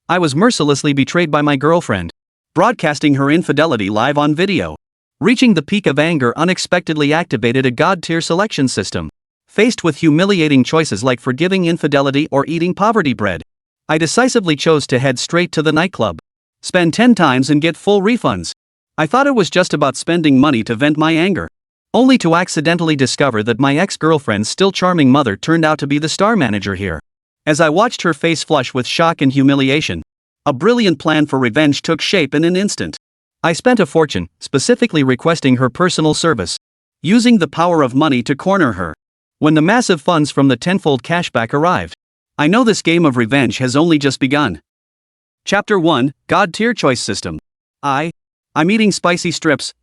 I was mercilessly betrayed by my girlfriend, broadcasting her infidelity live on video. Reaching the peak of anger, unexpectedly activated a god-tier selection system. Faced with humiliating choices like forgiving infidelity or eating poverty bread, I decisively chose to head straight to the nightclub. Spend 10 times and get full refunds. I thought it was just about spending money to vent my anger, only to accidentally discover that my ex-girlfriend's still charming mother turned out to be the star manager here. As I watched her face flush with shock and humiliation, a brilliant plan for revenge took shape in an instant. I spent a fortune, specifically requesting her personal service, using the power of money to corner her. When the massive funds from the tenfold cashback arrived, I know this game of revenge has only just begun. Chapter 1, God Tier Choice System. I'm eating spicy strips,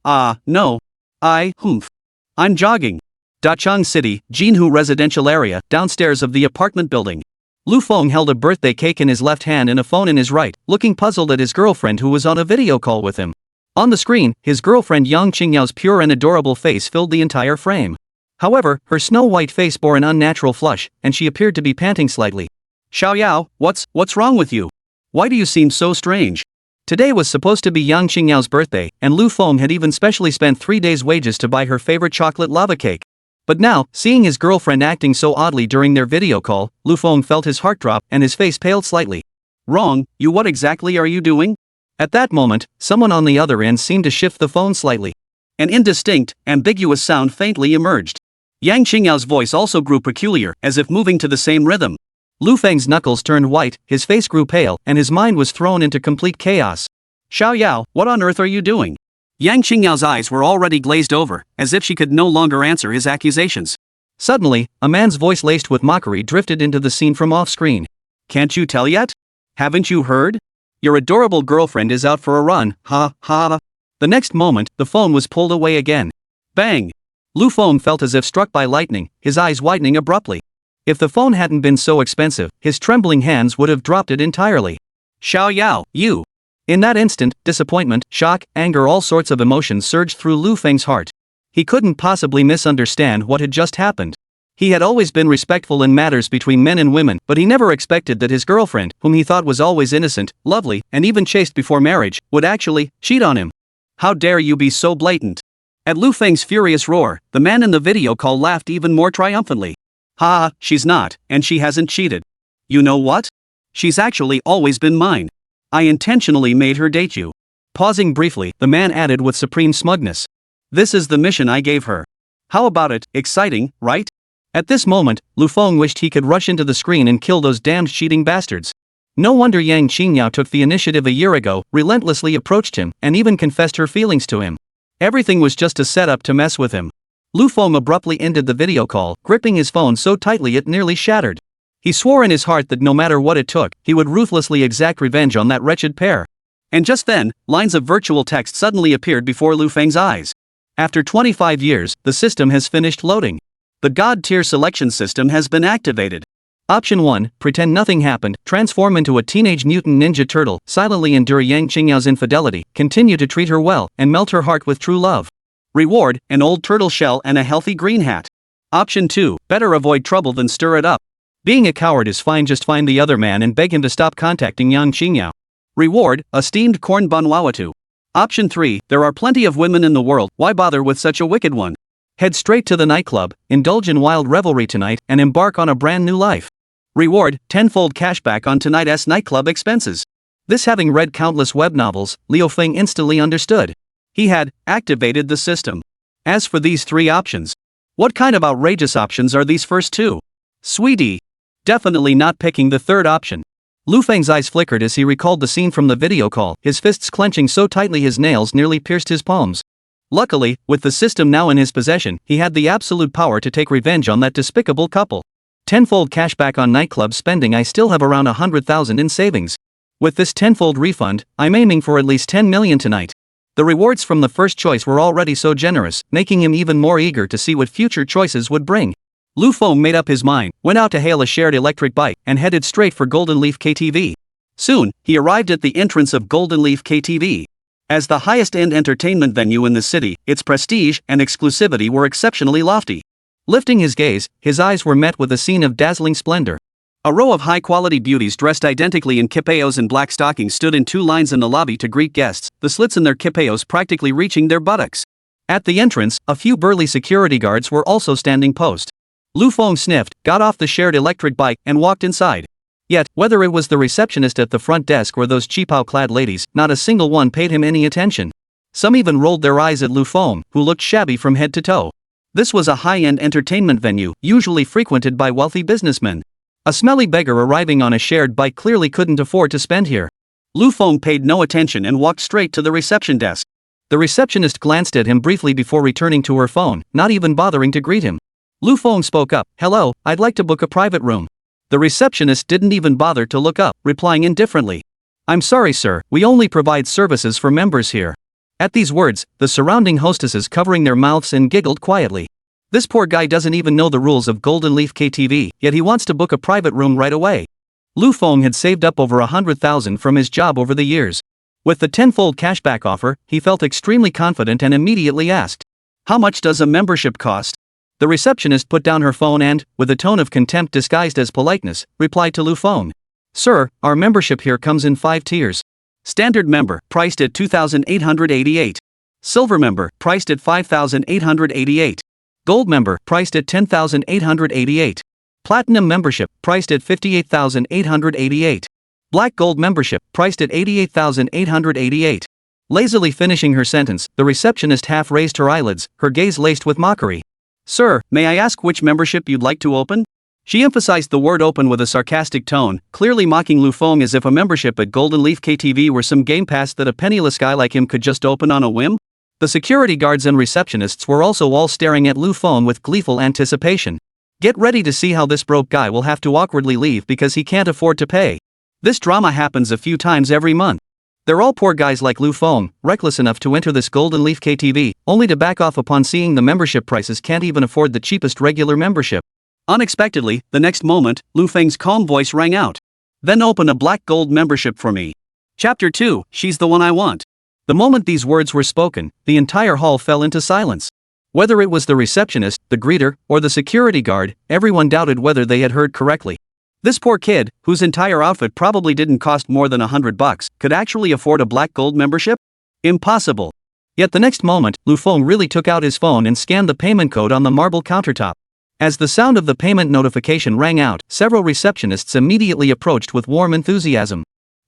no. I'm jogging. Dachang City, Jinhu residential area, downstairs of the apartment building. Lu Feng held a birthday cake in his left hand and a phone in his right, looking puzzled at his girlfriend who was on a video call with him. On the screen, his girlfriend Yang Qingyao's pure and adorable face filled the entire frame. However, her snow-white face bore an unnatural flush, and she appeared to be panting slightly. Xiaoyao, what's wrong with you? Why do you seem so strange? Today was supposed to be Yang Qingyao's birthday, and Lu Feng had even specially spent 3 days' wages to buy her favorite chocolate lava cake. But now, seeing his girlfriend acting so oddly during their video call, Lu Feng felt his heart drop and his face paled slightly. Wrong, what exactly are you doing? At that moment, someone on the other end seemed to shift the phone slightly. An indistinct, ambiguous sound faintly emerged. Yang Qingyao's voice also grew peculiar, as if moving to the same rhythm. Lu Feng's knuckles turned white, his face grew pale, and his mind was thrown into complete chaos. Xiaoyao, what on earth are you doing? Yang Qingyao's eyes were already glazed over, as if she could no longer answer his accusations. Suddenly, a man's voice laced with mockery drifted into the scene from off-screen. Can't you tell yet? Haven't you heard? Your adorable girlfriend is out for a run, ha ha. The next moment, the phone was pulled away again. Bang! Lu Feng felt as if struck by lightning, his eyes widening abruptly. If the phone hadn't been so expensive, his trembling hands would have dropped it entirely. Xiaoyao, you! In that instant, disappointment, shock, anger, all sorts of emotions surged through Lu Feng's heart. He couldn't possibly misunderstand what had just happened. He had always been respectful in matters between men and women, but he never expected that his girlfriend, whom he thought was always innocent, lovely, and even chaste before marriage, would actually cheat on him. How dare you be so blatant? At Lu Feng's furious roar, the man in the video call laughed even more triumphantly. Ha, she's not, and she hasn't cheated. You know what? She's actually always been mine. I intentionally made her date you. Pausing briefly, the man added with supreme smugness. This is the mission I gave her. How about it, exciting, right? At this moment, Lu Feng wished he could rush into the screen and kill those damned cheating bastards. No wonder Yang Qingyao took the initiative a year ago, relentlessly approached him, and even confessed her feelings to him. Everything was just a setup to mess with him. Lu Feng abruptly ended the video call, gripping his phone so tightly it nearly shattered. He swore in his heart that no matter what it took, he would ruthlessly exact revenge on that wretched pair. And just then, lines of virtual text suddenly appeared before Lu Feng's eyes. After 25 years, the system has finished loading. The God Tier Selection System has been activated. Option 1, pretend nothing happened, transform into a teenage mutant ninja turtle, silently endure Yang Qingyao's infidelity, continue to treat her well, and melt her heart with true love. Reward, an old turtle shell and a healthy green hat. Option 2, better avoid trouble than stir it up. Being a coward is fine, just find the other man and beg him to stop contacting Yang Qingyao. Reward, a steamed corn banwawatu. Option 3, there are plenty of women in the world, why bother with such a wicked one? Head straight to the nightclub, indulge in wild revelry tonight, and embark on a brand new life. Reward, tenfold cashback on tonight's nightclub expenses. This, having read countless web novels, Liu Feng instantly understood. He had activated the system. As for these 3 options, what kind of outrageous options are these first 2? Sweetie. Definitely not picking the 3rd option. Lu Feng's eyes flickered as he recalled the scene from the video call, his fists clenching so tightly his nails nearly pierced his palms. Luckily, with the system now in his possession, he had the absolute power to take revenge on that despicable couple. Tenfold cashback on nightclub spending. I still have around 100,000 in savings. With this tenfold refund, I'm aiming for at least 10 million tonight. The rewards from the first choice were already so generous, making him even more eager to see what future choices would bring. Lu Feng made up his mind, went out to hail a shared electric bike, and headed straight for Golden Leaf KTV. Soon, he arrived at the entrance of Golden Leaf KTV. As the highest-end entertainment venue in the city, its prestige and exclusivity were exceptionally lofty. Lifting his gaze, his eyes were met with a scene of dazzling splendor. A row of high-quality beauties dressed identically in kipeos and black stockings stood in two lines in the lobby to greet guests, the slits in their kipeos practically reaching their buttocks. At the entrance, a few burly security guards were also standing post. Lu Feng sniffed, got off the shared electric bike, and walked inside. Yet, whether it was the receptionist at the front desk or those cheapao-clad ladies, not a single one paid him any attention. Some even rolled their eyes at Lu Feng, who looked shabby from head to toe. This was a high-end entertainment venue, usually frequented by wealthy businessmen. A smelly beggar arriving on a shared bike clearly couldn't afford to spend here. Lu Feng paid no attention and walked straight to the reception desk. The receptionist glanced at him briefly before returning to her phone, not even bothering to greet him. Lu Feng spoke up, "Hello, I'd like to book a private room." The receptionist didn't even bother to look up, replying indifferently, "I'm sorry sir, we only provide services for members here." At these words, the surrounding hostesses covered their mouths and giggled quietly. This poor guy doesn't even know the rules of Golden Leaf KTV, yet he wants to book a private room right away. Lu Feng had saved up over 100,000 from his job over the years. With the tenfold cashback offer, he felt extremely confident and immediately asked, "How much does a membership cost?" The receptionist put down her phone and, with a tone of contempt disguised as politeness, replied to Lu Feng, "Sir, our membership here comes in 5 tiers. Standard member, priced at 2,888. Silver member, priced at 5,888. Gold member, priced at 10,888. Platinum membership, priced at 58,888. Black Gold membership, priced at 88,888. Lazily finishing her sentence, the receptionist half raised her eyelids, her gaze laced with mockery. "Sir, may I ask which membership you'd like to open?" She emphasized the word open with a sarcastic tone, clearly mocking Lu Feng as if a membership at Golden Leaf KTV were some game pass that a penniless guy like him could just open on a whim. The security guards and receptionists were also all staring at Lu Feng with gleeful anticipation. Get ready to see how this broke guy will have to awkwardly leave because he can't afford to pay. This drama happens a few times every month. They're all poor guys like Lu Feng, reckless enough to enter this Golden Leaf KTV, only to back off upon seeing the membership prices can't even afford the cheapest regular membership. Unexpectedly, the next moment, Lu Feng's calm voice rang out. "Then open a Black Gold membership for me." Chapter 2, She's the One I Want. The moment these words were spoken, the entire hall fell into silence. Whether it was the receptionist, the greeter, or the security guard, everyone doubted whether they had heard correctly. This poor kid, whose entire outfit probably didn't cost more than $100, could actually afford a Black Gold membership? Impossible. Yet the next moment, Lu Feng really took out his phone and scanned the payment code on the marble countertop. As the sound of the payment notification rang out, several receptionists immediately approached with warm enthusiasm.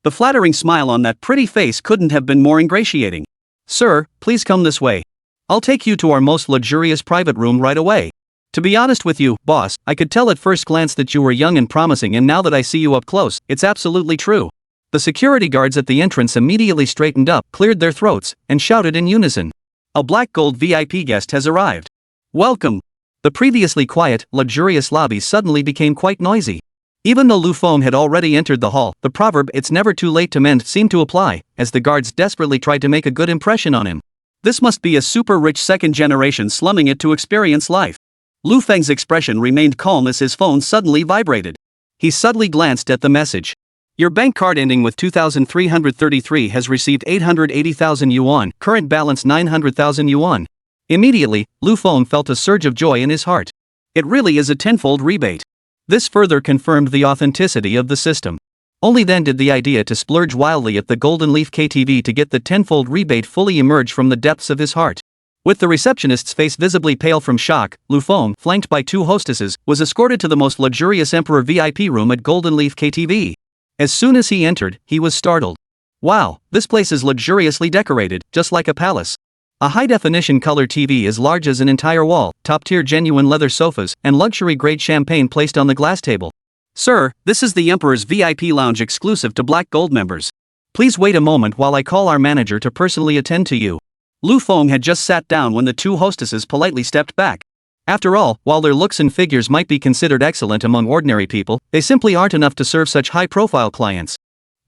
The flattering smile on that pretty face couldn't have been more ingratiating. "Sir, please come this way. I'll take you to our most luxurious private room right away. To be honest with you, boss, I could tell at first glance that you were young and promising, and now that I see you up close, it's absolutely true." The security guards at the entrance immediately straightened up, cleared their throats, and shouted in unison, "A Black Gold VIP guest has arrived. Welcome." The previously quiet, luxurious lobby suddenly became quite noisy. Even though Lu Feng had already entered the hall, the proverb "it's never too late to mend" seemed to apply, as the guards desperately tried to make a good impression on him. This must be a super rich second generation slumming it to experience life. Lu Feng's expression remained calm as his phone suddenly vibrated. He subtly glanced at the message. "Your bank card ending with 2,333 has received 880,000 yuan, current balance 900,000 yuan. Immediately, Lu Feng felt a surge of joy in his heart. It really is a tenfold rebate. This further confirmed the authenticity of the system. Only then did the idea to splurge wildly at the Golden Leaf KTV to get the tenfold rebate fully emerge from the depths of his heart. With the receptionist's face visibly pale from shock, Lu Feng, flanked by 2 hostesses, was escorted to the most luxurious Emperor VIP room at Golden Leaf KTV. As soon as he entered, he was startled. Wow, this place is luxuriously decorated, just like a palace. A high-definition color TV as large as an entire wall, top-tier genuine leather sofas, and luxury-grade champagne placed on the glass table. "Sir, this is the Emperor's VIP lounge exclusive to Black Gold members. Please wait a moment while I call our manager to personally attend to you." Lu Feng had just sat down when the 2 hostesses politely stepped back. After all, while their looks and figures might be considered excellent among ordinary people, they simply aren't enough to serve such high-profile clients.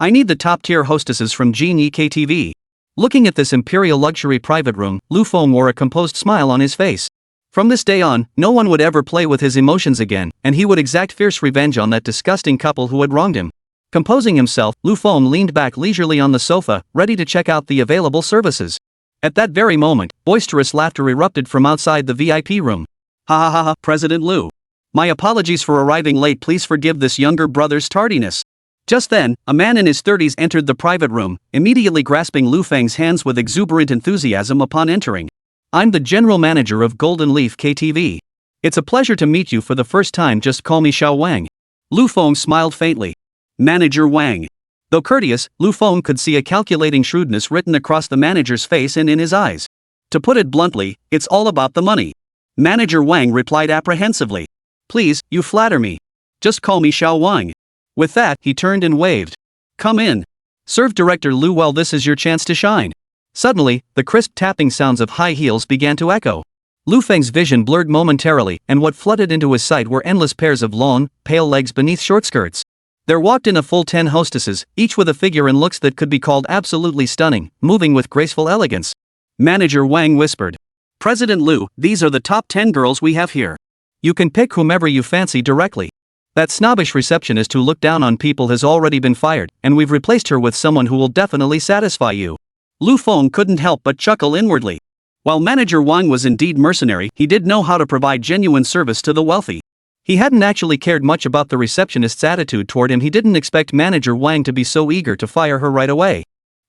"I need the top-tier hostesses from Genie KTV." Looking at this imperial luxury private room, Lu Feng wore a composed smile on his face. From this day on, no one would ever play with his emotions again, and he would exact fierce revenge on that disgusting couple who had wronged him. Composing himself, Lu Feng leaned back leisurely on the sofa, ready to check out the available services. At that very moment, boisterous laughter erupted from outside the VIP room. "Ha ha ha ha, President Lu. My apologies for arriving late, please forgive this younger brother's tardiness. Just then, a man in his 30s entered the private room, immediately grasping Lu Feng's hands with exuberant enthusiasm upon entering. I'm the general manager of Golden Leaf KTV. It's a pleasure to meet you for the first time, just call me Xiao Wang. Lu Feng smiled faintly. Manager Wang. Though courteous, Lu Feng could see a calculating shrewdness written across the manager's face and in his eyes. To put it bluntly, it's all about the money. Manager Wang replied apprehensively. Please, you flatter me. Just call me Xiao Wang. With that, he turned and waved. Come in. Serve Director Lu, well, this is your chance to shine. Suddenly, the crisp tapping sounds of high heels began to echo. Lu Feng's vision blurred momentarily, and what flooded into his sight were endless pairs of long, pale legs beneath short skirts. There walked in a full 10 hostesses, each with a figure and looks that could be called absolutely stunning, moving with graceful elegance. Manager Wang whispered. President Lu, these are the top 10 girls we have here. You can pick whomever you fancy directly. That snobbish receptionist who looked down on people has already been fired, and we've replaced her with someone who will definitely satisfy you. Lu Feng couldn't help but chuckle inwardly. While Manager Wang was indeed mercenary, he did know how to provide genuine service to the wealthy. He hadn't actually cared much about the receptionist's attitude toward him. He didn't expect Manager Wang to be so eager to fire her right away.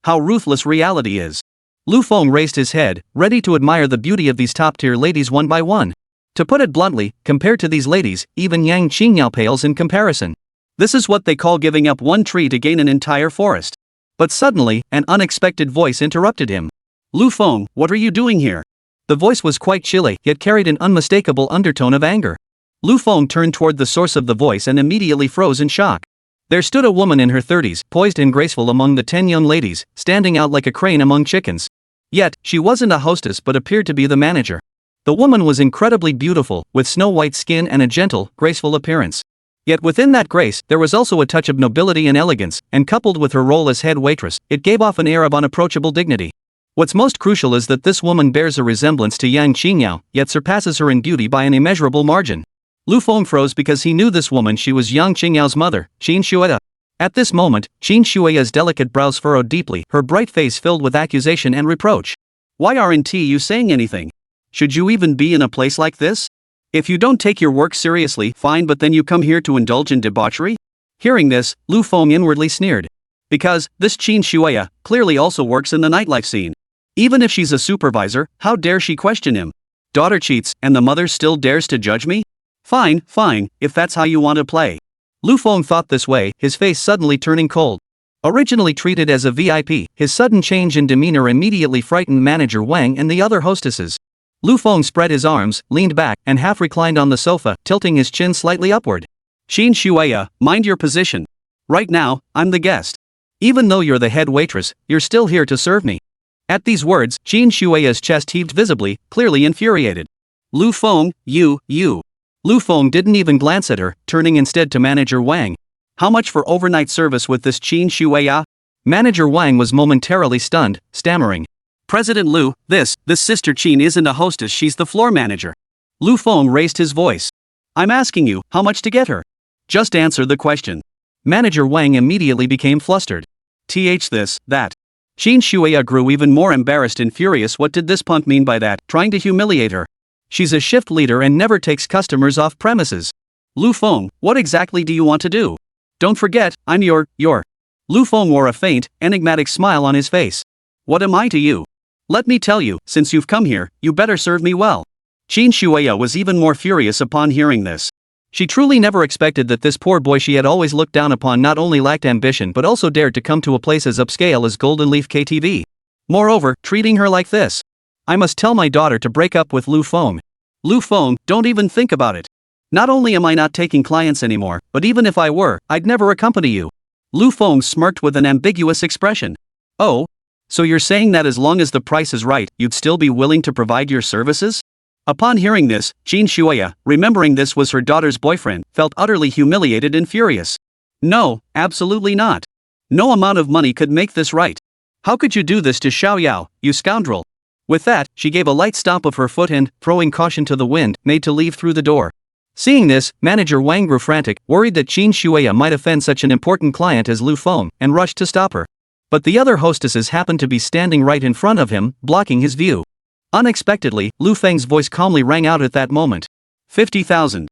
How ruthless reality is. Lu Feng raised his head, ready to admire the beauty of these top-tier ladies one by one. To put it bluntly, compared to these ladies, even Yang Qingyao pales in comparison. This is what they call giving up one tree to gain an entire forest. But suddenly, an unexpected voice interrupted him. Lu Feng, what are you doing here? The voice was quite chilly, yet carried an unmistakable undertone of anger. Lu Feng turned toward the source of the voice and immediately froze in shock. There stood a woman in her 30s, poised and graceful among the 10 young ladies, standing out like a crane among chickens. Yet, she wasn't a hostess but appeared to be the manager. The woman was incredibly beautiful, with snow-white skin and a gentle, graceful appearance. Yet within that grace, there was also a touch of nobility and elegance, and coupled with her role as head waitress, it gave off an air of unapproachable dignity. What's most crucial is that this woman bears a resemblance to Yang Qingyao, yet surpasses her in beauty by an immeasurable margin. Lu Feng froze because he knew this woman. She was Yang Qingyao's mother, Qin Shueya. At this moment, Qin Shueya's delicate brows furrowed deeply, her bright face filled with accusation and reproach. Why aren't you saying anything? Should you even be in a place like this? If you don't take your work seriously, fine, but then you come here to indulge in debauchery? Hearing this, Lu Feng inwardly sneered. Because, this Qin Shueya, clearly also works in the nightlife scene. Even if she's a supervisor, how dare she question him? Daughter cheats, and the mother still dares to judge me? Fine, if that's how you want to play. Lu Feng thought this way, his face suddenly turning cold. Originally treated as a VIP, his sudden change in demeanor immediately frightened Manager Wang and the other hostesses. Lu Feng spread his arms, leaned back, and half reclined on the sofa, tilting his chin slightly upward. Qin Shueya, mind your position. Right now, I'm the guest. Even though you're the head waitress, you're still here to serve me. At these words, Qin Shueya's chest heaved visibly, clearly infuriated. Lu Feng, you. Lu Feng didn't even glance at her, turning instead to Manager Wang. How much for overnight service with this Qin Shueya? Manager Wang was momentarily stunned, stammering. President Lu, this Sister Qin isn't a hostess, she's the floor manager. Lu Feng raised his voice. I'm asking you, how much to get her? Just answer the question. Manager Wang immediately became flustered. This, that. Qin Shueya grew even more embarrassed and furious. What did this punk mean by that, trying to humiliate her? She's a shift leader and never takes customers off premises. Lu Feng, what exactly do you want to do? Don't forget, I'm your. Lu Feng wore a faint, enigmatic smile on his face. What am I to you? Let me tell you, since you've come here, you better serve me well. Qin Shueya was even more furious upon hearing this. She truly never expected that this poor boy she had always looked down upon not only lacked ambition but also dared to come to a place as upscale as Golden Leaf KTV. Moreover, treating her like this. I must tell my daughter to break up with Lu Feng. Lu Feng, don't even think about it. Not only am I not taking clients anymore, but even if I were, I'd never accompany you. Lu Feng smirked with an ambiguous expression. Oh? So you're saying that as long as the price is right, you'd still be willing to provide your services? Upon hearing this, Qin Shueya, remembering this was her daughter's boyfriend, felt utterly humiliated and furious. No, absolutely not. No amount of money could make this right. How could you do this to Xiao Yao, you scoundrel? With that, she gave a light stomp of her foot and, throwing caution to the wind, made to leave through the door. Seeing this, Manager Wang grew frantic, worried that Qin Shueya might offend such an important client as Lu Feng, and rushed to stop her. But the other hostesses happened to be standing right in front of him, blocking his view. Unexpectedly, Lu Feng's voice calmly rang out at that moment. 50,000.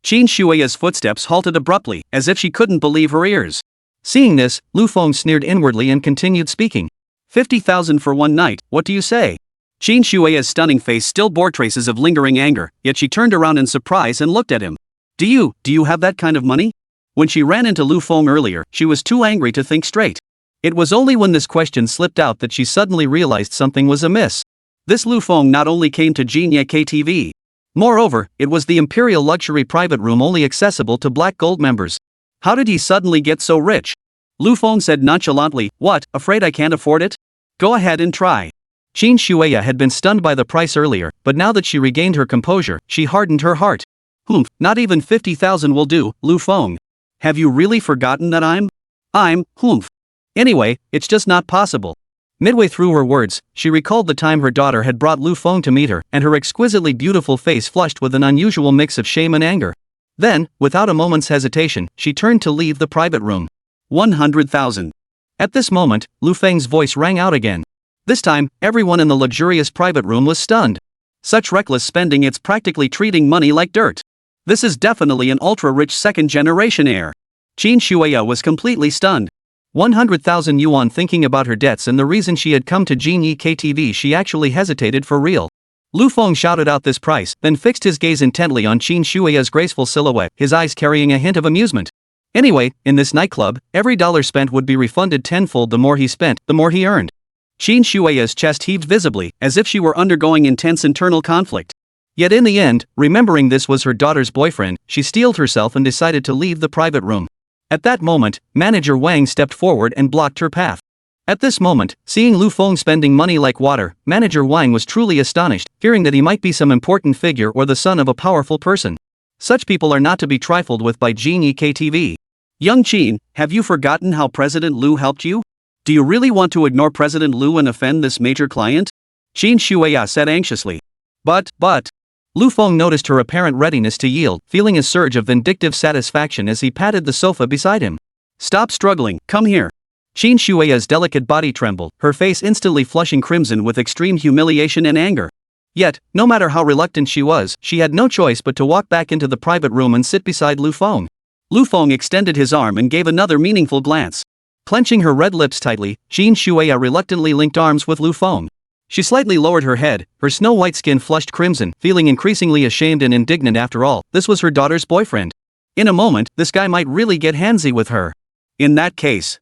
Qin Shui's footsteps halted abruptly, as if she couldn't believe her ears. Seeing this, Lu Feng sneered inwardly and continued speaking. 50,000 for one night, what do you say? Qin Shui's stunning face still bore traces of lingering anger, yet she turned around in surprise and looked at him. Do you have that kind of money? When she ran into Lu Feng earlier, she was too angry to think straight. It was only when this question slipped out that she suddenly realized something was amiss. This Lu Feng not only came to Jinya KTV. Moreover, it was the imperial luxury private room only accessible to Black Gold members. How did he suddenly get so rich? Lu Feng said nonchalantly, what, afraid I can't afford it? Go ahead and try. Qin Shuya had been stunned by the price earlier, but now that she regained her composure, she hardened her heart. Not even 50,000 will do, Lu Feng. Have you really forgotten that I'm? Anyway, it's just not possible. Midway through her words, she recalled the time her daughter had brought Lu Feng to meet her, and her exquisitely beautiful face flushed with an unusual mix of shame and anger. Then, without a moment's hesitation, she turned to leave the private room. 100,000. At this moment, Lu Feng's voice rang out again. This time, everyone in the luxurious private room was stunned. Such reckless spending, it's practically treating money like dirt. This is definitely an ultra-rich second-generation heir. Qin Shuya was completely stunned. 100,000 yuan. Thinking about her debts and the reason she had come to Jinyi KTV, she actually hesitated for real. Lu Feng shouted out this price, then fixed his gaze intently on Qin Shuya's graceful silhouette, his eyes carrying a hint of amusement. Anyway, in this nightclub, every dollar spent would be refunded tenfold. The more he spent, the more he earned. Qin Shuya's chest heaved visibly, as if she were undergoing intense internal conflict. Yet in the end, remembering this was her daughter's boyfriend, she steeled herself and decided to leave the private room. At that moment, Manager Wang stepped forward and blocked her path. At this moment, seeing Lu Feng spending money like water, Manager Wang was truly astonished, fearing that he might be some important figure or the son of a powerful person. Such people are not to be trifled with by Jinyi KTV. Young Qin, have you forgotten how President Lu helped you? Do you really want to ignore President Lu and offend this major client? Qin Shuya said anxiously. But. Lu Feng noticed her apparent readiness to yield, feeling a surge of vindictive satisfaction as he patted the sofa beside him. Stop struggling, come here. Qin Shuya's delicate body trembled, her face instantly flushing crimson with extreme humiliation and anger. Yet, no matter how reluctant she was, she had no choice but to walk back into the private room and sit beside Lu Feng. Lu Feng extended his arm and gave another meaningful glance. Clenching her red lips tightly, Qin Shuya reluctantly linked arms with Lu Feng. She slightly lowered her head, her snow-white skin flushed crimson, feeling increasingly ashamed and indignant. After all, this was her daughter's boyfriend. In a moment, this guy might really get handsy with her. In that case.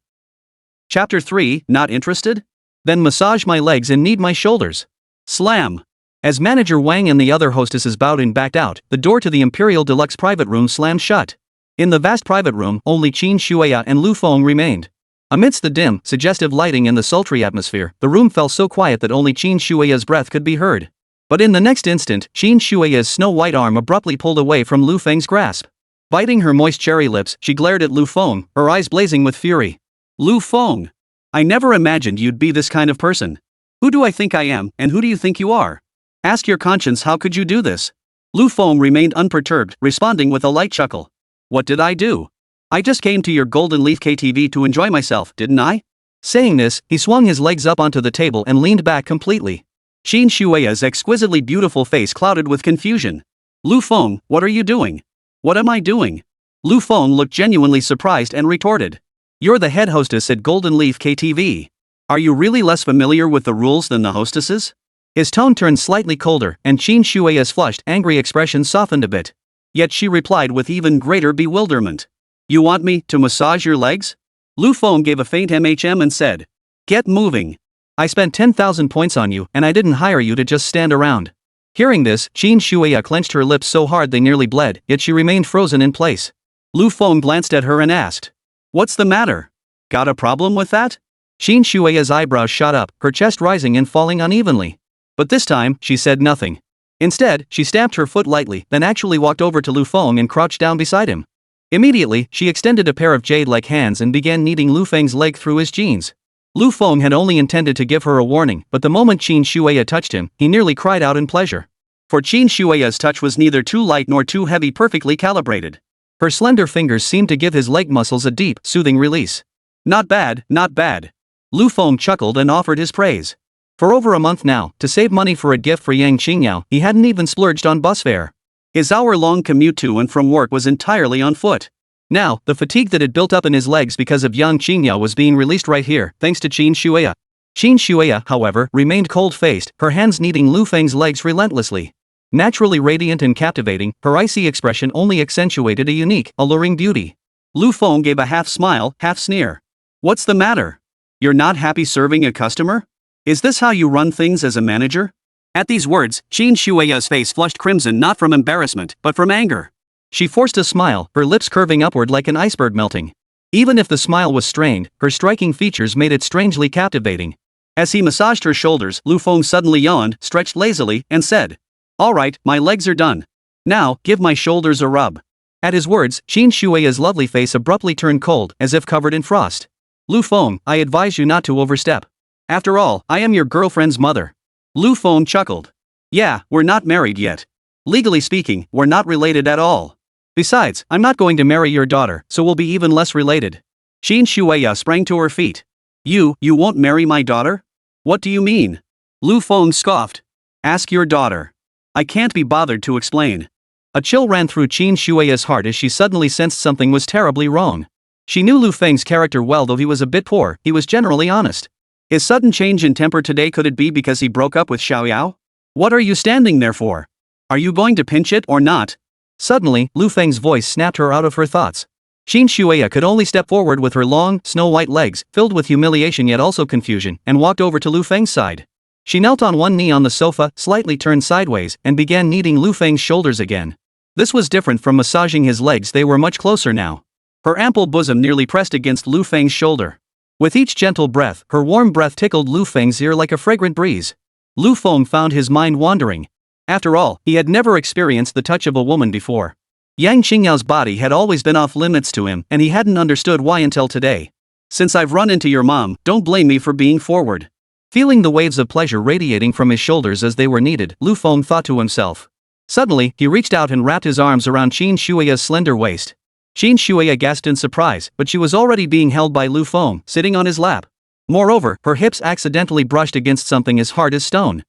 Chapter 3, not interested? Then massage my legs and knead my shoulders. Slam. As Manager Wang and the other hostesses bowed and backed out, the door to the Imperial Deluxe private room slammed shut. In the vast private room, only Qin Shuya and Lu Feng remained. Amidst the dim, suggestive lighting and the sultry atmosphere, the room fell so quiet that only Qin Shuya's breath could be heard. But in the next instant, Qin Shuya's snow-white arm abruptly pulled away from Lu Feng's grasp. Biting her moist cherry lips, she glared at Lu Feng, her eyes blazing with fury. Lu Feng! I never imagined you'd be this kind of person. Who do I think I am, and who do you think you are? Ask your conscience, how could you do this? Lu Feng remained unperturbed, responding with a light chuckle. What did I do? I just came to your Golden Leaf KTV to enjoy myself, didn't I? Saying this, he swung his legs up onto the table and leaned back completely. Qin Shuya's exquisitely beautiful face clouded with confusion. Lu Feng, what are you doing? What am I doing? Lu Feng looked genuinely surprised and retorted. You're the head hostess at Golden Leaf KTV. Are you really less familiar with the rules than the hostesses? His tone turned slightly colder, and Qin Shuya's flushed, angry expression softened a bit. Yet she replied with even greater bewilderment. You want me to massage your legs? Lu Feng gave a faint and said. Get moving. I spent 10,000 points on you, and I didn't hire you to just stand around. Hearing this, Qin Shuya clenched her lips so hard they nearly bled, yet she remained frozen in place. Lu Feng glanced at her and asked. What's the matter? Got a problem with that? Qin Shuya's eyebrows shot up, her chest rising and falling unevenly. But this time, she said nothing. Instead, she stamped her foot lightly, then actually walked over to Lu Feng and crouched down beside him. Immediately, she extended a pair of jade-like hands and began kneading Lu Feng's leg through his jeans. Lu Feng had only intended to give her a warning, but the moment Qin Shuya touched him, he nearly cried out in pleasure. For Qin Shuya's touch was neither too light nor too heavy, perfectly calibrated. Her slender fingers seemed to give his leg muscles a deep, soothing release. Not bad, not bad. Lu Feng chuckled and offered his praise. For over a month now, to save money for a gift for Yang Qingyao, he hadn't even splurged on bus fare. His hour-long commute to and from work was entirely on foot. Now, the fatigue that had built up in his legs because of Yang Qingya was being released right here, thanks to Qin Shuya. Qin Shuya, however, remained cold-faced, her hands kneading Lu Feng's legs relentlessly. Naturally radiant and captivating, her icy expression only accentuated a unique, alluring beauty. Lu Feng gave a half-smile, half-sneer. What's the matter? You're not happy serving a customer? Is this how you run things as a manager? At these words, Qin Shuya's face flushed crimson not from embarrassment, but from anger. She forced a smile, her lips curving upward like an iceberg melting. Even if the smile was strained, her striking features made it strangely captivating. As he massaged her shoulders, Lu Feng suddenly yawned, stretched lazily, and said, "All right, my legs are done. Now, give my shoulders a rub." At his words, Qin Shuya's lovely face abruptly turned cold, as if covered in frost. "Lu Feng, I advise you not to overstep. After all, I am your girlfriend's mother." Lu Feng chuckled. "Yeah, we're not married yet. Legally speaking, we're not related at all. Besides, I'm not going to marry your daughter, so we'll be even less related." Qin Shuya sprang to her feet. You won't marry my daughter? What do you mean?" Lu Feng scoffed. "Ask your daughter. I can't be bothered to explain." A chill ran through Qin Shuya's heart as she suddenly sensed something was terribly wrong. She knew Lu Feng's character well. Though he was a bit poor, he was generally honest. His sudden change in temper today, could it be because he broke up with Xiaoyao? "What are you standing there for? Are you going to pinch it or not?" Suddenly, Lu Feng's voice snapped her out of her thoughts. Qin Shuya could only step forward with her long, snow-white legs, filled with humiliation yet also confusion, and walked over to Lu Feng's side. She knelt on one knee on the sofa, slightly turned sideways, and began kneading Lu Feng's shoulders again. This was different from massaging his legs. They were much closer now. Her ample bosom nearly pressed against Lu Feng's shoulder. With each gentle breath, her warm breath tickled Lu Feng's ear like a fragrant breeze. Lu Feng found his mind wandering. After all, he had never experienced the touch of a woman before. Yang Qingyao's body had always been off limits to him, and he hadn't understood why until today. "Since I've run into your mom, don't blame me for being forward." Feeling the waves of pleasure radiating from his shoulders as they were kneaded, Lu Feng thought to himself. Suddenly, he reached out and wrapped his arms around Qin Shuya's slender waist. Qin Shuya gasped in surprise, but she was already being held by Lu Feng, sitting on his lap. Moreover, her hips accidentally brushed against something as hard as stone.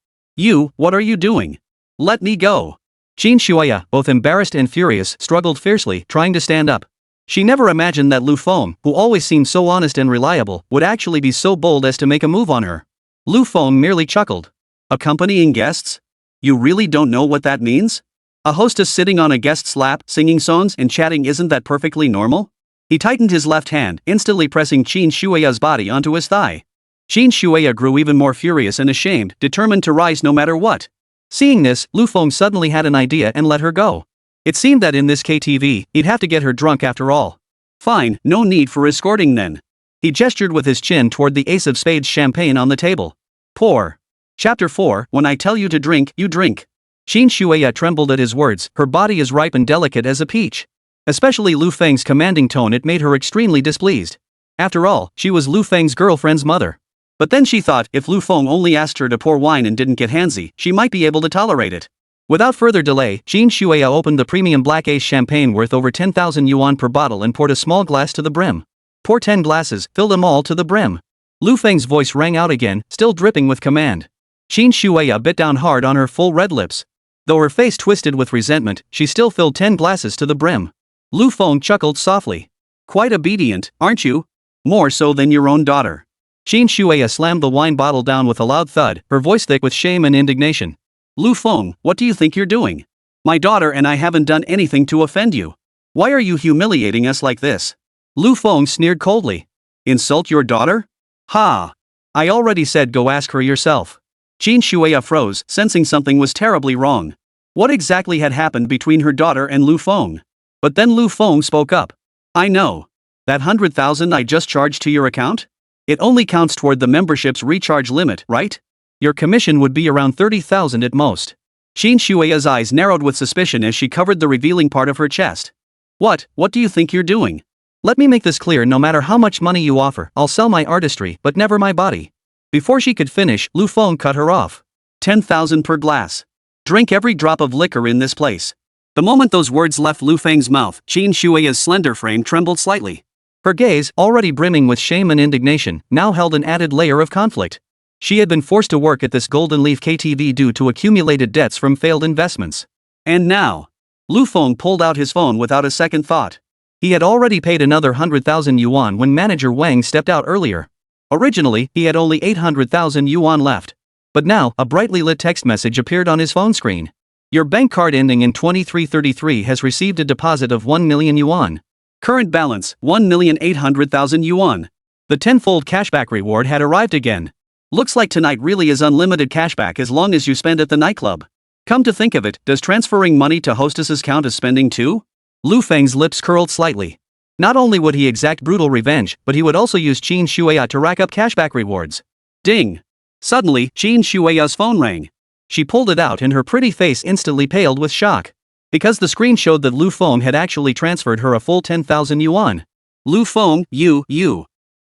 What are you doing? Let me go." Qin Shuya, both embarrassed and furious, struggled fiercely, trying to stand up. She never imagined that Lu Feng, who always seemed so honest and reliable, would actually be so bold as to make a move on her. Lu Feng merely chuckled. "Accompanying guests? You really don't know what that means? A hostess sitting on a guest's lap, singing songs and chatting, isn't that perfectly normal?" He tightened his left hand, instantly pressing Qin Shuya's body onto his thigh. Qin Shuya grew even more furious and ashamed, determined to rise no matter what. Seeing this, Lu Feng suddenly had an idea and let her go. It seemed that in this KTV, he'd have to get her drunk after all. "Fine, no need for escorting then." He gestured with his chin toward the ace of spades champagne on the table. Pour. Chapter 4, When I tell you to drink, you drink. Qin Shuya trembled at his words. Her body is ripe and delicate as a peach. Especially Lu Feng's commanding tone, it made her extremely displeased. After all, she was Lu Feng's girlfriend's mother. But then she thought, if Lu Feng only asked her to pour wine and didn't get handsy, she might be able to tolerate it. Without further delay, Qin Shuya opened the premium Black Ace champagne worth over 10,000 yuan per bottle and poured a small glass to the brim. "Pour 10 glasses, fill them all to the brim." Lu Feng's voice rang out again, still dripping with command. Qin Shuya bit down hard on her full red lips. Though her face twisted with resentment, she still filled 10 glasses to the brim. Lu Feng chuckled softly. "Quite obedient, aren't you? More so than your own daughter." Qin Shuya slammed the wine bottle down with a loud thud, her voice thick with shame and indignation. "Lu Feng, what do you think you're doing? My daughter and I haven't done anything to offend you. Why are you humiliating us like this?" Lu Feng sneered coldly. "Insult your daughter? Ha! I already said go ask her yourself." Qin Shuya froze, sensing something was terribly wrong. What exactly had happened between her daughter and Lu Feng? But then Lu Feng spoke up. "I know. That 100,000 I just charged to your account? It only counts toward the membership's recharge limit, right? Your commission would be around 30,000 at most." Qin Shuya's eyes narrowed with suspicion as she covered the revealing part of her chest. What do you think you're doing? Let me make this clear, no matter how much money you offer, I'll sell my artistry, but never my body." Before she could finish, Lu Feng cut her off. 10,000 per glass. Drink every drop of liquor in this place." The moment those words left Lu Feng's mouth, Qin Shuya's slender frame trembled slightly. Her gaze, already brimming with shame and indignation, now held an added layer of conflict. She had been forced to work at this Golden Leaf KTV due to accumulated debts from failed investments. And now, Lu Feng pulled out his phone without a second thought. He had already paid another 100,000 yuan when manager Wang stepped out earlier. Originally, he had only 800,000 yuan left. But now, a brightly lit text message appeared on his phone screen. Your bank card ending in 2333 has received a deposit of 1 million yuan. Current balance, 1,800,000 yuan. The tenfold cashback reward had arrived again. Looks like tonight really is unlimited cashback as long as you spend at the nightclub. Come to think of it, does transferring money to hostesses count as spending too? Lu Feng's lips curled slightly. Not only would he exact brutal revenge, but he would also use Qin Shueya to rack up cashback rewards. Ding! Suddenly, Qin Shueya's phone rang. She pulled it out and her pretty face instantly paled with shock. Because the screen showed that Lu Feng had actually transferred her a full 10,000 yuan. Lu Feng, you.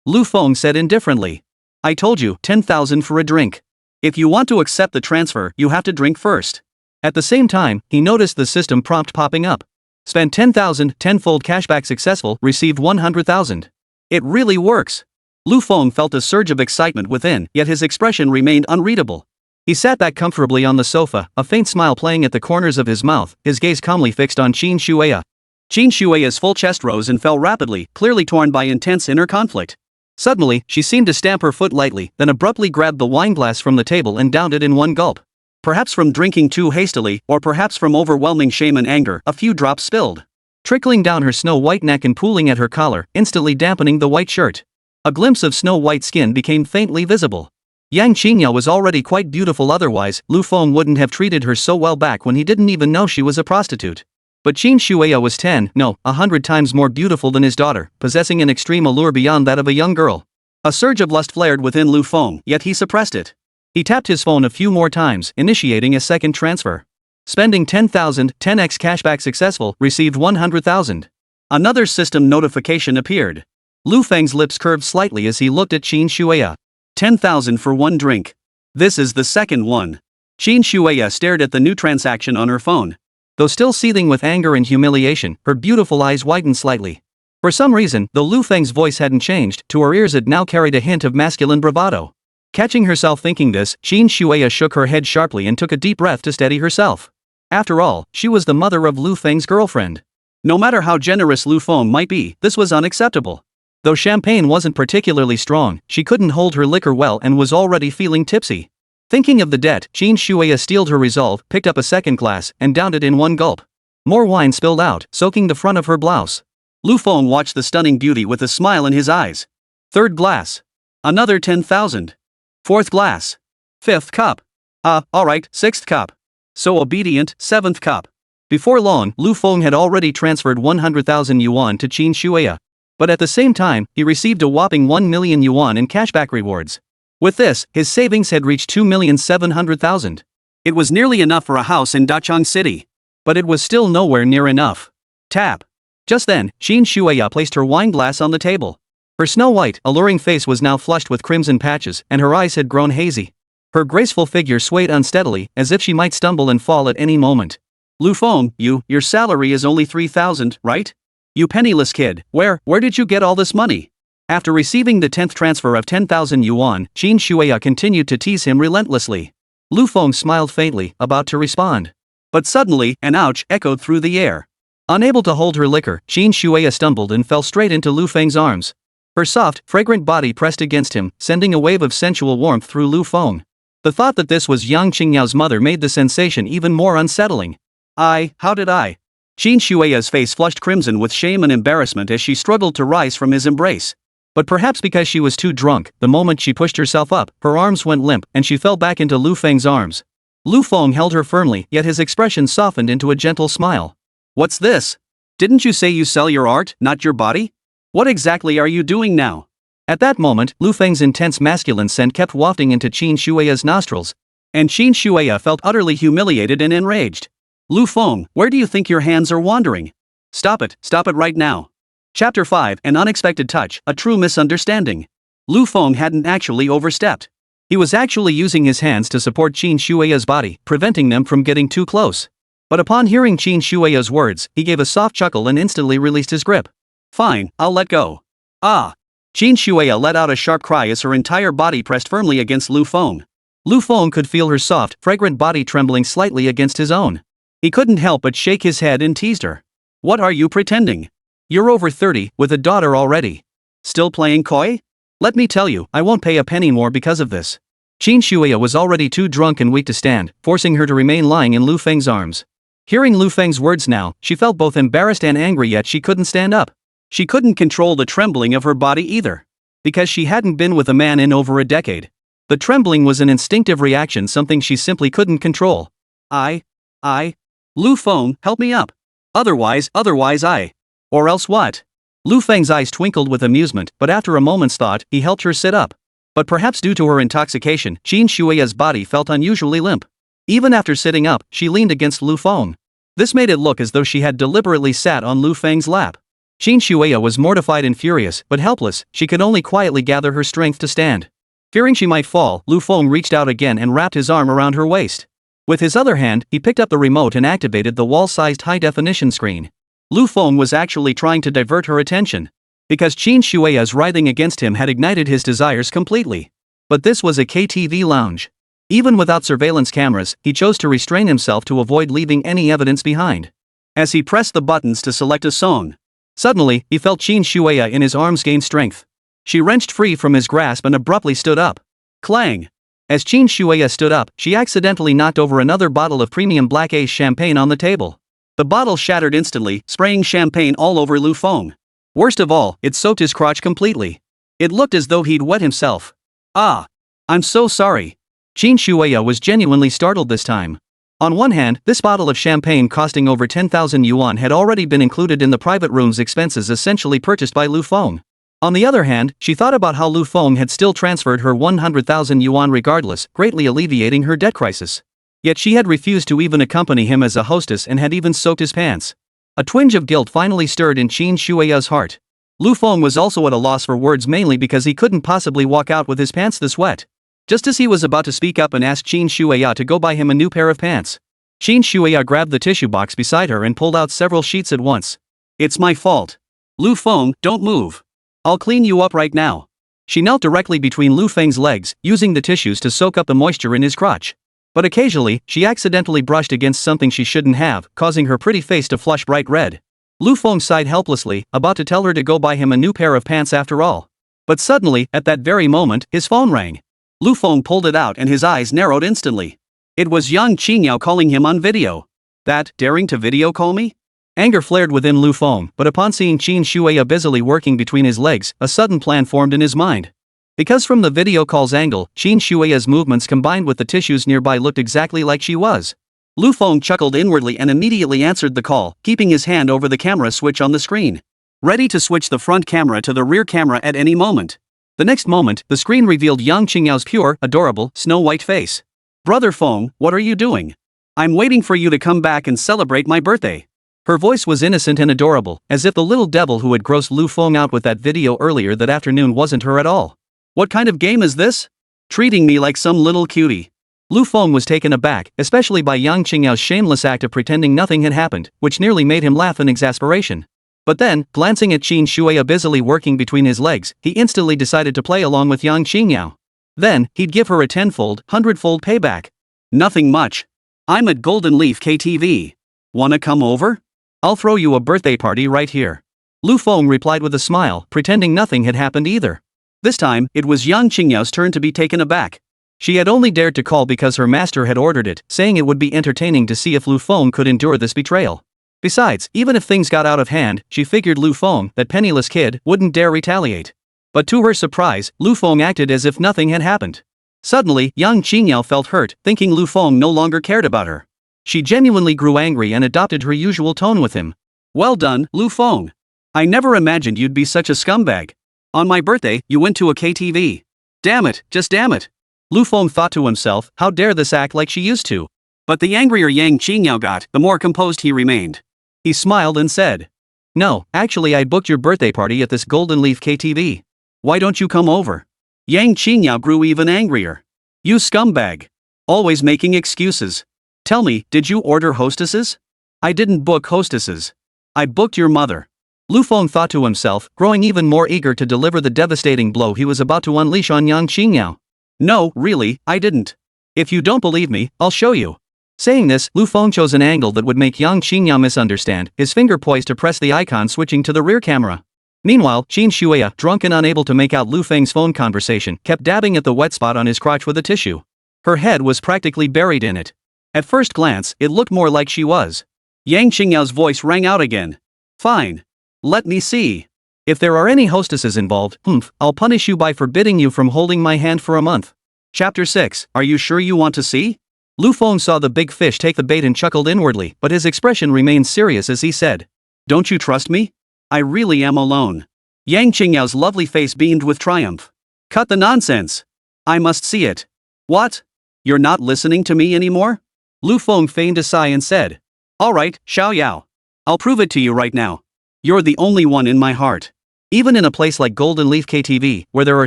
Lu Feng said indifferently. I told you, 10,000 for a drink. If you want to accept the transfer, you have to drink first. At the same time, he noticed the system prompt popping up. Spend 10,000, tenfold cashback successful, received 100,000. It really works. Lu Feng felt a surge of excitement within, yet his expression remained unreadable. He sat back comfortably on the sofa, a faint smile playing at the corners of his mouth, his gaze calmly fixed on Qin Shueya. Qin Shueya's full chest rose and fell rapidly, clearly torn by intense inner conflict. Suddenly, she seemed to stamp her foot lightly, then abruptly grabbed the wine glass from the table and downed it in one gulp. Perhaps from drinking too hastily, or perhaps from overwhelming shame and anger, a few drops spilled, trickling down her snow-white neck and pooling at her collar, instantly dampening the white shirt. A glimpse of snow-white skin became faintly visible. Yang Qingya was already quite beautiful, otherwise, Lu Feng wouldn't have treated her so well back when he didn't even know she was a prostitute. But Qin Shueya was 100 times more beautiful than his daughter, possessing an extreme allure beyond that of a young girl. A surge of lust flared within Lu Feng, yet he suppressed it. He tapped his phone a few more times, initiating a second transfer. Spending 10,000, 10x cashback successful, received 100,000. Another system notification appeared. Lu Feng's lips curved slightly as he looked at Qin Shueya. 10,000 for one drink. This is the second one. Qin Shueya stared at the new transaction on her phone. Though still seething with anger and humiliation, her beautiful eyes widened slightly. For some reason, though Lu Feng's voice hadn't changed, to her ears it now carried a hint of masculine bravado. Catching herself thinking this, Qin Shueya shook her head sharply and took a deep breath to steady herself. After all, she was the mother of Lu Feng's girlfriend. No matter how generous Lu Feng might be, this was unacceptable. Though champagne wasn't particularly strong, she couldn't hold her liquor well and was already feeling tipsy. Thinking of the debt, Qin Shueya steeled her resolve, picked up a second glass, and downed it in one gulp. More wine spilled out, soaking the front of her blouse. Lu Feng watched the stunning beauty with a smile in his eyes. Third glass. Another 10,000. Fourth glass. Fifth cup. Alright, sixth cup. So obedient, seventh cup. Before long, Lu Feng had already transferred 100,000 yuan to Qin Shueya. But at the same time, he received a whopping 1 million yuan in cashback rewards. With this, his savings had reached 2,700,000. It was nearly enough for a house in Dachang City. But it was still nowhere near enough. Tap. Just then, Qin Shueya placed her wine glass on the table. Her snow-white, alluring face was now flushed with crimson patches, and her eyes had grown hazy. Her graceful figure swayed unsteadily, as if she might stumble and fall at any moment. Lu Feng, your salary is only 3,000, right? You penniless kid, where did you get all this money? After receiving the 10th transfer of 10,000 yuan, Qin Shueya continued to tease him relentlessly. Lu Feng smiled faintly, about to respond. But suddenly, an ouch echoed through the air. Unable to hold her liquor, Qin Shueya stumbled and fell straight into Lu Feng's arms. Her soft, fragrant body pressed against him, sending a wave of sensual warmth through Lu Feng. The thought that this was Yang Qingyao's mother made the sensation even more unsettling. How did I? Qin Shueya's face flushed crimson with shame and embarrassment as she struggled to rise from his embrace. But perhaps because she was too drunk, the moment she pushed herself up, her arms went limp and she fell back into Lu Feng's arms. Lu Feng held her firmly, yet his expression softened into a gentle smile. What's this? Didn't you say you sell your art, not your body? What exactly are you doing now? At that moment, Lu Feng's intense masculine scent kept wafting into Qin Shueya's nostrils. And Qin Shueya felt utterly humiliated and enraged. Lu Feng, where do you think your hands are wandering? Stop it right now. Chapter 5, An Unexpected Touch, a True Misunderstanding. Lu Feng hadn't actually overstepped. He was actually using his hands to support Qin Shueya's body, preventing them from getting too close. But upon hearing Qin Shueya's words, he gave a soft chuckle and instantly released his grip. Fine, I'll let go. Ah! Qin Shueya let out a sharp cry as her entire body pressed firmly against Lu Feng. Lu Feng could feel her soft, fragrant body trembling slightly against his own. He couldn't help but shake his head and teased her. What are you pretending? You're over 30, with a daughter already. Still playing coy? Let me tell you, I won't pay a penny more because of this. Qin Shuya was already too drunk and weak to stand, forcing her to remain lying in Lu Feng's arms. Hearing Lu Feng's words now, she felt both embarrassed and angry, yet she couldn't stand up. She couldn't control the trembling of her body either. Because she hadn't been with a man in over a decade. The trembling was an instinctive reaction, something she simply couldn't control. Lu Feng, help me up. Otherwise I. Or else what? Lu Feng's eyes twinkled with amusement, but after a moment's thought, he helped her sit up. But perhaps due to her intoxication, Qin Shuya's body felt unusually limp. Even after sitting up, she leaned against Lu Feng. This made it look as though she had deliberately sat on Lu Feng's lap. Qin Shuya was mortified and furious, but helpless. She could only quietly gather her strength to stand. Fearing she might fall, Lu Feng reached out again and wrapped his arm around her waist. With his other hand, he picked up the remote and activated the wall-sized high-definition screen. Lu Feng was actually trying to divert her attention. Because Qin Shuya's writhing against him had ignited his desires completely. But this was a KTV lounge. Even without surveillance cameras, he chose to restrain himself to avoid leaving any evidence behind. As he pressed the buttons to select a song, suddenly, he felt Qin Shuya in his arms gain strength. She wrenched free from his grasp and abruptly stood up. Clang! As Qin Shuya stood up, she accidentally knocked over another bottle of premium Black Ace champagne on the table. The bottle shattered instantly, spraying champagne all over Lu Feng. Worst of all, it soaked his crotch completely. It looked as though he'd wet himself. I'm so sorry. Qin Shuya was genuinely startled this time. On one hand, this bottle of champagne costing over 10,000 yuan had already been included in the private room's expenses essentially purchased by Lu Feng. On the other hand, she thought about how Lu Feng had still transferred her 100,000 yuan regardless, greatly alleviating her debt crisis. Yet she had refused to even accompany him as a hostess and had even soaked his pants. A twinge of guilt finally stirred in Qin Shuya's heart. Lu Feng was also at a loss for words, mainly because he couldn't possibly walk out with his pants this wet. Just as he was about to speak up and ask Qin Shuya to go buy him a new pair of pants, Qin Shuya grabbed the tissue box beside her and pulled out several sheets at once. It's my fault. Lu Feng, don't move. I'll clean you up right now. She knelt directly between Lu Feng's legs, using the tissues to soak up the moisture in his crotch. But occasionally, she accidentally brushed against something she shouldn't have, causing her pretty face to flush bright red. Lu Feng sighed helplessly, about to tell her to go buy him a new pair of pants after all. But suddenly, at that very moment, his phone rang. Lu Feng pulled it out and his eyes narrowed instantly. It was Yang Qingyao calling him on video. That, daring to video call me? Anger flared within Lu Feng, but upon seeing Qin Shuya busily working between his legs, a sudden plan formed in his mind. Because from the video call's angle, Qin Shuya's movements combined with the tissues nearby looked exactly like she was. Lu Feng chuckled inwardly and immediately answered the call, keeping his hand over the camera switch on the screen. Ready to switch the front camera to the rear camera at any moment. The next moment, the screen revealed Yang Qingyao's pure, adorable, snow-white face. Brother Feng, what are you doing? I'm waiting for you to come back and celebrate my birthday. Her voice was innocent and adorable, as if the little devil who had grossed Lu Feng out with that video earlier that afternoon wasn't her at all. What kind of game is this? Treating me like some little cutie. Lu Feng was taken aback, especially by Yang Qingyao's shameless act of pretending nothing had happened, which nearly made him laugh in exasperation. But then, glancing at Qin Shuya busily working between his legs, he instantly decided to play along with Yang Qingyao. Then, he'd give her a 10-fold, 100-fold payback. Nothing much. I'm at Golden Leaf KTV. Wanna come over? I'll throw you a birthday party right here. Lu Feng replied with a smile, pretending nothing had happened either. This time, it was Yang Qingyao's turn to be taken aback. She had only dared to call because her master had ordered it, saying it would be entertaining to see if Lu Feng could endure this betrayal. Besides, even if things got out of hand, she figured Lu Feng, that penniless kid, wouldn't dare retaliate. But to her surprise, Lu Feng acted as if nothing had happened. Suddenly, Yang Qingyao felt hurt, thinking Lu Feng no longer cared about her. She genuinely grew angry and adopted her usual tone with him. Well done, Lu Feng. I never imagined you'd be such a scumbag. On my birthday, you went to a KTV. Damn it, just damn it. Lu Feng thought to himself, how dare this act like she used to. But the angrier Yang Qingyao got, the more composed he remained. He smiled and said, No, actually I booked your birthday party at this Golden Leaf KTV. Why don't you come over? Yang Qingyao grew even angrier. You scumbag. Always making excuses. Tell me, did you order hostesses? I didn't book hostesses. I booked your mother. Lu Feng thought to himself, growing even more eager to deliver the devastating blow he was about to unleash on Yang Qingyao. No, really, I didn't. If you don't believe me, I'll show you. Saying this, Lu Feng chose an angle that would make Yang Qingya misunderstand, his finger poised to press the icon switching to the rear camera. Meanwhile, Qin Shuya, drunk and unable to make out Lu Feng's phone conversation, kept dabbing at the wet spot on his crotch with a tissue. Her head was practically buried in it. At first glance, it looked more like she was. Yang Qingyao's voice rang out again. Fine. Let me see. If there are any hostesses involved, I'll punish you by forbidding you from holding my hand for a month. Chapter 6, Are you sure you want to see? Lu Feng saw the big fish take the bait and chuckled inwardly, but his expression remained serious as he said, Don't you trust me? I really am alone. Yang Qingyao's lovely face beamed with triumph. Cut the nonsense. I must see it. What? You're not listening to me anymore? Lu Feng feigned a sigh and said, Alright, Xiao Yao. I'll prove it to you right now. You're the only one in my heart. Even in a place like Golden Leaf KTV, where there are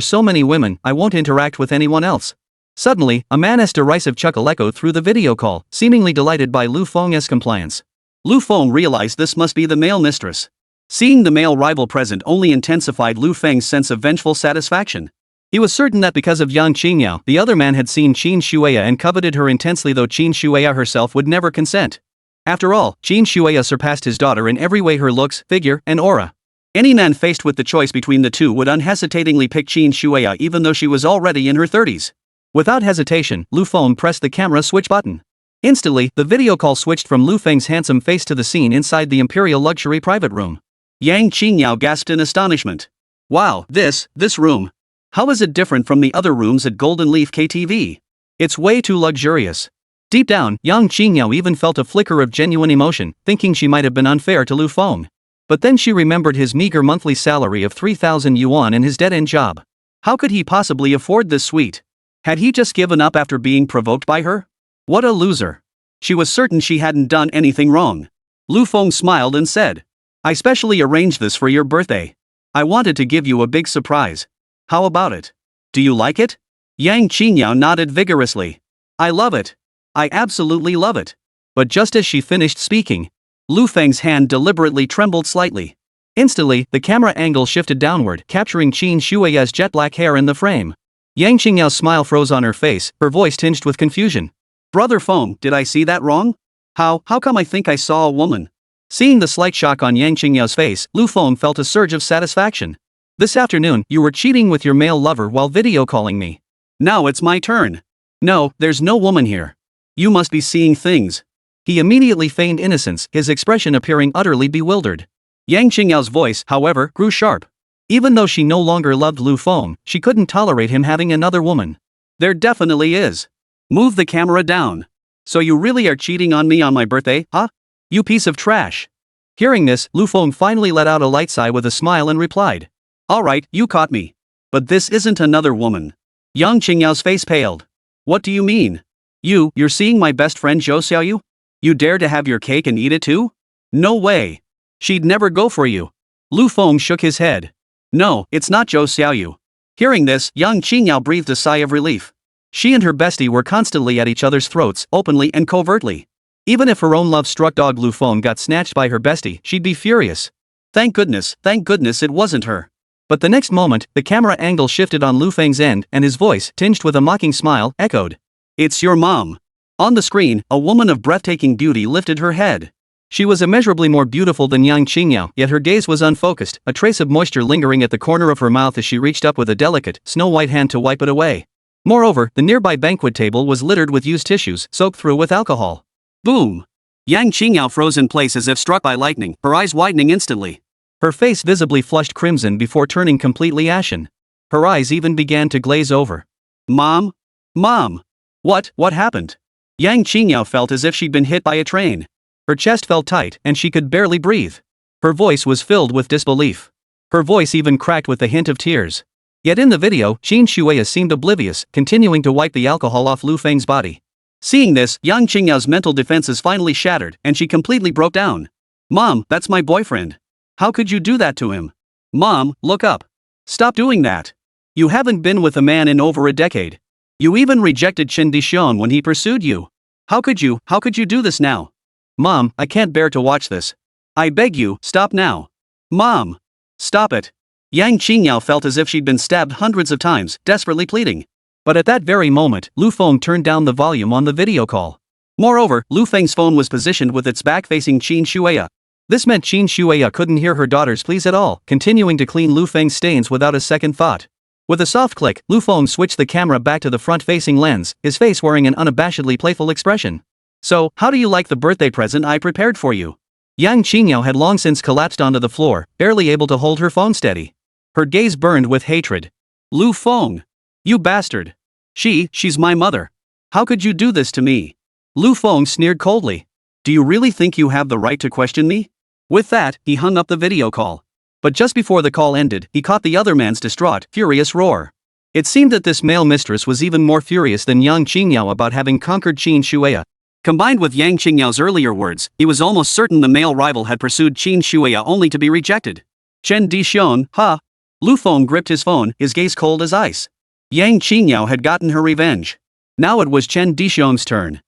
so many women, I won't interact with anyone else. Suddenly, a man's derisive chuckle echoed through the video call, seemingly delighted by Lu Feng's compliance. Lu Feng realized this must be the male mistress. Seeing the male rival present only intensified Lu Feng's sense of vengeful satisfaction. He was certain that because of Yang Qingyao, the other man had seen Qin Shuya and coveted her intensely, though Qin Shuya herself would never consent. After all, Qin Shuya surpassed his daughter in every way: her looks, figure, and aura. Any man faced with the choice between the two would unhesitatingly pick Qin Shuya, even though she was already in her 30s. Without hesitation, Lu Feng pressed the camera switch button. Instantly, the video call switched from Lu Feng's handsome face to the scene inside the imperial luxury private room. Yang Qingyao gasped in astonishment. Wow, this room. How is it different from the other rooms at Golden Leaf KTV? It's way too luxurious. Deep down, Yang Qingyao even felt a flicker of genuine emotion, thinking she might have been unfair to Lu Feng. But then she remembered his meager monthly salary of 3,000 yuan and his dead-end job. How could he possibly afford this suite? Had he just given up after being provoked by her? What a loser. She was certain she hadn't done anything wrong. Lu Feng smiled and said, I specially arranged this for your birthday. I wanted to give you a big surprise. How about it? Do you like it? Yang Qingyao nodded vigorously. I love it. I absolutely love it. But just as she finished speaking, Lu Feng's hand deliberately trembled slightly. Instantly, the camera angle shifted downward, capturing Qin Shuya's jet black hair in the frame. Yang Qingyao's smile froze on her face, her voice tinged with confusion. Brother Feng, did I see that wrong? How come I think I saw a woman? Seeing the slight shock on Yang Qingyao's face, Lu Feng felt a surge of satisfaction. This afternoon, you were cheating with your male lover while video calling me. Now it's my turn. No, there's no woman here. You must be seeing things. He immediately feigned innocence, his expression appearing utterly bewildered. Yang Qingyao's voice, however, grew sharp. Even though she no longer loved Lu Feng, she couldn't tolerate him having another woman. There definitely is. Move the camera down. So you really are cheating on me on my birthday, huh? You piece of trash. Hearing this, Lu Feng finally let out a light sigh with a smile and replied. Alright, you caught me. But this isn't another woman. Yang Qingyao's face paled. What do you mean? You're seeing my best friend Zhou Xiaoyu? You dare to have your cake and eat it too? No way. She'd never go for you. Lu Feng shook his head. No, it's not Zhou Xiaoyu. Hearing this, Yang Qingyao breathed a sigh of relief. She and her bestie were constantly at each other's throats, openly and covertly. Even if her own love-struck dog Lu Feng got snatched by her bestie, she'd be furious. Thank goodness it wasn't her. But the next moment, the camera angle shifted on Lu Feng's end, and his voice, tinged with a mocking smile, echoed. It's your mom. On the screen, a woman of breathtaking beauty lifted her head. She was immeasurably more beautiful than Yang Qingyao, yet her gaze was unfocused, a trace of moisture lingering at the corner of her mouth as she reached up with a delicate, snow-white hand to wipe it away. Moreover, the nearby banquet table was littered with used tissues, soaked through with alcohol. Boom! Yang Qingyao froze in place as if struck by lightning, her eyes widening instantly. Her face visibly flushed crimson before turning completely ashen. Her eyes even began to glaze over. Mom? Mom! What happened? Yang Qingyao felt as if she'd been hit by a train. Her chest felt tight, and she could barely breathe. Her voice was filled with disbelief. Her voice even cracked with a hint of tears. Yet in the video, Qin Shuya seemed oblivious, continuing to wipe the alcohol off Lu Feng's body. Seeing this, Yang Qingyao's mental defenses finally shattered, and she completely broke down. Mom, that's my boyfriend. How could you do that to him? Mom, look up. Stop doing that. You haven't been with a man in over a decade. You even rejected Chen Dishon when he pursued you. How could you do this now? Mom, I can't bear to watch this. I beg you, stop now. Mom! Stop it. Yang Qingyao felt as if she'd been stabbed hundreds of times, desperately pleading. But at that very moment, Lu Feng turned down the volume on the video call. Moreover, Lu Feng's phone was positioned with its back facing Qin Shuya. This meant Qin Shuya couldn't hear her daughter's pleas at all, continuing to clean Lu Feng's stains without a second thought. With a soft click, Lu Feng switched the camera back to the front-facing lens, his face wearing an unabashedly playful expression. So, how do you like the birthday present I prepared for you? Yang Qingyao had long since collapsed onto the floor, barely able to hold her phone steady. Her gaze burned with hatred. Lu Feng! You bastard! She's my mother. How could you do this to me? Lu Feng sneered coldly. Do you really think you have the right to question me? With that, he hung up the video call. But just before the call ended, he caught the other man's distraught, furious roar. It seemed that this male mistress was even more furious than Yang Qingyao about having conquered Qin Shuya. Combined with Yang Qingyao's earlier words, he was almost certain the male rival had pursued Qin Shuya only to be rejected. Chen Dixion, ha! Lu Feng gripped his phone, his gaze cold as ice. Yang Qingyao had gotten her revenge. Now it was Chen Dixion's turn.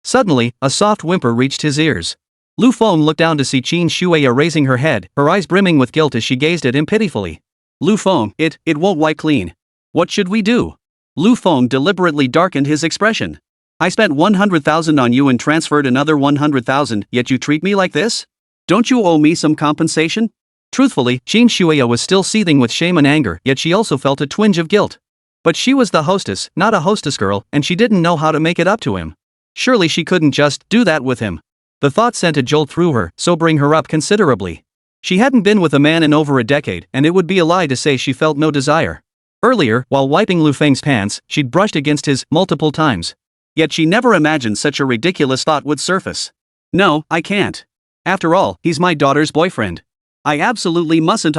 Suddenly, a soft whimper reached his ears. Lu Feng looked down to see Qin Shuya raising her head, her eyes brimming with guilt as she gazed at him pitifully. Lu Feng, it won't wipe clean. What should we do? Lu Feng deliberately darkened his expression. I spent 100,000 on you and transferred another 100,000, yet you treat me like this? Don't you owe me some compensation? Truthfully, Qin Shuya was still seething with shame and anger, yet she also felt a twinge of guilt. But she was the hostess, not a hostess girl, and she didn't know how to make it up to him. Surely she couldn't just do that with him. The thought sent a jolt through her, sobering her up considerably. She hadn't been with a man in over a decade, and it would be a lie to say she felt no desire. Earlier, while wiping Lu Feng's pants, she'd brushed against his multiple times. Yet she never imagined such a ridiculous thought would surface. No, I can't. After all, he's my daughter's boyfriend. I absolutely mustn't.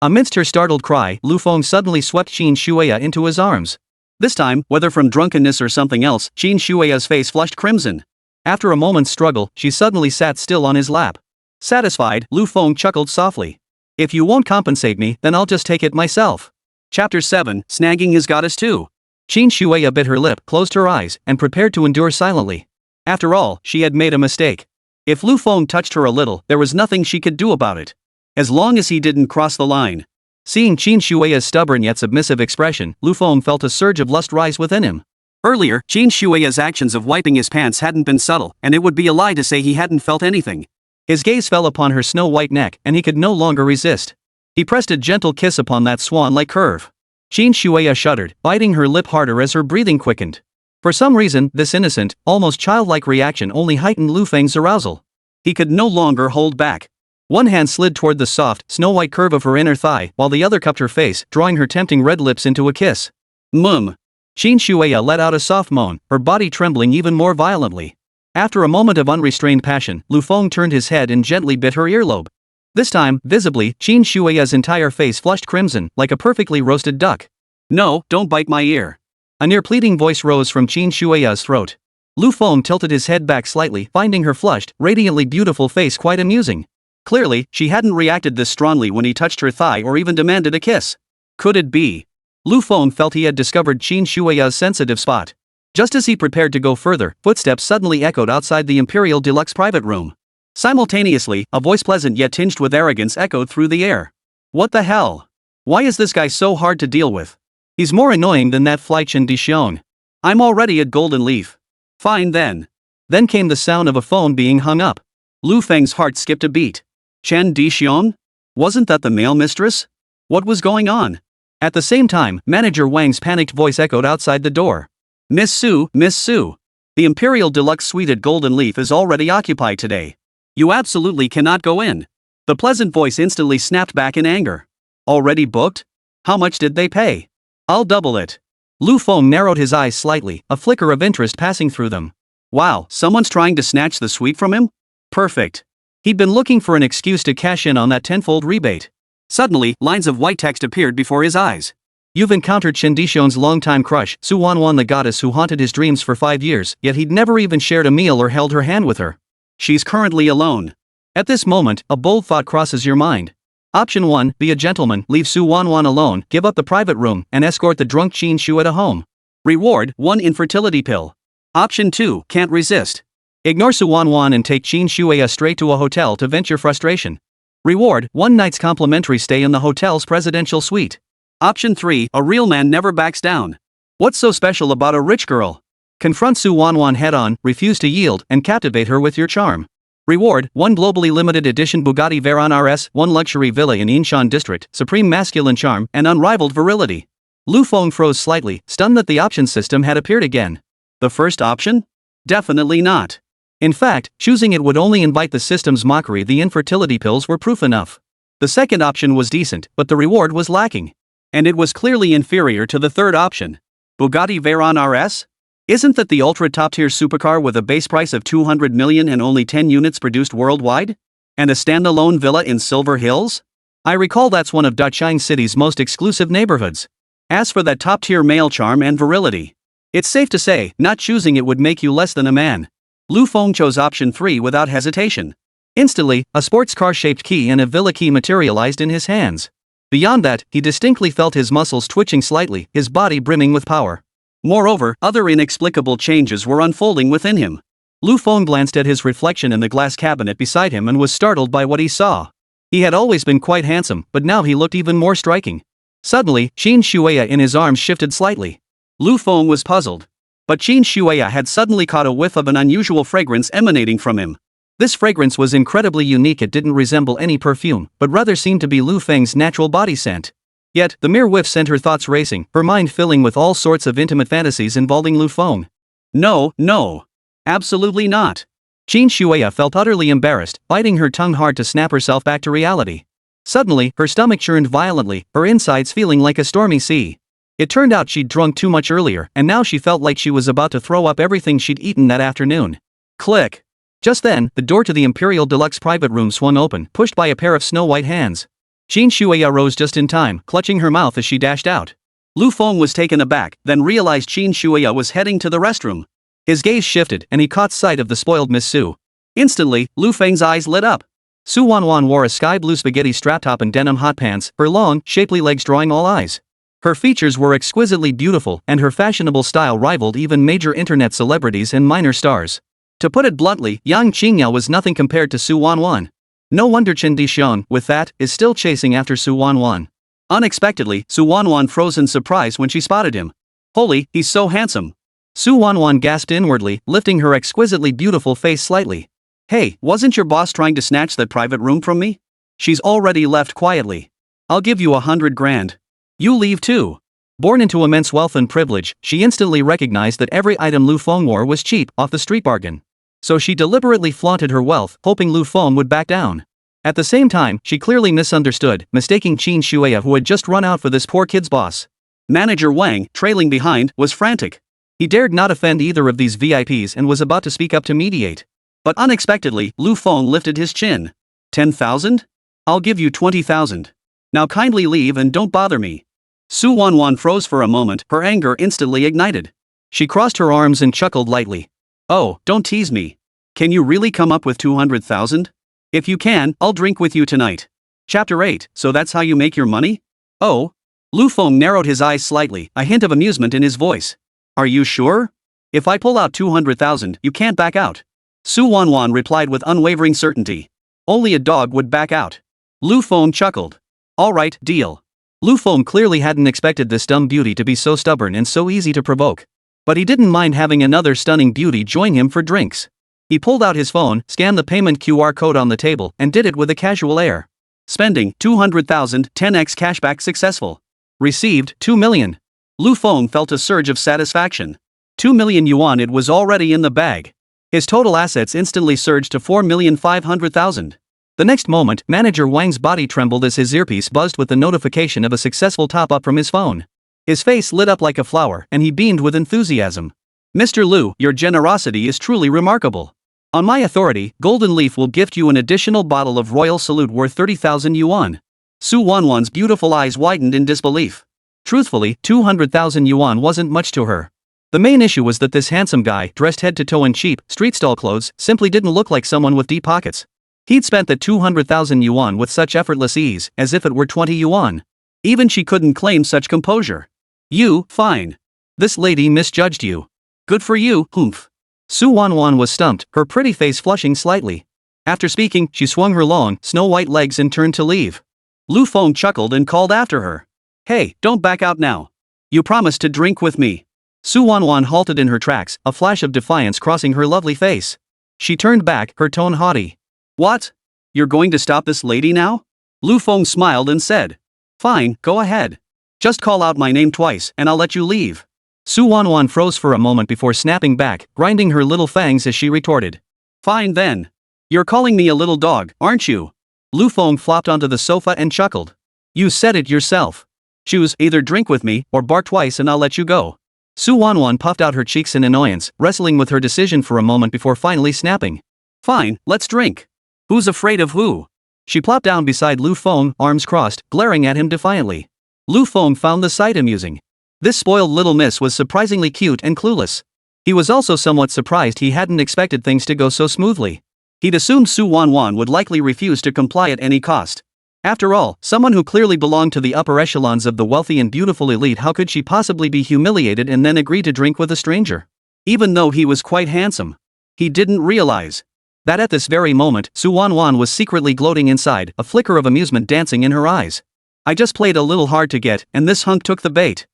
Amidst her startled cry, Lu Feng suddenly swept Qin Shuya into his arms. This time, whether from drunkenness or something else, Qin Shuya's face flushed crimson. After a moment's struggle, she suddenly sat still on his lap. Satisfied, Lu Feng chuckled softly. If you won't compensate me, then I'll just take it myself. Chapter 7, Snagging His Goddess 2. Qin Shuya bit her lip, closed her eyes, and prepared to endure silently. After all, she had made a mistake. If Lu Feng touched her a little, there was nothing she could do about it. As long as he didn't cross the line. Seeing Qin Shuya's stubborn yet submissive expression, Lu Feng felt a surge of lust rise within him. Earlier, Qin Shuya's actions of wiping his pants hadn't been subtle, and it would be a lie to say he hadn't felt anything. His gaze fell upon her snow-white neck, and he could no longer resist. He pressed a gentle kiss upon that swan-like curve. Qin Shuya shuddered, biting her lip harder as her breathing quickened. For some reason, this innocent, almost childlike reaction only heightened Lu Feng's arousal. He could no longer hold back. One hand slid toward the soft, snow-white curve of her inner thigh, while the other cupped her face, drawing her tempting red lips into a kiss. Qin Shuya let out a soft moan, her body trembling even more violently. After a moment of unrestrained passion, Lu Feng turned his head and gently bit her earlobe. This time, visibly, Qin Shuya's entire face flushed crimson, like a perfectly roasted duck. No, don't bite my ear. A near-pleading voice rose from Qin Shuya's throat. Lu Feng tilted his head back slightly, finding her flushed, radiantly beautiful face quite amusing. Clearly, she hadn't reacted this strongly when he touched her thigh or even demanded a kiss. Could it be? Lu Feng felt he had discovered Qin Shuya's sensitive spot. Just as he prepared to go further, footsteps suddenly echoed outside the Imperial Deluxe private room. Simultaneously, a voice pleasant yet tinged with arrogance echoed through the air. What the hell? Why is this guy so hard to deal with? He's more annoying than that fly Chen Dixion. I'm already at Golden Leaf. Fine then. Then came the sound of a phone being hung up. Lu Feng's heart skipped a beat. Chen Dixion? Wasn't that the male mistress? What was going on? At the same time, Manager Wang's panicked voice echoed outside the door. Miss Su, the Imperial Deluxe Suite at Golden Leaf is already occupied today. You absolutely cannot go in. The pleasant voice instantly snapped back in anger. Already booked? How much did they pay? I'll double it. Lu Feng narrowed his eyes slightly, a flicker of interest passing through them. Wow, someone's trying to snatch the suite from him? Perfect. He'd been looking for an excuse to cash in on that tenfold rebate. Suddenly, lines of white text appeared before his eyes. You've encountered Chen Dixion's longtime crush, Su Wanwan, the goddess who haunted his dreams for 5 years, yet he'd never even shared a meal or held her hand with her. She's currently alone. At this moment, a bold thought crosses your mind. Option 1, be a gentleman, leave Su Wanwan alone, give up the private room, and escort the drunk Qin Shuya home. Reward, 1 infertility pill. Option 2, can't resist. Ignore Su Wanwan and take Qin Shuya straight to a hotel to vent your frustration. Reward, 1 night's complimentary stay in the hotel's presidential suite. Option 3, a real man never backs down. What's so special about a rich girl? Confront Su Wanwan head-on, refuse to yield, and captivate her with your charm. Reward: 1 globally limited edition Bugatti Veyron RS, 1 luxury villa in Incheon district, supreme masculine charm, and unrivaled virility. Lu Feng froze slightly, stunned that the option system had appeared again. The first option? Definitely not. In fact, choosing it would only invite the system's mockery. The infertility pills were proof enough. The second option was decent, but the reward was lacking. And it was clearly inferior to the third option. Bugatti Veyron RS? Isn't that the ultra top-tier supercar with a base price of 200 million and only 10 units produced worldwide? And a standalone villa in Silver Hills? I recall that's one of Dachang City's most exclusive neighborhoods. As for that top-tier male charm and virility, it's safe to say, not choosing it would make you less than a man. Lu Feng chose option 3 without hesitation. Instantly, a sports car-shaped key and a villa key materialized in his hands. Beyond that, he distinctly felt his muscles twitching slightly, his body brimming with power. Moreover, other inexplicable changes were unfolding within him. Lu Feng glanced at his reflection in the glass cabinet beside him and was startled by what he saw. He had always been quite handsome, but now he looked even more striking. Suddenly, Qin Shueya in his arms shifted slightly. Lu Feng was puzzled. But Qin Shueya had suddenly caught a whiff of an unusual fragrance emanating from him. This fragrance was incredibly unique. It didn't resemble any perfume, but rather seemed to be Lu Feng's natural body scent. Yet, the mere whiff sent her thoughts racing, her mind filling with all sorts of intimate fantasies involving Lu Feng. No, no. Absolutely not. Qin Shueya felt utterly embarrassed, biting her tongue hard to snap herself back to reality. Suddenly, her stomach churned violently, her insides feeling like a stormy sea. It turned out she'd drunk too much earlier, and now she felt like she was about to throw up everything she'd eaten that afternoon. Click. Just then, the door to the Imperial Deluxe private room swung open, pushed by a pair of snow-white hands. Qin Shueya rose just in time, clutching her mouth as she dashed out. Lu Feng was taken aback, then realized Qin Shueya was heading to the restroom. His gaze shifted, and he caught sight of the spoiled Miss Su. Instantly, Lu Feng's eyes lit up. Su Wanwan wore a sky-blue spaghetti strap top and denim hot pants, her long, shapely legs drawing all eyes. Her features were exquisitely beautiful, and her fashionable style rivaled even major internet celebrities and minor stars. To put it bluntly, Yang Qingya was nothing compared to Su Wanwan. No wonder Chen Dixuan, with that, is still chasing after Su Wanwan. Unexpectedly, Su Wanwan froze in surprise when she spotted him. Holy, he's so handsome. Su Wanwan gasped inwardly, lifting her exquisitely beautiful face slightly. Hey, wasn't your boss trying to snatch that private room from me? She's already left quietly. I'll give you 100 grand. You leave too. Born into immense wealth and privilege, she instantly recognized that every item Lu Feng wore was cheap, off the street bargain. So she deliberately flaunted her wealth, hoping Lu Feng would back down. At the same time, she clearly misunderstood, mistaking Qin Shueya, who had just run out for this poor kid's boss. Manager Wang, trailing behind, was frantic. He dared not offend either of these VIPs and was about to speak up to mediate. But unexpectedly, Lu Feng lifted his chin. 10,000? I'll give you 20,000. Now kindly leave and don't bother me. Su Wanwan froze for a moment, her anger instantly ignited. She crossed her arms and chuckled lightly. Oh, don't tease me. Can you really come up with 200,000? If you can, I'll drink with you tonight. Chapter 8, so that's how you make your money? Oh? Lu Feng narrowed his eyes slightly, a hint of amusement in his voice. Are you sure? If I pull out 200,000, you can't back out. Su Wanwan replied with unwavering certainty. Only a dog would back out. Lu Feng chuckled. Alright, deal. Lu Feng clearly hadn't expected this dumb beauty to be so stubborn and so easy to provoke. But he didn't mind having another stunning beauty join him for drinks. He pulled out his phone, scanned the payment QR code on the table, and did it with a casual air. Spending 200,000, 10x cashback successful. Received 2 million. Lu Feng felt a surge of satisfaction. 2 million yuan, it was already in the bag. His total assets instantly surged to 4,500,000. The next moment, Manager Wang's body trembled as his earpiece buzzed with the notification of a successful top-up from his phone. His face lit up like a flower, and he beamed with enthusiasm. Mr. Lu, your generosity is truly remarkable. On my authority, Golden Leaf will gift you an additional bottle of Royal Salute worth 30,000 yuan. Su Wanwan's beautiful eyes widened in disbelief. Truthfully, 200,000 yuan wasn't much to her. The main issue was that this handsome guy, dressed head to toe in cheap, street-style clothes, simply didn't look like someone with deep pockets. He'd spent the 200,000 yuan with such effortless ease, as if it were 20 yuan. Even she couldn't claim such composure. You, fine. This lady misjudged you. Good for you, humph. Su Wanwan was stumped, her pretty face flushing slightly. After speaking, she swung her long, snow-white legs and turned to leave. Lu Feng chuckled and called after her. Hey, don't back out now. You promised to drink with me. Su Wanwan halted in her tracks, a flash of defiance crossing her lovely face. She turned back, her tone haughty. What? You're going to stop this lady now? Lu Feng smiled and said. Fine, go ahead. Just call out my name twice and I'll let you leave. Su Wanwan froze for a moment before snapping back, grinding her little fangs as she retorted. Fine then. You're calling me a little dog, aren't you? Lu Feng flopped onto the sofa and chuckled. You said it yourself. Choose, either drink with me or bark twice and I'll let you go. Su Wanwan puffed out her cheeks in annoyance, wrestling with her decision for a moment before finally snapping. Fine, let's drink. Who's afraid of who? She plopped down beside Lu Feng, arms crossed, glaring at him defiantly. Lu Feng found the sight amusing. This spoiled little miss was surprisingly cute and clueless. He was also somewhat surprised he hadn't expected things to go so smoothly. He'd assumed Su Wanwan would likely refuse to comply at any cost. After all, someone who clearly belonged to the upper echelons of the wealthy and beautiful elite, how could she possibly be humiliated and then agree to drink with a stranger? Even though he was quite handsome. He didn't realize that at this very moment, Su Wanwan was secretly gloating inside, a flicker of amusement dancing in her eyes. I just played a little hard to get, and this hunk took the bait.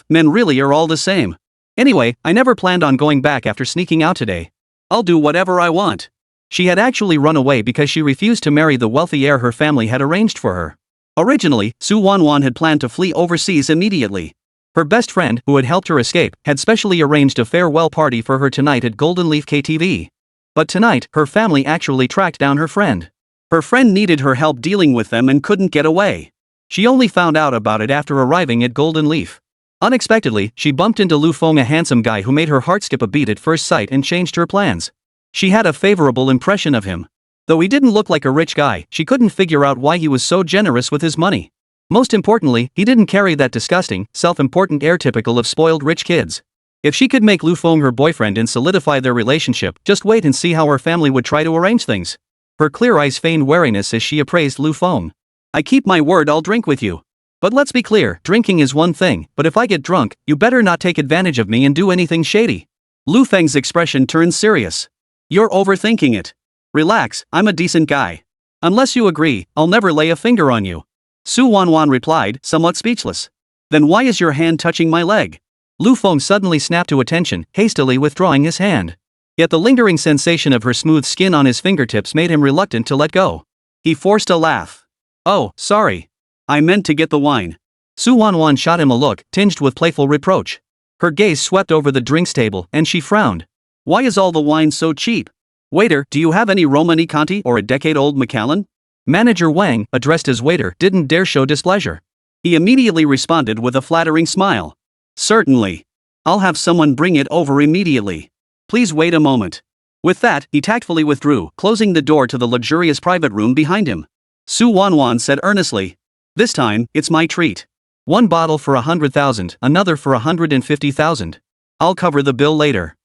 Men really are all the same. Anyway, I never planned on going back after sneaking out today. I'll do whatever I want. She had actually run away because she refused to marry the wealthy heir her family had arranged for her. Originally, Su Wanwan had planned to flee overseas immediately. Her best friend, who had helped her escape, had specially arranged a farewell party for her tonight at Golden Leaf KTV. But tonight, her family actually tracked down her friend. Her friend needed her help dealing with them and couldn't get away. She only found out about it after arriving at Golden Leaf. Unexpectedly, she bumped into Lu Feng, a handsome guy who made her heart skip a beat at first sight and changed her plans. She had a favorable impression of him. Though he didn't look like a rich guy, she couldn't figure out why he was so generous with his money. Most importantly, he didn't carry that disgusting, self-important air typical of spoiled rich kids. If she could make Lu Feng her boyfriend and solidify their relationship, just wait and see how her family would try to arrange things. Her clear eyes feigned wariness as she appraised Lu Feng. I keep my word, I'll drink with you. But let's be clear, drinking is one thing, but if I get drunk, you better not take advantage of me and do anything shady. Lu Feng's expression turned serious. You're overthinking it. Relax, I'm a decent guy. Unless you agree, I'll never lay a finger on you. Su Wanwan replied, somewhat speechless. Then why is your hand touching my leg? Lu Feng suddenly snapped to attention, hastily withdrawing his hand. Yet the lingering sensation of her smooth skin on his fingertips made him reluctant to let go. He forced a laugh. Oh, sorry. I meant to get the wine. Su Wanwan shot him a look, tinged with playful reproach. Her gaze swept over the drinks table, and she frowned. Why is all the wine so cheap? Waiter, do you have any Romani Conti or a decade-old Macallan? Manager Wang, addressed as waiter, didn't dare show displeasure. He immediately responded with a flattering smile. Certainly. I'll have someone bring it over immediately. Please wait a moment. With that, he tactfully withdrew, closing the door to the luxurious private room behind him. Su Wanwan said earnestly. This time, it's my treat. One bottle for 100,000, another for 150,000. I'll cover the bill later.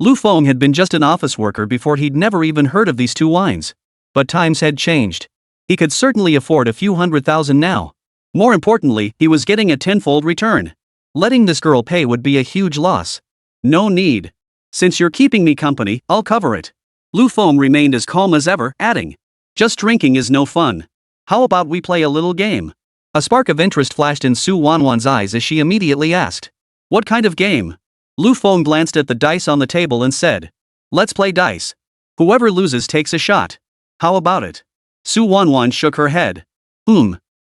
Lu Feng had been just an office worker before. He'd never even heard of these two wines. But times had changed. He could certainly afford a few $100,000 now. More importantly, he was getting a tenfold return. Letting this girl pay would be a huge loss. No need. Since you're keeping me company, I'll cover it. Lu Feng remained as calm as ever, adding, just drinking is no fun. How about we play a little game? A spark of interest flashed in Su Wanwan's eyes as she immediately asked, what kind of game? Lu Feng glanced at the dice on the table and said, let's play dice. Whoever loses takes a shot. How about it? Su Wanwan shook her head.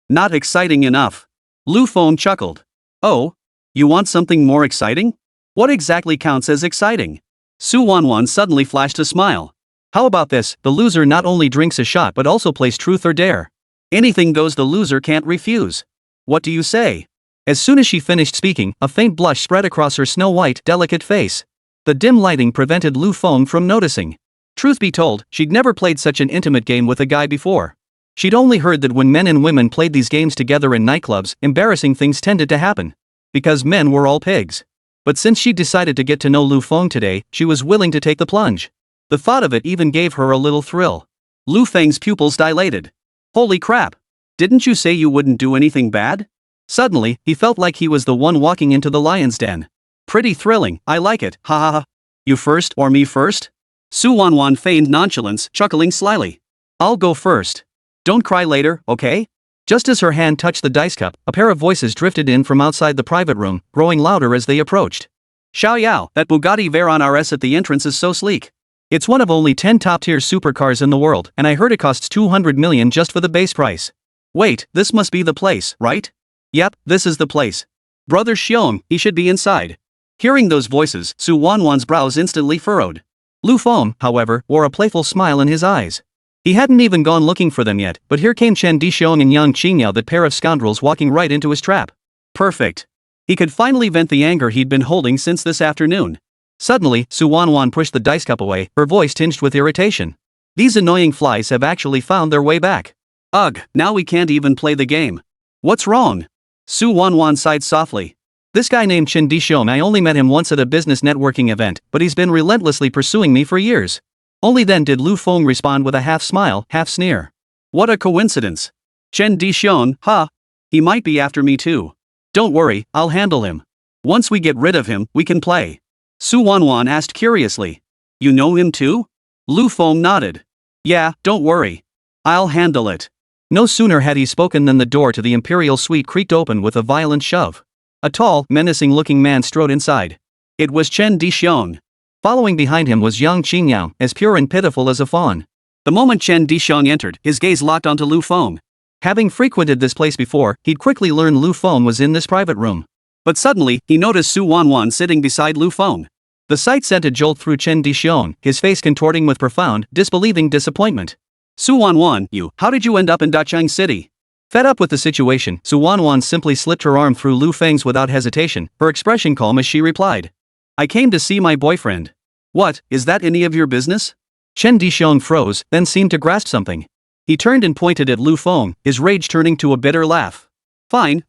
Not exciting enough. Lu Feng chuckled. Oh? You want something more exciting? What exactly counts as exciting? Su Wanwan suddenly flashed a smile. How about this, the loser not only drinks a shot but also plays truth or dare. Anything goes, the loser can't refuse. What do you say? As soon as she finished speaking, a faint blush spread across her snow-white, delicate face. The dim lighting prevented Lu Feng from noticing. Truth be told, she'd never played such an intimate game with a guy before. She'd only heard that when men and women played these games together in nightclubs, embarrassing things tended to happen. Because men were all pigs. But since she'd decided to get to know Lu Feng today, she was willing to take the plunge. The thought of it even gave her a little thrill. Lu Feng's pupils dilated. Holy crap! Didn't you say you wouldn't do anything bad? Suddenly, he felt like he was the one walking into the lion's den. Pretty thrilling, I like it, ha ha ha. You first or me first? Su Wanwan feigned nonchalance, chuckling slyly. I'll go first. Don't cry later, okay? Just as her hand touched the dice cup, a pair of voices drifted in from outside the private room, growing louder as they approached. Xiao Yao, that Bugatti Veyron RS at the entrance is so sleek. It's one of only 10 top-tier supercars in the world, and I heard it costs 200 million just for the base price. Wait, this must be the place, right? Yep, this is the place. Brother Xiong, he should be inside. Hearing those voices, Su Wanwan's brows instantly furrowed. Lu Feng, however, wore a playful smile in his eyes. He hadn't even gone looking for them yet, but here came Chen Dixiong and Yang Qingyao, that pair of scoundrels, walking right into his trap. Perfect. He could finally vent the anger he'd been holding since this afternoon. Suddenly, Su Wanwan pushed the dice cup away, her voice tinged with irritation. These annoying flies have actually found their way back. Ugh, now we can't even play the game. What's wrong? Su Wanwan sighed softly. This guy named Chen Dixiong, I only met him once at a business networking event, but he's been relentlessly pursuing me for years. Only then did Lu Feng respond with a half smile, half sneer. What a coincidence. Chen Dixiong, huh? He might be after me too. Don't worry, I'll handle him. Once we get rid of him, we can play. Su Wanwan asked curiously. You know him too? Lu Feng nodded. Yeah, don't worry. I'll handle it. No sooner had he spoken than the door to the imperial suite creaked open with a violent shove. A tall, menacing-looking man strode inside. It was Chen Dixiong. Following behind him was Yang Qingyao, as pure and pitiful as a fawn. The moment Chen Dixiong entered, his gaze locked onto Lu Feng. Having frequented this place before, he'd quickly learned Lu Feng was in this private room. But suddenly, he noticed Su Wanwan sitting beside Lu Feng. The sight sent a jolt through Chen Dixiong, his face contorting with profound, disbelieving disappointment. Su Wanwan, how did you end up in Dacheng City? Fed up with the situation, Su Wanwan simply slipped her arm through Lu Feng's without hesitation, her expression calm as she replied. I came to see my boyfriend. What, is that any of your business? Chen Dixiong froze, then seemed to grasp something. He turned and pointed at Lu Feng, his rage turning to a bitter laugh. Fine.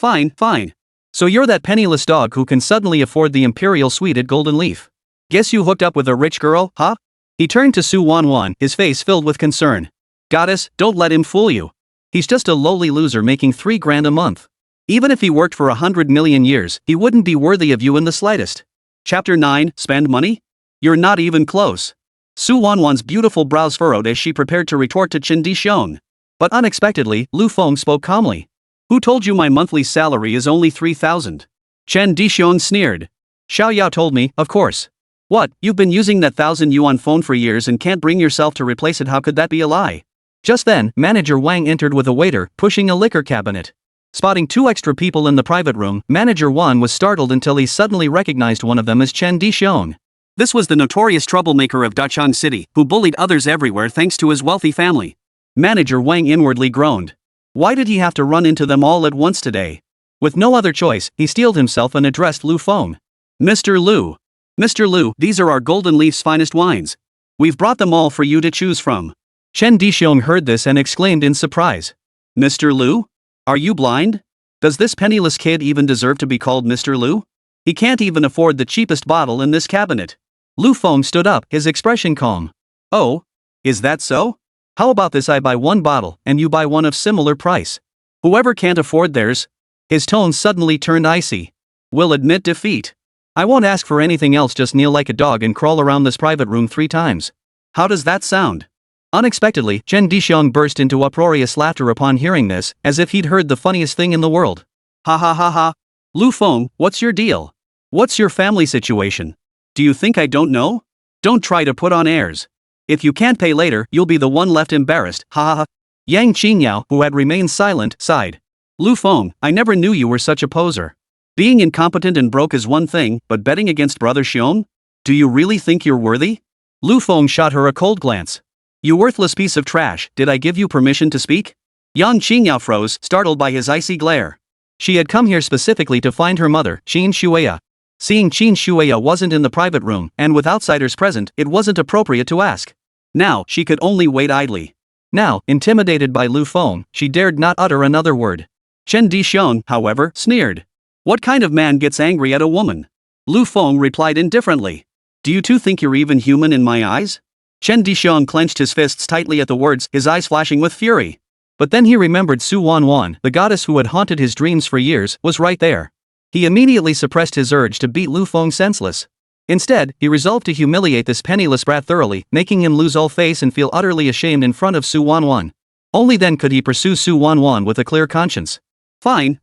So you're that penniless dog who can suddenly afford the imperial suite at Golden Leaf. Guess you hooked up with a rich girl, huh? He turned to Su Wanwan, his face filled with concern. Goddess, don't let him fool you. He's just a lowly loser making $3,000 a month. Even if he worked for 100 million years, he wouldn't be worthy of you in the slightest. Chapter 9, Spend Money? You're not even close. Su Wanwan's beautiful brows furrowed as she prepared to retort to Chen Dixiong. But unexpectedly, Lu Feng spoke calmly. Who told you my monthly salary is only 3,000? Chen Dixiong sneered. Xiao Yao told me, of course. What, you've been using that 1,000 yuan phone for years and can't bring yourself to replace it? How could that be a lie? Just then, Manager Wang entered with a waiter, pushing a liquor cabinet. Spotting two extra people in the private room, Manager Wan was startled until he suddenly recognized one of them as Chen Dixiong. This was the notorious troublemaker of Dacheng City, who bullied others everywhere thanks to his wealthy family. Manager Wang inwardly groaned. Why did he have to run into them all at once today? With no other choice, he steeled himself and addressed Lu Feng. Mr. Lu, these are our Golden Leaf's finest wines. We've brought them all for you to choose from. Chen Dixiong heard this and exclaimed in surprise. Mr. Lu? Are you blind? Does this penniless kid even deserve to be called Mr. Lu? He can't even afford the cheapest bottle in this cabinet. Lu Feng stood up, his expression calm. Oh? Is that so? How about this, I buy one bottle, and you buy one of similar price. Whoever can't afford theirs. His tone suddenly turned icy. Will admit defeat. I won't ask for anything else, just kneel like a dog and crawl around this private room 3 times. How does that sound? Unexpectedly, Chen Dixiong burst into uproarious laughter upon hearing this, as if he'd heard the funniest thing in the world. Ha ha ha ha. Lu Feng, what's your deal? What's your family situation? Do you think I don't know? Don't try to put on airs. If you can't pay later, you'll be the one left embarrassed, ha ha ha. Yang Qingyao, who had remained silent, sighed. Lu Feng, I never knew you were such a poser. Being incompetent and broke is one thing, but betting against Brother Xiong? Do you really think you're worthy? Lu Feng shot her a cold glance. You worthless piece of trash, did I give you permission to speak? Yang Qingyao froze, startled by his icy glare. She had come here specifically to find her mother, Qin Shueya. Seeing Qin Shueya wasn't in the private room, and with outsiders present, it wasn't appropriate to ask. Now, she could only wait idly. Now, intimidated by Lu Feng, she dared not utter another word. Chen Dixiong, however, sneered. What kind of man gets angry at a woman? Lu Feng replied indifferently. Do you two think you're even human in my eyes? Chen Dixiong clenched his fists tightly at the words, his eyes flashing with fury. But then he remembered Su Wanwan, the goddess who had haunted his dreams for years, was right there. He immediately suppressed his urge to beat Lu Feng senseless. Instead, he resolved to humiliate this penniless brat thoroughly, making him lose all face and feel utterly ashamed in front of Su Wanwan. Only then could he pursue Su Wanwan with a clear conscience. Fine.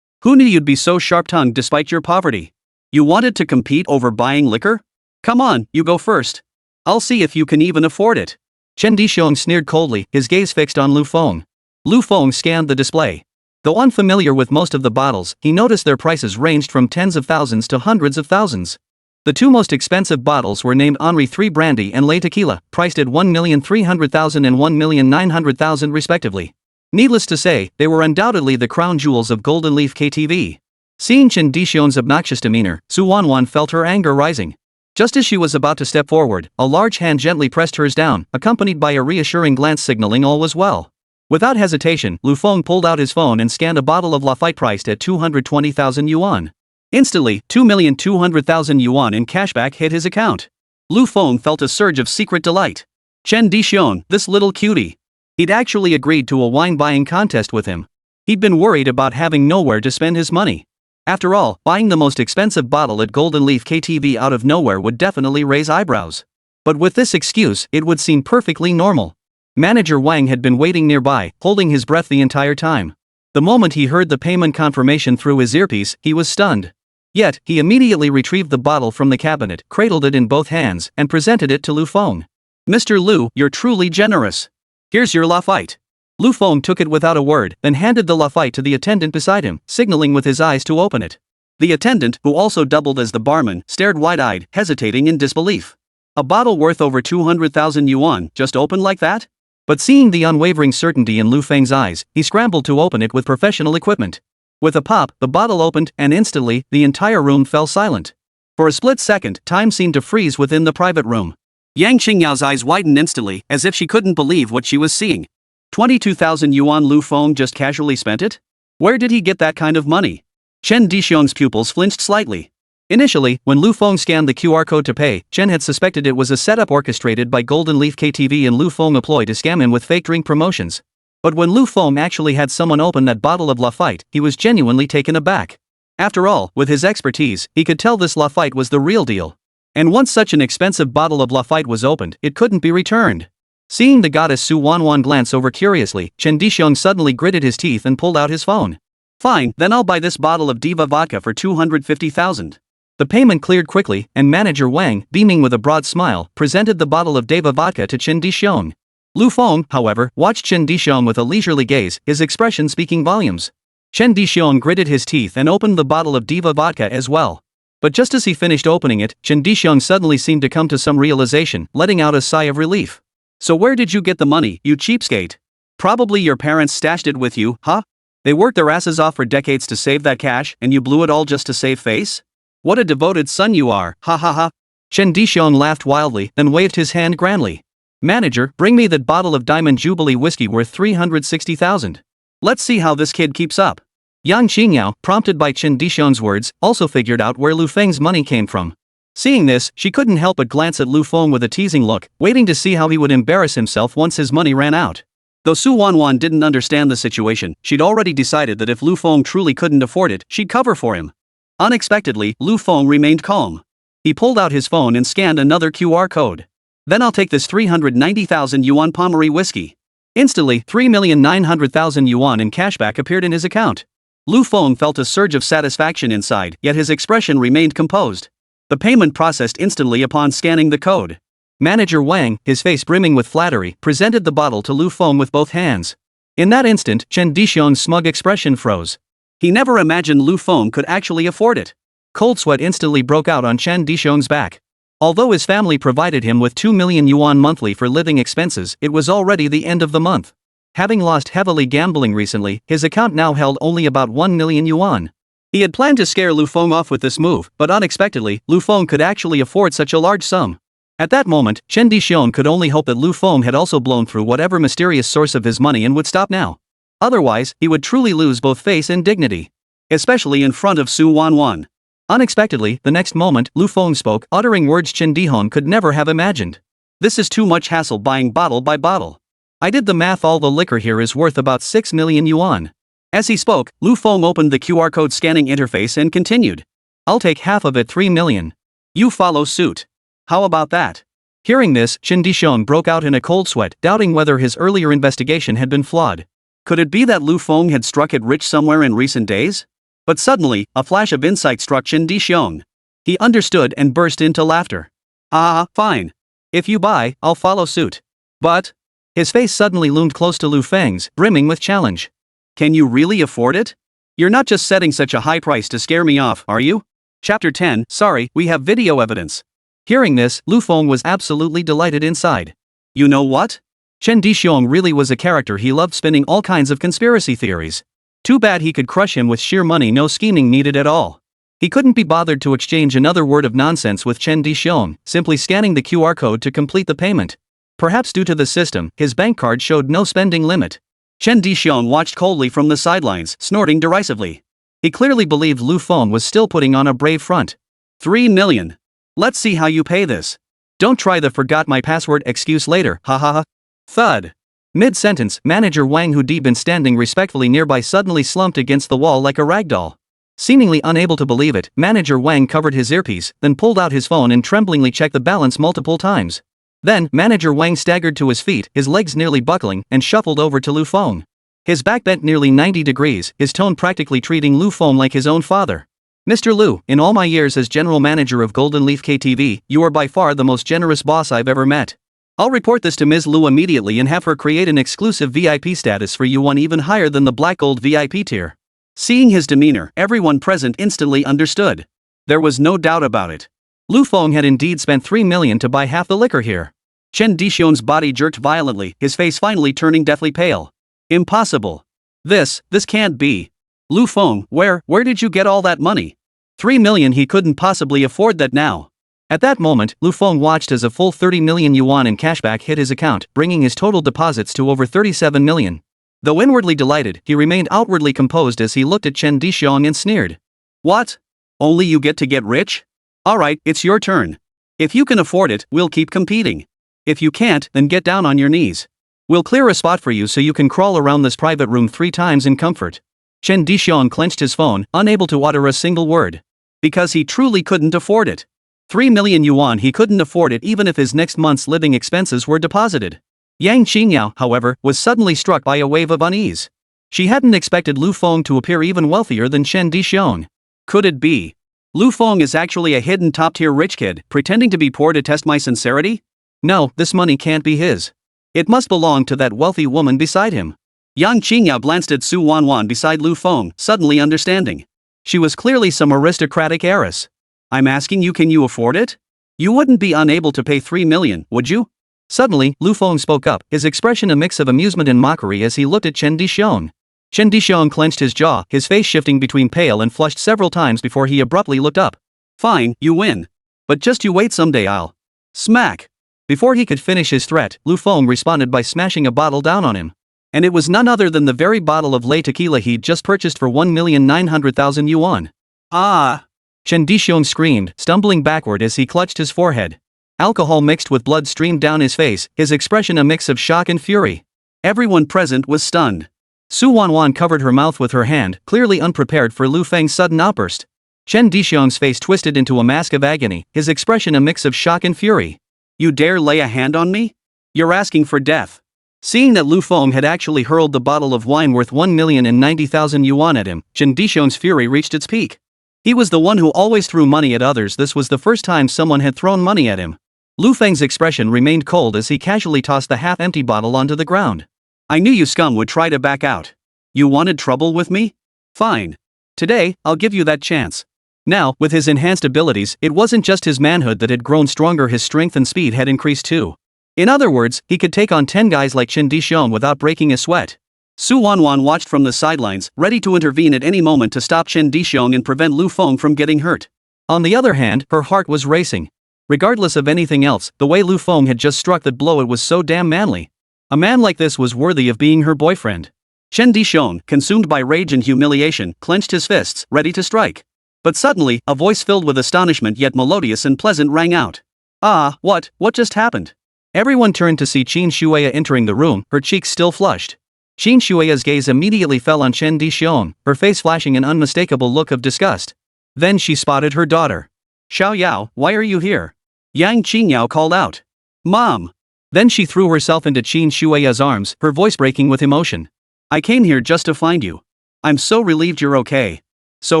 Who knew you'd be so sharp-tongued despite your poverty? You wanted to compete over buying liquor? Come on, you go first. I'll see if you can even afford it. Chen Dishong sneered coldly, his gaze fixed on Lu Feng. Lu Feng scanned the display. Though unfamiliar with most of the bottles, he noticed their prices ranged from tens of thousands to hundreds of thousands. The two most expensive bottles were named Henri 3 Brandy and Lei Tequila, priced at 1,300,000 and 1,900,000 respectively. Needless to say, they were undoubtedly the crown jewels of Golden Leaf KTV. Seeing Chen Dishion's obnoxious demeanor, Su Wanwan felt her anger rising. Just as she was about to step forward, a large hand gently pressed hers down, accompanied by a reassuring glance signaling all was well. Without hesitation, Lu Feng pulled out his phone and scanned a bottle of Lafite priced at 220,000 yuan. Instantly, 2,200,000 yuan in cashback hit his account. Lu Feng felt a surge of secret delight. Chen Dishion, this little cutie. He'd actually agreed to a wine-buying contest with him. He'd been worried about having nowhere to spend his money. After all, buying the most expensive bottle at Golden Leaf KTV out of nowhere would definitely raise eyebrows. But with this excuse, it would seem perfectly normal. Manager Wang had been waiting nearby, holding his breath the entire time. The moment he heard the payment confirmation through his earpiece, he was stunned. Yet, he immediately retrieved the bottle from the cabinet, cradled it in both hands, and presented it to Lu Feng. "Mr. Lu, you're truly generous. Here's your Lafite." Lu Feng took it without a word, then handed the Lafite to the attendant beside him, signaling with his eyes to open it. The attendant, who also doubled as the barman, stared wide-eyed, hesitating in disbelief. A bottle worth over 200,000 yuan, just opened like that? But seeing the unwavering certainty in Lu Feng's eyes, he scrambled to open it with professional equipment. With a pop, the bottle opened, and instantly, the entire room fell silent. For a split second, time seemed to freeze within the private room. Yang Qingyao's eyes widened instantly, as if she couldn't believe what she was seeing. 22,000 yuan. Lu Feng just casually spent it? Where did he get that kind of money? Chen Dishion's pupils flinched slightly. Initially, when Lu Feng scanned the QR code to pay, Chen had suspected it was a setup orchestrated by Golden Leaf KTV and Lu Feng a ploy to scam him with fake drink promotions. But when Lu Feng actually had someone open that bottle of Lafite, he was genuinely taken aback. After all, with his expertise, he could tell this Lafite was the real deal. And once such an expensive bottle of Lafite was opened, it couldn't be returned. Seeing the goddess Su Wanwan glance over curiously, Chen Dishong suddenly gritted his teeth and pulled out his phone. "Fine, then I'll buy this bottle of Diva vodka for 250,000. The payment cleared quickly, and manager Wang, beaming with a broad smile, presented the bottle of Diva vodka to Chen Dishong. Lu Feng, however, watched Chen Dishong with a leisurely gaze, his expression speaking volumes. Chen Dishong gritted his teeth and opened the bottle of Diva vodka as well. But just as he finished opening it, Chen Dishong suddenly seemed to come to some realization, letting out a sigh of relief. "So where did you get the money, you cheapskate? Probably your parents stashed it with you, huh? They worked their asses off for decades to save that cash, and you blew it all just to save face? What a devoted son you are, ha ha ha." Chen Dishong laughed wildly, then waved his hand grandly. "Manager, bring me that bottle of Diamond Jubilee whiskey worth 360,000. Let's see how this kid keeps up." Yang Qingyao, prompted by Chen Dishong's words, also figured out where Lu Feng's money came from. Seeing this, she couldn't help but glance at Lu Feng with a teasing look, waiting to see how he would embarrass himself once his money ran out. Though Su Wanwan didn't understand the situation, she'd already decided that if Lu Feng truly couldn't afford it, she'd cover for him. Unexpectedly, Lu Feng remained calm. He pulled out his phone and scanned another QR code. "Then I'll take this 390,000 yuan Pommery whiskey." Instantly, 3,900,000 yuan in cashback appeared in his account. Lu Feng felt a surge of satisfaction inside, yet his expression remained composed. The payment processed instantly upon scanning the code. Manager Wang, his face brimming with flattery, presented the bottle to Lu Feng with both hands. In that instant, Chen Dishong's smug expression froze. He never imagined Lu Feng could actually afford it. Cold sweat instantly broke out on Chen Dishong's back. Although his family provided him with 2 million yuan monthly for living expenses, it was already the end of the month. Having lost heavily gambling recently, his account now held only about 1 million yuan. He had planned to scare Lu Feng off with this move, but unexpectedly, Lu Feng could actually afford such a large sum. At that moment, Chen Dishong could only hope that Lu Feng had also blown through whatever mysterious source of his money and would stop now. Otherwise, he would truly lose both face and dignity. Especially in front of Su Wanwan. Unexpectedly, the next moment, Lu Feng spoke, uttering words Chen Dihong could never have imagined. "This is too much hassle buying bottle by bottle. I did the math, all the liquor here is worth about 6 million yuan. As he spoke, Lu Feng opened the QR code scanning interface and continued. "I'll take half of it, 3 million. You follow suit. How about that?" Hearing this, Chen Dishong broke out in a cold sweat, doubting whether his earlier investigation had been flawed. Could it be that Lu Feng had struck it rich somewhere in recent days? But suddenly, a flash of insight struck Chen Dishong. He understood and burst into laughter. Ah, fine. If you buy, I'll follow suit. But... His face suddenly loomed close to Lu Feng's, brimming with challenge. Can you really afford it? You're not just setting such a high price to scare me off, are you? Chapter 10, sorry, we have video evidence. Hearing this, Lu Feng was absolutely delighted inside. You know what? Chen Dixiong really was a character. He loved spinning all kinds of conspiracy theories. Too bad he could crush him with sheer money, no scheming needed at all. He couldn't be bothered to exchange another word of nonsense with Chen Dixiong, simply scanning the QR code to complete the payment. Perhaps due to the system, his bank card showed no spending limit. Chen Dixiong watched coldly from the sidelines, snorting derisively. He clearly believed Lu Feng was still putting on a brave front. 3 million. Let's see how you pay this. Don't try the forgot my password excuse later, haha. Thud. Mid-sentence, manager Wang, who'd been standing respectfully nearby, suddenly slumped against the wall like a ragdoll. Seemingly unable to believe it, manager Wang covered his earpiece, then pulled out his phone and tremblingly checked the balance multiple times. Then, manager Wang staggered to his feet, his legs nearly buckling, and shuffled over to Lu Feng. His back bent nearly 90 degrees, his tone practically treating Lu Feng like his own father. Mr. Lu, in all my years as general manager of Golden Leaf KTV, you are by far the most generous boss I've ever met. I'll report this to Ms. Lu immediately and have her create an exclusive VIP status for you, one even higher than the Black Gold VIP tier. Seeing his demeanor, everyone present instantly understood. There was no doubt about it. Lu Feng had indeed spent 3 million to buy half the liquor here. Chen Dixiong's body jerked violently, his face finally turning deathly pale. Impossible. This can't be. Lu Feng, where did you get all that money? 3 million, he couldn't possibly afford that now. At that moment, Lu Feng watched as a full 30 million yuan in cashback hit his account, bringing his total deposits to over 37 million. Though inwardly delighted, he remained outwardly composed as he looked at Chen Dixiong and sneered. What? Only you get to get rich? Alright, it's your turn. If you can afford it, we'll keep competing. If you can't, then get down on your knees. We'll clear a spot for you so you can crawl around this private room 3 times in comfort. Chen Dixiong clenched his phone, unable to utter a single word. Because he truly couldn't afford it. 3 million yuan, he couldn't afford it even if his next month's living expenses were deposited. Yang Qingyao, however, was suddenly struck by a wave of unease. She hadn't expected Lu Feng to appear even wealthier than Chen Dixiong. Could it be? Lu Feng is actually a hidden top-tier rich kid, pretending to be poor to test my sincerity? No, this money can't be his. It must belong to that wealthy woman beside him. Yang Qingyao glanced at Su Wanwan beside Lu Feng, suddenly understanding. She was clearly some aristocratic heiress. I'm asking you, can you afford it? You wouldn't be unable to pay 3 million, would you? Suddenly, Lu Feng spoke up, his expression a mix of amusement and mockery as he looked at Chen Dixiong. Chen Dixiong clenched his jaw, his face shifting between pale and flushed several times before he abruptly looked up. Fine, you win. But just you wait, someday I'll... Smack! Before he could finish his threat, Lu Feng responded by smashing a bottle down on him. And it was none other than the very bottle of lei tequila he'd just purchased for 1,900,000 yuan. Ah! Chen Dixiong screamed, stumbling backward as he clutched his forehead. Alcohol mixed with blood streamed down his face, his expression a mix of shock and fury. Everyone present was stunned. Su Wanwan covered her mouth with her hand, clearly unprepared for Lu Feng's sudden outburst. Chen Dixiong's face twisted into a mask of agony, his expression a mix of shock and fury. You dare lay a hand on me? You're asking for death. Seeing that Lu Feng had actually hurled the bottle of wine worth 1,090,000 yuan at him, Chen Dixiong's fury reached its peak. He was the one who always threw money at others. This was the first time someone had thrown money at him. Lu Feng's expression remained cold as he casually tossed the half-empty bottle onto the ground. I knew you scum would try to back out. You wanted trouble with me? Fine. Today, I'll give you that chance. Now, with his enhanced abilities, it wasn't just his manhood that had grown stronger, his strength and speed had increased too. In other words, he could take on 10 guys like Chen Dixiong without breaking a sweat. Su Wanwan watched from the sidelines, ready to intervene at any moment to stop Chen Dixiong and prevent Lu Feng from getting hurt. On the other hand, her heart was racing. Regardless of anything else, the way Lu Feng had just struck that blow, it was so damn manly. A man like this was worthy of being her boyfriend. Chen Dixiong, consumed by rage and humiliation, clenched his fists, ready to strike. But suddenly, a voice filled with astonishment yet melodious and pleasant rang out. Ah, what just happened? Everyone turned to see Qin Shuya entering the room, her cheeks still flushed. Qin Shuya's gaze immediately fell on Chen Dixiong, her face flashing an unmistakable look of disgust. Then she spotted her daughter. Xiao Yao, why are you here? Yang Qingyao called out. Mom! Then she threw herself into Qin Shuya's arms, her voice breaking with emotion. I came here just to find you. I'm so relieved you're okay. So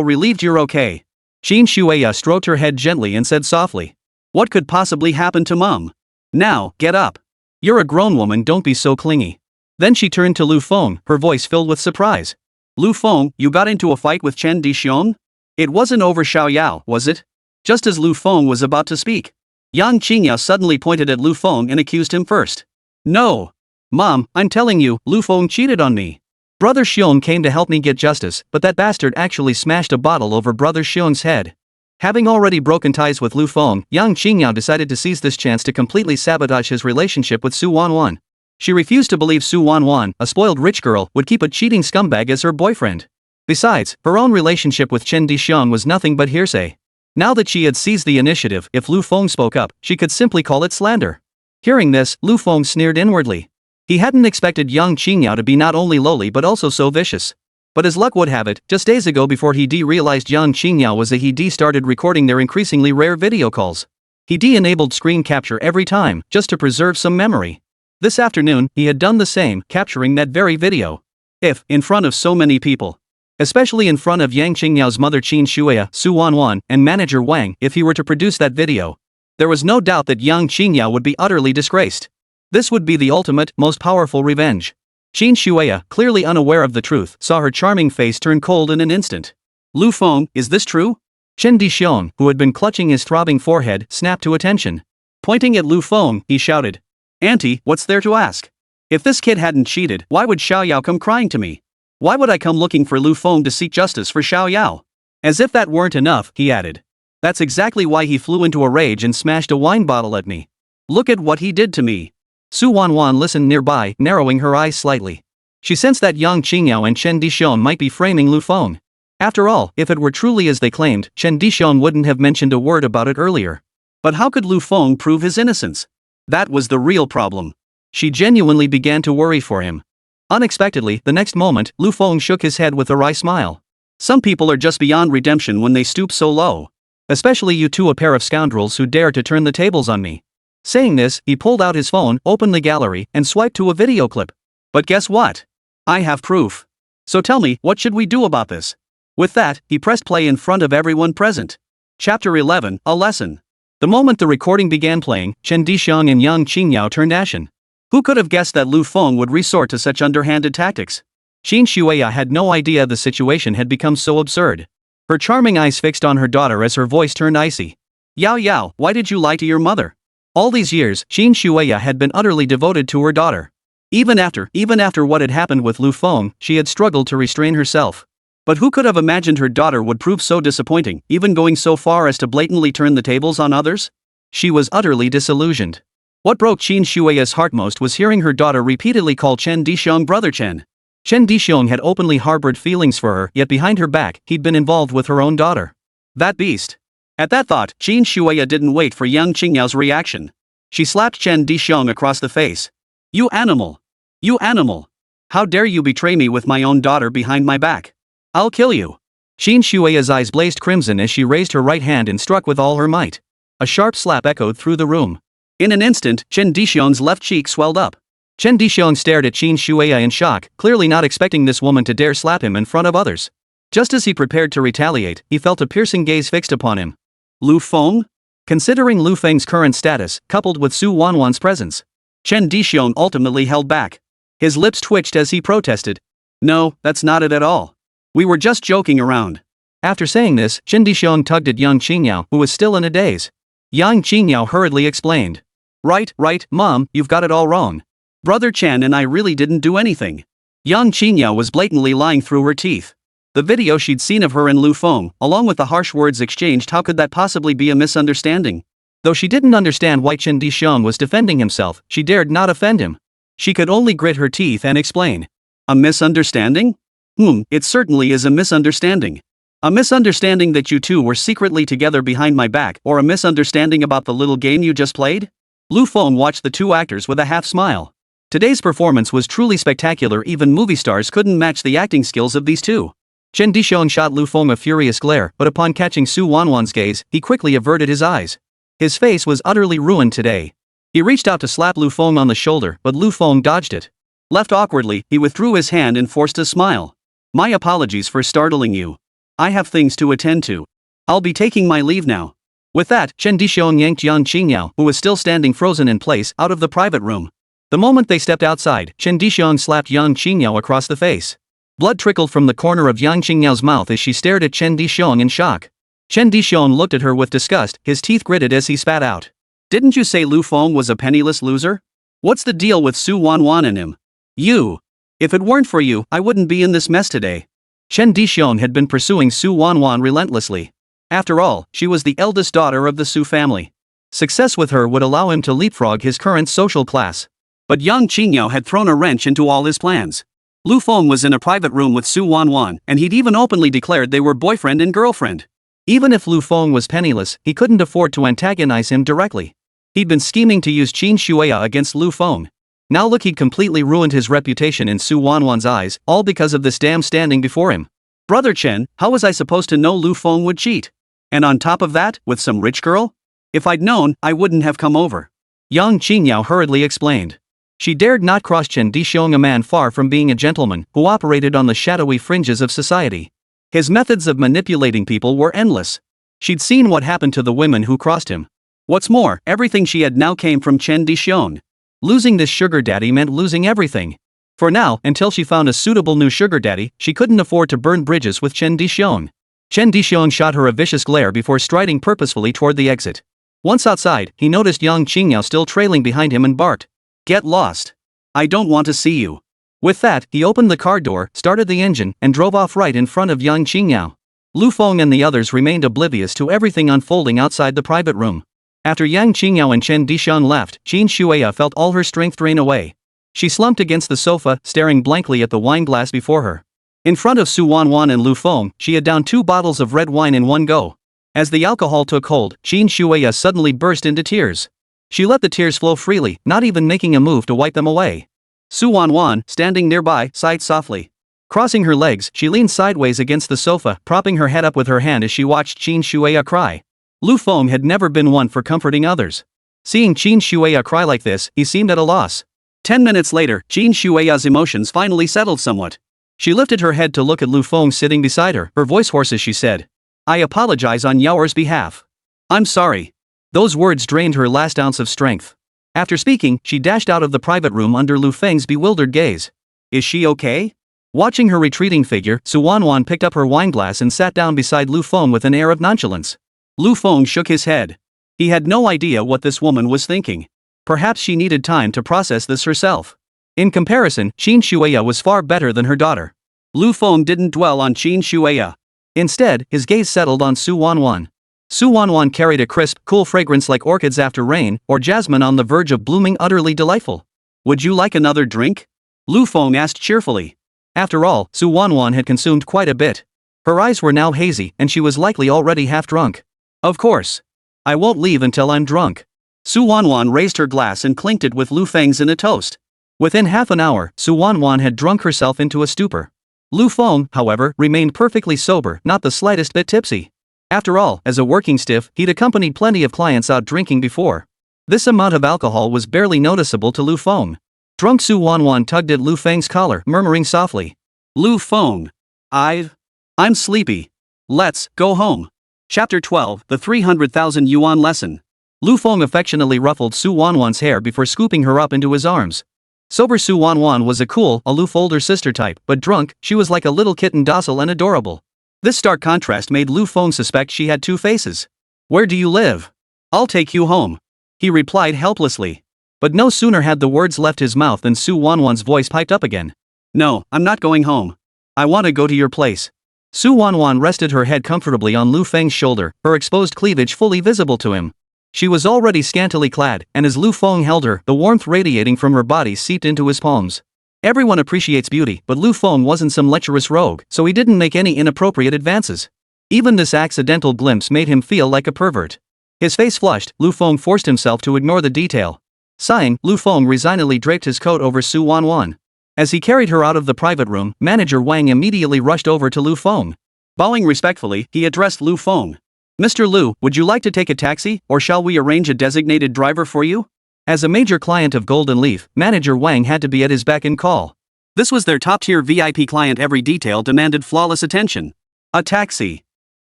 relieved you're okay. Qin Shueya stroked her head gently and said softly. What could possibly happen to Mom? Now, get up. You're a grown woman, don't be so clingy. Then she turned to Lu Feng, her voice filled with surprise. Lu Feng, you got into a fight with Chen Dixiong? It wasn't over Xiao Yao, was it? Just as Lu Feng was about to speak, Yang Qingyao suddenly pointed at Lu Feng and accused him first. No. Mom, I'm telling you, Lu Feng cheated on me. Brother Xiong came to help me get justice, but that bastard actually smashed a bottle over Brother Xiong's head. Having already broken ties with Lu Feng, Yang Qingyao decided to seize this chance to completely sabotage his relationship with Su Wanwan. She refused to believe Su Wanwan, a spoiled rich girl, would keep a cheating scumbag as her boyfriend. Besides, her own relationship with Chen Dixiong was nothing but hearsay. Now that she had seized the initiative, if Lu Feng spoke up, she could simply call it slander. Hearing this, Lu Feng sneered inwardly. He hadn't expected Yang Qingyao to be not only lowly but also so vicious. But as luck would have it, just days ago before he realized Yang Qingyao was he started recording their increasingly rare video calls. He enabled screen capture every time, just to preserve some memory. This afternoon, he had done the same, capturing that very video. If, in front of so many people, especially in front of Yang Qingyao's mother Qin Shueya, Su Wanwan, and manager Wang, if he were to produce that video, there was no doubt that Yang Qingyao would be utterly disgraced. This would be the ultimate, most powerful revenge. Qin Shueya, clearly unaware of the truth, saw her charming face turn cold in an instant. Lu Feng, is this true? Chen Dixiong, who had been clutching his throbbing forehead, snapped to attention. Pointing at Lu Feng, he shouted. Auntie, what's there to ask? If this kid hadn't cheated, why would Xiao Yao come crying to me? Why would I come looking for Lu Feng to seek justice for Xiao Yao? As if that weren't enough, he added. That's exactly why he flew into a rage and smashed a wine bottle at me. Look at what he did to me. Su Wanwan listened nearby, narrowing her eyes slightly. She sensed that Yang Qingyao and Chen Dixiong might be framing Lu Feng. After all, if it were truly as they claimed, Chen Dixiong wouldn't have mentioned a word about it earlier. But how could Lu Feng prove his innocence? That was the real problem. She genuinely began to worry for him. Unexpectedly, the next moment, Lu Feng shook his head with a wry smile. Some people are just beyond redemption when they stoop so low. Especially you two, a pair of scoundrels who dare to turn the tables on me. Saying this, he pulled out his phone, opened the gallery, and swiped to a video clip. But guess what? I have proof. So tell me, what should we do about this? With that, he pressed play in front of everyone present. Chapter 11, A Lesson. The moment the recording began playing, Chen Dixiong and Yang Qingyao turned ashen. Who could have guessed that Lu Feng would resort to such underhanded tactics? Qin Shueya had no idea the situation had become so absurd. Her charming eyes fixed on her daughter as her voice turned icy. Yao Yao, why did you lie to your mother? All these years, Qin Shueya had been utterly devoted to her daughter. Even after what had happened with Lu Feng, she had struggled to restrain herself. But who could have imagined her daughter would prove so disappointing, even going so far as to blatantly turn the tables on others? She was utterly disillusioned. What broke Qin Shueya's heart most was hearing her daughter repeatedly call Chen Dixiong brother Chen. Chen Dixiong had openly harbored feelings for her, yet behind her back, he'd been involved with her own daughter. That beast. At that thought, Qin Shueya didn't wait for Yang Qingyao's reaction. She slapped Chen Dixiong across the face. You animal! You animal! How dare you betray me with my own daughter behind my back? I'll kill you! Qin Shueya's eyes blazed crimson as she raised her right hand and struck with all her might. A sharp slap echoed through the room. In an instant, Chen Dixiong's left cheek swelled up. Chen Dixiong stared at Qin Shueya in shock, clearly not expecting this woman to dare slap him in front of others. Just as he prepared to retaliate, he felt a piercing gaze fixed upon him. Lu Feng? Considering Lu Feng's current status, coupled with Su Wanwan's presence, Chen Dixiong ultimately held back. His lips twitched as he protested. No, that's not it at all. We were just joking around. After saying this, Chen Dixiong tugged at Yang Qingyao, who was still in a daze. Yang Qingyao hurriedly explained. Right, Mom, you've got it all wrong. Brother Chen and I really didn't do anything. Yang Qingyao was blatantly lying through her teeth. The video she'd seen of her and Lu Feng, along with the harsh words exchanged, how could that possibly be a misunderstanding? Though she didn't understand why Chen Dixiong was defending himself, she dared not offend him. She could only grit her teeth and explain. A misunderstanding? It certainly is a misunderstanding. A misunderstanding that you two were secretly together behind my back, or a misunderstanding about the little game you just played? Lu Feng watched the two actors with a half smile. Today's performance was truly spectacular. Even movie stars couldn't match the acting skills of these two. Chen Dixiong shot Lu Feng a furious glare, but upon catching Su Wanwan's gaze, he quickly averted his eyes. His face was utterly ruined today. He reached out to slap Lu Feng on the shoulder, but Lu Feng dodged it. Left awkwardly, he withdrew his hand and forced a smile. My apologies for startling you. I have things to attend to. I'll be taking my leave now. With that, Chen Dishong yanked Yang Qingyao, who was still standing frozen in place, out of the private room. The moment they stepped outside, Chen Dishong slapped Yang Qingyao across the face. Blood trickled from the corner of Yang Qingyao's mouth as she stared at Chen Dishong in shock. Chen Dishong looked at her with disgust, his teeth gritted as he spat out. Didn't you say Lu Feng was a penniless loser? What's the deal with Su Wanwan and him? You. If it weren't for you, I wouldn't be in this mess today. Chen Dishong had been pursuing Su Wanwan relentlessly. After all, she was the eldest daughter of the Su family. Success with her would allow him to leapfrog his current social class. But Yang Qingyao had thrown a wrench into all his plans. Lu Feng was in a private room with Su Wanwan, and he'd even openly declared they were boyfriend and girlfriend. Even if Lu Feng was penniless, he couldn't afford to antagonize him directly. He'd been scheming to use Qin Shueya against Lu Feng. Now look, he'd completely ruined his reputation in Su Wanwan's eyes, all because of this dam standing before him. Brother Chen, how was I supposed to know Lu Feng would cheat? And on top of that, with some rich girl? If I'd known, I wouldn't have come over. Yang Qingyao hurriedly explained. She dared not cross Chen Dishong, a man far from being a gentleman, who operated on the shadowy fringes of society. His methods of manipulating people were endless. She'd seen what happened to the women who crossed him. What's more, everything she had now came from Chen Dishong. Losing this sugar daddy meant losing everything. For now, until she found a suitable new sugar daddy, she couldn't afford to burn bridges with Chen Dishong. Chen Dishong shot her a vicious glare before striding purposefully toward the exit. Once outside, he noticed Yang Qingyao still trailing behind him and barked. Get lost. I don't want to see you. With that, he opened the car door, started the engine, and drove off right in front of Yang Qingyao. Lu Feng and the others remained oblivious to everything unfolding outside the private room. After Yang Qingyao and Chen Dishong left, Qin Shueya felt all her strength drain away. She slumped against the sofa, staring blankly at the wine glass before her. In front of Su Wanwan and Lu Feng, she had downed 2 bottles of red wine in one go. As the alcohol took hold, Qin Shueya suddenly burst into tears. She let the tears flow freely, not even making a move to wipe them away. Su Wanwan, standing nearby, sighed softly. Crossing her legs, she leaned sideways against the sofa, propping her head up with her hand as she watched Qin Shueya cry. Lu Feng had never been one for comforting others. Seeing Qin Shueya cry like this, he seemed at a loss. 10 minutes later, Qin Shueya's emotions finally settled somewhat. She lifted her head to look at Lu Feng sitting beside her, her voice hoarse as she said, I apologize on Yaoer's behalf. I'm sorry. Those words drained her last ounce of strength. After speaking, she dashed out of the private room under Lu Feng's bewildered gaze. Is she okay? Watching her retreating figure, Su Wanwan picked up her wineglass and sat down beside Lu Feng with an air of nonchalance. Lu Feng shook his head. He had no idea what this woman was thinking. Perhaps she needed time to process this herself. In comparison, Qin Shueya was far better than her daughter. Lu Feng didn't dwell on Qin Shueya. Instead, his gaze settled on Su Wanwan. Su Wanwan carried a crisp, cool fragrance like orchids after rain, or jasmine on the verge of blooming, utterly delightful. Would you like another drink? Lu Feng asked cheerfully. After all, Su Wanwan had consumed quite a bit. Her eyes were now hazy, and she was likely already half drunk. Of course. I won't leave until I'm drunk. Su Wanwan raised her glass and clinked it with Lu Feng's in a toast. Within half an hour, Su Wanwan had drunk herself into a stupor. Lu Feng, however, remained perfectly sober, not the slightest bit tipsy. After all, as a working stiff, he'd accompanied plenty of clients out drinking before. This amount of alcohol was barely noticeable to Lu Feng. Drunk Su Wanwan tugged at Lu Feng's collar, murmuring softly. Lu Feng. I'm sleepy. Let's go home. Chapter 12, The 300,000 Yuan Lesson. Lu Feng affectionately ruffled Su Wanwan's hair before scooping her up into his arms. Sober Su Wanwan was a cool, aloof older sister type, but drunk, she was like a little kitten, docile and adorable. This stark contrast made Lu Feng suspect she had 2 faces. Where do you live? I'll take you home. He replied helplessly. But no sooner had the words left his mouth than Su Wanwan's voice piped up again. No, I'm not going home. I want to go to your place. Su Wanwan rested her head comfortably on Lu Feng's shoulder, her exposed cleavage fully visible to him. She was already scantily clad, and as Lu Feng held her, the warmth radiating from her body seeped into his palms. Everyone appreciates beauty, but Lu Feng wasn't some lecherous rogue, so he didn't make any inappropriate advances. Even this accidental glimpse made him feel like a pervert. His face flushed, Lu Feng forced himself to ignore the detail. Sighing, Lu Feng resignedly draped his coat over Su Wanwan. As he carried her out of the private room, Manager Wang immediately rushed over to Lu Feng. Bowing respectfully, he addressed Lu Feng. Mr. Lu, would you like to take a taxi, or shall we arrange a designated driver for you? As a major client of Golden Leaf, Manager Wang had to be at his beck and call. This was their top-tier VIP client. Every detail demanded flawless attention. A taxi.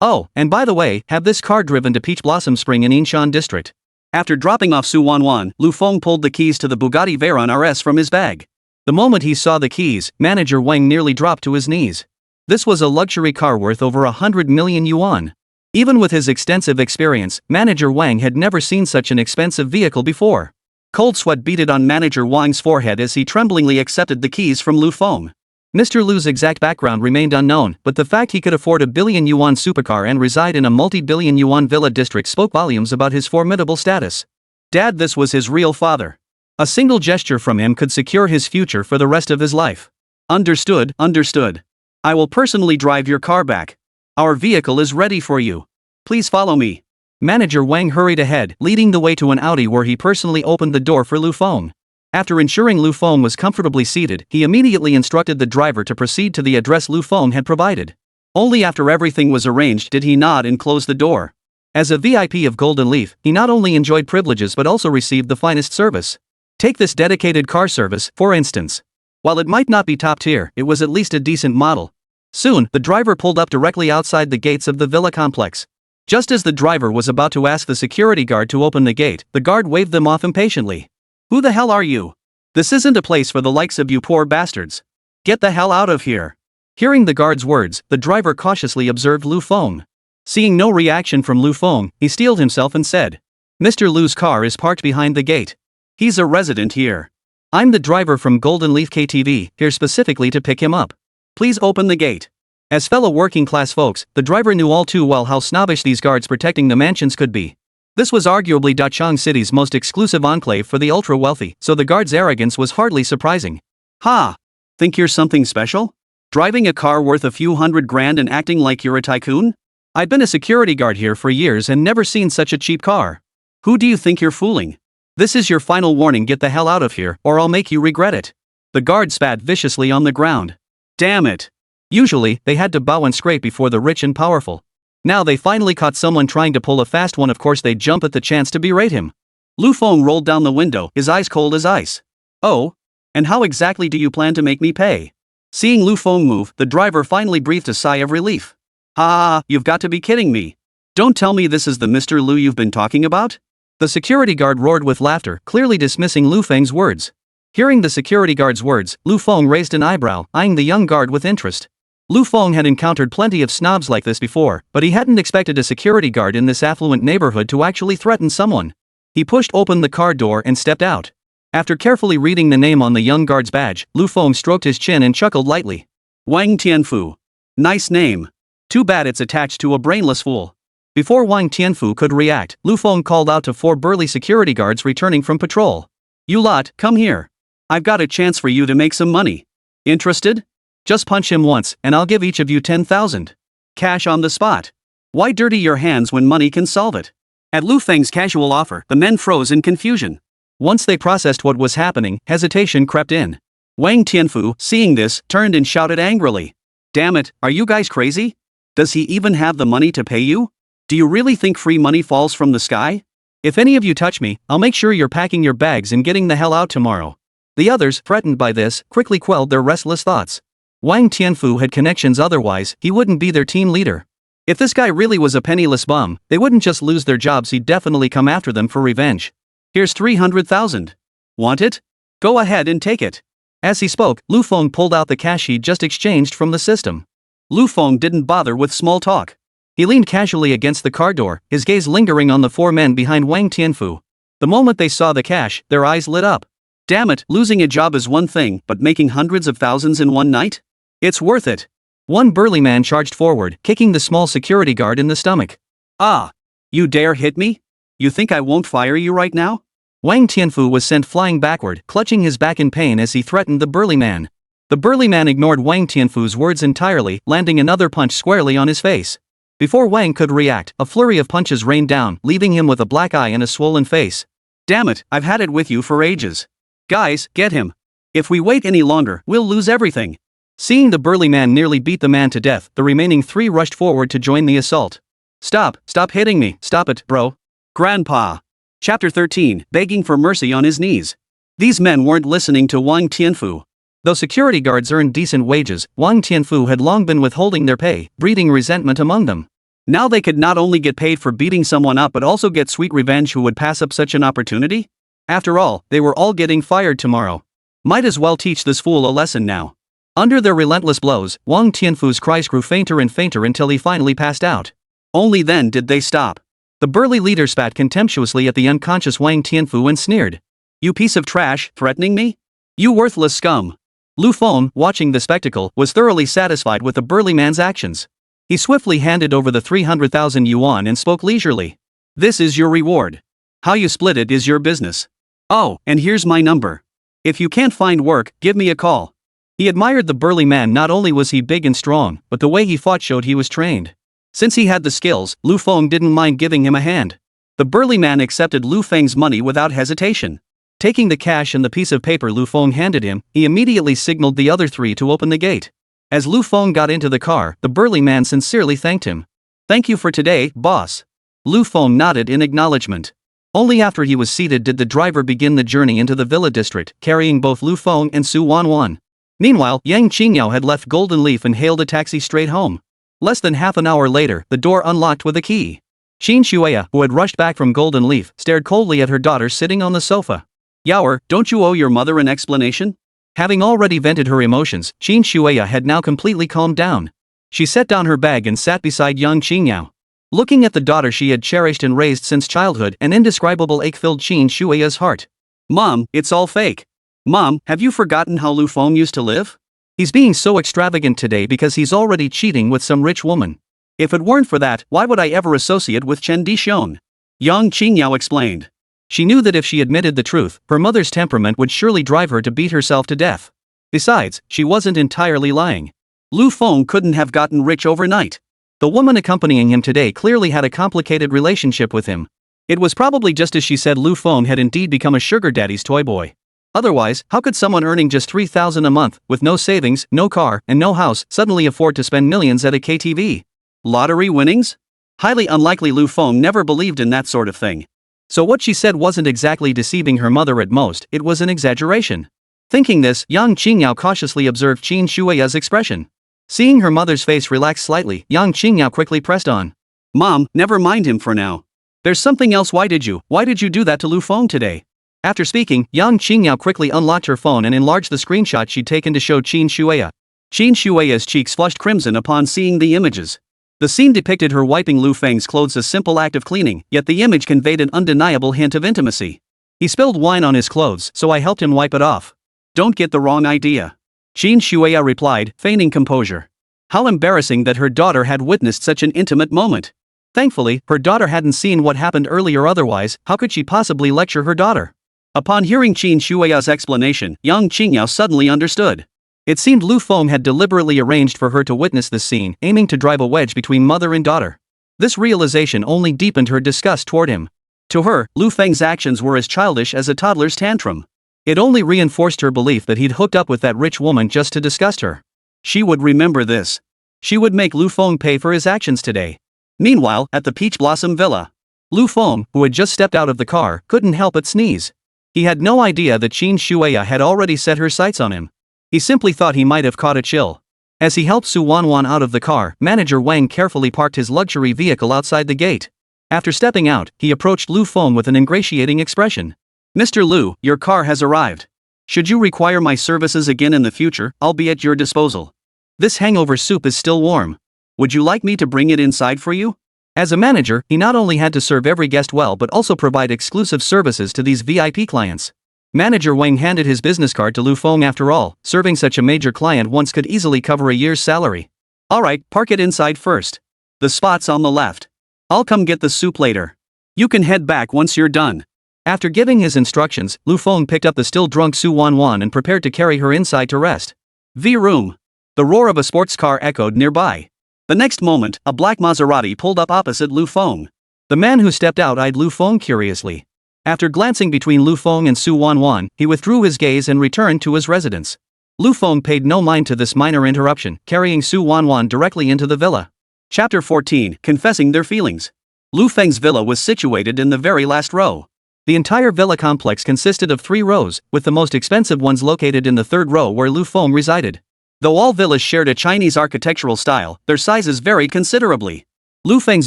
Oh, and by the way, have this car driven to Peach Blossom Spring in Inshan District. After dropping off Su Wanwan, Lu Feng pulled the keys to the Bugatti Veyron RS from his bag. The moment he saw the keys, manager Wang nearly dropped to his knees. This was a luxury car worth over 100 million yuan. Even with his extensive experience, manager Wang had never seen such an expensive vehicle before. Cold sweat beaded on manager Wang's forehead as he tremblingly accepted the keys from Lu Feng. Mr. Lu's exact background remained unknown, but the fact he could afford a billion yuan supercar and reside in a multi-billion yuan villa district spoke volumes about his formidable status. Dad, this was his real father. A single gesture from him could secure his future for the rest of his life. Understood, understood. I will personally drive your car back. Our vehicle is ready for you. Please follow me. Manager Wang hurried ahead, leading the way to an Audi where he personally opened the door for Lu Feng. After ensuring Lu Feng was comfortably seated, he immediately instructed the driver to proceed to the address Lu Feng had provided. Only after everything was arranged did he nod and close the door. As a VIP of Golden Leaf, he not only enjoyed privileges but also received the finest service. Take this dedicated car service, for instance. While it might not be top tier, it was at least a decent model. Soon, the driver pulled up directly outside the gates of the villa complex. Just as the driver was about to ask the security guard to open the gate, the guard waved them off impatiently. Who the hell are you? This isn't a place for the likes of you poor bastards. Get the hell out of here. Hearing the guard's words, the driver cautiously observed Lu Feng. Seeing no reaction from Lu Feng, he steeled himself and said, Mr. Lu's car is parked behind the gate. He's a resident here. I'm the driver from Golden Leaf KTV, here specifically to pick him up. Please open the gate. As fellow working-class folks, the driver knew all too well how snobbish these guards protecting the mansions could be. This was arguably Dachang City's most exclusive enclave for the ultra-wealthy, so the guard's arrogance was hardly surprising. Ha! Think you're something special? Driving a car worth a few $100,000 and acting like you're a tycoon? I've been a security guard here for years and never seen such a cheap car. Who do you think you're fooling? This is your final warning, get the hell out of here, or I'll make you regret it. The guard spat viciously on the ground. Damn it. Usually, they had to bow and scrape before the rich and powerful. Now they finally caught someone trying to pull a fast one, of course they'd jump at the chance to berate him. Lu Feng rolled down the window, his eyes cold as ice. Oh? And how exactly do you plan to make me pay? Seeing Lu Feng move, the driver finally breathed a sigh of relief. Ha, you've got to be kidding me. Don't tell me this is the Mr. Lu you've been talking about? The security guard roared with laughter, clearly dismissing Lu Feng's words. Hearing the security guard's words, Lu Feng raised an eyebrow, eyeing the young guard with interest. Lu Feng had encountered plenty of snobs like this before, but he hadn't expected a security guard in this affluent neighborhood to actually threaten someone. He pushed open the car door and stepped out. After carefully reading the name on the young guard's badge, Lu Feng stroked his chin and chuckled lightly. Wang Tianfu. Nice name. Too bad it's attached to a brainless fool. Before Wang Tianfu could react, Lu Feng called out to 4 burly security guards returning from patrol. You lot, come here. I've got a chance for you to make some money. Interested? Just punch him once, and I'll give each of you 10,000. Cash on the spot. Why dirty your hands when money can solve it? At Lu Feng's casual offer, the men froze in confusion. Once they processed what was happening, hesitation crept in. Wang Tianfu, seeing this, turned and shouted angrily. Damn it, are you guys crazy? Does he even have the money to pay you? Do you really think free money falls from the sky? If any of you touch me, I'll make sure you're packing your bags and getting the hell out tomorrow. The others, threatened by this, quickly quelled their restless thoughts. Wang Tianfu had connections, otherwise, he wouldn't be their team leader. If this guy really was a penniless bum, they wouldn't just lose their jobs, he'd definitely come after them for revenge. Here's 300,000. Want it? Go ahead and take it. As he spoke, Lu Feng pulled out the cash he'd just exchanged from the system. Lu Feng didn't bother with small talk. He leaned casually against the car door, his gaze lingering on the 4 men behind Wang Tianfu. The moment they saw the cash, their eyes lit up. Damn it, losing a job is one thing, but making hundreds of thousands in one night? It's worth it. One burly man charged forward, kicking the small security guard in the stomach. Ah! You dare hit me? You think I won't fire you right now? Wang Tianfu was sent flying backward, clutching his back in pain as he threatened the burly man. The burly man ignored Wang Tianfu's words entirely, landing another punch squarely on his face. Before Wang could react, a flurry of punches rained down, leaving him with a black eye and a swollen face. Damn it, I've had it with you for ages. Guys, get him. If we wait any longer, we'll lose everything. Seeing the burly man nearly beat the man to death, the remaining 3 rushed forward to join the assault. Stop hitting me, stop it, bro. Grandpa. Chapter 13, begging for mercy on his knees. These men weren't listening to Wang Tianfu. Though security guards earned decent wages, Wang Tianfu had long been withholding their pay, breeding resentment among them. Now they could not only get paid for beating someone up but also get sweet revenge. Who would pass up such an opportunity? After all, they were all getting fired tomorrow. Might as well teach this fool a lesson now. Under their relentless blows, Wang Tianfu's cries grew fainter and fainter until he finally passed out. Only then did they stop. The burly leader spat contemptuously at the unconscious Wang Tianfu and sneered. "You piece of trash, threatening me? You worthless scum." Lu Feng, watching the spectacle, was thoroughly satisfied with the burly man's actions. He swiftly handed over the 300,000 yuan and spoke leisurely. "This is your reward. How you split it is your business. Oh, and here's my number. If you can't find work, give me a call." He admired the burly man. Not only was he big and strong, but the way he fought showed he was trained. Since he had the skills, Lu Feng didn't mind giving him a hand. The burly man accepted Lu Feng's money without hesitation. Taking the cash and the piece of paper Lu Feng handed him, he immediately signaled the other three to open the gate. As Lu Feng got into the car, the burly man sincerely thanked him. "Thank you for today, boss." Lu Feng nodded in acknowledgement. Only after he was seated did the driver begin the journey into the villa district, carrying both Lu Feng and Su Wanwan. Meanwhile, Yang Qingyao had left Golden Leaf and hailed a taxi straight home. Less than half an hour later, the door unlocked with a key. Qin Shuya, who had rushed back from Golden Leaf, stared coldly at her daughter sitting on the sofa. "Yaoer, don't you owe your mother an explanation?" Having already vented her emotions, Qin Shuya had now completely calmed down. She set down her bag and sat beside young Qingyao. Looking at the daughter she had cherished and raised since childhood, an indescribable ache filled Qin Shuya's heart. "Mom, it's all fake. Mom, have you forgotten how Lu Feng used to live? He's being so extravagant today because he's already cheating with some rich woman. If it weren't for that, why would I ever associate with Chen Dishon?" Yang Qingyao explained. She knew that if she admitted the truth, her mother's temperament would surely drive her to beat herself to death. Besides, she wasn't entirely lying. Lu Feng couldn't have gotten rich overnight. The woman accompanying him today clearly had a complicated relationship with him. It was probably just as she said. Lu Feng had indeed become a sugar daddy's toy boy. Otherwise, how could someone earning just 3,000 a month, with no savings, no car, and no house, suddenly afford to spend millions at a KTV? Lottery winnings? Highly unlikely. Lu Feng never believed in that sort of thing. So what she said wasn't exactly deceiving her mother. At most, it was an exaggeration. Thinking this, Yang Qingyao cautiously observed Qin Shuya's expression. Seeing her mother's face relax slightly, Yang Qingyao quickly pressed on. "Mom, never mind him for now. There's something else. Why did you do that to Lu Feng today?" After speaking, Yang Qingyao quickly unlocked her phone and enlarged the screenshot she'd taken to show Qin Shuya. Qin Shuya's cheeks flushed crimson upon seeing the images. The scene depicted her wiping Lu Feng's clothes, a simple act of cleaning, yet the image conveyed an undeniable hint of intimacy. "He spilled wine on his clothes, so I helped him wipe it off. Don't get the wrong idea," Qin Shuya replied, feigning composure. How embarrassing that her daughter had witnessed such an intimate moment. Thankfully, her daughter hadn't seen what happened earlier. Otherwise, how could she possibly lecture her daughter? Upon hearing Qin Shuya's explanation, Yang Qingyao suddenly understood. It seemed Lu Feng had deliberately arranged for her to witness this scene, aiming to drive a wedge between mother and daughter. This realization only deepened her disgust toward him. To her, Lu Feng's actions were as childish as a toddler's tantrum. It only reinforced her belief that he'd hooked up with that rich woman just to disgust her. She would remember this. She would make Lu Feng pay for his actions today. Meanwhile, at the Peach Blossom Villa, Lu Feng, who had just stepped out of the car, couldn't help but sneeze. He had no idea that Qin Shuya had already set her sights on him. He simply thought he might have caught a chill. As he helped Su Wanwan out of the car, Manager Wang carefully parked his luxury vehicle outside the gate. After stepping out, he approached Lu Feng with an ingratiating expression. "Mr. Lu, your car has arrived. Should you require my services again in the future, I'll be at your disposal. This hangover soup is still warm. Would you like me to bring it inside for you?" As a manager, he not only had to serve every guest well but also provide exclusive services to these VIP clients. Manager Wang handed his business card to Lu Feng. After all, serving such a major client once could easily cover a year's salary. "Alright, park it inside first. The spot's on the left. I'll come get the soup later. You can head back once you're done." After giving his instructions, Lu Feng picked up the still drunk Su Wanwan and prepared to carry her inside to rest. V-room. The roar of a sports car echoed nearby. The next moment, a black Maserati pulled up opposite Lu Feng. The man who stepped out eyed Lu Feng curiously. After glancing between Lu Feng and Su Wanwan, he withdrew his gaze and returned to his residence. Lu Feng paid no mind to this minor interruption, carrying Su Wanwan directly into the villa. Chapter 14, Confessing Their Feelings. Lu Feng's villa was situated in the very last row. The entire villa complex consisted of 3 rows, with the most expensive ones located in the 3rd row where Lu Feng resided. Though all villas shared a Chinese architectural style, their sizes varied considerably. Lu Feng's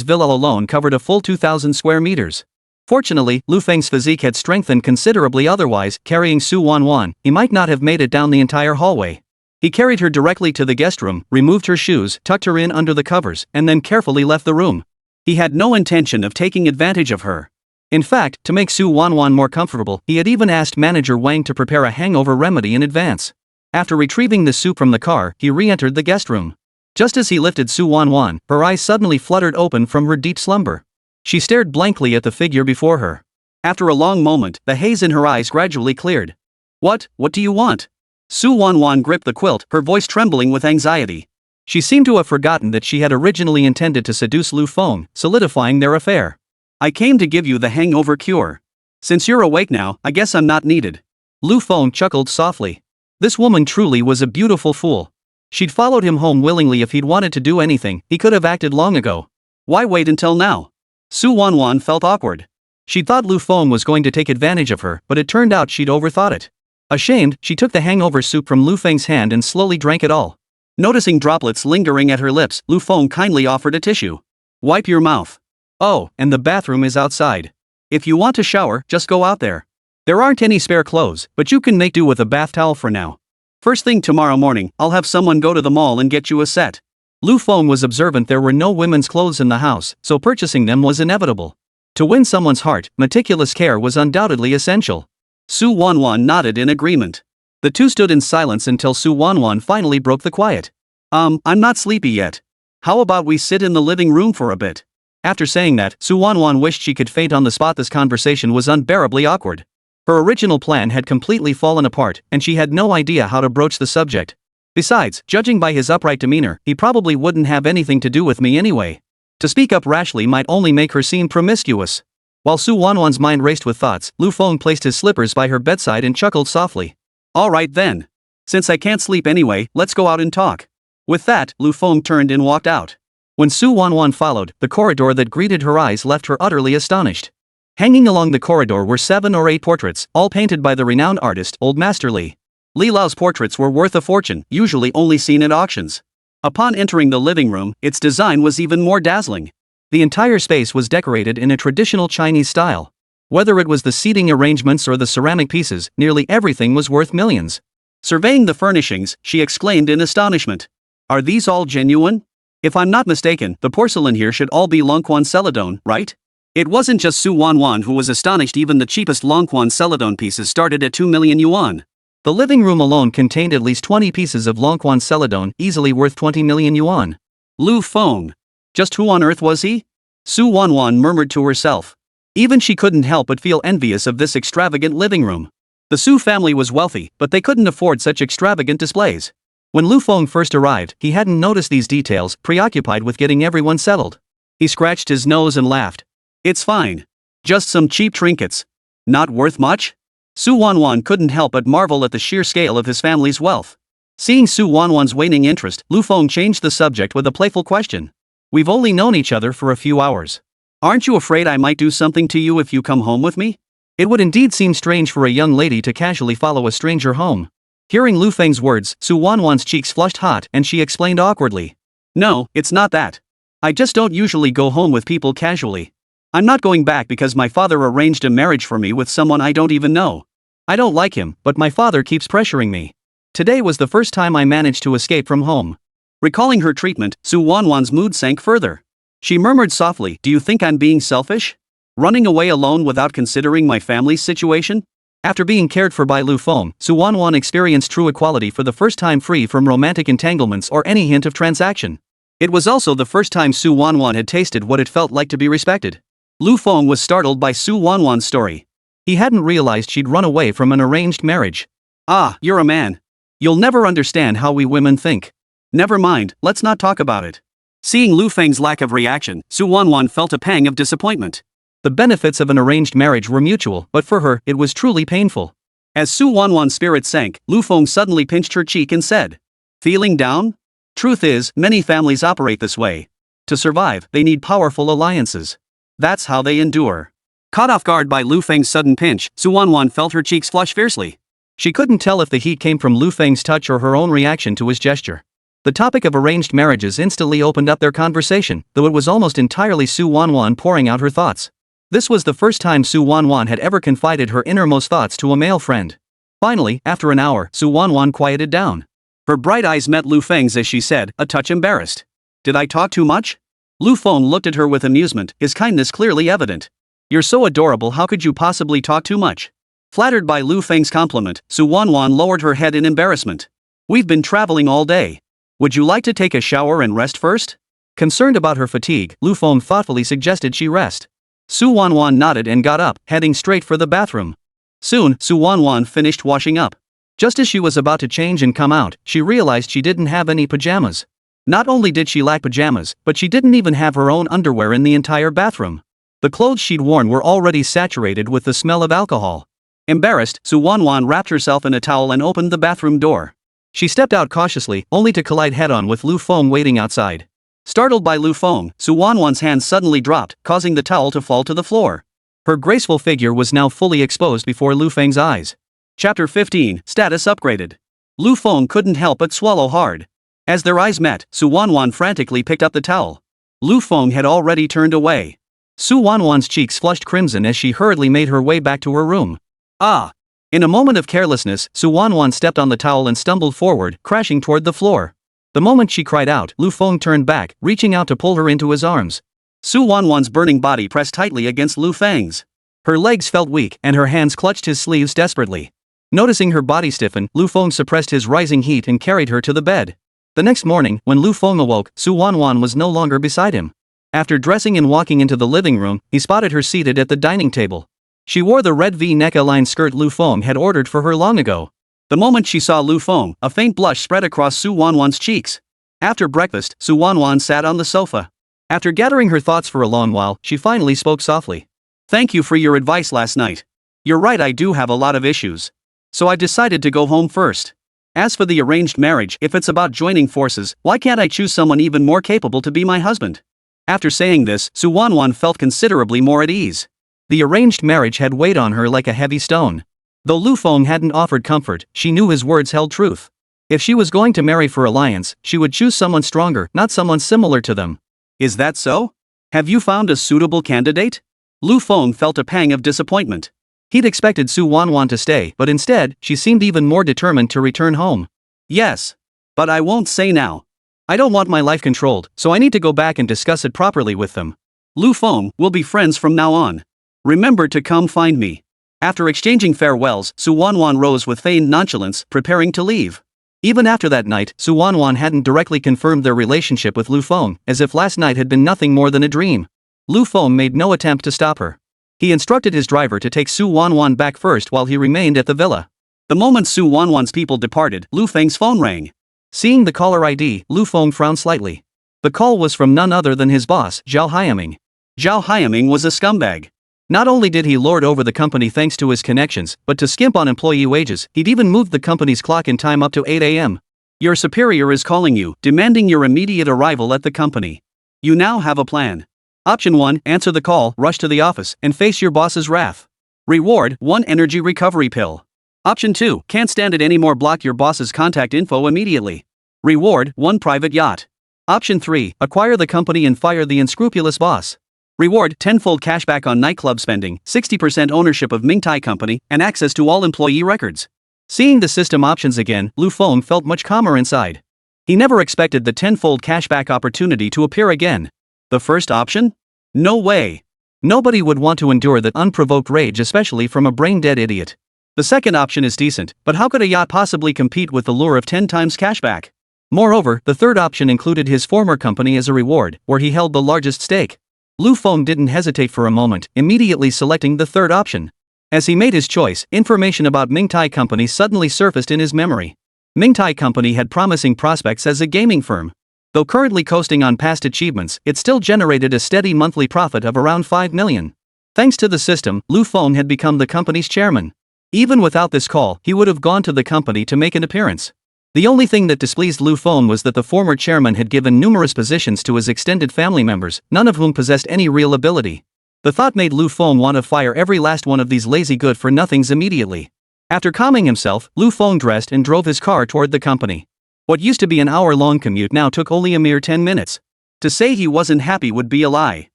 villa alone covered a full 2,000 square meters. Fortunately, Lu Feng's physique had strengthened considerably, otherwise, carrying Su Wanwan, he might not have made it down the entire hallway. He carried her directly to the guest room, removed her shoes, tucked her in under the covers, and then carefully left the room. He had no intention of taking advantage of her. In fact, to make Su Wanwan more comfortable, he had even asked manager Wang to prepare a hangover remedy in advance. After retrieving the soup from the car, he re-entered the guest room. Just as he lifted Su Wanwan, her eyes suddenly fluttered open from her deep slumber. She stared blankly at the figure before her. After a long moment, the haze in her eyes gradually cleared. What do you want? Su Wanwan gripped the quilt, her voice trembling with anxiety. She seemed to have forgotten that she had originally intended to seduce Lu Feng, solidifying their affair. I came to give you the hangover cure. Since you're awake now, I guess I'm not needed. Lu Feng chuckled softly. This woman truly was a beautiful fool. She'd followed him home willingly. If he'd wanted to do anything, he could have acted long ago. Why wait until now? Su Wanwan felt awkward. She thought Lu Feng was going to take advantage of her, but it turned out she'd overthought it. Ashamed, she took the hangover soup from Lu Feng's hand and slowly drank it all. Noticing droplets lingering at her lips, Lu Feng kindly offered a tissue. Wipe your mouth. Oh, and the bathroom is outside. If you want to shower, just go out there. There aren't any spare clothes, but you can make do with a bath towel for now. First thing tomorrow morning, I'll have someone go to the mall and get you a set. Lu Feng was observant. There were no women's clothes in the house, so purchasing them was inevitable. To win someone's heart, meticulous care was undoubtedly essential. Su Wanwan nodded in agreement. The two stood in silence until Su Wanwan finally broke the quiet. I'm not sleepy yet. How about we sit in the living room for a bit? After saying that, Su Wanwan wished she could faint on the spot. This conversation was unbearably awkward. Her original plan had completely fallen apart, and she had no idea how to broach the subject. Besides, judging by his upright demeanor, he probably wouldn't have anything to do with me anyway. To speak up rashly might only make her seem promiscuous. While Su Wanwan's mind raced with thoughts, Lu Feng placed his slippers by her bedside and chuckled softly. All right then. Since I can't sleep anyway, let's go out and talk. With that, Lu Feng turned and walked out. When Su Wanwan followed, the corridor that greeted her eyes left her utterly astonished. Hanging along the corridor were 7 or 8 portraits, all painted by the renowned artist, Old Master Li. Li Lao's portraits were worth a fortune, usually only seen at auctions. Upon entering the living room, its design was even more dazzling. The entire space was decorated in a traditional Chinese style. Whether it was the seating arrangements or the ceramic pieces, nearly everything was worth millions. Surveying the furnishings, she exclaimed in astonishment. Are these all genuine? If I'm not mistaken, the porcelain here should all be Longquan Celadon, right? It wasn't just Su Wanwan who was astonished. Even the cheapest Longquan Celadon pieces started at 2 million yuan. The living room alone contained at least 20 pieces of Longquan Celadon, easily worth 20 million yuan. Lu Feng. Just who on earth was he? Su Wanwan murmured to herself. Even she couldn't help but feel envious of this extravagant living room. The Su family was wealthy, but they couldn't afford such extravagant displays. When Lu Feng first arrived, he hadn't noticed these details, preoccupied with getting everyone settled. He scratched his nose and laughed. It's fine. Just some cheap trinkets. Not worth much? Su Wanwan couldn't help but marvel at the sheer scale of his family's wealth. Seeing Su Wanwan's waning interest, Lu Feng changed the subject with a playful question. We've only known each other for a few hours. Aren't you afraid I might do something to you if you come home with me? It would indeed seem strange for a young lady to casually follow a stranger home. Hearing Lu Feng's words, Su Wanwan's cheeks flushed hot and she explained awkwardly. No, it's not that. I just don't usually go home with people casually. I'm not going back because my father arranged a marriage for me with someone I don't even know. I don't like him, but my father keeps pressuring me. Today was the first time I managed to escape from home. Recalling her treatment, Su Wanwan's mood sank further. She murmured softly, do you think I'm being selfish? Running away alone without considering my family's situation? After being cared for by Lu Feng, Su Wanwan experienced true equality for the first time, free from romantic entanglements or any hint of transaction. It was also the first time Su Wanwan had tasted what it felt like to be respected. Lu Feng was startled by Su Wanwan's story. He hadn't realized she'd run away from an arranged marriage. Ah, you're a man. You'll never understand how we women think. Never mind, let's not talk about it. Seeing Lu Feng's lack of reaction, Su Wanwan felt a pang of disappointment. The benefits of an arranged marriage were mutual, but for her, it was truly painful. As Su Wanwan's spirit sank, Lu Feng suddenly pinched her cheek and said, feeling down? Truth is, many families operate this way. To survive, they need powerful alliances. That's how they endure. Caught off guard by Lu Feng's sudden pinch, Su Wanwan felt her cheeks flush fiercely. She couldn't tell if the heat came from Lu Feng's touch or her own reaction to his gesture. The topic of arranged marriages instantly opened up their conversation, though it was almost entirely Su Wanwan pouring out her thoughts. This was the first time Su Wanwan had ever confided her innermost thoughts to a male friend. Finally, after an hour, Su Wanwan quieted down. Her bright eyes met Lu Feng's as she said, a touch embarrassed. "Did I talk too much?" Lu Feng looked at her with amusement, his kindness clearly evident. "You're so adorable, how could you possibly talk too much?" Flattered by Lu Feng's compliment, Su Wanwan lowered her head in embarrassment. "We've been traveling all day. Would you like to take a shower and rest first?" Concerned about her fatigue, Lu Feng thoughtfully suggested she rest. Su Wanwan nodded and got up, heading straight for the bathroom. Soon, Su Wanwan finished washing up. Just as she was about to change and come out, she realized she didn't have any pajamas. Not only did she lack pajamas, but she didn't even have her own underwear in the entire bathroom. The clothes she'd worn were already saturated with the smell of alcohol. Embarrassed, Su Wanwan wrapped herself in a towel and opened the bathroom door. She stepped out cautiously, only to collide head-on with Lu Feng waiting outside. Startled by Lu Feng, Su Wanwan's hand suddenly dropped, causing the towel to fall to the floor. Her graceful figure was now fully exposed before Lu Feng's eyes. Chapter 15, Status Upgraded. Lu Feng couldn't help but swallow hard. As their eyes met, Su Wanwan frantically picked up the towel. Lu Feng had already turned away. Su Wanwan's cheeks flushed crimson as she hurriedly made her way back to her room. Ah! In a moment of carelessness, Su Wanwan stepped on the towel and stumbled forward, crashing toward the floor. The moment she cried out, Lu Feng turned back, reaching out to pull her into his arms. Su Wanwan's burning body pressed tightly against Lu Feng's. Her legs felt weak, and her hands clutched his sleeves desperately. Noticing her body stiffen, Lu Feng suppressed his rising heat and carried her to the bed. The next morning, when Lu Feng awoke, Su Wanwan was no longer beside him. After dressing and walking into the living room, he spotted her seated at the dining table. She wore the red V-neck-aligned skirt Lu Feng had ordered for her long ago. The moment she saw Lu Feng, a faint blush spread across Su Wanwan's cheeks. After breakfast, Su Wanwan sat on the sofa. After gathering her thoughts for a long while, she finally spoke softly. "Thank you for your advice last night. You're right, I do have a lot of issues. So I decided to go home first. As for the arranged marriage, if it's about joining forces, why can't I choose someone even more capable to be my husband?" After saying this, Su Wanwan felt considerably more at ease. The arranged marriage had weighed on her like a heavy stone. Though Lu Feng hadn't offered comfort, she knew his words held truth. If she was going to marry for alliance, she would choose someone stronger, not someone similar to them. "Is that so? Have you found a suitable candidate?" Lu Feng felt a pang of disappointment. He'd expected Su Wanwan to stay, but instead, she seemed even more determined to return home. "Yes. But I won't say now. I don't want my life controlled, so I need to go back and discuss it properly with them. Lu Feng, we'll be friends from now on. Remember to come find me." After exchanging farewells, Su Wanwan rose with feigned nonchalance, preparing to leave. Even after that night, Su Wanwan hadn't directly confirmed their relationship with Lu Feng, as if last night had been nothing more than a dream. Lu Feng made no attempt to stop her. He instructed his driver to take Su Wanwan back first while he remained at the villa. The moment Su Wanwan's people departed, Lu Feng's phone rang. Seeing the caller ID, Lu Feng frowned slightly. The call was from none other than his boss, Zhao Haiming. Zhao Haiming was a scumbag. Not only did he lord over the company thanks to his connections, but to skimp on employee wages, he'd even moved the company's clock-in time up to 8 a.m. "Your superior is calling you, demanding your immediate arrival at the company. You now have a plan. Option 1, answer the call, rush to the office, and face your boss's wrath. Reward, 1 energy recovery pill. Option 2, can't stand it anymore, block your boss's contact info immediately. Reward, 1 private yacht. Option 3, acquire the company and fire the unscrupulous boss. Reward, 10-fold cashback on nightclub spending, 60% ownership of Mingtai Company, and access to all employee records." Seeing the system options again, Lu Feng felt much calmer inside. He never expected the 10-fold cashback opportunity to appear again. The first option? No way. Nobody would want to endure that unprovoked rage, especially from a brain-dead idiot. The second option is decent, but how could a yacht possibly compete with the lure of 10 times cashback? Moreover, the third option included his former company as a reward, where he held the largest stake. Lu Feng didn't hesitate for a moment, immediately selecting the third option. As he made his choice, information about Mingtai Company suddenly surfaced in his memory. Mingtai Company had promising prospects as a gaming firm. Though currently coasting on past achievements, it still generated a steady monthly profit of around 5 million. Thanks to the system, Lu Feng had become the company's chairman. Even without this call, he would have gone to the company to make an appearance. The only thing that displeased Lu Feng was that the former chairman had given numerous positions to his extended family members, none of whom possessed any real ability. The thought made Lu Feng want to fire every last one of these lazy good-for-nothings immediately. After calming himself, Lu Feng dressed and drove his car toward the company. What used to be an hour-long commute now took only a mere 10 minutes. To say he wasn't happy would be a lie.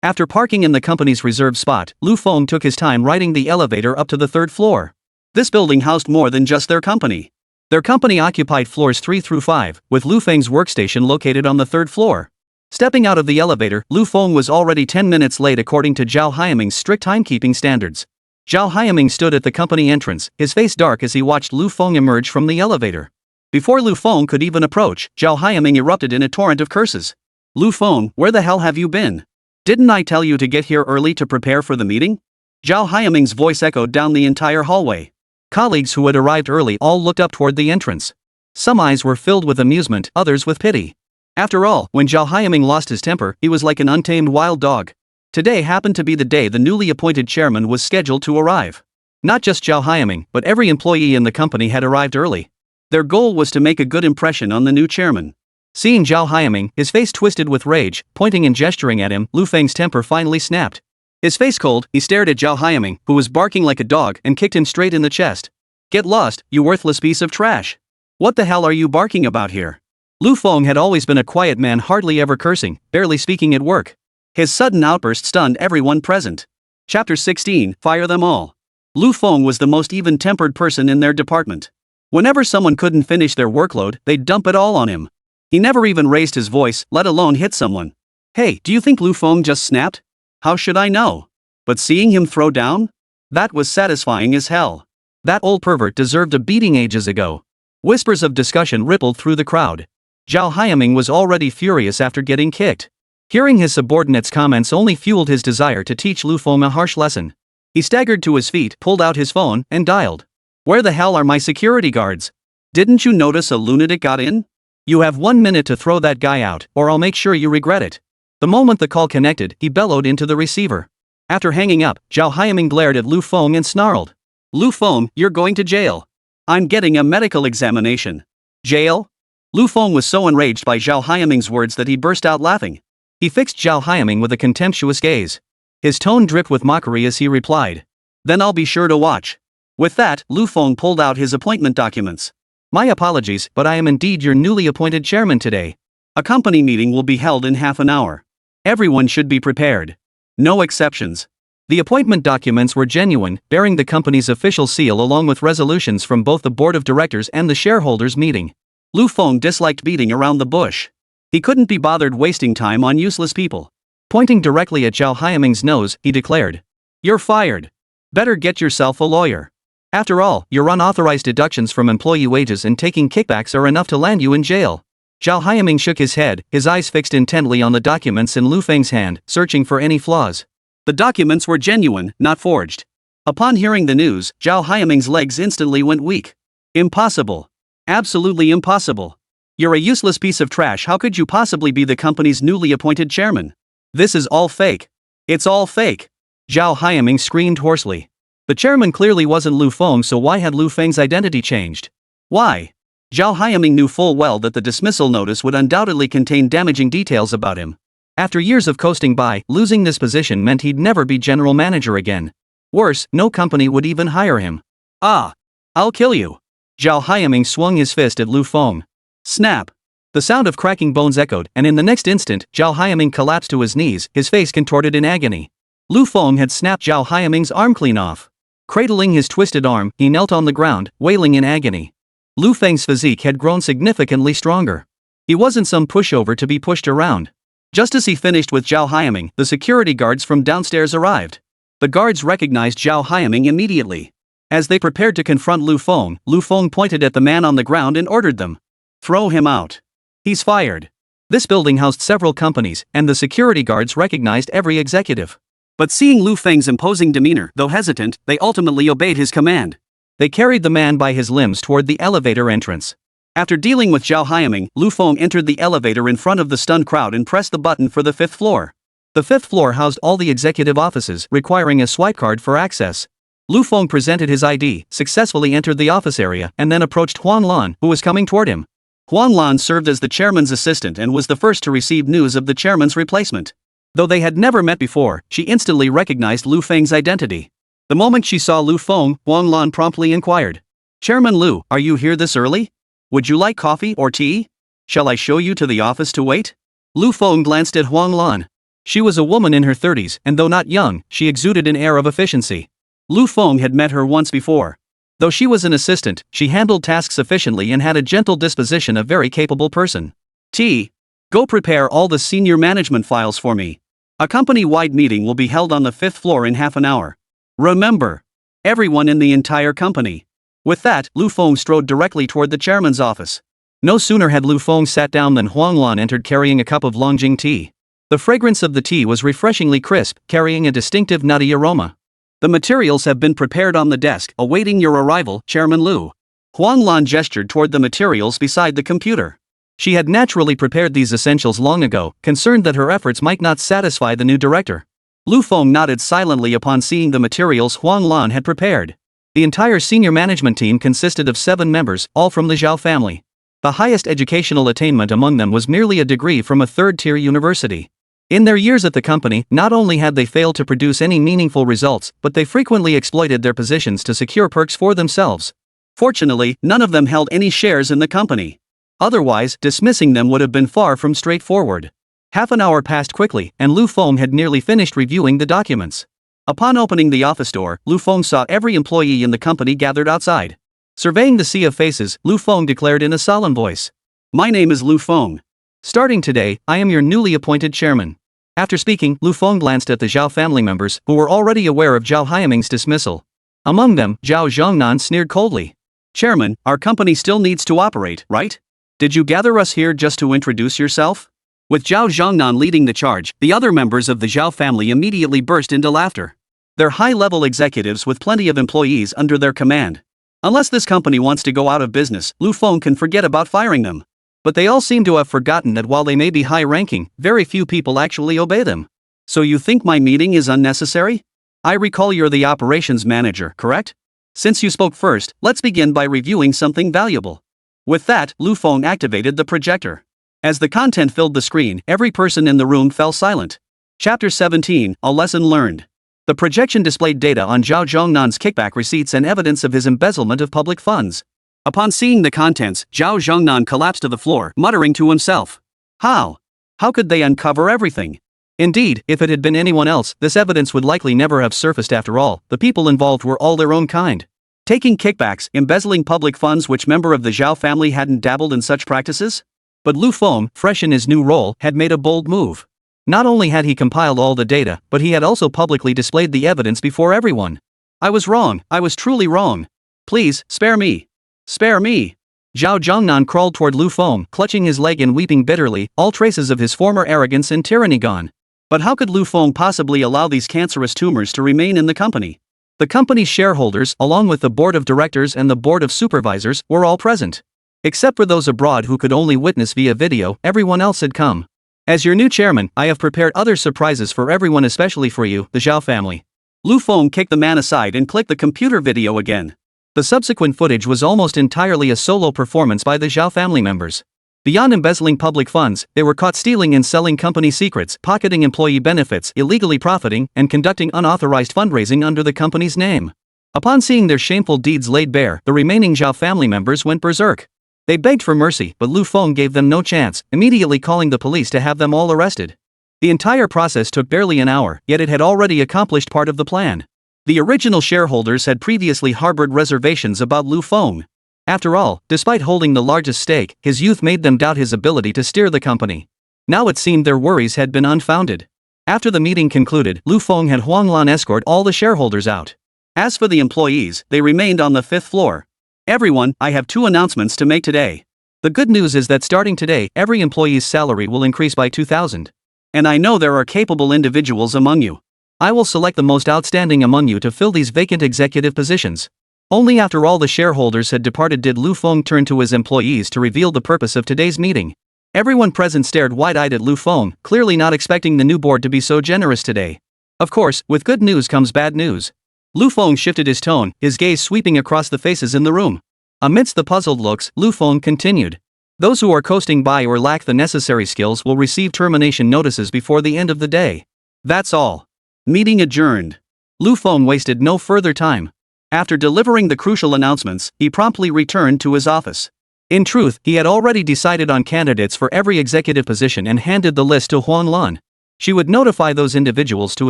After parking in the company's reserved spot, Lu Feng took his time riding the elevator up to the third floor. This building housed more than just their company. Their company occupied floors 3 through 5, with Lu Feng's workstation located on the third floor. Stepping out of the elevator, Lu Feng was already 10 minutes late according to Zhao Haiming's strict timekeeping standards. Zhao Haiming stood at the company entrance, his face dark as he watched Lu Feng emerge from the elevator. Before Lu Feng could even approach, Zhao Haiming erupted in a torrent of curses. "Lu Feng, where the hell have you been? Didn't I tell you to get here early to prepare for the meeting?" Zhao Haiming's voice echoed down the entire hallway. Colleagues who had arrived early all looked up toward the entrance. Some eyes were filled with amusement, others with pity. After all, when Zhao Haiming lost his temper, he was like an untamed wild dog. Today happened to be the day the newly appointed chairman was scheduled to arrive. Not just Zhao Haiming, but every employee in the company had arrived early. Their goal was to make a good impression on the new chairman. Seeing Zhao Haiming, his face twisted with rage, pointing and gesturing at him, Lu Feng's temper finally snapped. His face cold, he stared at Zhao Haiming, who was barking like a dog, and kicked him straight in the chest. "Get lost, you worthless piece of trash. What the hell are you barking about here?" Lu Feng had always been a quiet man, hardly ever cursing, barely speaking at work. His sudden outburst stunned everyone present. Chapter 16, Fire Them All. Lu Feng was the most even-tempered person in their department. Whenever someone couldn't finish their workload, they'd dump it all on him. He never even raised his voice, let alone hit someone. "Hey, do you think Lu Feng just snapped? How should I know?" But seeing him throw down? That was satisfying as hell. That old pervert deserved a beating ages ago. Whispers of discussion rippled through the crowd. Zhao Haiming was already furious after getting kicked. Hearing his subordinates' comments only fueled his desire to teach Lu Feng a harsh lesson. He staggered to his feet, pulled out his phone, and dialed. "Where the hell are my security guards? Didn't you notice a lunatic got in? You have 1 minute to throw that guy out, or I'll make sure you regret it." The moment the call connected, he bellowed into the receiver. After hanging up, Zhao Haiming glared at Lu Feng and snarled. "Lu Feng, you're going to jail. I'm getting a medical examination." "Jail?" Lu Feng was so enraged by Zhao Haiming's words that he burst out laughing. He fixed Zhao Haiming with a contemptuous gaze. His tone dripped with mockery as he replied. "Then I'll be sure to watch." With that, Lu Feng pulled out his appointment documents. "My apologies, but I am indeed your newly appointed chairman today. A company meeting will be held in half an hour. Everyone should be prepared. No exceptions." The appointment documents were genuine, bearing the company's official seal along with resolutions from both the board of directors and the shareholders meeting. Lu Feng disliked beating around the bush. He couldn't be bothered wasting time on useless people. Pointing directly at Zhao Haiming's nose, he declared. "You're fired. Better get yourself a lawyer. After all, your unauthorized deductions from employee wages and taking kickbacks are enough to land you in jail." Zhao Haiming shook his head, his eyes fixed intently on the documents in Lu Feng's hand, searching for any flaws. The documents were genuine, not forged. Upon hearing the news, Zhao Haiming's legs instantly went weak. "Impossible. Absolutely impossible. You're a useless piece of trash. How could you possibly be the company's newly appointed chairman? This is all fake. It's all fake." Zhao Haiming screamed hoarsely. The chairman clearly wasn't Lu Feng, so why had Lu Feng's identity changed? Why? Zhao Haiming knew full well that the dismissal notice would undoubtedly contain damaging details about him. After years of coasting by, losing this position meant he'd never be general manager again. Worse, no company would even hire him. "Ah! I'll kill you." Zhao Haiming swung his fist at Lu Feng. Snap! The sound of cracking bones echoed, and in the next instant, Zhao Haiming collapsed to his knees, his face contorted in agony. Lu Feng had snapped Zhao Haiming's arm clean off. Cradling his twisted arm, he knelt on the ground, wailing in agony. Lu Feng's physique had grown significantly stronger. He wasn't some pushover to be pushed around. Just as he finished with Zhao Haiming, the security guards from downstairs arrived. The guards recognized Zhao Haiming immediately. As they prepared to confront Lu Feng pointed at the man on the ground and ordered them. "Throw him out. He's fired." This building housed several companies, and the security guards recognized every executive. But seeing Lu Feng's imposing demeanor, though hesitant, they ultimately obeyed his command. They carried the man by his limbs toward the elevator entrance. After dealing with Zhao Haiming, Lu Feng entered the elevator in front of the stunned crowd and pressed the button for the 5th floor. The 5th floor housed all the executive offices, requiring a swipe card for access. Lu Feng presented his ID, successfully entered the office area, and then approached Huan Lan, who was coming toward him. Huan Lan served as the chairman's assistant and was the first to receive news of the chairman's replacement. Though they had never met before, she instantly recognized Lu Feng's identity. The moment she saw Lu Feng, Huan Lan promptly inquired. "Chairman Lu, are you here this early? Would you like coffee or tea? Shall I show you to the office to wait? Lu Feng glanced at Huang Lan. She was a woman in her 30s, and though not young, she exuded an air of efficiency. Lu Feng had met her once before. Though she was an assistant, she handled tasks efficiently and had a gentle disposition, a very capable person. T. Go prepare all the senior management files for me. A company-wide meeting will be held on the 5th floor in half an hour. Remember, everyone in the entire company. With that, Lu Feng strode directly toward the chairman's office. No sooner had Lu Feng sat down than Huang Lan entered carrying a cup of Longjing tea. The fragrance of the tea was refreshingly crisp, carrying a distinctive nutty aroma. The materials have been prepared on the desk, awaiting your arrival, Chairman Lu. Huang Lan gestured toward the materials beside the computer. She had naturally prepared these essentials long ago, concerned that her efforts might not satisfy the new director. Lu Feng nodded silently upon seeing the materials Huang Lan had prepared. The entire senior management team consisted of 7 members, all from the Zhao family. The highest educational attainment among them was merely a degree from a third-tier university. In their years at the company, not only had they failed to produce any meaningful results, but they frequently exploited their positions to secure perks for themselves. Fortunately, none of them held any shares in the company. Otherwise, dismissing them would have been far from straightforward. Half an hour passed quickly, and Lu Feng had nearly finished reviewing the documents. Upon opening the office door, Lu Feng saw every employee in the company gathered outside. Surveying the sea of faces, Lu Feng declared in a solemn voice. My name is Lu Feng. Starting today, I am your newly appointed chairman. After speaking, Lu Feng glanced at the Zhao family members, who were already aware of Zhao Haiming's dismissal. Among them, Zhao Zhongnan sneered coldly. Chairman, our company still needs to operate, right? Did you gather us here just to introduce yourself? With Zhao Zhongnan leading the charge, the other members of the Zhao family immediately burst into laughter. They're high-level executives with plenty of employees under their command. Unless this company wants to go out of business, Lu Feng can forget about firing them. But they all seem to have forgotten that while they may be high-ranking, very few people actually obey them. So you think my meeting is unnecessary? I recall you're the operations manager, correct? Since you spoke first, let's begin by reviewing something valuable. With that, Lu Feng activated the projector. As the content filled the screen, every person in the room fell silent. Chapter 17, A Lesson Learned. The projection displayed data on Zhao Zhongnan's kickback receipts and evidence of his embezzlement of public funds. Upon seeing the contents, Zhao Zhongnan collapsed to the floor, muttering to himself. How? How could they uncover everything? Indeed, if it had been anyone else, this evidence would likely never have surfaced after all. The people involved were all their own kind. Taking kickbacks, embezzling public funds. Which member of the Zhao family hadn't dabbled in such practices? But Lu Feng, fresh in his new role, had made a bold move. Not only had he compiled all the data, but he had also publicly displayed the evidence before everyone. I was wrong, I was truly wrong. Please, spare me. Spare me. Zhao Zhongnan crawled toward Lu Feng, clutching his leg and weeping bitterly, all traces of his former arrogance and tyranny gone. But how could Lu Feng possibly allow these cancerous tumors to remain in the company? The company's shareholders, along with the board of directors and the board of supervisors, were all present. Except for those abroad who could only witness via video, everyone else had come. As your new chairman, I have prepared other surprises for everyone, especially for you, the Zhao family. Lu Feng kicked the man aside and clicked the computer video again. The subsequent footage was almost entirely a solo performance by the Zhao family members. Beyond embezzling public funds, they were caught stealing and selling company secrets, pocketing employee benefits, illegally profiting, and conducting unauthorized fundraising under the company's name. Upon seeing their shameful deeds laid bare, the remaining Zhao family members went berserk. They begged for mercy, but Lu Feng gave them no chance, immediately calling the police to have them all arrested. The entire process took barely an hour, yet it had already accomplished part of the plan. The original shareholders had previously harbored reservations about Lu Feng. After all, despite holding the largest stake, his youth made them doubt his ability to steer the company. Now it seemed their worries had been unfounded. After the meeting concluded, Lu Feng had Huang Lan escort all the shareholders out. As for the employees, they remained on the 5th floor. Everyone, I have 2 announcements to make today. The good news is that starting today, every employee's salary will increase by 2,000. And I know there are capable individuals among you. I will select the most outstanding among you to fill these vacant executive positions. Only after all the shareholders had departed did Lu Feng turn to his employees to reveal the purpose of today's meeting. Everyone present stared wide-eyed at Lu Feng, clearly not expecting the new board to be so generous today. Of course, with good news comes bad news. Lu Feng shifted his tone, his gaze sweeping across the faces in the room. Amidst the puzzled looks, Lu Feng continued. Those who are coasting by or lack the necessary skills will receive termination notices before the end of the day. That's all. Meeting adjourned. Lu Feng wasted no further time. After delivering the crucial announcements, he promptly returned to his office. In truth, he had already decided on candidates for every executive position and handed the list to Huan Lan. She would notify those individuals to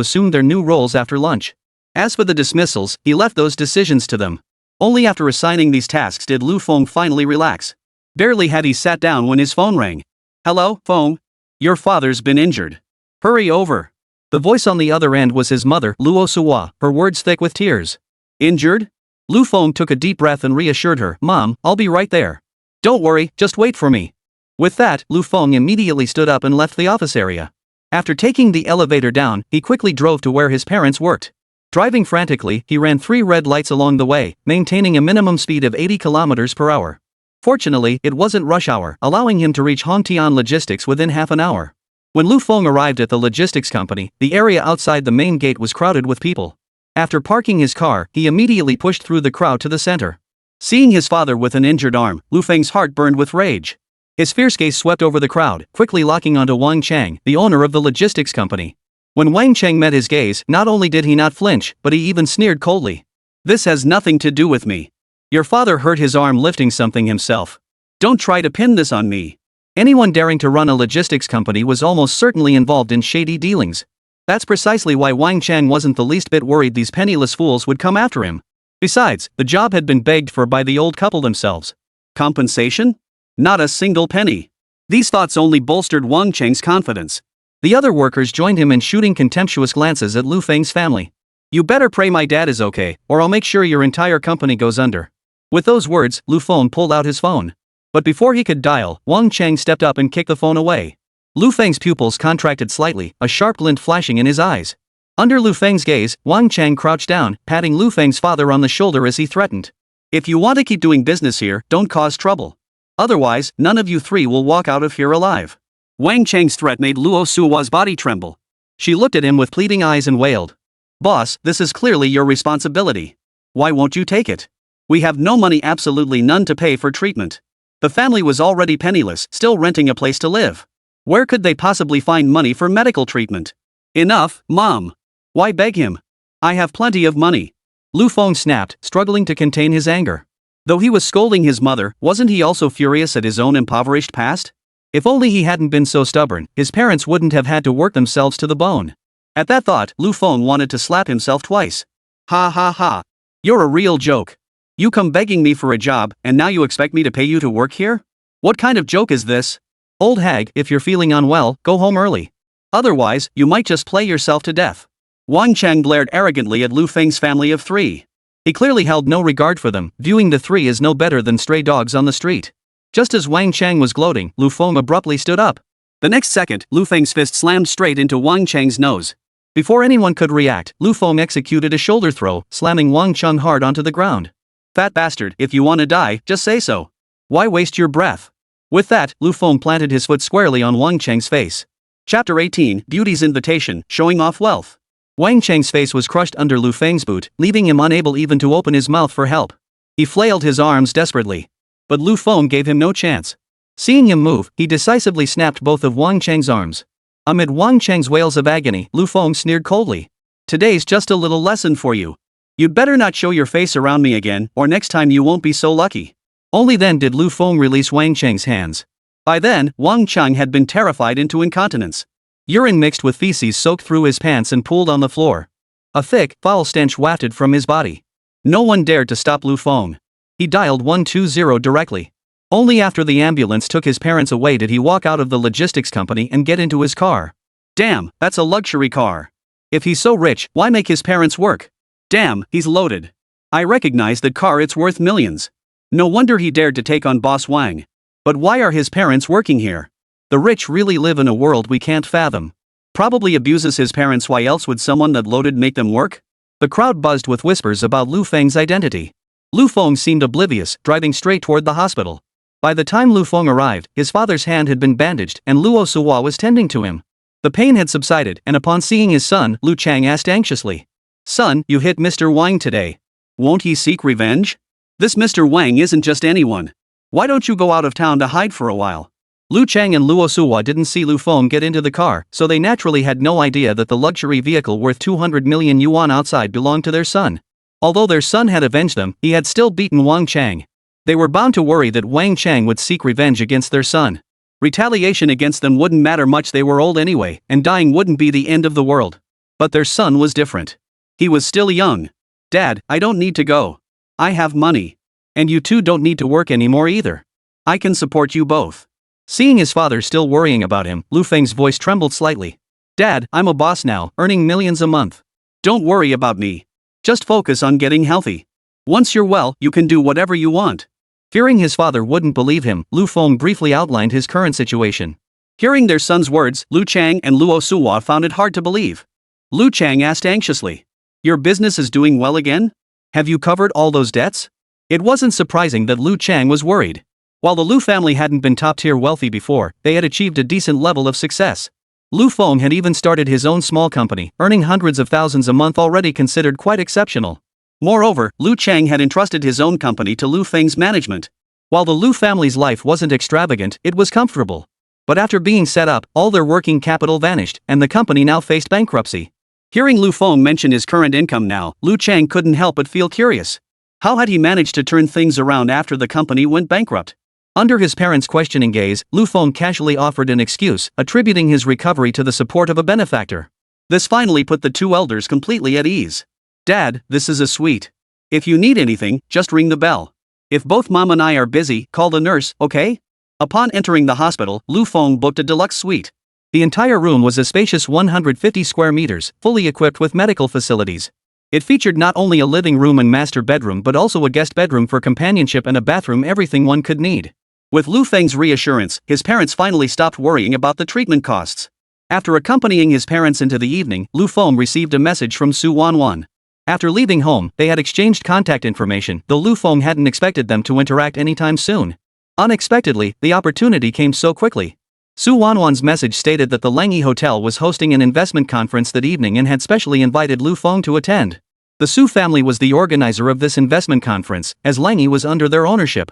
assume their new roles after lunch. As for the dismissals, he left those decisions to them. Only after assigning these tasks did Lu Feng finally relax. Barely had he sat down when his phone rang. "Hello, Feng? Your father's been injured. Hurry over." The voice on the other end was his mother, Luo Suwa, her words thick with tears. "Injured?" Lu Feng took a deep breath and reassured her, "Mom, I'll be right there. Don't worry, just wait for me." With that, Lu Feng immediately stood up and left the office area. After taking the elevator down, he quickly drove to where his parents worked. Driving frantically, he ran 3 red lights along the way, maintaining a minimum speed of 80 kilometers per hour. Fortunately, it wasn't rush hour, allowing him to reach Hongtian Logistics within half an hour. When Lu Feng arrived at the logistics company, the area outside the main gate was crowded with people. After parking his car, he immediately pushed through the crowd to the center. Seeing his father with an injured arm, Lu Feng's heart burned with rage. His fierce gaze swept over the crowd, quickly locking onto Wang Chang, the owner of the logistics company. When Wang Chang met his gaze, not only did he not flinch, but he even sneered coldly. "This has nothing to do with me. Your father hurt his arm lifting something himself. Don't try to pin this on me." Anyone daring to run a logistics company was almost certainly involved in shady dealings. That's precisely why Wang Chang wasn't the least bit worried these penniless fools would come after him. Besides, the job had been begged for by the old couple themselves. Compensation? Not a single penny. These thoughts only bolstered Wang Chang's confidence. The other workers joined him in shooting contemptuous glances at Lu Feng's family. "You better pray my dad is okay, or I'll make sure your entire company goes under." With those words, Lu Feng pulled out his phone. But before he could dial, Wang Chang stepped up and kicked the phone away. Lu Feng's pupils contracted slightly, a sharp glint flashing in his eyes. Under Lu Feng's gaze, Wang Chang crouched down, patting Lu Feng's father on the shoulder as he threatened. "If you want to keep doing business here, don't cause trouble. Otherwise, none of you 3 will walk out of here alive." Wang Chang's threat made Luo Suwa's body tremble. She looked at him with pleading eyes and wailed. "Boss, this is clearly your responsibility. Why won't you take it? We have no money, absolutely none, to pay for treatment. The family was already penniless, still renting a place to live. Where could they possibly find money for medical treatment?" "Enough, Mom. Why beg him? I have plenty of money." Lu Feng snapped, struggling to contain his anger. Though he was scolding his mother, wasn't he also furious at his own impoverished past? If only he hadn't been so stubborn, his parents wouldn't have had to work themselves to the bone. At that thought, Lu Feng wanted to slap himself twice. "Ha ha ha. You're a real joke. You come begging me for a job, and now you expect me to pay you to work here? What kind of joke is this? Old hag, if you're feeling unwell, go home early. Otherwise, you might just play yourself to death." Wang Chang glared arrogantly at Lu Feng's family of 3. He clearly held no regard for them, viewing the 3 as no better than stray dogs on the street. Just as Wang Chang was gloating, Lu Feng abruptly stood up. The next second, Lu Feng's fist slammed straight into Wang Chang's nose. Before anyone could react, Lu Feng executed a shoulder throw, slamming Wang Chang hard onto the ground. "Fat bastard, if you want to die, just say so. Why waste your breath?" With that, Lu Feng planted his foot squarely on Wang Chang's face. Chapter 18, Beauty's Invitation, Showing Off Wealth. Wang Chang's face was crushed under Lu Feng's boot, leaving him unable even to open his mouth for help. He flailed his arms desperately. But Lu Feng gave him no chance. Seeing him move, he decisively snapped both of Wang Chang's arms. Amid Wang Chang's wails of agony, Lu Feng sneered coldly. "Today's just a little lesson for you. You'd better not show your face around me again, or next time you won't be so lucky." Only then did Lu Feng release Wang Chang's hands. By then, Wang Chang had been terrified into incontinence. Urine mixed with feces soaked through his pants and pooled on the floor. A thick, foul stench wafted from his body. No one dared to stop Lu Feng. He dialed 120 directly. Only after the ambulance took his parents away did he walk out of the logistics company and get into his car. Damn, that's a luxury car. If he's so rich, why make his parents work? Damn, he's loaded. I recognize that car, it's worth millions. No wonder he dared to take on Boss Wang. But why are his parents working here? The rich really live in a world we can't fathom. Probably abuses his parents. Why else would someone that loaded make them work? The crowd buzzed with whispers about Lu Feng's identity. Lu Feng seemed oblivious, driving straight toward the hospital. By the time Lu Feng arrived, his father's hand had been bandaged and Luo Suwa was tending to him. The pain had subsided, and upon seeing his son, Lu Chang asked anxiously, "Son, you hit Mr. Wang today. Won't he seek revenge? This Mr. Wang isn't just anyone. Why don't you go out of town to hide for a while?" Lu Chang and Luo Suwa didn't see Lu Feng get into the car, so they naturally had no idea that the luxury vehicle worth 200 million yuan outside belonged to their son. Although their son had avenged them, he had still beaten Wang Chang. They were bound to worry that Wang Chang would seek revenge against their son. Retaliation against them wouldn't matter much, they were old anyway, and dying wouldn't be the end of the world. But their son was different. He was still young. Dad, I don't need to go. I have money. And you two don't need to work anymore either. I can support you both. Seeing his father still worrying about him, Lu Feng's voice trembled slightly. Dad, I'm a boss now, earning millions a month. Don't worry about me. Just focus on getting healthy. Once you're well, you can do whatever you want. Fearing his father wouldn't believe him, Lu Feng briefly outlined his current situation. Hearing their son's words, Lu Chang and Luo Suwa found it hard to believe. Lu Chang asked anxiously. Your business is doing well again? Have you covered all those debts? It wasn't surprising that Lu Chang was worried. While the Lu family hadn't been top-tier wealthy before, they had achieved a decent level of success. Lu Feng had even started his own small company, earning hundreds of thousands a month, already considered quite exceptional. Moreover, Lu Chang had entrusted his own company to Lu Feng's management. While the Lu family's life wasn't extravagant, it was comfortable. But after being set up, all their working capital vanished, and the company now faced bankruptcy. Hearing Lu Feng mention his current income now, Lu Chang couldn't help but feel curious. How had he managed to turn things around after the company went bankrupt? Under his parents' questioning gaze, Lu Feng casually offered an excuse, attributing his recovery to the support of a benefactor. This finally put the two elders completely at ease. Dad, this is a suite. If you need anything, just ring the bell. If both Mom and I are busy, call the nurse, okay? Upon entering the hospital, Lu Feng booked a deluxe suite. The entire room was a spacious 150 square meters, fully equipped with medical facilities. It featured not only a living room and master bedroom but also a guest bedroom for companionship and a bathroom, everything one could need. With Lu Feng's reassurance, his parents finally stopped worrying about the treatment costs. After accompanying his parents into the evening, Lu Feng received a message from Su Wanwan. After leaving home, they had exchanged contact information, though Lu Feng hadn't expected them to interact anytime soon. Unexpectedly, the opportunity came so quickly. Su Wanwan's message stated that the Langi Hotel was hosting an investment conference that evening and had specially invited Lu Feng to attend. The Su family was the organizer of this investment conference, as Langi was under their ownership.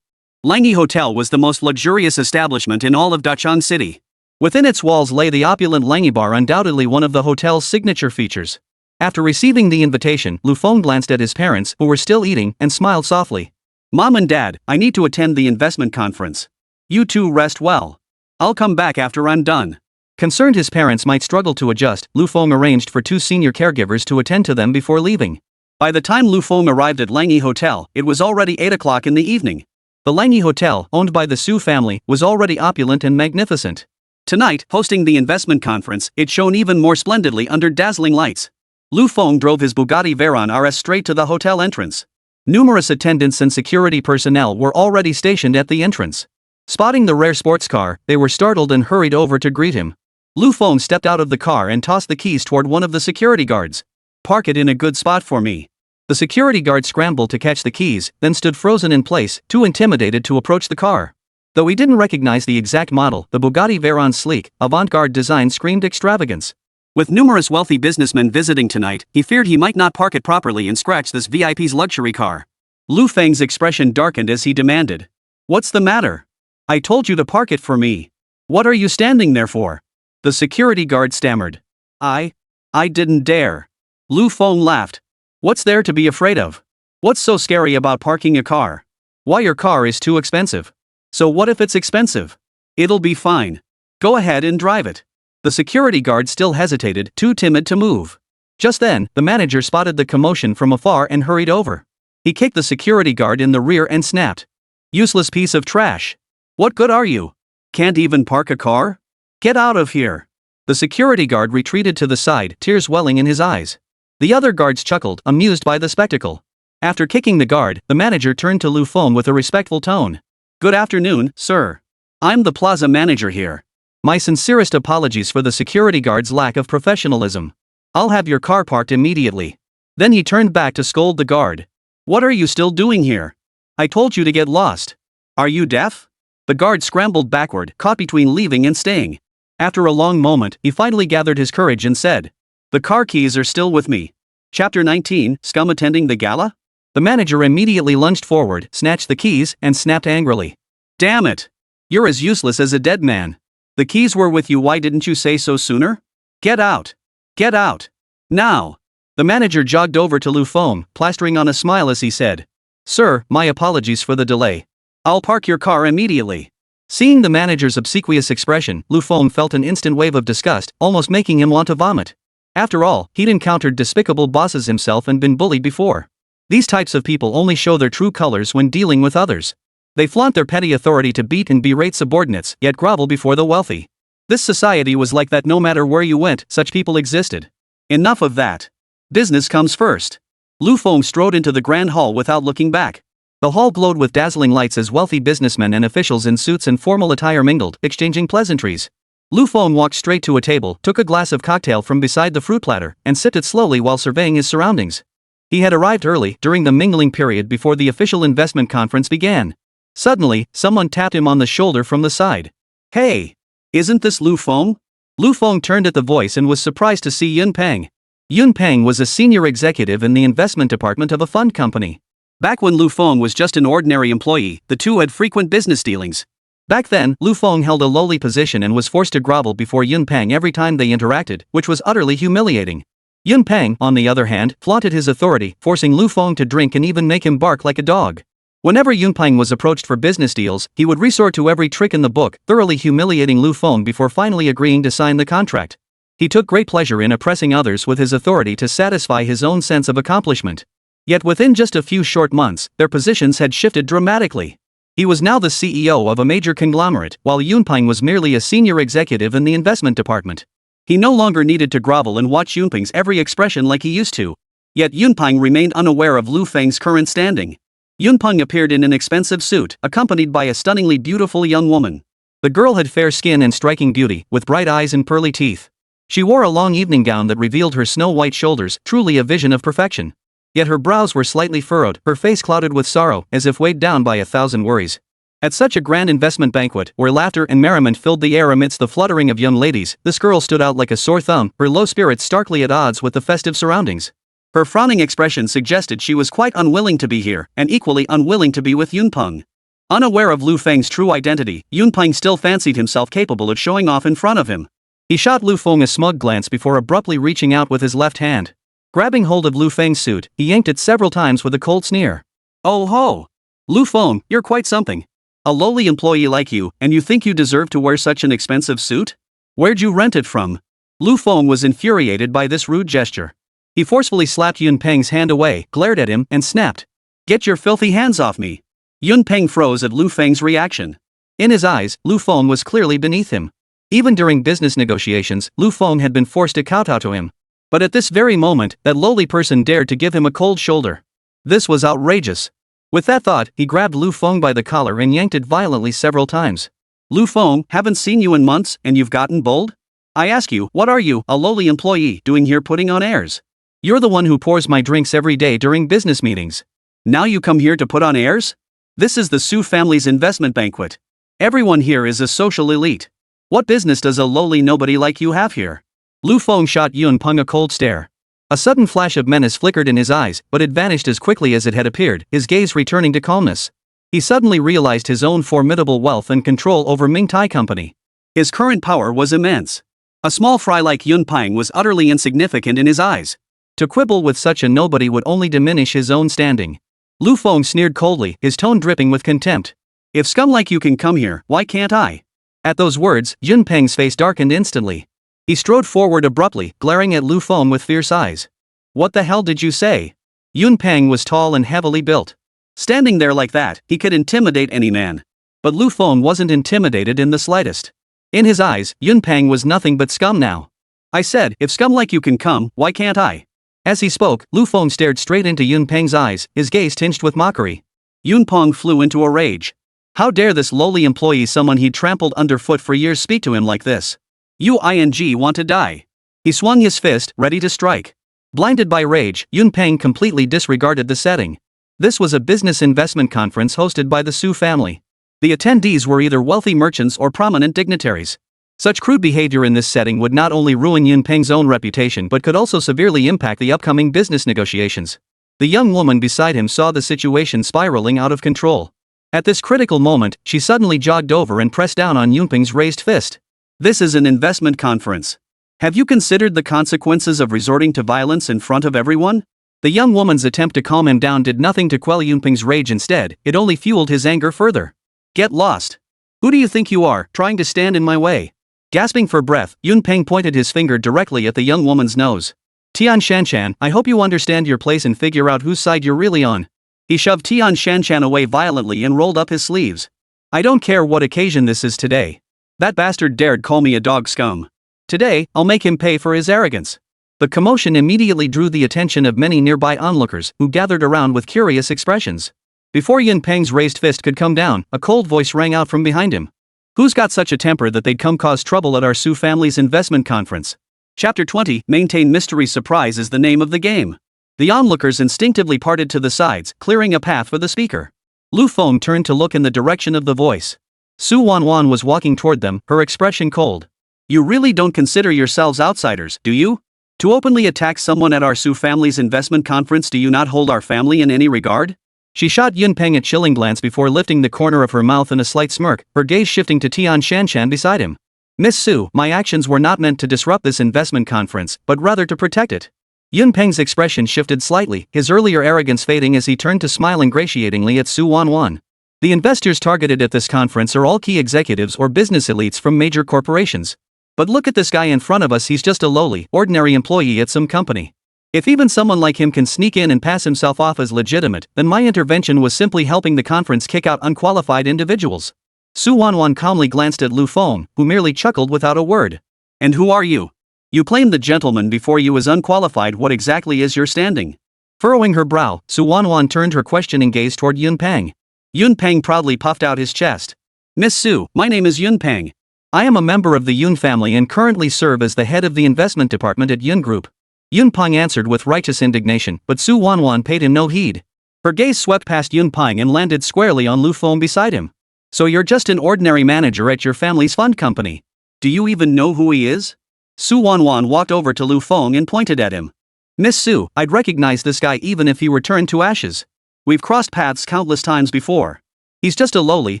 Langi Hotel was the most luxurious establishment in all of Dachang City. Within its walls lay the opulent Langi bar, undoubtedly one of the hotel's signature features. After receiving the invitation, Lu Feng glanced at his parents, who were still eating, and smiled softly. Mom and Dad, I need to attend the investment conference. You two rest well. I'll come back after I'm done. Concerned his parents might struggle to adjust, Lu Feng arranged for two senior caregivers to attend to them before leaving. By the time Lu Feng arrived at Langi Hotel, it was already 8 o'clock in the evening. The Langi Hotel, owned by the Su family, was already opulent and magnificent. Tonight, hosting the investment conference, it shone even more splendidly under dazzling lights. Lu Feng drove his Bugatti Veyron RS straight to the hotel entrance. Numerous attendants and security personnel were already stationed at the entrance. Spotting the rare sports car, they were startled and hurried over to greet him. Lu Feng stepped out of the car and tossed the keys toward one of the security guards. Park it in a good spot for me. The security guard scrambled to catch the keys, then stood frozen in place, too intimidated to approach the car. Though he didn't recognize the exact model, the Bugatti Veyron's sleek, avant-garde design screamed extravagance. With numerous wealthy businessmen visiting tonight, he feared he might not park it properly and scratch this VIP's luxury car. Lu Feng's expression darkened as he demanded. What's the matter? I told you to park it for me. What are you standing there for? The security guard stammered. I didn't dare. Lu Feng laughed. What's there to be afraid of? What's so scary about parking a car? Why, your car is too expensive. So what if it's expensive? It'll be fine. Go ahead and drive it. The security guard still hesitated, too timid to move. Just then, the manager spotted the commotion from afar and hurried over. He kicked the security guard in the rear and snapped. Useless piece of trash. What good are you? Can't even park a car? Get out of here. The security guard retreated to the side, tears welling in his eyes. The other guards chuckled, amused by the spectacle. After kicking the guard, the manager turned to Lu Feng with a respectful tone. Good afternoon, sir. I'm the plaza manager here. My sincerest apologies for the security guard's lack of professionalism. I'll have your car parked immediately. Then he turned back to scold the guard. What are you still doing here? I told you to get lost. Are you deaf? The guard scrambled backward, caught between leaving and staying. After a long moment, he finally gathered his courage and said, The car keys are still with me. Chapter 19, Scum attending the gala? The manager immediately lunged forward, snatched the keys, and snapped angrily. Damn it! You're as useless as a dead man. The keys were with you, why didn't you say so sooner? Get out! Get out! Now! The manager jogged over to Lu Feng, plastering on a smile as he said, Sir, my apologies for the delay. I'll park your car immediately. Seeing the manager's obsequious expression, Lu Feng felt an instant wave of disgust, almost making him want to vomit. After all, he'd encountered despicable bosses himself and been bullied before. These types of people only show their true colors when dealing with others. They flaunt their petty authority to beat and berate subordinates, yet grovel before the wealthy. This society was like that. No matter where you went, such people existed. Enough of that. Business comes first. Lu Feng strode into the grand hall without looking back. The hall glowed with dazzling lights as wealthy businessmen and officials in suits and formal attire mingled, exchanging pleasantries. Lu Feng walked straight to a table, took a glass of cocktail from beside the fruit platter, and sipped it slowly while surveying his surroundings. He had arrived early, during the mingling period before the official investment conference began. Suddenly, someone tapped him on the shoulder from the side. "Hey! Isn't this Lu Feng?" Lu Feng turned at the voice and was surprised to see Yun Peng. Yun Peng was a senior executive in the investment department of a fund company. Back when Lu Feng was just an ordinary employee, the two had frequent business dealings. Back then, Lu Feng held a lowly position and was forced to grovel before Yun Peng every time they interacted, which was utterly humiliating. Yun Peng, on the other hand, flaunted his authority, forcing Lu Feng to drink and even make him bark like a dog. Whenever Yun Peng was approached for business deals, he would resort to every trick in the book, thoroughly humiliating Lu Feng before finally agreeing to sign the contract. He took great pleasure in oppressing others with his authority to satisfy his own sense of accomplishment. Yet within just a few short months, their positions had shifted dramatically. He was now the CEO of a major conglomerate, while Yun Peng was merely a senior executive in the investment department. He no longer needed to grovel and watch Yun Peng's every expression like he used to. Yet Yun Peng remained unaware of Lu Feng's current standing. Yun Peng appeared in an expensive suit, accompanied by a stunningly beautiful young woman. The girl had fair skin and striking beauty, with bright eyes and pearly teeth. She wore a long evening gown that revealed her snow-white shoulders, truly a vision of perfection. Yet her brows were slightly furrowed, her face clouded with sorrow, as if weighed down by 1,000 worries. At such a grand investment banquet, where laughter and merriment filled the air amidst the fluttering of young ladies, this girl stood out like a sore thumb, her low spirits starkly at odds with the festive surroundings. Her frowning expression suggested she was quite unwilling to be here, and equally unwilling to be with Yun Peng. Unaware of Lu Feng's true identity, Yun Peng still fancied himself capable of showing off in front of him. He shot Lu Feng a smug glance before abruptly reaching out with his left hand. Grabbing hold of Lu Feng's suit, he yanked it several times with a cold sneer. "Oh ho! Lu Feng, you're quite something. A lowly employee like you, and you think you deserve to wear such an expensive suit? Where'd you rent it from?" Lu Feng was infuriated by this rude gesture. He forcefully slapped Yun Peng's hand away, glared at him, and snapped. "Get your filthy hands off me!" Yun Peng froze at Lu Feng's reaction. In his eyes, Lu Feng was clearly beneath him. Even during business negotiations, Lu Feng had been forced to kowtow to him. But at this very moment, that lowly person dared to give him a cold shoulder. This was outrageous. With that thought, he grabbed Lu Feng by the collar and yanked it violently several times. "Lu Feng, haven't seen you in months, and you've gotten bold? I ask you, what are you, a lowly employee, doing here putting on airs? You're the one who pours my drinks every day during business meetings. Now you come here to put on airs? This is the Su family's investment banquet. Everyone here is a social elite. What business does a lowly nobody like you have here?" Lu Feng shot Yun Peng a cold stare. A sudden flash of menace flickered in his eyes, but it vanished as quickly as it had appeared, his gaze returning to calmness. He suddenly realized his own formidable wealth and control over Ming Tai Company. His current power was immense. A small fry like Yun Peng was utterly insignificant in his eyes. To quibble with such a nobody would only diminish his own standing. Lu Feng sneered coldly, his tone dripping with contempt. "If scum like you can come here, why can't I?" At those words, Yun Peng's face darkened instantly. He strode forward abruptly, glaring at Lu Feng with fierce eyes. "What the hell did you say?" Yun Peng was tall and heavily built. Standing there like that, he could intimidate any man. But Lu Feng wasn't intimidated in the slightest. In his eyes, Yun Peng was nothing but scum now. "I said, if scum like you can come, why can't I?" As he spoke, Lu Feng stared straight into Yun Peng's eyes, his gaze tinged with mockery. Yun Peng flew into a rage. How dare this lowly employee, someone he'd trampled underfoot for years, speak to him like this? "You want to die." He swung his fist, ready to strike. Blinded by rage, Yun Peng completely disregarded the setting. This was a business investment conference hosted by the Su family. The attendees were either wealthy merchants or prominent dignitaries. Such crude behavior in this setting would not only ruin Yun Peng's own reputation but could also severely impact the upcoming business negotiations. The young woman beside him saw the situation spiraling out of control. At this critical moment, she suddenly jogged over and pressed down on Yun Peng's raised fist. "This is an investment conference. Have you considered the consequences of resorting to violence in front of everyone? The young woman's attempt to calm him down did nothing to quell Yunpeng's rage. Instead, it only fueled his anger further. Get lost. Who do you think you are, trying to stand in my way? Gasping for breath, Yunpeng pointed his finger directly at the young woman's nose. Tian Shanshan, I hope you understand your place and figure out whose side you're really on. He shoved Tian Shanshan away violently and rolled up his sleeves. I don't care what occasion this is today. That bastard dared call me a dog scum. Today, I'll make him pay for his arrogance. The commotion immediately drew the attention of many nearby onlookers, who gathered around with curious expressions. Before Yunpeng's raised fist could come down, a cold voice rang out from behind him. Who's got such a temper that they'd come cause trouble at our Su family's investment conference? Chapter 20, Maintain Mystery. Surprise is the name of the game. The onlookers instinctively parted to the sides, clearing a path for the speaker. Lu Feng turned to look in the direction of the voice. Su Wanwan was walking toward them, her expression cold. You really don't consider yourselves outsiders, do you? To openly attack someone at our Su family's investment conference, do you not hold our family in any regard? She shot Yunpeng a chilling glance before lifting the corner of her mouth in a slight smirk, her gaze shifting to Tian Shanshan beside him. Miss Su, my actions were not meant to disrupt this investment conference, but rather to protect it. Yunpeng's expression shifted slightly, his earlier arrogance fading as he turned to smile ingratiatingly at Su Wanwan. The investors targeted at this conference are all key executives or business elites from major corporations. But look at this guy in front of us, he's just a lowly, ordinary employee at some company. If even someone like him can sneak in and pass himself off as legitimate, then my intervention was simply helping the conference kick out unqualified individuals. Su Wanwan calmly glanced at Lu Feng, who merely chuckled without a word. And who are you? You claimed the gentleman before you as unqualified. What exactly is your standing? Furrowing her brow, Su Wanwan turned her questioning gaze toward Yunpeng. Yunpeng proudly puffed out his chest. Miss Su, my name is Yunpeng. I am a member of the Yun family and currently serve as the head of the investment department at Yun Group. Yunpeng answered with righteous indignation, but Su Wanwan paid him no heed. Her gaze swept past Yunpeng and landed squarely on Lu Feng beside him. So you're just an ordinary manager at your family's fund company. Do you even know who he is? Su Wanwan walked over to Lu Feng and pointed at him. Miss Su, I'd recognize this guy even if he were turned to ashes. We've crossed paths countless times before. He's just a lowly,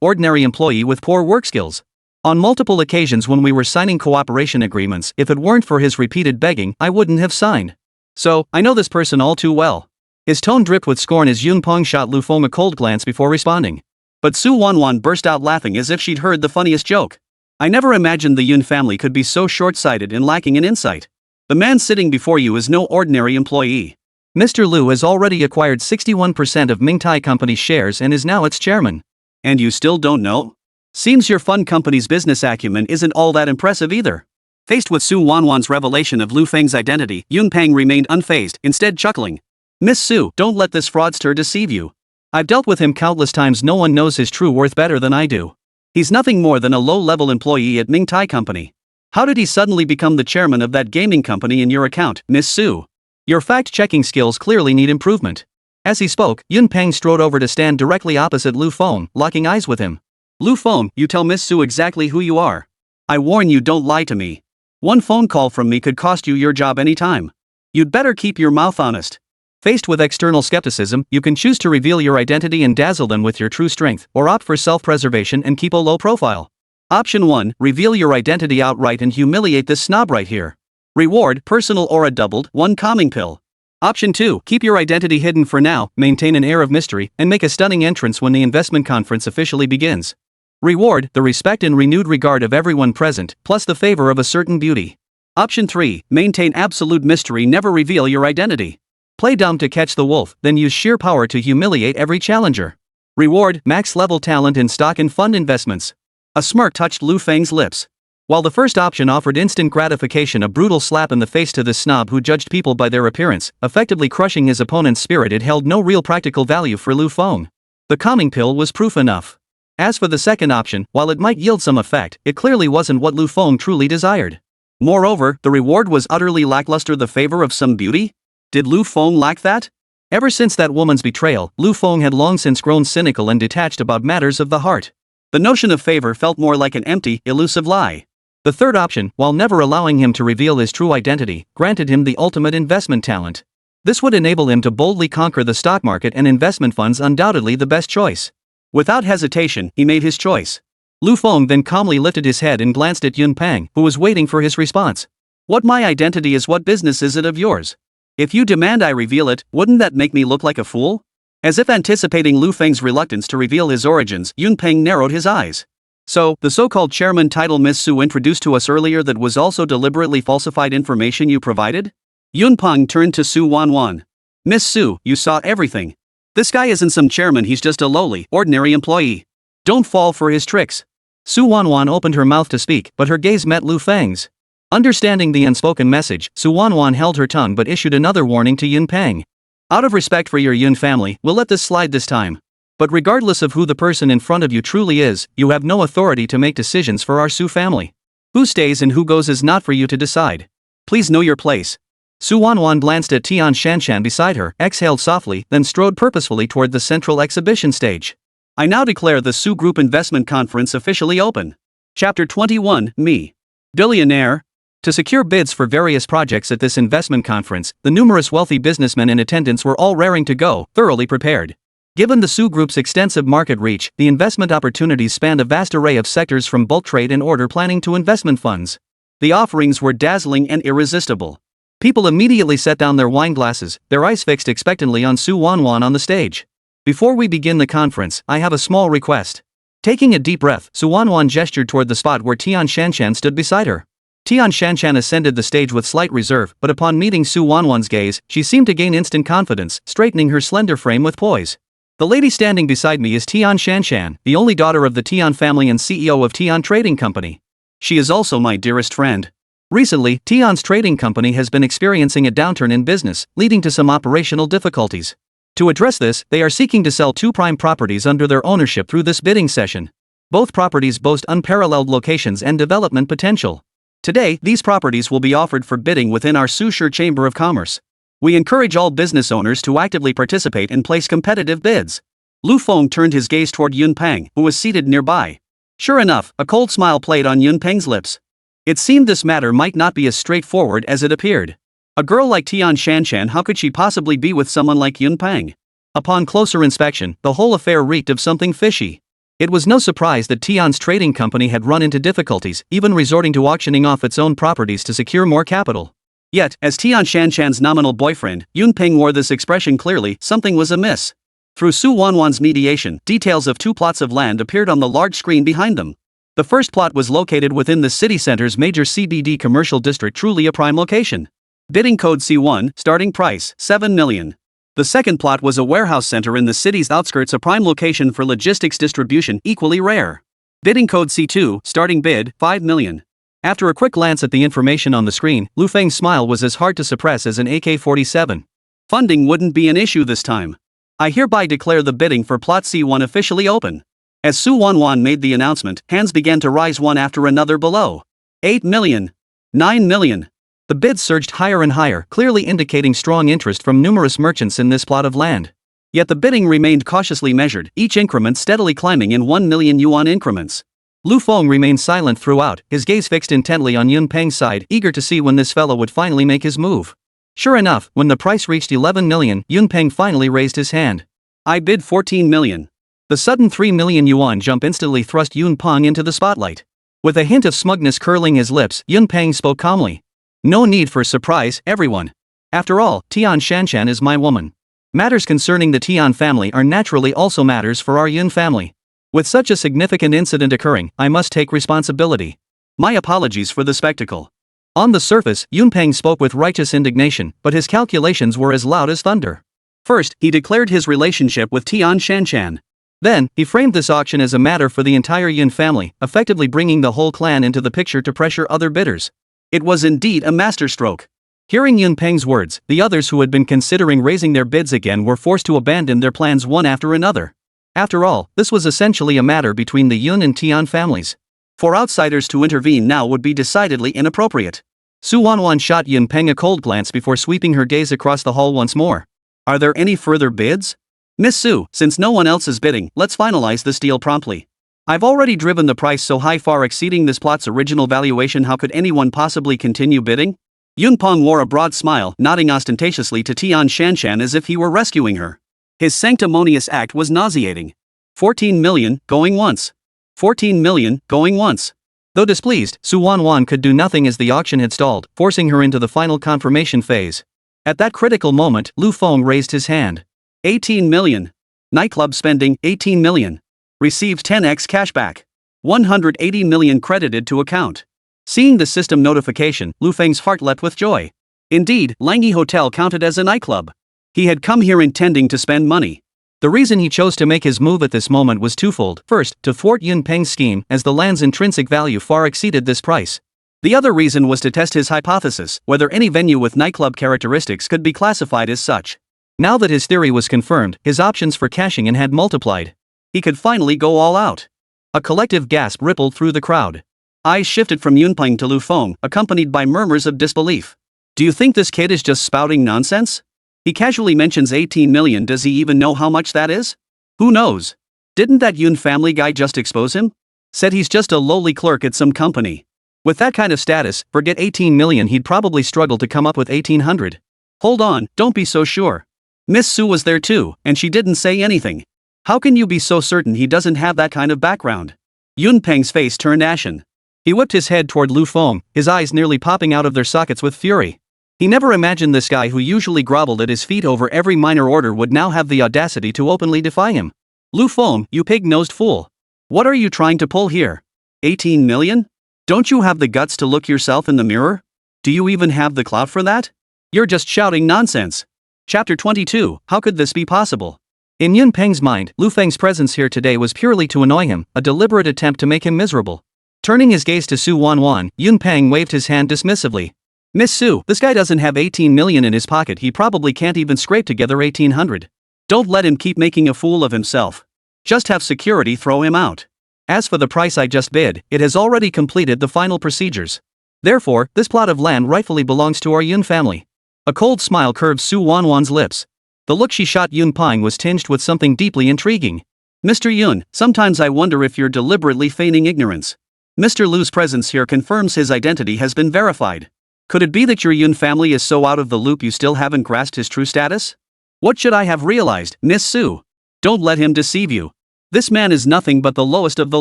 ordinary employee with poor work skills. On multiple occasions when we were signing cooperation agreements, if it weren't for his repeated begging, I wouldn't have signed. So, I know this person all too well. His tone dripped with scorn as Yunpeng shot Lu Feng a cold glance before responding. But Su Wanwan burst out laughing as if she'd heard the funniest joke. I never imagined the Yun family could be so short-sighted and lacking in insight. The man sitting before you is no ordinary employee. Mr. Lu has already acquired 61% of Mingtai Company's shares and is now its chairman. And you still don't know? Seems your fund company's business acumen isn't all that impressive either. Faced with Su Wanwan's revelation of Lu Feng's identity, Yunpeng remained unfazed, instead chuckling. Miss Su, don't let this fraudster deceive you. I've dealt with him countless times. No one knows his true worth better than I do. He's nothing more than a low-level employee at Mingtai Company. How did he suddenly become the chairman of that gaming company in your account, Miss Su? Your fact-checking skills clearly need improvement. As he spoke, Yunpeng strode over to stand directly opposite Lu Feng, locking eyes with him. Lu Feng, you tell Miss Su exactly who you are. I warn you, don't lie to me. One phone call from me could cost you your job anytime. You'd better keep your mouth honest. Faced with external skepticism, you can choose to reveal your identity and dazzle them with your true strength, or opt for self-preservation and keep a low profile. Option 1, reveal your identity outright and humiliate this snob right here. Reward, personal aura doubled, 1 calming pill. Option 2, keep your identity hidden for now, maintain an air of mystery, and make a stunning entrance when the investment conference officially begins. Reward, the respect and renewed regard of everyone present, plus the favor of a certain beauty. Option 3, maintain absolute mystery, never reveal your identity. Play dumb to catch the wolf, then use sheer power to humiliate every challenger. Reward, max-level talent in stock and fund investments. A smirk touched Lu Feng's lips. While the first option offered instant gratification, a brutal slap in the face to this snob who judged people by their appearance, effectively crushing his opponent's spirit, it held no real practical value for Lu Feng. The calming pill was proof enough. As for the second option, while it might yield some effect, it clearly wasn't what Lu Feng truly desired. Moreover, the reward was utterly lackluster. The favor of some beauty? Did Lu Feng lack that? Ever since that woman's betrayal, Lu Feng had long since grown cynical and detached about matters of the heart. The notion of favor felt more like an empty, elusive lie. The third option, while never allowing him to reveal his true identity, granted him the ultimate investment talent. This would enable him to boldly conquer the stock market and investment funds, undoubtedly the best choice. Without hesitation, he made his choice. Lu Feng then calmly lifted his head and glanced at Yunpeng, who was waiting for his response. What my identity is? What business is it of yours? If you demand I reveal it, wouldn't that make me look like a fool? As if anticipating Lu Feng's reluctance to reveal his origins, Yun Peng narrowed his eyes. So, the so-called chairman title Miss Su introduced to us earlier that was also deliberately falsified information you provided? Yun Peng turned to Su Wanwan. Miss Su, you saw everything. This guy isn't some chairman, he's just a lowly, ordinary employee. Don't fall for his tricks. Su Wanwan opened her mouth to speak, but her gaze met Lu Feng's. Understanding the unspoken message, Su Wanwan held her tongue but issued another warning to Yun Peng. Out of respect for your Yun family, we'll let this slide this time. But regardless of who the person in front of you truly is, you have no authority to make decisions for our Su family. Who stays and who goes is not for you to decide. Please know your place. Su Wanwan glanced at Tian Shanshan beside her, exhaled softly, then strode purposefully toward the central exhibition stage. I now declare the Su Group Investment Conference officially open. Chapter 21, Me. Billionaire. To secure bids for various projects at this investment conference, the numerous wealthy businessmen in attendance were all raring to go, thoroughly prepared. Given the Su Group's extensive market reach, the investment opportunities spanned a vast array of sectors from bulk trade and order planning to investment funds. The offerings were dazzling and irresistible. People immediately set down their wine glasses, their eyes fixed expectantly on Su Wanwan on the stage. Before we begin the conference, I have a small request. Taking a deep breath, Su Wanwan gestured toward the spot where Tian Shanshan stood beside her. Tian Shanshan ascended the stage with slight reserve, but upon meeting Su Wanwan's gaze, she seemed to gain instant confidence, straightening her slender frame with poise. The lady standing beside me is Tian Shanshan, the only daughter of the Tian family and CEO of Tian Trading Company. She is also my dearest friend. Recently, Tian's trading company has been experiencing a downturn in business, leading to some operational difficulties. To address this, they are seeking to sell 2 prime properties under their ownership through this bidding session. Both properties boast unparalleled locations and development potential. Today, these properties will be offered for bidding within our Sushi Chamber of Commerce. We encourage all business owners to actively participate and place competitive bids. Lu Feng turned his gaze toward Yun Peng, who was seated nearby. Sure enough, a cold smile played on Yun Peng's lips. It seemed this matter might not be as straightforward as it appeared. A girl like Tian Shanshan, how could she possibly be with someone like Yun Peng? Upon closer inspection, the whole affair reeked of something fishy. It was no surprise that Tian's trading company had run into difficulties, even resorting to auctioning off its own properties to secure more capital. Yet, as Tian Shanshan's nominal boyfriend, Yun Peng wore this expression clearly, something was amiss. Through Su Wanwan's mediation, details of 2 plots of land appeared on the large screen behind them. The first plot was located within the city center's major CBD commercial district, truly a prime location. Bidding code C1, starting price, 7 million. The second plot was a warehouse center in the city's outskirts, a prime location for logistics distribution, equally rare. Bidding code C2, starting bid, 5 million. After a quick glance at the information on the screen, Lu Feng's smile was as hard to suppress as an AK-47. Funding wouldn't be an issue this time. I hereby declare the bidding for plot C1 officially open. As Su Wanwan made the announcement, hands began to rise one after another below. 8 million. 9 million. The bids surged higher and higher, clearly indicating strong interest from numerous merchants in this plot of land. Yet the bidding remained cautiously measured, each increment steadily climbing in 1 million yuan increments. Lu Feng remained silent throughout, his gaze fixed intently on Yun Peng's side, eager to see when this fellow would finally make his move. Sure enough, when the price reached 11 million, Yun Peng finally raised his hand. I bid 14 million. The sudden 3 million yuan jump instantly thrust Yun Peng into the spotlight. With a hint of smugness curling his lips, Yun Peng spoke calmly. No need for surprise, everyone. After all, Tian Shanshan is my woman. Matters concerning the Tian family are naturally also matters for our Yun family. With such a significant incident occurring, I must take responsibility. My apologies for the spectacle. On the surface, Yun Peng spoke with righteous indignation, but his calculations were as loud as thunder. First, he declared his relationship with Tian Shanshan. Then, he framed this auction as a matter for the entire Yun family, effectively bringing the whole clan into the picture to pressure other bidders. It was indeed a masterstroke. Hearing Yun Peng's words, the others who had been considering raising their bids again were forced to abandon their plans one after another. After all, this was essentially a matter between the Yun and Tian families. For outsiders to intervene now would be decidedly inappropriate. Su Wanwan shot Yun Peng a cold glance before sweeping her gaze across the hall once more. Are there any further bids? Miss Su, since no one else is bidding, let's finalize this deal promptly. I've already driven the price so high, far exceeding this plot's original valuation. How could anyone possibly continue bidding? Yun Peng wore a broad smile, nodding ostentatiously to Tian Shanshan as if he were rescuing her. His sanctimonious act was nauseating. 14 million, going once. 14 million, going once. Though displeased, Su Wanwan could do nothing as the auction had stalled, forcing her into the final confirmation phase. At that critical moment, Lu Feng raised his hand. 18 million. Nightclub spending, 18 million. Received 10x cashback. 180 million credited to account. Seeing the system notification, Lu Feng's heart leapt with joy. Indeed, Langi Hotel counted as a nightclub. He had come here intending to spend money. The reason he chose to make his move at this moment was twofold. First, to thwart Yun Peng's scheme, as the land's intrinsic value far exceeded this price. The other reason was to test his hypothesis, whether any venue with nightclub characteristics could be classified as such. Now that his theory was confirmed, his options for cashing in had multiplied. He could finally go all out. A collective gasp rippled through the crowd. Eyes shifted from Yun Peng to Lu Feng, accompanied by murmurs of disbelief. Do you think this kid is just spouting nonsense? He casually mentions 18 million. Does he even know how much that is? Who knows? Didn't that Yun family guy just expose him? Said he's just a lowly clerk at some company. With that kind of status, forget 18 million, he'd probably struggle to come up with 1800. Hold on, don't be so sure. Miss Su was there too, and she didn't say anything. How can you be so certain he doesn't have that kind of background? Yun Peng's face turned ashen. He whipped his head toward Lu Feng, his eyes nearly popping out of their sockets with fury. He never imagined this guy who usually groveled at his feet over every minor order would now have the audacity to openly defy him. Lu Feng, you pig-nosed fool. What are you trying to pull here? 18 million? Don't you have the guts to look yourself in the mirror? Do you even have the clout for that? You're just shouting nonsense. Chapter 22, How could this be possible? In Yun Peng's mind, Lu Feng's presence here today was purely to annoy him, a deliberate attempt to make him miserable. Turning his gaze to Su Wanwan, Yun Peng waved his hand dismissively. Miss Su, this guy doesn't have 18 million in his pocket, he probably can't even scrape together 1800. Don't let him keep making a fool of himself. Just have security throw him out. As for the price I just bid, it has already completed the final procedures. Therefore, this plot of land rightfully belongs to our Yun family. A cold smile curved Su Wanwan's lips. The look she shot Yun Peng was tinged with something deeply intriguing. Mr. Yun, sometimes I wonder if you're deliberately feigning ignorance. Mr. Lu's presence here confirms his identity has been verified. Could it be that your Yun family is so out of the loop you still haven't grasped his true status? What should I have realized, Miss Su? Don't let him deceive you. This man is nothing but the lowest of the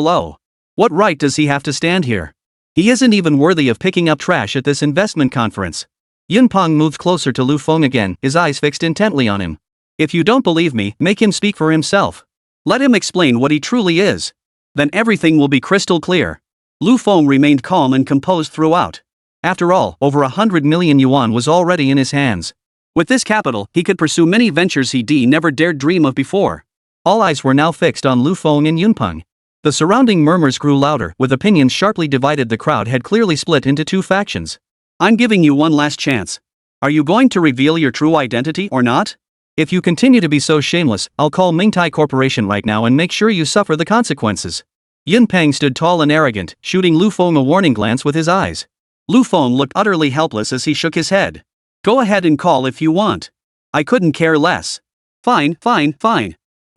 low. What right does he have to stand here? He isn't even worthy of picking up trash at this investment conference. Yun Peng moved closer to Lu Feng again, his eyes fixed intently on him. If you don't believe me, make him speak for himself. Let him explain what he truly is. Then everything will be crystal clear. Lu Feng remained calm and composed throughout. After all, over 100 million yuan was already in his hands. With this capital, he could pursue many ventures he never dared dream of before. All eyes were now fixed on Lu Feng and Yun Peng. The surrounding murmurs grew louder, with opinions sharply divided. The crowd had clearly split into two factions. I'm giving you one last chance. Are you going to reveal your true identity or not? If you continue to be so shameless, I'll call Mingtai Corporation right now and make sure you suffer the consequences. Yun Peng stood tall and arrogant, shooting Lu Feng a warning glance with his eyes. Lu Feng looked utterly helpless as he shook his head. Go ahead and call if you want. I couldn't care less. Fine.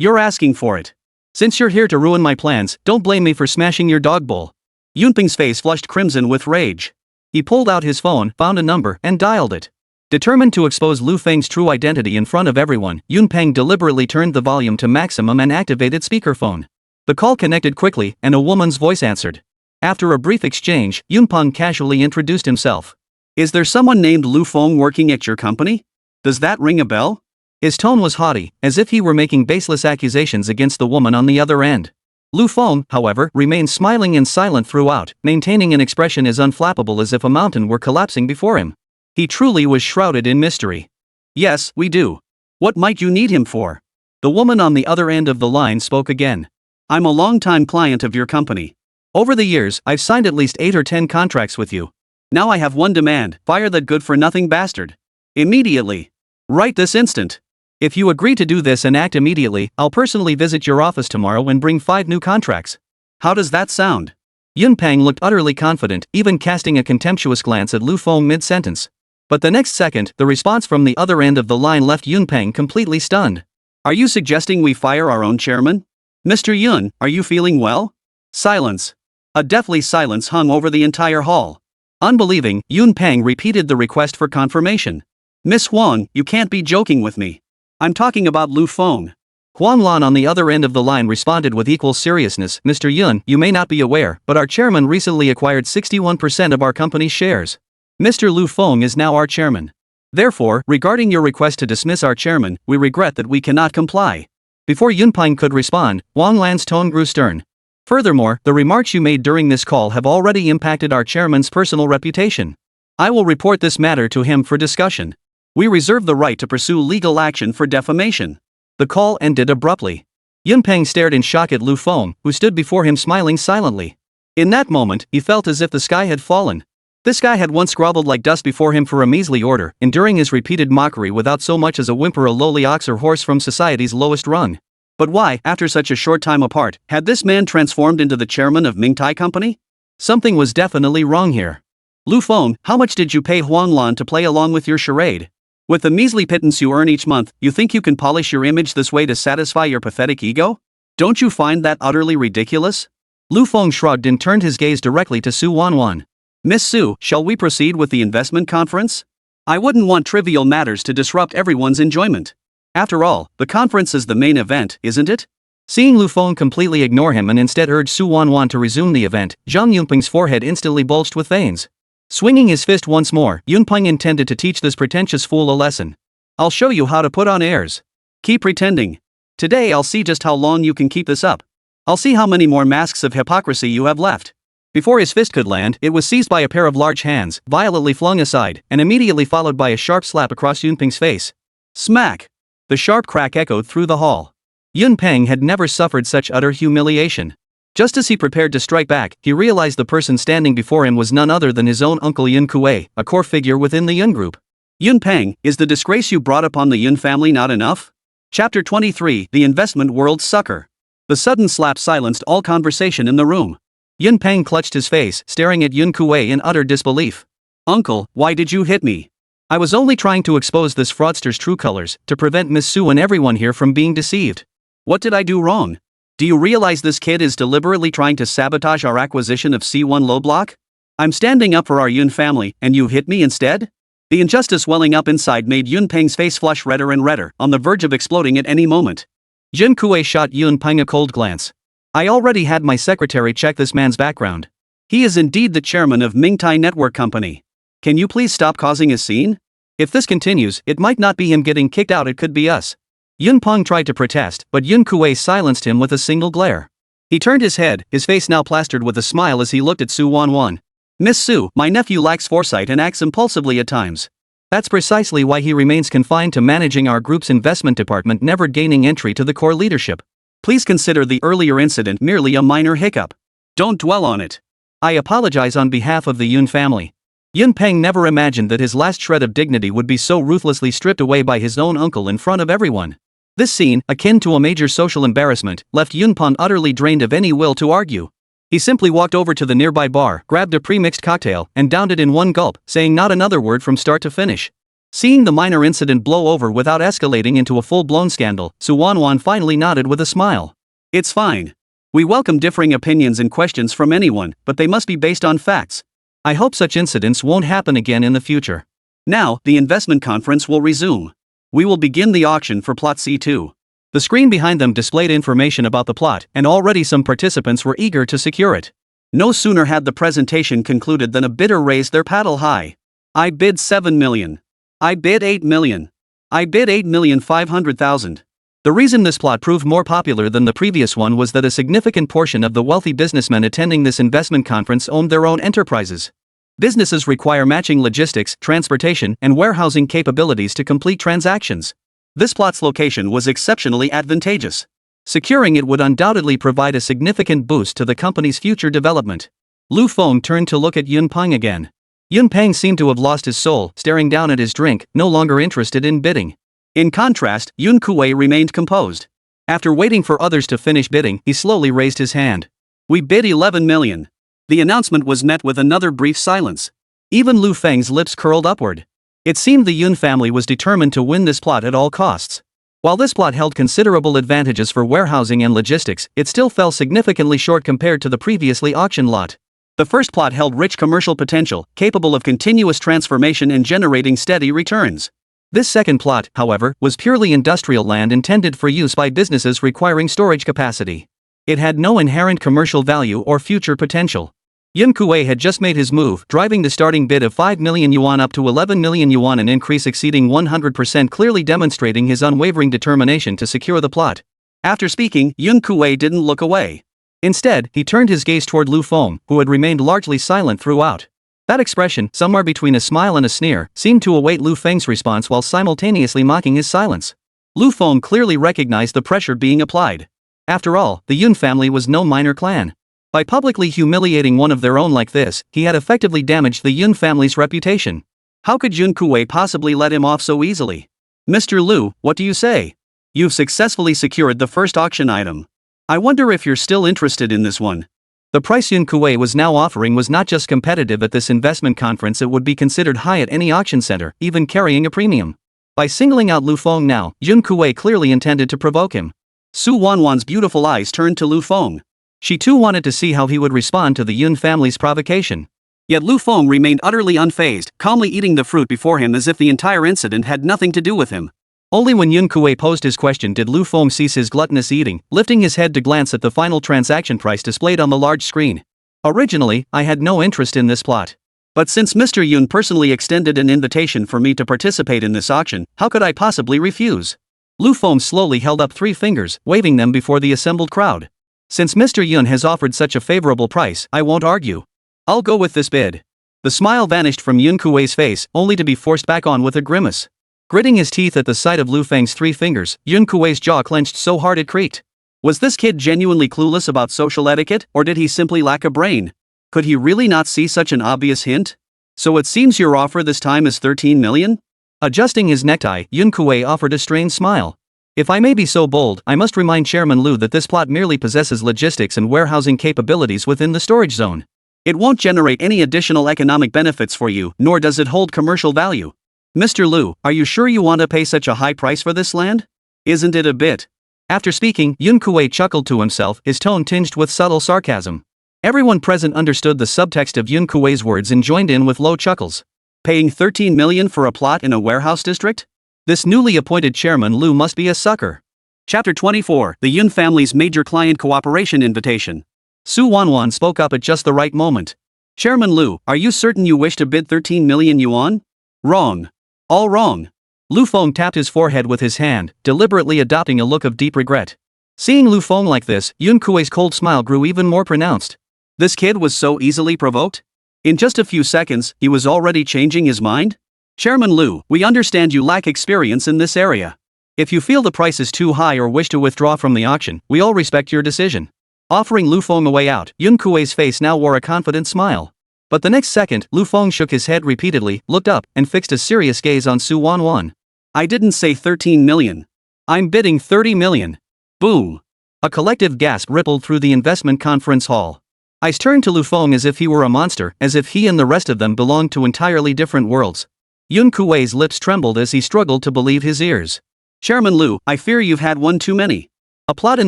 You're asking for it. Since you're here to ruin my plans, don't blame me for smashing your dog bowl. Yun Peng's face flushed crimson with rage. He pulled out his phone, found a number, and dialed it. Determined to expose Lu Feng's true identity in front of everyone, Yun Peng deliberately turned the volume to maximum and activated speakerphone. The call connected quickly, and a woman's voice answered. After a brief exchange, Yun Peng casually introduced himself. Is there someone named Lu Feng working at your company? Does that ring a bell? His tone was haughty, as if he were making baseless accusations against the woman on the other end. Lu Feng, however, remained smiling and silent throughout, maintaining an expression as unflappable as if a mountain were collapsing before him. He truly was shrouded in mystery. Yes, we do. What might you need him for? The woman on the other end of the line spoke again. I'm a long-time client of your company. Over the years, I've signed at least 8 or 10 contracts with you. Now I have one demand, fire that good-for-nothing bastard. Immediately. Right this instant. If you agree to do this and act immediately, I'll personally visit your office tomorrow and bring 5 new contracts. How does that sound? Yun Peng looked utterly confident, even casting a contemptuous glance at Lu Feng mid-sentence. But the next second, the response from the other end of the line left Yun Peng completely stunned. Are you suggesting we fire our own chairman? Mr. Yun, are you feeling well? Silence. A deathly silence hung over the entire hall. Unbelieving, Yun Peng repeated the request for confirmation. Miss Huang, you can't be joking with me. I'm talking about Lu Feng. Huang Lan on the other end of the line responded with equal seriousness. Mr. Yun, you may not be aware, but our chairman recently acquired 61% of our company's shares. Mr. Lu Feng is now our chairman. Therefore, regarding your request to dismiss our chairman, we regret that we cannot comply. Before Yunpeng could respond, Wang Lan's tone grew stern. Furthermore, the remarks you made during this call have already impacted our chairman's personal reputation. I will report this matter to him for discussion. We reserve the right to pursue legal action for defamation. The call ended abruptly. Yunpeng stared in shock at Lu Feng, who stood before him smiling silently. In that moment, he felt as if the sky had fallen. This guy had once groveled like dust before him for a measly order, enduring his repeated mockery without so much as a whimper, a lowly ox or horse from society's lowest rung. But why, after such a short time apart, had this man transformed into the chairman of Mingtai Company? Something was definitely wrong here. Lu Feng, how much did you pay Huang Lan to play along with your charade? With the measly pittance you earn each month, you think you can polish your image this way to satisfy your pathetic ego? Don't you find that utterly ridiculous? Lu Feng shrugged and turned his gaze directly to Su Wanwan. Miss Su, shall we proceed with the investment conference? I wouldn't want trivial matters to disrupt everyone's enjoyment. After all, the conference is the main event, isn't it? Seeing Lu Feng completely ignore him and instead urge Su Wanwan to resume the event, Zhang Yunpeng's forehead instantly bulged with veins. Swinging his fist once more, Yunpeng intended to teach this pretentious fool a lesson. I'll show you how to put on airs. Keep pretending. Today I'll see just how long you can keep this up. I'll see how many more masks of hypocrisy you have left. Before his fist could land, it was seized by a pair of large hands, violently flung aside, and immediately followed by a sharp slap across Yunpeng's face. Smack! The sharp crack echoed through the hall. Yunpeng had never suffered such utter humiliation. Just as he prepared to strike back, he realized the person standing before him was none other than his own uncle Yun Kuei, a core figure within the Yun group. Yunpeng, is the disgrace you brought upon the Yun family not enough? Chapter 23, The Investment World Sucker. The sudden slap silenced all conversation in the room. Yunpeng clutched his face, staring at Yun Kuei in utter disbelief. Uncle, why did you hit me? I was only trying to expose this fraudster's true colors, to prevent Miss Su and everyone here from being deceived. What did I do wrong? Do you realize this kid is deliberately trying to sabotage our acquisition of C1 Low Block? I'm standing up for our Yun family, and you hit me instead? The injustice welling up inside made Yunpeng's face flush redder and redder, on the verge of exploding at any moment. Yun Kuei shot Yunpeng a cold glance. I already had my secretary check this man's background. He is indeed the chairman of Mingtai Network Company. Can you please stop causing a scene? If this continues, it might not be him getting kicked out, it could be us. Yunpeng tried to protest, but Yun Kuei silenced him with a single glare. He turned his head, his face now plastered with a smile as he looked at Su Wanwan. Miss Su, my nephew lacks foresight and acts impulsively at times. That's precisely why he remains confined to managing our group's investment department, never gaining entry to the core leadership. Please consider the earlier incident merely a minor hiccup. Don't dwell on it. I apologize on behalf of the Yun family. Yunpeng never imagined that his last shred of dignity would be so ruthlessly stripped away by his own uncle in front of everyone. This scene, akin to a major social embarrassment, left Yunpeng utterly drained of any will to argue. He simply walked over to the nearby bar, grabbed a pre-mixed cocktail, and downed it in one gulp, saying not another word from start to finish. Seeing the minor incident blow over without escalating into a full-blown scandal, Su Wanwan finally nodded with a smile. It's fine. We welcome differing opinions and questions from anyone, but they must be based on facts. I hope such incidents won't happen again in the future. Now, the investment conference will resume. We will begin the auction for plot C2. The screen behind them displayed information about the plot, and already some participants were eager to secure it. No sooner had the presentation concluded than a bidder raised their paddle high. I bid 7 million. I bid 8 million. I bid 8,500,000. The reason this plot proved more popular than the previous one was that a significant portion of the wealthy businessmen attending this investment conference owned their own enterprises. Businesses require matching logistics, transportation, and warehousing capabilities to complete transactions. This plot's location was exceptionally advantageous. Securing it would undoubtedly provide a significant boost to the company's future development. Lu Feng turned to look at Yunpeng again. Yunpeng seemed to have lost his soul, staring down at his drink, no longer interested in bidding. In contrast, Yun Kuei remained composed. After waiting for others to finish bidding, he slowly raised his hand. We bid 11 million. The announcement was met with another brief silence. Even Lu Feng's lips curled upward. It seemed the Yun family was determined to win this plot at all costs. While this plot held considerable advantages for warehousing and logistics, it still fell significantly short compared to the previously auctioned lot. The first plot held rich commercial potential, capable of continuous transformation and generating steady returns. This second plot, however, was purely industrial land intended for use by businesses requiring storage capacity. It had no inherent commercial value or future potential. Yun Kuei had just made his move, driving the starting bid of 5 million yuan up to 11 million yuan, an increase exceeding 100%, clearly demonstrating his unwavering determination to secure the plot. After speaking, Yun Kuei didn't look away. Instead, he turned his gaze toward Lu Feng, who had remained largely silent throughout. That expression, somewhere between a smile and a sneer, seemed to await Lu Feng's response while simultaneously mocking his silence. Lu Feng clearly recognized the pressure being applied. After all, the Yun family was no minor clan. By publicly humiliating one of their own like this, he had effectively damaged the Yun family's reputation. How could Yun Kuei possibly let him off so easily? Mr. Lu, what do you say? You've successfully secured the first auction item. I wonder if you're still interested in this one. The price Yun Kuei was now offering was not just competitive at this investment conference, it would be considered high at any auction center, even carrying a premium. By singling out Lu Feng now, Yun Kuei clearly intended to provoke him. Su Wanwan's beautiful eyes turned to Lu Feng. She too wanted to see how he would respond to the Yun family's provocation. Yet Lu Feng remained utterly unfazed, calmly eating the fruit before him as if the entire incident had nothing to do with him. Only when Yun Kuei posed his question did Lu Feng cease his gluttonous eating, lifting his head to glance at the final transaction price displayed on the large screen. Originally, I had no interest in this plot. But since Mr. Yun personally extended an invitation for me to participate in this auction, how could I possibly refuse? Lu Feng slowly held up 3 fingers, waving them before the assembled crowd. Since Mr. Yun has offered such a favorable price, I won't argue. I'll go with this bid. The smile vanished from Yun Kuei's face, only to be forced back on with a grimace. Gritting his teeth at the sight of Lu Feng's 3 fingers, Yun Kuei's jaw clenched so hard it creaked. Was this kid genuinely clueless about social etiquette, or did he simply lack a brain? Could he really not see such an obvious hint? So it seems your offer this time is 13 million? Adjusting his necktie, Yun Kuei offered a strained smile. If I may be so bold, I must remind Chairman Lu that this plot merely possesses logistics and warehousing capabilities within the storage zone. It won't generate any additional economic benefits for you, nor does it hold commercial value. Mr. Lu, are you sure you want to pay such a high price for this land? Isn't it a bit? After speaking, Yun Kuei chuckled to himself, his tone tinged with subtle sarcasm. Everyone present understood the subtext of Yun Kuei's words and joined in with low chuckles. Paying 13 million for a plot in a warehouse district? This newly appointed Chairman Lu must be a sucker. Chapter 24, The Yun Family's Major Client Cooperation Invitation. Su Wanwan spoke up at just the right moment. Chairman Lu, are you certain you wish to bid 13 million yuan? Wrong. All wrong. Lu Feng tapped his forehead with his hand, deliberately adopting a look of deep regret. Seeing Lu Feng like this, Yun Kuei's cold smile grew even more pronounced. This kid was so easily provoked? In just a few seconds, he was already changing his mind? Chairman Lu, we understand you lack experience in this area. If you feel the price is too high or wish to withdraw from the auction, we all respect your decision. Offering Lu Feng a way out, Yun Kuei's face now wore a confident smile. But the next second, Lu Feng shook his head repeatedly, looked up, and fixed a serious gaze on Su Wanwan. I didn't say 13 million. I'm bidding 30 million. Boom. A collective gasp rippled through the investment conference hall. Eyes turned to Lu Feng as if he were a monster, as if he and the rest of them belonged to entirely different worlds. Yun Kuei's lips trembled as he struggled to believe his ears. Chairman Lu, I fear you've had one too many. A plot in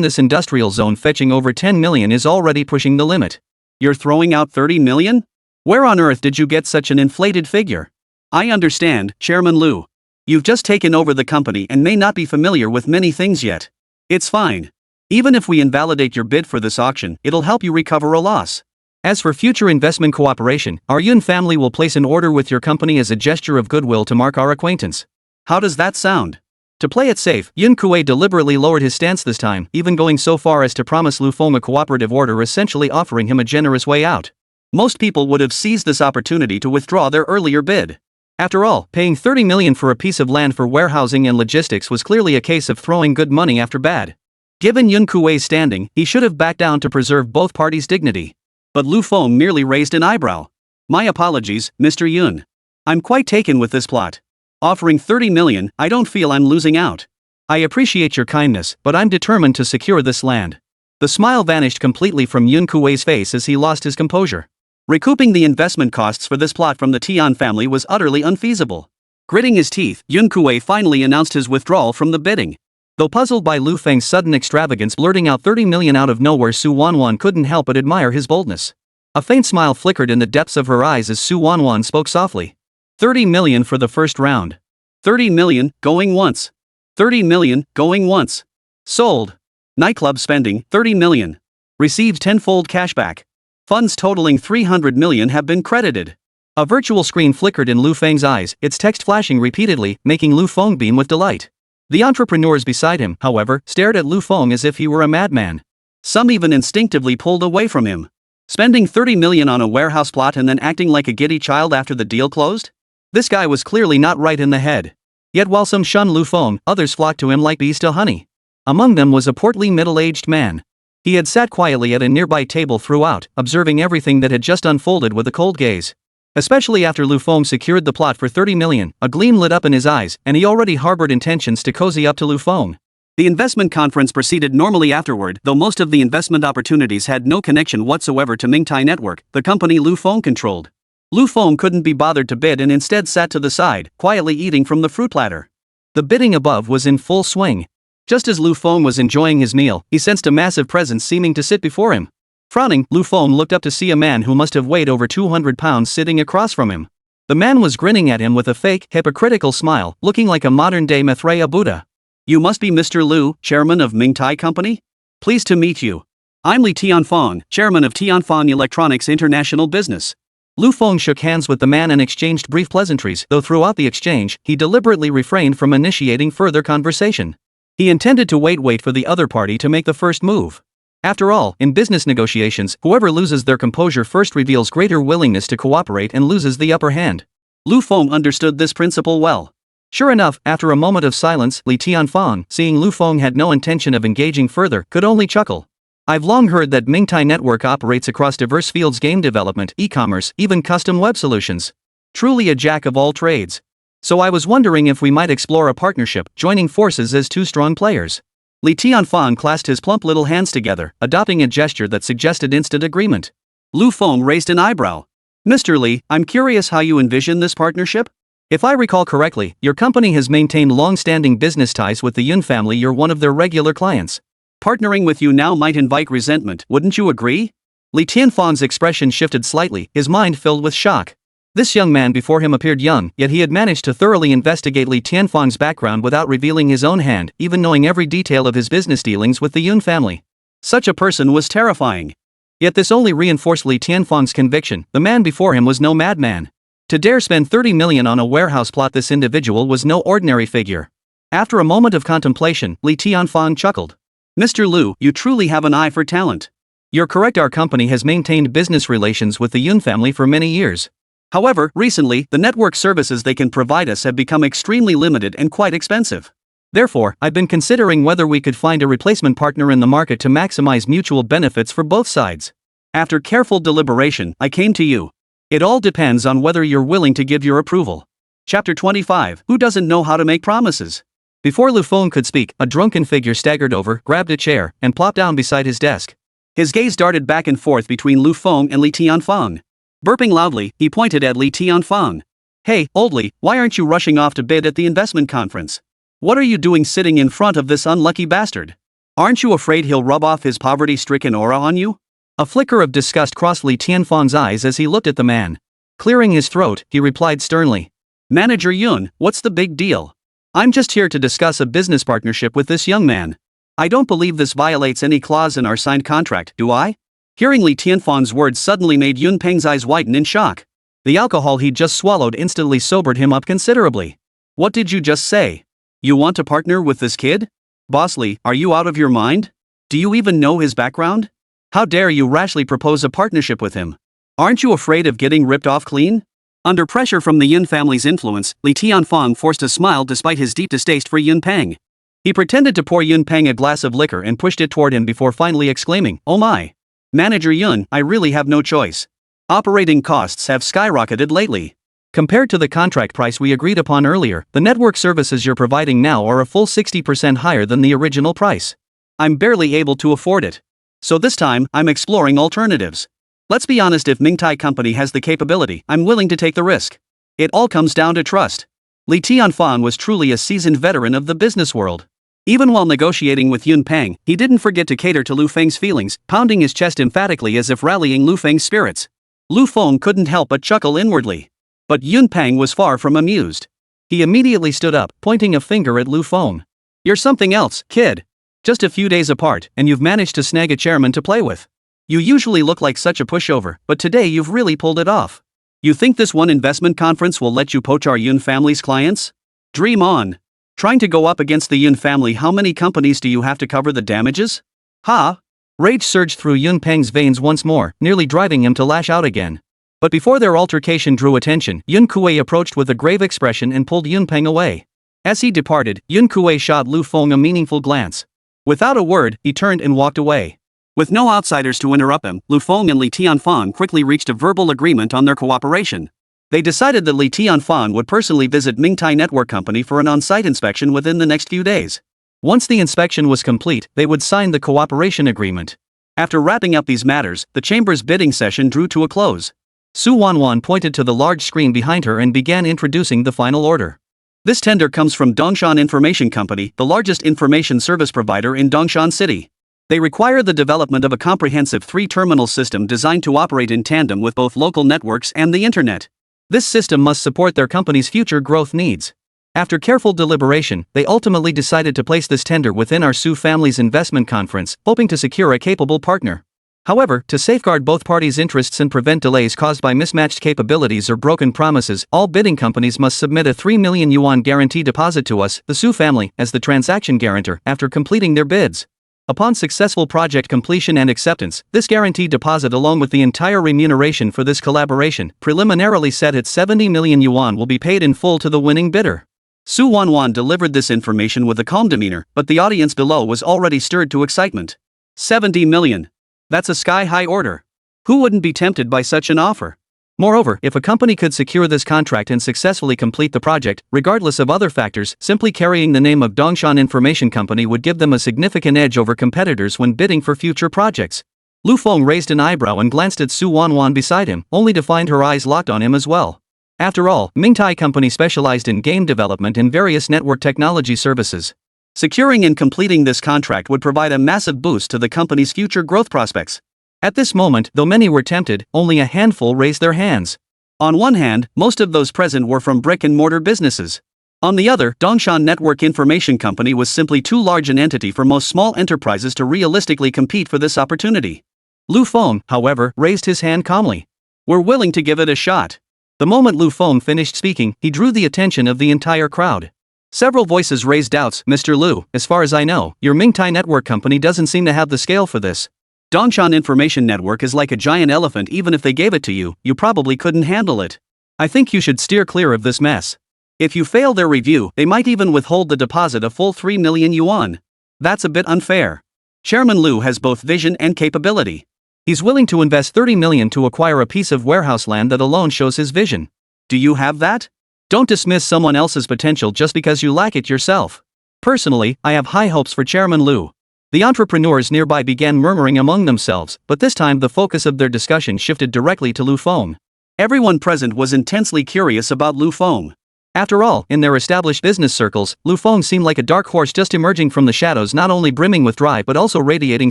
this industrial zone fetching over 10 million is already pushing the limit. You're throwing out 30 million? Where on earth did you get such an inflated figure? I understand, Chairman Lu. You've just taken over the company and may not be familiar with many things yet. It's fine. Even if we invalidate your bid for this auction, it'll help you recover a loss. As for future investment cooperation, our Yun family will place an order with your company as a gesture of goodwill to mark our acquaintance. How does that sound? To play it safe, Yun Kuei deliberately lowered his stance this time, even going so far as to promise Lu Feng a cooperative order, essentially offering him a generous way out. Most people would have seized this opportunity to withdraw their earlier bid. After all, paying 30 million for a piece of land for warehousing and logistics was clearly a case of throwing good money after bad. Given Yun Kuei's standing, he should have backed down to preserve both parties' dignity. But Lu Feng merely raised an eyebrow. My apologies, Mr. Yun. I'm quite taken with this plot. Offering 30 million, I don't feel I'm losing out. I appreciate your kindness, but I'm determined to secure this land. The smile vanished completely from Yun Kuei's face as he lost his composure. Recouping the investment costs for this plot from the Tian family was utterly unfeasible. Gritting his teeth, Yun Kuei finally announced his withdrawal from the bidding. Though puzzled by Lu Feng's sudden extravagance blurting out 30 million out of nowhere, Su Wanwan couldn't help but admire his boldness. A faint smile flickered in the depths of her eyes as Su Wanwan spoke softly. 30 million for the first round. 30 million, going once. 30 million, going once. Sold. Nightclub spending, 30 million. Received tenfold cashback. Funds totaling 300 million have been credited. A virtual screen flickered in Lu Feng's eyes, its text flashing repeatedly, making Lu Feng beam with delight. The entrepreneurs beside him, however, stared at Lu Feng as if he were a madman. Some even instinctively pulled away from him. Spending 30 million on a warehouse plot and then acting like a giddy child after the deal closed? This guy was clearly not right in the head. Yet while some shunned Lu Feng, others flocked to him like bees to honey. Among them was a portly middle-aged man. He had sat quietly at a nearby table throughout, observing everything that had just unfolded with a cold gaze. Especially after Lu Feng secured the plot for 30 million, a gleam lit up in his eyes, and he already harbored intentions to cozy up to Lu Feng. The investment conference proceeded normally afterward, though most of the investment opportunities had no connection whatsoever to Mingtai Network, the company Lu Feng controlled. Lu Feng couldn't be bothered to bid and instead sat to the side, quietly eating from the fruit platter. The bidding above was in full swing. Just as Lu Feng was enjoying his meal, he sensed a massive presence seeming to sit before him. Frowning, Lu Feng looked up to see a man who must have weighed over 200 pounds sitting across from him. The man was grinning at him with a fake, hypocritical smile, looking like a modern-day Maitreya Buddha. "You must be Mr. Lu, chairman of Mingtai Company? Pleased to meet you. I'm Li Tianfang, chairman of Tianfang Electronics International Business." Lu Feng shook hands with the man and exchanged brief pleasantries, though throughout the exchange, he deliberately refrained from initiating further conversation. He intended to wait for the other party to make the first move. After all, in business negotiations, whoever loses their composure first reveals greater willingness to cooperate and loses the upper hand. Lu Feng understood this principle well. Sure enough, after a moment of silence, Li Tianfang, seeing Lu Feng had no intention of engaging further, could only chuckle. "I've long heard that Mingtai Network operates across diverse fields: game development, e-commerce, even custom web solutions. Truly a jack of all trades. So I was wondering if we might explore a partnership, joining forces as two strong players." Li Tianfang clasped his plump little hands together, adopting a gesture that suggested instant agreement. Lu Feng raised an eyebrow. "Mr. Li, I'm curious how you envision this partnership? If I recall correctly, your company has maintained long-standing business ties with the Yun family. You're one of their regular clients. Partnering with you now might invite resentment, wouldn't you agree?" Li Tianfang's expression shifted slightly, his mind filled with shock. This young man before him appeared young, yet he had managed to thoroughly investigate Li Tianfang's background without revealing his own hand, even knowing every detail of his business dealings with the Yun family. Such a person was terrifying. Yet this only reinforced Li Tianfang's conviction: the man before him was no madman. To dare spend 30 million on a warehouse plot, this individual was no ordinary figure. After a moment of contemplation, Li Tianfang chuckled. "Mr. Lu, you truly have an eye for talent. You're correct, our company has maintained business relations with the Yun family for many years. However, recently, the network services they can provide us have become extremely limited and quite expensive. Therefore, I've been considering whether we could find a replacement partner in the market to maximize mutual benefits for both sides. After careful deliberation, I came to you. It all depends on whether you're willing to give your approval." Chapter 25, Who Doesn't Know How to Make Promises? Before Lu Feng could speak, a drunken figure staggered over, grabbed a chair, and plopped down beside his desk. His gaze darted back and forth between Lu Feng and Li Tianfang. Burping loudly, he pointed at Li Tianfang. "Hey, old Li, why aren't you rushing off to bid at the investment conference? What are you doing sitting in front of this unlucky bastard? Aren't you afraid he'll rub off his poverty-stricken aura on you?" A flicker of disgust crossed Li Tianfang's eyes as he looked at the man. Clearing his throat, he replied sternly. "Manager Yun, what's the big deal? I'm just here to discuss a business partnership with this young man. I don't believe this violates any clause in our signed contract, do I?" Hearing Li Tianfang's words suddenly made Yun Peng's eyes widen in shock. The alcohol he'd just swallowed instantly sobered him up considerably. "What did you just say? You want to partner with this kid? Boss Li, are you out of your mind? Do you even know his background? How dare you rashly propose a partnership with him? Aren't you afraid of getting ripped off clean?" Under pressure from the Yun family's influence, Li Tianfang forced a smile despite his deep distaste for Yun Peng. He pretended to pour Yun Peng a glass of liquor and pushed it toward him before finally exclaiming, "Oh my! Manager Yun, I really have no choice. Operating costs have skyrocketed lately. Compared to the contract price we agreed upon earlier, the network services you're providing now are a full 60% higher than the original price. I'm barely able to afford it. So this time, I'm exploring alternatives. Let's be honest, if Mingtai Company has the capability, I'm willing to take the risk. It all comes down to trust." Li Tianfang was truly a seasoned veteran of the business world. Even while negotiating with Yun Peng, he didn't forget to cater to Lu Feng's feelings, pounding his chest emphatically as if rallying Lu Feng's spirits. Lu Feng couldn't help but chuckle inwardly. But Yun Peng was far from amused. He immediately stood up, pointing a finger at Lu Feng. "You're something else, kid. Just a few days apart, and you've managed to snag a chairman to play with. You usually look like such a pushover, but today you've really pulled it off. You think this one investment conference will let you poach our Yun family's clients? Dream on. Trying to go up against the Yun family, how many companies do you have to cover the damages? Ha! Rage surged through Yun Peng's veins once more, nearly driving him to lash out again. But before their altercation drew attention, Yun Kuei approached with a grave expression and pulled Yun Peng away. As he departed, Yun Kuei shot Lu Feng a meaningful glance. Without a word, he turned and walked away. With no outsiders to interrupt him, Lu Feng and Li Tianfan quickly reached a verbal agreement on their cooperation. They decided that Li Tianfan would personally visit Mingtai Network Company for an on-site inspection within the next few days. Once the inspection was complete, they would sign the cooperation agreement. After wrapping up these matters, the chamber's bidding session drew to a close. Su Wanwan pointed to the large screen behind her and began introducing the final order. This tender comes from Dongshan Information Company, the largest information service provider in Dongshan City. They require the development of a comprehensive 3-terminal system designed to operate in tandem with both local networks and the internet. This system must support their company's future growth needs. After careful deliberation, they ultimately decided to place this tender within our Su family's investment conference, hoping to secure a capable partner. However, to safeguard both parties' interests and prevent delays caused by mismatched capabilities or broken promises, all bidding companies must submit a 3 million yuan guarantee deposit to us, the Su family, as the transaction guarantor, after completing their bids. Upon successful project completion and acceptance, this guarantee deposit along with the entire remuneration for this collaboration, preliminarily set at 70 million yuan, will be paid in full to the winning bidder. Su Wanwan delivered this information with a calm demeanor, but the audience below was already stirred to excitement. 70 million. That's a sky-high order. Who wouldn't be tempted by such an offer? Moreover, if a company could secure this contract and successfully complete the project, regardless of other factors, simply carrying the name of Dongshan Information Company would give them a significant edge over competitors when bidding for future projects. Lu Feng raised an eyebrow and glanced at Su Wanwan beside him, only to find her eyes locked on him as well. After all, Mingtai Company specialized in game development and various network technology services. Securing and completing this contract would provide a massive boost to the company's future growth prospects. At this moment, though many were tempted, only a handful raised their hands. On one hand, most of those present were from brick-and-mortar businesses. On the other, Dongshan Network Information Company was simply too large an entity for most small enterprises to realistically compete for this opportunity. Lu Feng, however, raised his hand calmly. "We're willing to give it a shot." The moment Lu Feng finished speaking, he drew the attention of the entire crowd. Several voices raised doubts. "Mr. Lu, as far as I know, your Mingtai Network Company doesn't seem to have the scale for this. Dongshan Information Network is like a giant elephant. Even if they gave it to you, you probably couldn't handle it. I think you should steer clear of this mess. If you fail their review, they might even withhold the deposit, a full 3 million yuan. That's a bit unfair. Chairman Lu has both vision and capability. He's willing to invest 30 million to acquire a piece of warehouse land that alone shows his vision. Do you have that? Don't dismiss someone else's potential just because you lack it yourself. Personally, I have high hopes for Chairman Lu." The entrepreneurs nearby began murmuring among themselves, but this time the focus of their discussion shifted directly to Lu Feng. Everyone present was intensely curious about Lu Feng. After all, in their established business circles, Lu Feng seemed like a dark horse just emerging from the shadows, not only brimming with drive but also radiating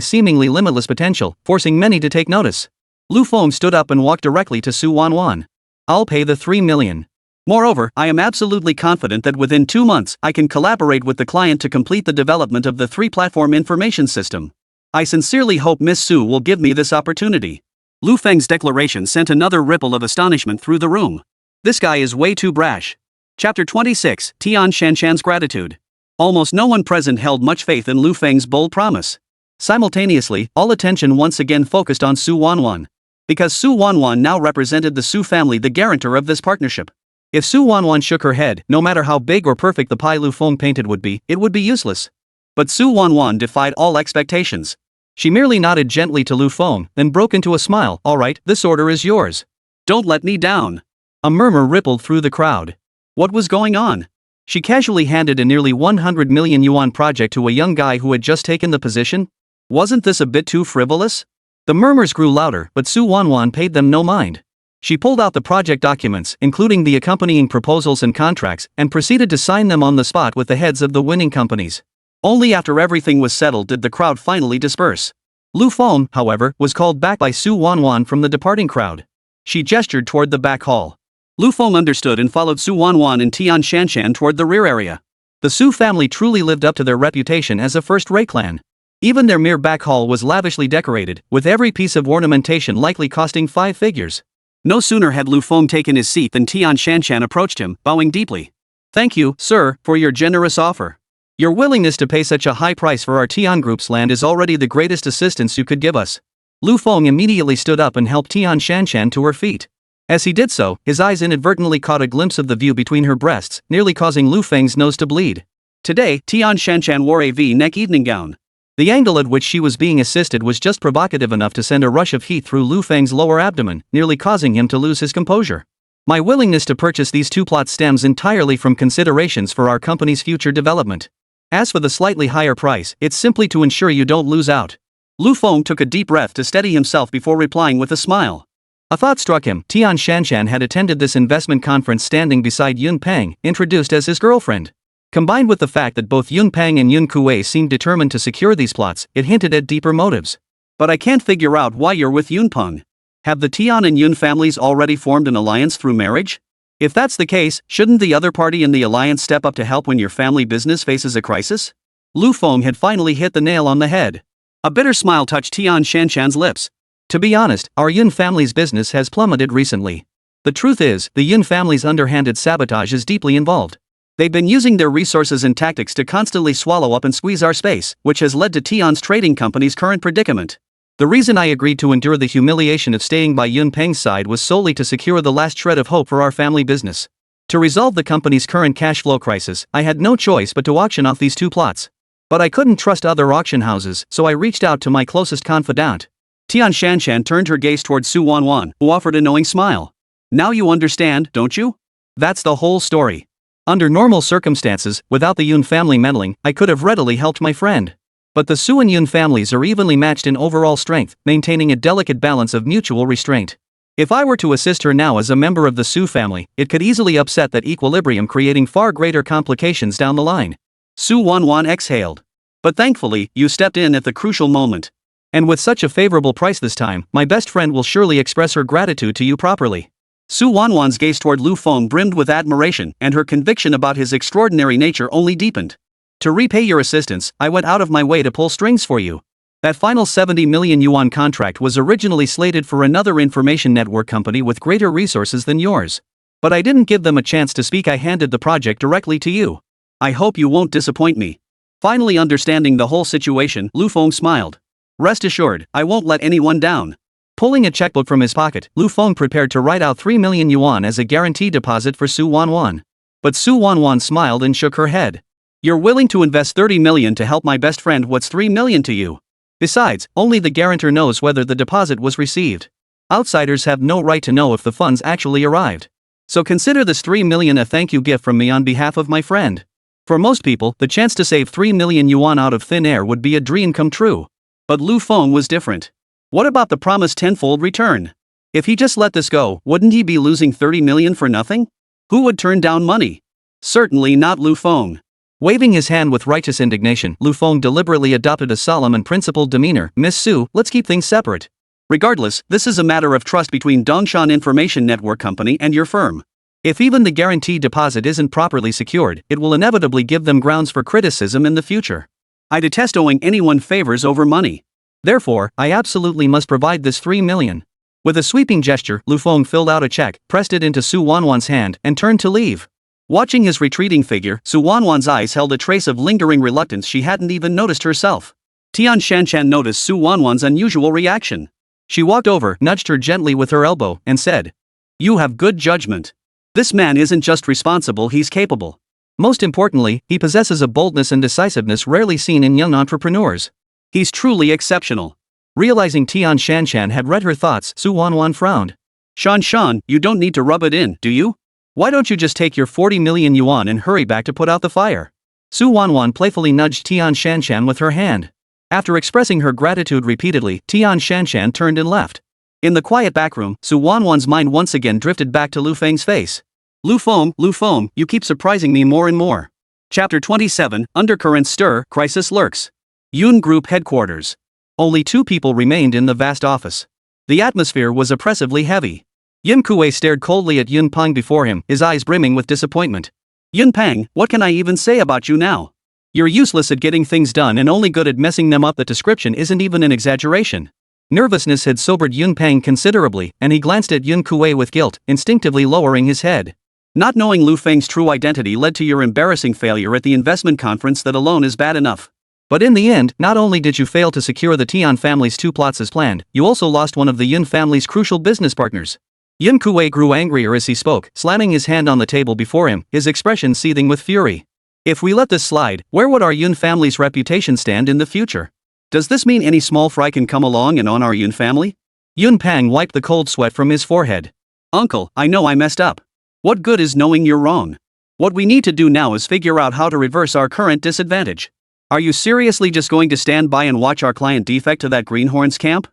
seemingly limitless potential, forcing many to take notice. Lu Feng stood up and walked directly to Su Wanwan. "I'll pay the 3 million. Moreover, I am absolutely confident that within 2 months, I can collaborate with the client to complete the development of the 3-platform information system. I sincerely hope Miss Su will give me this opportunity." Lu Feng's declaration sent another ripple of astonishment through the room. This guy is way too brash. Chapter 26, Tian Shanshan's Gratitude. Almost no one present held much faith in Lu Feng's bold promise. Simultaneously, all attention once again focused on Su Wanwan. Because Su Wanwan now represented the Su family, the guarantor of this partnership. If Su Wanwan shook her head, no matter how big or perfect the pie Lu Feng painted would be, it would be useless. But Su Wanwan defied all expectations. She merely nodded gently to Lu Feng, then broke into a smile. "All right, this order is yours. Don't let me down." A murmur rippled through the crowd. What was going on? She casually handed a nearly 100 million yuan project to a young guy who had just taken the position? Wasn't this a bit too frivolous? The murmurs grew louder, but Su Wanwan paid them no mind. She pulled out the project documents, including the accompanying proposals and contracts, and proceeded to sign them on the spot with the heads of the winning companies. Only after everything was settled did the crowd finally disperse. Lu Feng, however, was called back by Su Wanwan from the departing crowd. She gestured toward the back hall. Lu Feng understood and followed Su Wanwan and Tian Shanshan toward the rear area. The Su family truly lived up to their reputation as a first-rate clan. Even their mere back hall was lavishly decorated, with every piece of ornamentation likely costing 5 figures. No sooner had Lu Feng taken his seat than Tian Shanshan approached him, bowing deeply. "Thank you, sir, for your generous offer. Your willingness to pay such a high price for our Tian Group's land is already the greatest assistance you could give us." Lu Feng immediately stood up and helped Tian Shanshan to her feet. As he did so, his eyes inadvertently caught a glimpse of the view between her breasts, nearly causing Lu Feng's nose to bleed. Today, Tian Shanshan wore a V-neck evening gown. The angle at which she was being assisted was just provocative enough to send a rush of heat through Lu Feng's lower abdomen, nearly causing him to lose his composure. "My willingness to purchase these 2 plots stems entirely from considerations for our company's future development. As for the slightly higher price, it's simply to ensure you don't lose out." Lu Feng took a deep breath to steady himself before replying with a smile. A thought struck him. Tian Shanshan had attended this investment conference standing beside Yun Peng, introduced as his girlfriend. Combined with the fact that both Yun Peng and Yun Kuei seemed determined to secure these plots, it hinted at deeper motives. "But I can't figure out why you're with Yun Peng. Have the Tian and Yun families already formed an alliance through marriage? If that's the case, shouldn't the other party in the alliance step up to help when your family business faces a crisis?" Lu Feng had finally hit the nail on the head. A bitter smile touched Tian Shanshan's lips. "To be honest, our Yun family's business has plummeted recently. The truth is, the Yun family's underhanded sabotage is deeply involved. They've been using their resources and tactics to constantly swallow up and squeeze our space, which has led to Tian's trading company's current predicament. The reason I agreed to endure the humiliation of staying by Yun Peng's side was solely to secure the last shred of hope for our family business. To resolve the company's current cash flow crisis, I had no choice but to auction off these 2 plots. But I couldn't trust other auction houses, so I reached out to my closest confidant." Tian Shanshan turned her gaze toward Su Wanwan, who offered a knowing smile. "Now you understand, don't you? That's the whole story. Under normal circumstances, without the Yun family meddling, I could have readily helped my friend. But the Su and Yun families are evenly matched in overall strength, maintaining a delicate balance of mutual restraint. If I were to assist her now as a member of the Su family, it could easily upset that equilibrium, creating far greater complications down the line." Su Wanwan exhaled. "But thankfully, you stepped in at the crucial moment. And with such a favorable price this time, my best friend will surely express her gratitude to you properly." Su Wanwan's gaze toward Lu Feng brimmed with admiration, and her conviction about his extraordinary nature only deepened. "To repay your assistance, I went out of my way to pull strings for you. That final 70 million yuan contract was originally slated for another information network company with greater resources than yours. But I didn't give them a chance to speak. I handed the project directly to you. I hope you won't disappoint me." Finally understanding the whole situation, Lu Feng smiled. "Rest assured, I won't let anyone down." Pulling a checkbook from his pocket, Lu Feng prepared to write out 3 million yuan as a guarantee deposit for Su Wanwan. But Su Wanwan smiled and shook her head. "You're willing to invest 30 million to help my best friend. What's 3 million to you? Besides, only the guarantor knows whether the deposit was received. Outsiders have no right to know if the funds actually arrived. So consider this 3 million a thank you gift from me on behalf of my friend." For most people, the chance to save 3 million yuan out of thin air would be a dream come true. But Lu Feng was different. What about the promised tenfold return? If he just let this go, wouldn't he be losing 30 million for nothing? Who would turn down money? Certainly not Lu Feng. Waving his hand with righteous indignation, Lu Feng deliberately adopted a solemn and principled demeanor. "Miss Su, let's keep things separate. Regardless, this is a matter of trust between Dongshan Information Network Company and your firm. If even the guarantee deposit isn't properly secured, it will inevitably give them grounds for criticism in the future. I detest owing anyone favors over money. Therefore, I absolutely must provide this 3 million. With a sweeping gesture, Lu Feng filled out a check, pressed it into Su Wanwan's hand, and turned to leave. Watching his retreating figure, Su Wanwan's eyes held a trace of lingering reluctance she hadn't even noticed herself. Tian Shanshan noticed Su Wanwan's unusual reaction. She walked over, nudged her gently with her elbow, and said, "You have good judgment. This man isn't just responsible, he's capable. Most importantly, he possesses a boldness and decisiveness rarely seen in young entrepreneurs. He's truly exceptional." Realizing Tian Shanshan had read her thoughts, Su Wanwan frowned. Shan, you don't need to rub it in, do you? Why don't you just take your 40 million yuan and hurry back to put out the fire?" Su Wanwan playfully nudged Tian Shanshan with her hand. After expressing her gratitude repeatedly, Tian Shanshan turned and left. In the quiet backroom, Su Wanwan's mind once again drifted back to Lu Feng's face. Lu Feng, you keep surprising me more and more." Chapter 27, Undercurrents Stir, Crisis Lurks. Yun Group Headquarters. Only 2 people remained in the vast office. The atmosphere was oppressively heavy. Yun Kuei stared coldly at Yun Peng before him, his eyes brimming with disappointment. "Yun Peng, what can I even say about you now? You're useless at getting things done and only good at messing them up. The description isn't even an exaggeration. Nervousness had sobered Yun Pang considerably, and he glanced at Yun Kuei with guilt, instinctively lowering his head. Not knowing Lu Feng's true identity led to your embarrassing failure at the investment conference. That alone is bad enough. But in the end, not only did you fail to secure the Tian family's 2 plots as planned, you also lost one of the Yun family's crucial business partners. Yun Kuei grew angrier as he spoke, slamming his hand on the table before him, his expression seething with fury. If we let this slide, where would our Yun family's reputation stand in the future? Does this mean any small fry can come along and own our Yun family? Yun Pang wiped the cold sweat from his forehead. Uncle, I know I messed up. What good is knowing you're wrong? What we need to do now is figure out how to reverse our current disadvantage. Are you seriously just going to stand by and watch our client defect to that greenhorn's camp?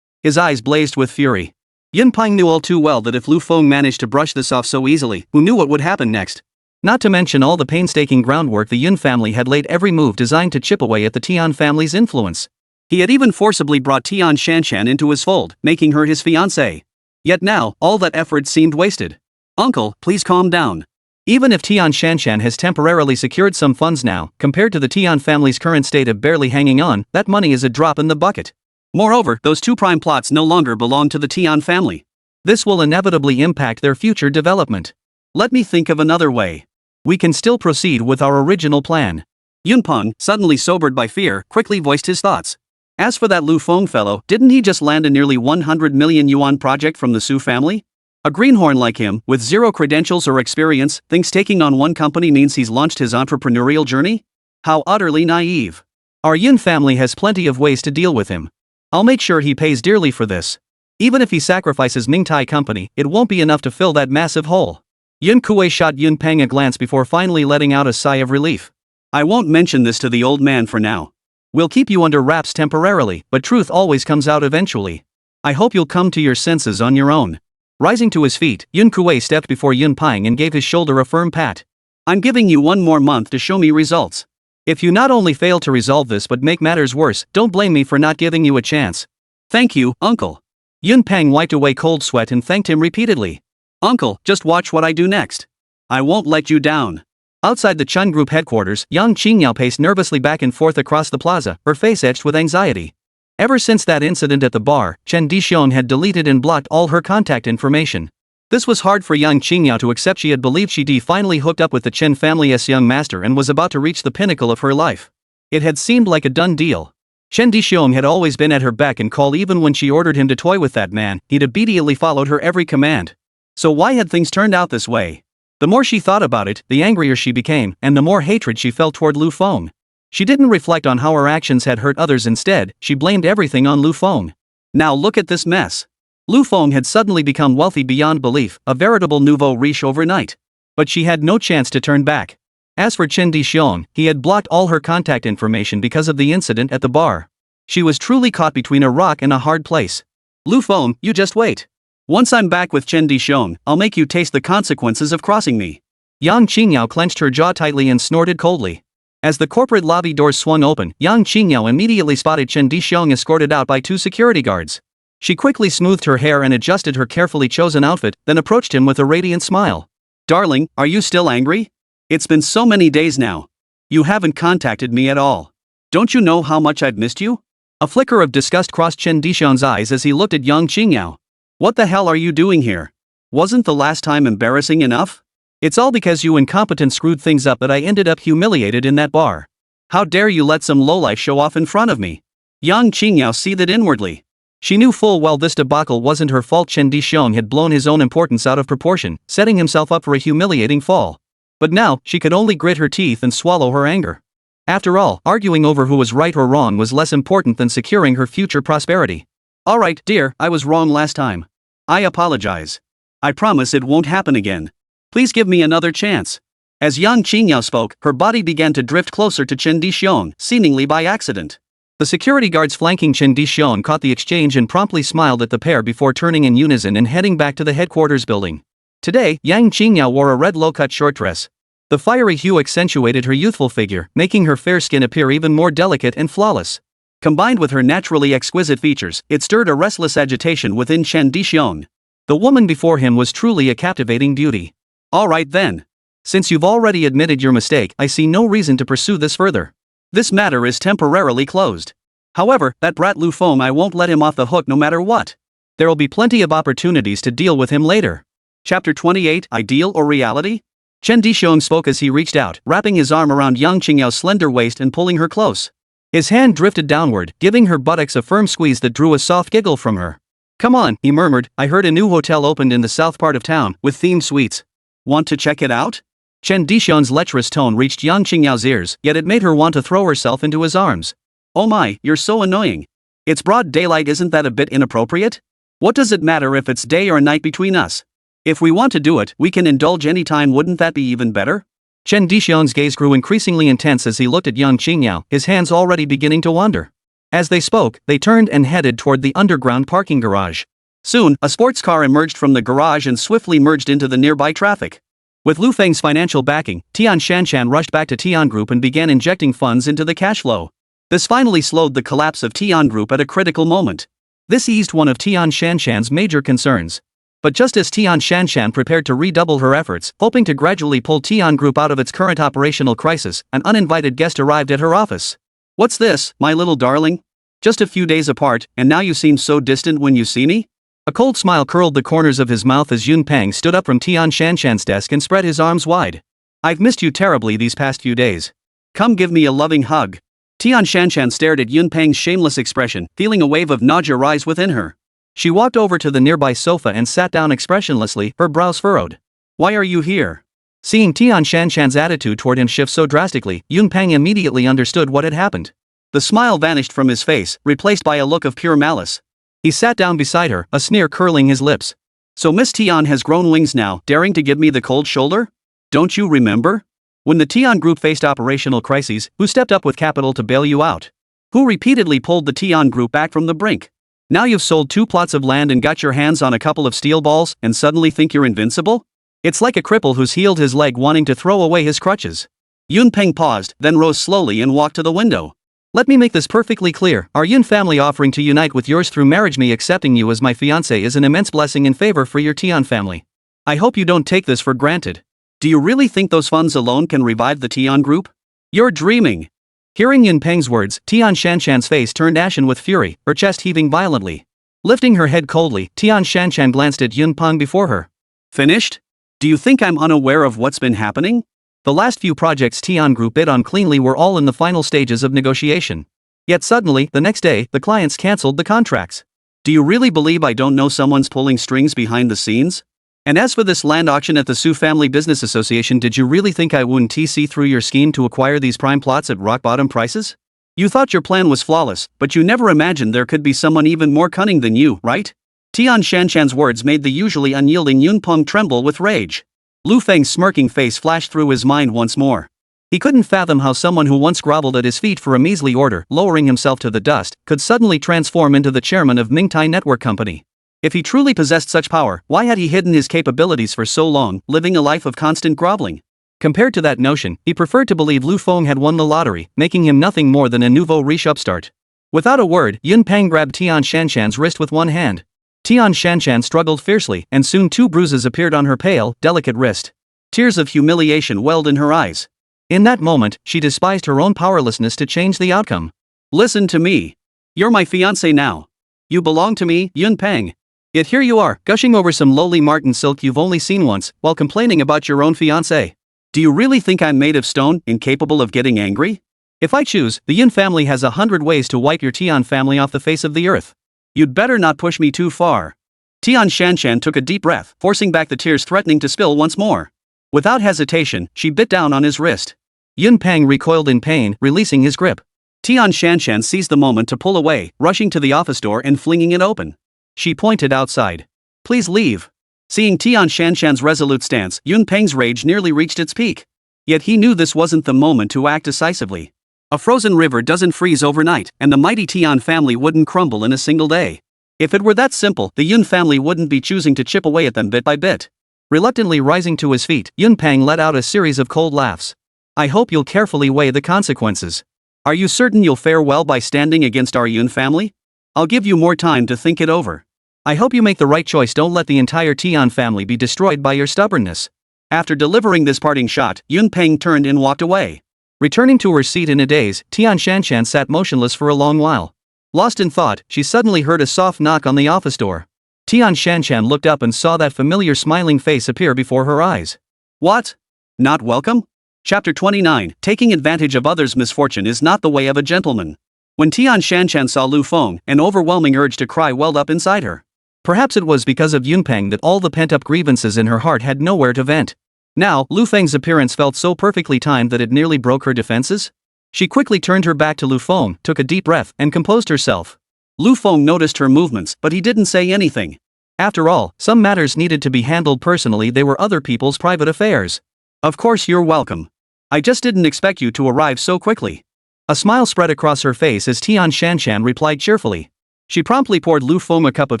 His eyes blazed with fury. Yun Pang knew all too well that if Lu Feng managed to brush this off so easily, who knew what would happen next? Not to mention all the painstaking groundwork the Yun family had laid, every move designed to chip away at the Tian family's influence. He had even forcibly brought Tian Shanshan into his fold, making her his fiancée. Yet now, all that effort seemed wasted. Uncle, please calm down. Even if Tian Shanshan has temporarily secured some funds now, compared to the Tian family's current state of barely hanging on, that money is a drop in the bucket. Moreover, those 2 prime plots no longer belong to the Tian family. This will inevitably impact their future development. Let me think of another way. We can still proceed with our original plan. Yun Peng, suddenly sobered by fear, quickly voiced his thoughts. As for that Lu Feng fellow, didn't he just land a nearly 100 million yuan project from the Su family? A greenhorn like him, with 0 credentials or experience, thinks taking on one company means he's launched his entrepreneurial journey? How utterly naive. Our Yun family has plenty of ways to deal with him. I'll make sure he pays dearly for this. Even if he sacrifices Mingtai Company, it won't be enough to fill that massive hole. Yun Kuei shot Yun Peng a glance before finally letting out a sigh of relief. I won't mention this to the old man for now. We'll keep you under wraps temporarily, but truth always comes out eventually. I hope you'll come to your senses on your own. Rising to his feet, Yun Kuei stepped before Yun Peng and gave his shoulder a firm pat. I'm giving you 1 more month to show me results. If you not only fail to resolve this but make matters worse, don't blame me for not giving you a chance. Thank you, uncle. Yun Peng wiped away cold sweat and thanked him repeatedly. Uncle, just watch what I do next. I won't let you down. Outside the Chun Group headquarters, Yang Qingyao paced nervously back and forth across the plaza, her face etched with anxiety. Ever since that incident at the bar, Chen Dixiong had deleted and blocked all her contact information. This was hard for Yang Qingyao to accept. She had believed she'd finally hooked up with the Chen family's young master and was about to reach the pinnacle of her life. It had seemed like a done deal. Chen Dixiong had always been at her beck and call. Even when she ordered him to toy with that man, he'd obediently followed her every command. So why had things turned out this way? The more she thought about it, the angrier she became, and the more hatred she felt toward Lu Feng. She didn't reflect on how her actions had hurt others. Instead, she blamed everything on Lu Feng. Now look at this mess. Lu Feng had suddenly become wealthy beyond belief, a veritable nouveau riche overnight. But she had no chance to turn back. As for Chen Dixiong, he had blocked all her contact information because of the incident at the bar. She was truly caught between a rock and a hard place. Lu Feng, you just wait. Once I'm back with Chen Dixiong, I'll make you taste the consequences of crossing me. Yang Qingyao clenched her jaw tightly and snorted coldly. As the corporate lobby doors swung open, Yang Qingyao immediately spotted Chen Dixiong escorted out by 2 security guards. She quickly smoothed her hair and adjusted her carefully chosen outfit, then approached him with a radiant smile. Darling, are you still angry? It's been so many days now. You haven't contacted me at all. Don't you know how much I've missed you? A flicker of disgust crossed Chen Dixiong's eyes as he looked at Yang Qingyao. What the hell are you doing here? Wasn't the last time embarrassing enough? It's all because you incompetent screwed things up that I ended up humiliated in that bar. How dare you let some lowlife show off in front of me? Yang Qingyao seethed inwardly. She knew full well this debacle wasn't her fault. Chen Dixiong had blown his own importance out of proportion, setting himself up for a humiliating fall. But now, she could only grit her teeth and swallow her anger. After all, arguing over who was right or wrong was less important than securing her future prosperity. Alright, dear, I was wrong last time. I apologize. I promise it won't happen again. Please give me another chance. As Yang Qingyao spoke, her body began to drift closer to Chen Dixiong, seemingly by accident. The security guards flanking Chen Dixiong caught the exchange and promptly smiled at the pair before turning in unison and heading back to the headquarters building. Today, Yang Qingyao wore a red low-cut short dress. The fiery hue accentuated her youthful figure, making her fair skin appear even more delicate and flawless. Combined with her naturally exquisite features, it stirred a restless agitation within Chen Dixiong. The woman before him was truly a captivating beauty. Alright then. Since you've already admitted your mistake, I see no reason to pursue this further. This matter is temporarily closed. However, that brat Lu Feng, I won't let him off the hook no matter what. There'll be plenty of opportunities to deal with him later. Chapter 28, Ideal or Reality? Chen Dixiong spoke as he reached out, wrapping his arm around Yang Qingyao's slender waist and pulling her close. His hand drifted downward, giving her buttocks a firm squeeze that drew a soft giggle from her. Come on, he murmured, I heard a new hotel opened in the south part of town, with themed suites. Want to check it out? Chen Dixiong's lecherous tone reached Yang Qingyao's ears, yet it made her want to throw herself into his arms. Oh my, you're so annoying. It's broad daylight, isn't that a bit inappropriate? What does it matter if it's day or night between us? If we want to do it, we can indulge any time, wouldn't that be even better? Chen Dixiong's gaze grew increasingly intense as he looked at Yang Qingyao, his hands already beginning to wander. As they spoke, they turned and headed toward the underground parking garage. Soon, a sports car emerged from the garage and swiftly merged into the nearby traffic. With Lu Feng's financial backing, Tian Shanshan rushed back to Tian Group and began injecting funds into the cash flow. This finally slowed the collapse of Tian Group at a critical moment. This eased one of Tian Shanshan's major concerns. But just as Tian Shanshan prepared to redouble her efforts, hoping to gradually pull Tian Group out of its current operational crisis, an uninvited guest arrived at her office. What's this, my little darling? Just a few days apart, and now you seem so distant when you see me? A cold smile curled the corners of his mouth as Yun Peng stood up from Tian Shanshan's desk and spread his arms wide. I've missed you terribly these past few days. Come give me a loving hug. Tian Shanshan stared at Yun Peng's shameless expression, feeling a wave of nausea rise within her. She walked over to the nearby sofa and sat down expressionlessly, her brows furrowed. Why are you here? Seeing Tian Shanshan's attitude toward him shift so drastically, Yun Peng immediately understood what had happened. The smile vanished from his face, replaced by a look of pure malice. He sat down beside her, a sneer curling his lips. So Miss Tian has grown wings now, daring to give me the cold shoulder? Don't you remember? When the Tian Group faced operational crises, who stepped up with capital to bail you out? Who repeatedly pulled the Tian Group back from the brink? Now you've sold 2 plots of land and got your hands on a couple of steel balls, and suddenly think you're invincible? It's like a cripple who's healed his leg wanting to throw away his crutches. Yun Peng paused, then rose slowly and walked to the window. Let me make this perfectly clear, our Yun family offering to unite with yours through marriage, me accepting you as my fiancé, is an immense blessing and favor for your Tian family. I hope you don't take this for granted. Do you really think those funds alone can revive the Tian Group? You're dreaming. Hearing Yun Peng's words, Tian Shanshan's face turned ashen with fury, her chest heaving violently. Lifting her head coldly, Tian Shanshan glanced at Yun Peng before her. Finished? Do you think I'm unaware of what's been happening? The last few projects Tian Group bid on cleanly were all in the final stages of negotiation. Yet suddenly, the next day, the clients cancelled the contracts. Do you really believe I don't know someone's pulling strings behind the scenes? And as for this land auction at the Su Family Business Association, did you really think I wouldn't see through your scheme to acquire these prime plots at rock-bottom prices? You thought your plan was flawless, but you never imagined there could be someone even more cunning than you, right? Tian Shanshan's words made the usually unyielding Yun Peng tremble with rage. Lu Feng's smirking face flashed through his mind once more. He couldn't fathom how someone who once groveled at his feet for a measly order, lowering himself to the dust, could suddenly transform into the chairman of Mingtai Network Company. If he truly possessed such power, why had he hidden his capabilities for so long, living a life of constant groveling? Compared to that notion, he preferred to believe Lu Feng had won the lottery, making him nothing more than a nouveau riche upstart. Without a word, Yun Peng grabbed Tian Shanshan's wrist with one hand. Tian Shanshan struggled fiercely, and soon 2 bruises appeared on her pale, delicate wrist. Tears of humiliation welled in her eyes. In that moment, she despised her own powerlessness to change the outcome. Listen to me. You're my fiancé now. You belong to me, Yun Peng. Yet here you are, gushing over some lowly marten silk you've only seen once, while complaining about your own fiancé. Do you really think I'm made of stone, incapable of getting angry? If I choose, the Yun family has 100 ways to wipe your Tian family off the face of the earth. You'd better not push me too far. Tian Shanshan took a deep breath, forcing back the tears threatening to spill once more. Without hesitation, she bit down on his wrist. Yun Peng recoiled in pain, releasing his grip. Tian Shanshan seized the moment to pull away, rushing to the office door and flinging it open. She pointed outside. Please leave. Seeing Tian Shanshan's resolute stance, Yun Peng's rage nearly reached its peak. Yet he knew this wasn't the moment to act decisively. A frozen river doesn't freeze overnight, and the mighty Tian family wouldn't crumble in a single day. If it were that simple, the Yun family wouldn't be choosing to chip away at them bit by bit. Reluctantly rising to his feet, Yun Peng let out a series of cold laughs. I hope you'll carefully weigh the consequences. Are you certain you'll fare well by standing against our Yun family? I'll give you more time to think it over. I hope you make the right choice. Don't let the entire Tian family be destroyed by your stubbornness. After delivering this parting shot, Yun Peng turned and walked away. Returning to her seat in a daze, Tian Shanshan sat motionless for a long while. Lost in thought, she suddenly heard a soft knock on the office door. Tian Shanshan looked up and saw that familiar smiling face appear before her eyes. What? Not welcome? Chapter 29, Taking advantage of others' misfortune is not the way of a gentleman. When Tian Shanshan saw Lu Feng, an overwhelming urge to cry welled up inside her. Perhaps it was because of Yunpeng that all the pent-up grievances in her heart had nowhere to vent. Now, Lu Feng's appearance felt so perfectly timed that it nearly broke her defenses. She quickly turned her back to Lu Feng, took a deep breath, and composed herself. Lu Feng noticed her movements, but he didn't say anything. After all, some matters needed to be handled personally, they were other people's private affairs. Of course you're welcome. I just didn't expect you to arrive so quickly. A smile spread across her face as Tian Shanshan replied cheerfully. She promptly poured Lu Feng a cup of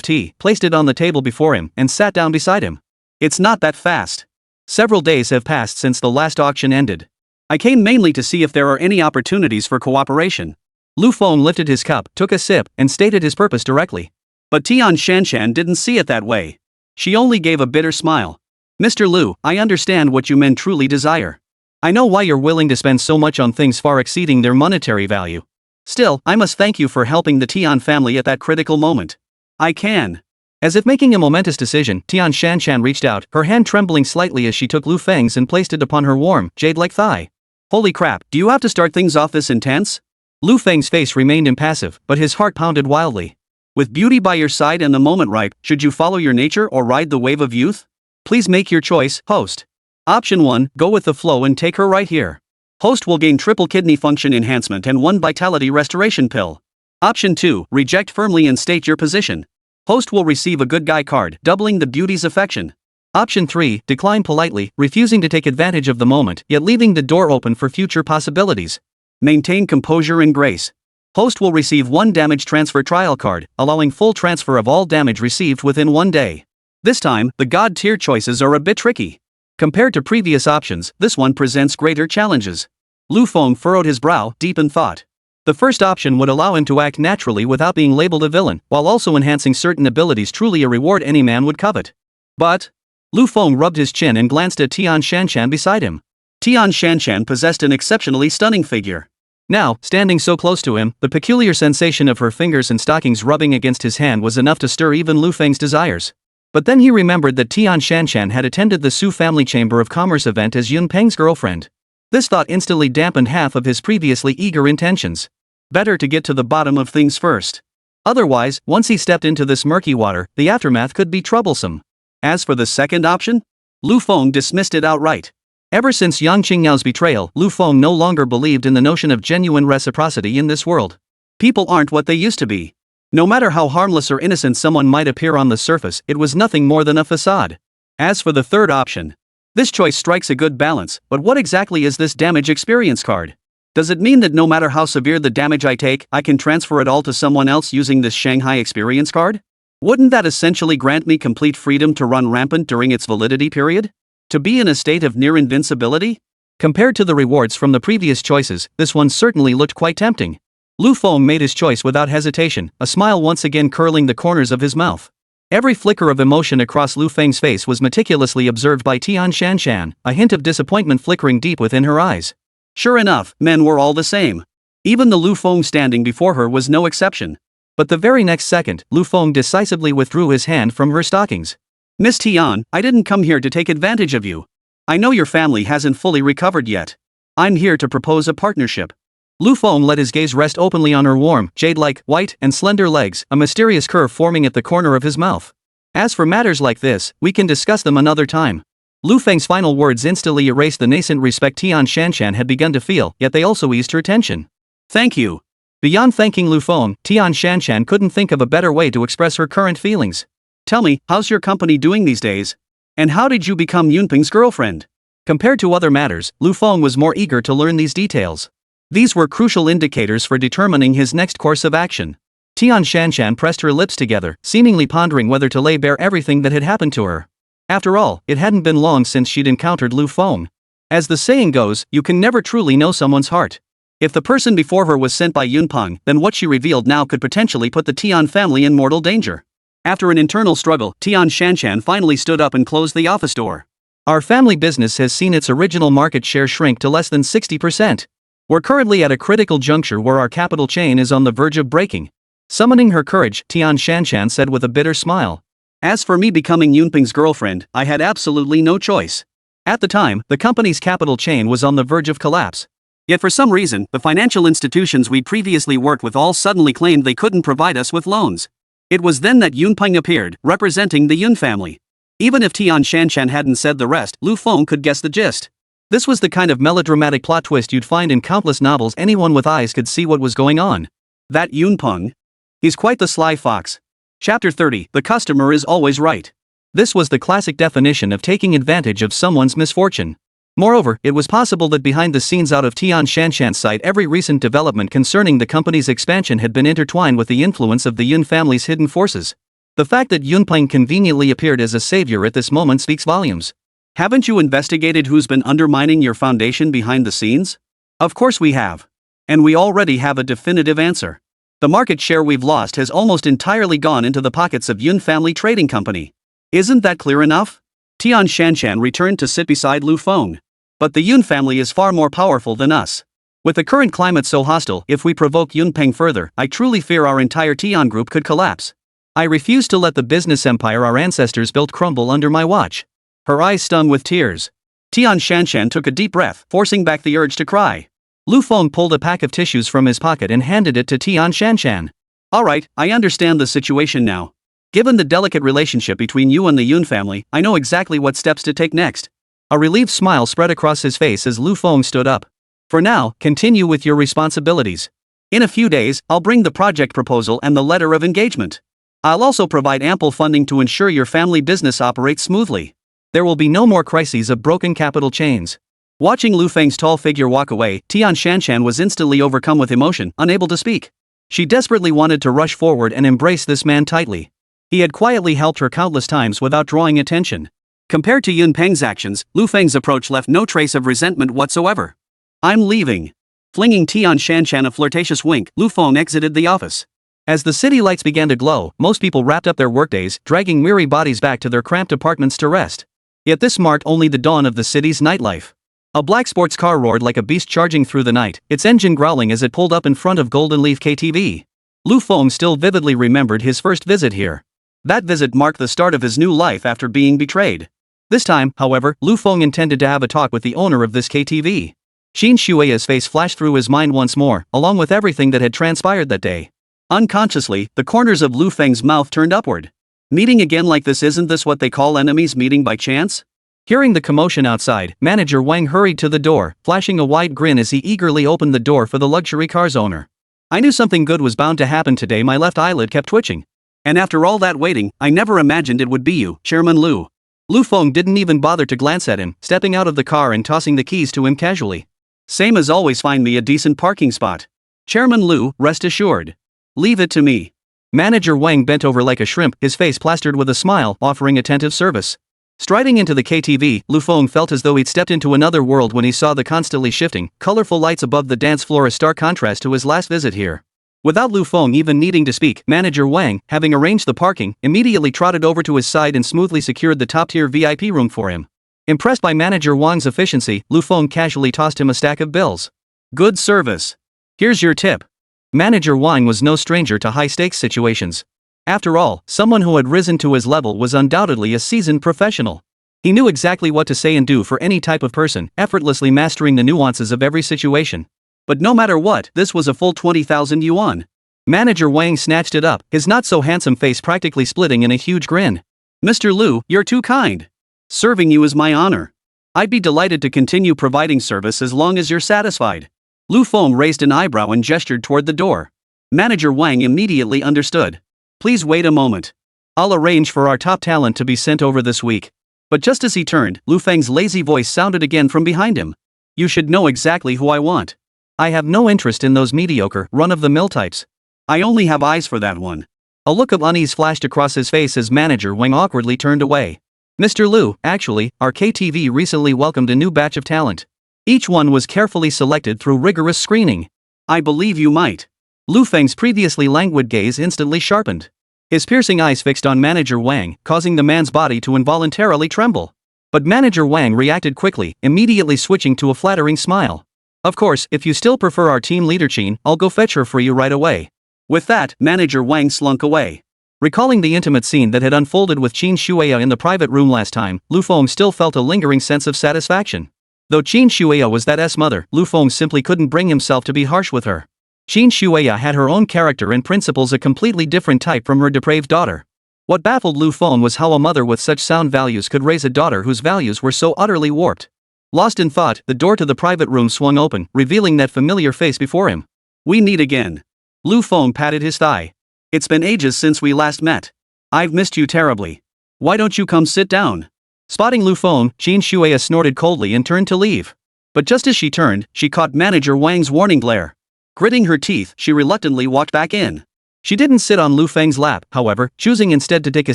tea, placed it on the table before him, and sat down beside him. It's not that fast. Several days have passed since the last auction ended. I came mainly to see if there are any opportunities for cooperation. Lu Feng lifted his cup, took a sip, and stated his purpose directly. But Tian Shanshan didn't see it that way. She only gave a bitter smile. Mr. Lu, I understand what you men truly desire. I know why you're willing to spend so much on things far exceeding their monetary value. Still, I must thank you for helping the Tian family at that critical moment. I can. As if making a momentous decision, Tian Shanshan reached out, her hand trembling slightly as she took Lu Feng's and placed it upon her warm, jade-like thigh. Holy crap, do you have to start things off this intense? Lu Feng's face remained impassive, but his heart pounded wildly. With beauty by your side and the moment ripe, should you follow your nature or ride the wave of youth? Please make your choice, host. Option 1, go with the flow and take her right here. Host will gain triple kidney function enhancement and 1 vitality restoration pill. Option 2, reject firmly and state your position. Host will receive a good guy card, doubling the beauty's affection. Option 3, decline politely, refusing to take advantage of the moment, yet leaving the door open for future possibilities. Maintain composure and grace. Host will receive 1 damage transfer trial card, allowing full transfer of all damage received within 1 day. This time, the god tier choices are a bit tricky. Compared to previous options, this one presents greater challenges. Lu Feng furrowed his brow, deep in thought. The first option would allow him to act naturally without being labeled a villain, while also enhancing certain abilities, truly a reward any man would covet. But Lu Feng rubbed his chin and glanced at Tian Shanshan beside him. Tian Shanshan possessed an exceptionally stunning figure. Now, standing so close to him, the peculiar sensation of her fingers and stockings rubbing against his hand was enough to stir even Lu Feng's desires. But then he remembered that Tian Shanshan had attended the Su Family Chamber of Commerce event as Yun Peng's girlfriend. This thought instantly dampened half of his previously eager intentions. Better to get to the bottom of things first. Otherwise, once he stepped into this murky water, the aftermath could be troublesome. As for the second option, Lu Feng dismissed it outright. Ever since Yang Qingyao's betrayal, Lu Feng no longer believed in the notion of genuine reciprocity in this world. People aren't what they used to be. No matter how harmless or innocent someone might appear on the surface, it was nothing more than a facade. As for the third option, this choice strikes a good balance, but what exactly is this damage experience card? Does it mean that no matter how severe the damage I take, I can transfer it all to someone else using this Shanghai experience card? Wouldn't that essentially grant me complete freedom to run rampant during its validity period? To be in a state of near invincibility? Compared to the rewards from the previous choices, this one certainly looked quite tempting. Lu Feng made his choice without hesitation, a smile once again curling the corners of his mouth. Every flicker of emotion across Lu Feng's face was meticulously observed by Tian Shanshan, a hint of disappointment flickering deep within her eyes. Sure enough, men were all the same. Even the Lu Feng standing before her was no exception. But the very next second, Lu Feng decisively withdrew his hand from her stockings. Miss Tian, I didn't come here to take advantage of you. I know your family hasn't fully recovered yet. I'm here to propose a partnership. Lu Feng let his gaze rest openly on her warm, jade-like, white, and slender legs, a mysterious curve forming at the corner of his mouth. As for matters like this, we can discuss them another time. Lu Feng's final words instantly erased the nascent respect Tian Shanshan had begun to feel, yet they also eased her tension. Thank you. Beyond thanking Lu Feng, Tian Shanshan couldn't think of a better way to express her current feelings. Tell me, how's your company doing these days? And how did you become Yunpeng's girlfriend? Compared to other matters, Lu Feng was more eager to learn these details. These were crucial indicators for determining his next course of action. Tian Shanshan pressed her lips together, seemingly pondering whether to lay bare everything that had happened to her. After all, it hadn't been long since she'd encountered Lu Feng. As the saying goes, you can never truly know someone's heart. If the person before her was sent by Yunpeng, then what she revealed now could potentially put the Tian family in mortal danger. After an internal struggle, Tian Shanshan finally stood up and closed the office door. Our family business has seen its original market share shrink to less than 60%. We're currently at a critical juncture where our capital chain is on the verge of breaking. Summoning her courage, Tian Shanshan said with a bitter smile. As for me becoming Yunping's girlfriend, I had absolutely no choice. At the time, the company's capital chain was on the verge of collapse. Yet for some reason, the financial institutions we'd previously worked with all suddenly claimed they couldn't provide us with loans. It was then that Yunping appeared, representing the Yun family. Even if Tian Shanshan hadn't said the rest, Lu Feng could guess the gist. This was the kind of melodramatic plot twist you'd find in countless novels. Anyone with eyes could see what was going on. That Yunpeng? He's quite the sly fox. Chapter 30, The customer is always right. This was the classic definition of taking advantage of someone's misfortune. Moreover, it was possible that behind the scenes out of Tian Shanshan's sight every recent development concerning the company's expansion had been intertwined with the influence of the Yun family's hidden forces. The fact that Yunpeng conveniently appeared as a savior at this moment speaks volumes. Haven't you investigated who's been undermining your foundation behind the scenes? Of course we have. And we already have a definitive answer. The market share we've lost has almost entirely gone into the pockets of Yun Family Trading Company. Isn't that clear enough? Tian Shanshan returned to sit beside Lu Feng. But the Yun family is far more powerful than us. With the current climate so hostile, if we provoke Yunpeng further, I truly fear our entire Tian group could collapse. I refuse to let the business empire our ancestors built crumble under my watch. Her eyes stung with tears. Tian Shanshan took a deep breath, forcing back the urge to cry. Lu Feng pulled a pack of tissues from his pocket and handed it to Tian Shanshan. Alright, I understand the situation now. Given the delicate relationship between you and the Yun family, I know exactly what steps to take next. A relieved smile spread across his face as Lu Feng stood up. For now, continue with your responsibilities. In a few days, I'll bring the project proposal and the letter of engagement. I'll also provide ample funding to ensure your family business operates smoothly. There will be no more crises of broken capital chains. Watching Lu Feng's tall figure walk away, Tian Shanshan was instantly overcome with emotion, unable to speak. She desperately wanted to rush forward and embrace this man tightly. He had quietly helped her countless times without drawing attention. Compared to Yunpeng's actions, Lu Feng's approach left no trace of resentment whatsoever. I'm leaving. Flinging Tian Shanshan a flirtatious wink, Lu Feng exited the office. As the city lights began to glow, most people wrapped up their workdays, dragging weary bodies back to their cramped apartments to rest. Yet this marked only the dawn of the city's nightlife. A black sports car roared like a beast charging through the night, its engine growling as it pulled up in front of Golden Leaf KTV. Lu Feng still vividly remembered his first visit here. That visit marked the start of his new life after being betrayed. This time, however, Lu Feng intended to have a talk with the owner of this KTV. Xin Shui's face flashed through his mind once more, along with everything that had transpired that day. Unconsciously, the corners of Lu Feng's mouth turned upward. Meeting again like this, isn't this what they call enemies meeting by chance? Hearing the commotion outside, Manager Wang hurried to the door, flashing a wide grin as he eagerly opened the door for the luxury car's owner. I knew something good was bound to happen today. My left eyelid kept twitching. And after all that waiting, I never imagined it would be you, Chairman Lu. Lu Feng didn't even bother to glance at him, stepping out of the car and tossing the keys to him casually. Same as always, find me a decent parking spot. Chairman Lu, rest assured. Leave it to me. Manager Wang bent over like a shrimp, his face plastered with a smile, offering attentive service. Striding into the KTV, Lu Feng felt as though he'd stepped into another world when he saw the constantly shifting, colorful lights above the dance floor, a stark contrast to his last visit here. Without Lu Feng even needing to speak, Manager Wang, having arranged the parking, immediately trotted over to his side and smoothly secured the top-tier VIP room for him. Impressed by Manager Wang's efficiency, Lu Feng casually tossed him a stack of bills. Good service. Here's your tip. Manager Wang was no stranger to high-stakes situations. After all, someone who had risen to his level was undoubtedly a seasoned professional. He knew exactly what to say and do for any type of person, effortlessly mastering the nuances of every situation. But no matter what, this was a full 20,000 yuan. Manager Wang snatched it up, his not-so-handsome face practically splitting in a huge grin. Mr. Lu, you're too kind. Serving you is my honor. I'd be delighted to continue providing service as long as you're satisfied. Lu Feng raised an eyebrow and gestured toward the door. Manager Wang immediately understood. Please wait a moment. I'll arrange for our top talent to be sent over this week. But just as he turned, Lu Feng's lazy voice sounded again from behind him. You should know exactly who I want. I have no interest in those mediocre, run-of-the-mill types. I only have eyes for that one. A look of unease flashed across his face as Manager Wang awkwardly turned away. Mr. Lu, actually, our KTV recently welcomed a new batch of talent. Each one was carefully selected through rigorous screening. I believe you might. Lu Feng's previously languid gaze instantly sharpened. His piercing eyes fixed on Manager Wang, causing the man's body to involuntarily tremble. But Manager Wang reacted quickly, immediately switching to a flattering smile. Of course, if you still prefer our team leader Qin, I'll go fetch her for you right away. With that, Manager Wang slunk away. Recalling the intimate scene that had unfolded with Qin Shueya in the private room last time, Lu Feng still felt a lingering sense of satisfaction. Though Qin Shueya was that mother, Lu Feng simply couldn't bring himself to be harsh with her. Qin Shueya had her own character and principles, a completely different type from her depraved daughter. What baffled Lu Feng was how a mother with such sound values could raise a daughter whose values were so utterly warped. Lost in thought, the door to the private room swung open, revealing that familiar face before him. "We meet again." Lu Feng patted his thigh. "It's been ages since we last met. I've missed you terribly. Why don't you come sit down?" Spotting Lu Feng, Qin Shueya snorted coldly and turned to leave. But just as she turned, she caught Manager Wang's warning glare. Gritting her teeth, she reluctantly walked back in. She didn't sit on Lu Feng's lap, however, choosing instead to take a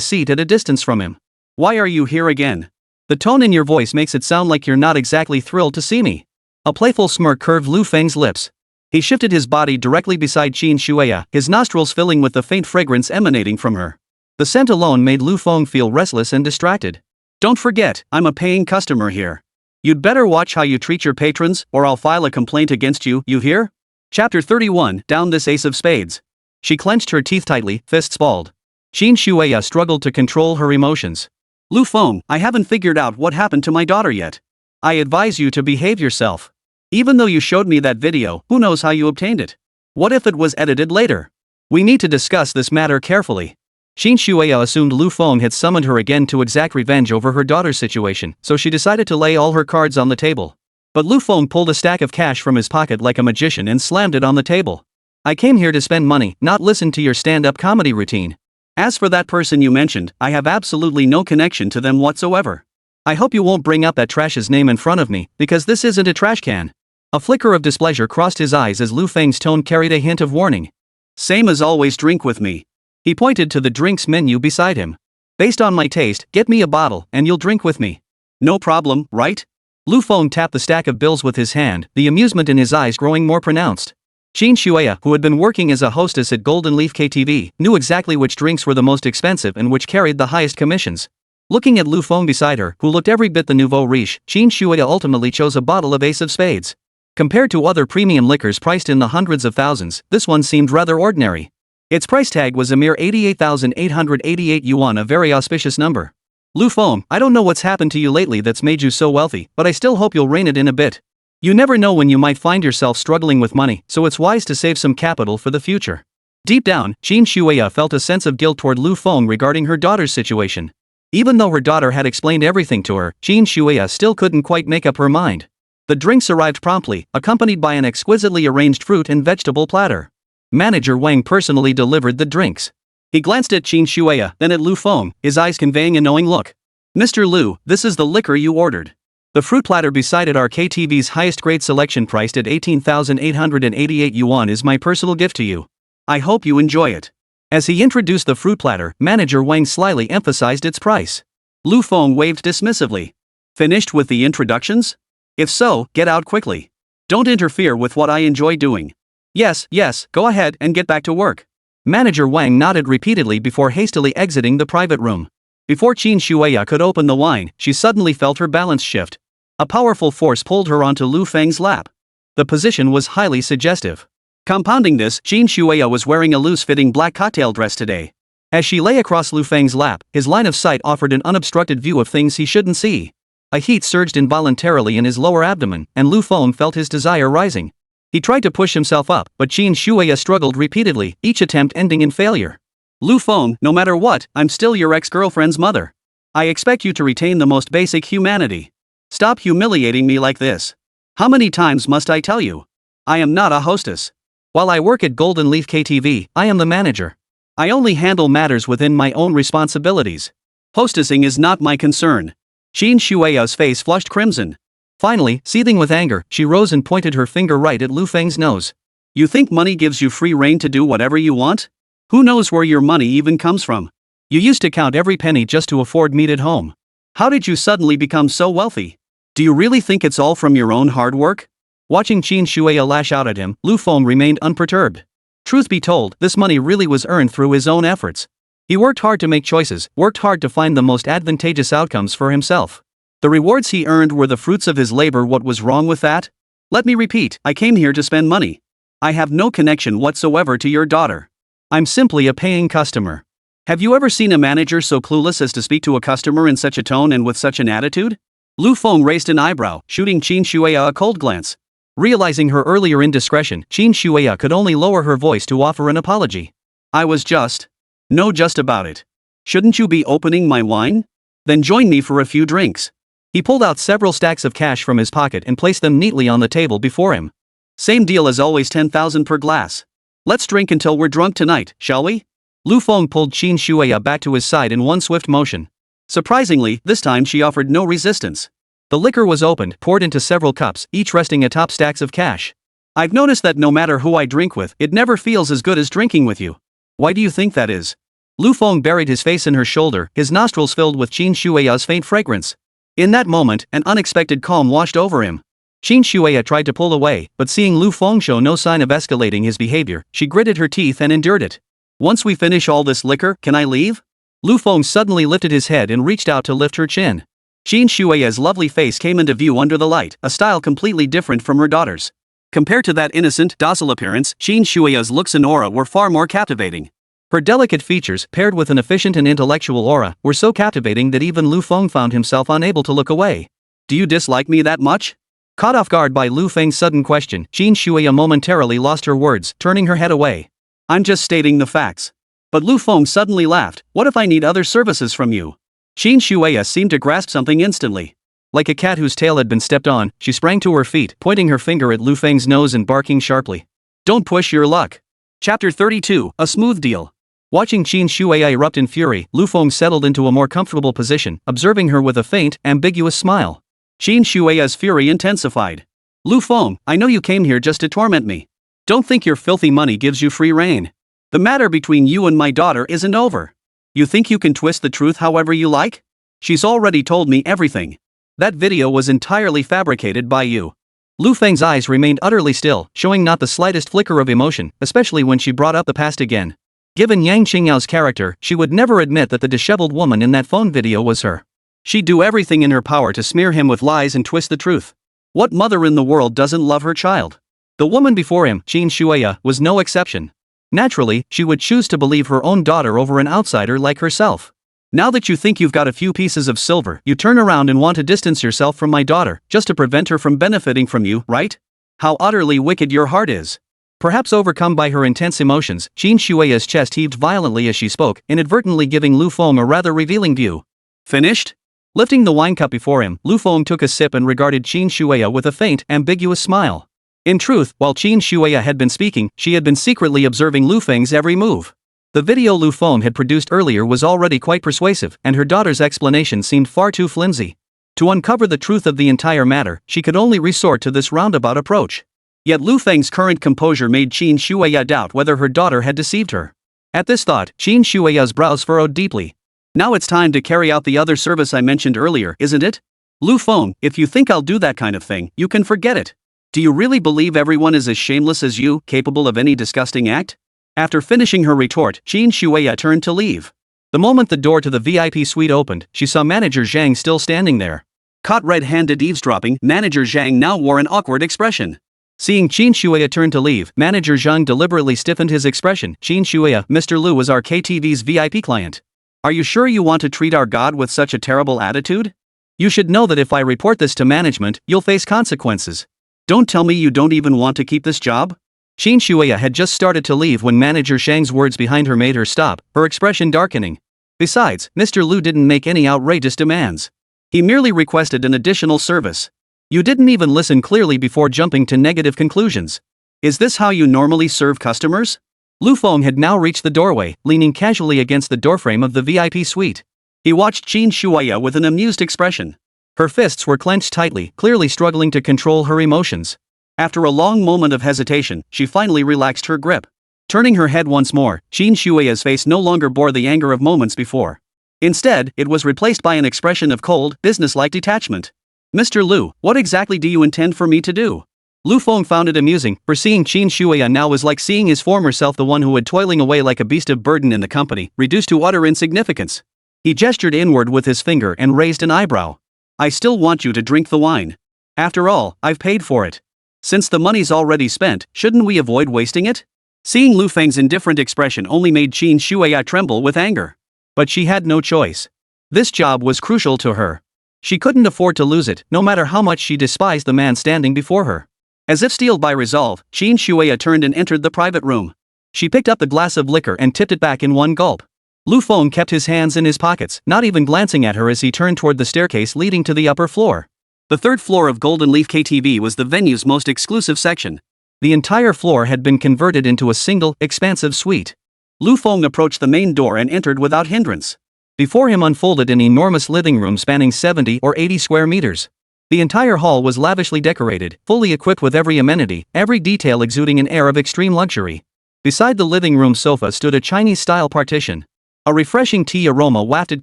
seat at a distance from him. "Why are you here again? The tone in your voice makes it sound like you're not exactly thrilled to see me." A playful smirk curved Lu Feng's lips. He shifted his body directly beside Qin Shueya, his nostrils filling with the faint fragrance emanating from her. The scent alone made Lu Feng feel restless and distracted. "Don't forget, I'm a paying customer here. You'd better watch how you treat your patrons, or I'll file a complaint against you, you hear?" Chapter 31, Down this Ace of Spades. She clenched her teeth tightly, fists balled. Qin Shueya struggled to control her emotions. "Lu Feng, I haven't figured out what happened to my daughter yet. I advise you to behave yourself. Even though you showed me that video, who knows how you obtained it? What if it was edited later? We need to discuss this matter carefully." Qin Shueya assumed Lu Feng had summoned her again to exact revenge over her daughter's situation, so she decided to lay all her cards on the table. But Lu Feng pulled a stack of cash from his pocket like a magician and slammed it on the table. "I came here to spend money, not listen to your stand-up comedy routine. As for that person you mentioned, I have absolutely no connection to them whatsoever. I hope you won't bring up that trash's name in front of me, because this isn't a trash can." A flicker of displeasure crossed his eyes as Lu Feng's tone carried a hint of warning. "Same as always, drink with me." He pointed to the drinks menu beside him. "Based on my taste, get me a bottle, and you'll drink with me. No problem, right?" Lu Feng tapped the stack of bills with his hand, the amusement in his eyes growing more pronounced. Qin Shueya, who had been working as a hostess at Golden Leaf KTV, knew exactly which drinks were the most expensive and which carried the highest commissions. Looking at Lu Feng beside her, who looked every bit the nouveau riche, Qin Shueya ultimately chose a bottle of Ace of Spades. Compared to other premium liquors priced in the hundreds of thousands, this one seemed rather ordinary. Its price tag was a mere 88,888 yuan, a very auspicious number. "Lu Feng, I don't know what's happened to you lately that's made you so wealthy, but I still hope you'll rein it in a bit. You never know when you might find yourself struggling with money, so it's wise to save some capital for the future." Deep down, Qin Shueya felt a sense of guilt toward Lu Feng regarding her daughter's situation. Even though her daughter had explained everything to her, Qin Shueya still couldn't quite make up her mind. The drinks arrived promptly, accompanied by an exquisitely arranged fruit and vegetable platter. Manager Wang personally delivered the drinks. He glanced at Qin Shueya, then at Lu Feng, his eyes conveying a knowing look. "Mr. Lu, this is the liquor you ordered. The fruit platter beside it, our KTV's highest grade selection priced at 18,888 yuan, is my personal gift to you. I hope you enjoy it." As he introduced the fruit platter, Manager Wang slyly emphasized its price. Lu Feng waved dismissively. "Finished with the introductions? If so, get out quickly. Don't interfere with what I enjoy doing." Yes, go ahead and get back to work." Manager Wang nodded repeatedly before hastily exiting the private room. Before Qin Shueya could open the wine, she suddenly felt her balance shift. A powerful force pulled her onto Lu Feng's lap. The position was highly suggestive. Compounding this, Qin Shueya was wearing a loose-fitting black cocktail dress today. As she lay across Lu Feng's lap, his line of sight offered an unobstructed view of things he shouldn't see. A heat surged involuntarily in his lower abdomen, and Lu Feng felt his desire rising. He tried to push himself up, but Qin Shueya struggled repeatedly, each attempt ending in failure. "Lu Feng, no matter what, I'm still your ex-girlfriend's mother. I expect you to retain the most basic humanity. Stop humiliating me like this. How many times must I tell you? I am not a hostess. While I work at Golden Leaf KTV, I am the manager. I only handle matters within my own responsibilities. Hostessing is not my concern." Qin Shueya's face flushed crimson. Finally, seething with anger, she rose and pointed her finger right at Lu Feng's nose. "You think money gives you free rein to do whatever you want? Who knows where your money even comes from? You used to count every penny just to afford meat at home. How did you suddenly become so wealthy? Do you really think it's all from your own hard work?" Watching Qin Shueya lash out at him, Lu Feng remained unperturbed. Truth be told, this money really was earned through his own efforts. He worked hard to make choices, worked hard to find the most advantageous outcomes for himself. The rewards he earned were the fruits of his labor. What was wrong with that? Let me repeat, I came here to spend money. I have no connection whatsoever to your daughter. I'm simply a paying customer. Have you ever seen a manager so clueless as to speak to a customer in such a tone and with such an attitude? Lu Feng raised an eyebrow, shooting Qin Shuya a cold glance. Realizing her earlier indiscretion, Qin Shuya could only lower her voice to offer an apology. I was just. No, just about it. Shouldn't you be opening my wine? Then join me for a few drinks. He pulled out several stacks of cash from his pocket and placed them neatly on the table before him. Same deal as always, 10,000 per glass. Let's drink until we're drunk tonight, shall we? Lu Feng pulled Qin Shuya back to his side in one swift motion. Surprisingly, this time she offered no resistance. The liquor was opened, poured into several cups, each resting atop stacks of cash. I've noticed that no matter who I drink with, it never feels as good as drinking with you. Why do you think that is? Lu Feng buried his face in her shoulder, his nostrils filled with Qin Shuya's faint fragrance. In that moment, an unexpected calm washed over him. Qin Shuya tried to pull away, but seeing Lu Feng show no sign of escalating his behavior, she gritted her teeth and endured it. Once we finish all this liquor, can I leave? Lu Feng suddenly lifted his head and reached out to lift her chin. Qin Shuya's lovely face came into view under the light, a style completely different from her daughter's. Compared to that innocent, docile appearance, Qin Shuya's looks and aura were far more captivating. Her delicate features, paired with an efficient and intellectual aura, were so captivating that even Lu Feng found himself unable to look away. Do you dislike me that much? Caught off guard by Lu Feng's sudden question, Qin Shuya momentarily lost her words, turning her head away. I'm just stating the facts. But Lu Feng suddenly laughed. What if I need other services from you? Qin Shuya seemed to grasp something instantly. Like a cat whose tail had been stepped on, she sprang to her feet, pointing her finger at Lu Feng's nose and barking sharply. Don't push your luck. Chapter 32, A Smooth Deal. Watching Qin Shuya erupt in fury, Lu Feng settled into a more comfortable position, observing her with a faint, ambiguous smile. Qin Shuya's fury intensified. Lu Feng, I know you came here just to torment me. Don't think your filthy money gives you free rein. The matter between you and my daughter isn't over. You think you can twist the truth however you like? She's already told me everything. That video was entirely fabricated by you. Lu Feng's eyes remained utterly still, showing not the slightest flicker of emotion, especially when she brought up the past again. Given Yang Qingyao's character, she would never admit that the disheveled woman in that phone video was her. She'd do everything in her power to smear him with lies and twist the truth. What mother in the world doesn't love her child? The woman before him, Qin Shuya, was no exception. Naturally, she would choose to believe her own daughter over an outsider like herself. Now that you think you've got a few pieces of silver, you turn around and want to distance yourself from my daughter, just to prevent her from benefiting from you, right? How utterly wicked your heart is. Perhaps overcome by her intense emotions, Qin Shuya's chest heaved violently as she spoke, inadvertently giving Lu Feng a rather revealing view. Finished? Lifting the wine cup before him, Lu Feng took a sip and regarded Qin Shuya with a faint, ambiguous smile. In truth, while Qin Shuya had been speaking, she had been secretly observing Lu Feng's every move. The video Lu Feng had produced earlier was already quite persuasive, and her daughter's explanation seemed far too flimsy. To uncover the truth of the entire matter, she could only resort to this roundabout approach. Yet Lu Feng's current composure made Qin Shuya doubt whether her daughter had deceived her. At this thought, Qin Shuya's brows furrowed deeply. Now it's time to carry out the other service I mentioned earlier, isn't it? Lu Feng, if you think I'll do that kind of thing, you can forget it. Do you really believe everyone is as shameless as you, capable of any disgusting act? After finishing her retort, Qin Shuya turned to leave. The moment the door to the VIP suite opened, she saw Manager Zhang still standing there. Caught red-handed eavesdropping, Manager Zhang now wore an awkward expression. Seeing Qin Shuya turn to leave, Manager Zhang deliberately stiffened his expression. Qin Shuya, Mr. Lu is our KTV's VIP client. Are you sure you want to treat our god with such a terrible attitude? You should know that if I report this to management, you'll face consequences. Don't tell me you don't even want to keep this job? Qin Shuya had just started to leave when Manager Zhang's words behind her made her stop, her expression darkening. Besides, Mr. Lu didn't make any outrageous demands. He merely requested an additional service. You didn't even listen clearly before jumping to negative conclusions. Is this how you normally serve customers? Lu Feng had now reached the doorway, leaning casually against the doorframe of the VIP suite. He watched Qin Shuya with an amused expression. Her fists were clenched tightly, clearly struggling to control her emotions. After a long moment of hesitation, she finally relaxed her grip. Turning her head once more, Qin Shuya's face no longer bore the anger of moments before. Instead, it was replaced by an expression of cold, businesslike detachment. Mr. Lu, what exactly do you intend for me to do? Lu Feng found it amusing, for seeing Qin Shuya now was like seeing his former self, the one who had toiling away like a beast of burden in the company, reduced to utter insignificance. He gestured inward with his finger and raised an eyebrow. I still want you to drink the wine. After all, I've paid for it. Since the money's already spent, shouldn't we avoid wasting it? Seeing Lu Feng's indifferent expression only made Qin Shuai tremble with anger. But she had no choice. This job was crucial to her. She couldn't afford to lose it, no matter how much she despised the man standing before her. As if steeled by resolve, Qin Shuai turned and entered the private room. She picked up the glass of liquor and tipped it back in one gulp. Lu Feng kept his hands in his pockets, not even glancing at her as he turned toward the staircase leading to the upper floor. The third floor of Golden Leaf KTV was the venue's most exclusive section. The entire floor had been converted into a single, expansive suite. Lu Feng approached the main door and entered without hindrance. Before him unfolded an enormous living room spanning 70 or 80 square meters. The entire hall was lavishly decorated, fully equipped with every amenity, every detail exuding an air of extreme luxury. Beside the living room sofa stood a Chinese-style partition. A refreshing tea aroma wafted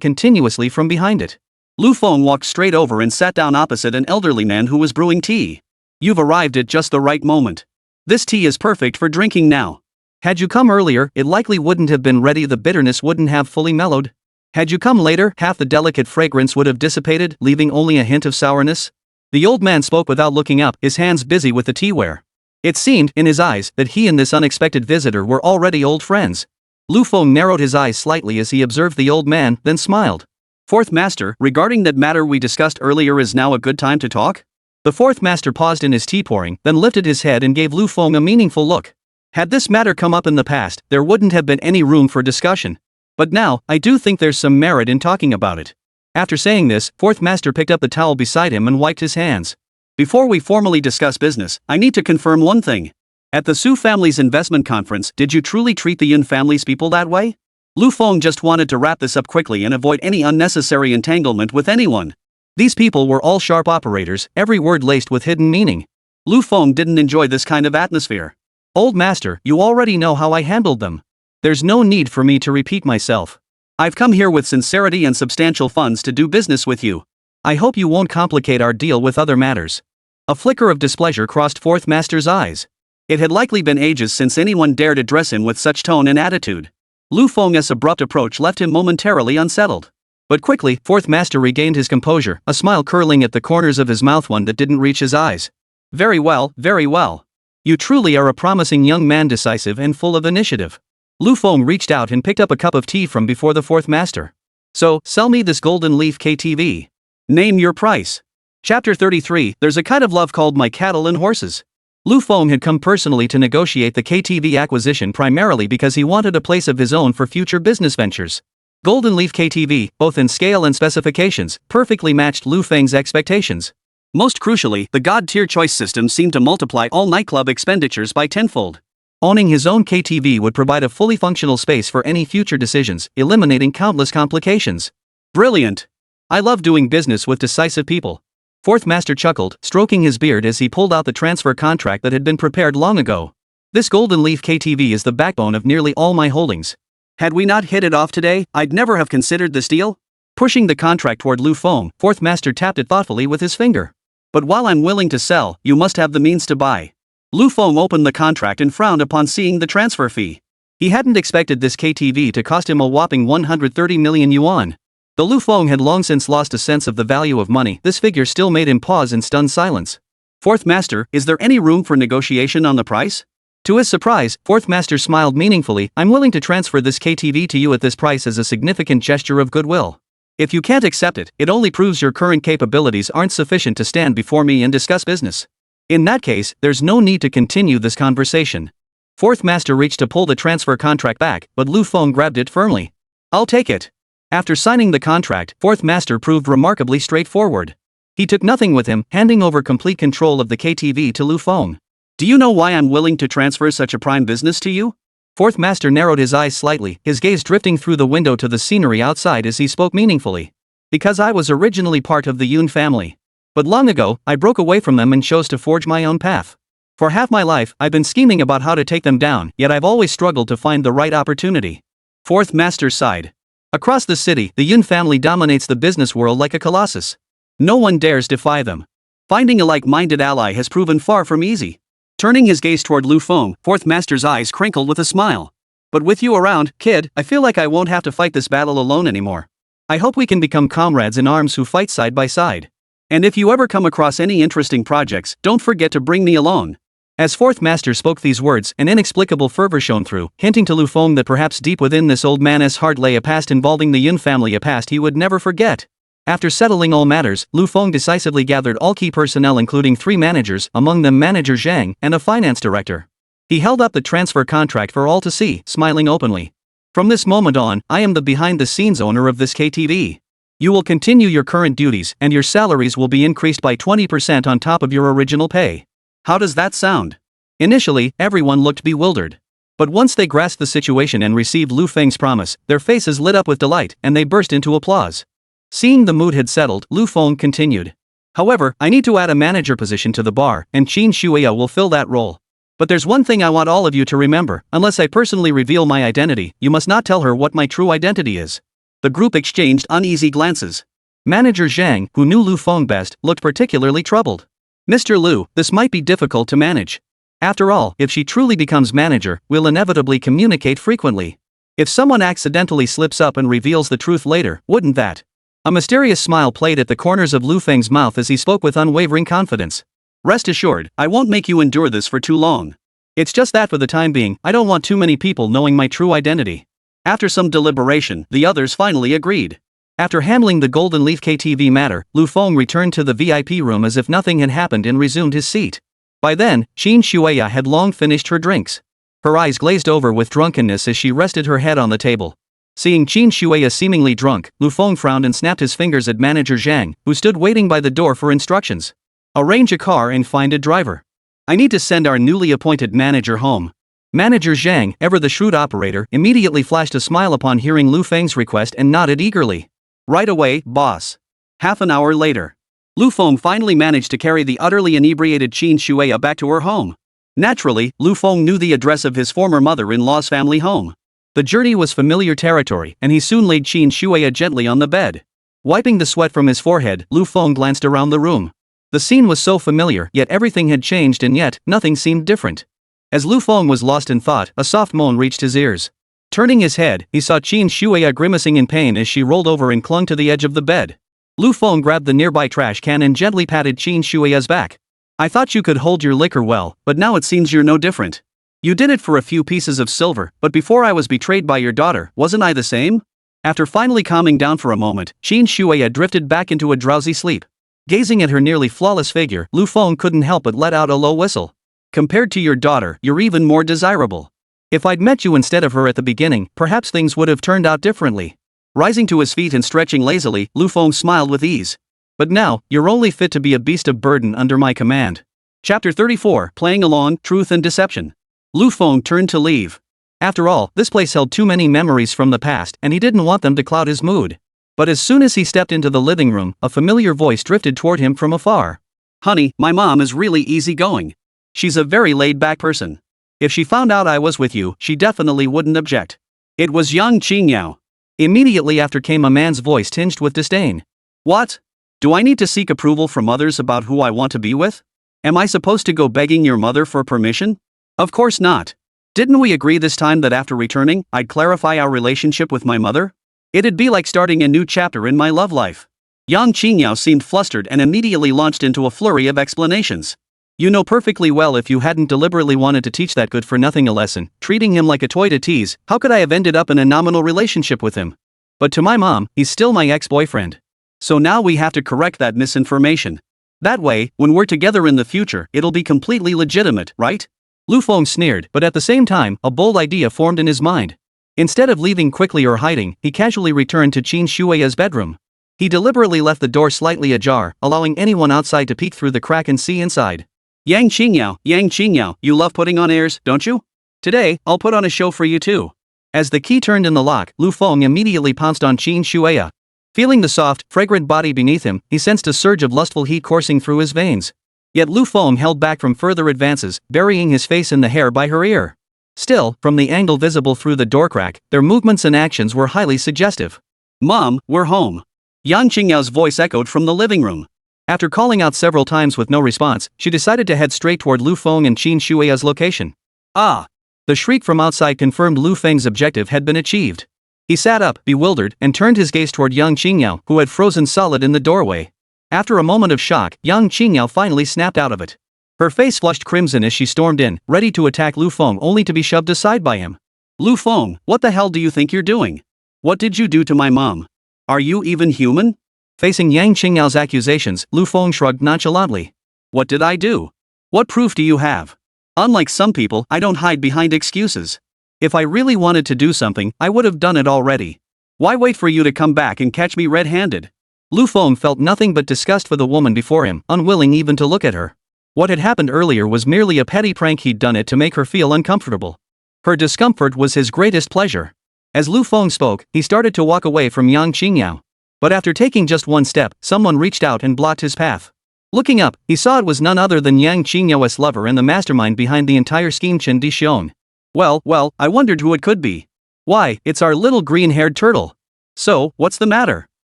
continuously from behind it. Lu Feng walked straight over and sat down opposite an elderly man who was brewing tea. You've arrived at just the right moment. This tea is perfect for drinking now. Had you come earlier, it likely wouldn't have been ready, the bitterness wouldn't have fully mellowed. Had you come later, half the delicate fragrance would have dissipated, leaving only a hint of sourness. The old man spoke without looking up, his hands busy with the teaware. It seemed, in his eyes, that he and this unexpected visitor were already old friends. Lu Feng narrowed his eyes slightly as he observed the old man, then smiled. Fourth Master, regarding that matter we discussed earlier, is now a good time to talk? The fourth master paused in his tea pouring, then lifted his head and gave Lu Feng a meaningful look. Had this matter come up in the past, there wouldn't have been any room for discussion. But now, I do think there's some merit in talking about it. After saying this, fourth master picked up the towel beside him and wiped his hands. Before we formally discuss business, I need to confirm one thing. At the Su family's investment conference, did you truly treat the Yun family's people that way? Lu Feng just wanted to wrap this up quickly and avoid any unnecessary entanglement with anyone. These people were all sharp operators, every word laced with hidden meaning. Lu Feng didn't enjoy this kind of atmosphere. Old master, you already know how I handled them. There's no need for me to repeat myself. I've come here with sincerity and substantial funds to do business with you. I hope you won't complicate our deal with other matters. A flicker of displeasure crossed fourth master's eyes. It had likely been ages since anyone dared address him with such tone and attitude. Lu Feng's abrupt approach left him momentarily unsettled. But quickly, fourth master regained his composure, a smile curling at the corners of his mouth, one that didn't reach his eyes. Very well, very well. You truly are a promising young man, decisive and full of initiative. Lu Feng reached out and picked up a cup of tea from before the fourth master. So, sell me this Golden Leaf KTV. Name your price. Chapter 33, There's a kind of love called my cattle and horses. Lu Feng had come personally to negotiate the KTV acquisition primarily because he wanted a place of his own for future business ventures. Golden Leaf KTV, both in scale and specifications, perfectly matched Lu Feng's expectations. Most crucially, the God-tier choice system seemed to multiply all nightclub expenditures by tenfold. Owning his own KTV would provide a fully functional space for any future decisions, eliminating countless complications. Brilliant! I love doing business with decisive people. Fourth master chuckled, stroking his beard as he pulled out the transfer contract that had been prepared long ago. This Golden Leaf KTV is the backbone of nearly all my holdings. Had we not hit it off today, I'd never have considered this deal. Pushing the contract toward Lu Feng, fourth master tapped it thoughtfully with his finger. But while I'm willing to sell, you must have the means to buy. Lu Feng opened the contract and frowned upon seeing the transfer fee. He hadn't expected this KTV to cost him a whopping 130 million yuan. Though Lu Feng had long since lost a sense of the value of money, this figure still made him pause in stunned silence. Fourth master, is there any room for negotiation on the price? To his surprise, fourth master smiled meaningfully. I'm willing to transfer this KTV to you at this price as a significant gesture of goodwill. If you can't accept it, it only proves your current capabilities aren't sufficient to stand before me and discuss business. In that case, there's no need to continue this conversation. Fourth master reached to pull the transfer contract back, but Lu Feng grabbed it firmly. I'll take it. After signing the contract, fourth master proved remarkably straightforward. He took nothing with him, handing over complete control of the KTV to Lu Feng. Do you know why I'm willing to transfer such a prime business to you? Fourth master narrowed his eyes slightly, his gaze drifting through the window to the scenery outside as he spoke meaningfully. Because I was originally part of the Yun family. But long ago, I broke away from them and chose to forge my own path. For half my life, I've been scheming about how to take them down, yet I've always struggled to find the right opportunity. Fourth master sighed. Across the city, the Yun family dominates the business world like a colossus. No one dares defy them. Finding a like-minded ally has proven far from easy. Turning his gaze toward Lu Feng, fourth master's eyes crinkled with a smile. But with you around, kid, I feel like I won't have to fight this battle alone anymore. I hope we can become comrades in arms who fight side by side. And if you ever come across any interesting projects, don't forget to bring me along. As fourth master spoke these words, an inexplicable fervor shone through, hinting to Lu Feng that perhaps deep within this old man's heart lay a past involving the Yun family, a past he would never forget. After settling all matters, Lu Feng decisively gathered all key personnel, including 3 managers, among them Manager Zhang and a finance director. He held up the transfer contract for all to see, smiling openly. From this moment on, I am the behind-the-scenes owner of this KTV. You will continue your current duties, and your salaries will be increased by 20% on top of your original pay. How does that sound? Initially, everyone looked bewildered. But once they grasped the situation and received Lu Feng's promise, their faces lit up with delight, and they burst into applause. Seeing the mood had settled, Lu Feng continued. However, I need to add a manager position to the bar, and Qin Shuya will fill that role. But there's one thing I want all of you to remember: unless I personally reveal my identity, you must not tell her what my true identity is. The group exchanged uneasy glances. Manager Zhang, who knew Lu Feng best, looked particularly troubled. Mr. Lu, this might be difficult to manage. After all, if she truly becomes manager, we'll inevitably communicate frequently. If someone accidentally slips up and reveals the truth later, wouldn't that? A mysterious smile played at the corners of Lu Feng's mouth as he spoke with unwavering confidence. Rest assured, I won't make you endure this for too long. It's just that for the time being, I don't want too many people knowing my true identity. After some deliberation, the others finally agreed. After handling the Golden Leaf KTV matter, Lu Feng returned to the VIP room as if nothing had happened and resumed his seat. By then, Qin Shuya had long finished her drinks. Her eyes glazed over with drunkenness as she rested her head on the table. Seeing Qin Shuya seemingly drunk, Lu Feng frowned and snapped his fingers at Manager Zhang, who stood waiting by the door for instructions. Arrange a car and find a driver. I need to send our newly appointed manager home. Manager Zhang, ever the shrewd operator, immediately flashed a smile upon hearing Lu Feng's request and nodded eagerly. Right away, boss. Half an hour later, Lu Feng finally managed to carry the utterly inebriated Qin Shuya back to her home. Naturally, Lu Feng knew the address of his former mother-in-law's family home. The journey was familiar territory, and he soon laid Qin Shuya gently on the bed. Wiping the sweat from his forehead, Lu Feng glanced around the room. The scene was so familiar, yet everything had changed, and yet, nothing seemed different. As Lu Feng was lost in thought, a soft moan reached his ears. Turning his head, he saw Qin Shuya grimacing in pain as she rolled over and clung to the edge of the bed. Lu Feng grabbed the nearby trash can and gently patted Qin Shuya's back. I thought you could hold your liquor well, but now it seems you're no different. You did it for a few pieces of silver, but before I was betrayed by your daughter, wasn't I the same? After finally calming down for a moment, Qin Shuya drifted back into a drowsy sleep. Gazing at her nearly flawless figure, Lu Feng couldn't help but let out a low whistle. Compared to your daughter, you're even more desirable. If I'd met you instead of her at the beginning, perhaps things would have turned out differently. Rising to his feet and stretching lazily, Lu Feng smiled with ease. But now, you're only fit to be a beast of burden under my command. Chapter 34, Playing Along, Truth and Deception. Lu Feng turned to leave. After all, this place held too many memories from the past, and he didn't want them to cloud his mood. But as soon as he stepped into the living room, a familiar voice drifted toward him from afar. Honey, my mom is really easygoing. She's a very laid-back person. If she found out I was with you, she definitely wouldn't object. It was young Qingyao. Immediately after came a man's voice tinged with disdain. What? Do I need to seek approval from others about who I want to be with? Am I supposed to go begging your mother for permission? Of course not. Didn't we agree this time that after returning, I'd clarify our relationship with my mother? It'd be like starting a new chapter in my love life. Yang Qingyao seemed flustered and immediately launched into a flurry of explanations. You know perfectly well if you hadn't deliberately wanted to teach that good-for-nothing a lesson, treating him like a toy to tease, how could I have ended up in a nominal relationship with him? But to my mom, he's still my ex-boyfriend. So now we have to correct that misinformation. That way, when we're together in the future, it'll be completely legitimate, right? Lu Feng sneered, but at the same time, a bold idea formed in his mind. Instead of leaving quickly or hiding, he casually returned to Qin Shuya's bedroom. He deliberately left the door slightly ajar, allowing anyone outside to peek through the crack and see inside. Yang Qingyao, you love putting on airs, don't you? Today, I'll put on a show for you too. As the key turned in the lock, Lu Feng immediately pounced on Qin Shuya. Feeling the soft, fragrant body beneath him, he sensed a surge of lustful heat coursing through his veins. Yet Lu Feng held back from further advances, burying his face in the hair by her ear. Still, from the angle visible through the door crack, their movements and actions were highly suggestive. Mom, we're home. Yang Qingyao's voice echoed from the living room. After calling out several times with no response, she decided to head straight toward Lu Feng and Qin Shuya's location. Ah! The shriek from outside confirmed Lu Feng's objective had been achieved. He sat up, bewildered, and turned his gaze toward young Qingyao, who had frozen solid in the doorway. After a moment of shock, Yang Qingyao finally snapped out of it. Her face flushed crimson as she stormed in, ready to attack Lu Feng only to be shoved aside by him. Lu Feng, what the hell do you think you're doing? What did you do to my mom? Are you even human? Facing Yang Qingyao's accusations, Lu Feng shrugged nonchalantly. What did I do? What proof do you have? Unlike some people, I don't hide behind excuses. If I really wanted to do something, I would have done it already. Why wait for you to come back and catch me red-handed? Lu Feng felt nothing but disgust for the woman before him, unwilling even to look at her. What had happened earlier was merely a petty prank. He'd done it to make her feel uncomfortable. Her discomfort was his greatest pleasure. As Lu Feng spoke, he started to walk away from Yang Qingyao. But after taking just one step, someone reached out and blocked his path. Looking up, he saw it was none other than Yang Qingyao's lover and the mastermind behind the entire scheme, Chen Dixiong. Well, I wondered who it could be. Why, it's our little green-haired turtle. So, what's the matter?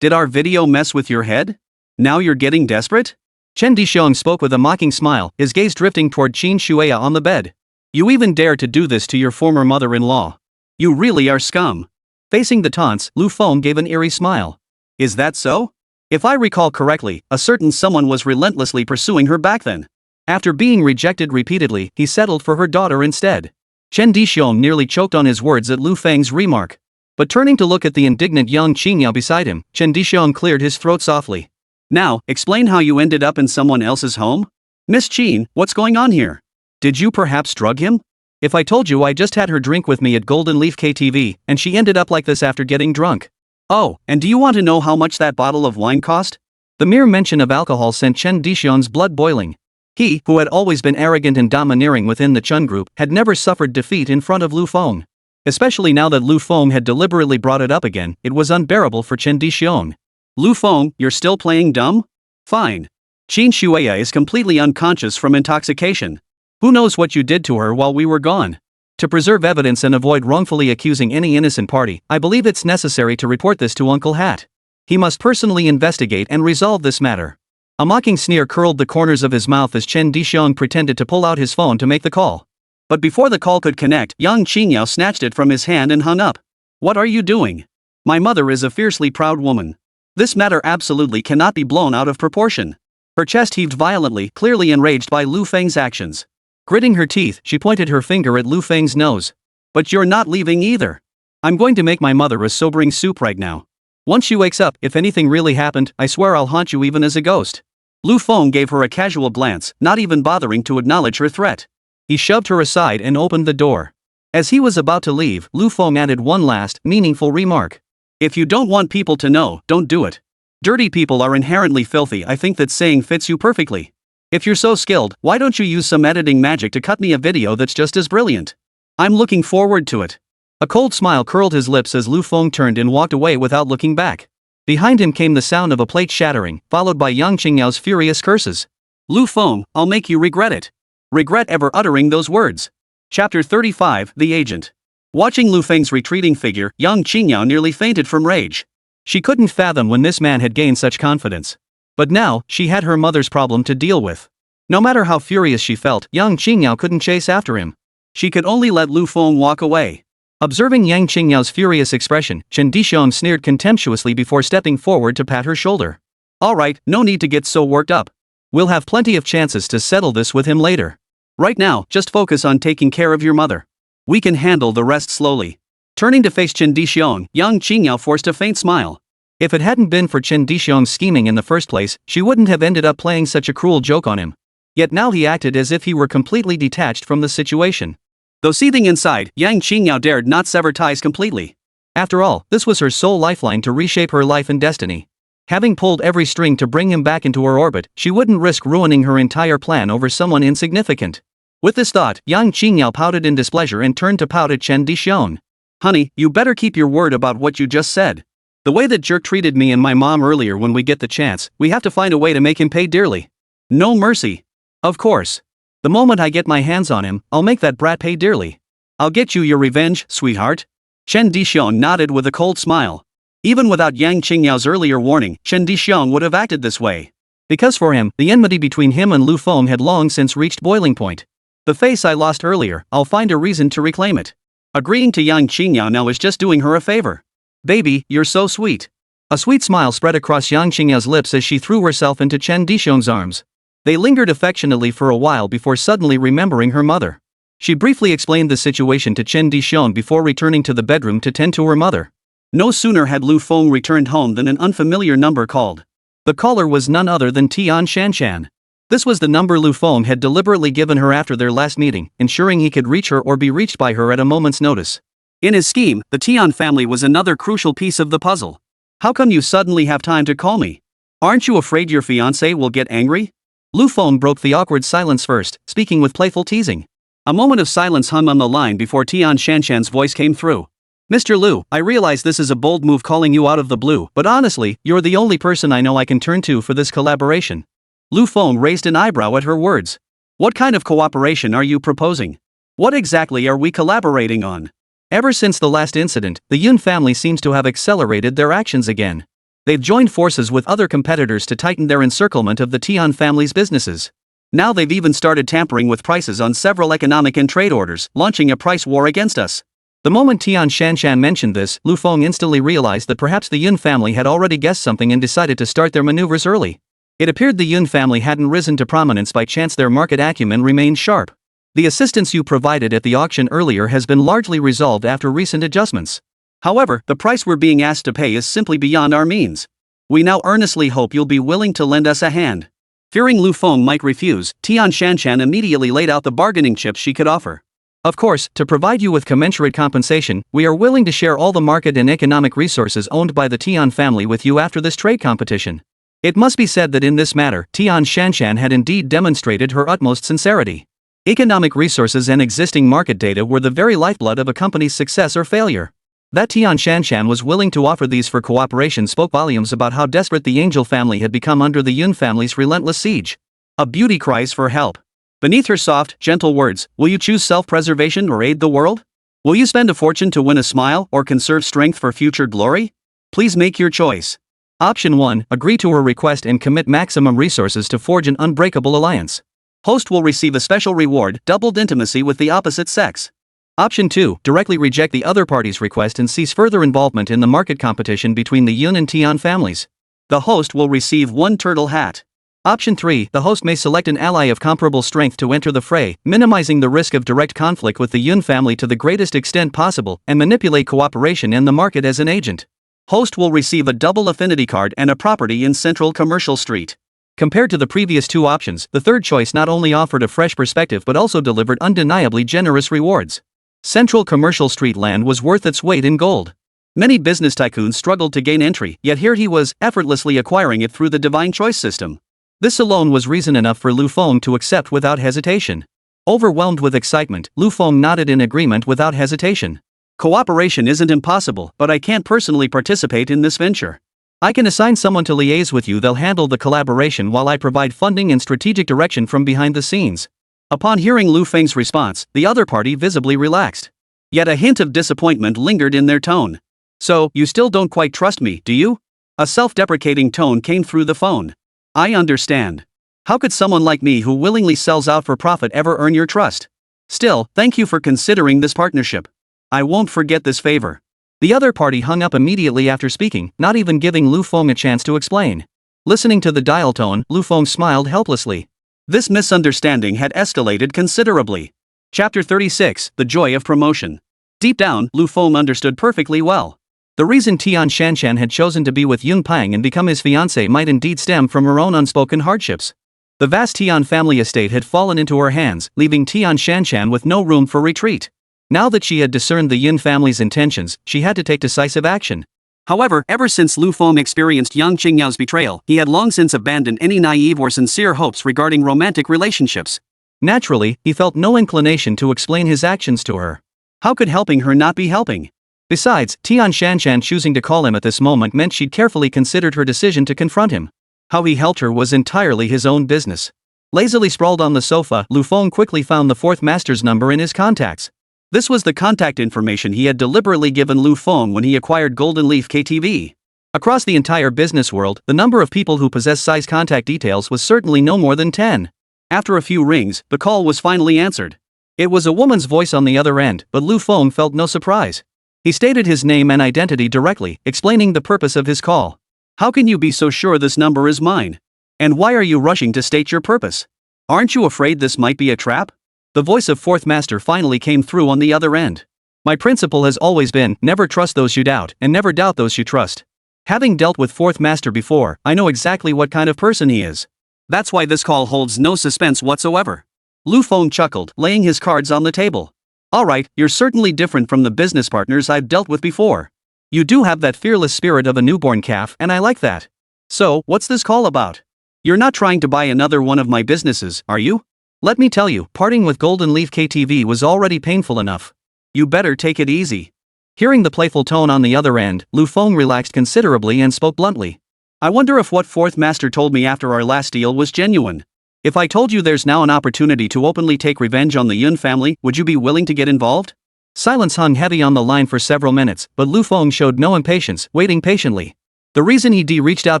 Did our video mess with your head? Now you're getting desperate? Chen Dixiong spoke with a mocking smile, his gaze drifting toward Qin Shuya on the bed. You even dare to do this to your former mother-in-law. You really are scum. Facing the taunts, Lu Feng gave an eerie smile. Is that so? If I recall correctly, a certain someone was relentlessly pursuing her back then. After being rejected repeatedly, he settled for her daughter instead. Chen Dixiong nearly choked on his words at Lu Feng's remark. But turning to look at the indignant Yang Qingyao beside him, Chen Dixiong cleared his throat softly. Now, explain how you ended up in someone else's home? Miss Qin, what's going on here? Did you perhaps drug him? If I told you I just had her drink with me at Golden Leaf KTV, and she ended up like this after getting drunk. Oh, and do you want to know how much that bottle of wine cost? The mere mention of alcohol sent Chen Dixiong's blood boiling. He, who had always been arrogant and domineering within the Chun group, had never suffered defeat in front of Lu Feng. Especially now that Lu Feng had deliberately brought it up again, it was unbearable for Chen Dixiong. Lu Feng, you're still playing dumb? Fine. Qin Shuya is completely unconscious from intoxication. Who knows what you did to her while we were gone? To preserve evidence and avoid wrongfully accusing any innocent party, I believe it's necessary to report this to Uncle Hat. He must personally investigate and resolve this matter. A mocking sneer curled the corners of his mouth as Chen Dixiong pretended to pull out his phone to make the call. But before the call could connect, Yang Qingyao snatched it from his hand and hung up. What are you doing? My mother is a fiercely proud woman. This matter absolutely cannot be blown out of proportion. Her chest heaved violently, clearly enraged by Lu Feng's actions. Gritting her teeth, she pointed her finger at Lu Feng's nose. But you're not leaving either. I'm going to make my mother a sobering soup right now. Once she wakes up, if anything really happened, I swear I'll haunt you even as a ghost. Lu Feng gave her a casual glance, not even bothering to acknowledge her threat. He shoved her aside and opened the door. As he was about to leave, Lu Feng added one last, meaningful remark. If you don't want people to know, don't do it. Dirty people are inherently filthy. I think that saying fits you perfectly. If you're so skilled, why don't you use some editing magic to cut me a video that's just as brilliant? I'm looking forward to it. A cold smile curled his lips as Lu Feng turned and walked away without looking back. Behind him came the sound of a plate shattering, followed by Yang Qingyao's furious curses. Lu Feng, I'll make you regret it. Regret ever uttering those words. Chapter 35, The Agent. Watching Lu Feng's retreating figure, Yang Qingyao nearly fainted from rage. She couldn't fathom when this man had gained such confidence. But now, she had her mother's problem to deal with. No matter how furious she felt, Yang Qingyao couldn't chase after him. She could only let Lu Feng walk away. Observing Yang Qingyao's furious expression, Chen Dixiong sneered contemptuously before stepping forward to pat her shoulder. Alright, no need to get so worked up. We'll have plenty of chances to settle this with him later. Right now, just focus on taking care of your mother. We can handle the rest slowly. Turning to face Chen Dixiong, Yang Qingyao forced a faint smile. If it hadn't been for Chen Dixiong's scheming in the first place, she wouldn't have ended up playing such a cruel joke on him. Yet now he acted as if he were completely detached from the situation. Though seething inside, Yang Qingyao dared not sever ties completely. After all, this was her sole lifeline to reshape her life and destiny. Having pulled every string to bring him back into her orbit, she wouldn't risk ruining her entire plan over someone insignificant. With this thought, Yang Qingyao pouted in displeasure and turned to pout at Chen Dixiong. Honey, you better keep your word about what you just said. The way that jerk treated me and my mom earlier, when we get the chance, we have to find a way to make him pay dearly. No mercy. Of course. The moment I get my hands on him, I'll make that brat pay dearly. I'll get you your revenge, sweetheart. Chen Dixiong nodded with a cold smile. Even without Yang Qingyao's earlier warning, Chen Dixiong would have acted this way. Because for him, the enmity between him and Lu Feng had long since reached boiling point. The face I lost earlier, I'll find a reason to reclaim it. Agreeing to Yang Qingyao now is just doing her a favor. Baby, you're so sweet. A sweet smile spread across Yang Qingyao's lips as she threw herself into Chen Dishon's arms. They lingered affectionately for a while before suddenly remembering her mother. She briefly explained the situation to Chen Dishon before returning to the bedroom to tend to her mother. No sooner had Lu Feng returned home than an unfamiliar number called. The caller was none other than Tian Shanshan. This was the number Lu Feng had deliberately given her after their last meeting, ensuring he could reach her or be reached by her at a moment's notice. In his scheme, the Tian family was another crucial piece of the puzzle. How come you suddenly have time to call me? Aren't you afraid your fiancé will get angry? Lu Feng broke the awkward silence first, speaking with playful teasing. A moment of silence hung on the line before Tian Shanshan's voice came through. Mr. Lu, I realize this is a bold move calling you out of the blue, but honestly, you're the only person I know I can turn to for this collaboration. Lu Feng raised an eyebrow at her words. What kind of cooperation are you proposing? What exactly are we collaborating on? Ever since the last incident, the Yun family seems to have accelerated their actions again. They've joined forces with other competitors to tighten their encirclement of the Tian family's businesses. Now they've even started tampering with prices on several economic and trade orders, launching a price war against us. The moment Tian Shanshan mentioned this, Lu Feng instantly realized that perhaps the Yun family had already guessed something and decided to start their maneuvers early. It appeared the Yun family hadn't risen to prominence by chance. Their market acumen remained sharp. The assistance you provided at the auction earlier has been largely resolved after recent adjustments. However, the price we're being asked to pay is simply beyond our means. We now earnestly hope you'll be willing to lend us a hand. Fearing Lu Feng might refuse, Tian Shanshan immediately laid out the bargaining chips she could offer. Of course, to provide you with commensurate compensation, we are willing to share all the market and economic resources owned by the Tian family with you after this trade competition. It must be said that in this matter, Tian Shanshan had indeed demonstrated her utmost sincerity. Economic resources and existing market data were the very lifeblood of a company's success or failure. That Tian Shanshan was willing to offer these for cooperation spoke volumes about how desperate the Angel family had become under the Yun family's relentless siege. A beauty cries for help. Beneath her soft, gentle words, will you choose self-preservation or aid the world? Will you spend a fortune to win a smile or conserve strength for future glory? Please make your choice. Option 1, agree to her request and commit maximum resources to forge an unbreakable alliance. Host will receive a special reward, doubled intimacy with the opposite sex. Option 2, directly reject the other party's request and cease further involvement in the market competition between the Yun and Tian families. The host will receive one turtle hat. Option 3, the host may select an ally of comparable strength to enter the fray, minimizing the risk of direct conflict with the Yun family to the greatest extent possible, and manipulate cooperation in the market as an agent. Host will receive a double affinity card and a property in Central Commercial Street. Compared to the previous two options, the third choice not only offered a fresh perspective but also delivered undeniably generous rewards. Central Commercial Street land was worth its weight in gold. Many business tycoons struggled to gain entry, yet here he was, effortlessly acquiring it through the divine choice system. This alone was reason enough for Lu Feng to accept without hesitation. Overwhelmed with excitement, Lu Feng nodded in agreement without hesitation. Cooperation isn't impossible, but I can't personally participate in this venture. I can assign someone to liaise with you. They'll handle the collaboration while I provide funding and strategic direction from behind the scenes. Upon hearing Lu Feng's response, the other party visibly relaxed. Yet a hint of disappointment lingered in their tone. So, you still don't quite trust me, do you? A self-deprecating tone came through the phone. I understand. How could someone like me who willingly sells out for profit ever earn your trust? Still, thank you for considering this partnership. I won't forget this favor. The other party hung up immediately after speaking, not even giving Lu Feng a chance to explain. Listening to the dial tone, Lu Feng smiled helplessly. This misunderstanding had escalated considerably. Chapter 36, The Joy of Promotion. Deep down, Lu Feng understood perfectly well. The reason Tian Shanshan had chosen to be with Yun Pang and become his fiancé might indeed stem from her own unspoken hardships. The vast Tian family estate had fallen into her hands, leaving Tian Shanshan with no room for retreat. Now that she had discerned the Yun family's intentions, she had to take decisive action. However, ever since Lu Feng experienced Yang Qingyao's betrayal, he had long since abandoned any naive or sincere hopes regarding romantic relationships. Naturally, he felt no inclination to explain his actions to her. How could helping her not be helping? Besides, Tian Shanshan choosing to call him at this moment meant she'd carefully considered her decision to confront him. How he helped her was entirely his own business. Lazily sprawled on the sofa, Lu Feng quickly found the fourth master's number in his contacts. This was the contact information he had deliberately given Lu Feng when he acquired Golden Leaf KTV. Across the entire business world, the number of people who possess size contact details was certainly no more than 10. After a few rings, the call was finally answered. It was a woman's voice on the other end, but Lu Feng felt no surprise. He stated his name and identity directly, explaining the purpose of his call. How can you be so sure this number is mine? And why are you rushing to state your purpose? Aren't you afraid this might be a trap? The voice of Fourth Master finally came through on the other end. My principle has always been, never trust those you doubt, and never doubt those you trust. Having dealt with Fourth Master before, I know exactly what kind of person he is. That's why this call holds no suspense whatsoever. Lu Feng chuckled, laying his cards on the table. Alright, you're certainly different from the business partners I've dealt with before. You do have that fearless spirit of a newborn calf, and I like that. So, what's this call about? You're not trying to buy another one of my businesses, are you? Let me tell you, parting with Golden Leaf KTV was already painful enough. You better take it easy. Hearing the playful tone on the other end, Lu Feng relaxed considerably and spoke bluntly. I wonder if what Fourth Master told me after our last deal was genuine. If I told you there's now an opportunity to openly take revenge on the Yun family, would you be willing to get involved? Silence hung heavy on the line for several minutes, but Lu Feng showed no impatience, waiting patiently. The reason he reached out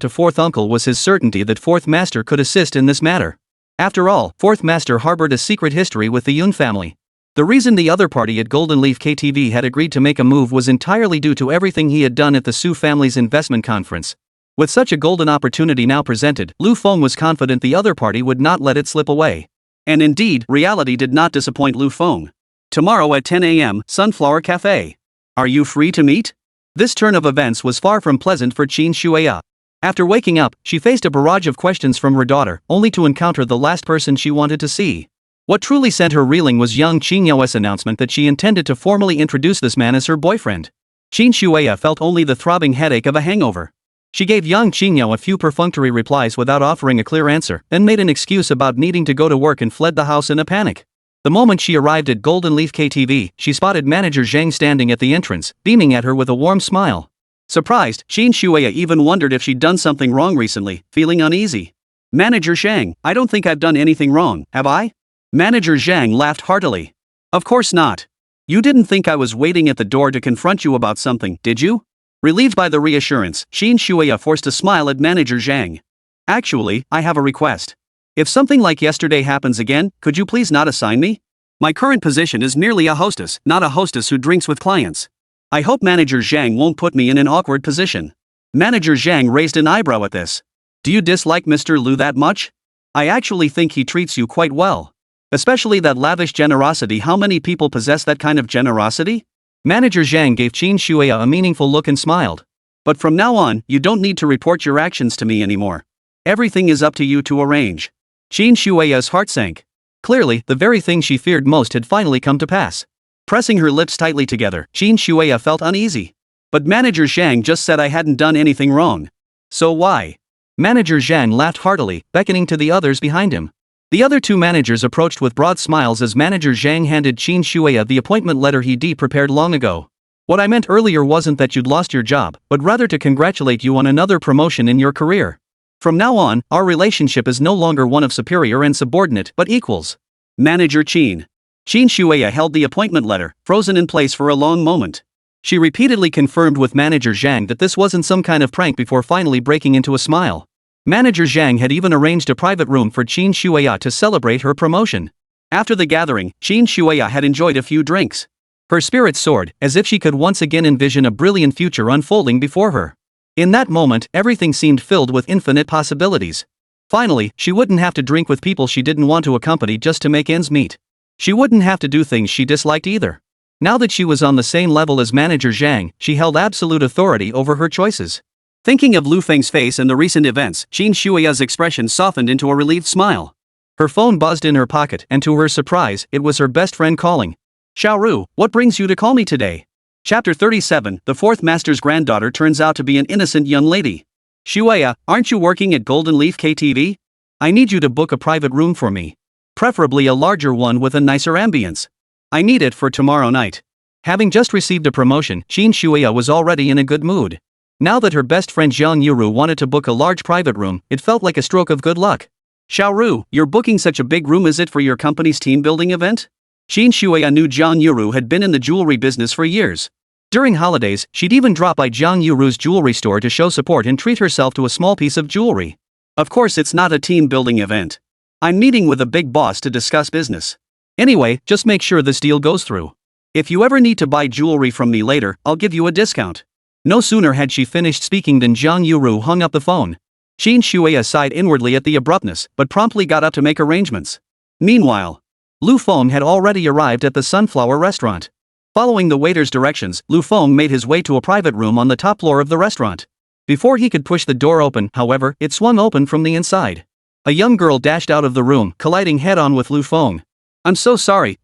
to Fourth Uncle was his certainty that Fourth Master could assist in this matter. After all, Fourth Master harbored a secret history with the Yun family. The reason the other party at Golden Leaf KTV had agreed to make a move was entirely due to everything he had done at the Su family's investment conference. With such a golden opportunity now presented, Lu Feng was confident the other party would not let it slip away. And indeed, reality did not disappoint Lu Feng. Tomorrow at 10 a.m., Sunflower Cafe. Are you free to meet? This turn of events was far from pleasant for Qin Shueya. After waking up, she faced a barrage of questions from her daughter, only to encounter the last person she wanted to see. What truly sent her reeling was young Qin Yue's announcement that she intended to formally introduce this man as her boyfriend. Qin Shueya felt only the throbbing headache of a hangover. She gave young Qin Yue a few perfunctory replies without offering a clear answer, then made an excuse about needing to go to work and fled the house in a panic. The moment she arrived at Golden Leaf KTV, she spotted manager Zhang standing at the entrance, beaming at her with a warm smile. Surprised, Qin Shueya even wondered if she'd done something wrong recently, feeling uneasy. Manager Zhang, I don't think I've done anything wrong, have I? Manager Zhang laughed heartily. Of course not. You didn't think I was waiting at the door to confront you about something, did you? Relieved by the reassurance, Qin Shueya forced a smile at Manager Zhang. Actually, I have a request. If something like yesterday happens again, could you please not assign me? My current position is merely a hostess, not a hostess who drinks with clients. I hope Manager Zhang won't put me in an awkward position. Manager Zhang raised an eyebrow at this. Do you dislike Mr. Lu that much? I actually think he treats you quite well. Especially that lavish generosity. How many people possess that kind of generosity? Manager Zhang gave Qin Shueya a meaningful look and smiled. But from now on, you don't need to report your actions to me anymore. Everything is up to you to arrange. Qin Shueya's heart sank. Clearly, the very thing she feared most had finally come to pass. Pressing her lips tightly together, Qin Shueya felt uneasy. But Manager Zhang just said I hadn't done anything wrong. So why? Manager Zhang laughed heartily, beckoning to the others behind him. The other two managers approached with broad smiles as Manager Zhang handed Qin Shueya the appointment letter he'd prepared long ago. What I meant earlier wasn't that you'd lost your job, but rather to congratulate you on another promotion in your career. From now on, our relationship is no longer one of superior and subordinate, but equals. Manager Qin. Qin Shueya held the appointment letter, frozen in place for a long moment. She repeatedly confirmed with Manager Zhang that this wasn't some kind of prank before finally breaking into a smile. Manager Zhang had even arranged a private room for Qin Shueya to celebrate her promotion. After the gathering, Qin Shueya had enjoyed a few drinks. Her spirits soared, as if she could once again envision a brilliant future unfolding before her. In that moment, everything seemed filled with infinite possibilities. Finally, she wouldn't have to drink with people she didn't want to accompany just to make ends meet. She wouldn't have to do things she disliked either. Now that she was on the same level as Manager Zhang, she held absolute authority over her choices. Thinking of Lu Feng's face and the recent events, Qin Shueya's expression softened into a relieved smile. Her phone buzzed in her pocket, and to her surprise, it was her best friend calling. Xiaoru, what brings you to call me today? Chapter 37, The Fourth Master's granddaughter turns out to be an innocent young lady. Shueya, aren't you working at Golden Leaf KTV? I need you to book a private room for me. Preferably a larger one with a nicer ambience. I need it for tomorrow night. Having just received a promotion, Qin Shueya was already in a good mood. Now that her best friend Zhang Yuru wanted to book a large private room, it felt like a stroke of good luck. Xiaoru, you're booking such a big room, is it for your company's team building event? Qin Shueya knew Zhang Yuru had been in the jewelry business for years. During holidays, she'd even drop by Zhang Yuru's jewelry store to show support and treat herself to a small piece of jewelry. Of course, it's not a team building event. I'm meeting with a big boss to discuss business. Anyway, just make sure this deal goes through. If you ever need to buy jewelry from me later, I'll give you a discount. No sooner had she finished speaking than Jiang Yuru hung up the phone. Qin Shuya sighed inwardly at the abruptness, but promptly got up to make arrangements. Meanwhile, Lu Feng had already arrived at the Sunflower restaurant. Following the waiter's directions, Lu Feng made his way to a private room on the top floor of the restaurant. Before he could push the door open, however, it swung open from the inside. A young girl dashed out of the room, colliding head-on with Lu Feng. I'm so sorry.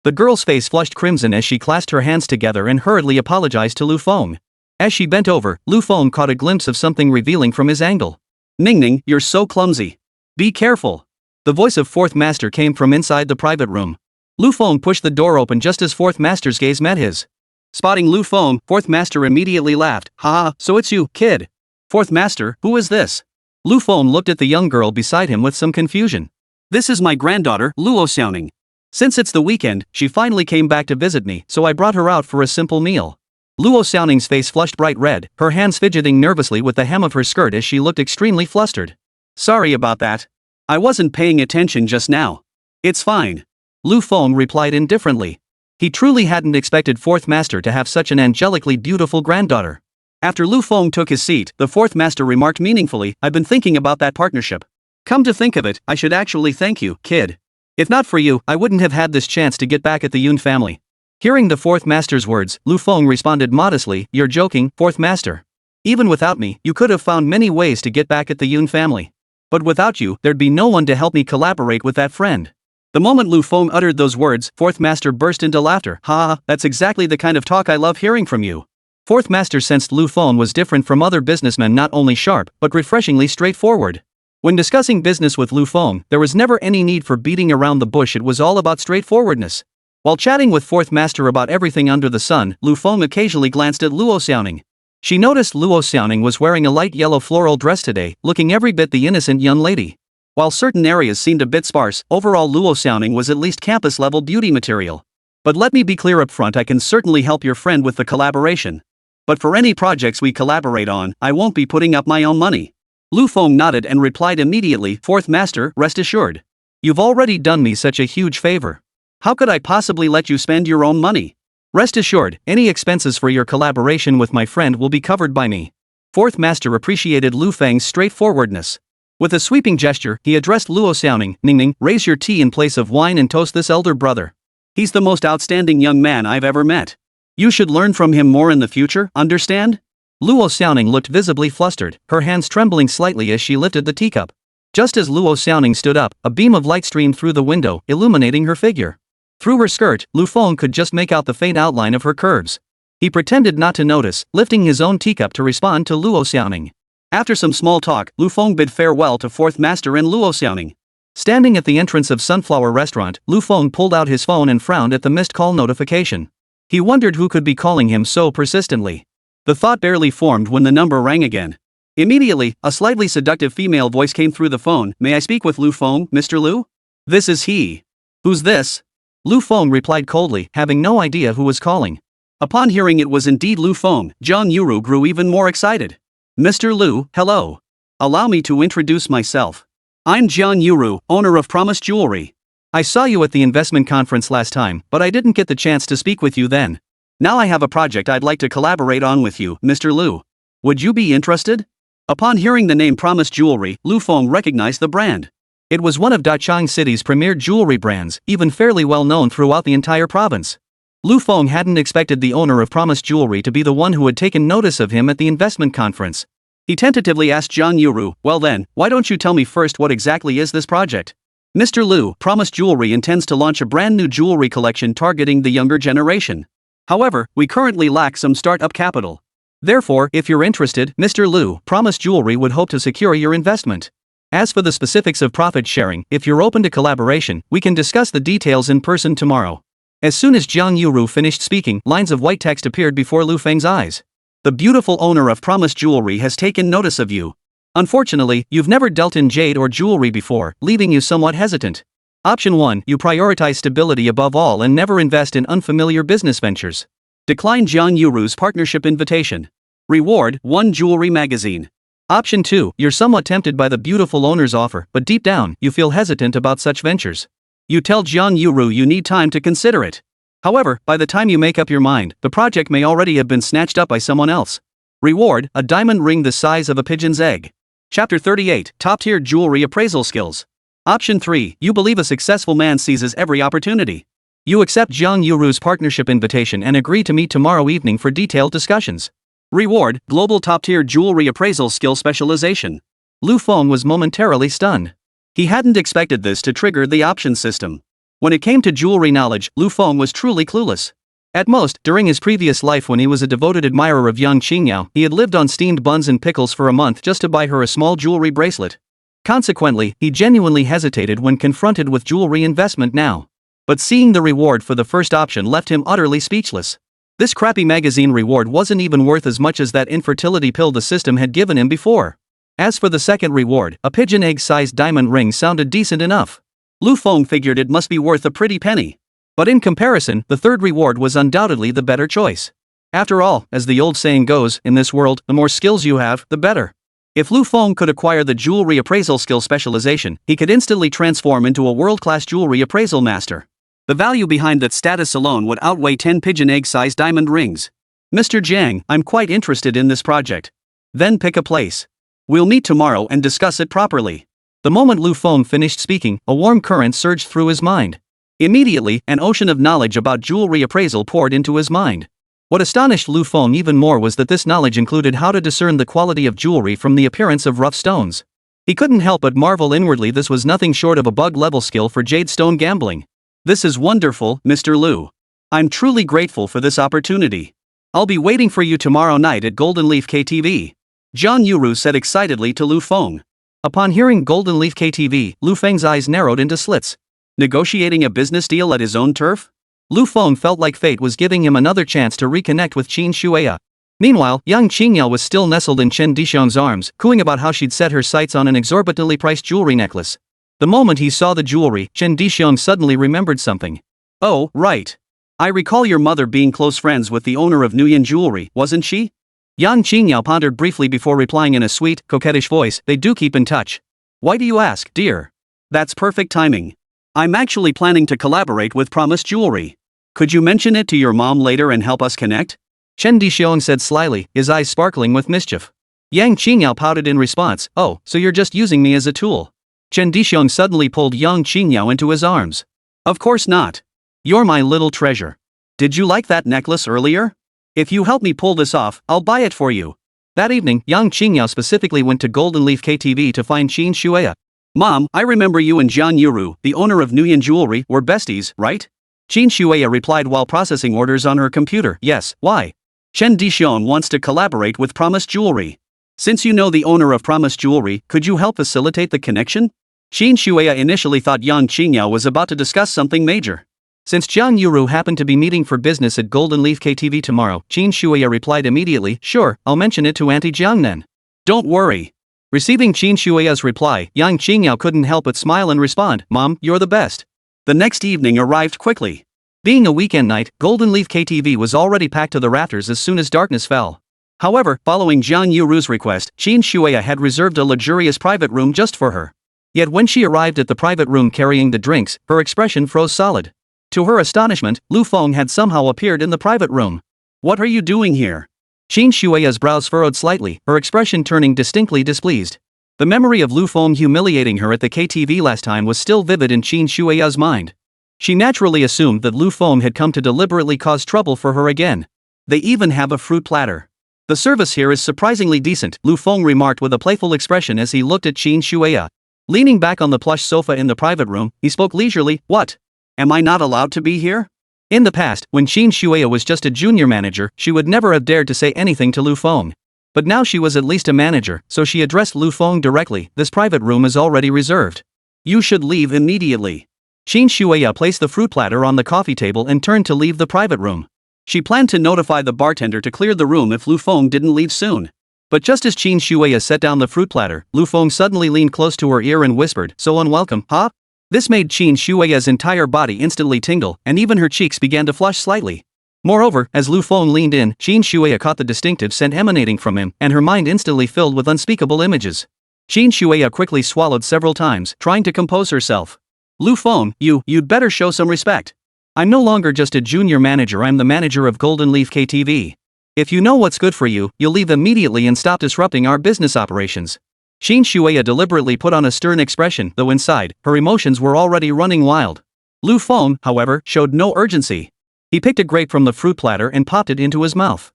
The girl's face flushed crimson as she clasped her hands together and hurriedly apologized to Lu Feng. As she bent over, Lu Feng caught a glimpse of something revealing from his angle. Ningning, you're so clumsy. Be careful. The voice of Fourth Master came from inside the private room. Lu Feng pushed the door open just as Fourth Master's gaze met his. Spotting Lu Feng, Fourth Master immediately laughed. Haha, so it's you, kid. Fourth Master, who is this? Lu Feng looked at the young girl beside him with some confusion. This is my granddaughter, Luo Xiaoning. Since it's the weekend, she finally came back to visit me, so I brought her out for a simple meal. Luo Xiaoning's face flushed bright red, her hands fidgeting nervously with the hem of her skirt as she looked extremely flustered. Sorry about that. I wasn't paying attention just now. It's fine. Lu Feng replied indifferently. He truly hadn't expected Fourth Master to have such an angelically beautiful granddaughter. After Lu Feng took his seat, the Fourth Master remarked meaningfully, I've been thinking about that partnership. Come to think of it, I should actually thank you, kid. If not for you, I wouldn't have had this chance to get back at the Yun family. Hearing the Fourth Master's words, Lu Feng responded modestly, You're joking, Fourth Master. Even without me, you could have found many ways to get back at the Yun family. But without you, there'd be no one to help me collaborate with that friend. The moment Lu Feng uttered those words, Fourth Master burst into laughter. Ha, that's exactly the kind of talk I love hearing from you. Fourth Master sensed Lu Feng was different from other businessmen, not only sharp, but refreshingly straightforward. When discussing business with Lu Feng, there was never any need for beating around the bush, it was all about straightforwardness. While chatting with Fourth Master about everything under the sun, Lu Feng occasionally glanced at Luo Xiaoning. She noticed Luo Xiaoning was wearing a light yellow floral dress today, looking every bit the innocent young lady. While certain areas seemed a bit sparse, overall Luo Xiaoning was at least campus-level beauty material. But let me be clear up front, I can certainly help your friend with the collaboration. But for any projects we collaborate on, I won't be putting up my own money. Lu Feng nodded and replied immediately, Fourth Master, rest assured. You've already done me such a huge favor. How could I possibly let you spend your own money? Rest assured, any expenses for your collaboration with my friend will be covered by me. Fourth Master appreciated Lu Feng's straightforwardness. With a sweeping gesture, he addressed Luo Xiaoning, Ningning, raise your tea in place of wine and toast this elder brother. He's the most outstanding young man I've ever met. You should learn from him more in the future, understand? Luo Xiaoning looked visibly flustered, her hands trembling slightly as she lifted the teacup. Just as Luo Xiaoning stood up, a beam of light streamed through the window, illuminating her figure. Through her skirt, Lu Feng could just make out the faint outline of her curves. He pretended not to notice, lifting his own teacup to respond to Luo Xiaoning. After some small talk, Lu Feng bid farewell to Fourth Master and Luo Xiaoning. Standing at the entrance of Sunflower Restaurant, Lu Feng pulled out his phone and frowned at the missed call notification. He wondered who could be calling him so persistently. The thought barely formed when the number rang again. Immediately, a slightly seductive female voice came through the phone. May I speak with Lu Feng, Mr. Lu? This is he. Who's this? Lu Feng replied coldly, having no idea who was calling. Upon hearing it was indeed Lu Feng, Jiang Yuru grew even more excited. Mr. Lu, hello. Allow me to introduce myself. I'm Jiang Yuru, owner of Promise Jewelry. I saw you at the investment conference last time, but I didn't get the chance to speak with you then. Now I have a project I'd like to collaborate on with you, Mr. Lu. Would you be interested? Upon hearing the name Promise Jewelry, Lu Feng recognized the brand. It was one of Dachang City's premier jewelry brands, even fairly well known throughout the entire province. Lu Feng hadn't expected the owner of Promise Jewelry to be the one who had taken notice of him at the investment conference. He tentatively asked Jiang Yuru, well then, why don't you tell me first what exactly is this project? Mr. Lu, Promise Jewelry intends to launch a brand new jewelry collection targeting the younger generation. However, we currently lack some startup capital. Therefore, if you're interested, Mr. Lu, Promise Jewelry would hope to secure your investment. As for the specifics of profit sharing, if you're open to collaboration, we can discuss the details in person tomorrow. As soon as Jiang Yuru finished speaking, lines of white text appeared before Lu Feng's eyes. The beautiful owner of Promise Jewelry has taken notice of you. Unfortunately, you've never dealt in jade or jewelry before, leaving you somewhat hesitant. Option 1, you prioritize stability above all and never invest in unfamiliar business ventures. Decline Jiang Yuru's partnership invitation. Reward, 1 jewelry magazine. Option 2, you're somewhat tempted by the beautiful owner's offer, but deep down, you feel hesitant about such ventures. You tell Jiang Yuru you need time to consider it. However, by the time you make up your mind, the project may already have been snatched up by someone else. Reward, a diamond ring the size of a pigeon's egg. Chapter 38, Top-Tier Jewelry Appraisal Skills. Option 3, you believe a successful man seizes every opportunity. You accept Jiang Yuru's partnership invitation and agree to meet tomorrow evening for detailed discussions. Reward, Global Top-Tier Jewelry Appraisal Skill Specialization. Lu Feng was momentarily stunned. He hadn't expected this to trigger the option system. When it came to jewelry knowledge, Lu Feng was truly clueless. At most, during his previous life when he was a devoted admirer of Yang Qingyao, he had lived on steamed buns and pickles for a month just to buy her a small jewelry bracelet. Consequently, he genuinely hesitated when confronted with jewelry investment now. But seeing the reward for the first option left him utterly speechless. This crappy magazine reward wasn't even worth as much as that infertility pill the system had given him before. As for the second reward, a pigeon egg-sized diamond ring sounded decent enough. Lu Feng figured it must be worth a pretty penny. But in comparison, the third reward was undoubtedly the better choice. After all, as the old saying goes, in this world, the more skills you have, the better. If Lu Feng could acquire the jewelry appraisal skill specialization, he could instantly transform into a world-class jewelry appraisal master. The value behind that status alone would outweigh 10 pigeon egg-sized diamond rings. Mr. Jiang, I'm quite interested in this project. Then pick a place. We'll meet tomorrow and discuss it properly. The moment Lu Feng finished speaking, a warm current surged through his mind. Immediately, an ocean of knowledge about jewelry appraisal poured into his mind. What astonished Lu Feng even more was that this knowledge included how to discern the quality of jewelry from the appearance of rough stones. He couldn't help but marvel inwardly this was nothing short of a bug-level skill for jade stone gambling. This is wonderful, Mr. Lu. I'm truly grateful for this opportunity. I'll be waiting for you tomorrow night at Golden Leaf KTV. Jiang Yuru said excitedly to Lu Feng. Upon hearing Golden Leaf KTV, Lu Feng's eyes narrowed into slits. Negotiating a business deal at his own turf? Lu Feng felt like fate was giving him another chance to reconnect with Qin Shueya. Meanwhile, Yang Qingyao was still nestled in Chen Dishong's arms, cooing about how she'd set her sights on an exorbitantly priced jewelry necklace. The moment he saw the jewelry, Chen Dishong suddenly remembered something. Oh, right. I recall your mother being close friends with the owner of Nuyen Jewelry, wasn't she? Yang Qingyao pondered briefly before replying in a sweet, coquettish voice, they do keep in touch. Why do you ask, dear? That's perfect timing. I'm actually planning to collaborate with Promise Jewelry. Could you mention it to your mom later and help us connect? Chen Dishong said slyly, his eyes sparkling with mischief. Yang Qingyao pouted in response, oh, so you're just using me as a tool. Chen Dishong suddenly pulled Yang Qingyao into his arms. Of course not. You're my little treasure. Did you like that necklace earlier? If you help me pull this off, I'll buy it for you. That evening, Yang Qingyao specifically went to Golden Leaf KTV to find Qin Shueya. Mom, I remember you and Jiang Yuru, the owner of Nuyen Jewelry, were besties, right? Qin Shueya replied while processing orders on her computer. Yes, why? Chen Dishong wants to collaborate with Promise Jewelry. Since you know the owner of Promise Jewelry, could you help facilitate the connection? Qin Shueya initially thought Yang Qingyao was about to discuss something major. Since Jiang Yuru happened to be meeting for business at Golden Leaf KTV tomorrow, Qin Shueya replied immediately, sure, I'll mention it to Auntie Jiang then. Don't worry. Receiving Qin Shueya's reply, Yang Qingyao couldn't help but smile and respond, Mom, you're the best. The next evening arrived quickly. Being a weekend night, Golden Leaf KTV was already packed to the rafters as soon as darkness fell. However, following Jiang Yuru's request, Qin Shueya had reserved a luxurious private room just for her. Yet when she arrived at the private room carrying the drinks, her expression froze solid. To her astonishment, Lu Feng had somehow appeared in the private room. What are you doing here? Qin Shueya's brows furrowed slightly, her expression turning distinctly displeased. The memory of Lu Feng humiliating her at the KTV last time was still vivid in Qin Shueya's mind. She naturally assumed that Lu Feng had come to deliberately cause trouble for her again. They even have a fruit platter. The service here is surprisingly decent, Lu Feng remarked with a playful expression as he looked at Qin Shueya. Leaning back on the plush sofa in the private room, he spoke leisurely, what? Am I not allowed to be here? In the past, when Qin Shueya was just a junior manager, she would never have dared to say anything to Lu Feng. But now she was at least a manager, so she addressed Lu Feng directly, this private room is already reserved. You should leave immediately. Qin Shueya placed the fruit platter on the coffee table and turned to leave the private room. She planned to notify the bartender to clear the room if Lu Feng didn't leave soon. But just as Qin Shueya set down the fruit platter, Lu Feng suddenly leaned close to her ear and whispered, so unwelcome, huh? This made Qin Shueya's entire body instantly tingle, and even her cheeks began to flush slightly. Moreover, as Lu Feng leaned in, Qin Shueya caught the distinctive scent emanating from him, and her mind instantly filled with unspeakable images. Qin Shueya quickly swallowed several times, trying to compose herself. Lu Feng, you'd better show some respect. I'm no longer just a junior manager, I'm the manager of Golden Leaf KTV. If you know what's good for you, you'll leave immediately and stop disrupting our business operations. Shin Shueya deliberately put on a stern expression, though inside, her emotions were already running wild. Lu Feng, however, showed no urgency. He picked a grape from the fruit platter and popped it into his mouth.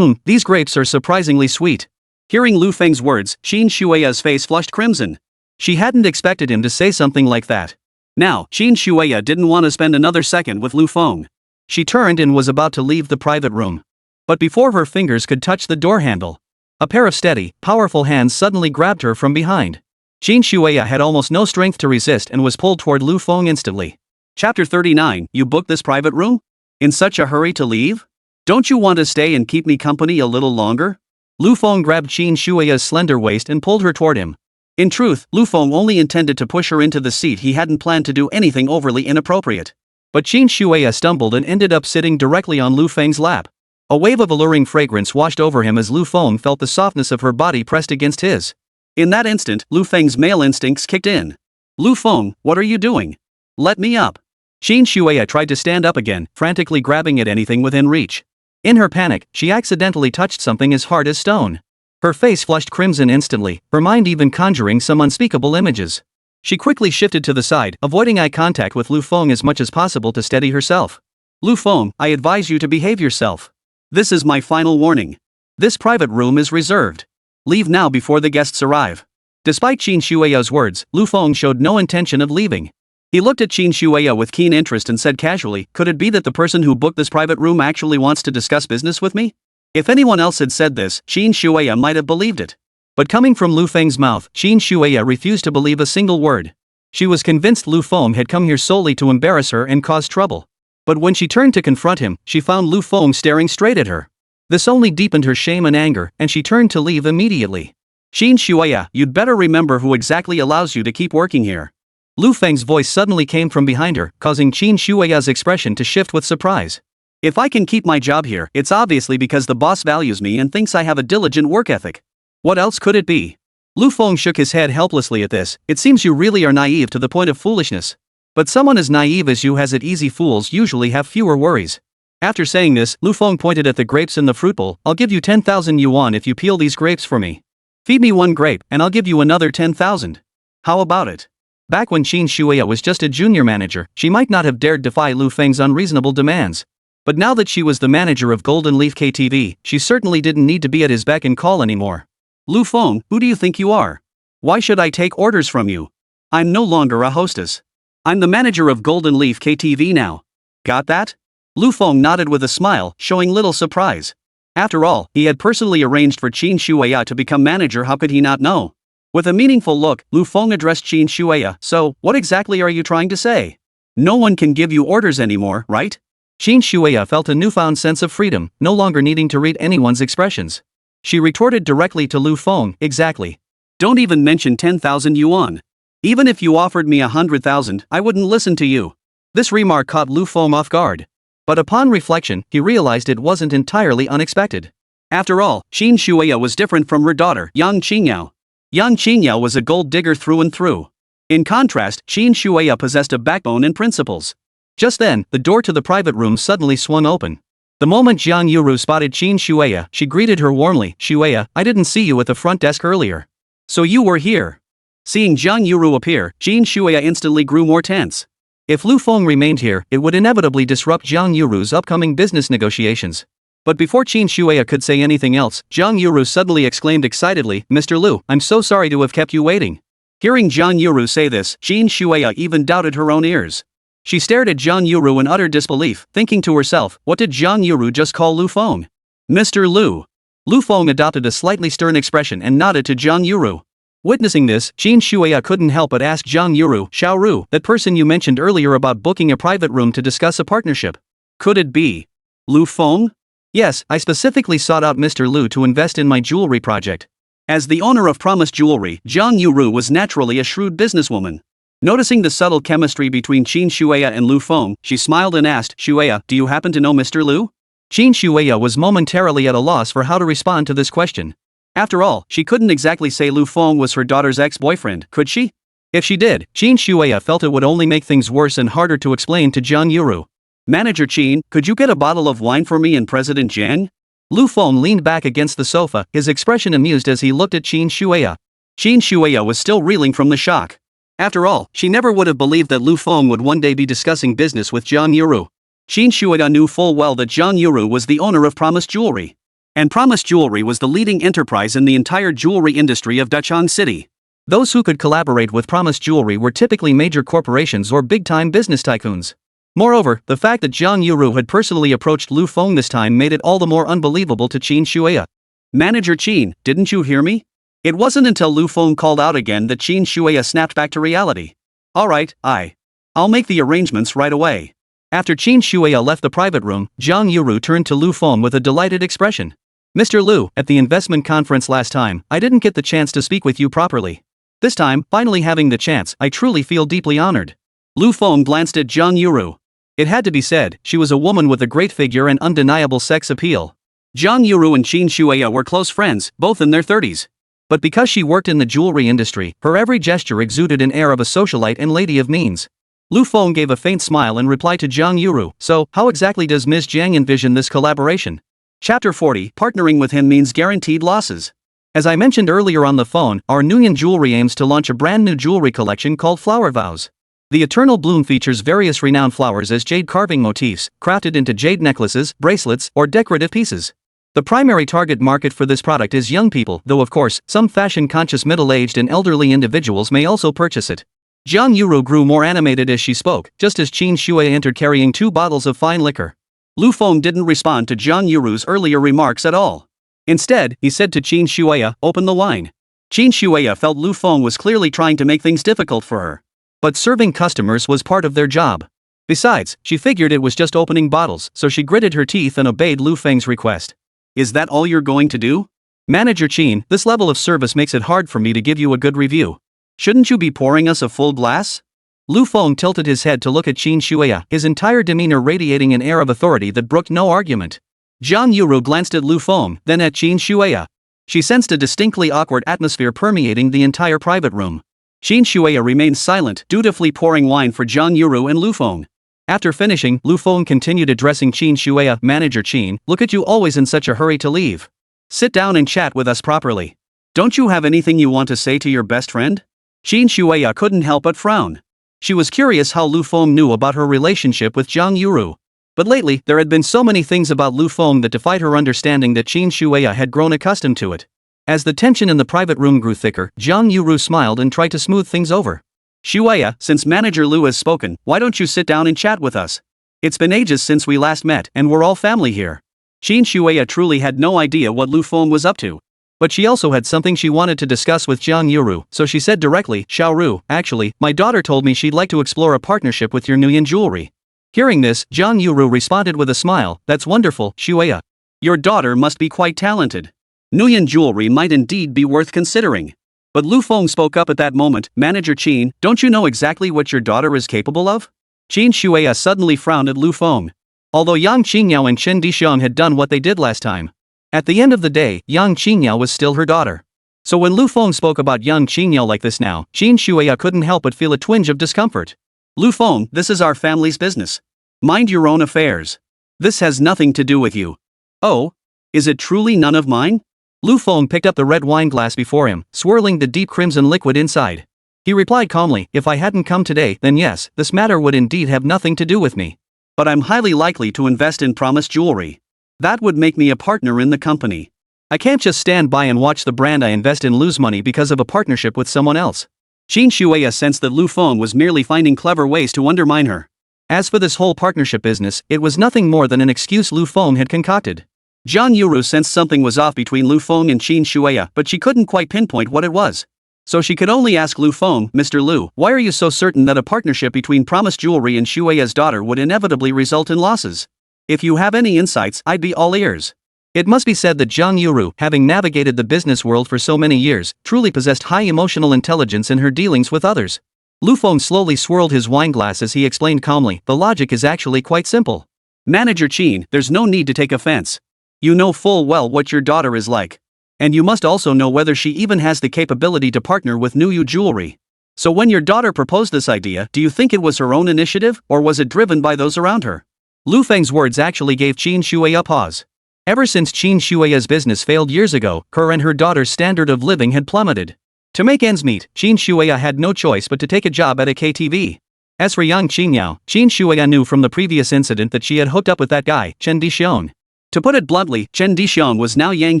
These grapes are surprisingly sweet. Hearing Lu Feng's words, Shin Shueya's face flushed crimson. She hadn't expected him to say something like that. Now, Shin Shueya didn't want to spend another second with Lu Feng. She turned and was about to leave the private room. But before her fingers could touch the door handle, a pair of steady, powerful hands suddenly grabbed her from behind. Shin Shueya had almost no strength to resist and was pulled toward Lu Feng instantly. Chapter 39, You booked this private room? In such a hurry to leave? Don't you want to stay and keep me company a little longer? Lu Feng grabbed Shin Shueya's slender waist and pulled her toward him. In truth, Lu Feng only intended to push her into the seat. He hadn't planned to do anything overly inappropriate. But Shin Shueya stumbled and ended up sitting directly on Lu Feng's lap. A wave of alluring fragrance washed over him as Lu Feng felt the softness of her body pressed against his. In that instant, Lu Feng's male instincts kicked in. Lu Feng, what are you doing? Let me up. Shin Shueya tried to stand up again, frantically grabbing at anything within reach. In her panic, she accidentally touched something as hard as stone. Her face flushed crimson instantly, her mind even conjuring some unspeakable images. She quickly shifted to the side, avoiding eye contact with Lu Feng as much as possible to steady herself. Lu Feng, I advise you to behave yourself. This is my final warning. This private room is reserved. Leave now before the guests arrive. Despite Shin Shueya's words, Lu Feng showed no intention of leaving. He looked at Shin Shueya with keen interest and said casually, could it be that the person who booked this private room actually wants to discuss business with me? If anyone else had said this, Shin Shueya might have believed it. But coming from Lu Feng's mouth, Shin Shueya refused to believe a single word. She was convinced Lu Feng had come here solely to embarrass her and cause trouble. But when she turned to confront him, she found Lu Feng staring straight at her. This only deepened her shame and anger, and she turned to leave immediately. Shin Shueya, you'd better remember who exactly allows you to keep working here. Lu Feng's voice suddenly came from behind her, causing Shin Shueya's expression to shift with surprise. If I can keep my job here, it's obviously because the boss values me and thinks I have a diligent work ethic. What else could it be? Lu Feng shook his head helplessly at this. It seems you really are naive to the point of foolishness. But someone as naive as you has it easy. Fools usually have fewer worries. After saying this, Lu Feng pointed at the grapes in the fruit bowl. I'll give you 10,000 yuan if you peel these grapes for me. Feed me one grape, and I'll give you another 10,000. How about it? Back when Shin Shueya was just a junior manager, she might not have dared defy Lu Feng's unreasonable demands. But now that she was the manager of Golden Leaf KTV, she certainly didn't need to be at his beck and call anymore. Lu Feng, who do you think you are? Why should I take orders from you? I'm no longer a hostess. I'm the manager of Golden Leaf KTV now. Got that? Lu Feng nodded with a smile, showing little surprise. After all, he had personally arranged for Shin Shueya to become manager. How could he not know? With a meaningful look, Lu Feng addressed Shin Shueya. So, what exactly are you trying to say? No one can give you orders anymore, right? Shin Shueya felt a newfound sense of freedom, no longer needing to read anyone's expressions. She retorted directly to Lu Feng, exactly. Don't even mention 10,000 yuan. Even if you offered me 100,000, I wouldn't listen to you. This remark caught Lu Feng off guard. But upon reflection, he realized it wasn't entirely unexpected. After all, Shin Shueya was different from her daughter, Yang Qingyao. Yang Qingyao was a gold digger through and through. In contrast, Shin Shueya possessed a backbone and principles. Just then, the door to the private room suddenly swung open. The moment Jiang Yuru spotted Shin Shueya, she greeted her warmly. Shueya, I didn't see you at the front desk earlier. So you were here. Seeing Jiang Yuru appear, Shin Shueya instantly grew more tense. If Lu Feng remained here, it would inevitably disrupt Jiang Yuru's upcoming business negotiations. But before Shin Shueya could say anything else, Jiang Yuru suddenly exclaimed excitedly, Mr. Lu, I'm so sorry to have kept you waiting. Hearing Jiang Yuru say this, Shin Shueya even doubted her own ears. She stared at Jiang Yuru in utter disbelief, thinking to herself, what did Jiang Yuru just call Lu Feng? Mr. Lu. Lu Feng adopted a slightly stern expression and nodded to Jiang Yuru. Witnessing this, Shin Shueya couldn't help but ask Jiang Yuru, Xiao Ru, that person you mentioned earlier about booking a private room to discuss a partnership. Could it be Lu Feng? Yes, I specifically sought out Mr. Lu to invest in my jewelry project. As the owner of Promise Jewelry, Jiang Yuru was naturally a shrewd businesswoman. Noticing the subtle chemistry between Shin Shueya and Lu Feng, she smiled and asked, Shueya, do you happen to know Mr. Lu? Shin Shueya was momentarily at a loss for how to respond to this question. After all, she couldn't exactly say Lu Feng was her daughter's ex-boyfriend, could she? If she did, Shin Shueya felt it would only make things worse and harder to explain to Jiang Yuru. Manager Qin, could you get a bottle of wine for me and President Jiang? Lu Feng leaned back against the sofa, his expression amused as he looked at Qin Shuya. Qin Shuya was still reeling from the shock. After all, she never would have believed that Lu Feng would one day be discussing business with Zhang Yuru. Qin Shuya knew full well that Zhang Yuru was the owner of Promise Jewelry. And Promise Jewelry was the leading enterprise in the entire jewelry industry of Dachang City. Those who could collaborate with Promise Jewelry were typically major corporations or big-time business tycoons. Moreover, the fact that Zhang Yuru had personally approached Lu Feng this time made it all the more unbelievable to Qin Shuya. Manager Qin, didn't you hear me? It wasn't until Lu Feng called out again that Qin Shuya snapped back to reality. Alright, I'll make the arrangements right away. After Qin Shuya left the private room, Zhang Yuru turned to Lu Feng with a delighted expression. Mr. Lu, at the investment conference last time, I didn't get the chance to speak with you properly. This time, finally having the chance, I truly feel deeply honored. Lu Feng glanced at Zhang Yuru. It had to be said, she was a woman with a great figure and undeniable sex appeal. Zhang Yuru and Qin Shuya were close friends, both in their 30s. But because she worked in the jewelry industry, her every gesture exuded an air of a socialite and lady of means. Lu Feng gave a faint smile and replied to Zhang Yuru, so, how exactly does Ms. Jiang envision this collaboration? Chapter 40, partnering with him means guaranteed losses. As I mentioned earlier on the phone, our Nguyen Jewelry aims to launch a brand new jewelry collection called Flower Vows. The Eternal Bloom features various renowned flowers as jade carving motifs, crafted into jade necklaces, bracelets, or decorative pieces. The primary target market for this product is young people, though of course, some fashion-conscious middle-aged and elderly individuals may also purchase it. Zhang Yuru grew more animated as she spoke, just as Qin Shuya entered carrying 2 bottles of fine liquor. Lu Feng didn't respond to Zhang Yuru's earlier remarks at all. Instead, he said to Qin Shuya, open the wine. Qin Shuya felt Lu Feng was clearly trying to make things difficult for her. But serving customers was part of their job. Besides, she figured it was just opening bottles, so she gritted her teeth and obeyed Lu Feng's request. Is that all you're going to do? Manager Qin, this level of service makes it hard for me to give you a good review. Shouldn't you be pouring us a full glass? Lu Feng tilted his head to look at Qin Shuya, his entire demeanor radiating an air of authority that brooked no argument. Zhang Yuru glanced at Lu Feng, then at Qin Shuya. She sensed a distinctly awkward atmosphere permeating the entire private room. Qin Shuya remained silent, dutifully pouring wine for Zhang Yuru and Lu Feng. After finishing, Lu Feng continued addressing Qin Shuya, Manager Qin, look at you always in such a hurry to leave. Sit down and chat with us properly. Don't you have anything you want to say to your best friend? Qin Shuya couldn't help but frown. She was curious how Lu Feng knew about her relationship with Zhang Yuru. But lately, there had been so many things about Lu Feng that defied her understanding that Qin Shuya had grown accustomed to it. As the tension in the private room grew thicker, Zhang Yuru smiled and tried to smooth things over. Shuya, since Manager Lu has spoken, why don't you sit down and chat with us? It's been ages since we last met, and we're all family here. Qin Shuya truly had no idea what Lu Feng was up to. But she also had something she wanted to discuss with Zhang Yuru, so she said directly, Xiaoru, actually, my daughter told me she'd like to explore a partnership with your Nguyen Jewelry. Hearing this, Zhang Yuru responded with a smile, that's wonderful, Shuya. Your daughter must be quite talented. Nguyen Jewelry might indeed be worth considering. But Lu Feng spoke up at that moment, Manager Qin, don't you know exactly what your daughter is capable of? Qin Shuya suddenly frowned at Lu Feng. Although Yang Qingyao and Chen Disheng had done what they did last time, at the end of the day, Yang Qingyao was still her daughter. So when Lu Feng spoke about Yang Qingyao like this now, Qin Shuya couldn't help but feel a twinge of discomfort. Lu Feng, this is our family's business. Mind your own affairs. This has nothing to do with you. Oh? Is it truly none of mine? Lu Feng picked up the red wine glass before him, swirling the deep crimson liquid inside. He replied calmly, if I hadn't come today, then yes, this matter would indeed have nothing to do with me. But I'm highly likely to invest in Promise Jewelry. That would make me a partner in the company. I can't just stand by and watch the brand I invest in lose money because of a partnership with someone else. Qin Shuya sensed that Lu Feng was merely finding clever ways to undermine her. As for this whole partnership business, it was nothing more than an excuse Lu Feng had concocted. Zhang Yuru sensed something was off between Lu Feng and Qin Shuya, but she couldn't quite pinpoint what it was. So she could only ask Lu Feng, Mr. Lu, why are you so certain that a partnership between Promise Jewelry and Shuya's daughter would inevitably result in losses? If you have any insights, I'd be all ears. It must be said that Zhang Yuru, having navigated the business world for so many years, truly possessed high emotional intelligence in her dealings with others. Lu Feng slowly swirled his wine glass as he explained calmly, the logic is actually quite simple. Manager Qin, there's no need to take offense. You know full well what your daughter is like. And you must also know whether she even has the capability to partner with Nguyen Jewelry. So when your daughter proposed this idea, do you think it was her own initiative, or was it driven by those around her? Lu Feng's words actually gave Qin Shuai a pause. Ever since Qin Shuai's business failed years ago, her and her daughter's standard of living had plummeted. To make ends meet, Qin Shuai had no choice but to take a job at a KTV. As for Yang Qingyao, Qin Shuai knew from the previous incident that she had hooked up with that guy, Chen Dixiong. To put it bluntly, Chen Dixiong was now Yang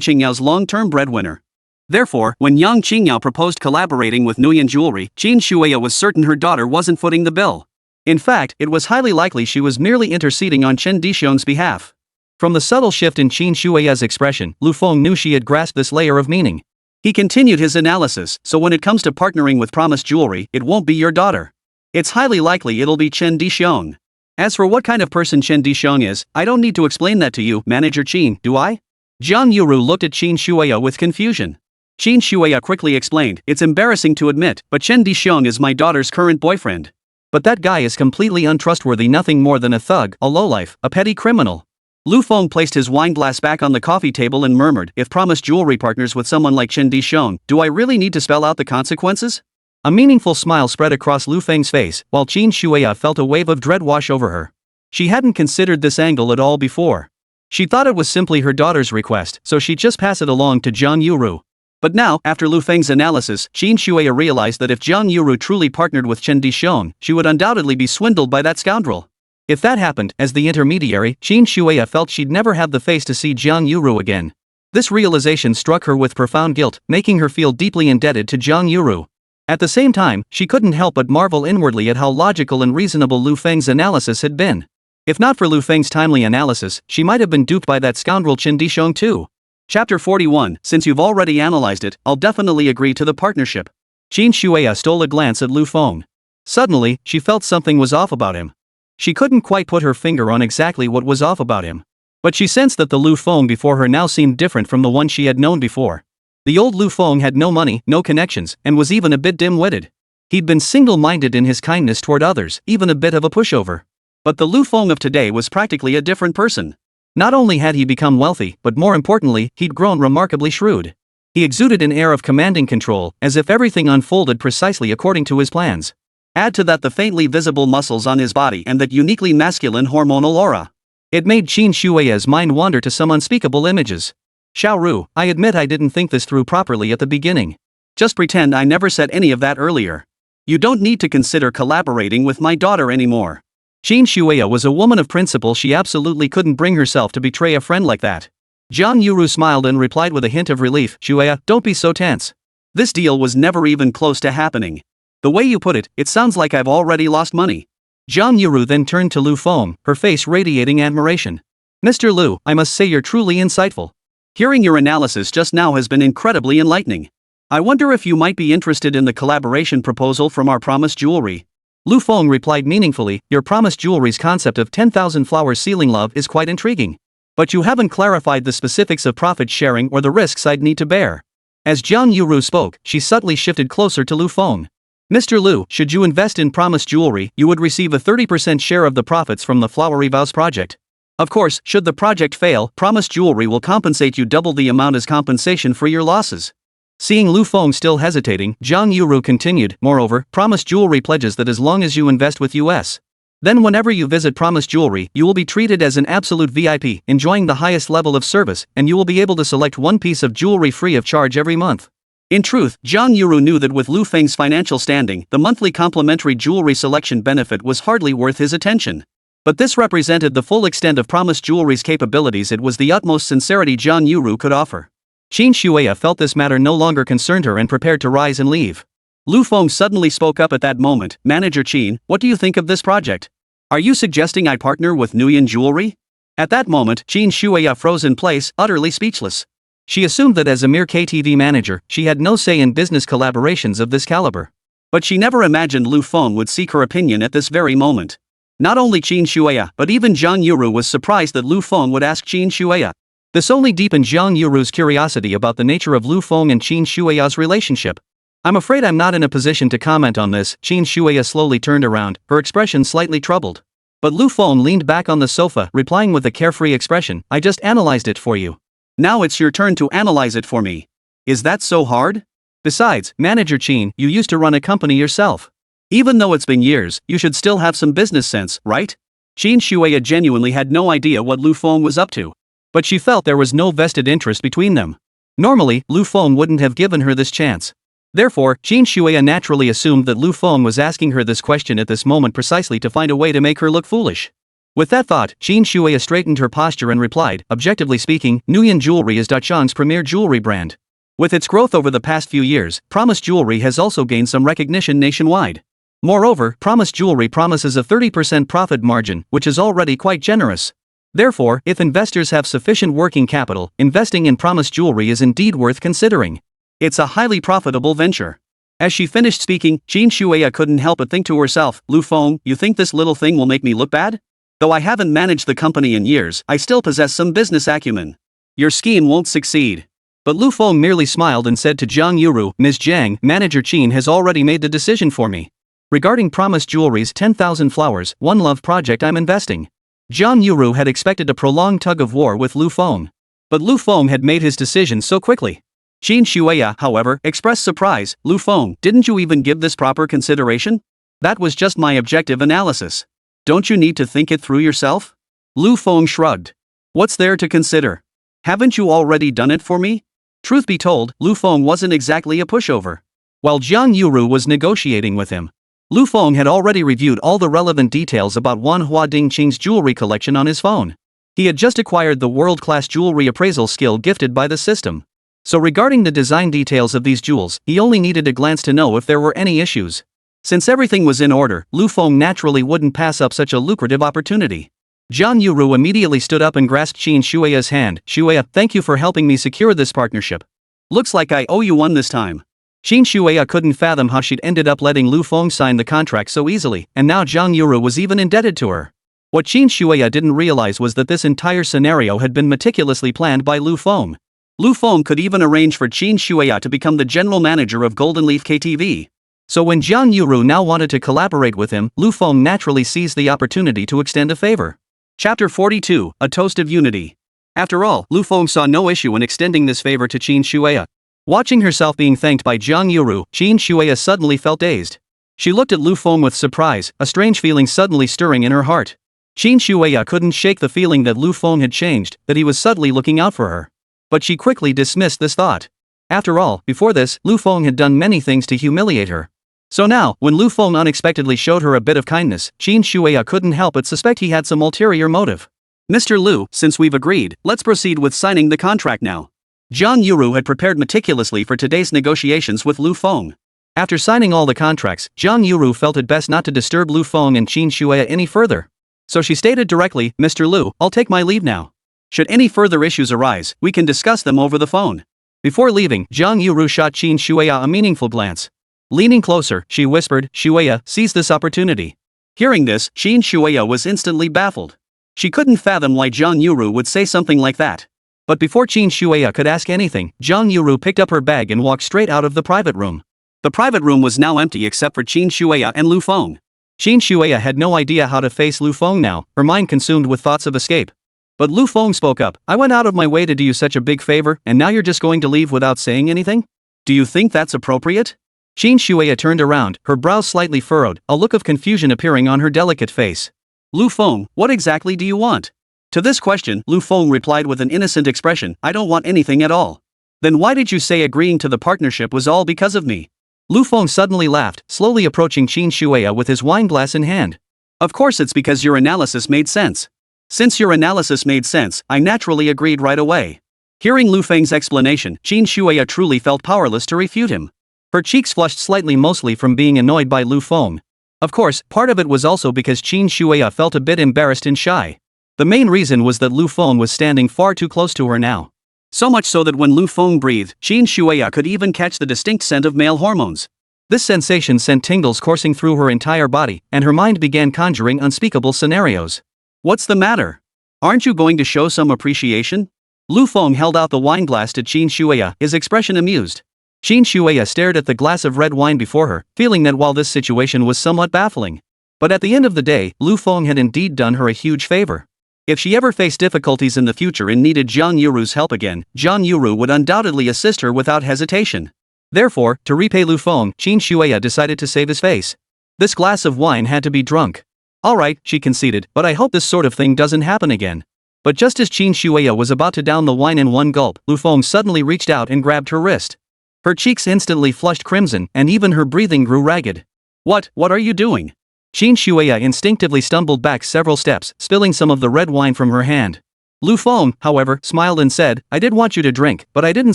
Qingyao's long-term breadwinner. Therefore, when Yang Qingyao proposed collaborating with Nguyen Jewelry, Qin Shuai was certain her daughter wasn't footing the bill. In fact, it was highly likely she was merely interceding on Chen Dixiong's behalf. From the subtle shift in Qin Shuai's expression, Lu Feng knew she had grasped this layer of meaning. He continued his analysis, so when it comes to partnering with Promise Jewelry, it won't be your daughter. It's highly likely it'll be Chen Dixiong. As for what kind of person Chen Dixiong is, I don't need to explain that to you, Manager Qin, do I? Jiang Yuru looked at Qin Shuai with confusion. Qin Shuai quickly explained, it's embarrassing to admit, but Chen Dixiong is my daughter's current boyfriend. But that guy is completely untrustworthy, nothing more than a thug, a lowlife, a petty criminal. Lu Feng placed his wine glass back on the coffee table and murmured, if Promise Jewelry partners with someone like Chen Dixiong, do I really need to spell out the consequences? A meaningful smile spread across Lu Feng's face, while Qin Shuai felt a wave of dread wash over her. She hadn't considered this angle at all before. She thought it was simply her daughter's request, so she'd just pass it along to Jiang Yuru. But now, after Lu Feng's analysis, Qin Shuai realized that if Jiang Yuru truly partnered with Chen Dixiong, she would undoubtedly be swindled by that scoundrel. If that happened, as the intermediary, Qin Shuai felt she'd never have the face to see Jiang Yuru again. This realization struck her with profound guilt, making her feel deeply indebted to Jiang Yuru. At the same time, she couldn't help but marvel inwardly at how logical and reasonable Lu Feng's analysis had been. If not for Lu Feng's timely analysis, she might have been duped by that scoundrel Chen Dixiong too. Chapter 41, since you've already analyzed it, I'll definitely agree to the partnership. Qin Shuai stole a glance at Lu Feng. Suddenly, she felt something was off about him. She couldn't quite put her finger on exactly what was off about him. But she sensed that the Lu Feng before her now seemed different from the one she had known before. The old Lu Feng had no money, no connections, and was even a bit dim-witted. He'd been single-minded in his kindness toward others, even a bit of a pushover. But the Lu Feng of today was practically a different person. Not only had he become wealthy, but more importantly, he'd grown remarkably shrewd. He exuded an air of commanding control, as if everything unfolded precisely according to his plans. Add to that the faintly visible muscles on his body and that uniquely masculine hormonal aura. It made Qin Shuai's mind wander to some unspeakable images. Xiao Ru, I admit I didn't think this through properly at the beginning. Just pretend I never said any of that earlier. You don't need to consider collaborating with my daughter anymore. Qin Shuai was a woman of principle. She absolutely couldn't bring herself to betray a friend like that. Jiang Yuru smiled and replied with a hint of relief, Shuai, don't be so tense. This deal was never even close to happening. The way you put it, it sounds like I've already lost money. Jiang Yuru then turned to Lu Feng, her face radiating admiration. Mr. Lu, I must say you're truly insightful. Hearing your analysis just now has been incredibly enlightening. I wonder if you might be interested in the collaboration proposal from our Promise Jewelry. Lu Feng replied meaningfully, your Promise Jewelry's concept of 10,000 flowers sealing love is quite intriguing. But you haven't clarified the specifics of profit sharing or the risks I'd need to bear. As Jiang Yuru spoke, she subtly shifted closer to Lu Feng. Mr. Lu, should you invest in Promise Jewelry, you would receive a 30% share of the profits from the Flowery Vows project. Of course, should the project fail, Promise Jewelry will compensate you double the amount as compensation for your losses. Seeing Lu Feng still hesitating, Jiang Yuru continued, moreover, Promise Jewelry pledges that as long as you invest with us, then whenever you visit Promise Jewelry, you will be treated as an absolute VIP, enjoying the highest level of service, and you will be able to select one piece of jewelry free of charge every month. In truth, Jiang Yuru knew that with Lu Feng's financial standing, the monthly complimentary jewelry selection benefit was hardly worth his attention. But this represented the full extent of Promise Jewelry's capabilities. It was the utmost sincerity Jiang Yuru could offer. Qin Shuai felt this matter no longer concerned her and prepared to rise and leave. Lu Feng suddenly spoke up at that moment, Manager Qin, what do you think of this project? Are you suggesting I partner with Nguyen Jewelry? At that moment, Qin Shuai froze in place, utterly speechless. She assumed that as a mere KTV manager, she had no say in business collaborations of this caliber. But she never imagined Lu Feng would seek her opinion at this very moment. Not only Qin Shuai, but even Jiang Yuru was surprised that Lu Feng would ask Qin Shuai. This only deepened Jiang Yuru's curiosity about the nature of Lu Feng and Qin Shuai's relationship. I'm afraid I'm not in a position to comment on this. Qin Shuai slowly turned around, her expression slightly troubled. But Lu Feng leaned back on the sofa, replying with a carefree expression, I just analyzed it for you. Now it's your turn to analyze it for me. Is that so hard? Besides, Manager Qin, you used to run a company yourself. Even though it's been years, you should still have some business sense, right? Qin Shuya genuinely had no idea what Lu Feng was up to. But she felt there was no vested interest between them. Normally, Lu Feng wouldn't have given her this chance. Therefore, Qin Shuya naturally assumed that Lu Feng was asking her this question at this moment precisely to find a way to make her look foolish. With that thought, Qin Shuya straightened her posture and replied, objectively speaking, Nguyen Jewelry is Dachang's premier jewelry brand. With its growth over the past few years, Promise Jewelry has also gained some recognition nationwide. Moreover, Promise Jewelry promises a 30% profit margin, which is already quite generous. Therefore, if investors have sufficient working capital, investing in Promise Jewelry is indeed worth considering. It's a highly profitable venture. As she finished speaking, Qin Shuya couldn't help but think to herself, Lu Feng, you think this little thing will make me look bad? Though I haven't managed the company in years, I still possess some business acumen. Your scheme won't succeed. But Lu Feng merely smiled and said to Jiang Yuru, Ms. Jiang, Manager Qin has already made the decision for me. Regarding Promise Jewelry's 10,000 Flowers, One Love project I'm investing. Jiang Yuru had expected a prolonged tug-of-war with Lu Feng. But Lu Feng had made his decision so quickly. Qin Shuya, however, expressed surprise, Lu Feng, didn't you even give this proper consideration? That was just my objective analysis. Don't you need to think it through yourself? Lu Feng shrugged. What's there to consider? Haven't you already done it for me? Truth be told, Lu Feng wasn't exactly a pushover. While Jiang Yuru was negotiating with him, Lu Feng had already reviewed all the relevant details about Wanhwa Dingqing's jewelry collection on his phone. He had just acquired the world-class jewelry appraisal skill gifted by the system. So regarding the design details of these jewels, he only needed a glance to know if there were any issues. Since everything was in order, Lu Feng naturally wouldn't pass up such a lucrative opportunity. Jiang Yuru immediately stood up and grasped Qin Shuya's hand. Shuya, thank you for helping me secure this partnership. Looks like I owe you one this time. Qin Shuya couldn't fathom how she'd ended up letting Lu Feng sign the contract so easily, and now Jiang Yuru was even indebted to her. What Qin Shuya didn't realize was that this entire scenario had been meticulously planned by Lu Feng. Lu Feng could even arrange for Qin Shuya to become the general manager of Golden Leaf KTV. So when Jiang Yuru now wanted to collaborate with him, Lu Feng naturally seized the opportunity to extend a favor. Chapter 42, A Toast of Unity. After all, Lu Feng saw no issue in extending this favor to Qin Shuya. Watching herself being thanked by Jiang Yuru, Qin Shuya suddenly felt dazed. She looked at Lu Feng with surprise, a strange feeling suddenly stirring in her heart. Qin Shuya couldn't shake the feeling that Lu Feng had changed, that he was suddenly looking out for her. But she quickly dismissed this thought. After all, before this, Lu Feng had done many things to humiliate her. So now, when Lu Feng unexpectedly showed her a bit of kindness, Qin Shuya couldn't help but suspect he had some ulterior motive. Mr. Lu, since we've agreed, let's proceed with signing the contract now. Jiang Yuru had prepared meticulously for today's negotiations with Lu Feng. After signing all the contracts, Jiang Yuru felt it best not to disturb Lu Feng and Qin Shuya any further. So she stated directly, Mr. Lu, I'll take my leave now. Should any further issues arise, we can discuss them over the phone. Before leaving, Jiang Yuru shot Qin Shuya a meaningful glance. Leaning closer, she whispered, Shuya, seize this opportunity. Hearing this, Qin Shuya was instantly baffled. She couldn't fathom why Jiang Yuru would say something like that. But before Qin Shuya could ask anything, Jiang Yuru picked up her bag and walked straight out of the private room. The private room was now empty except for Qin Shuya and Lu Feng. Qin Shuya had no idea how to face Lu Feng now, her mind consumed with thoughts of escape. But Lu Feng spoke up, I went out of my way to do you such a big favor, and now you're just going to leave without saying anything? Do you think that's appropriate? Qin Shuya turned around, her brows slightly furrowed, a look of confusion appearing on her delicate face. Lu Feng, what exactly do you want? To this question, Lu Feng replied with an innocent expression, I don't want anything at all. Then why did you say agreeing to the partnership was all because of me? Lu Feng suddenly laughed, slowly approaching Qin Shuya with his wineglass in hand. Of course it's because your analysis made sense. Since your analysis made sense, I naturally agreed right away. Hearing Lu Feng's explanation, Qin Shuya truly felt powerless to refute him. Her cheeks flushed slightly, mostly from being annoyed by Lu Feng. Of course, part of it was also because Qin Shuya felt a bit embarrassed and shy. The main reason was that Lu Feng was standing far too close to her now. So much so that when Lu Feng breathed, Qin Shuya could even catch the distinct scent of male hormones. This sensation sent tingles coursing through her entire body, and her mind began conjuring unspeakable scenarios. What's the matter? Aren't you going to show some appreciation? Lu Feng held out the wineglass to Qin Shuya, his expression amused. Qin Shuya stared at the glass of red wine before her, feeling that while this situation was somewhat baffling, but at the end of the day, Lu Feng had indeed done her a huge favor. If she ever faced difficulties in the future and needed Jiang Yuru's help again, Jiang Yuru would undoubtedly assist her without hesitation. Therefore, to repay Lu Feng, Qin Shuya decided to save his face. This glass of wine had to be drunk. Alright, she conceded, but I hope this sort of thing doesn't happen again. But just as Qin Shuya was about to down the wine in one gulp, Lu Feng suddenly reached out and grabbed her wrist. Her cheeks instantly flushed crimson, and even her breathing grew ragged. What are you doing? Qin Shuya instinctively stumbled back several steps, spilling some of the red wine from her hand. Lu Feng, however, smiled and said, I did want you to drink, but I didn't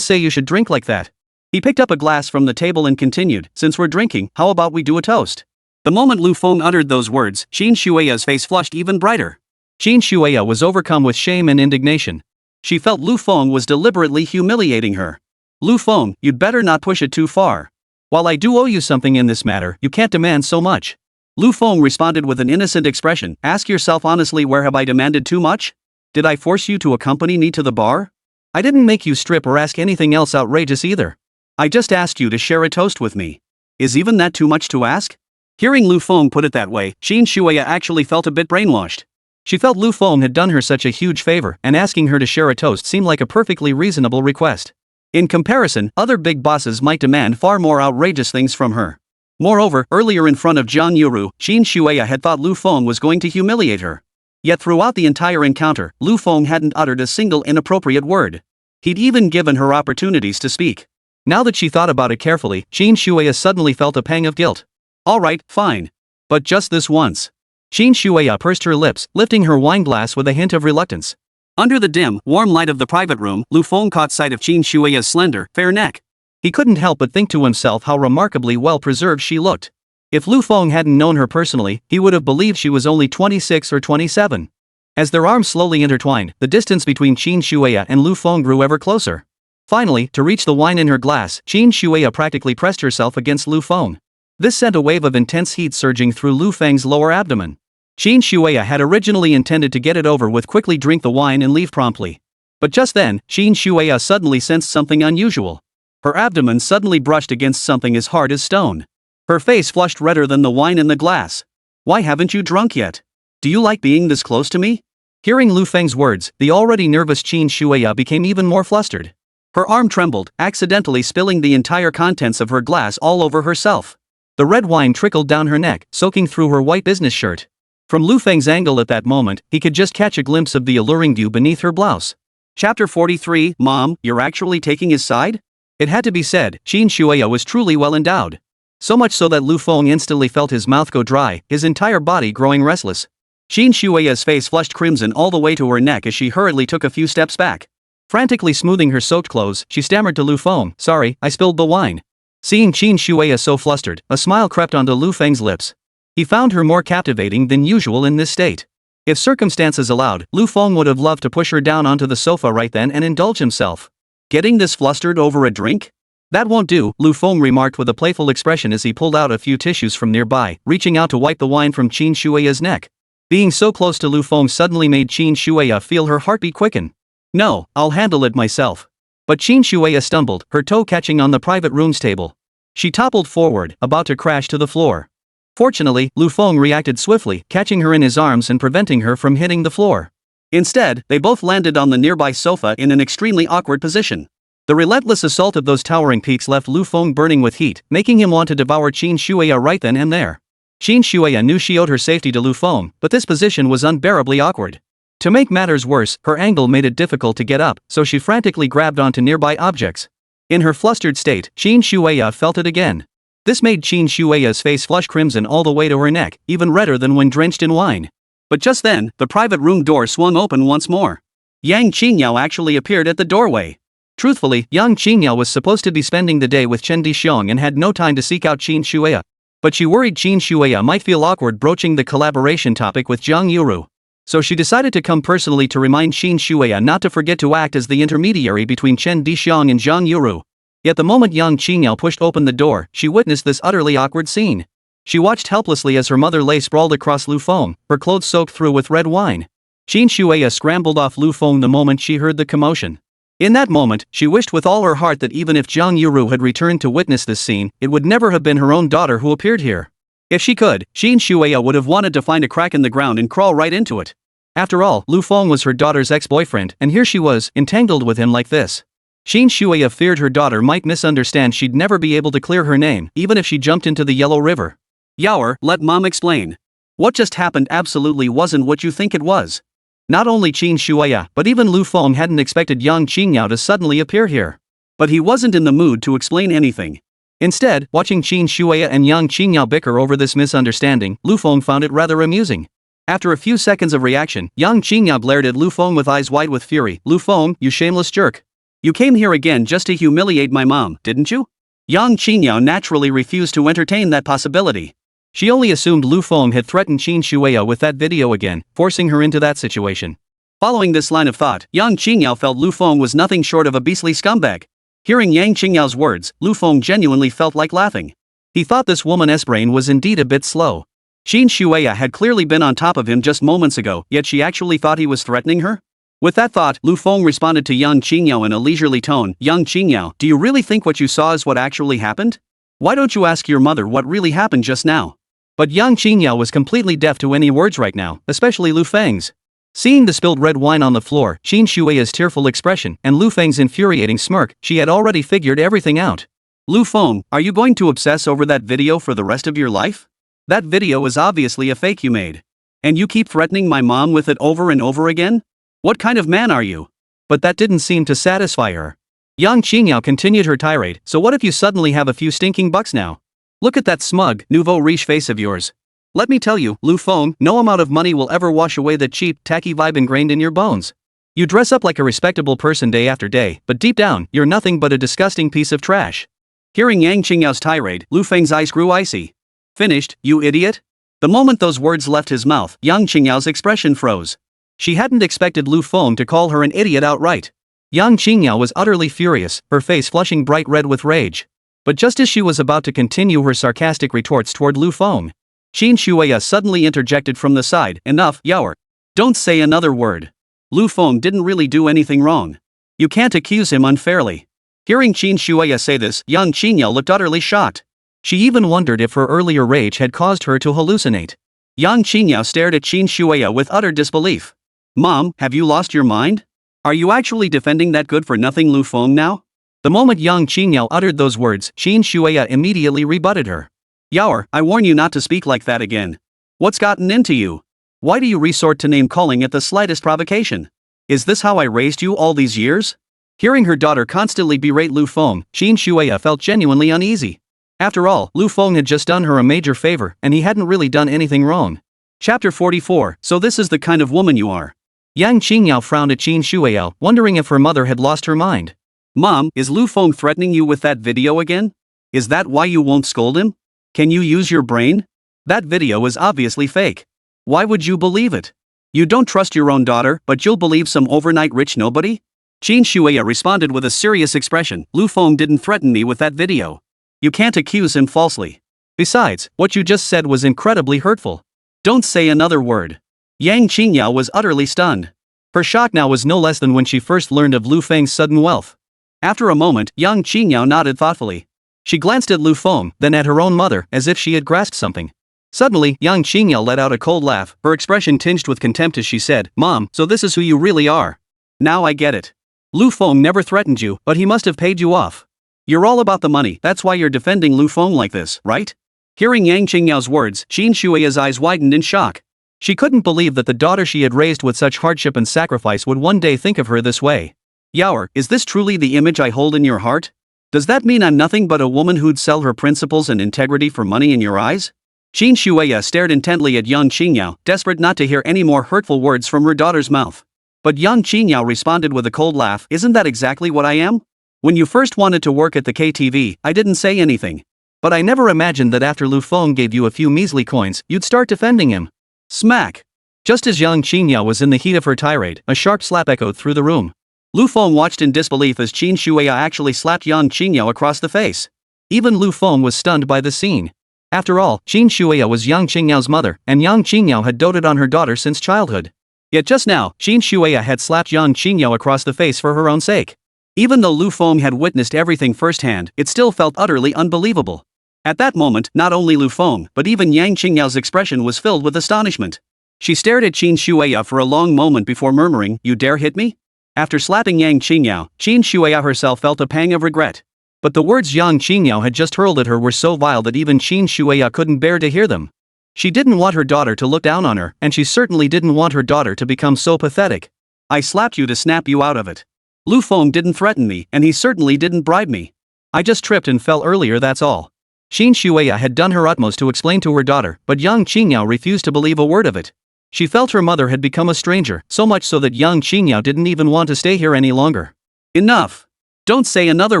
say you should drink like that. He picked up a glass from the table and continued, since we're drinking, how about we do a toast? The moment Lu Feng uttered those words, Qin Shuya's face flushed even brighter. Qin Shuya was overcome with shame and indignation. She felt Lu Feng was deliberately humiliating her. Lu Feng, you'd better not push it too far. While I do owe you something in this matter, you can't demand so much. Lu Feng responded with an innocent expression. Ask yourself honestly, where have I demanded too much? Did I force you to accompany me to the bar? I didn't make you strip or ask anything else outrageous either. I just asked you to share a toast with me. Is even that too much to ask? Hearing Lu Feng put it that way, Qin Shuya actually felt a bit brainwashed. She felt Lu Feng had done her such a huge favor, and asking her to share a toast seemed like a perfectly reasonable request. In comparison, other big bosses might demand far more outrageous things from her. Moreover, earlier in front of Zhang Yuru, Qin Shuya had thought Lu Feng was going to humiliate her. Yet throughout the entire encounter, Lu Feng hadn't uttered a single inappropriate word. He'd even given her opportunities to speak. Now that she thought about it carefully, Qin Shuya suddenly felt a pang of guilt. Alright, fine. But just this once. Qin Shuya pursed her lips, lifting her wine glass with a hint of reluctance. Under the dim, warm light of the private room, Lu Feng caught sight of Qin Shuya's slender, fair neck. He couldn't help but think to himself how remarkably well-preserved she looked. If Lu Feng hadn't known her personally, he would have believed she was only 26 or 27. As their arms slowly intertwined, the distance between Qin Shuya and Lu Feng grew ever closer. Finally, to reach the wine in her glass, Qin Shuya practically pressed herself against Lu Feng. This sent a wave of intense heat surging through Lu Feng's lower abdomen. Qin Shuya had originally intended to get it over with, quickly drink the wine and leave promptly. But just then, Qin Shuya suddenly sensed something unusual. Her abdomen suddenly brushed against something as hard as stone. Her face flushed redder than the wine in the glass. Why haven't you drunk yet? Do you like being this close to me? Hearing Lu Feng's words, the already nervous Qin Shuya became even more flustered. Her arm trembled, accidentally spilling the entire contents of her glass all over herself. The red wine trickled down her neck, soaking through her white business shirt. From Lu Feng's angle at that moment, he could just catch a glimpse of the alluring dew beneath her blouse. Chapter 43, Mom, you're actually taking his side? It had to be said, Qin Shuya was truly well endowed. So much so that Lu Feng instantly felt his mouth go dry, his entire body growing restless. Qin Shuya's face flushed crimson all the way to her neck as she hurriedly took a few steps back. Frantically smoothing her soaked clothes, she stammered to Lu Feng, sorry, I spilled the wine. Seeing Qin Shuya so flustered, a smile crept onto Lu Feng's lips. He found her more captivating than usual in this state. If circumstances allowed, Lu Feng would have loved to push her down onto the sofa right then and indulge himself. Getting this flustered over a drink? That won't do, Lu Feng remarked with a playful expression as he pulled out a few tissues from nearby, reaching out to wipe the wine from Qin Shuya's neck. Being so close to Lu Feng suddenly made Qin Shuya feel her heartbeat quicken. No, I'll handle it myself. But Qin Shuya stumbled, her toe catching on the private room's table. She toppled forward, about to crash to the floor. Fortunately, Lu Feng reacted swiftly, catching her in his arms and preventing her from hitting the floor. Instead, they both landed on the nearby sofa in an extremely awkward position. The relentless assault of those towering peaks left Lu Feng burning with heat, making him want to devour Qin Shuya right then and there. Qin Shuya knew she owed her safety to Lu Feng, but this position was unbearably awkward. To make matters worse, her angle made it difficult to get up, so she frantically grabbed onto nearby objects. In her flustered state, Qin Shuya felt it again. This made Qin Shuya's face flush crimson all the way to her neck, even redder than when drenched in wine. But just then, the private room door swung open once more. Yang Qingyao actually appeared at the doorway. Truthfully, young Qingyao was supposed to be spending the day with Chen Dixiong and had no time to seek out Qin Shuya. But she worried Qin Shuya might feel awkward broaching the collaboration topic with Zhang Yuru. So she decided to come personally to remind Qin Shuya not to forget to act as the intermediary between Chen Dixiong and Zhang Yuru. Yet the moment Yang Qingyao pushed open the door, she witnessed this utterly awkward scene. She watched helplessly as her mother lay sprawled across Lu Feng, her clothes soaked through with red wine. Qin Shuya scrambled off Lu Feng the moment she heard the commotion. In that moment, she wished with all her heart that even if Zhang Yuru had returned to witness this scene, it would never have been her own daughter who appeared here. If she could, Qin Shuya would have wanted to find a crack in the ground and crawl right into it. After all, Lu Feng was her daughter's ex-boyfriend, and here she was, entangled with him like this. Qin Shuya feared her daughter might misunderstand she'd never be able to clear her name, even if she jumped into the Yellow River. Yaoer, let mom explain. What just happened absolutely wasn't what you think it was. Not only Qin Shuya, but even Lu Feng hadn't expected Yang Qingyao to suddenly appear here. But he wasn't in the mood to explain anything. Instead, watching Qin Shuya and Yang Qingyao bicker over this misunderstanding, Lu Feng found it rather amusing. After a few seconds of reaction, Yang Qingyao glared at Lu Feng with eyes wide with fury. Lu Feng, you shameless jerk. You came here again just to humiliate my mom, didn't you? Yang Qingyao naturally refused to entertain that possibility. She only assumed Lu Feng had threatened Qin Shuya with that video again, forcing her into that situation. Following this line of thought, Yang Qingyao felt Lu Feng was nothing short of a beastly scumbag. Hearing Yang Qingyao's words, Lu Feng genuinely felt like laughing. He thought this woman's brain was indeed a bit slow. Qin Shuya had clearly been on top of him just moments ago, yet she actually thought he was threatening her? With that thought, Lu Feng responded to Yang Qingyao in a leisurely tone. Yang Qingyao, do you really think what you saw is what actually happened? Why don't you ask your mother what really happened just now? But Yang Qingyao was completely deaf to any words right now, especially Lu Feng's. Seeing the spilled red wine on the floor, Qin Shuya's tearful expression, and Lu Feng's infuriating smirk, she had already figured everything out. Lu Feng, are you going to obsess over that video for the rest of your life? That video is obviously a fake you made. And you keep threatening my mom with it over and over again? What kind of man are you? But that didn't seem to satisfy her. Yang Qingyao continued her tirade. So what if you suddenly have a few stinking bucks now? Look at that smug, nouveau riche face of yours. Let me tell you, Lu Feng, no amount of money will ever wash away the cheap, tacky vibe ingrained in your bones. You dress up like a respectable person day after day, but deep down, you're nothing but a disgusting piece of trash. Hearing Yang Qingyao's tirade, Lu Feng's eyes grew icy. Finished, you idiot? The moment those words left his mouth, Yang Qingyao's expression froze. She hadn't expected Lu Feng to call her an idiot outright. Yang Qingyao was utterly furious, her face flushing bright red with rage. But just as she was about to continue her sarcastic retorts toward Lu Feng, Qin Shuya suddenly interjected from the side. Enough, Yaoer. Don't say another word. Lu Feng didn't really do anything wrong. You can't accuse him unfairly. Hearing Qin Shuya say this, Yang Qingyao looked utterly shocked. She even wondered if her earlier rage had caused her to hallucinate. Yang Qingyao stared at Qin Shuya with utter disbelief. Mom, have you lost your mind? Are you actually defending that good-for-nothing Lu Feng now? The moment Yang Qingyao uttered those words, Qin Shuya immediately rebutted her. Yaoer, I warn you not to speak like that again. What's gotten into you? Why do you resort to name-calling at the slightest provocation? Is this how I raised you all these years? Hearing her daughter constantly berate Lu Feng, Qin Shuya felt genuinely uneasy. After all, Lu Feng had just done her a major favor, and he hadn't really done anything wrong. Chapter 44, So this is the kind of woman you are. Yang Qingyao frowned at Qin Shuya, wondering if her mother had lost her mind. Mom, is Lu Feng threatening you with that video again? Is that why you won't scold him? Can you use your brain? That video is obviously fake. Why would you believe it? You don't trust your own daughter, but you'll believe some overnight rich nobody? Qin Shuya responded with a serious expression. Lu Feng didn't threaten me with that video. You can't accuse him falsely. Besides, what you just said was incredibly hurtful. Don't say another word. Yang Qingyao was utterly stunned. Her shock now was no less than when she first learned of Lu Feng's sudden wealth. After a moment, Yang Qingyao nodded thoughtfully. She glanced at Lu Feng, then at her own mother, as if she had grasped something. Suddenly, Yang Qingyao let out a cold laugh, her expression tinged with contempt as she said, Mom, so this is who you really are. Now I get it. Lu Feng never threatened you, but he must have paid you off. You're all about the money, that's why you're defending Lu Feng like this, right? Hearing Yang Qingyao's words, Qin Shuya's eyes widened in shock. She couldn't believe that the daughter she had raised with such hardship and sacrifice would one day think of her this way. Yaoer, is this truly the image I hold in your heart? Does that mean I'm nothing but a woman who'd sell her principles and integrity for money in your eyes? Qin Shuya stared intently at Yang Qingyao, desperate not to hear any more hurtful words from her daughter's mouth. But Yang Qingyao responded with a cold laugh, Isn't that exactly what I am? When you first wanted to work at the KTV, I didn't say anything. But I never imagined that after Lu Feng gave you a few measly coins, you'd start defending him. Smack! Just as Yang Qingyao was in the heat of her tirade, a sharp slap echoed through the room. Lu Feng watched in disbelief as Qin Shuya actually slapped Yang Qingyao across the face. Even Lu Feng was stunned by the scene. After all, Qin Shuya was Yang Qingyao's mother, and Yang Qingyao had doted on her daughter since childhood. Yet just now, Qin Shuya had slapped Yang Qingyao across the face for her own sake. Even though Lu Feng had witnessed everything firsthand, it still felt utterly unbelievable. At that moment, not only Lu Feng, but even Yang Qingyao's expression was filled with astonishment. She stared at Qin Shuya for a long moment before murmuring, You dare hit me? After slapping Yang Qingyao, Qin Shuya herself felt a pang of regret. But the words Yang Qingyao had just hurled at her were so vile that even Qin Shuya couldn't bear to hear them. She didn't want her daughter to look down on her, and she certainly didn't want her daughter to become so pathetic. I slapped you to snap you out of it. Lu Feng didn't threaten me, and he certainly didn't bribe me. I just tripped and fell earlier, that's all. Qin Shuya had done her utmost to explain to her daughter, but Yang Qingyao refused to believe a word of it. She felt her mother had become a stranger, so much so that Yang Qingyao didn't even want to stay here any longer. Enough! Don't say another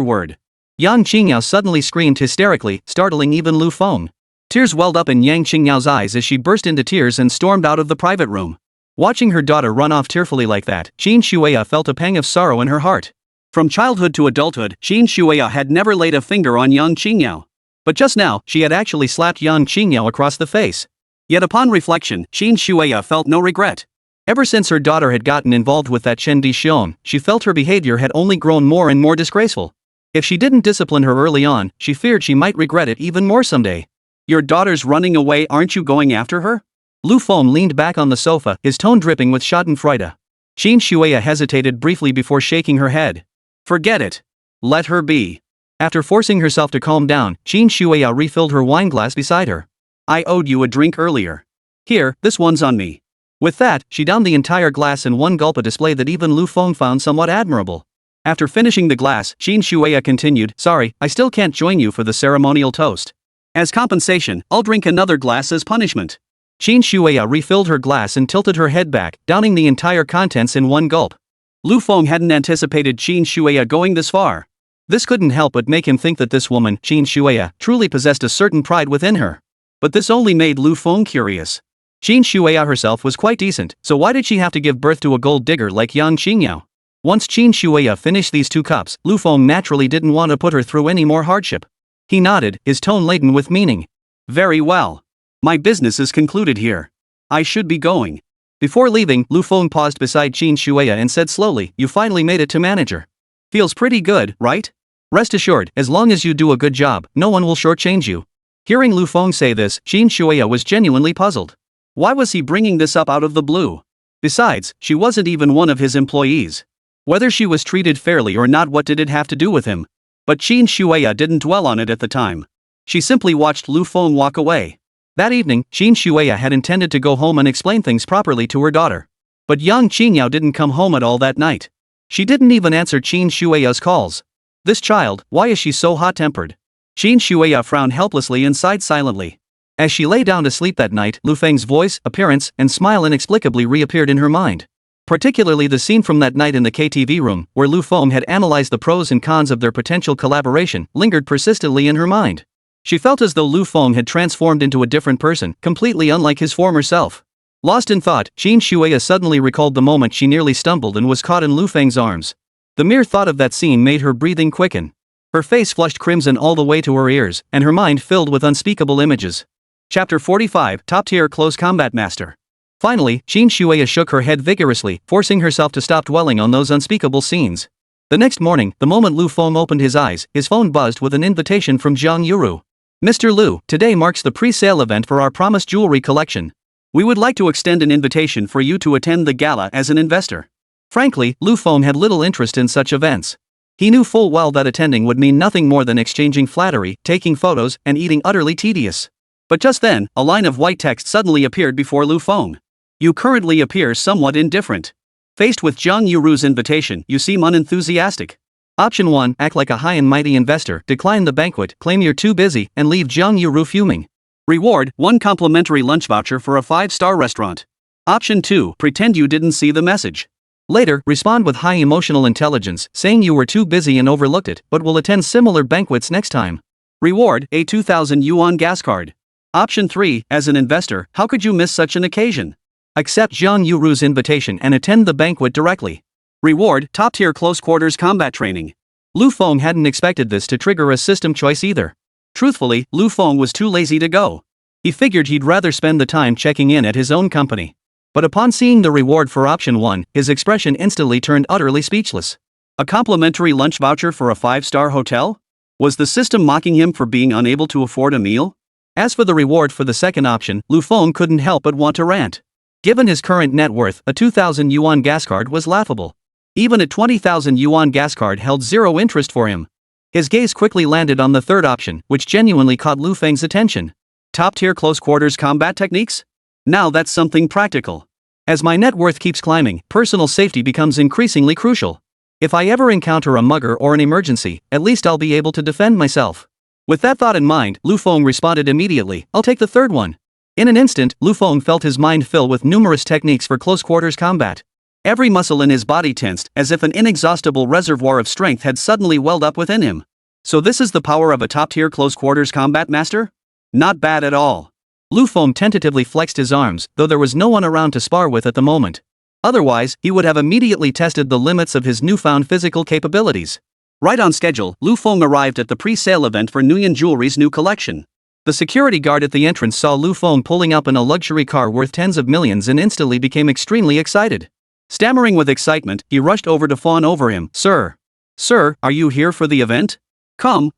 word! Yang Qingyao suddenly screamed hysterically, startling even Lu Feng. Tears welled up in Yang Qingyao's eyes as she burst into tears and stormed out of the private room. Watching her daughter run off tearfully like that, Qin Shuya felt a pang of sorrow in her heart. From childhood to adulthood, Qin Shuya had never laid a finger on Yang Qingyao. But just now, she had actually slapped Yang Qingyao across the face. Yet upon reflection, Qin Shuya felt no regret. Ever since her daughter had gotten involved with that Chen Dixion, she felt her behavior had only grown more and more disgraceful. If she didn't discipline her early on, she feared she might regret it even more someday. Your daughter's running away, aren't you going after her? Lu Feng leaned back on the sofa, his tone dripping with schadenfreude. Qin Shuya hesitated briefly before shaking her head. Forget it. Let her be. After forcing herself to calm down, Qin Shuya refilled her wine glass beside her. I owed you a drink earlier. Here, this one's on me. With that, she downed the entire glass in one gulp, a display that even Lu Feng found somewhat admirable. After finishing the glass, Qin Shuya continued, sorry, I still can't join you for the ceremonial toast. As compensation, I'll drink another glass as punishment. Qin Shuya refilled her glass and tilted her head back, downing the entire contents in one gulp. Lu Feng hadn't anticipated Qin Shuya going this far. This couldn't help but make him think that this woman, Qin Shuya, truly possessed a certain pride within her. But this only made Lu Feng curious. Qin Shuya herself was quite decent, so why did she have to give birth to a gold digger like Yang Qingyao? Once Qin Shuya finished these 2 cups, Lu Feng naturally didn't want to put her through any more hardship. He nodded, his tone laden with meaning. Very well. My business is concluded here. I should be going. Before leaving, Lu Feng paused beside Qin Shuya and said slowly, you finally made it to manager. Feels pretty good, right? Rest assured, as long as you do a good job, no one will shortchange you. Hearing Lu Feng say this, Qin Shuya was genuinely puzzled. Why was he bringing this up out of the blue? Besides, she wasn't even one of his employees. Whether she was treated fairly or not, what did it have to do with him? But Qin Shuya didn't dwell on it at the time. She simply watched Lu Feng walk away. That evening, Qin Shuya had intended to go home and explain things properly to her daughter. But Yang Qingyao didn't come home at all that night. She didn't even answer Qin Shuya's calls. This child, why is she so hot-tempered? Qin Shuya frowned helplessly and sighed silently. As she lay down to sleep that night, Lu Feng's voice, appearance, and smile inexplicably reappeared in her mind. Particularly the scene from that night in the KTV room, where Lu Feng had analyzed the pros and cons of their potential collaboration, lingered persistently in her mind. She felt as though Lu Feng had transformed into a different person, completely unlike his former self. Lost in thought, Qin Shuya suddenly recalled the moment she nearly stumbled and was caught in Lu Feng's arms. The mere thought of that scene made her breathing quicken. Her face flushed crimson all the way to her ears, and her mind filled with unspeakable images. Chapter 45, Top-Tier Close Combat Master. Finally, Qin Shuya shook her head vigorously, forcing herself to stop dwelling on those unspeakable scenes. The next morning, the moment Lu Feng opened his eyes, his phone buzzed with an invitation from Zhang Yuru. Mr. Lu, today marks the pre-sale event for our promised jewelry collection. We would like to extend an invitation for you to attend the gala as an investor. Frankly, Lu Feng had little interest in such events. He knew full well that attending would mean nothing more than exchanging flattery, taking photos, and eating utterly tedious. But just then, a line of white text suddenly appeared before Lu Feng. You currently appear somewhat indifferent. Faced with Zhang Yuru's invitation, you seem unenthusiastic. Option 1, act like a high and mighty investor, decline the banquet, claim you're too busy, and leave Zhang Yuru fuming. Reward, 1 complimentary lunch voucher for a 5-star restaurant. Option 2, pretend you didn't see the message. Later, respond with high emotional intelligence, saying you were too busy and overlooked it, but will attend similar banquets next time. Reward, a 2,000 yuan gas card. Option 3, as an investor, how could you miss such an occasion? Accept Zhang Yuru's invitation and attend the banquet directly. Reward, top-tier close-quarters combat training. Lu Feng hadn't expected this to trigger a system choice either. Truthfully, Lu Feng was too lazy to go. He figured he'd rather spend the time checking in at his own company. But upon seeing the reward for option 1, his expression instantly turned utterly speechless. A complimentary lunch voucher for a 5-star hotel? Was the system mocking him for being unable to afford a meal? As for the reward for the second option, Lu Feng couldn't help but want to rant. Given his current net worth, a 2,000 yuan gas card was laughable. Even a 20,000 yuan gas card held zero interest for him. His gaze quickly landed on the third option, which genuinely caught Lu Feng's attention. Top-tier close-quarters combat techniques? Now that's something practical. As my net worth keeps climbing, personal safety becomes increasingly crucial. If I ever encounter a mugger or an emergency, at least I'll be able to defend myself. With that thought in mind, Lu Feng responded immediately, I'll take the third one. In an instant, Lu Feng felt his mind fill with numerous techniques for close-quarters combat. Every muscle in his body tensed, as if an inexhaustible reservoir of strength had suddenly welled up within him. So this is the power of a top-tier close-quarters combat master? Not bad at all. Lu Feng tentatively flexed his arms, though there was no one around to spar with at the moment. Otherwise, he would have immediately tested the limits of his newfound physical capabilities. Right on schedule, Lu Feng arrived at the pre-sale event for Nguyen Jewelry's new collection. The security guard at the entrance saw Lu Feng pulling up in a luxury car worth tens of millions and instantly became extremely excited. Stammering with excitement, he rushed over to fawn over him. Sir, are you here for the event? Come.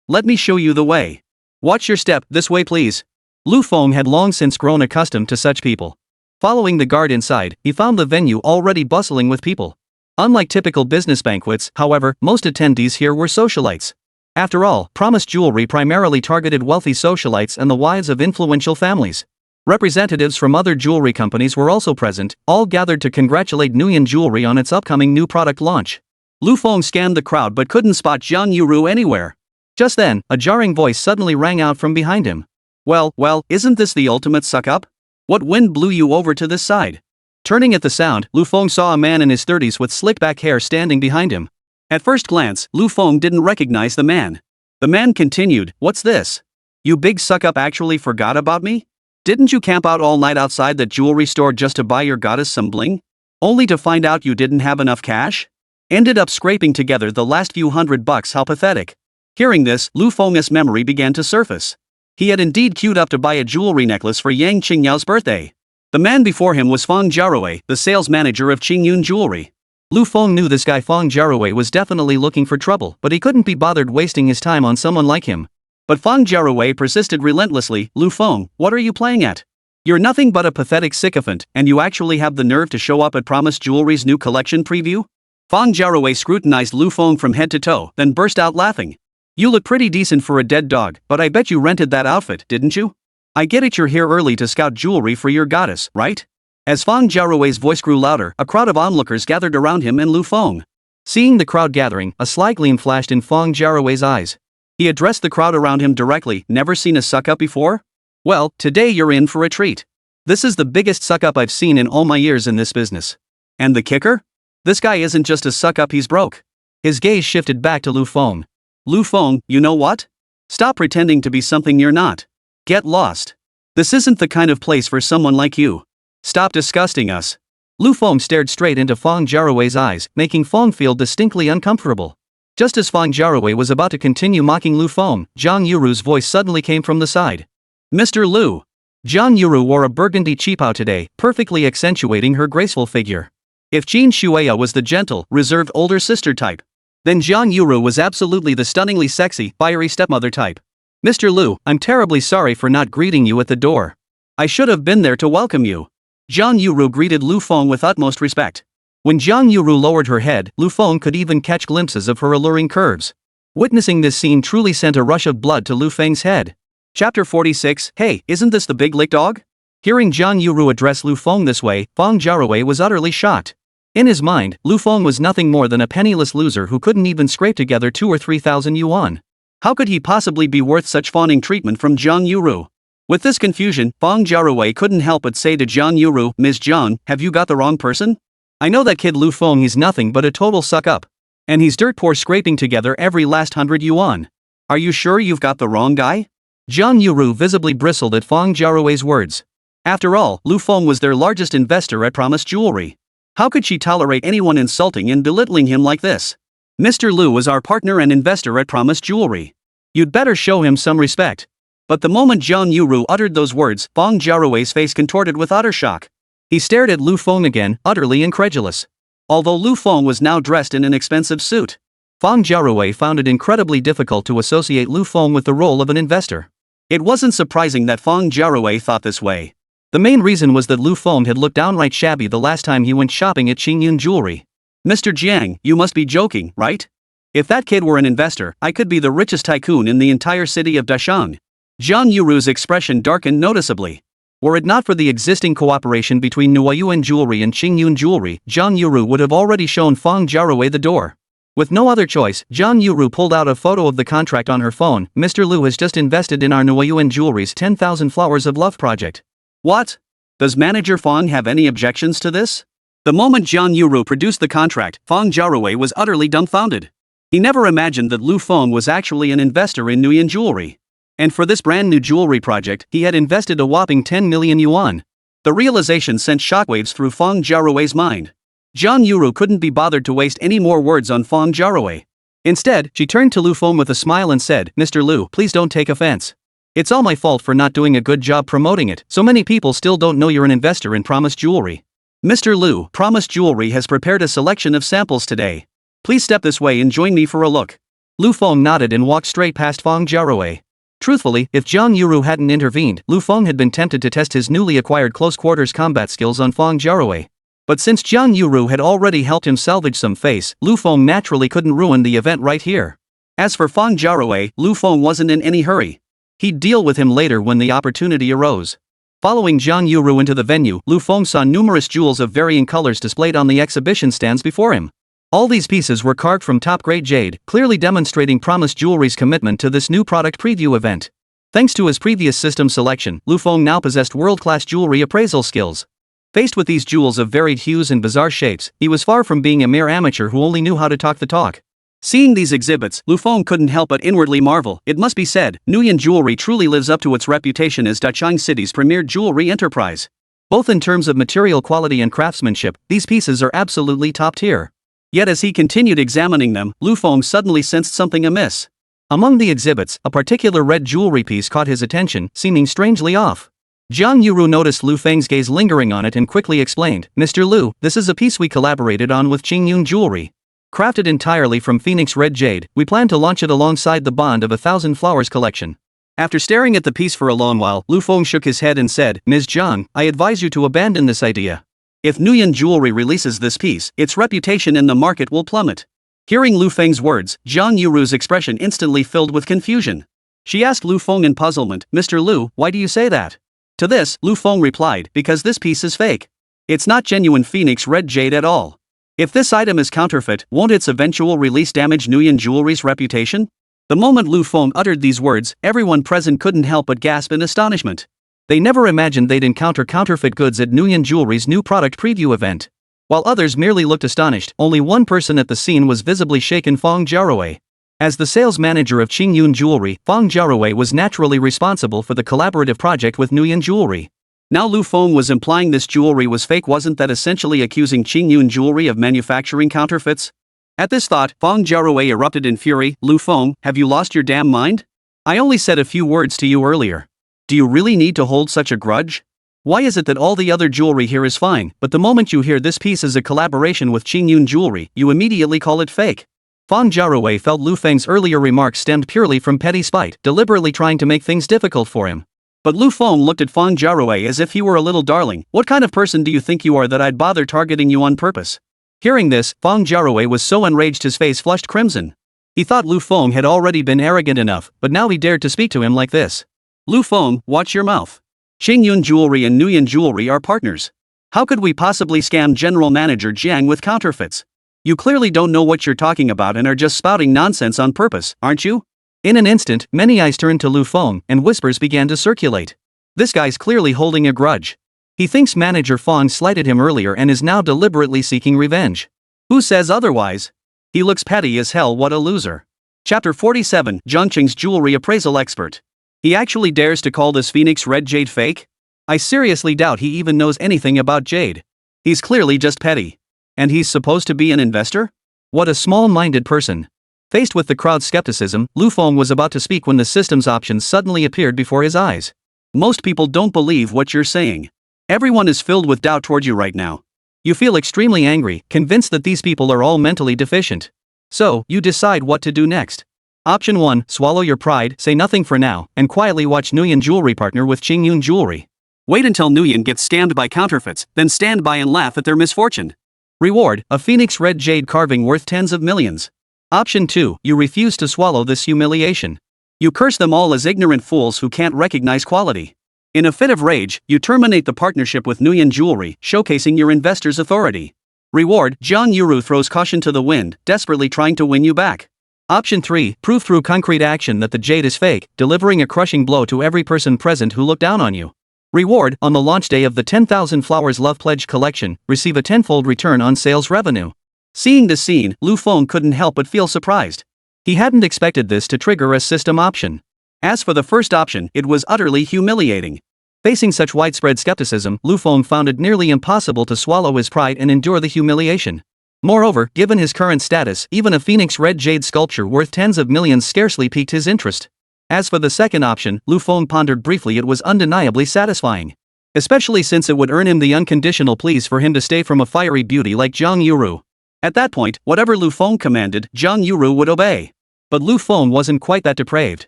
Let me show you the way. Watch your step, this way please. Lu Feng had long since grown accustomed to such people. Following the guard inside, he found the venue already bustling with people. Unlike typical business banquets, however, most attendees here were socialites. After all, Promise Jewelry primarily targeted wealthy socialites and the wives of influential families. Representatives from other jewelry companies were also present, all gathered to congratulate Nguyen Jewelry on its upcoming new product launch. Lu Feng scanned the crowd but couldn't spot Jiang Yuru anywhere. Just then, a jarring voice suddenly rang out from behind him. Well, isn't this the ultimate suck-up? What wind blew you over to this side? Turning at the sound, Lu Feng saw a man in his 30s with slick-back hair standing behind him. At first glance, Lu Feng didn't recognize the man. The man continued, What's this? You big suck-up actually forgot about me? Didn't you camp out all night outside that jewelry store just to buy your goddess some bling? Only to find out you didn't have enough cash? Ended up scraping together the last few $100, how pathetic. Hearing this, Lu Feng's memory began to surface. He had indeed queued up to buy a jewelry necklace for Yang Qingyao's birthday. The man before him was Feng Jiarui, the sales manager of Qingyun Jewelry. Lu Feng knew this guy Feng Jiarui was definitely looking for trouble, but he couldn't be bothered wasting his time on someone like him. But Feng Jiarui persisted relentlessly. Lu Feng, what are you playing at? You're nothing but a pathetic sycophant, and you actually have the nerve to show up at Promise Jewelry's new collection preview? Feng Jiarui scrutinized Lu Feng from head to toe, then burst out laughing. You look pretty decent for a dead dog, but I bet you rented that outfit, didn't you? I get it, you're here early to scout jewelry for your goddess, right? As Feng Jiarui's voice grew louder, a crowd of onlookers gathered around him and Lu Feng. Seeing the crowd gathering, a sly gleam flashed in Feng Jiarui's eyes. He addressed the crowd around him directly. Never seen a suck-up before? Well, today you're in for a treat. This is the biggest suck-up I've seen in all my years in this business. And the kicker? This guy isn't just a suck-up, he's broke. His gaze shifted back to Lu Feng. Lu Feng, you know what? Stop pretending to be something you're not. Get lost. This isn't the kind of place for someone like you. Stop disgusting us. Lu Feng stared straight into Feng Jiarui's eyes, making Feng feel distinctly uncomfortable. Just as Feng Jiarui was about to continue mocking Lu Feng, Jiang Yuru's voice suddenly came from the side. Mr. Lu. Jiang Yuru wore a burgundy cheapao today, perfectly accentuating her graceful figure. If Jin Shueya was the gentle, reserved older sister type, then Jiang Yuru was absolutely the stunningly sexy, fiery stepmother type. Mr. Lu, I'm terribly sorry for not greeting you at the door. I should have been there to welcome you. Jiang Yuru greeted Lu Feng with utmost respect. When Jiang Yuru lowered her head, Lu Feng could even catch glimpses of her alluring curves. Witnessing this scene truly sent a rush of blood to Lu Feng's head. Chapter 46. Hey, isn't this the big lick dog? Hearing Jiang Yuru address Lu Feng this way, Feng Jiarui was utterly shocked. In his mind, Lu Feng was nothing more than a penniless loser who couldn't even scrape together 2,000 or 3,000 yuan. How could he possibly be worth such fawning treatment from Jiang Yuru? With this confusion, Feng Jiarui couldn't help but say to Jiang Yuru, Ms. Jiang, have you got the wrong person? I know that kid Lu Feng, he's nothing but a total suck-up. And he's dirt poor, scraping together every last 100 yuan. Are you sure you've got the wrong guy? Jiang Yuru visibly bristled at Feng Jiarui's words. After all, Lu Feng was their largest investor at Promise Jewelry. How could she tolerate anyone insulting and belittling him like this? Mr. Lu is our partner and investor at Promise Jewelry. You'd better show him some respect. But the moment Jiang Yuru uttered those words, Feng Jiarui's face contorted with utter shock. He stared at Lu Feng again, utterly incredulous. Although Lu Feng was now dressed in an expensive suit, Feng Jiarui found it incredibly difficult to associate Lu Feng with the role of an investor. It wasn't surprising that Feng Jiarui thought this way. The main reason was that Lu Feng had looked downright shabby the last time he went shopping at Qingyun Jewelry. Mr. Jiang, you must be joking, right? If that kid were an investor, I could be the richest tycoon in the entire city of Dashang. Jiang Yuru's expression darkened noticeably. Were it not for the existing cooperation between Nuoyuan Jewelry and Qingyun Jewelry, Jiang Yuru would have already shown Feng Jiarui the door. With no other choice, Jiang Yuru pulled out a photo of the contract on her phone. Mr. Lu has just invested in our Nuoyuan Jewelry's 10,000 Flowers of Love project. What? Does Manager Feng have any objections to this? The moment Jiang Yuru produced the contract, Feng Jiarui was utterly dumbfounded. He never imagined that Lu Feng was actually an investor in Nuoyuan Jewelry. And for this brand new jewelry project, he had invested a whopping 10 million yuan. The realization sent shockwaves through Feng Jiarui's mind. Jiang Yuru couldn't be bothered to waste any more words on Feng Jiarui. Instead, she turned to Lu Feng with a smile and said, Mr. Lu, please don't take offense. It's all my fault for not doing a good job promoting it, so many people still don't know you're an investor in Promise Jewelry. Mr. Lu, Promise Jewelry has prepared a selection of samples today. Please step this way and join me for a look. Lu Feng nodded and walked straight past Feng Jiarui. Truthfully, if Jiang Yuru hadn't intervened, Lu Feng had been tempted to test his newly acquired close-quarters combat skills on Feng Jiarui. But since Jiang Yuru had already helped him salvage some face, Lu Feng naturally couldn't ruin the event right here. As for Feng Jiarui, Lu Feng wasn't in any hurry. He'd deal with him later when the opportunity arose. Following Jiang Yuru into the venue, Lu Feng saw numerous jewels of varying colors displayed on the exhibition stands before him. All these pieces were carved from top-grade jade, clearly demonstrating Promise Jewelry's commitment to this new product preview event. Thanks to his previous system selection, Lu Feng now possessed world-class jewelry appraisal skills. Faced with these jewels of varied hues and bizarre shapes, he was far from being a mere amateur who only knew how to talk the talk. Seeing these exhibits, Lu Feng couldn't help but inwardly marvel. It must be said, Nuoyuan Jewelry truly lives up to its reputation as Dachang City's premier jewelry enterprise. Both in terms of material quality and craftsmanship, these pieces are absolutely top-tier. Yet as he continued examining them, Lu Feng suddenly sensed something amiss. Among the exhibits, a particular red jewelry piece caught his attention, seeming strangely off. Jiang Yuru noticed Lu Feng's gaze lingering on it and quickly explained, Mr. Lu, this is a piece we collaborated on with Qingyun Jewelry. Crafted entirely from Phoenix Red Jade, we plan to launch it alongside the Bond of 1,000 Flowers collection. After staring at the piece for a long while, Lu Feng shook his head and said, Ms. Jiang, I advise you to abandon this idea. If Nuoyuan Jewelry releases this piece, its reputation in the market will plummet. Hearing Lu Feng's words, Jiang Yuru's expression instantly filled with confusion. She asked Lu Feng in puzzlement, Mr. Lu, why do you say that? To this, Lu Feng replied, because this piece is fake. It's not genuine Phoenix Red Jade at all. If this item is counterfeit, won't its eventual release damage Nuoyuan Jewelry's reputation? The moment Lu Feng uttered these words, everyone present couldn't help but gasp in astonishment. They never imagined they'd encounter counterfeit goods at Nuoyuan Jewelry's new product preview event. While others merely looked astonished, only one person at the scene was visibly shaken: Feng Jiarui. As the sales manager of Qingyun Jewelry, Feng Jiarui was naturally responsible for the collaborative project with Nuoyuan Jewelry. Now Lu Feng was implying this jewelry was fake. Wasn't that essentially accusing Qingyun Jewelry of manufacturing counterfeits? At this thought, Feng Jiarui erupted in fury. Lu Feng, have you lost your damn mind? I only said a few words to you earlier. Do you really need to hold such a grudge? Why is it that all the other jewelry here is fine, but the moment you hear this piece is a collaboration with Qingyun Jewelry, you immediately call it fake? Feng Jiarui felt Lu Feng's earlier remarks stemmed purely from petty spite, deliberately trying to make things difficult for him. But Lu Feng looked at Feng Jiarui as if he were a little darling. What kind of person do you think you are that I'd bother targeting you on purpose? Hearing this, Feng Jiarui was so enraged his face flushed crimson. He thought Lu Feng had already been arrogant enough, but now he dared to speak to him like this. Lu Feng, watch your mouth. Qingyun Jewelry and Nuoyuan Jewelry are partners. How could we possibly scam General Manager Jiang with counterfeits? You clearly don't know what you're talking about and are just spouting nonsense on purpose, aren't you? In an instant, many eyes turned to Lu Feng, and whispers began to circulate. This guy's clearly holding a grudge. He thinks Manager Feng slighted him earlier and is now deliberately seeking revenge. Who says otherwise? He looks petty as hell. What a loser. Chapter 47, Zhongqing's Jewelry Appraisal Expert. He actually dares to call this Phoenix Red Jade fake? I seriously doubt he even knows anything about jade. He's clearly just petty. And he's supposed to be an investor? What a small-minded person. Faced with the crowd's skepticism, Lu Feng was about to speak when the system's options suddenly appeared before his eyes. Most people don't believe what you're saying. Everyone is filled with doubt toward you right now. You feel extremely angry, convinced that these people are all mentally deficient. So, you decide what to do next. Option 1, swallow your pride, say nothing for now, and quietly watch Nuoyuan Jewelry partner with Qingyun Jewelry. Wait until Nuoyuan gets scammed by counterfeits, then stand by and laugh at their misfortune. Reward, a Phoenix Red Jade carving worth tens of millions. Option 2, you refuse to swallow this humiliation. You curse them all as ignorant fools who can't recognize quality. In a fit of rage, you terminate the partnership with Nguyen Jewelry, showcasing your investor's authority. Reward: Jang Yuru throws caution to the wind, desperately trying to win you back. Option 3, prove through concrete action that the jade is fake, delivering a crushing blow to every person present who looked down on you. Reward: on the launch day of the 10,000 Flowers Love Pledge collection, receive a tenfold return on sales revenue. Seeing this scene, Lu Feng couldn't help but feel surprised. He hadn't expected this to trigger a system option. As for the first option, it was utterly humiliating. Facing such widespread skepticism, Lu Feng found it nearly impossible to swallow his pride and endure the humiliation. Moreover, given his current status, even a phoenix red jade sculpture worth tens of millions scarcely piqued his interest. As for the second option, Lu Feng pondered briefly. It was undeniably satisfying. Especially since it would earn him the unconditional pleas for him to stay from a fiery beauty like Jang Yuru. At that point, whatever Lu Feng commanded, Jang Yuru would obey. But Lu Feng wasn't quite that depraved.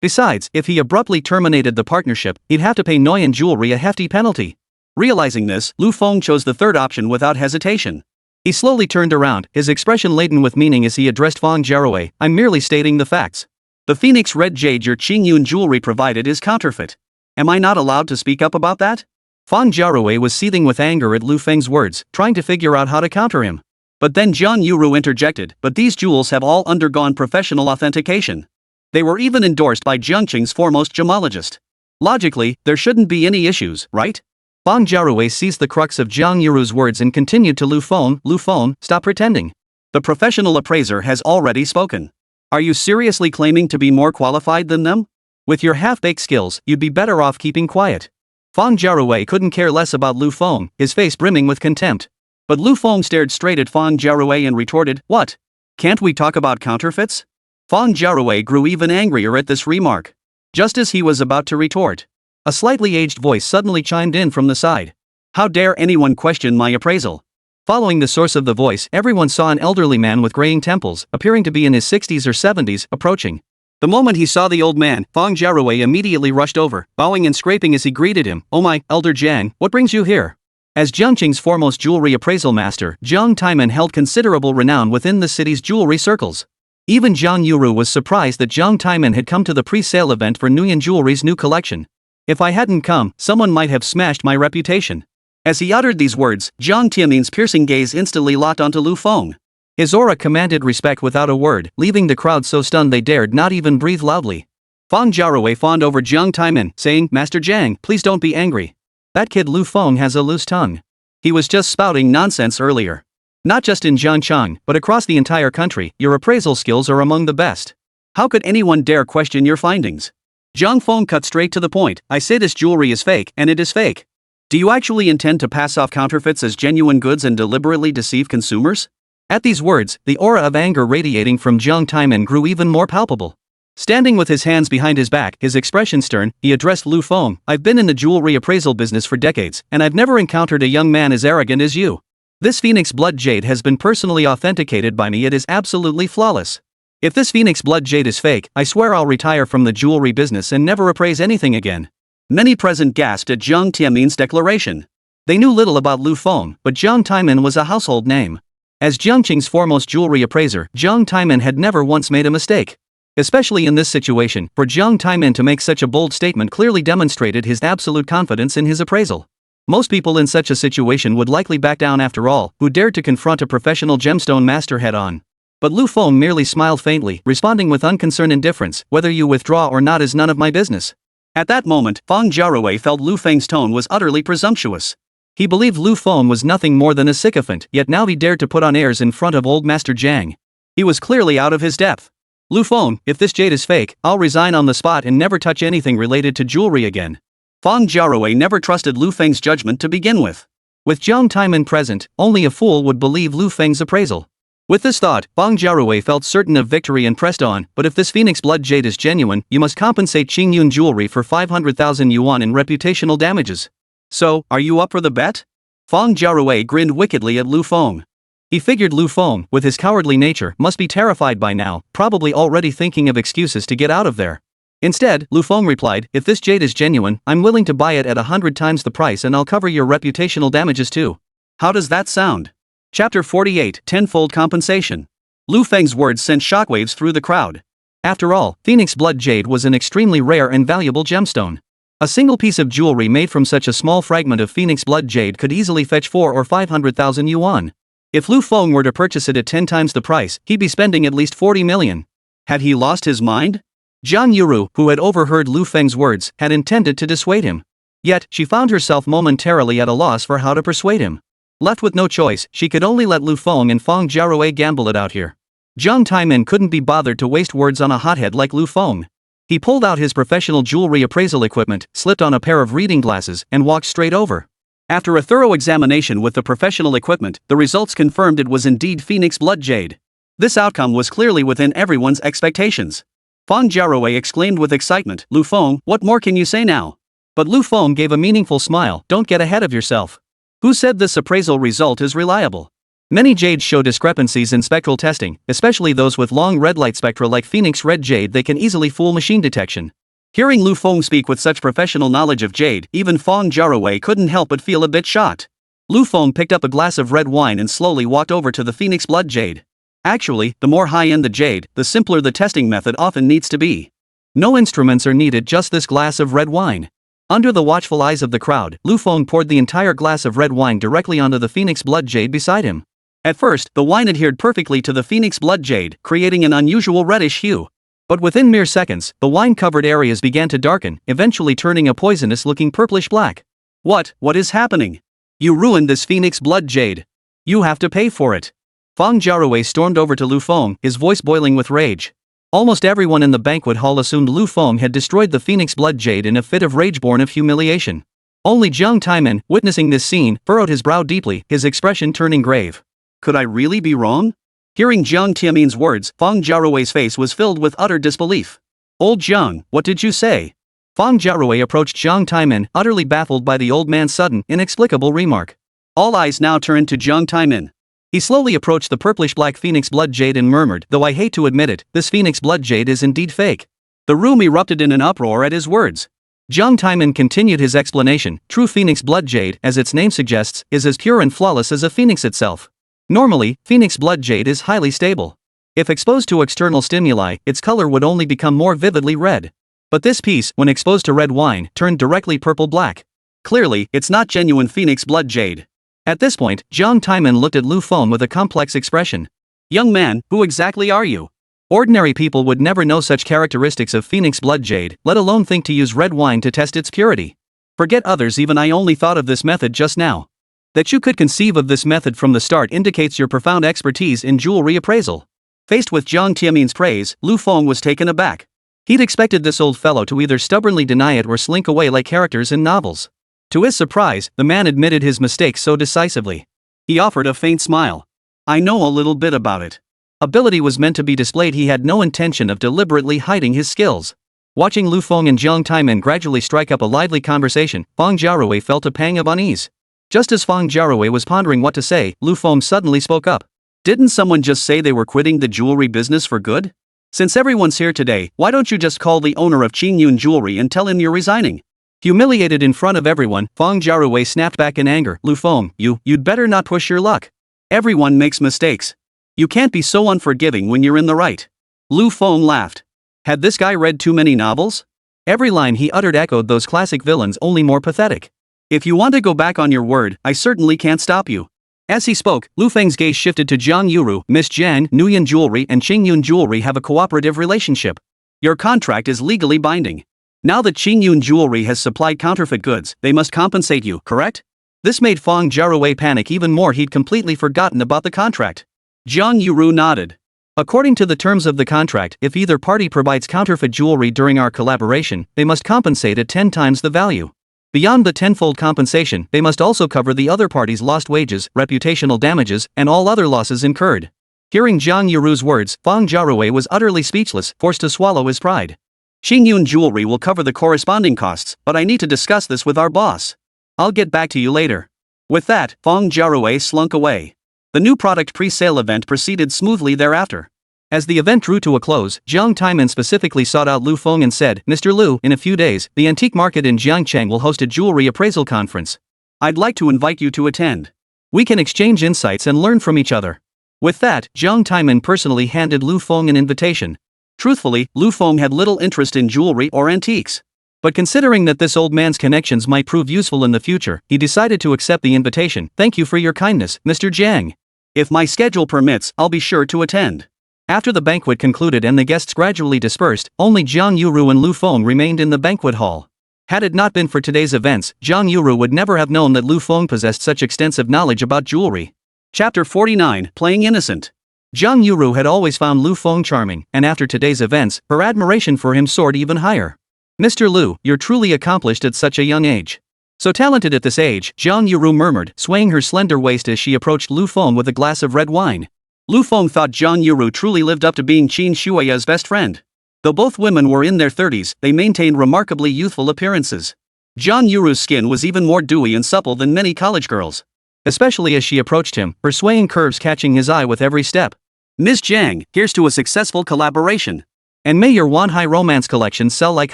Besides, if he abruptly terminated the partnership, he'd have to pay Nguyen Jewelry a hefty penalty. Realizing this, Lu Feng chose the third option without hesitation. He slowly turned around, his expression laden with meaning as he addressed Feng Jiaowei. I'm merely stating the facts. The phoenix red jade your Qingyun Jewelry provided is counterfeit. Am I not allowed to speak up about that? Feng Jiaowei was seething with anger at Lu Feng's words, trying to figure out how to counter him. But then Jiang Yuru interjected, but these jewels have all undergone professional authentication. They were even endorsed by Jiangqing's foremost gemologist. Logically, there shouldn't be any issues, right? Feng Jiaowei seized the crux of Jiang Yuru's words and continued to Lu Feng, stop pretending. The professional appraiser has already spoken. Are you seriously claiming to be more qualified than them? With your half-baked skills, you'd be better off keeping quiet. Feng Jiaowei couldn't care less about Lu Feng, his face brimming with contempt. But Lu Feng stared straight at Feng Jiaowei and retorted, what? Can't we talk about counterfeits? Feng Jiaowei grew even angrier at this remark. Just as he was about to retort, a slightly aged voice suddenly chimed in from the side. How dare anyone question my appraisal? Following the source of the voice, everyone saw an elderly man with graying temples, appearing to be in his 60s or 70s, approaching. The moment he saw the old man, Feng Jiaowei immediately rushed over, bowing and scraping as he greeted him. Oh my, Elder Jiang, what brings you here? As Jiangqing's foremost jewelry appraisal master, Jiang Taiman held considerable renown within the city's jewelry circles. Even Jiang Yuru was surprised that Jiang Taiman had come to the pre-sale event for Nguyen Jewelry's new collection. If I hadn't come, someone might have smashed my reputation. As he uttered these words, Jiang Tiamin's piercing gaze instantly locked onto Lu Feng. His aura commanded respect without a word, leaving the crowd so stunned they dared not even breathe loudly. Feng Jiaowei fawned over Jiang Taiman, saying, Master Jiang, please don't be angry. That kid Lu Feng has a loose tongue. He was just spouting nonsense earlier. Not just in Jiangchang, but across the entire country, your appraisal skills are among the best. How could anyone dare question your findings? Jiang Feng cut straight to the point. I say this jewelry is fake, and it is fake. Do you actually intend to pass off counterfeits as genuine goods and deliberately deceive consumers? At these words, the aura of anger radiating from Jiang Taiman grew even more palpable. Standing with his hands behind his back, his expression stern, he addressed Lu Feng. I've been in the jewelry appraisal business for decades, and I've never encountered a young man as arrogant as you. This Phoenix Blood Jade has been personally authenticated by me. It is absolutely flawless. If this Phoenix Blood Jade is fake, I swear I'll retire from the jewelry business and never appraise anything again. Many present gasped at Jiang Tiamin's declaration. They knew little about Lu Feng, but Jiang Taiman was a household name. As Jiangqing's foremost jewelry appraiser, Jiang Taiman had never once made a mistake. Especially in this situation, for Jiang Taiman to make such a bold statement clearly demonstrated his absolute confidence in his appraisal. Most people in such a situation would likely back down after all, who dared to confront a professional gemstone master head-on. But Lu Feng merely smiled faintly, responding with unconcerned indifference, whether you withdraw or not is none of my business. At that moment, Feng Jiaowei felt Lu Feng's tone was utterly presumptuous. He believed Lu Feng was nothing more than a sycophant, yet now he dared to put on airs in front of old Master Jiang. He was clearly out of his depth. Lu Feng, if this jade is fake, I'll resign on the spot and never touch anything related to jewelry again. Feng Jiaowei never trusted Lu Feng's judgment to begin with. With Jiang Taiman present, only a fool would believe Lu Feng's appraisal. With this thought, Feng Jiaowei felt certain of victory and pressed on, but if this Phoenix Blood Jade is genuine, you must compensate Qingyun Jewelry for 500,000 yuan in reputational damages. So, are you up for the bet? Feng Jiaowei grinned wickedly at Lu Feng. He figured Lu Feng, with his cowardly nature, must be terrified by now, probably already thinking of excuses to get out of there. Instead, Lu Feng replied, if this jade is genuine, I'm willing to buy it at 100 times the price and I'll cover your reputational damages too. How does that sound? Chapter 48, Tenfold Compensation. Lu Feng's words sent shockwaves through the crowd. After all, Phoenix Blood Jade was an extremely rare and valuable gemstone. A single piece of jewelry made from such a small fragment of Phoenix Blood Jade could easily fetch 4 or 500,000 yuan. If Lu Feng were to purchase it at 10 times the price, he'd be spending at least 40 million. Had he lost his mind? Jiang Yuru, who had overheard Lu Feng's words, had intended to dissuade him. Yet, she found herself momentarily at a loss for how to persuade him. Left with no choice, she could only let Lu Feng and Feng Jiarui gamble it out here. Jiang Taimin couldn't be bothered to waste words on a hothead like Lu Feng. He pulled out his professional jewelry appraisal equipment, slipped on a pair of reading glasses, and walked straight over. After a thorough examination with the professional equipment, the results confirmed it was indeed Phoenix Blood Jade. This outcome was clearly within everyone's expectations. Feng Jiarui exclaimed with excitement, "Lu Feng, what more can you say now?" But Lu Feng gave a meaningful smile. "Don't get ahead of yourself. Who said this appraisal result is reliable? Many jades show discrepancies in spectral testing, especially those with long red light spectra like Phoenix Red Jade. They can easily fool machine detection." Hearing Lu Feng speak with such professional knowledge of jade, even Feng Jiarui couldn't help but feel a bit shocked. Lu Feng picked up a glass of red wine and slowly walked over to the Phoenix Blood Jade. Actually, the more high-end the jade, the simpler the testing method often needs to be. No instruments are needed, just this glass of red wine. Under the watchful eyes of the crowd, Lu Feng poured the entire glass of red wine directly onto the Phoenix Blood Jade beside him. At first, the wine adhered perfectly to the Phoenix Blood Jade, creating an unusual reddish hue. But within mere seconds, the wine-covered areas began to darken, eventually turning a poisonous-looking purplish black. What is happening? You ruined this Phoenix Blood Jade. You have to pay for it. Feng Jiarui stormed over to Lu Feng, his voice boiling with rage. Almost everyone in the banquet hall assumed Lu Feng had destroyed the Phoenix Blood Jade in a fit of rage born of humiliation. Only Jiang Taimin, witnessing this scene, furrowed his brow deeply, his expression turning grave. Could I really be wrong? Hearing Jiang Tiamin's words, Feng Jiarui's face was filled with utter disbelief. Old Jiang, what did you say? Feng Jiarui approached Jiang Taimin, utterly baffled by the old man's sudden, inexplicable remark. All eyes now turned to Jiang Taimin. He slowly approached the purplish-black Phoenix Blood Jade and murmured, "Though I hate to admit it, this Phoenix Blood Jade is indeed fake." The room erupted in an uproar at his words. Jiang Taimin continued his explanation. True Phoenix Blood Jade, as its name suggests, is as pure and flawless as a phoenix itself. Normally, Phoenix Blood Jade is highly stable. If exposed to external stimuli, its color would only become more vividly red. But this piece, when exposed to red wine, turned directly purple-black. Clearly, it's not genuine Phoenix Blood Jade. At this point, Jiang Taimin looked at Lu Feng with a complex expression. "Young man, who exactly are you? Ordinary people would never know such characteristics of Phoenix Blood Jade, let alone think to use red wine to test its purity. Forget others, even I only thought of this method just now. That you could conceive of this method from the start indicates your profound expertise in jewelry appraisal." Faced with Jiang Tiamin's praise, Lu Feng was taken aback. He'd expected this old fellow to either stubbornly deny it or slink away like characters in novels. To his surprise, the man admitted his mistake so decisively. He offered a faint smile. "I know a little bit about it." Ability was meant to be displayed. He had no intention of deliberately hiding his skills. Watching Lu Feng and Jiang Taimin gradually strike up a lively conversation, Feng Jiarui felt a pang of unease. Just as Feng Jiarui was pondering what to say, Lu Feng suddenly spoke up. "Didn't someone just say they were quitting the jewelry business for good? Since everyone's here today, why don't you just call the owner of Qingyun Jewelry and tell him you're resigning?" Humiliated in front of everyone, Feng Jiarui snapped back in anger. "Lu Feng, you'd better not push your luck. Everyone makes mistakes. You can't be so unforgiving when you're in the right." Lu Feng laughed. Had this guy read too many novels? Every line he uttered echoed those classic villains, only more pathetic. "If you want to go back on your word, I certainly can't stop you." As he spoke, Lu Feng's gaze shifted to Jiang Yuru. "Miss Jiang, Nuyan Jewelry and Qingyun Jewelry have a cooperative relationship. Your contract is legally binding. Now that Qingyun Jewelry has supplied counterfeit goods, they must compensate you, correct?" This made Feng Jiarui panic even more. He'd completely forgotten about the contract. Jiang Yuru nodded. "According to the terms of the contract, if either party provides counterfeit jewelry during our collaboration, they must compensate at 10 times the value. Beyond the tenfold compensation, they must also cover the other party's lost wages, reputational damages, and all other losses incurred." Hearing Jiang Yuru's words, Feng Jiarui was utterly speechless, forced to swallow his pride. "Qingyun Jewelry will cover the corresponding costs, but I need to discuss this with our boss. I'll get back to you later." With that, Feng Jiarui slunk away. The new product pre-sale event proceeded smoothly thereafter. As the event drew to a close, Jiang Taimin specifically sought out Lu Feng and said, "Mr. Lu, in a few days, the antique market in Jiangcheng will host a jewelry appraisal conference. I'd like to invite you to attend. We can exchange insights and learn from each other." With that, Jiang Taimin personally handed Lu Feng an invitation. Truthfully, Lu Feng had little interest in jewelry or antiques. But considering that this old man's connections might prove useful in the future, he decided to accept the invitation. "Thank you for your kindness, Mr. Jiang. If my schedule permits, I'll be sure to attend." After the banquet concluded and the guests gradually dispersed, only Jiang Yuru and Lu Feng remained in the banquet hall. Had it not been for today's events, Jiang Yuru would never have known that Lu Feng possessed such extensive knowledge about jewelry. Chapter 49, Playing Innocent. Jiang Yuru had always found Lu Feng charming, and after today's events, her admiration for him soared even higher. "Mr. Lu, you're truly accomplished at such a young age." So talented at this age, Jiang Yuru murmured, swaying her slender waist as she approached Lu Feng with a glass of red wine. Lu Feng thought Jiang Yuru truly lived up to being Qin Shui's best friend. Though both women were in their 30s, they maintained remarkably youthful appearances. Jiang Yuru's skin was even more dewy and supple than many college girls. Especially as she approached him, her swaying curves catching his eye with every step. "Ms. Jiang, here's to a successful collaboration. And may your Wanhai romance collection sell like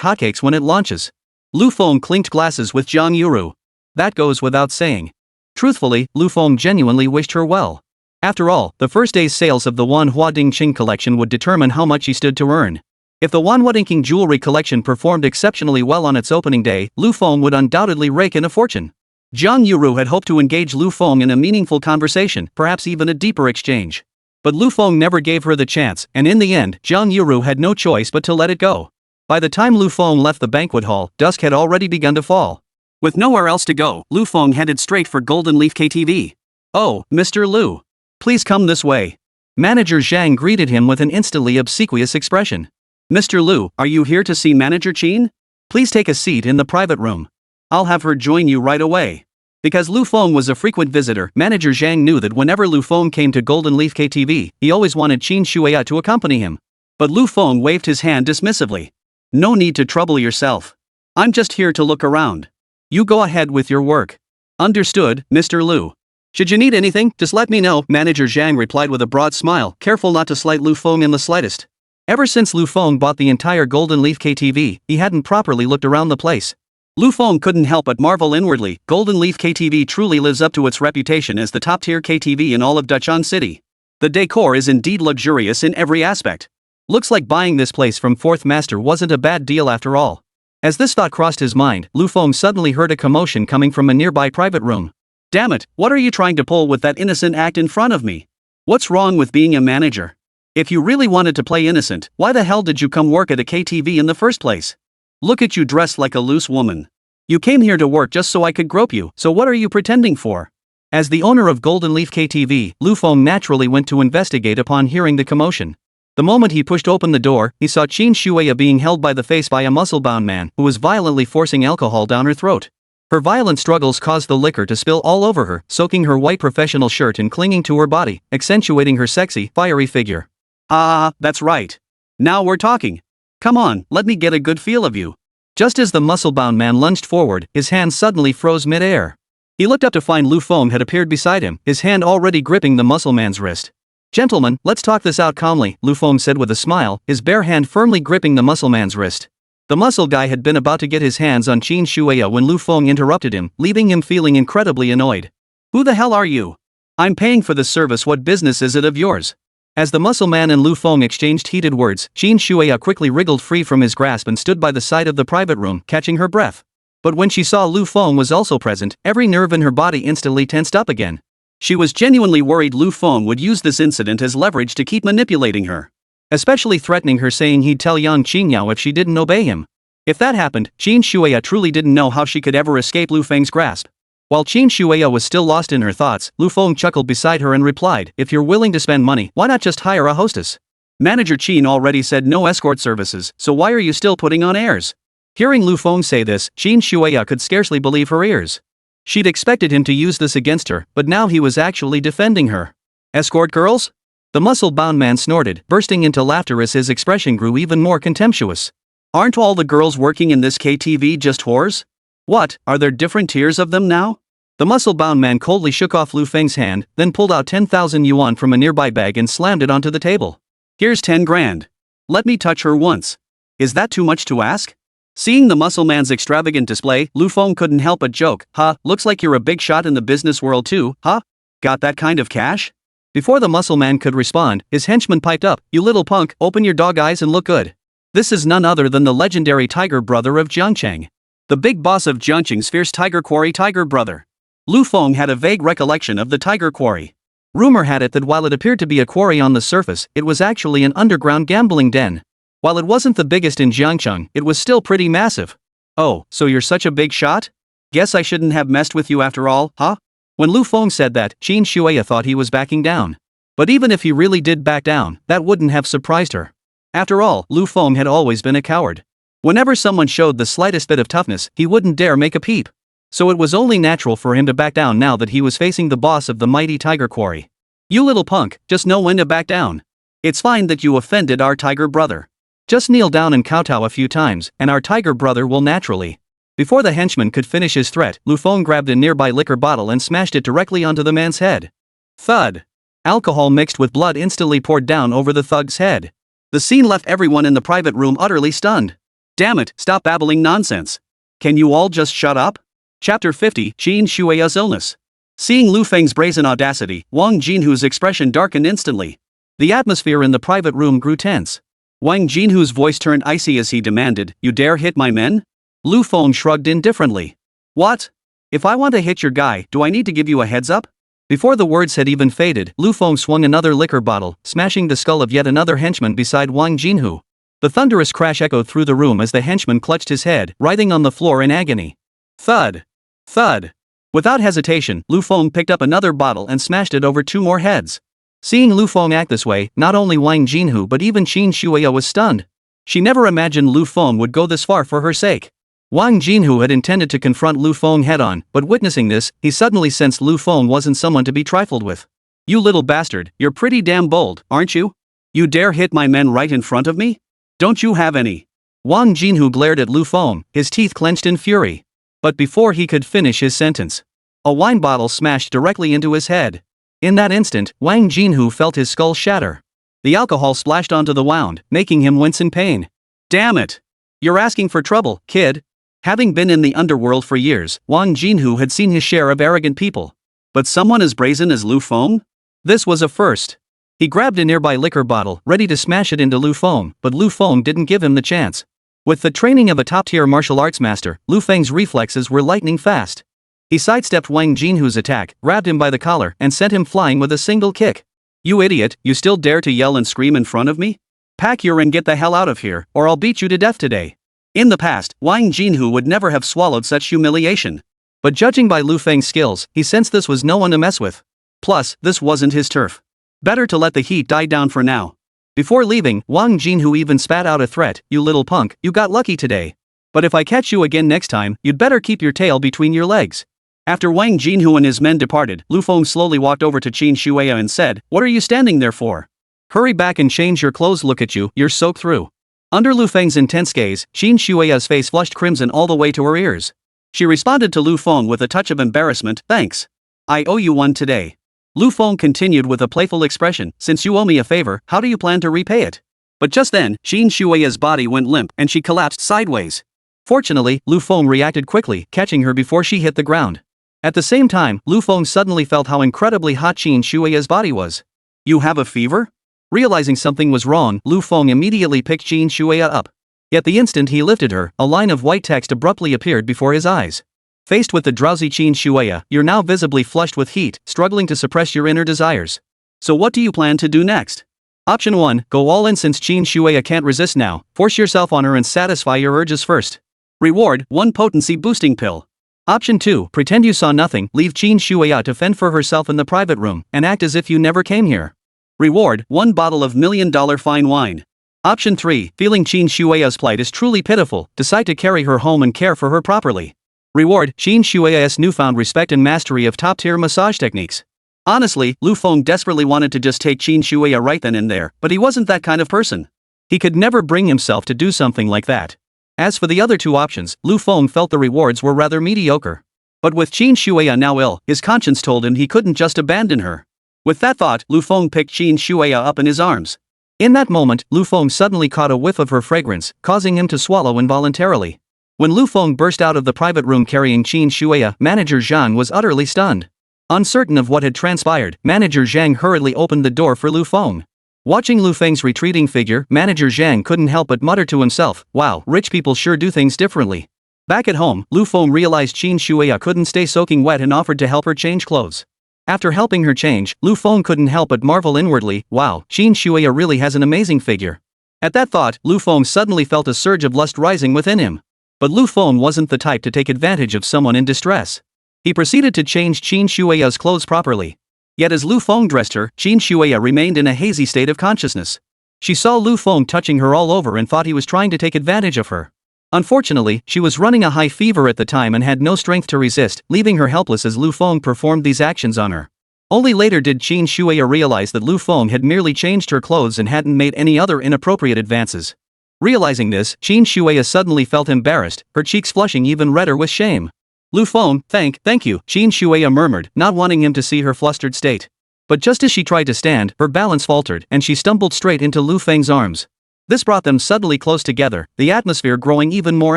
hotcakes when it launches." Lu Feng clinked glasses with Jiang Yuru. That goes without saying. Truthfully, Lu Feng genuinely wished her well. After all, the first day's sales of the Wanhua Dingqing collection would determine how much he stood to earn. If the Wanhua Dingqing jewelry collection performed exceptionally well on its opening day, Lu Feng would undoubtedly rake in a fortune. Jiang Yuru had hoped to engage Lu Feng in a meaningful conversation, perhaps even a deeper exchange. But Lu Feng never gave her the chance, and in the end, Jiang Yuru had no choice but to let it go. By the time Lu Feng left the banquet hall, dusk had already begun to fall. With nowhere else to go, Lu Feng headed straight for Golden Leaf KTV. "Oh, Mr. Lu. Please come this way." Manager Zhang greeted him with an instantly obsequious expression. "Mr. Lu, are you here to see Manager Qin? Please take a seat in the private room. I'll have her join you right away." Because Lu Feng was a frequent visitor, Manager Zhang knew that whenever Lu Feng came to Golden Leaf KTV, he always wanted Qin Shuya to accompany him. But Lu Feng waved his hand dismissively. "No need to trouble yourself. I'm just here to look around. You go ahead with your work." "Understood, Mr. Lu. Should you need anything, just let me know," Manager Zhang replied with a broad smile, careful not to slight Lu Feng in the slightest. Ever since Lu Feng bought the entire Golden Leaf KTV, he hadn't properly looked around the place. Lu Feng couldn't help but marvel inwardly. Golden Leaf KTV truly lives up to its reputation as the top-tier KTV in all of Dachan City. The decor is indeed luxurious in every aspect. Looks like buying this place from Fourth Master wasn't a bad deal after all. As this thought crossed his mind, Lu Feng suddenly heard a commotion coming from a nearby private room. "Damn it, what are you trying to pull with that innocent act in front of me? What's wrong with being a manager? If you really wanted to play innocent, why the hell did you come work at a KTV in the first place? Look at you dressed like a loose woman. You came here to work just so I could grope you, so what are you pretending for?" As the owner of Golden Leaf KTV, Lu Feng naturally went to investigate upon hearing the commotion. The moment he pushed open the door, he saw Qin Shuya being held by the face by a muscle-bound man who was violently forcing alcohol down her throat. Her violent struggles caused the liquor to spill all over her, soaking her white professional shirt and clinging to her body, accentuating her sexy, fiery figure. "Ah, that's right. Now we're talking. Come on, let me get a good feel of you." Just as the muscle-bound man lunged forward, his hand suddenly froze mid-air. He looked up to find Lu Feng had appeared beside him, his hand already gripping the muscle man's wrist. "Gentlemen, let's talk this out calmly," Lu Feng said with a smile, his bare hand firmly gripping the muscle man's wrist. The muscle guy had been about to get his hands on Qin Shuya when Lu Feng interrupted him, leaving him feeling incredibly annoyed. "Who the hell are you? I'm paying for this service, what business is it of yours?" As the muscle man and Lu Feng exchanged heated words, Qin Shuya quickly wriggled free from his grasp and stood by the side of the private room, catching her breath. But when she saw Lu Feng was also present, every nerve in her body instantly tensed up again. She was genuinely worried Lu Feng would use this incident as leverage to keep manipulating her. Especially threatening her, saying he'd tell Yang Qingyao if she didn't obey him. If that happened, Qin Shuya truly didn't know how she could ever escape Lu Feng's grasp. While Qin Shuya was still lost in her thoughts, Lu Feng chuckled beside her and replied, "If you're willing to spend money, why not just hire a hostess? Manager Qin already said no escort services, so why are you still putting on airs?" Hearing Lu Feng say this, Qin Shuya could scarcely believe her ears. She'd expected him to use this against her, but now he was actually defending her. "Escort girls?" The muscle-bound man snorted, bursting into laughter as his expression grew even more contemptuous. "Aren't all the girls working in this KTV just whores? What, are there different tiers of them now?" The muscle-bound man coldly shook off Lu Feng's hand, then pulled out 10,000 yuan from a nearby bag and slammed it onto the table. "Here's 10 grand. Let me touch her once. Is that too much to ask?" Seeing the muscle man's extravagant display, Lu Feng couldn't help but joke, "Huh, looks like you're a big shot in the business world too, huh? Got that kind of cash?" Before the muscle man could respond, his henchman piped up, "You little punk, open your dog eyes and look good." This is none other than the legendary tiger brother of Jiangcheng. The big boss of Jiangcheng's fierce tiger quarry tiger brother. Lu Feng had a vague recollection of the tiger quarry. Rumor had it that while it appeared to be a quarry on the surface, it was actually an underground gambling den. While it wasn't the biggest in Jiangcheng, it was still pretty massive. "Oh, so you're such a big shot? Guess I shouldn't have messed with you after all, huh?" When Lu Feng said that, Qin Shuya thought he was backing down. But even if he really did back down, that wouldn't have surprised her. After all, Lu Feng had always been a coward. Whenever someone showed the slightest bit of toughness, he wouldn't dare make a peep. So it was only natural for him to back down now that he was facing the boss of the mighty tiger quarry. "You little punk, just know when to back down. It's fine that you offended our tiger brother. Just kneel down and kowtow a few times, and our tiger brother will naturally." Before the henchman could finish his threat, Lu Feng grabbed a nearby liquor bottle and smashed it directly onto the man's head. Thud! Alcohol mixed with blood instantly poured down over the thug's head. The scene left everyone in the private room utterly stunned. "Damn it, stop babbling nonsense. Can you all just shut up?" Chapter 50, Qin Shuya's illness. Seeing Lu Feng's brazen audacity, Wang Jinhu's expression darkened instantly. The atmosphere in the private room grew tense. Wang Jinhu's voice turned icy as he demanded, "You dare hit my men?" Lu Feng shrugged indifferently. "What? If I want to hit your guy, do I need to give you a heads up?" Before the words had even faded, Lu Feng swung another liquor bottle, smashing the skull of yet another henchman beside Wang Jinhu. The thunderous crash echoed through the room as the henchman clutched his head, writhing on the floor in agony. Thud! Thud! Without hesitation, Lu Feng picked up another bottle and smashed it over 2 more heads. Seeing Lu Feng act this way, not only Wang Jinhu but even Qin Shuya was stunned. She never imagined Lu Feng would go this far for her sake. Wang Jinhu had intended to confront Lu Feng head-on, but witnessing this, he suddenly sensed Lu Feng wasn't someone to be trifled with. "You little bastard, you're pretty damn bold, aren't you? You dare hit my men right in front of me? Don't you have any?" Wang Jinhu glared at Lu Feng, his teeth clenched in fury. But before he could finish his sentence, a wine bottle smashed directly into his head. In that instant, Wang Jinhu felt his skull shatter. The alcohol splashed onto the wound, making him wince in pain. "Damn it! You're asking for trouble, kid." Having been in the underworld for years, Wang Jinhu had seen his share of arrogant people. But someone as brazen as Lu Feng? This was a first. He grabbed a nearby liquor bottle, ready to smash it into Lu Feng, but Lu Feng didn't give him the chance. With the training of a top-tier martial arts master, Lu Feng's reflexes were lightning fast. He sidestepped Wang Jinhu's attack, grabbed him by the collar, and sent him flying with a single kick. "You idiot, you still dare to yell and scream in front of me? Pack your and get the hell out of here, or I'll beat you to death today." In the past, Wang Jinhu would never have swallowed such humiliation. But judging by Lu Feng's skills, he sensed this was no one to mess with. Plus, this wasn't his turf. Better to let the heat die down for now. Before leaving, Wang Jinhu even spat out a threat, "You little punk, you got lucky today. But if I catch you again next time, you'd better keep your tail between your legs." After Wang Jinhu and his men departed, Lu Feng slowly walked over to Qin Shuya and said, "What are you standing there for? Hurry back and change your clothes, look at you, you're soaked through." Under Lu Feng's intense gaze, Qin Shuya's face flushed crimson all the way to her ears. She responded to Lu Feng with a touch of embarrassment, "Thanks. I owe you one today." Lu Feng continued with a playful expression, "Since you owe me a favor, how do you plan to repay it?" But just then, Qin Shuya's body went limp and she collapsed sideways. Fortunately, Lu Feng reacted quickly, catching her before she hit the ground. At the same time, Lu Feng suddenly felt how incredibly hot Qin Shuya's body was. "You have a fever?" Realizing something was wrong, Lu Feng immediately picked Qin Shuya up. Yet the instant he lifted her, a line of white text abruptly appeared before his eyes. Faced with the drowsy Qin Shuya, you're now visibly flushed with heat, struggling to suppress your inner desires. So what do you plan to do next? Option 1, go all in. Since Qin Shuya can't resist now, force yourself on her and satisfy your urges first. Reward, 1 potency boosting pill. Option 2, pretend you saw nothing, leave Qin Shuya to fend for herself in the private room, and act as if you never came here. Reward, 1 bottle of $1 million fine wine. Option 3, feeling Qin Shuya's plight is truly pitiful, decide to carry her home and care for her properly. Reward, Qin Shuya's newfound respect and mastery of top-tier massage techniques. Honestly, Lu Feng desperately wanted to just take Qin Shuya right then and there, but he wasn't that kind of person. He could never bring himself to do something like that. As for the other 2 options, Lu Feng felt the rewards were rather mediocre. But with Qin Shuya now ill, his conscience told him he couldn't just abandon her. With that thought, Lu Feng picked Qin Shuya up in his arms. In that moment, Lu Feng suddenly caught a whiff of her fragrance, causing him to swallow involuntarily. When Lu Feng burst out of the private room carrying Qin Shuya, manager Zhang was utterly stunned. Uncertain of what had transpired, Manager Zhang hurriedly opened the door for Lu Feng. Watching Lu Feng's retreating figure, Manager Zhang couldn't help but mutter to himself, wow, rich people sure do things differently. Back at home, Lu Feng realized Qin Shuya couldn't stay soaking wet and offered to help her change clothes. After helping her change, Lu Feng couldn't help but marvel inwardly, wow, Qin Shuya really has an amazing figure. At that thought, Lu Feng suddenly felt a surge of lust rising within him. But Lu Feng wasn't the type to take advantage of someone in distress. He proceeded to change Qin Shuya's clothes properly. Yet as Lu Feng dressed her, Qin Shuya remained in a hazy state of consciousness. She saw Lu Feng touching her all over and thought he was trying to take advantage of her. Unfortunately, she was running a high fever at the time and had no strength to resist, leaving her helpless as Lu Feng performed these actions on her. Only later did Qin Shuya realize that Lu Feng had merely changed her clothes and hadn't made any other inappropriate advances. Realizing this, Qin Shuya suddenly felt embarrassed, her cheeks flushing even redder with shame. Lu Feng, thank you, Qin Shuya murmured, not wanting him to see her flustered state. But just as she tried to stand, her balance faltered and she stumbled straight into Lu Feng's arms. This brought them suddenly close together, the atmosphere growing even more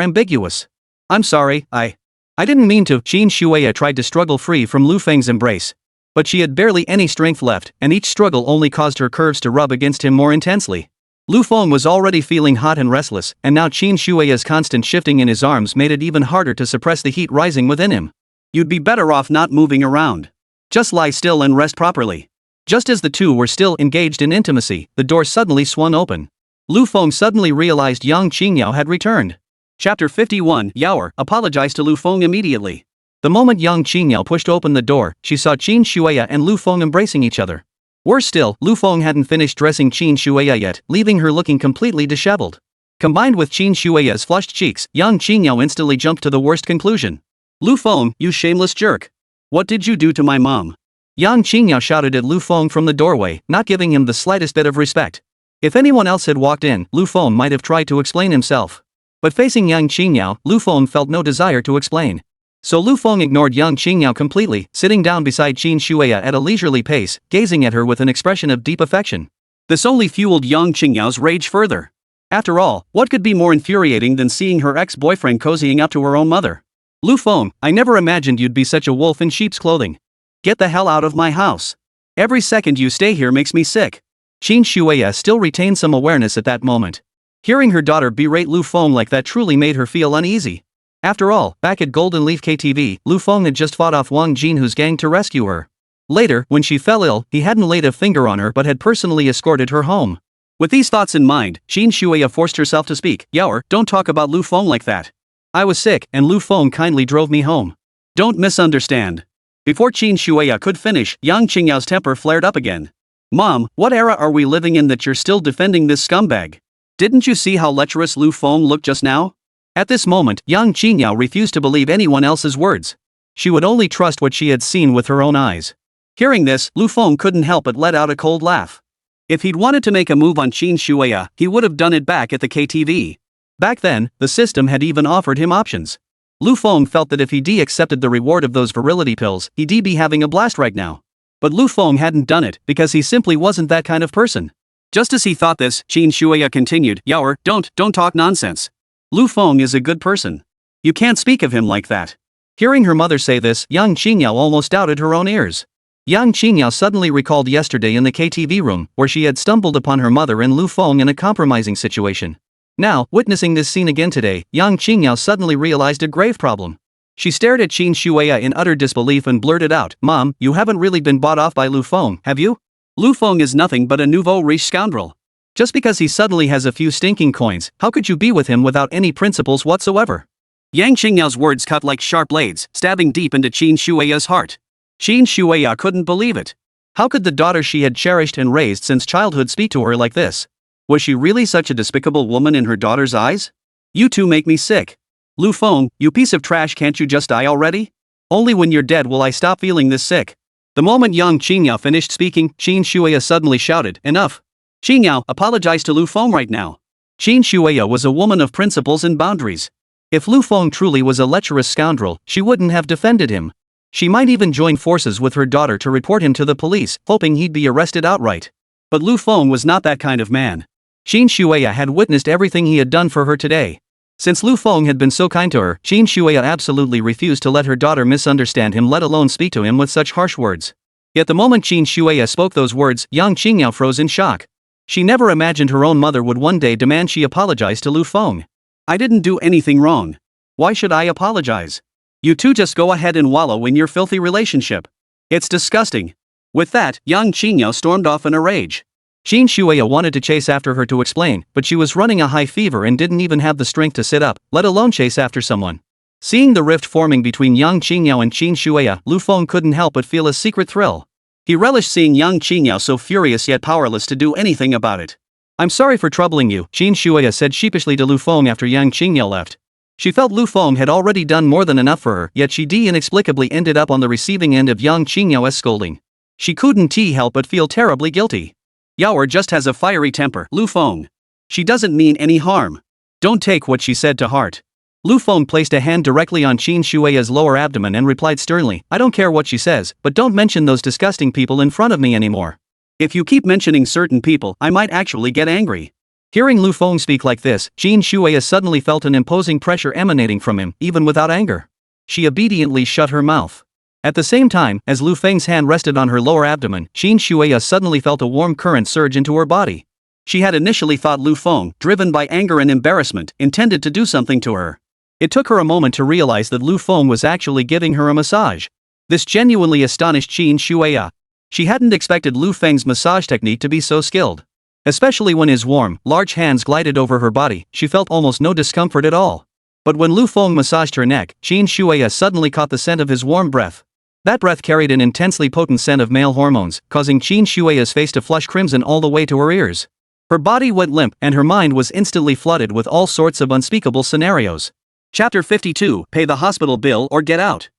ambiguous. I'm sorry, I didn't mean to, Qin Shuya tried to struggle free from Lu Feng's embrace. But she had barely any strength left, and each struggle only caused her curves to rub against him more intensely. Lu Feng was already feeling hot and restless, and now Qin Shuya's constant shifting in his arms made it even harder to suppress the heat rising within him. You'd be better off not moving around. Just lie still and rest properly. Just as the two were still engaged in intimacy, the door suddenly swung open. Lu Feng suddenly realized Yang Qingyao had returned. Chapter 51. Yaoer apologized to Lu Feng immediately. The moment Yang Qingyao pushed open the door, she saw Qin Shuya and Lu Feng embracing each other. Worse still, Lu Feng hadn't finished dressing Qin Shuya yet, leaving her looking completely disheveled. Combined with Qin Shuya's flushed cheeks, Yang Qingyao instantly jumped to the worst conclusion. Lu Feng, you shameless jerk. What did you do to my mom? Yang Qingyao shouted at Lu Feng from the doorway, not giving him the slightest bit of respect. If anyone else had walked in, Lu Feng might have tried to explain himself. But facing Yang Qingyao, Lu Feng felt no desire to explain. So Lu Feng ignored Yang Qingyao completely, sitting down beside Qin Shuya at a leisurely pace, gazing at her with an expression of deep affection. This only fueled Yang Qingyao's rage further. After all, what could be more infuriating than seeing her ex-boyfriend cozying up to her own mother? Lu Feng, I never imagined you'd be such a wolf in sheep's clothing. Get the hell out of my house. Every second you stay here makes me sick. Qin Shuya still retained some awareness at that moment. Hearing her daughter berate Lu Feng like that truly made her feel uneasy. After all, back at Golden Leaf KTV, Lu Feng had just fought off Wang Jinhu's gang to rescue her. Later, when she fell ill, he hadn't laid a finger on her but had personally escorted her home. With these thoughts in mind, Qin Shuya forced herself to speak. Yaoer, don't talk about Lu Feng like that. I was sick, and Lu Feng kindly drove me home. Don't misunderstand. Before Qin Shuya could finish, Yang Qingyao's temper flared up again. Mom, what era are we living in that you're still defending this scumbag? Didn't you see how lecherous Lu Feng looked just now? At this moment, Yang Qingyao refused to believe anyone else's words. She would only trust what she had seen with her own eyes. Hearing this, Lu Feng couldn't help but let out a cold laugh. If he'd wanted to make a move on Qin Shuya, he would have done it back at the KTV. Back then, the system had even offered him options. Lu Feng felt that if he'd accepted the reward of those virility pills, he'd be having a blast right now. But Lu Feng hadn't done it because he simply wasn't that kind of person. Just as he thought this, Qin Shuya continued, Yaoer, don't talk nonsense. Lu Feng is a good person. You can't speak of him like that. Hearing her mother say this, Yang Qingyao almost doubted her own ears. Yang Qingyao suddenly recalled yesterday in the KTV room, where she had stumbled upon her mother and Lu Feng in a compromising situation. Now, witnessing this scene again today, Yang Qingyao suddenly realized a grave problem. She stared at Qin Shuya in utter disbelief and blurted out, Mom, you haven't really been bought off by Lu Feng, have you? Lu Feng is nothing but a nouveau riche scoundrel. Just because he suddenly has a few stinking coins, how could you be with him without any principles whatsoever? Yang Qingyao's words cut like sharp blades, stabbing deep into Qin Shuya's heart. Qin Shuya couldn't believe it. How could the daughter she had cherished and raised since childhood speak to her like this? Was she really such a despicable woman in her daughter's eyes? You two make me sick. Lu Feng, you piece of trash, can't you just die already? Only when you're dead will I stop feeling this sick. The moment Yang Qingyao finished speaking, Qin Shuya suddenly shouted, Enough. Qingyao, apologize to Lu Feng right now. Qin Shuya was a woman of principles and boundaries. If Lu Feng truly was a lecherous scoundrel, she wouldn't have defended him. She might even join forces with her daughter to report him to the police, hoping he'd be arrested outright. But Lu Feng was not that kind of man. Qin Shuya had witnessed everything he had done for her today. Since Lu Feng had been so kind to her, Qin Shuya absolutely refused to let her daughter misunderstand him, let alone speak to him with such harsh words. Yet the moment Qin Shuya spoke those words, young Qingyao froze in shock. She never imagined her own mother would one day demand she apologize to Lu Feng. I didn't do anything wrong. Why should I apologize? You two just go ahead and wallow in your filthy relationship. It's disgusting. With that, young Qingyao stormed off in a rage. Qin Shuya wanted to chase after her to explain, but she was running a high fever and didn't even have the strength to sit up, let alone chase after someone. Seeing the rift forming between young Qingyao and Qin Shuya, Lu Feng couldn't help but feel a secret thrill. He relished seeing young Qingyao so furious yet powerless to do anything about it. I'm sorry for troubling you, Qin Shuya said sheepishly to Lu Feng after young Qingyao left. She felt Lu Feng had already done more than enough for her, yet she inexplicably ended up on the receiving end of young Qingyao's scolding. She couldn't help but feel terribly guilty. Yaoer just has a fiery temper, Lu Feng. She doesn't mean any harm. Don't take what she said to heart. Lu Feng placed a hand directly on Qin Shuya's lower abdomen and replied sternly, I don't care what she says, but don't mention those disgusting people in front of me anymore. If you keep mentioning certain people, I might actually get angry. Hearing Lu Feng speak like this, Qin Shuya suddenly felt an imposing pressure emanating from him, even without anger. She obediently shut her mouth. At the same time, as Lu Feng's hand rested on her lower abdomen, Qin Shuya suddenly felt a warm current surge into her body. She had initially thought Lu Feng, driven by anger and embarrassment, intended to do something to her. It took her a moment to realize that Lu Feng was actually giving her a massage. This genuinely astonished Qin Shuya. She hadn't expected Lu Feng's massage technique to be so skilled. Especially when his warm, large hands glided over her body, she felt almost no discomfort at all. But when Lu Feng massaged her neck, Qin Shuya suddenly caught the scent of his warm breath. That breath carried an intensely potent scent of male hormones, causing Qin Shuya's face to flush crimson all the way to her ears. Her body went limp and her mind was instantly flooded with all sorts of unspeakable scenarios. Chapter 52, Pay the hospital bill or get out.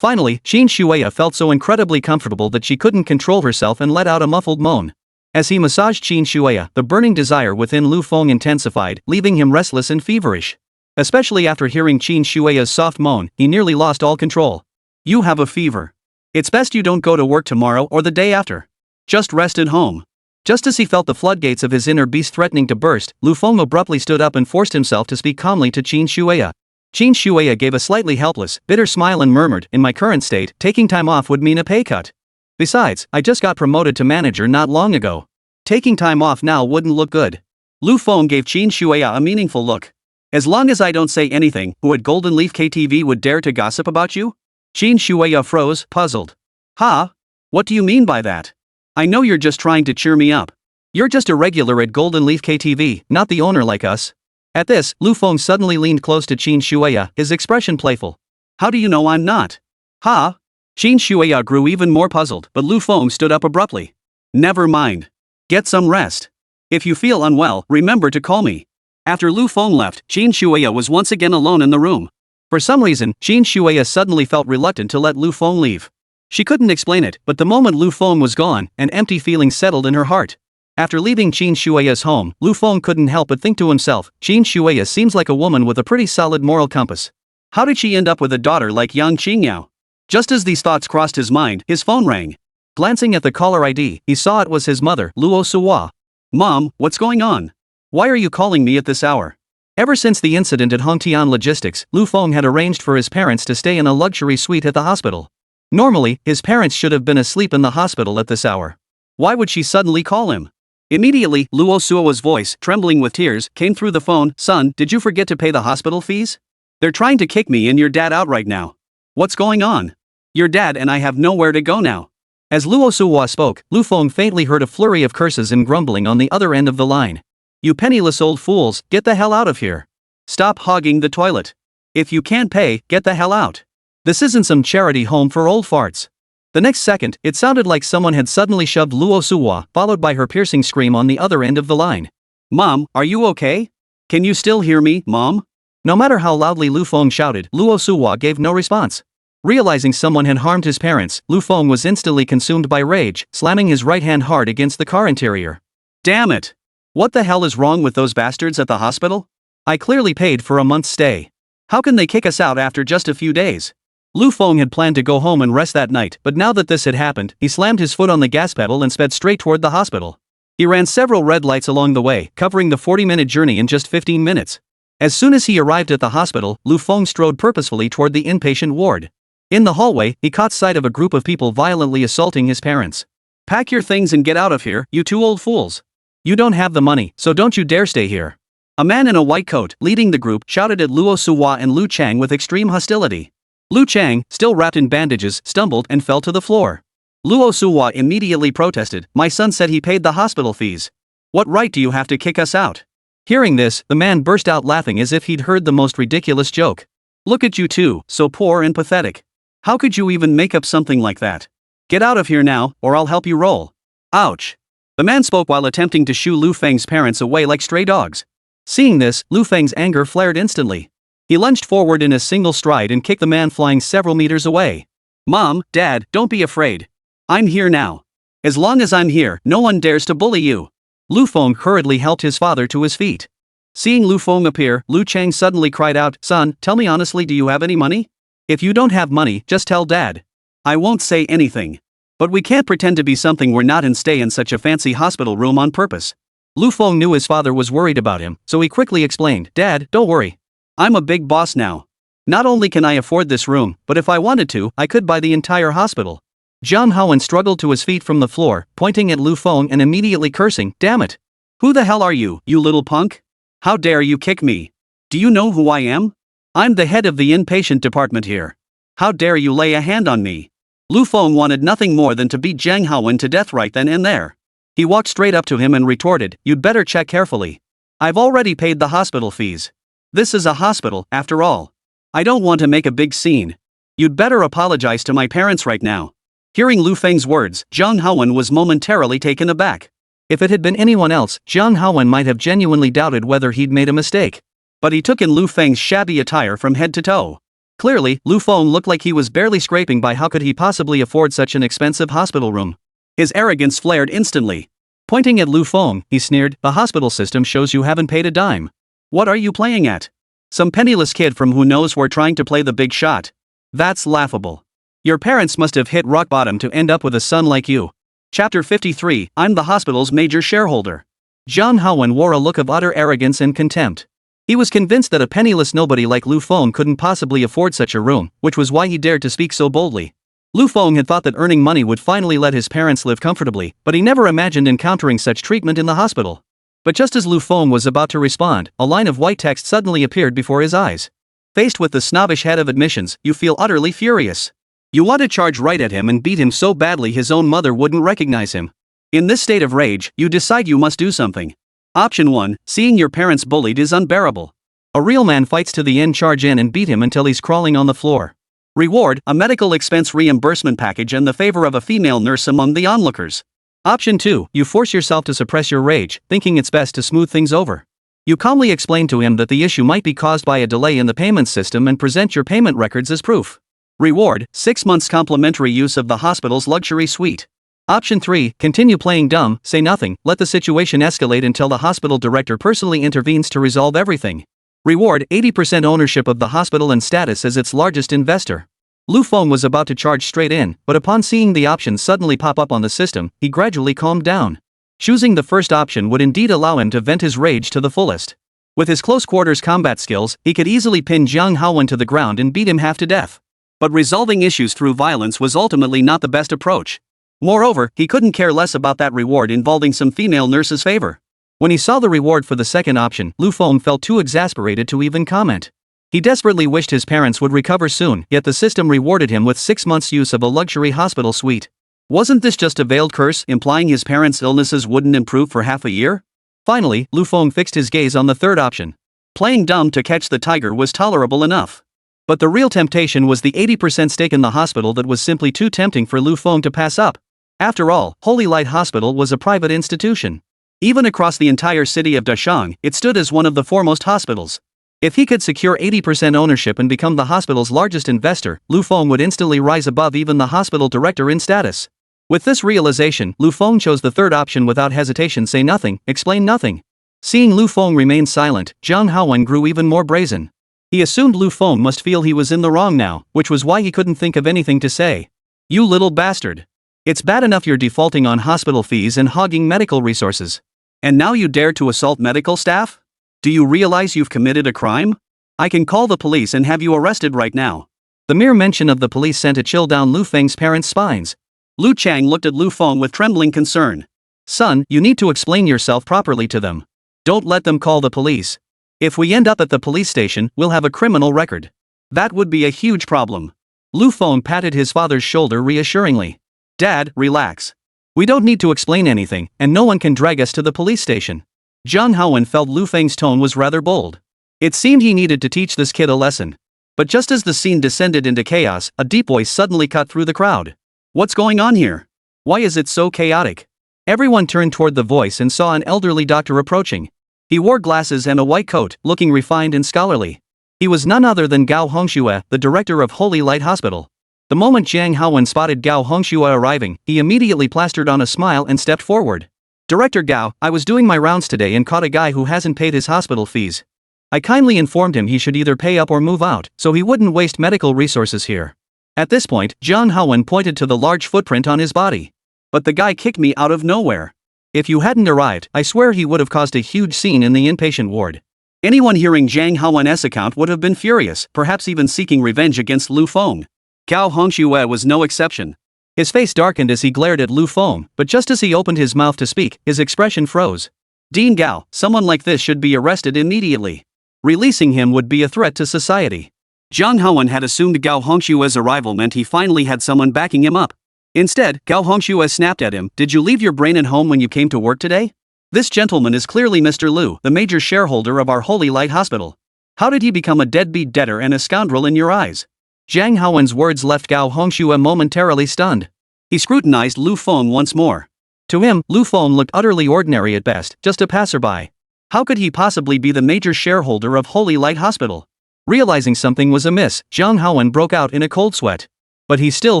Finally, Qin Shuya felt so incredibly comfortable that she couldn't control herself and let out a muffled moan. As he massaged Qin Shuya, the burning desire within Lu Feng intensified, leaving him restless and feverish. Especially after hearing Qin Shuya's soft moan, he nearly lost all control. You have a fever. It's best you don't go to work tomorrow or the day after. Just rest at home. Just as he felt the floodgates of his inner beast threatening to burst, Lu Feng abruptly stood up and forced himself to speak calmly to Qin Shuya. Qin Shuya gave a slightly helpless, bitter smile and murmured, in my current state, taking time off would mean a pay cut. Besides, I just got promoted to manager not long ago. Taking time off now wouldn't look good. Lu Feng gave Qin Shuya a meaningful look. As long as I don't say anything, who at Golden Leaf KTV would dare to gossip about you? Qin Shuya froze, puzzled. What do you mean by that? I know you're just trying to cheer me up. You're just a regular at Golden Leaf KTV, not the owner like us. At this, Lu Feng suddenly leaned close to Qin Shuya, his expression playful. How do you know I'm not? Qin Shuya grew even more puzzled, but Lu Feng stood up abruptly. Never mind. Get some rest. If you feel unwell, remember to call me. After Lu Feng left, Qin Shuya was once again alone in the room. For some reason, Qin Shuya suddenly felt reluctant to let Lu Feng leave. She couldn't explain it, but the moment Lu Feng was gone, an empty feeling settled in her heart. After leaving Qin Shuya's home, Lu Feng couldn't help but think to himself, Qin Shuya seems like a woman with a pretty solid moral compass. How did she end up with a daughter like young Qingyao? Just as these thoughts crossed his mind, his phone rang. Glancing at the caller ID, he saw it was his mother, Luo Suwa. Mom, what's going on? Why are you calling me at this hour? Ever since the incident at Hongtian Logistics, Lu Feng had arranged for his parents to stay in a luxury suite at the hospital. Normally, his parents should have been asleep in the hospital at this hour. Why would she suddenly call him? Immediately, Luo Suo's voice, trembling with tears, came through the phone. Son, did you forget to pay the hospital fees? They're trying to kick me and your dad out right now. What's going on? Your dad and I have nowhere to go now. As Luo Suo spoke, Lu Feng faintly heard a flurry of curses and grumbling on the other end of the line. You penniless old fools, get the hell out of here. Stop hogging the toilet. If you can't pay, get the hell out. This isn't some charity home for old farts. The next second, it sounded like someone had suddenly shoved Luo Suwa, followed by her piercing scream on the other end of the line. Mom, are you okay? Can you still hear me, Mom? No matter how loudly Lu Feng shouted, Luo Suwa gave no response. Realizing someone had harmed his parents, Lu Feng was instantly consumed by rage, slamming his right hand hard against the car interior. Damn it! What the hell is wrong with those bastards at the hospital? I clearly paid for a month's stay. How can they kick us out after just a few days? Lu Feng had planned to go home and rest that night, but now that this had happened, he slammed his foot on the gas pedal and sped straight toward the hospital. He ran several red lights along the way, covering the 40-minute journey in just 15 minutes. As soon as he arrived at the hospital, Lu Feng strode purposefully toward the inpatient ward. In the hallway, he caught sight of a group of people violently assaulting his parents. "Pack your things and get out of here, you two old fools. You don't have the money, so don't you dare stay here." A man in a white coat, leading the group, shouted at Luo Suwa and Lu Chang with extreme hostility. Lu Chang, still wrapped in bandages, stumbled and fell to the floor. Luo Suwa immediately protested, "My son said he paid the hospital fees. What right do you have to kick us out?" Hearing this, the man burst out laughing as if he'd heard the most ridiculous joke. "Look at you two, so poor and pathetic. How could you even make up something like that? Get out of here now, or I'll help you roll." Ouch. The man spoke while attempting to shoo Lu Feng's parents away like stray dogs. Seeing this, Lu Feng's anger flared instantly. He lunged forward in a single stride and kicked the man flying several meters away. "Mom, Dad, don't be afraid. I'm here now. As long as I'm here, no one dares to bully you." Lu Feng hurriedly helped his father to his feet. Seeing Lu Feng appear, Lu Chang suddenly cried out, "Son, tell me honestly, do you have any money? If you don't have money, just tell Dad. I won't say anything. But we can't pretend to be something we're not and stay in such a fancy hospital room on purpose." Lu Feng knew his father was worried about him, so he quickly explained, "Dad, don't worry. I'm a big boss now. Not only can I afford this room, but if I wanted to, I could buy the entire hospital." Zhang Haowen struggled to his feet from the floor, pointing at Lu Feng and immediately cursing, "Damn it! Who the hell are you, you little punk? How dare you kick me? Do you know who I am? I'm the head of the inpatient department here. How dare you lay a hand on me?" Lu Feng wanted nothing more than to beat Zhang Haowen to death right then and there. He walked straight up to him and retorted, "You'd better check carefully. I've already paid the hospital fees. This is a hospital, after all. I don't want to make a big scene. You'd better apologize to my parents right now." Hearing Lu Feng's words, Zhang Haowen was momentarily taken aback. If it had been anyone else, Zhang Haowen might have genuinely doubted whether he'd made a mistake. But he took in Lu Feng's shabby attire from head to toe. Clearly, Lu Feng looked like he was barely scraping by. How could he possibly afford such an expensive hospital room? His arrogance flared instantly. Pointing at Lu Feng, he sneered, "The hospital system shows you haven't paid a dime. What are you playing at? Some penniless kid from who knows where trying to play the big shot? That's laughable. Your parents must have hit rock bottom to end up with a son like you." Chapter 53, I'm the hospital's major shareholder. Zhang Haowen wore a look of utter arrogance and contempt. He was convinced that a penniless nobody like Lu Feng couldn't possibly afford such a room, which was why he dared to speak so boldly. Lu Feng had thought that earning money would finally let his parents live comfortably, but he never imagined encountering such treatment in the hospital. But just as Lu Feng was about to respond, a line of white text suddenly appeared before his eyes. Faced with the snobbish head of admissions, you feel utterly furious. You want to charge right at him and beat him so badly his own mother wouldn't recognize him. In this state of rage, you decide you must do something. Option 1, seeing your parents bullied is unbearable. A real man fights to the end, charge in and beat him until he's crawling on the floor. Reward, a medical expense reimbursement package and the favor of a female nurse among the onlookers. Option 2, you force yourself to suppress your rage, thinking it's best to smooth things over. You calmly explain to him that the issue might be caused by a delay in the payment system and present your payment records as proof. Reward, 6 months complimentary use of the hospital's luxury suite. Option 3, continue playing dumb, say nothing, let the situation escalate until the hospital director personally intervenes to resolve everything. Reward, 80% ownership of the hospital and status as its largest investor. Lu Feng was about to charge straight in, but upon seeing the options suddenly pop up on the system, he gradually calmed down. Choosing the first option would indeed allow him to vent his rage to the fullest. With his close quarters combat skills, he could easily pin Zhang Haowen to the ground and beat him half to death. But resolving issues through violence was ultimately not the best approach. Moreover, he couldn't care less about that reward involving some female nurse's favor. When he saw the reward for the second option, Lu Feng felt too exasperated to even comment. He desperately wished his parents would recover soon, yet the system rewarded him with 6 months' use of a luxury hospital suite. Wasn't this just a veiled curse, implying his parents' illnesses wouldn't improve for half a year? Finally, Lu Feng fixed his gaze on the third option. Playing dumb to catch the tiger was tolerable enough. But the real temptation was the 80% stake in the hospital that was simply too tempting for Lu Feng to pass up. After all, Holy Light Hospital was a private institution. Even across the entire city of Dashang, it stood as one of the foremost hospitals. If he could secure 80% ownership and become the hospital's largest investor, Lu Feng would instantly rise above even the hospital director in status. With this realization, Lu Feng chose the third option without hesitation. Say nothing, explain nothing. Seeing Lu Feng remain silent, Zhang Haowen grew even more brazen. He assumed Lu Feng must feel he was in the wrong now, which was why he couldn't think of anything to say. You little bastard. It's bad enough you're defaulting on hospital fees and hogging medical resources. And now you dare to assault medical staff? Do you realize you've committed a crime? I can call the police and have you arrested right now. The mere mention of the police sent a chill down Lu Feng's parents' spines. Lu Chang looked at Lu Feng with trembling concern. Son, you need to explain yourself properly to them. Don't let them call the police. If we end up at the police station, we'll have a criminal record. That would be a huge problem. Lu Feng patted his father's shoulder reassuringly. Dad, relax. We don't need to explain anything, and no one can drag us to the police station. Zhang Haowen felt Lu Feng's tone was rather bold. It seemed he needed to teach this kid a lesson. But just as the scene descended into chaos, a deep voice suddenly cut through the crowd. What's going on here? Why is it so chaotic? Everyone turned toward the voice and saw an elderly doctor approaching. He wore glasses and a white coat, looking refined and scholarly. He was none other than Gao Hongxue, the director of Holy Light Hospital. The moment Zhang Haowen spotted Gao Hongxue arriving, he immediately plastered on a smile and stepped forward. Director Gao, I was doing my rounds today and caught a guy who hasn't paid his hospital fees. I kindly informed him he should either pay up or move out, so he wouldn't waste medical resources here. At this point, Zhang Haowen pointed to the large footprint on his body. But the guy kicked me out of nowhere. If you hadn't arrived, I swear he would have caused a huge scene in the inpatient ward. Anyone hearing Zhang Haowen's account would have been furious, perhaps even seeking revenge against Lu Feng. Gao Hongxue was no exception. His face darkened as he glared at Lu Feng, but just as he opened his mouth to speak, his expression froze. Dean Gao, someone like this should be arrested immediately. Releasing him would be a threat to society. Zhang Haowen had assumed Gao Hongxue's arrival meant he finally had someone backing him up. Instead, Gao Hongxue snapped at him, Did you leave your brain at home when you came to work today? This gentleman is clearly Mr. Lu, the major shareholder of our Holy Light Hospital. How did he become a deadbeat debtor and a scoundrel in your eyes? Zhang Haowen's words left Gao Hongxue momentarily stunned. He scrutinized Lu Feng once more. To him, Lu Feng looked utterly ordinary at best, just a passerby. How could he possibly be the major shareholder of Holy Light Hospital? Realizing something was amiss, Zhang Haowen broke out in a cold sweat. But he still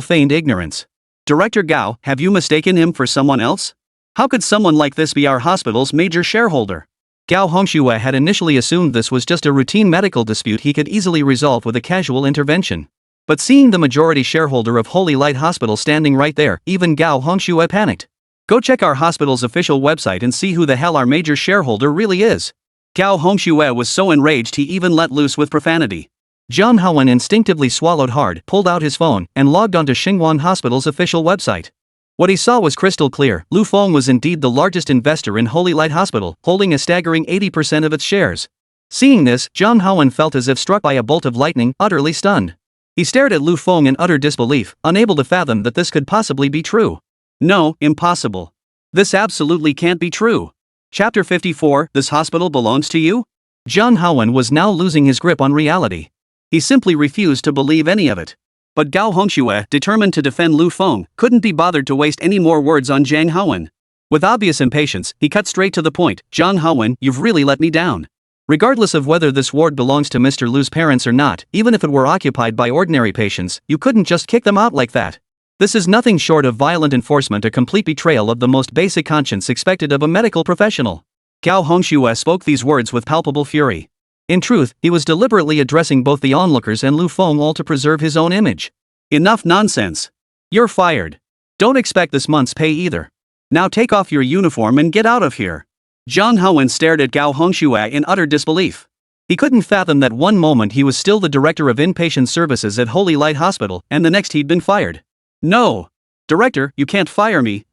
feigned ignorance. Director Gao, have you mistaken him for someone else? How could someone like this be our hospital's major shareholder? Gao Hongxue had initially assumed this was just a routine medical dispute he could easily resolve with a casual intervention. But seeing the majority shareholder of Holy Light Hospital standing right there, even Gao Hongxue panicked. Go check our hospital's official website and see who the hell our major shareholder really is. Gao Hongxue was so enraged he even let loose with profanity. Zhang Haowen instinctively swallowed hard, pulled out his phone, and logged onto Xingwan Hospital's official website. What he saw was crystal clear. Lu Feng was indeed the largest investor in Holy Light Hospital, holding a staggering 80% of its shares. Seeing this, Zhang Haowen felt as if struck by a bolt of lightning, utterly stunned. He stared at Lu Feng in utter disbelief, unable to fathom that this could possibly be true. No, impossible. This absolutely can't be true. Chapter 54, This hospital belongs to you? Zhang Haowen was now losing his grip on reality. He simply refused to believe any of it. But Gao Hongxue, determined to defend Lu Feng, couldn't be bothered to waste any more words on Zhang Haowen. With obvious impatience, he cut straight to the point. Zhang Haowen, you've really let me down. Regardless of whether this ward belongs to Mr. Lu's parents or not, even if it were occupied by ordinary patients, you couldn't just kick them out like that. This is nothing short of violent enforcement, a complete betrayal of the most basic conscience expected of a medical professional. Gao Hongxue spoke these words with palpable fury. In truth, he was deliberately addressing both the onlookers and Lu Feng all to preserve his own image. Enough nonsense. You're fired. Don't expect this month's pay either. Now take off your uniform and get out of here. Zhang Haowen stared at Gao Hongxue in utter disbelief. He couldn't fathom that one moment he was still the director of inpatient services at Holy Light Hospital, and the next he'd been fired. No. Director, you can't fire me,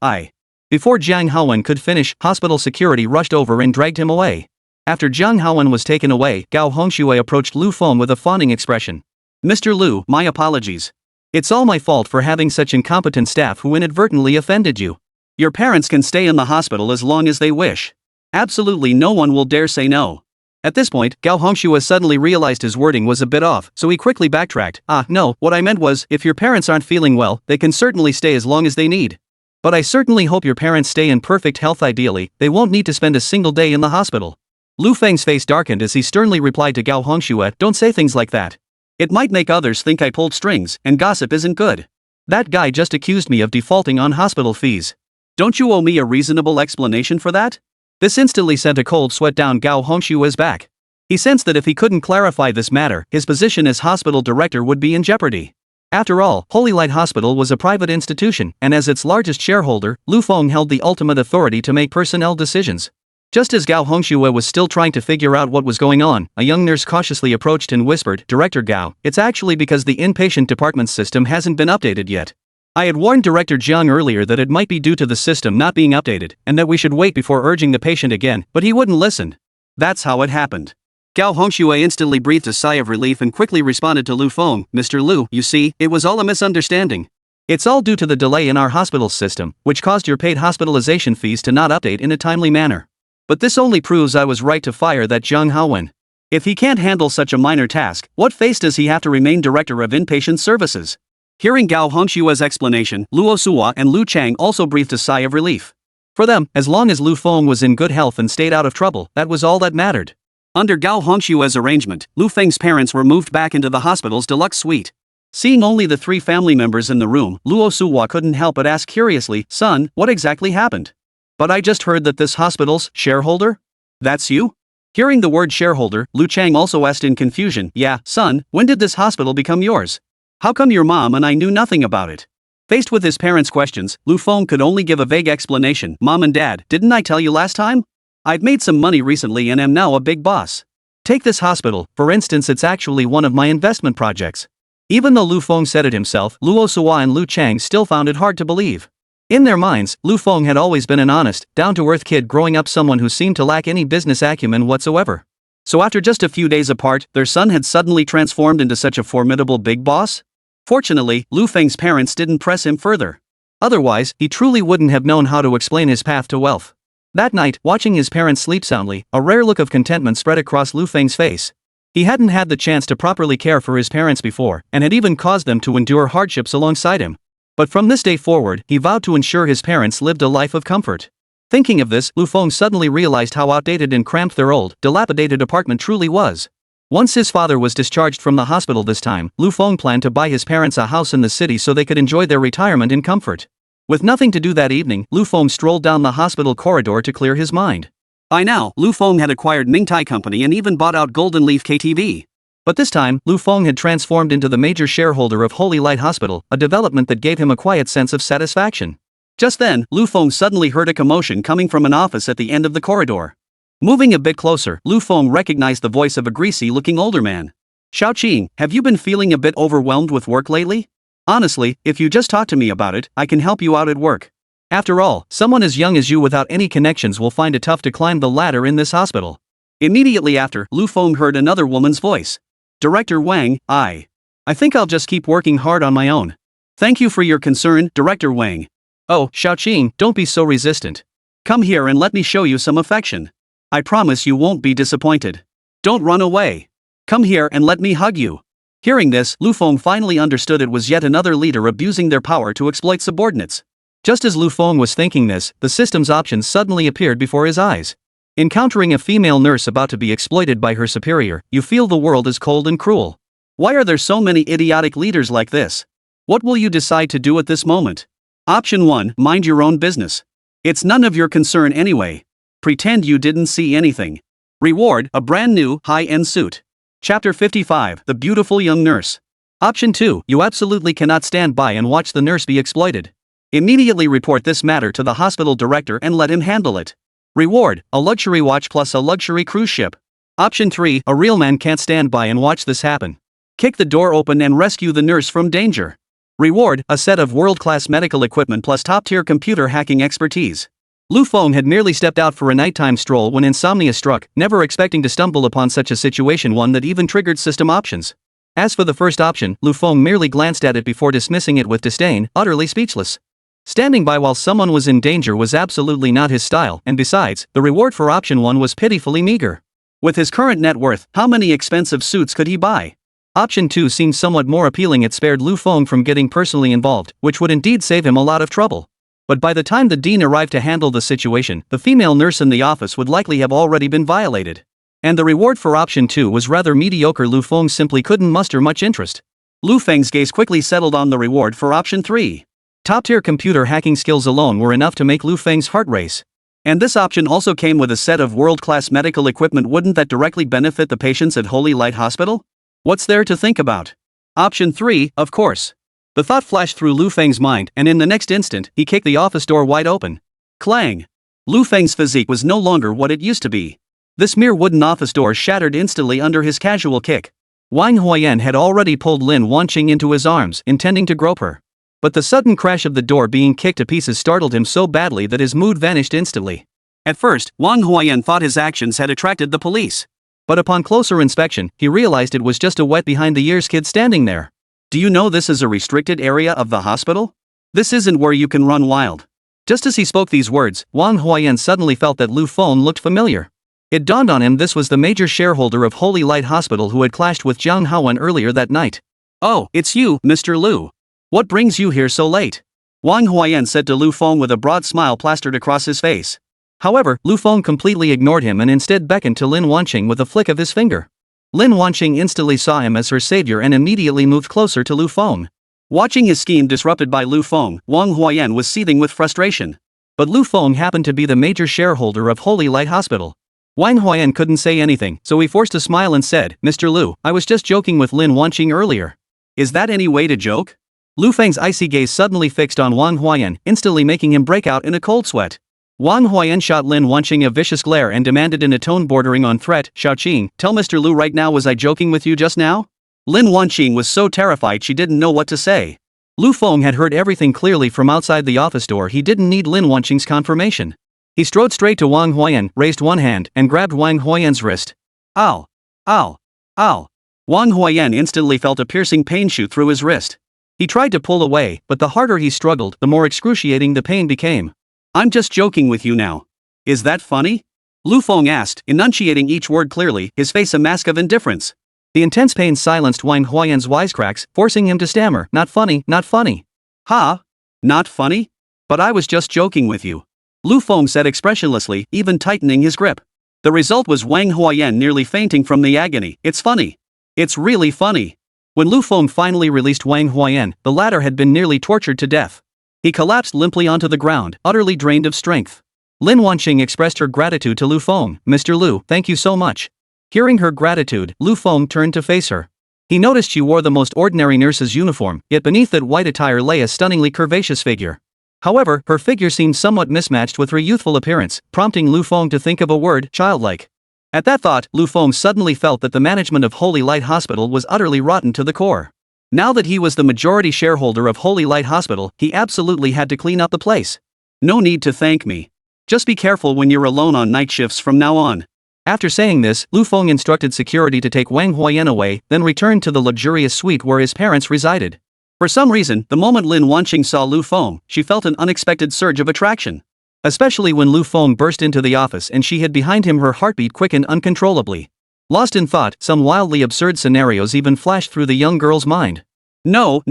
Before Zhang Haowen could finish, hospital security rushed over and dragged him away. After Zhang Haowen was taken away, Gao Hongxue approached Lu Feng with a fawning expression. Mr. Lu, my apologies. It's all my fault for having such incompetent staff who inadvertently offended you. Your parents can stay in the hospital as long as they wish. Absolutely no one will dare say no. At this point, Gao Hongxue suddenly realized his wording was a bit off, so he quickly backtracked. No, what I meant was, if your parents aren't feeling well, they can certainly stay as long as they need. But I certainly hope your parents stay in perfect health. Ideally, they won't need to spend a single day in the hospital. Lu Feng's face darkened as he sternly replied to Gao Hongxue, Don't say things like that. It might make others think I pulled strings, and gossip isn't good. That guy just accused me of defaulting on hospital fees. Don't you owe me a reasonable explanation for that? This instantly sent a cold sweat down Gao Hongxue's back. He sensed that if he couldn't clarify this matter, his position as hospital director would be in jeopardy. After all, Holy Light Hospital was a private institution, and as its largest shareholder, Lu Feng held the ultimate authority to make personnel decisions. Just as Gao Hongxue was still trying to figure out what was going on, a young nurse cautiously approached and whispered, "Director Gao, it's actually because the inpatient department system hasn't been updated yet. I had warned Director Jiang earlier that it might be due to the system not being updated, and that we should wait before urging the patient again, but he wouldn't listen." That's how it happened. Gao Hongxue instantly breathed a sigh of relief and quickly responded to Lu Feng, "Mr. Lu, you see, it was all a misunderstanding. It's all due to the delay in our hospital system, which caused your paid hospitalization fees to not update in a timely manner. But this only proves I was right to fire that Zhang Haowen. If he can't handle such a minor task, what face does he have to remain director of inpatient services?" Hearing Gao Hongshue's explanation, Luo Suwa and Lu Chang also breathed a sigh of relief. For them, as long as Lu Feng was in good health and stayed out of trouble, that was all that mattered. Under Gao Hongshue's arrangement, Lu Feng's parents were moved back into the hospital's deluxe suite. Seeing only the 3 family members in the room, Luo Suwa couldn't help but ask curiously, "Son, what exactly happened?" "But I just heard that this hospital's shareholder? That's you?" Hearing the word shareholder, Lu Chang also asked in confusion, "Yeah, son, when did this hospital become yours? How come your mom and I knew nothing about it?" Faced with his parents' questions, Lu Feng could only give a vague explanation. "Mom and Dad, didn't I tell you last time? I've made some money recently and am now a big boss. Take this hospital, for instance, it's actually one of my investment projects." Even though Lu Feng said it himself, Luo Suwa and Lu Chang still found it hard to believe. In their minds, Lu Feng had always been an honest, down-to-earth kid growing up, someone who seemed to lack any business acumen whatsoever. So after just a few days apart, their son had suddenly transformed into such a formidable big boss? Fortunately, Lu Feng's parents didn't press him further. Otherwise, he truly wouldn't have known how to explain his path to wealth. That night, watching his parents sleep soundly, a rare look of contentment spread across Lu Feng's face. He hadn't had the chance to properly care for his parents before, and had even caused them to endure hardships alongside him. But from this day forward, he vowed to ensure his parents lived a life of comfort. Thinking of this, Lu Feng suddenly realized how outdated and cramped their old, dilapidated apartment truly was. Once his father was discharged from the hospital this time, Lu Feng planned to buy his parents a house in the city so they could enjoy their retirement in comfort. With nothing to do that evening, Lu Feng strolled down the hospital corridor to clear his mind. By now, Lu Feng had acquired Mingtai Company and even bought out Golden Leaf KTV. But this time, Lu Feng had transformed into the major shareholder of Holy Light Hospital, a development that gave him a quiet sense of satisfaction. Just then, Lu Feng suddenly heard a commotion coming from an office at the end of the corridor. Moving a bit closer, Lu Feng recognized the voice of a greasy-looking older man. "Xiaoqing, have you been feeling a bit overwhelmed with work lately? Honestly, if you just talk to me about it, I can help you out at work. After all, someone as young as you without any connections will find it tough to climb the ladder in this hospital." Immediately after, Lu Feng heard another woman's voice. "Director Wang, I think I'll just keep working hard on my own. Thank you for your concern, Director Wang." "Oh, Xiaoqing, don't be so resistant. Come here and let me show you some affection. I promise you won't be disappointed. Don't run away. Come here and let me hug you." Hearing this, Lu Feng finally understood it was yet another leader abusing their power to exploit subordinates. Just as Lu Feng was thinking this, the system's options suddenly appeared before his eyes. Encountering a female nurse about to be exploited by her superior, you feel the world is cold and cruel. Why are there so many idiotic leaders like this? What will you decide to do at this moment? Option 1, mind your own business. It's none of your concern anyway. Pretend you didn't see anything. Reward, a brand new, high-end suit. Chapter 55, The Beautiful Young Nurse. Option 2, you absolutely cannot stand by and watch the nurse be exploited. Immediately report this matter to the hospital director and let him handle it. Reward, a luxury watch plus a luxury cruise ship. Option 3, a real man can't stand by and watch this happen. Kick the door open and rescue the nurse from danger. Reward, a set of world-class medical equipment plus top-tier computer hacking expertise. Lu Feng had merely stepped out for a nighttime stroll when insomnia struck, never expecting to stumble upon such a situation, one that even triggered system options. As for the first option, Lu Feng merely glanced at it before dismissing it with disdain, utterly speechless. Standing by while someone was in danger was absolutely not his style, and besides, the reward for option 1 was pitifully meager. With his current net worth, how many expensive suits could he buy? Option 2 seemed somewhat more appealing. It spared Lu Feng from getting personally involved, which would indeed save him a lot of trouble. But by the time the dean arrived to handle the situation, the female nurse in the office would likely have already been violated. And the reward for option 2 was rather mediocre. Lu Feng simply couldn't muster much interest. Lu Feng's gaze quickly settled on the reward for option 3. Top-tier computer hacking skills alone were enough to make Lu Feng's heart race. And this option also came with a set of world-class medical equipment. Wouldn't that directly benefit the patients at Holy Light Hospital? What's there to think about? Option 3, of course. The thought flashed through Lu Feng's mind, and in the next instant, he kicked the office door wide open. Clang! Lu Feng's physique was no longer what it used to be. This mere wooden office door shattered instantly under his casual kick. Wang Huayan had already pulled Lin Wanqing into his arms, intending to grope her. But the sudden crash of the door being kicked to pieces startled him so badly that his mood vanished instantly. At first, Wang Huayan thought his actions had attracted the police. But upon closer inspection, he realized it was just a wet behind the ears kid standing there. Do you know this is a restricted area of the hospital? This isn't where you can run wild. Just as he spoke these words, Wang Huayan suddenly felt that Lu Feng looked familiar. It dawned on him this was the major shareholder of Holy Light Hospital who had clashed with Jiang Haowen earlier that night. Oh, it's you, Mr. Lu. What brings you here so late? Wang Huayan said to Lu Feng with a broad smile plastered across his face. However, Lu Feng completely ignored him and instead beckoned to Lin Wanqing with a flick of his finger. Lin Wanqing instantly saw him as her savior and immediately moved closer to Lu Feng. Watching his scheme disrupted by Lu Feng, Wang Huayan was seething with frustration. But Lu Feng happened to be the major shareholder of Holy Light Hospital. Wang Huayan couldn't say anything, so he forced a smile and said, Mr. Lu, I was just joking with Lin Wanqing earlier. Is that any way to joke? Lu Feng's icy gaze suddenly fixed on Wang Huayan, instantly making him break out in a cold sweat. Wang Huayan shot Lin Wanqing a vicious glare and demanded in a tone bordering on threat, Xiaoqing, tell Mr. Lu right now, was I joking with you just now? Lin Wanqing was so terrified she didn't know what to say. Lu Feng had heard everything clearly from outside the office door. He didn't need Lin Wanqing's confirmation. He strode straight to Wang Huayan, raised one hand, and grabbed Wang Huayan's wrist. Ow! Ow! Ow! Wang Huayan instantly felt a piercing pain shoot through his wrist. He tried to pull away, but the harder he struggled, the more excruciating the pain became. I'm just joking with you now. Is that funny? Lu Feng asked, enunciating each word clearly, his face a mask of indifference. The intense pain silenced Wang Huayan's wisecracks, forcing him to stammer, not funny, not funny. Ha? Not funny? But I was just joking with you. Lu Feng said expressionlessly, even tightening his grip. The result was Wang Huayan nearly fainting from the agony. It's funny. It's really funny. When Lu Feng finally released Wang Huayan, the latter had been nearly tortured to death. He collapsed limply onto the ground, utterly drained of strength. Lin Wanqing expressed her gratitude to Lu Feng. Mr. Lu, thank you so much. Hearing her gratitude, Lu Feng turned to face her. He noticed she wore the most ordinary nurse's uniform, yet beneath that white attire lay a stunningly curvaceous figure. However, her figure seemed somewhat mismatched with her youthful appearance, prompting Lu Feng to think of a word, childlike. At that thought, Lu Feng suddenly felt that the management of Holy Light Hospital was utterly rotten to the core. Now that he was the majority shareholder of Holy Light Hospital, he absolutely had to clean up the place. No need to thank me. Just be careful when you're alone on night shifts from now on. After saying this, Lu Feng instructed security to take Wang Huayan away, then returned to the luxurious suite where his parents resided. For some reason, the moment Lin Wanqing saw Lu Feng, she felt an unexpected surge of attraction. Especially when Lu Feng burst into the office and she hid behind him, her heartbeat quickened uncontrollably. Lost in thought, some wildly absurd scenarios even flashed through the young girl's mind. No.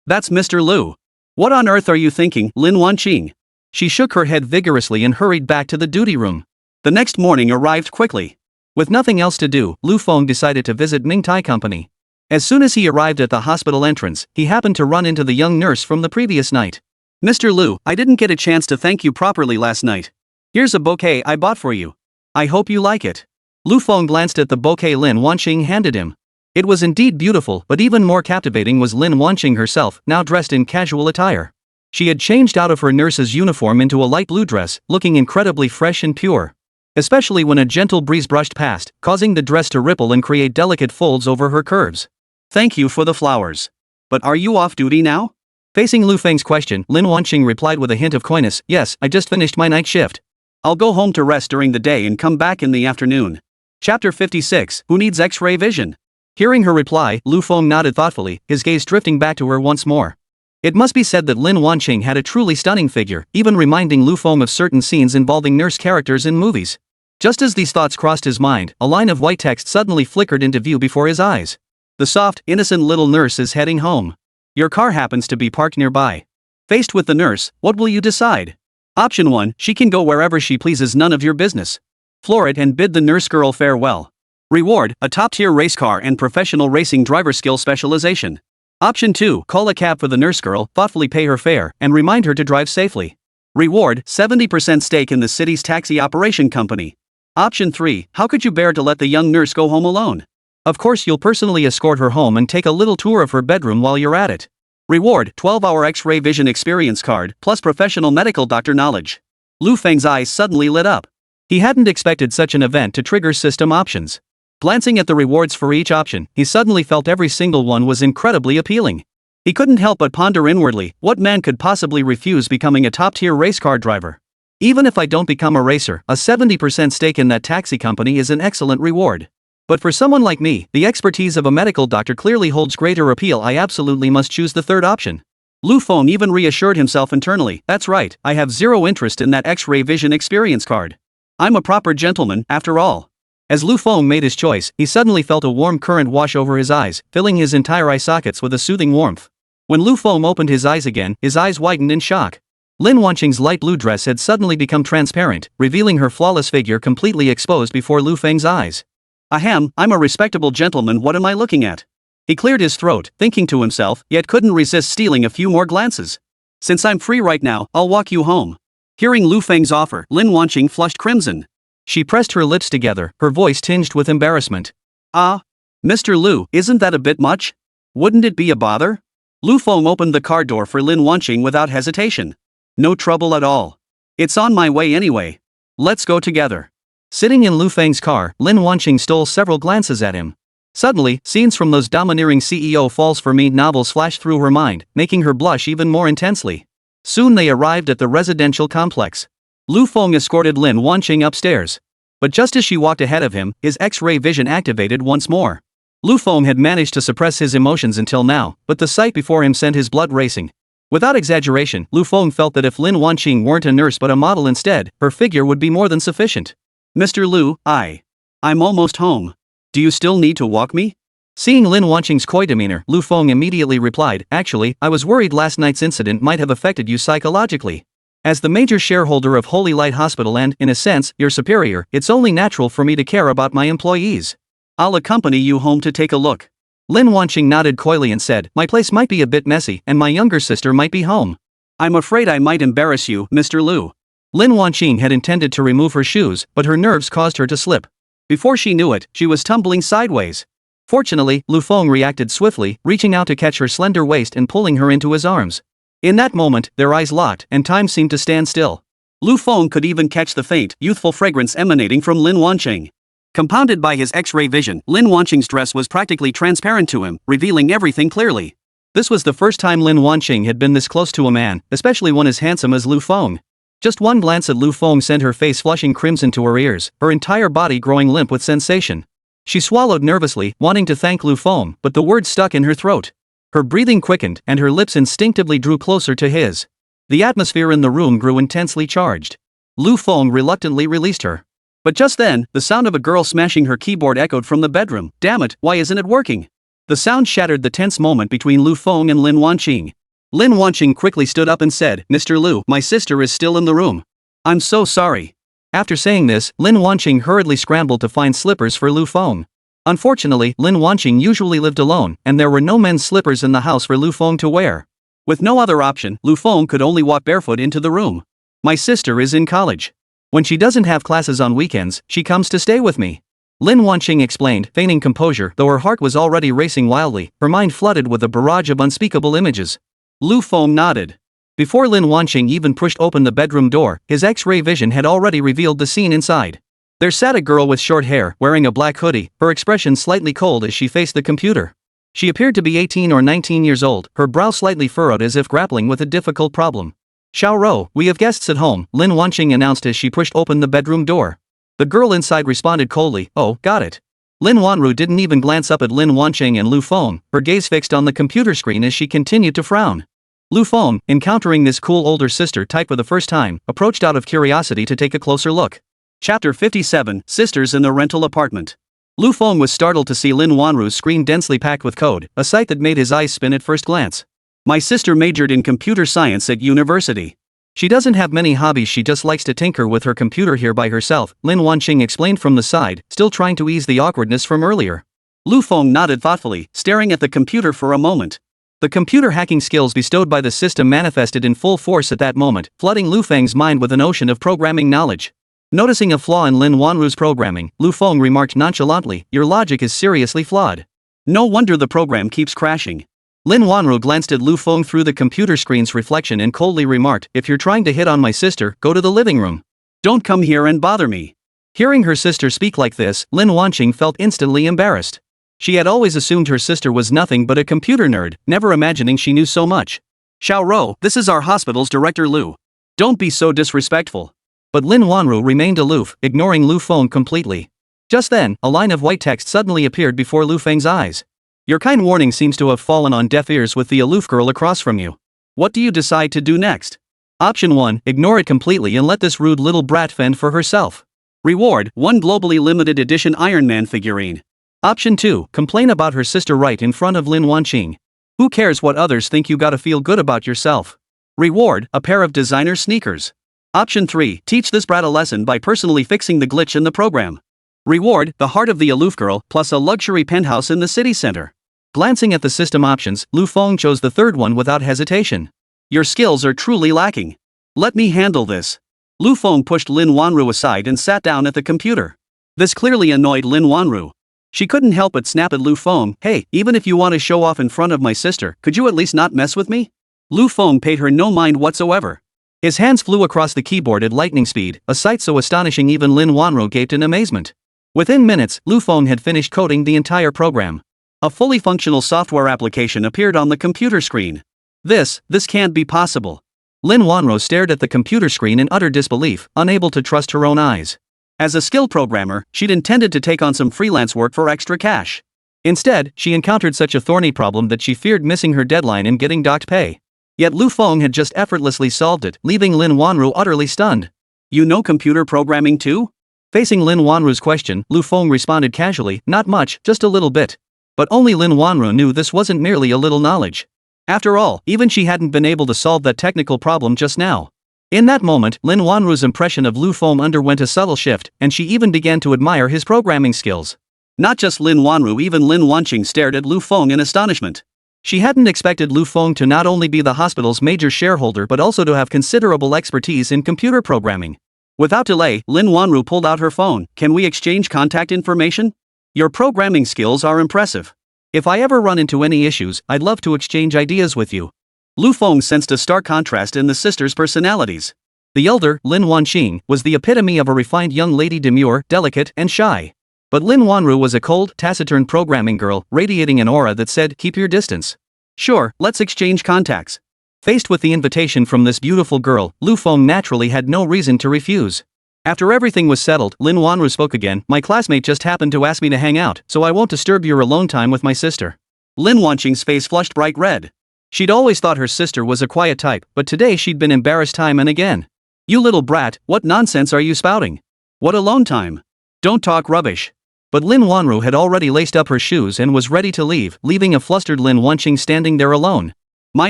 That's Mr. Lu. What on earth are you thinking, Lin Wanqing? She shook her head vigorously and hurried back to the duty room. The next morning arrived quickly. With nothing else to do, Lu Feng decided to visit Ming Tai Company. As soon as he arrived at the hospital entrance, he happened to run into the young nurse from the previous night. Mr. Lu, I didn't get a chance to thank you properly last night. Here's a bouquet I bought for you. I hope you like it. Lu Feng glanced at the bouquet Lin Wanqing handed him. It was indeed beautiful, but even more captivating was Lin Wanqing herself, now dressed in casual attire. She had changed out of her nurse's uniform into a light blue dress, looking incredibly fresh and pure. Especially when a gentle breeze brushed past, causing the dress to ripple and create delicate folds over her curves. Thank you for the flowers. But are you off duty now? Facing Lu Feng's question, Lin Wanqing replied with a hint of coyness, yes, I just finished my night shift. I'll go home to rest during the day and come back in the afternoon. Chapter 56, Who Needs X-Ray Vision? Hearing her reply, Lu Feng nodded thoughtfully, his gaze drifting back to her once more. It must be said that Lin Wanqing had a truly stunning figure, even reminding Lu Feng of certain scenes involving nurse characters in movies. Just as these thoughts crossed his mind, a line of white text suddenly flickered into view before his eyes. The soft, innocent little nurse is heading home. Your car happens to be parked nearby. Faced with the nurse, what will you decide? Option 1, she can go wherever she pleases, none of your business. Floor it and bid the nurse girl farewell. Reward, a top-tier race car and professional racing driver skill specialization. Option 2, call a cab for the nurse girl, thoughtfully pay her fare, and remind her to drive safely. Reward, 70% stake in the city's taxi operation company. Option 3, how could you bear to let the young nurse go home alone? Of course you'll personally escort her home and take a little tour of her bedroom while you're at it. Reward, 12-hour X-ray vision experience card, plus professional medical doctor knowledge. Lu Feng's eyes suddenly lit up. He hadn't expected such an event to trigger system options. Glancing at the rewards for each option, he suddenly felt every single one was incredibly appealing. He couldn't help but ponder inwardly, what man could possibly refuse becoming a top-tier race car driver? Even if I don't become a racer, a 70% stake in that taxi company is an excellent reward. But for someone like me, the expertise of a medical doctor clearly holds greater appeal. I absolutely must choose the third option. Lu Feng even reassured himself internally, that's right, I have zero interest in that X-ray vision experience card. I'm a proper gentleman, after all. As Lu Feng made his choice, he suddenly felt a warm current wash over his eyes, filling his entire eye sockets with a soothing warmth. When Lu Feng opened his eyes again, his eyes widened in shock. Lin Wanqing's light blue dress had suddenly become transparent, revealing her flawless figure completely exposed before Lu Feng's eyes. Ahem, I'm a respectable gentleman, what am I looking at? He cleared his throat, thinking to himself, yet couldn't resist stealing a few more glances. Since I'm free right now, I'll walk you home. Hearing Lu Feng's offer, Lin Wanqing flushed crimson. She pressed her lips together, her voice tinged with embarrassment. Ah, Mr. Lu, isn't that a bit much? Wouldn't it be a bother? Lu Feng opened the car door for Lin Wanqing without hesitation. No trouble at all. It's on my way anyway. Let's go together. Sitting in Lu Feng's car, Lin Wanqing stole several glances at him. Suddenly, scenes from those domineering CEO Falls for Me novels flashed through her mind, making her blush even more intensely. Soon they arrived at the residential complex. Lu Feng escorted Lin Wanqing upstairs. But just as she walked ahead of him, his X-ray vision activated once more. Lu Feng had managed to suppress his emotions until now, but the sight before him sent his blood racing. Without exaggeration, Lu Feng felt that if Lin Wanqing weren't a nurse but a model instead, her figure would be more than sufficient. Mr. Lu, I'm almost home. Do you still need to walk me? Seeing Lin Wanqing's coy demeanor, Lu Feng immediately replied, actually, I was worried last night's incident might have affected you psychologically. As the major shareholder of Holy Light Hospital and, in a sense, your superior, it's only natural for me to care about my employees. I'll accompany you home to take a look. Lin Wanqing nodded coyly and said, my place might be a bit messy, and my younger sister might be home. I'm afraid I might embarrass you, Mr. Lu. Lin Wanqing had intended to remove her shoes, but her nerves caused her to slip. Before she knew it, she was tumbling sideways. Fortunately, Lu Feng reacted swiftly, reaching out to catch her slender waist and pulling her into his arms. In that moment, their eyes locked, and time seemed to stand still. Lu Feng could even catch the faint, youthful fragrance emanating from Lin Wanqing. Compounded by his X-ray vision, Lin Wanqing's dress was practically transparent to him, revealing everything clearly. This was the first time Lin Wanqing had been this close to a man, especially one as handsome as Lu Feng. Just one glance at Lu Feng sent her face flushing crimson to her ears, her entire body growing limp with sensation. She swallowed nervously, wanting to thank Lu Feng, but the words stuck in her throat. Her breathing quickened, and her lips instinctively drew closer to his. The atmosphere in the room grew intensely charged. Lu Feng reluctantly released her. But just then, the sound of a girl smashing her keyboard echoed from the bedroom. Damn it, why isn't it working? The sound shattered the tense moment between Lu Feng and Lin Wanqing. Lin Wanqing quickly stood up and said, Mr. Lu, my sister is still in the room. I'm so sorry. After saying this, Lin Wanqing hurriedly scrambled to find slippers for Lu Feng. Unfortunately, Lin Wanqing usually lived alone, and there were no men's slippers in the house for Lu Feng to wear. With no other option, Lu Feng could only walk barefoot into the room. My sister is in college. When she doesn't have classes on weekends, she comes to stay with me. Lin Wanqing explained, feigning composure, though her heart was already racing wildly, her mind flooded with a barrage of unspeakable images. Lu Feng nodded. Before Lin Wanqing even pushed open the bedroom door, his X-ray vision had already revealed the scene inside. There sat a girl with short hair, wearing a black hoodie, her expression slightly cold as she faced the computer. She appeared to be 18 or 19 years old, her brow slightly furrowed as if grappling with a difficult problem. Xiao Ro, we have guests at home, Lin Wanqing announced as she pushed open the bedroom door. The girl inside responded coldly, oh, got it. Lin Wanru didn't even glance up at Lin Wanqing and Lu Feng, her gaze fixed on the computer screen as she continued to frown. Lu Feng, encountering this cool older sister type for the first time, approached out of curiosity to take a closer look. Chapter 57, Sisters in the Rental Apartment. Lu Feng was startled to see Lin Wanru's screen densely packed with code, a sight that made his eyes spin at first glance. My sister majored in computer science at university. She doesn't have many hobbies, she just likes to tinker with her computer here by herself, Lin Wanqing explained from the side, still trying to ease the awkwardness from earlier. Lu Feng nodded thoughtfully, staring at the computer for a moment. The computer hacking skills bestowed by the system manifested in full force at that moment, flooding Lu Feng's mind with an ocean of programming knowledge. Noticing a flaw in Lin Wanru's programming, Lu Feng remarked nonchalantly, your logic is seriously flawed. No wonder the program keeps crashing. Lin Wanru glanced at Lu Feng through the computer screen's reflection and coldly remarked, "If you're trying to hit on my sister, go to the living room. Don't come here and bother me." Hearing her sister speak like this, Lin Wanqing felt instantly embarrassed. She had always assumed her sister was nothing but a computer nerd, never imagining she knew so much. "Xiao Rou, this is our hospital's director Lu. Don't be so disrespectful." But Lin Wanru remained aloof, ignoring Lu Feng completely. Just then, a line of white text suddenly appeared before Lu Feng's eyes. "Your kind warning seems to have fallen on deaf ears with the aloof girl across from you. What do you decide to do next? Option 1, ignore it completely and let this rude little brat fend for herself. Reward, 1 globally limited edition Iron Man figurine. Option 2, complain about her sister right in front of Lin Wanqing. Who cares what others think, you gotta feel good about yourself. Reward, a pair of designer sneakers. Option 3, teach this brat a lesson by personally fixing the glitch in the program. Reward, the heart of the aloof girl, plus a luxury penthouse in the city center." Glancing at the system options, Lu Feng chose the third one without hesitation. "Your skills are truly lacking. Let me handle this." Lu Feng pushed Lin Wanru aside and sat down at the computer. This clearly annoyed Lin Wanru. She couldn't help but snap at Lu Feng, "Hey, even if you want to show off in front of my sister, could you at least not mess with me?" Lu Feng paid her no mind whatsoever. His hands flew across the keyboard at lightning speed, a sight so astonishing even Lin Wanru gaped in amazement. Within minutes, Lu Feng had finished coding the entire program. A fully functional software application appeared on the computer screen. This can't be possible." Lin Wanru stared at the computer screen in utter disbelief, unable to trust her own eyes. As a skilled programmer, she'd intended to take on some freelance work for extra cash. Instead, she encountered such a thorny problem that she feared missing her deadline and getting docked pay. Yet Lu Feng had just effortlessly solved it, leaving Lin Wanru utterly stunned. "You know computer programming too?" Facing Lin Wanru's question, Lu Feng responded casually, "Not much, just a little bit." But only Lin Wanru knew this wasn't merely a little knowledge. After all, even she hadn't been able to solve that technical problem just now. In that moment, Lin Wanru's impression of Lu Feng underwent a subtle shift, and she even began to admire his programming skills. Not just Lin Wanru, even Lin Wanqing stared at Lu Feng in astonishment. She hadn't expected Lu Feng to not only be the hospital's major shareholder but also to have considerable expertise in computer programming. Without delay, Lin Wanru pulled out her phone. "Can we exchange contact information? Your programming skills are impressive. If I ever run into any issues, I'd love to exchange ideas with you." Lu Feng sensed a stark contrast in the sisters' personalities. The elder, Lin Wanqing, was the epitome of a refined young lady, demure, delicate, and shy. But Lin Wanru was a cold, taciturn programming girl, radiating an aura that said, "Keep your distance." "Sure, let's exchange contacts." Faced with the invitation from this beautiful girl, Lu Feng naturally had no reason to refuse. After everything was settled, Lin Wanru spoke again. "My classmate just happened to ask me to hang out, so I won't disturb your alone time with my sister." Lin Wanqing's face flushed bright red. She'd always thought her sister was a quiet type, but today she'd been embarrassed time and again. "You little brat, what nonsense are you spouting? What alone time? Don't talk rubbish." But Lin Wanru had already laced up her shoes and was ready to leave, leaving a flustered Lin Wanqing standing there alone. "My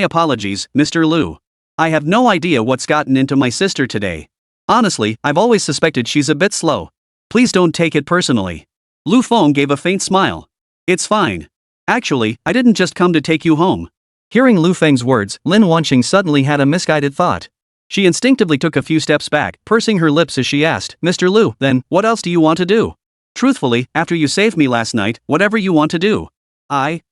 apologies, Mr. Lu. I have no idea what's gotten into my sister today. Honestly, I've always suspected she's a bit slow. Please don't take it personally." Lu Feng gave a faint smile. "It's fine. Actually, I didn't just come to take you home." Hearing Lu Feng's words, Lin Wanqing suddenly had a misguided thought. She instinctively took a few steps back, pursing her lips as she asked, "Mr. Lu, then, what else do you want to do? Truthfully, after you saved me last night, whatever you want to do. I'd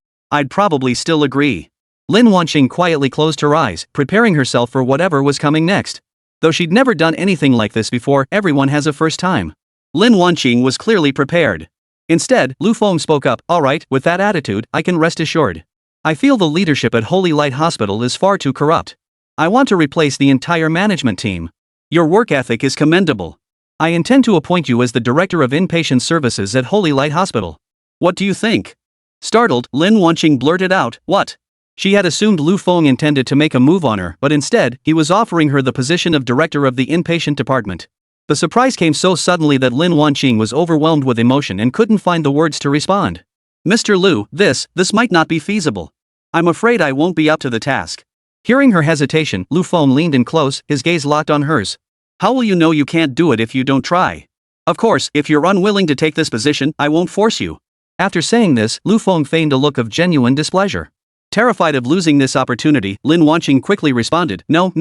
probably still agree." Lin Wanqing quietly closed her eyes, preparing herself for whatever was coming next. Though she'd never done anything like this before, everyone has a first time. Lin Wanqing was clearly prepared. Instead, Lu Feng spoke up, "All right, with that attitude, I can rest assured. I feel the leadership at Holy Light Hospital is far too corrupt. I want to replace the entire management team. Your work ethic is commendable. I intend to appoint you as the Director of Inpatient Services at Holy Light Hospital. What do you think?" Startled, Lin Wanqing blurted out, "What?" She had assumed Lu Feng intended to make a move on her, but instead, he was offering her the position of Director of the Inpatient Department. The surprise came so suddenly that Lin Wanqing was overwhelmed with emotion and couldn't find the words to respond. "Mr. Lu, this might not be feasible. I'm afraid I won't be up to the task." Hearing her hesitation, Lu Feng leaned in close, his gaze locked on hers. "How will you know you can't do it if you don't try? Of course, if you're unwilling to take this position, I won't force you." After saying this, Lu Feng feigned a look of genuine displeasure. Terrified of losing this opportunity, Lin Wanqing quickly responded, No.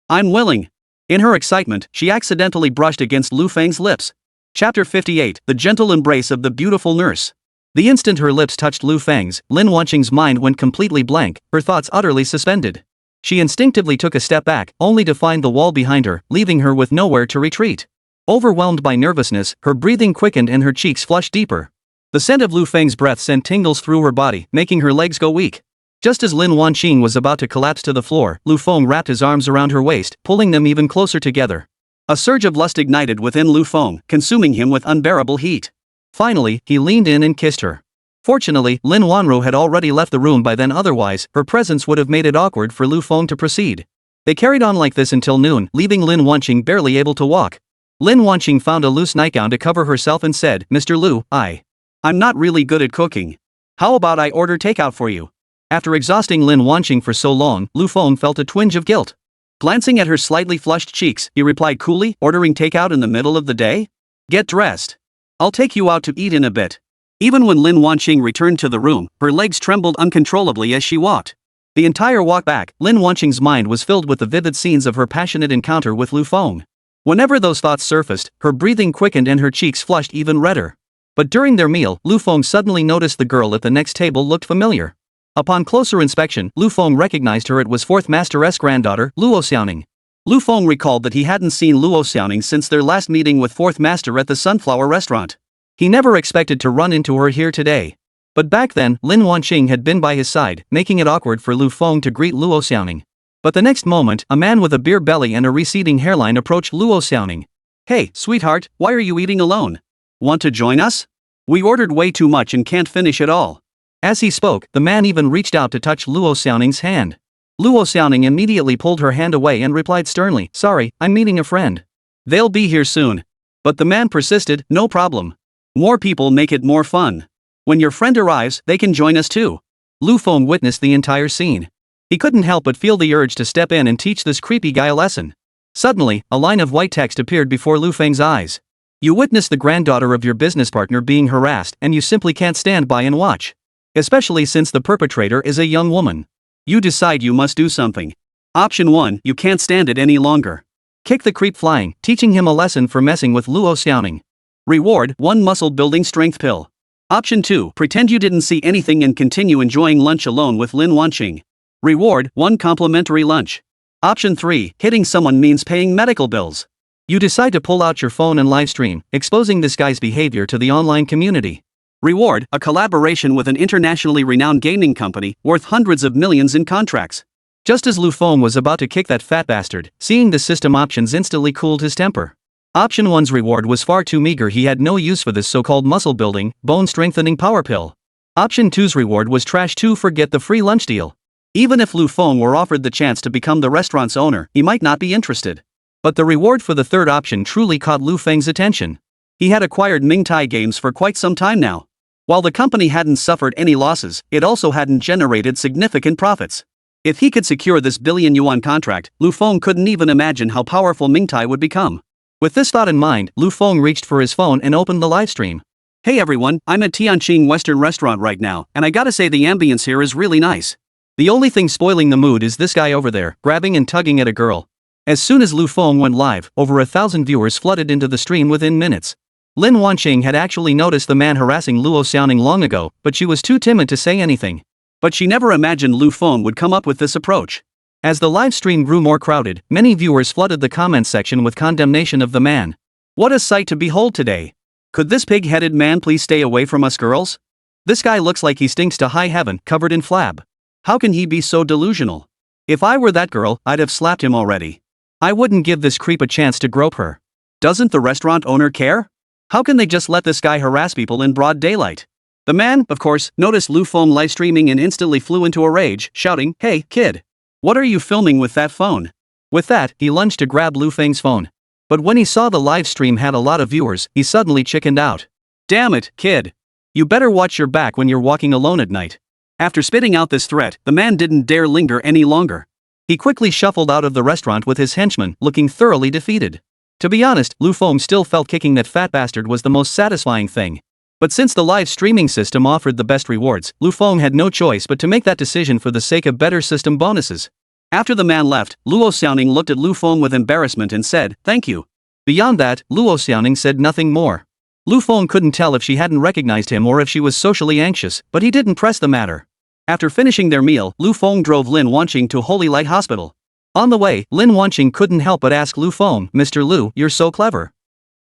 I'm willing." In her excitement, she accidentally brushed against Lu Feng's lips. Chapter 58, The Gentle Embrace of the Beautiful Nurse. The instant her lips touched Lu Feng's, Lin Wanqing's mind went completely blank, her thoughts utterly suspended. She instinctively took a step back, only to find the wall behind her, leaving her with nowhere to retreat. Overwhelmed by nervousness, her breathing quickened and her cheeks flushed deeper. The scent of Lu Feng's breath sent tingles through her body, making her legs go weak. Just as Lin Wanqing was about to collapse to the floor, Lu Feng wrapped his arms around her waist, pulling them even closer together. A surge of lust ignited within Lu Feng, consuming him with unbearable heat. Finally, he leaned in and kissed her. Fortunately, Lin Wanru had already left the room by then, otherwise, her presence would have made it awkward for Lu Feng to proceed. They carried on like this until noon, leaving Lin Wanqing barely able to walk. Lin Wanqing found a loose nightgown to cover herself and said, "Mr. Lu, I'm not really good at cooking. How about I order takeout for you?" After exhausting Lin Wanqing for so long, Lu Feng felt a twinge of guilt. Glancing at her slightly flushed cheeks, he replied coolly, "Ordering takeout in the middle of the day? Get dressed. I'll take you out to eat in a bit." Even when Lin Wanqing returned to the room, her legs trembled uncontrollably as she walked. The entire walk back, Lin Wanqing's mind was filled with the vivid scenes of her passionate encounter with Lu Feng. Whenever those thoughts surfaced, her breathing quickened and her cheeks flushed even redder. But during their meal, Lu Feng suddenly noticed the girl at the next table looked familiar. Upon closer inspection, Lu Feng recognized her. It was fourth master's granddaughter, Luo Xiaoning. Lu Feng recalled that he hadn't seen Luo Xiaoning since their last meeting with fourth master at the Sunflower restaurant. He never expected to run into her here today. But back then, Lin Wanqing had been by his side, making it awkward for Lu Feng to greet Luo Xiaoning. But the next moment, a man with a beer belly and a receding hairline approached Luo Xiaoning. "Hey, sweetheart, why are you eating alone? Want to join us? We ordered way too much and can't finish it all." As he spoke, the man even reached out to touch Luo Xiaoning's hand. Luo Xiaoning immediately pulled her hand away and replied sternly, "Sorry, I'm meeting a friend. They'll be here soon." But the man persisted, "No problem. More people make it more fun. When your friend arrives, they can join us too." Lu Feng witnessed the entire scene. He couldn't help but feel the urge to step in and teach this creepy guy a lesson. Suddenly, a line of white text appeared before Lu Feng's eyes. "You witnessed the granddaughter of your business partner being harassed and you simply can't stand by and watch. Especially since the perpetrator is a young woman. You decide you must do something. Option 1, you can't stand it any longer. Kick the creep flying, teaching him a lesson for messing with Luo Xiaoning. Reward, 1 muscle building strength pill. Option 2, pretend you didn't see anything and continue enjoying lunch alone with Lin Wanqing. Reward, 1 complimentary lunch. Option 3, hitting someone means paying medical bills. You decide to pull out your phone and live stream, exposing this guy's behavior to the online community. Reward, a collaboration with an internationally renowned gaming company, worth hundreds of millions in contracts." Just as Lu Feng was about to kick that fat bastard, seeing the system options instantly cooled his temper. Option 1's reward was far too meager. He had no use for this so-called muscle-building, bone-strengthening power pill. Option 2's reward was trash too. Forget the free lunch deal. Even if Lu Feng were offered the chance to become the restaurant's owner, he might not be interested. But the reward for the third option truly caught Lu Feng's attention. He had acquired Mingtai Games for quite some time now. While the company hadn't suffered any losses, it also hadn't generated significant profits. If he could secure this billion-yuan contract, Lu Feng couldn't even imagine how powerful Mingtai would become. With this thought in mind, Lu Feng reached for his phone and opened the live stream. "Hey everyone, I'm at Tianqing Western Restaurant right now, and I gotta say the ambience here is really nice. The only thing spoiling the mood is this guy over there, grabbing and tugging at a girl." As soon as Lu Feng went live, over 1,000 viewers flooded into the stream within minutes. Lin Wanqing had actually noticed the man harassing Luo Xiaoning long ago, but she was too timid to say anything. But she never imagined Lu Feng would come up with this approach. As the live stream grew more crowded, many viewers flooded the comments section with condemnation of the man. "What a sight to behold today. Could this pig-headed man please stay away from us girls? This guy looks like he stinks to high heaven, covered in flab. How can he be so delusional? If I were that girl, I'd have slapped him already. I wouldn't give this creep a chance to grope her. Doesn't the restaurant owner care? How can they just let this guy harass people in broad daylight?" The man, of course, noticed Lu Feng live streaming and instantly flew into a rage, shouting, "Hey, kid! What are you filming with that phone?" With that, he lunged to grab Lu Feng's phone. But when he saw the live stream had a lot of viewers, he suddenly chickened out. "Damn it, kid! You better watch your back when you're walking alone at night." After spitting out this threat, the man didn't dare linger any longer. He quickly shuffled out of the restaurant with his henchmen, looking thoroughly defeated. To be honest, Lu Feng still felt kicking that fat bastard was the most satisfying thing. But since the live streaming system offered the best rewards, Lu Feng had no choice but to make that decision for the sake of better system bonuses. After the man left, Luo Xiaoning looked at Lu Feng with embarrassment and said, "Thank you." Beyond that, Luo Xiaoning said nothing more. Lu Feng couldn't tell if she hadn't recognized him or if she was socially anxious, but he didn't press the matter. After finishing their meal, Lu Feng drove Lin Wanqing to Holy Light Hospital. On the way, Lin Wanqing couldn't help but ask Lu Feng, "Mr. Lu, you're so clever.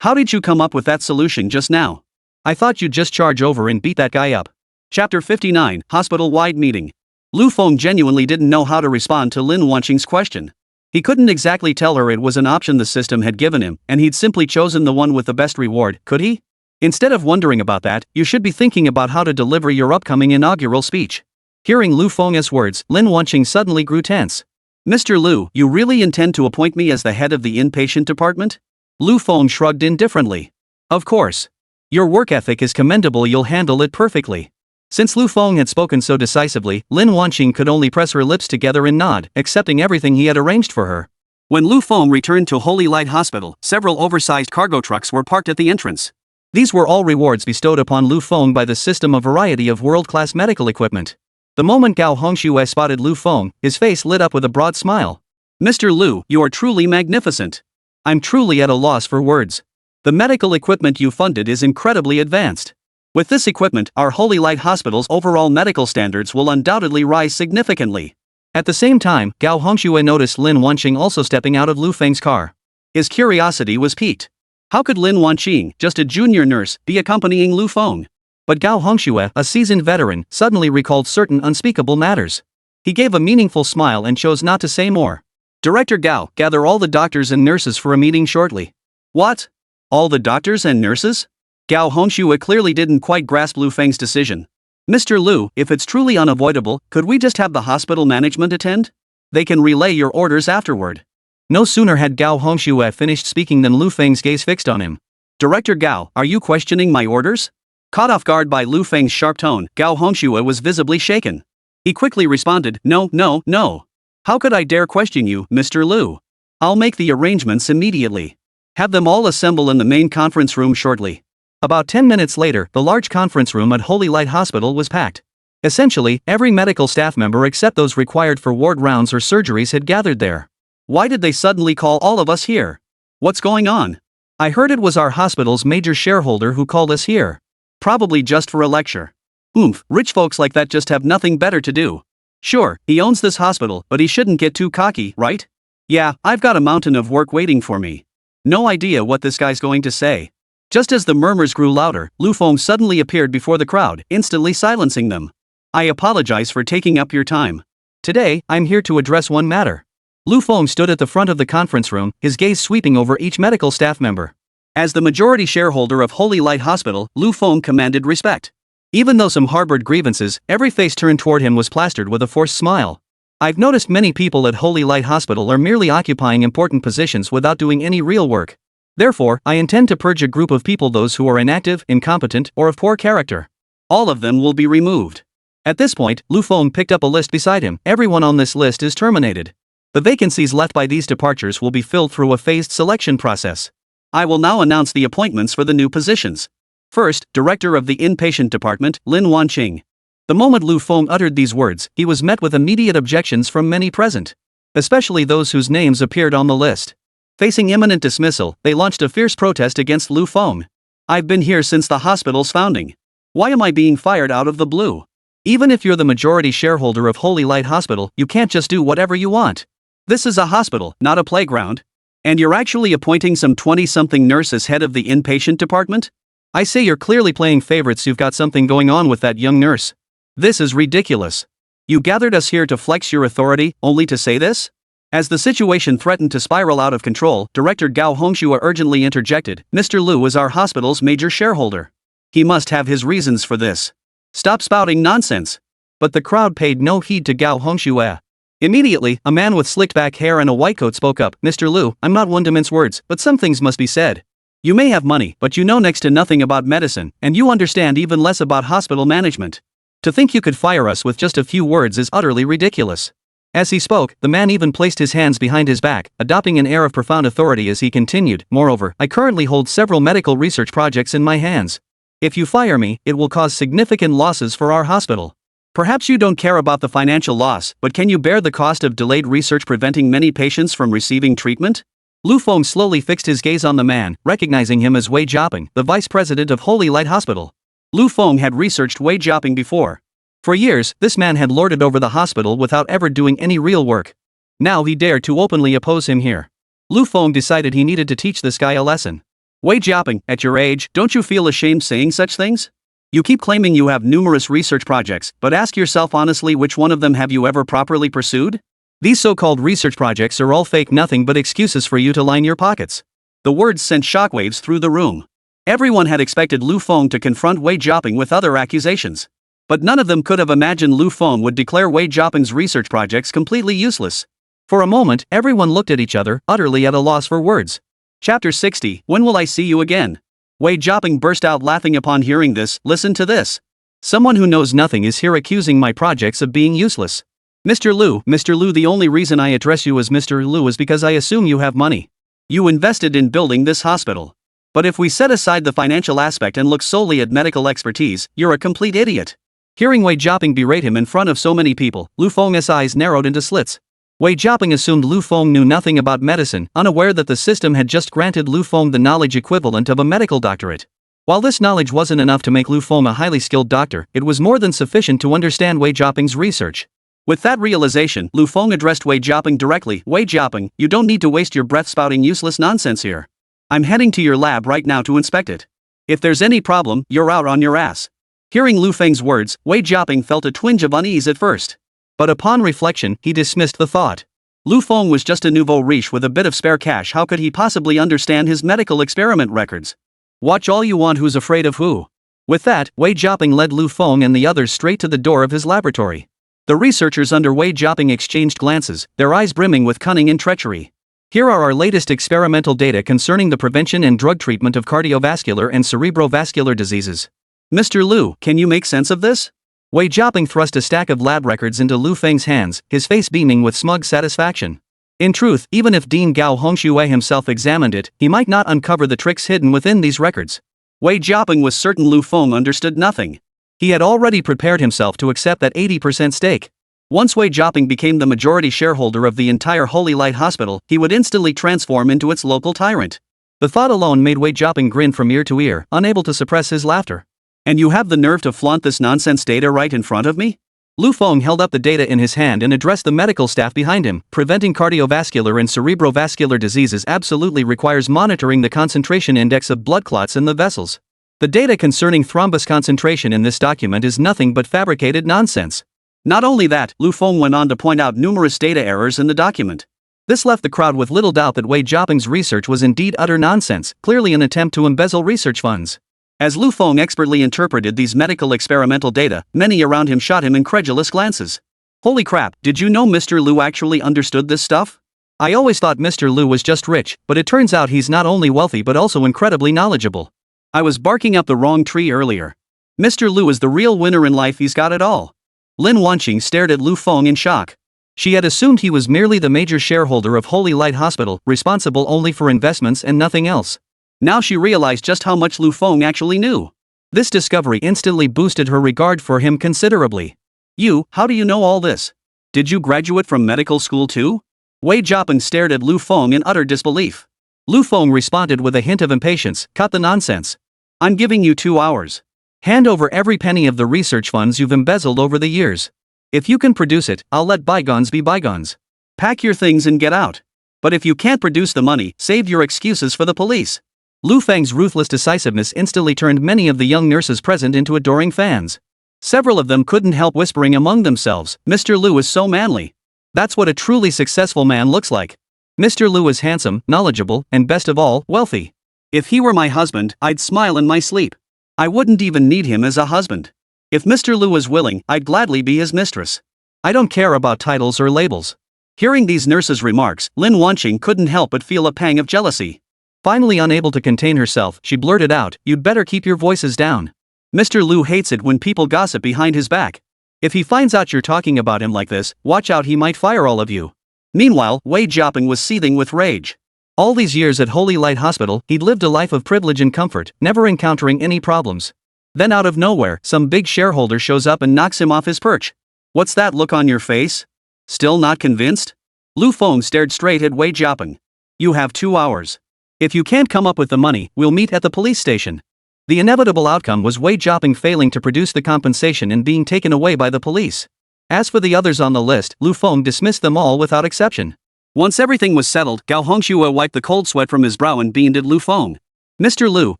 How did you come up with that solution just now? I thought you'd just charge over and beat that guy up." Chapter 59, Hospital-Wide Meeting. Lu Feng genuinely didn't know how to respond to Lin Wanqing's question. He couldn't exactly tell her it was an option the system had given him, and he'd simply chosen the one with the best reward, could he? Instead of wondering about that, you should be thinking about how to deliver your upcoming inaugural speech. Hearing Lu Feng's words, Lin Wanqing suddenly grew tense. "Mr. Lu, you really intend to appoint me as the head of the inpatient department?" Lu Feng shrugged indifferently. "Of course. Your work ethic is commendable, you'll handle it perfectly." Since Lu Feng had spoken so decisively, Lin Wanqing could only press her lips together and nod, accepting everything he had arranged for her. When Lu Feng returned to Holy Light Hospital, several oversized cargo trucks were parked at the entrance. These were all rewards bestowed upon Lu Feng by the system, a variety of world-class medical equipment. The moment Gao Hongxue spotted Lu Feng, his face lit up with a broad smile. "Mr. Lu, you are truly magnificent. I'm truly at a loss for words. The medical equipment you funded is incredibly advanced. With this equipment, our Holy Light Hospital's overall medical standards will undoubtedly rise significantly." At the same time, Gao Hongxue noticed Lin Wanqing also stepping out of Lu Feng's car. His curiosity was piqued. How could Lin Wanqing, just a junior nurse, be accompanying Lu Feng? But Gao Hongxue, a seasoned veteran, suddenly recalled certain unspeakable matters. He gave a meaningful smile and chose not to say more. "Director Gao, gather all the doctors and nurses for a meeting shortly." "What? All the doctors and nurses?" Gao Hongxue clearly didn't quite grasp Lu Feng's decision. "Mr. Lu, if it's truly unavoidable, could we just have the hospital management attend? They can relay your orders afterward." No sooner had Gao Hongxue finished speaking than Lu Feng's gaze fixed on him. "Director Gao, are you questioning my orders?" Caught off guard by Lu Feng's sharp tone, Gao Hongxue was visibly shaken. He quickly responded, "No, no, no. How could I dare question you, Mr. Lu? I'll make the arrangements immediately. Have them all assemble in the main conference room shortly." About 10 minutes later, the large conference room at Holy Light Hospital was packed. Essentially, every medical staff member except those required for ward rounds or surgeries had gathered there. "Why did they suddenly call all of us here? What's going on? I heard it was our hospital's major shareholder who called us here. Probably just for a lecture. Oomph, rich folks like that just have nothing better to do. Sure, he owns this hospital, but he shouldn't get too cocky, right? Yeah, I've got a mountain of work waiting for me. No idea what this guy's going to say." Just as the murmurs grew louder, Lu Feng suddenly appeared before the crowd, instantly silencing them. "I apologize for taking up your time. Today, I'm here to address one matter." Lu Feng stood at the front of the conference room, his gaze sweeping over each medical staff member. As the majority shareholder of Holy Light Hospital, Lu Feng commanded respect. Even though some harbored grievances, every face turned toward him was plastered with a forced smile. "I've noticed many people at Holy Light Hospital are merely occupying important positions without doing any real work. Therefore, I intend to purge a group of people, those who are inactive, incompetent, or of poor character. All of them will be removed." At this point, Lu Feng picked up a list beside him. "Everyone on this list is terminated. The vacancies left by these departures will be filled through a phased selection process. I will now announce the appointments for the new positions. First, Director of the Inpatient Department, Lin Wanqing." The moment Lu Feng uttered these words, he was met with immediate objections from many present, especially those whose names appeared on the list. Facing imminent dismissal, they launched a fierce protest against Lu Feng. "I've been here since the hospital's founding. Why am I being fired out of the blue? Even if you're the majority shareholder of Holy Light Hospital, you can't just do whatever you want. This is a hospital, not a playground. And you're actually appointing some 20-something nurse as head of the inpatient department? I say you're clearly playing favorites. You've got something going on with that young nurse. This is ridiculous. You gathered us here to flex your authority, only to say this?" As the situation threatened to spiral out of control, Director Gao Hongxue urgently interjected, "Mr. Lu is our hospital's major shareholder. He must have his reasons for this. Stop spouting nonsense." But the crowd paid no heed to Gao Hongxue. Immediately, a man with slicked back hair and a white coat spoke up, "Mr. Lu, I'm not one to mince words, but some things must be said. You may have money, but you know next to nothing about medicine, and you understand even less about hospital management. To think you could fire us with just a few words is utterly ridiculous." As he spoke, the man even placed his hands behind his back, adopting an air of profound authority as he continued, "Moreover, I currently hold several medical research projects in my hands. If you fire me, it will cause significant losses for our hospital. Perhaps you don't care about the financial loss, but can you bear the cost of delayed research preventing many patients from receiving treatment? Lu Feng slowly fixed his gaze on the man, recognizing him as Wei Jiaping, the vice president of Holy Light Hospital. Lu Feng had researched Wei Jiaping before. For years, this man had lorded over the hospital without ever doing any real work. Now he dared to openly oppose him here. Lu Feng decided he needed to teach this guy a lesson. Wei Jiaping, at your age, don't you feel ashamed saying such things? You keep claiming you have numerous research projects, but ask yourself honestly, which one of them have you ever properly pursued? These so-called research projects are all fake, nothing but excuses for you to line your pockets. The words sent shockwaves through the room. Everyone had expected Lu Feng to confront Wei Jiaping with other accusations. But none of them could have imagined Lu Feng would declare Wei Jiaping's research projects completely useless. For a moment, everyone looked at each other, utterly at a loss for words. Chapter 60, When Will I See You Again? Wei Jiaping burst out laughing upon hearing this. Listen to this. Someone who knows nothing is here accusing my projects of being useless. Mr. Lu, the only reason I address you as Mr. Lu is because I assume you have money. You invested in building this hospital. But if we set aside the financial aspect and look solely at medical expertise, you're a complete idiot. Hearing Wei Jiaping berate him in front of so many people, Lu Feng's eyes narrowed into slits. Wei Jiaping assumed Lu Feng knew nothing about medicine, unaware that the system had just granted Lu Feng the knowledge equivalent of a medical doctorate. While this knowledge wasn't enough to make Lu Feng a highly skilled doctor, it was more than sufficient to understand Wei Jiaping's research. With that realization, Lu Feng addressed Wei Jiaping directly. Wei Jiaping, you don't need to waste your breath spouting useless nonsense here. I'm heading to your lab right now to inspect it. If there's any problem, you're out on your ass. Hearing Lu Feng's words, Wei Jiaping felt a twinge of unease at first. But upon reflection, he dismissed the thought. Lu Feng was just a nouveau riche with a bit of spare cash. How could he possibly understand his medical experiment records? Watch all you want, who's afraid of who? With that, Wei Jiaping led Lu Feng and the others straight to the door of his laboratory. The researchers under Wei Jiaping exchanged glances, their eyes brimming with cunning and treachery. Here are our latest experimental data concerning the prevention and drug treatment of cardiovascular and cerebrovascular diseases. Mr. Lu, can you make sense of this? Wei Jiaping thrust a stack of lab records into Lu Feng's hands, his face beaming with smug satisfaction. In truth, even if Dean Gao Hongxue himself examined it, he might not uncover the tricks hidden within these records. Wei Jiaping was certain Lu Feng understood nothing. He had already prepared himself to accept that 80% stake. Once Wei Jiaping became the majority shareholder of the entire Holy Light Hospital, he would instantly transform into its local tyrant. The thought alone made Wei Jiaping grin from ear to ear, unable to suppress his laughter. And you have the nerve to flaunt this nonsense data right in front of me? Lu Feng held up the data in his hand and addressed the medical staff behind him. Preventing cardiovascular and cerebrovascular diseases absolutely requires monitoring the concentration index of blood clots in the vessels. The data concerning thrombus concentration in this document is nothing but fabricated nonsense. Not only that, Lu Feng went on to point out numerous data errors in the document. This left the crowd with little doubt that Wei Jiaping's research was indeed utter nonsense, clearly an attempt to embezzle research funds. As Lu Feng expertly interpreted these medical experimental data, many around him shot him incredulous glances. Holy crap, did you know Mr. Lu actually understood this stuff? I always thought Mr. Lu was just rich, but it turns out he's not only wealthy but also incredibly knowledgeable. I was barking up the wrong tree earlier. Mr. Lu is the real winner in life, he's got it all. Lin Wanqing stared at Lu Feng in shock. She had assumed he was merely the major shareholder of Holy Light Hospital, responsible only for investments and nothing else. Now she realized just how much Lu Feng actually knew. This discovery instantly boosted her regard for him considerably. You, how do you know all this? Did you graduate from medical school too? Wei Jiaping stared at Lu Feng in utter disbelief. Lu Feng responded with a hint of impatience. Cut the nonsense. I'm giving you 2 hours. Hand over every penny of the research funds you've embezzled over the years. If you can produce it, I'll let bygones be bygones. Pack your things and get out. But if you can't produce the money, save your excuses for the police. Lu Feng's ruthless decisiveness instantly turned many of the young nurses present into adoring fans. Several of them couldn't help whispering among themselves, Mr. Lu is so manly. That's what a truly successful man looks like. Mr. Lu is handsome, knowledgeable, and best of all, wealthy. If he were my husband, I'd smile in my sleep. I wouldn't even need him as a husband. If Mr. Lu was willing, I'd gladly be his mistress. I don't care about titles or labels. Hearing these nurses' remarks, Lin Wanqing couldn't help but feel a pang of jealousy. Finally unable to contain herself, she blurted out, you'd better keep your voices down. Mr. Lu hates it when people gossip behind his back. If he finds out you're talking about him like this, watch out, he might fire all of you. Meanwhile, Wei Jiaping was seething with rage. All these years at Holy Light Hospital, he'd lived a life of privilege and comfort, never encountering any problems. Then out of nowhere, some big shareholder shows up and knocks him off his perch. What's that look on your face? Still not convinced? Lu Feng stared straight at Wei Jiaping. You have 2 hours. If you can't come up with the money, we'll meet at the police station. The inevitable outcome was Wei Jiaping failing to produce the compensation and being taken away by the police. As for the others on the list, Lu Feng dismissed them all without exception. Once everything was settled, Gao Hongxue wiped the cold sweat from his brow and beamed at Lu Feng. Mr. Lu,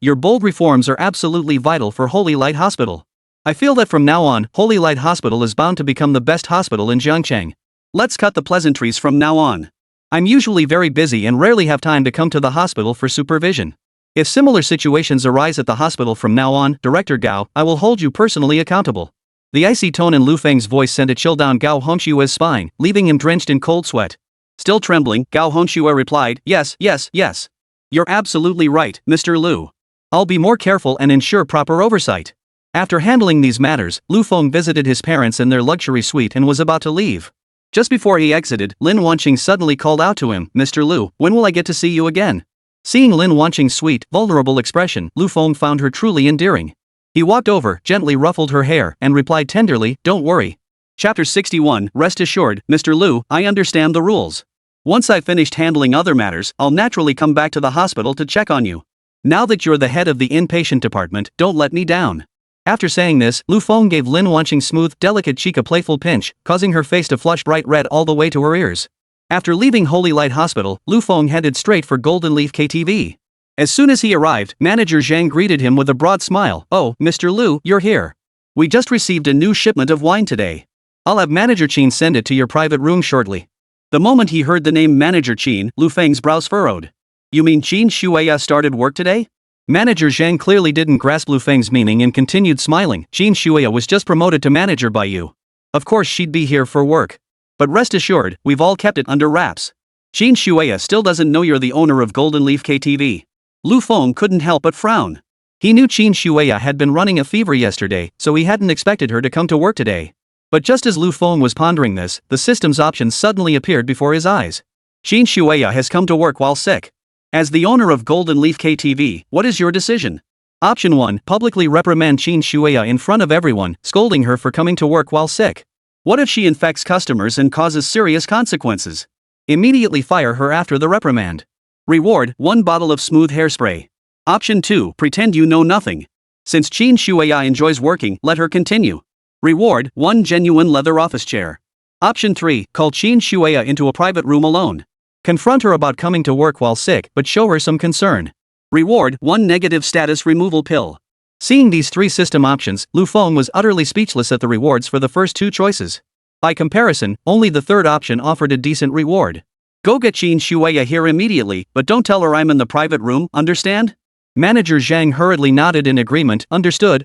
your bold reforms are absolutely vital for Holy Light Hospital. I feel that from now on, Holy Light Hospital is bound to become the best hospital in Jiangcheng. Let's cut the pleasantries from now on. I'm usually very busy and rarely have time to come to the hospital for supervision. If similar situations arise at the hospital from now on, Director Gao, I will hold you personally accountable. The icy tone in Lu Feng's voice sent a chill down Gao Hongxue's spine, leaving him drenched in cold sweat. Still trembling, Gao Hongxue replied, yes. You're absolutely right, Mr. Lu. I'll be more careful and ensure proper oversight. After handling these matters, Lu Feng visited his parents in their luxury suite and was about to leave. Just before he exited, Lin Wanqing suddenly called out to him, Mr. Lu, when will I get to see you again? Seeing Lin Wanqing's sweet, vulnerable expression, Lu Feng found her truly endearing. He walked over, gently ruffled her hair, and replied tenderly, don't worry. Chapter 61, Rest assured, Mr. Lu, I understand the rules. Once I've finished handling other matters, I'll naturally come back to the hospital to check on you. Now that you're the head of the inpatient department, don't let me down. After saying this, Lu Feng gave Lin Wanqing's smooth, delicate cheek a playful pinch, causing her face to flush bright red all the way to her ears. After leaving Holy Light Hospital, Lu Feng headed straight for Golden Leaf KTV. As soon as he arrived, Manager Zhang greeted him with a broad smile. Oh, Mr. Lu, you're here. We just received a new shipment of wine today. I'll have Manager Qin send it to your private room shortly. The moment he heard the name Manager Qin, Lu Feng's brows furrowed. You mean Qin Shueya started work today? Manager Zhang clearly didn't grasp Lu Feng's meaning and continued smiling. Qin Shueya was just promoted to manager by you. Of course she'd be here for work. But rest assured, we've all kept it under wraps. Qin Shueya still doesn't know you're the owner of Golden Leaf KTV. Lu Feng couldn't help but frown. He knew Qin Shueya had been running a fever yesterday, so he hadn't expected her to come to work today. But just as Lu Feng was pondering this, the system's options suddenly appeared before his eyes. Qin Shueya has come to work while sick. As the owner of Golden Leaf KTV, what is your decision? Option 1, publicly reprimand Qin Shueya in front of everyone, scolding her for coming to work while sick. What if she infects customers and causes serious consequences? Immediately fire her after the reprimand. Reward, 1 bottle of smooth hairspray. Option 2, pretend you know nothing. Since Qin Shueya enjoys working, let her continue. Reward, 1 genuine leather office chair. Option 3, call Qin Shueya into a private room alone. Confront her about coming to work while sick, but show her some concern. Reward, 1 negative status removal pill. Seeing these 3 system options, Lu Feng was utterly speechless at the rewards for the first 2 choices. By comparison, only the third option offered a decent reward. Go get Qin Shueya here immediately, but don't tell her I'm in the private room, understand? Manager Zhang hurriedly nodded in agreement. Understood.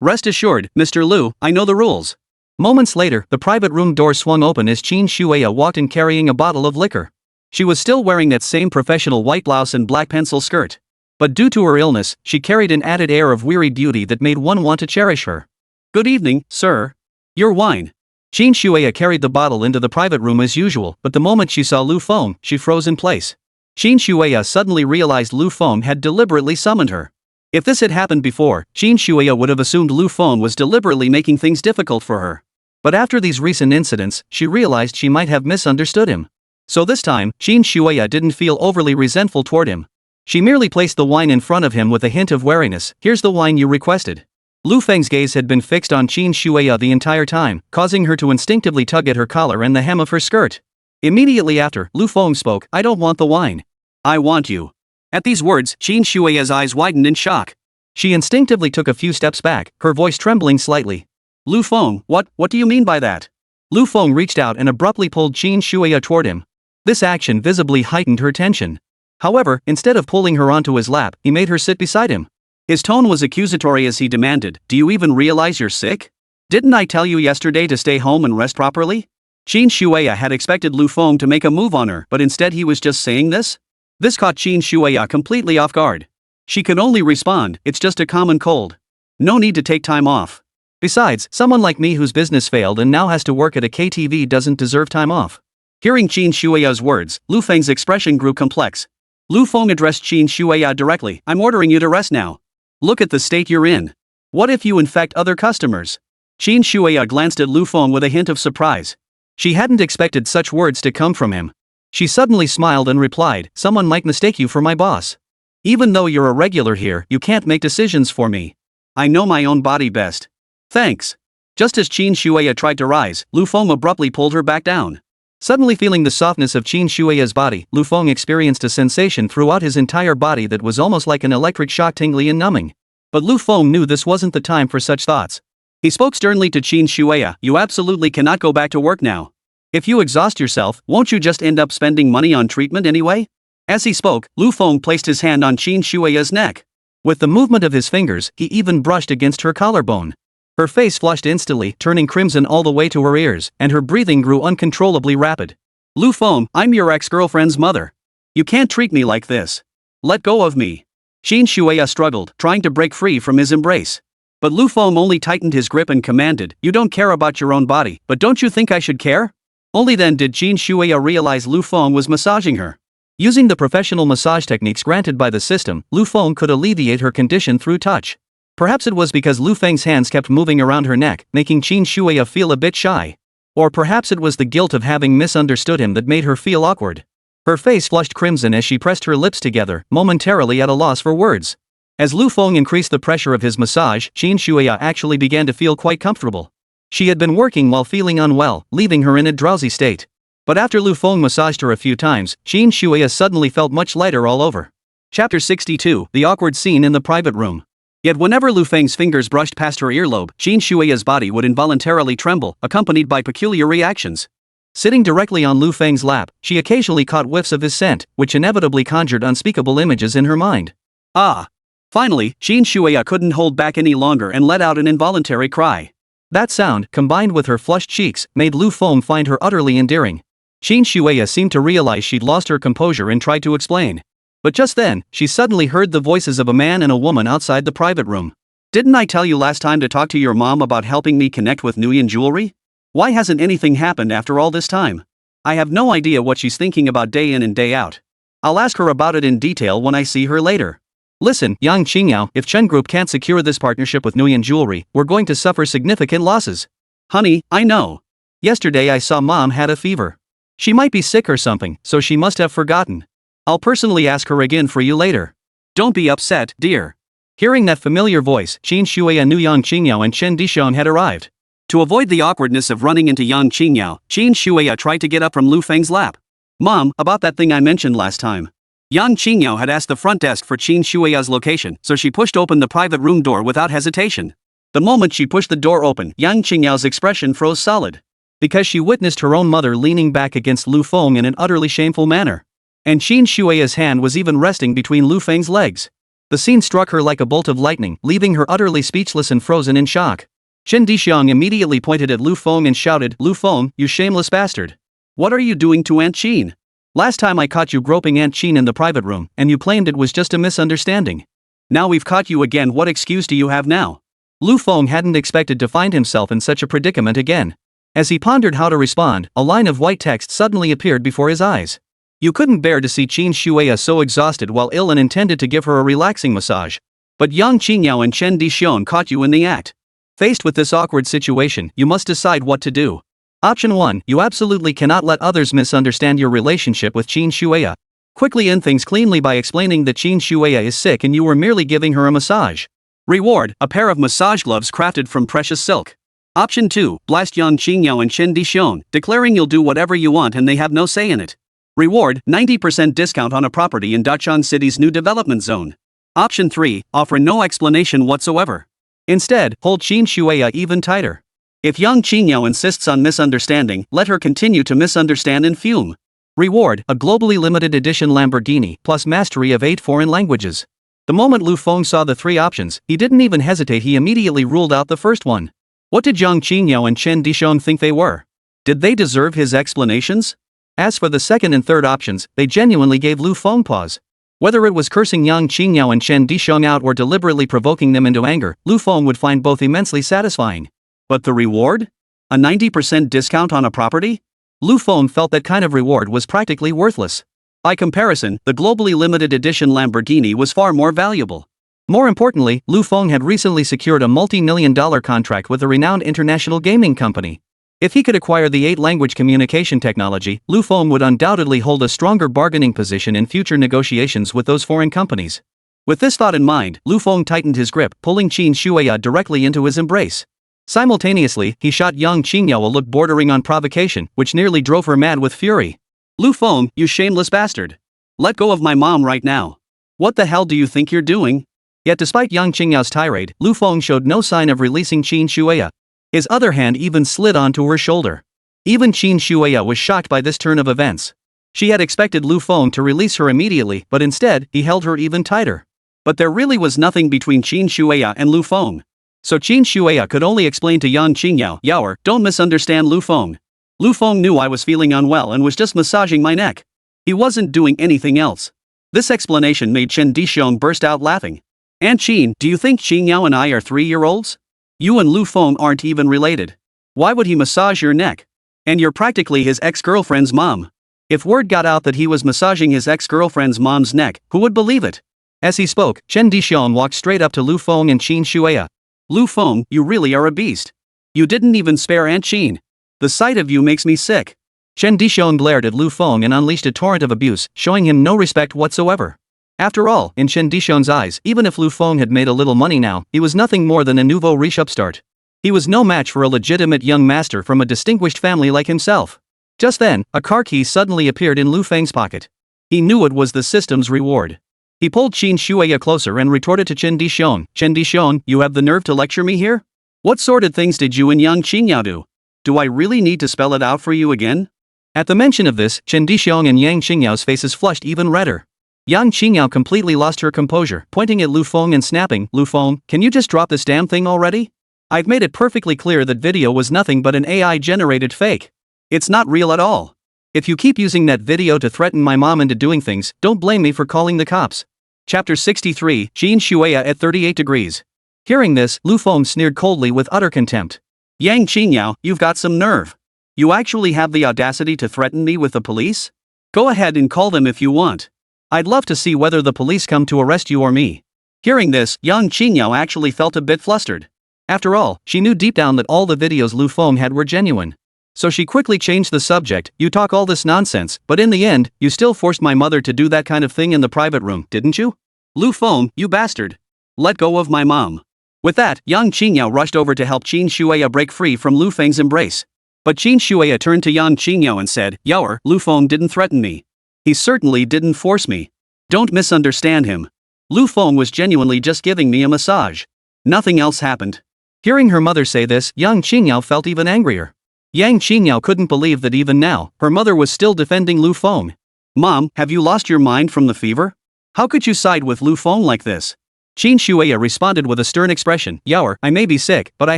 Rest assured, Mr. Lu, I know the rules. Moments later, the private room door swung open as Qin Shueya walked in carrying a bottle of liquor. She was still wearing that same professional white blouse and black pencil skirt. But due to her illness, she carried an added air of wearied beauty that made one want to cherish her. Good evening, sir. Your wine. Qin Shueya carried the bottle into the private room as usual, but the moment she saw Lu Feng, she froze in place. Qin Shueya suddenly realized Lu Feng had deliberately summoned her. If this had happened before, Qin Shueya would have assumed Lu Feng was deliberately making things difficult for her. But after these recent incidents, she realized she might have misunderstood him. So this time, Qin Shueya didn't feel overly resentful toward him. She merely placed the wine in front of him with a hint of wariness. Here's the wine you requested. Lu Feng's gaze had been fixed on Qin Shueya the entire time, causing her to instinctively tug at her collar and the hem of her skirt. Immediately after, Lu Feng spoke, I don't want the wine. I want you. At these words, Qin Shueya's eyes widened in shock. She instinctively took a few steps back, her voice trembling slightly. Lu Feng, what do you mean by that? Lu Feng reached out and abruptly pulled Qin Shueya toward him. This action visibly heightened her tension. However, instead of pulling her onto his lap, he made her sit beside him. His tone was accusatory as he demanded, do you even realize you're sick? Didn't I tell you yesterday to stay home and rest properly? Qin Shueya had expected Lu Feng to make a move on her, but instead he was just saying this? This caught Qin Shueya completely off guard. She could only respond, it's just a common cold. No need to take time off. Besides, someone like me whose business failed and now has to work at a KTV doesn't deserve time off. Hearing Qin Shueya's words, Lu Feng's expression grew complex. Lu Feng addressed Qin Shueya directly, I'm ordering you to rest now. Look at the state you're in. What if you infect other customers? Qin Shueya glanced at Lu Feng with a hint of surprise. She hadn't expected such words to come from him. She suddenly smiled and replied, "Someone might mistake you for my boss. Even though you're a regular here, you can't make decisions for me. I know my own body best. Thanks." Just as Qin Shuya tried to rise, Lu Feng abruptly pulled her back down. Suddenly feeling the softness of Qin Shuya's body, Lu Feng experienced a sensation throughout his entire body that was almost like an electric shock, tingly and numbing. But Lu Feng knew this wasn't the time for such thoughts. He spoke sternly to Qin Shuya, "You absolutely cannot go back to work now. If you exhaust yourself, won't you just end up spending money on treatment anyway?" As he spoke, Lu Feng placed his hand on Qin Shuya's neck. With the movement of his fingers, he even brushed against her collarbone. Her face flushed instantly, turning crimson all the way to her ears, and her breathing grew uncontrollably rapid. "Lu Feng, I'm your ex-girlfriend's mother. You can't treat me like this. Let go of me." Qin Shuya struggled, trying to break free from his embrace. But Lu Feng only tightened his grip and commanded, "You don't care about your own body, but don't you think I should care?" Only then did Qin Shuya realize Lu Feng was massaging her. Using the professional massage techniques granted by the system, Lu Feng could alleviate her condition through touch. Perhaps it was because Lu Feng's hands kept moving around her neck, making Qin Shuya feel a bit shy. Or perhaps it was the guilt of having misunderstood him that made her feel awkward. Her face flushed crimson as she pressed her lips together, momentarily at a loss for words. As Lu Feng increased the pressure of his massage, Qin Shuya actually began to feel quite comfortable. She had been working while feeling unwell, leaving her in a drowsy state. But after Lu Feng massaged her a few times, Qin Shuya suddenly felt much lighter all over. Chapter 62, The Awkward Scene in the Private Room. Yet whenever Lu Feng's fingers brushed past her earlobe, Qin Shuya's body would involuntarily tremble, accompanied by peculiar reactions. Sitting directly on Lu Feng's lap, she occasionally caught whiffs of his scent, which inevitably conjured unspeakable images in her mind. Ah! Finally, Qin Shuya couldn't hold back any longer and let out an involuntary cry. That sound, combined with her flushed cheeks, made Lu Feng find her utterly endearing. Qin Shuya seemed to realize she'd lost her composure and tried to explain. But just then, she suddenly heard the voices of a man and a woman outside the private room. "Didn't I tell you last time to talk to your mom about helping me connect with Nguyen jewelry? Why hasn't anything happened after all this time? I have no idea what she's thinking about day in and day out. I'll ask her about it in detail when I see her later. Listen, Yang Qingyao, if Chen Group can't secure this partnership with Nguyen jewelry, we're going to suffer significant losses. Honey, I know. Yesterday I saw Mom had a fever. She might be sick or something, so she must have forgotten. I'll personally ask her again for you later. Don't be upset, dear." Hearing that familiar voice, Qin Shuya knew Yang Qingyao and Chen Dishon had arrived. To avoid the awkwardness of running into Yang Qingyao, Qin Shuya tried to get up from Lu Feng's lap. "Mom, about that thing I mentioned last time." Yang Qingyao had asked the front desk for Qin Shuya's location, so she pushed open the private room door without hesitation. The moment she pushed the door open, Yang Qingyao's expression froze solid. Because she witnessed her own mother leaning back against Lu Feng in an utterly shameful manner. And Qin Shuya's hand was even resting between Lu Feng's legs. The scene struck her like a bolt of lightning, leaving her utterly speechless and frozen in shock. Chen Dixiang immediately pointed at Lu Feng and shouted, "Lu Feng, you shameless bastard. What are you doing to Aunt Qin? Last time I caught you groping Aunt Qin in the private room, and you claimed it was just a misunderstanding. Now we've caught you again, what excuse do you have now?" Lu Feng hadn't expected to find himself in such a predicament again. As he pondered how to respond, a line of white text suddenly appeared before his eyes. You couldn't bear to see Qin Shuya so exhausted while ill and intended to give her a relaxing massage. But Yang Qingyao and Chen Dishon caught you in the act. Faced with this awkward situation, you must decide what to do. Option 1, you absolutely cannot let others misunderstand your relationship with Qin Shuya. Quickly end things cleanly by explaining that Qin Shuya is sick and you were merely giving her a massage. Reward, a pair of massage gloves crafted from precious silk. Option 2, blast Yang Qingyao and Chen Dishon, declaring you'll do whatever you want and they have no say in it. Reward, 90% discount on a property in Dachan City's new development zone. Option 3, offer no explanation whatsoever. Instead, hold Qin Shuya even tighter. If Yang Qingyao insists on misunderstanding, let her continue to misunderstand and fume. Reward, a globally limited edition Lamborghini, plus mastery of 8 foreign languages. The moment Lu Feng saw the 3 options, he didn't even hesitate, he immediately ruled out the first one. What did Yang Qingyao and Chen Dishon think they were? Did they deserve his explanations? As for the second and third options, they genuinely gave Lu Feng pause. Whether it was cursing Yang Qingyao and Chen Dishon out or deliberately provoking them into anger, Lu Feng would find both immensely satisfying. But the reward? A 90% discount on a property? Lu Feng felt that kind of reward was practically worthless. By comparison, the globally limited edition Lamborghini was far more valuable. More importantly, Lu Feng had recently secured a multi-million-dollar contract with a renowned international gaming company. If he could acquire the 8-language communication technology, Lu Feng would undoubtedly hold a stronger bargaining position in future negotiations with those foreign companies. With this thought in mind, Lu Feng tightened his grip, pulling Qin Shuya directly into his embrace. Simultaneously, he shot young Qingyao a look bordering on provocation, which nearly drove her mad with fury. "Lu Feng, you shameless bastard! Let go of my mom right now! What the hell do you think you're doing?" Yet despite young Qingyao's tirade, Lu Feng showed no sign of releasing Qin Shuya. His other hand even slid onto her shoulder. Even Qin Shuya was shocked by this turn of events. She had expected Lu Feng to release her immediately, but instead, he held her even tighter. But there really was nothing between Qin Shuya and Lu Feng. So Qin Shuya could only explain to young Qingyao, "Yaoer, don't misunderstand Lu Feng. Lu Feng knew I was feeling unwell and was just massaging my neck. He wasn't doing anything else." This explanation made Chen Dishong burst out laughing. "Aunt Qin, do you think Qingyao and I are 3-year-olds? You and Lu Feng aren't even related. Why would he massage your neck? And you're practically his ex-girlfriend's mom." If word got out that he was massaging his ex-girlfriend's mom's neck, who would believe it? As he spoke, Chen Dishong walked straight up to Lu Feng and Qin Shuya. "Lu Feng, you really are a beast. You didn't even spare Aunt Qin. The sight of you makes me sick." Chen Dishong glared at Lu Feng and unleashed a torrent of abuse, showing him no respect whatsoever. After all, in Chen Dishong's eyes, even if Lu Feng had made a little money now, he was nothing more than a nouveau riche upstart. He was no match for a legitimate young master from a distinguished family like himself. Just then, a car key suddenly appeared in Lu Feng's pocket. He knew it was the system's reward. He pulled Qin Shuya closer and retorted to Chen Dishong, "Chen Dishong, you have the nerve to lecture me here? What sordid things did you and young Qingyao do? Do I really need to spell it out for you again?" At the mention of this, Chen Dishong and Yang Qingyao's faces flushed even redder. Yang Qingyao completely lost her composure, pointing at Lu Feng and snapping, "Lu Feng, can you just drop this damn thing already? I've made it perfectly clear that video was nothing but an AI-generated fake. It's not real at all. If you keep using that video to threaten my mom into doing things, don't blame me for calling the cops." Chapter 63, Qin Shuya at 38 degrees. Hearing this, Lu Feng sneered coldly with utter contempt. "Yang Qingyao, you've got some nerve. You actually have the audacity to threaten me with the police? Go ahead and call them if you want. I'd love to see whether the police come to arrest you or me." Hearing this, young Qingyao actually felt a bit flustered. After all, she knew deep down that all the videos Lu Feng had were genuine. So she quickly changed the subject. "You talk all this nonsense, but in the end, you still forced my mother to do that kind of thing in the private room, didn't you? Lu Feng, you bastard. Let go of my mom." With that, young Qingyao rushed over to help Qin Shuya break free from Lu Feng's embrace. But Qin Shuya turned to young Qingyao and said, "Yaoer, Lu Feng didn't threaten me. He certainly didn't force me. Don't misunderstand him. Lu Feng was genuinely just giving me a massage. Nothing else happened." Hearing her mother say this, young Qingyao felt even angrier. Yang Qingyao couldn't believe that even now, her mother was still defending Lu Feng. "Mom, have you lost your mind from the fever? How could you side with Lu Feng like this?" Qin Shuya responded with a stern expression, "Yaoer, I may be sick, but I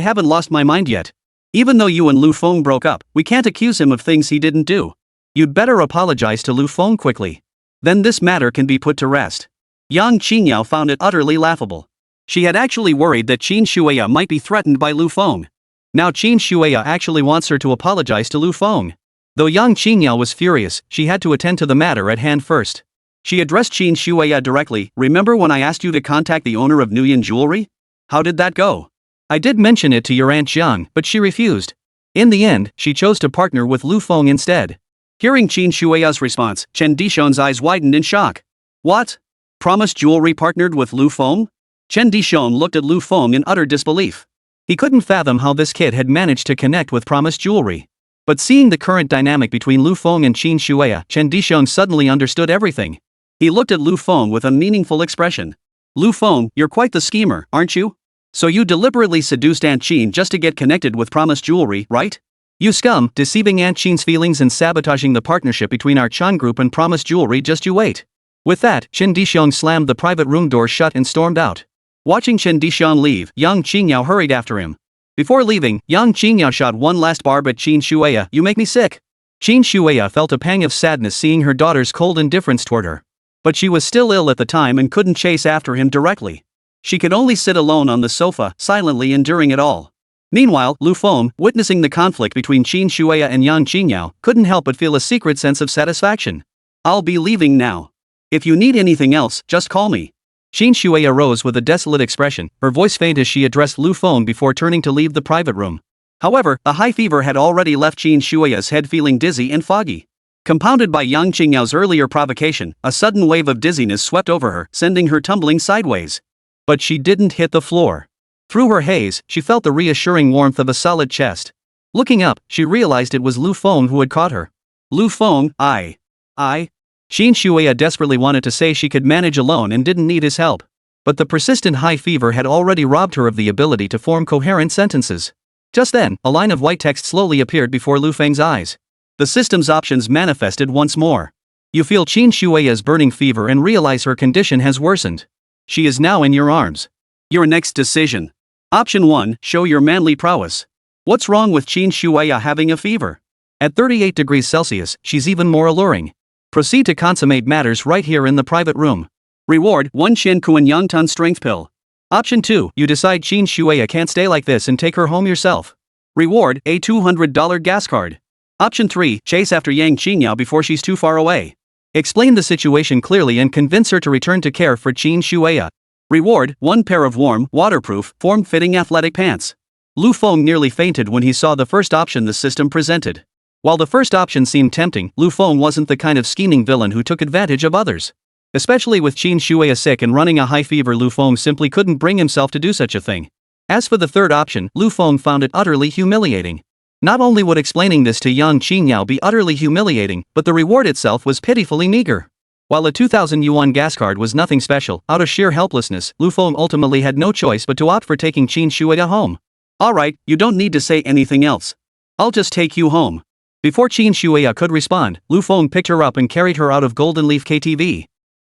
haven't lost my mind yet. Even though you and Lu Feng broke up, we can't accuse him of things he didn't do. You'd better apologize to Lu Feng quickly. Then this matter can be put to rest." Yang Qingyao found it utterly laughable. She had actually worried that Qin Shuya might be threatened by Lu Feng. Now Qin Shuya actually wants her to apologize to Lu Feng. Though young Qingyao was furious, she had to attend to the matter at hand first. She addressed Qin Shuya directly. "Remember when I asked you to contact the owner of Nguyen Jewelry? How did that go? I did mention it to your Aunt Jiang, but she refused. In the end, she chose to partner with Lu Feng instead." Hearing Qin Shuya's response, Chen Dishong's eyes widened in shock. "What? Promise Jewelry partnered with Lu Feng?" Chen Dishong looked at Lu Feng in utter disbelief. He couldn't fathom how this kid had managed to connect with Promise Jewelry. But seeing the current dynamic between Lu Feng and Qin Shuya, Chen Dishong suddenly understood everything. He looked at Lu Feng with a meaningful expression. "Lu Feng, you're quite the schemer, aren't you? So you deliberately seduced Aunt Qin just to get connected with Promise Jewelry, right? You scum, deceiving Aunt Qin's feelings and sabotaging the partnership between our Chan Group and Promise Jewelry, just you wait." With that, Chen Dishong slammed the private room door shut and stormed out. Watching Chen Dishong leave, young Qingyao hurried after him. Before leaving, young Qingyao shot one last barb at Qin Shuya. "You make me sick." Qin Shuya felt a pang of sadness seeing her daughter's cold indifference toward her. But she was still ill at the time and couldn't chase after him directly. She could only sit alone on the sofa, silently enduring it all. Meanwhile, Lu Feng, witnessing the conflict between Qin Shuya and Yang Qingyao, couldn't help but feel a secret sense of satisfaction. "I'll be leaving now. If you need anything else, just call me." Qin Shuya rose with a desolate expression, her voice faint as she addressed Lu Feng before turning to leave the private room. However, a high fever had already left Qin Shui's head feeling dizzy and foggy. Compounded by Yang Qingyao's earlier provocation, a sudden wave of dizziness swept over her, sending her tumbling sideways. But she didn't hit the floor. Through her haze, she felt the reassuring warmth of a solid chest. Looking up, she realized it was Lu Feng who had caught her. Lu Feng, I. Qin Shuya desperately wanted to say she could manage alone and didn't need his help. But the persistent high fever had already robbed her of the ability to form coherent sentences. Just then, a line of white text slowly appeared before Lu Feng's eyes. The system's options manifested once more. You feel Qin Shuya's burning fever and realize her condition has worsened. She is now in your arms. Your next decision. Option 1, show your manly prowess. What's wrong with Qin Shuya having a fever? At 38 degrees Celsius, she's even more alluring. Proceed to consummate matters right here in the private room. Reward, 1 Shen Kuan Yang Tun Strength Pill. Option 2, you decide Qin Shuya can't stay like this and take her home yourself. Reward, a $200 gas card. Option 3, chase after Yang Qingyao before she's too far away. Explain the situation clearly and convince her to return to care for Qin Shuya. Reward, 1 pair of warm, waterproof, form-fitting athletic pants. Lu Feng nearly fainted when he saw the first option the system presented. While the first option seemed tempting, Lu Feng wasn't the kind of scheming villain who took advantage of others. Especially with Qin Shuya sick and running a high fever, Lu Feng simply couldn't bring himself to do such a thing. As for the third option, Lu Feng found it utterly humiliating. Not only would explaining this to Yang Qingyao be utterly humiliating, but the reward itself was pitifully meager. While a 2,000 yuan gas card was nothing special, out of sheer helplessness, Lu Feng ultimately had no choice but to opt for taking Qin Shuya home. Alright, you don't need to say anything else. I'll just take you home. Before Qin Shuya could respond, Lu Feng picked her up and carried her out of Golden Leaf KTV.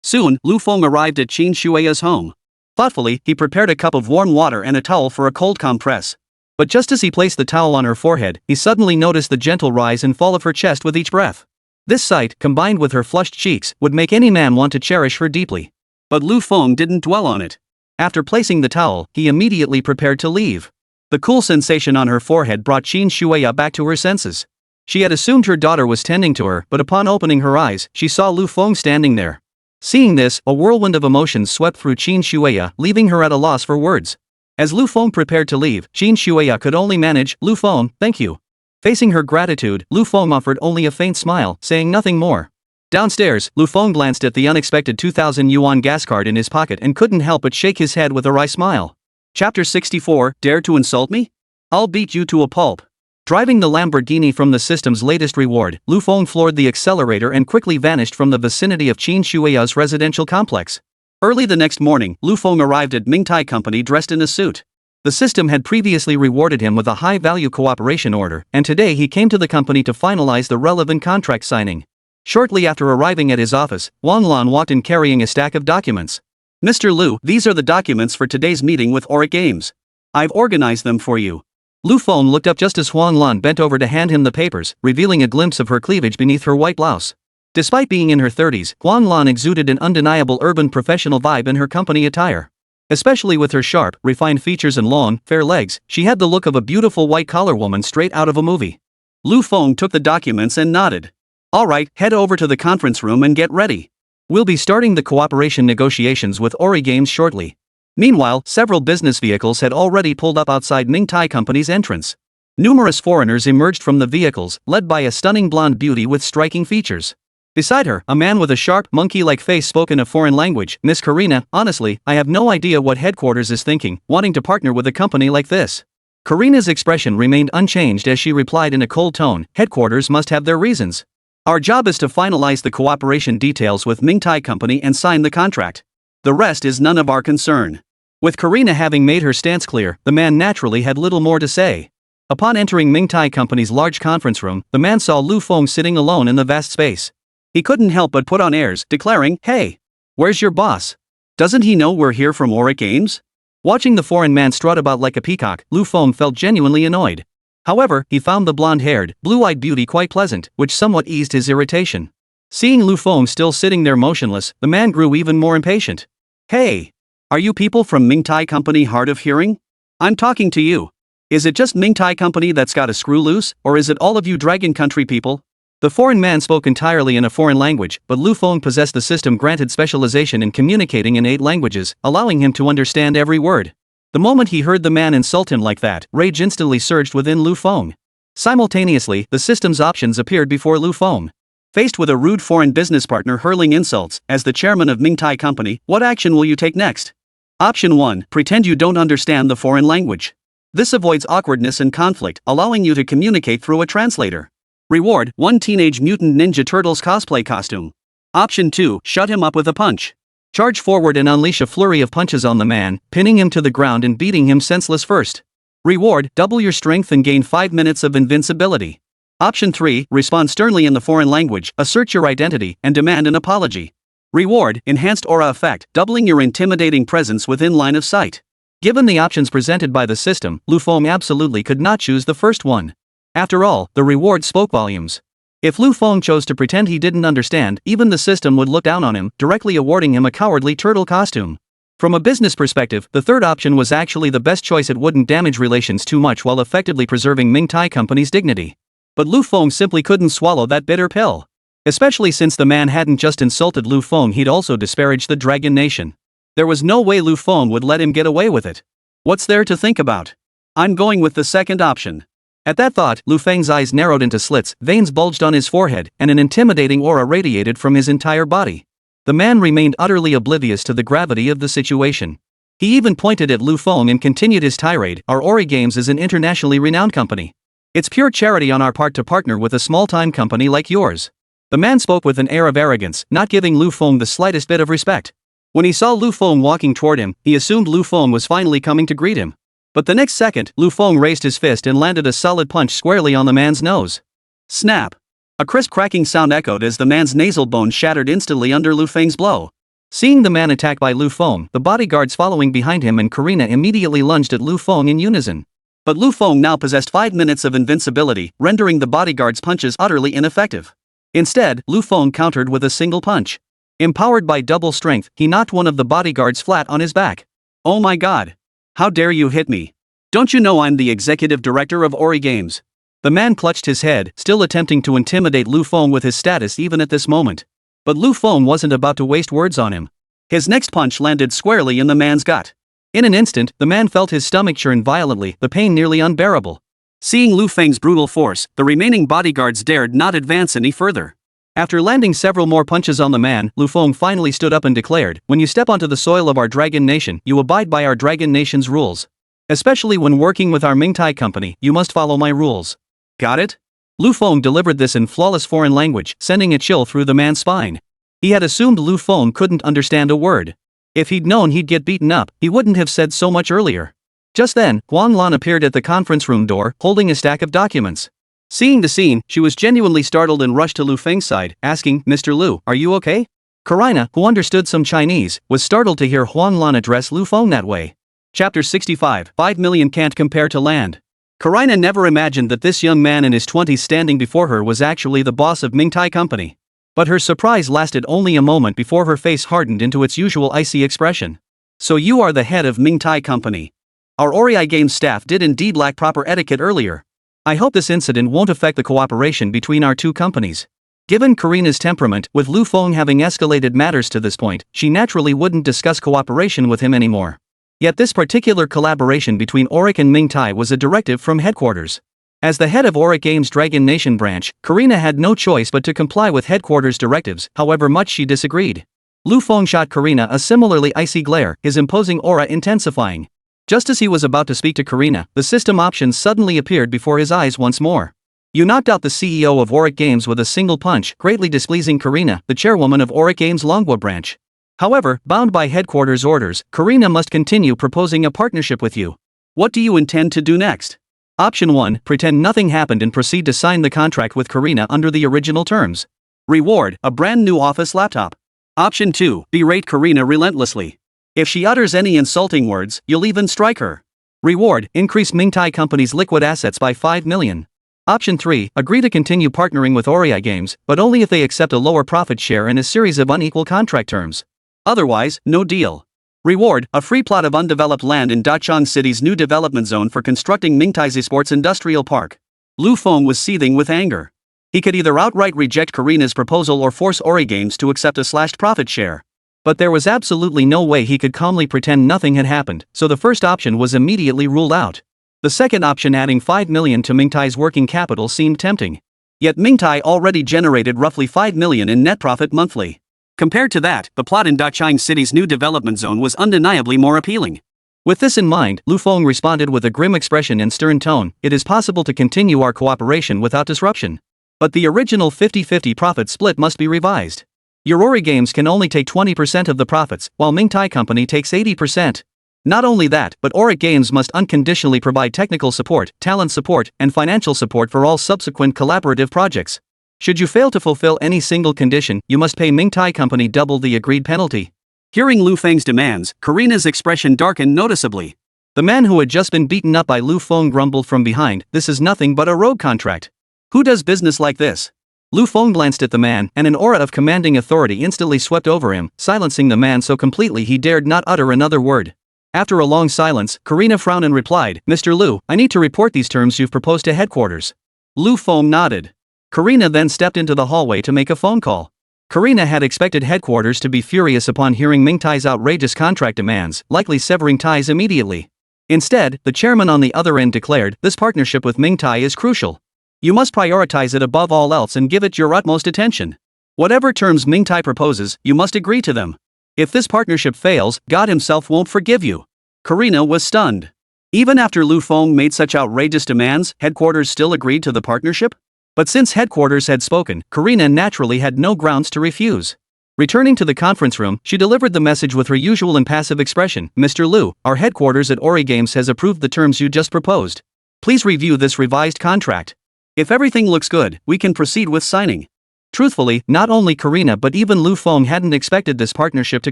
Soon, Lu Feng arrived at Qin Shuya's home. Thoughtfully, he prepared a cup of warm water and a towel for a cold compress. But just as he placed the towel on her forehead, he suddenly noticed the gentle rise and fall of her chest with each breath. This sight, combined with her flushed cheeks, would make any man want to cherish her deeply. But Lu Feng didn't dwell on it. After placing the towel, he immediately prepared to leave. The cool sensation on her forehead brought Qin Shuya back to her senses. She had assumed her daughter was tending to her, but upon opening her eyes, she saw Lu Feng standing there. Seeing this, a whirlwind of emotions swept through Qin Shuya, leaving her at a loss for words. As Lu Feng prepared to leave, Qin Shuya could only manage, "Lu Feng, thank you." Facing her gratitude, Lu Feng offered only a faint smile, saying nothing more. Downstairs, Lu Feng glanced at the unexpected 2,000 yuan gas card in his pocket and couldn't help but shake his head with a wry smile. Chapter 64, Dare to Insult Me? I'll beat you to a pulp. Driving the Lamborghini from the system's latest reward, Lu Feng floored the accelerator and quickly vanished from the vicinity of Qin Shuya's residential complex. Early the next morning, Lu Feng arrived at Mingtai Company dressed in a suit. The system had previously rewarded him with a high-value cooperation order, and today he came to the company to finalize the relevant contract signing. Shortly after arriving at his office, Wang Lan walked in carrying a stack of documents. "Mr. Lu, these are the documents for today's meeting with Auric Games. I've organized them for you." Lu Feng looked up just as Huang Lan bent over to hand him the papers, revealing a glimpse of her cleavage beneath her white blouse. Despite being in her 30s, Huang Lan exuded an undeniable urban professional vibe in her company attire. Especially with her sharp, refined features and long, fair legs, she had the look of a beautiful white-collar woman straight out of a movie. Lu Feng took the documents and nodded. "Alright, head over to the conference room and get ready. We'll be starting the cooperation negotiations with Auric Games shortly." Meanwhile, several business vehicles had already pulled up outside Mingtai Company's entrance. Numerous foreigners emerged from the vehicles, led by a stunning blonde beauty with striking features. Beside her, a man with a sharp, monkey-like face spoke in a foreign language. "Miss Karina, honestly, I have no idea what headquarters is thinking, wanting to partner with a company like this." Karina's expression remained unchanged as she replied in a cold tone, "Headquarters must have their reasons. Our job is to finalize the cooperation details with Mingtai Company and sign the contract. The rest is none of our concern." With Karina having made her stance clear, the man naturally had little more to say. Upon entering Mingtai Company's large conference room, the man saw Lu Feng sitting alone in the vast space. He couldn't help but put on airs, declaring, "Hey, where's your boss? Doesn't he know we're here from Auric Games?" Watching the foreign man strut about like a peacock, Lu Feng felt genuinely annoyed. However, he found the blonde-haired, blue-eyed beauty quite pleasant, which somewhat eased his irritation. Seeing Lu Feng still sitting there motionless, the man grew even more impatient. "Hey! Are you people from Mingtai Company hard of hearing? I'm talking to you. Is it just Mingtai Company that's got a screw loose, or is it all of you Dragon Country people?" The foreign man spoke entirely in a foreign language, but Lu Feng possessed the system-granted specialization in communicating in 8 languages, allowing him to understand every word. The moment he heard the man insult him like that, rage instantly surged within Lu Feng. Simultaneously, the system's options appeared before Lu Feng. Faced with a rude foreign business partner hurling insults, as the chairman of Mingtai Company, what action will you take next? Option 1. Pretend you don't understand the foreign language. This avoids awkwardness and conflict, allowing you to communicate through a translator. Reward: 1 Teenage Mutant Ninja Turtles cosplay costume. Option 2. Shut him up with a punch. Charge forward and unleash a flurry of punches on the man, pinning him to the ground and beating him senseless first. Reward: double your strength and gain 5 minutes of invincibility. Option 3. Respond sternly in the foreign language, assert your identity, and demand an apology. Reward: enhanced aura effect, doubling your intimidating presence within line of sight. Given the options presented by the system, Lu Feng absolutely could not choose the first one. After all, the reward spoke volumes. If Lu Feng chose to pretend he didn't understand, even the system would look down on him, directly awarding him a cowardly turtle costume. From a business perspective, the third option was actually the best choice. It wouldn't damage relations too much while effectively preserving Mingtai Company's dignity. But Lu Feng simply couldn't swallow that bitter pill. Especially since the man hadn't just insulted Lu Feng, he'd also disparaged the Dragon Nation. There was no way Lu Feng would let him get away with it. What's there to think about? I'm going with the second option. At that thought, Lu Feng's eyes narrowed into slits, veins bulged on his forehead, and an intimidating aura radiated from his entire body. The man remained utterly oblivious to the gravity of the situation. He even pointed at Lu Feng and continued his tirade. Our Ori Games is an internationally renowned company. It's pure charity on our part to partner with a small-time company like yours. The man spoke with an air of arrogance, not giving Lu Feng the slightest bit of respect. When he saw Lu Feng walking toward him, he assumed Lu Feng was finally coming to greet him. But the next second, Lu Feng raised his fist and landed a solid punch squarely on the man's nose. Snap! A crisp cracking sound echoed as the man's nasal bone shattered instantly under Lu Feng's blow. Seeing the man attacked by Lu Feng, the bodyguards following behind him and Karina immediately lunged at Lu Feng in unison. But Lu Feng now possessed 5 minutes of invincibility, rendering the bodyguards' punches utterly ineffective. Instead, Lu Feng countered with a single punch. Empowered by double strength, he knocked one of the bodyguards flat on his back. Oh my god! How dare you hit me? Don't you know I'm the executive director of Ori Games? The man clutched his head, still attempting to intimidate Lu Feng with his status even at this moment. But Lu Feng wasn't about to waste words on him. His next punch landed squarely in the man's gut. In an instant, the man felt his stomach churn violently, the pain nearly unbearable. Seeing Lu Feng's brutal force, the remaining bodyguards dared not advance any further. After landing several more punches on the man, Lu Feng finally stood up and declared, "When you step onto the soil of our Dragon Nation, you abide by our Dragon Nation's rules. Especially when working with our Mingtai Company, you must follow my rules. Got it?" Lu Feng delivered this in flawless foreign language, sending a chill through the man's spine. He had assumed Lu Feng couldn't understand a word. If he'd known he'd get beaten up, he wouldn't have said so much earlier. Just then, Huang Lan appeared at the conference room door, holding a stack of documents. Seeing the scene, she was genuinely startled and rushed to Lu Feng's side, asking, "Mr. Lu, are you okay?" Karina, who understood some Chinese, was startled to hear Huang Lan address Lu Feng that way. Chapter 65, 5 million can't compare to land. Karina never imagined that this young man in his 20s standing before her was actually the boss of Mingtai Company. But her surprise lasted only a moment before her face hardened into its usual icy expression. "So you are the head of Mingtai Company. Our Ori Games staff did indeed lack proper etiquette earlier. I hope this incident won't affect the cooperation between our two companies." Given Karina's temperament, with Lu Feng having escalated matters to this point, she naturally wouldn't discuss cooperation with him anymore. Yet this particular collaboration between Auric and Mingtai was a directive from headquarters. As the head of Auric Games' Dragon Nation branch, Karina had no choice but to comply with headquarters' directives, however much she disagreed. Lu Feng shot Karina a similarly icy glare, his imposing aura intensifying. Just as he was about to speak to Karina, the system options suddenly appeared before his eyes once more. You knocked out the CEO of Auric Games with a single punch, greatly displeasing Karina, the chairwoman of Auric Games' Longwa branch. However, bound by headquarters orders, Karina must continue proposing a partnership with you. What do you intend to do next? Option 1, pretend nothing happened and proceed to sign the contract with Karina under the original terms. Reward, a brand new office laptop. Option 2, berate Karina relentlessly. If she utters any insulting words, you'll even strike her. Reward, increase Mingtai Company's liquid assets by 5 million. Option 3, agree to continue partnering with Ori Games, but only if they accept a lower profit share and a series of unequal contract terms. Otherwise, no deal. Reward, a free plot of undeveloped land in Dachang City's new development zone for constructing Mingtai's Esports Industrial Park. Lu Feng was seething with anger. He could either outright reject Karina's proposal or force Ori Games to accept a slashed profit share. But there was absolutely no way he could calmly pretend nothing had happened, so the first option was immediately ruled out. The second option, adding 5 million to Mingtai's working capital, seemed tempting. Yet Mingtai already generated roughly 5 million in net profit monthly. Compared to that, the plot in Dachang City's new development zone was undeniably more appealing. With this in mind, Lu Feng responded with a grim expression and stern tone, "It is possible to continue our cooperation without disruption. But the original 50-50 profit split must be revised. Ori Games can only take 20% of the profits, while Mingtai Company takes 80%. Not only that, but Ori Games must unconditionally provide technical support, talent support, and financial support for all subsequent collaborative projects. Should you fail to fulfill any single condition, you must pay Mingtai Company double the agreed penalty." Hearing Lu Feng's demands, Karina's expression darkened noticeably. The man who had just been beaten up by Lu Feng grumbled from behind, "This is nothing but a rogue contract. Who does business like this?" Lu Feng glanced at the man, and an aura of commanding authority instantly swept over him, silencing the man so completely he dared not utter another word. After a long silence, Karina frowned and replied, "Mr. Lu, I need to report these terms you've proposed to headquarters." Lu Feng nodded. Karina then stepped into the hallway to make a phone call. Karina had expected headquarters to be furious upon hearing Mingtai's outrageous contract demands, likely severing ties immediately. Instead, the chairman on the other end declared, "This partnership with Mingtai is crucial. You must prioritize it above all else and give it your utmost attention. Whatever terms Mingtai proposes, you must agree to them. If this partnership fails, God himself won't forgive you." Karina was stunned. Even after Lu Feng made such outrageous demands, headquarters still agreed to the partnership? But since headquarters had spoken, Karina naturally had no grounds to refuse. Returning to the conference room, she delivered the message with her usual impassive expression, "Mr. Lu, our headquarters at Ori Games has approved the terms you just proposed. Please review this revised contract. If everything looks good, we can proceed with signing." Truthfully, not only Karina but even Lu Feng hadn't expected this partnership to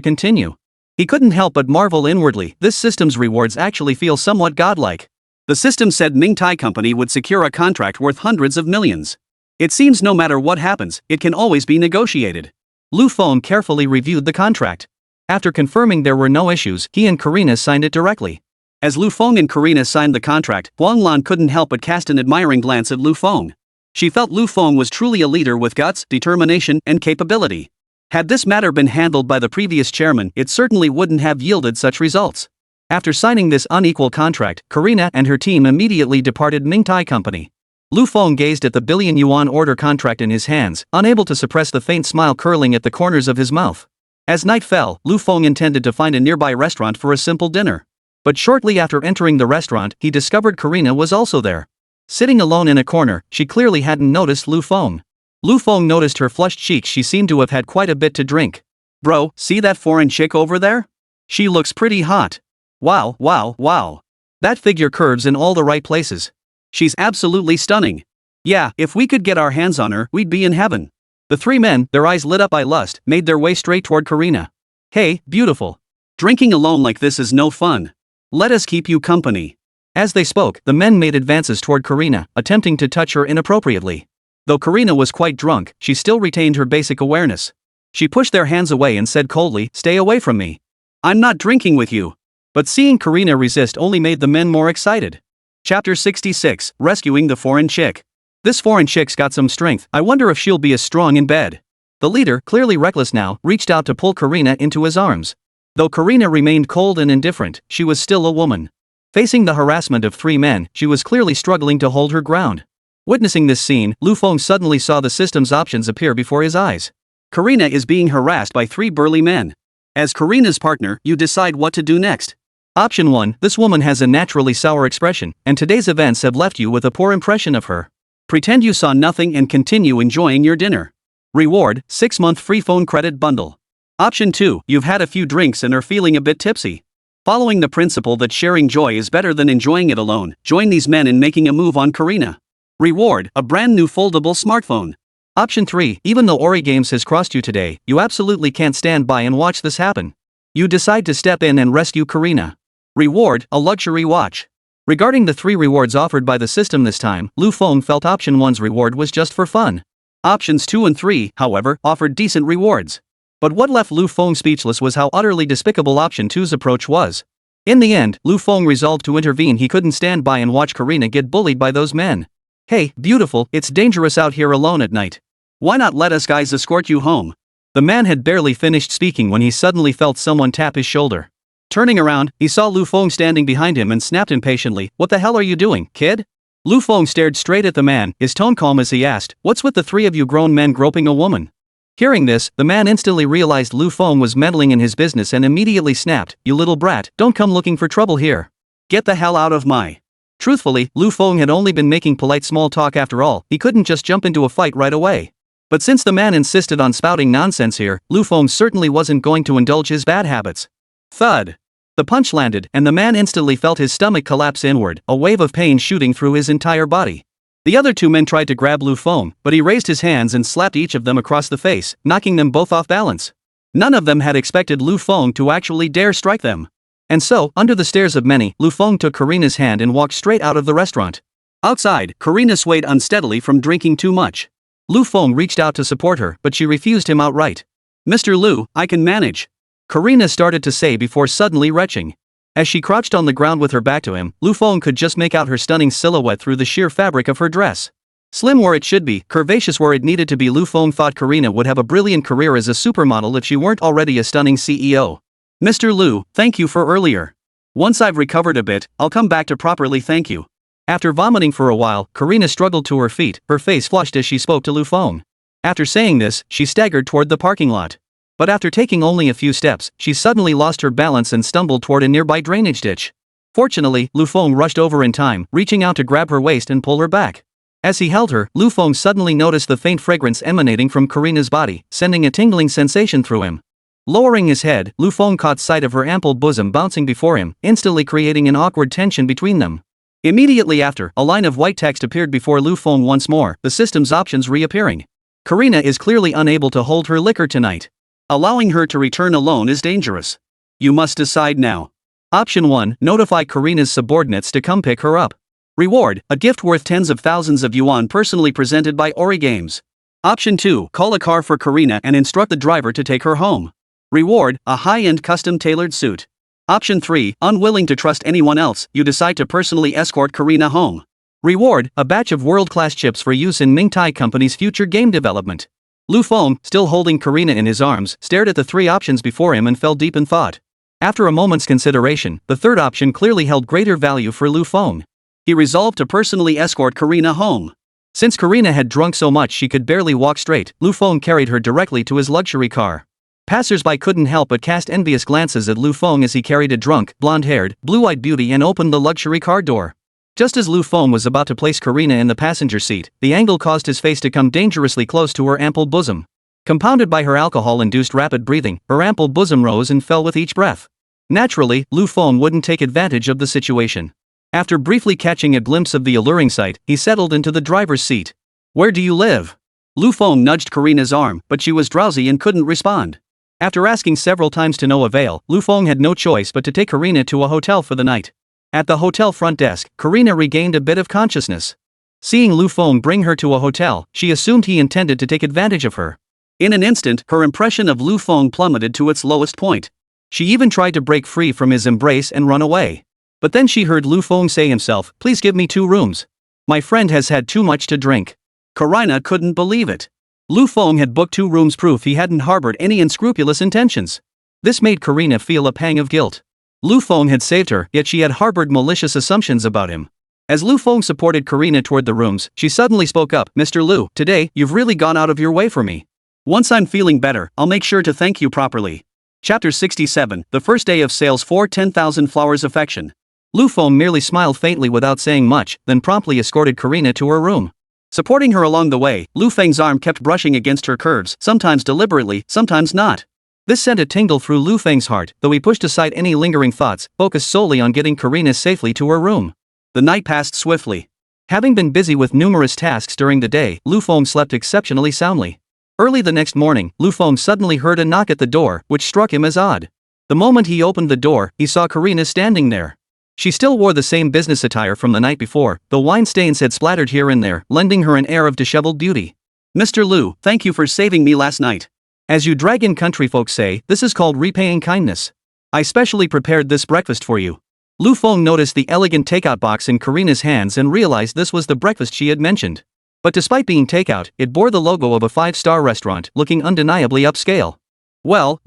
continue. He couldn't help but marvel inwardly, this system's rewards actually feel somewhat godlike. The system said Mingtai Company would secure a contract worth hundreds of millions. It seems no matter what happens, it can always be negotiated. Lu Feng carefully reviewed the contract. After confirming there were no issues, he and Karina signed it directly. As Lu Feng and Karina signed the contract, Huang Lan couldn't help but cast an admiring glance at Lu Feng. She felt Lu Feng was truly a leader with guts, determination, and capability. Had this matter been handled by the previous chairman, it certainly wouldn't have yielded such results. After signing this unequal contract, Karina and her team immediately departed Mingtai Company. Lu Feng gazed at the billion-yuan order contract in his hands, unable to suppress the faint smile curling at the corners of his mouth. As night fell, Lu Feng intended to find a nearby restaurant for a simple dinner. But shortly after entering the restaurant, he discovered Karina was also there. Sitting alone in a corner, she clearly hadn't noticed Lu Feng. Lu Feng noticed her flushed cheeks. She seemed to have had quite a bit to drink. "Bro, see that foreign chick over there? She looks pretty hot. Wow, wow, wow. That figure curves in all the right places. She's absolutely stunning. Yeah, if we could get our hands on her, we'd be in heaven." The three men, their eyes lit up by lust, made their way straight toward Karina. "Hey, beautiful. Drinking alone like this is no fun. Let us keep you company." As they spoke, the men made advances toward Karina, attempting to touch her inappropriately. Though Karina was quite drunk, she still retained her basic awareness. She pushed their hands away and said coldly, "Stay away from me. I'm not drinking with you." But seeing Karina resist only made the men more excited. Chapter 66, Rescuing the Foreign Chick. "This foreign chick's got some strength. I wonder if she'll be as strong in bed." The leader, clearly reckless now, reached out to pull Karina into his arms. Though Karina remained cold and indifferent, she was still a woman. Facing the harassment of three men, she was clearly struggling to hold her ground. Witnessing this scene, Lu Feng suddenly saw the system's options appear before his eyes. Karina is being harassed by three burly men. As Karina's partner, you decide what to do next. Option 1, this woman has a naturally sour expression, and today's events have left you with a poor impression of her. Pretend you saw nothing and continue enjoying your dinner. Reward, 6-month free phone credit bundle. Option 2, you've had a few drinks and are feeling a bit tipsy. Following the principle that sharing joy is better than enjoying it alone, join these men in making a move on Karina. Reward, a brand new foldable smartphone. Option 3, even though Ori Games has crossed you today, you absolutely can't stand by and watch this happen. You decide to step in and rescue Karina. Reward, a luxury watch. Regarding the three rewards offered by the system this time, Lu Feng felt option 1's reward was just for fun. Options 2 and 3, however, offered decent rewards. But what left Lu Feng speechless was how utterly despicable option 2's approach was. In the end, Lu Feng resolved to intervene. He couldn't stand by and watch Karina get bullied by those men. "Hey, beautiful, it's dangerous out here alone at night. Why not let us guys escort you home? The man had barely finished speaking when he suddenly felt someone tap his shoulder. Turning around, he saw Lu Feng standing behind him and snapped impatiently, "What the hell are you doing, kid?" Lu Feng stared straight at the man, his tone calm as he asked, "What's with the three of you grown men groping a woman?" Hearing this, the man instantly realized Lu Feng was meddling in his business and immediately snapped, "You little brat, don't come looking for trouble here. Get the hell out of my..." Truthfully, Lu Feng had only been making polite small talk after all, he couldn't just jump into a fight right away. But since the man insisted on spouting nonsense here, Lu Feng certainly wasn't going to indulge his bad habits. Thud. The punch landed, and the man instantly felt his stomach collapse inward, a wave of pain shooting through his entire body. The other two men tried to grab Lu Feng, but he raised his hands and slapped each of them across the face, knocking them both off balance. None of them had expected Lu Feng to actually dare strike them. And so, under the stares of many, Lu Feng took Karina's hand and walked straight out of the restaurant. Outside, Karina swayed unsteadily from drinking too much. Lu Feng reached out to support her, but she refused him outright. "Mr. Lu, I can manage," Karina started to say before suddenly retching. As she crouched on the ground with her back to him, Lu Feng could just make out her stunning silhouette through the sheer fabric of her dress. Slim where it should be, curvaceous where it needed to be. Lu Feng thought Karina would have a brilliant career as a supermodel if she weren't already a stunning CEO. "Mr. Lu, thank you for earlier. Once I've recovered a bit, I'll come back to properly thank you." After vomiting for a while, Karina struggled to her feet, her face flushed as she spoke to Lu Feng. After saying this, she staggered toward the parking lot. But after taking only a few steps, she suddenly lost her balance and stumbled toward a nearby drainage ditch. Fortunately, Lu Feng rushed over in time, reaching out to grab her waist and pull her back. As he held her, Lu Feng suddenly noticed the faint fragrance emanating from Karina's body, sending a tingling sensation through him. Lowering his head, Lu Feng caught sight of her ample bosom bouncing before him, instantly creating an awkward tension between them. Immediately after, a line of white text appeared before Lu Feng once more, the system's options reappearing. "Karina is clearly unable to hold her liquor tonight. Allowing her to return alone is dangerous. You must decide now. Option 1, notify Karina's subordinates to come pick her up. Reward, a gift worth tens of thousands of yuan personally presented by Ori Games. Option 2, call a car for Karina and instruct the driver to take her home. Reward, a high-end custom-tailored suit. Option 3, unwilling to trust anyone else, you decide to personally escort Karina home. Reward, a batch of world-class chips for use in Mingtai Company's future game development." Lu Feng, still holding Karina in his arms, stared at the three options before him and fell deep in thought. After a moment's consideration, the third option clearly held greater value for Lu Feng. He resolved to personally escort Karina home. Since Karina had drunk so much she could barely walk straight, Lu Feng carried her directly to his luxury car. Passers-by couldn't help but cast envious glances at Lu Feng as he carried a drunk, blonde-haired, blue-eyed beauty and opened the luxury car door. Just as Lu Feng was about to place Karina in the passenger seat, the angle caused his face to come dangerously close to her ample bosom. Compounded by her alcohol-induced rapid breathing, her ample bosom rose and fell with each breath. Naturally, Lu Feng wouldn't take advantage of the situation. After briefly catching a glimpse of the alluring sight, he settled into the driver's seat. "Where do you live?" Lu Feng nudged Karina's arm, but she was drowsy and couldn't respond. After asking several times to no avail, Lu Feng had no choice but to take Karina to a hotel for the night. At the hotel front desk, Karina regained a bit of consciousness. Seeing Lu Feng bring her to a hotel, she assumed he intended to take advantage of her. In an instant, her impression of Lu Feng plummeted to its lowest point. She even tried to break free from his embrace and run away. But then she heard Lu Feng say himself, "Please give me 2 rooms. My friend has had too much to drink." Karina couldn't believe it. Lu Feng had booked 2 rooms, proof he hadn't harbored any unscrupulous intentions. This made Karina feel a pang of guilt. Lu Feng had saved her, yet she had harbored malicious assumptions about him. As Lu Feng supported Karina toward the rooms, she suddenly spoke up, "Mr. Lu, today, you've really gone out of your way for me. Once I'm feeling better, I'll make sure to thank you properly." Chapter 67, the first day of sales for 10,000 Flowers Affection. Lu Feng merely smiled faintly without saying much, then promptly escorted Karina to her room. Supporting her along the way, Lu Feng's arm kept brushing against her curves, sometimes deliberately, sometimes not. This sent a tingle through Lu Feng's heart, though he pushed aside any lingering thoughts, focused solely on getting Karina safely to her room. The night passed swiftly. Having been busy with numerous tasks during the day, Lu Feng slept exceptionally soundly. Early the next morning, Lu Feng suddenly heard a knock at the door, which struck him as odd. The moment he opened the door, he saw Karina standing there. She still wore the same business attire from the night before, though wine stains had splattered here and there, lending her an air of disheveled beauty. "Mr. Lu, thank you for saving me last night. As you dragon country folks say, this is called repaying kindness. I specially prepared this breakfast for you." Lu Feng noticed the elegant takeout box in Karina's hands and realized this was the breakfast she had mentioned. But despite being takeout, it bore the logo of a 5-star restaurant, looking undeniably upscale. Well.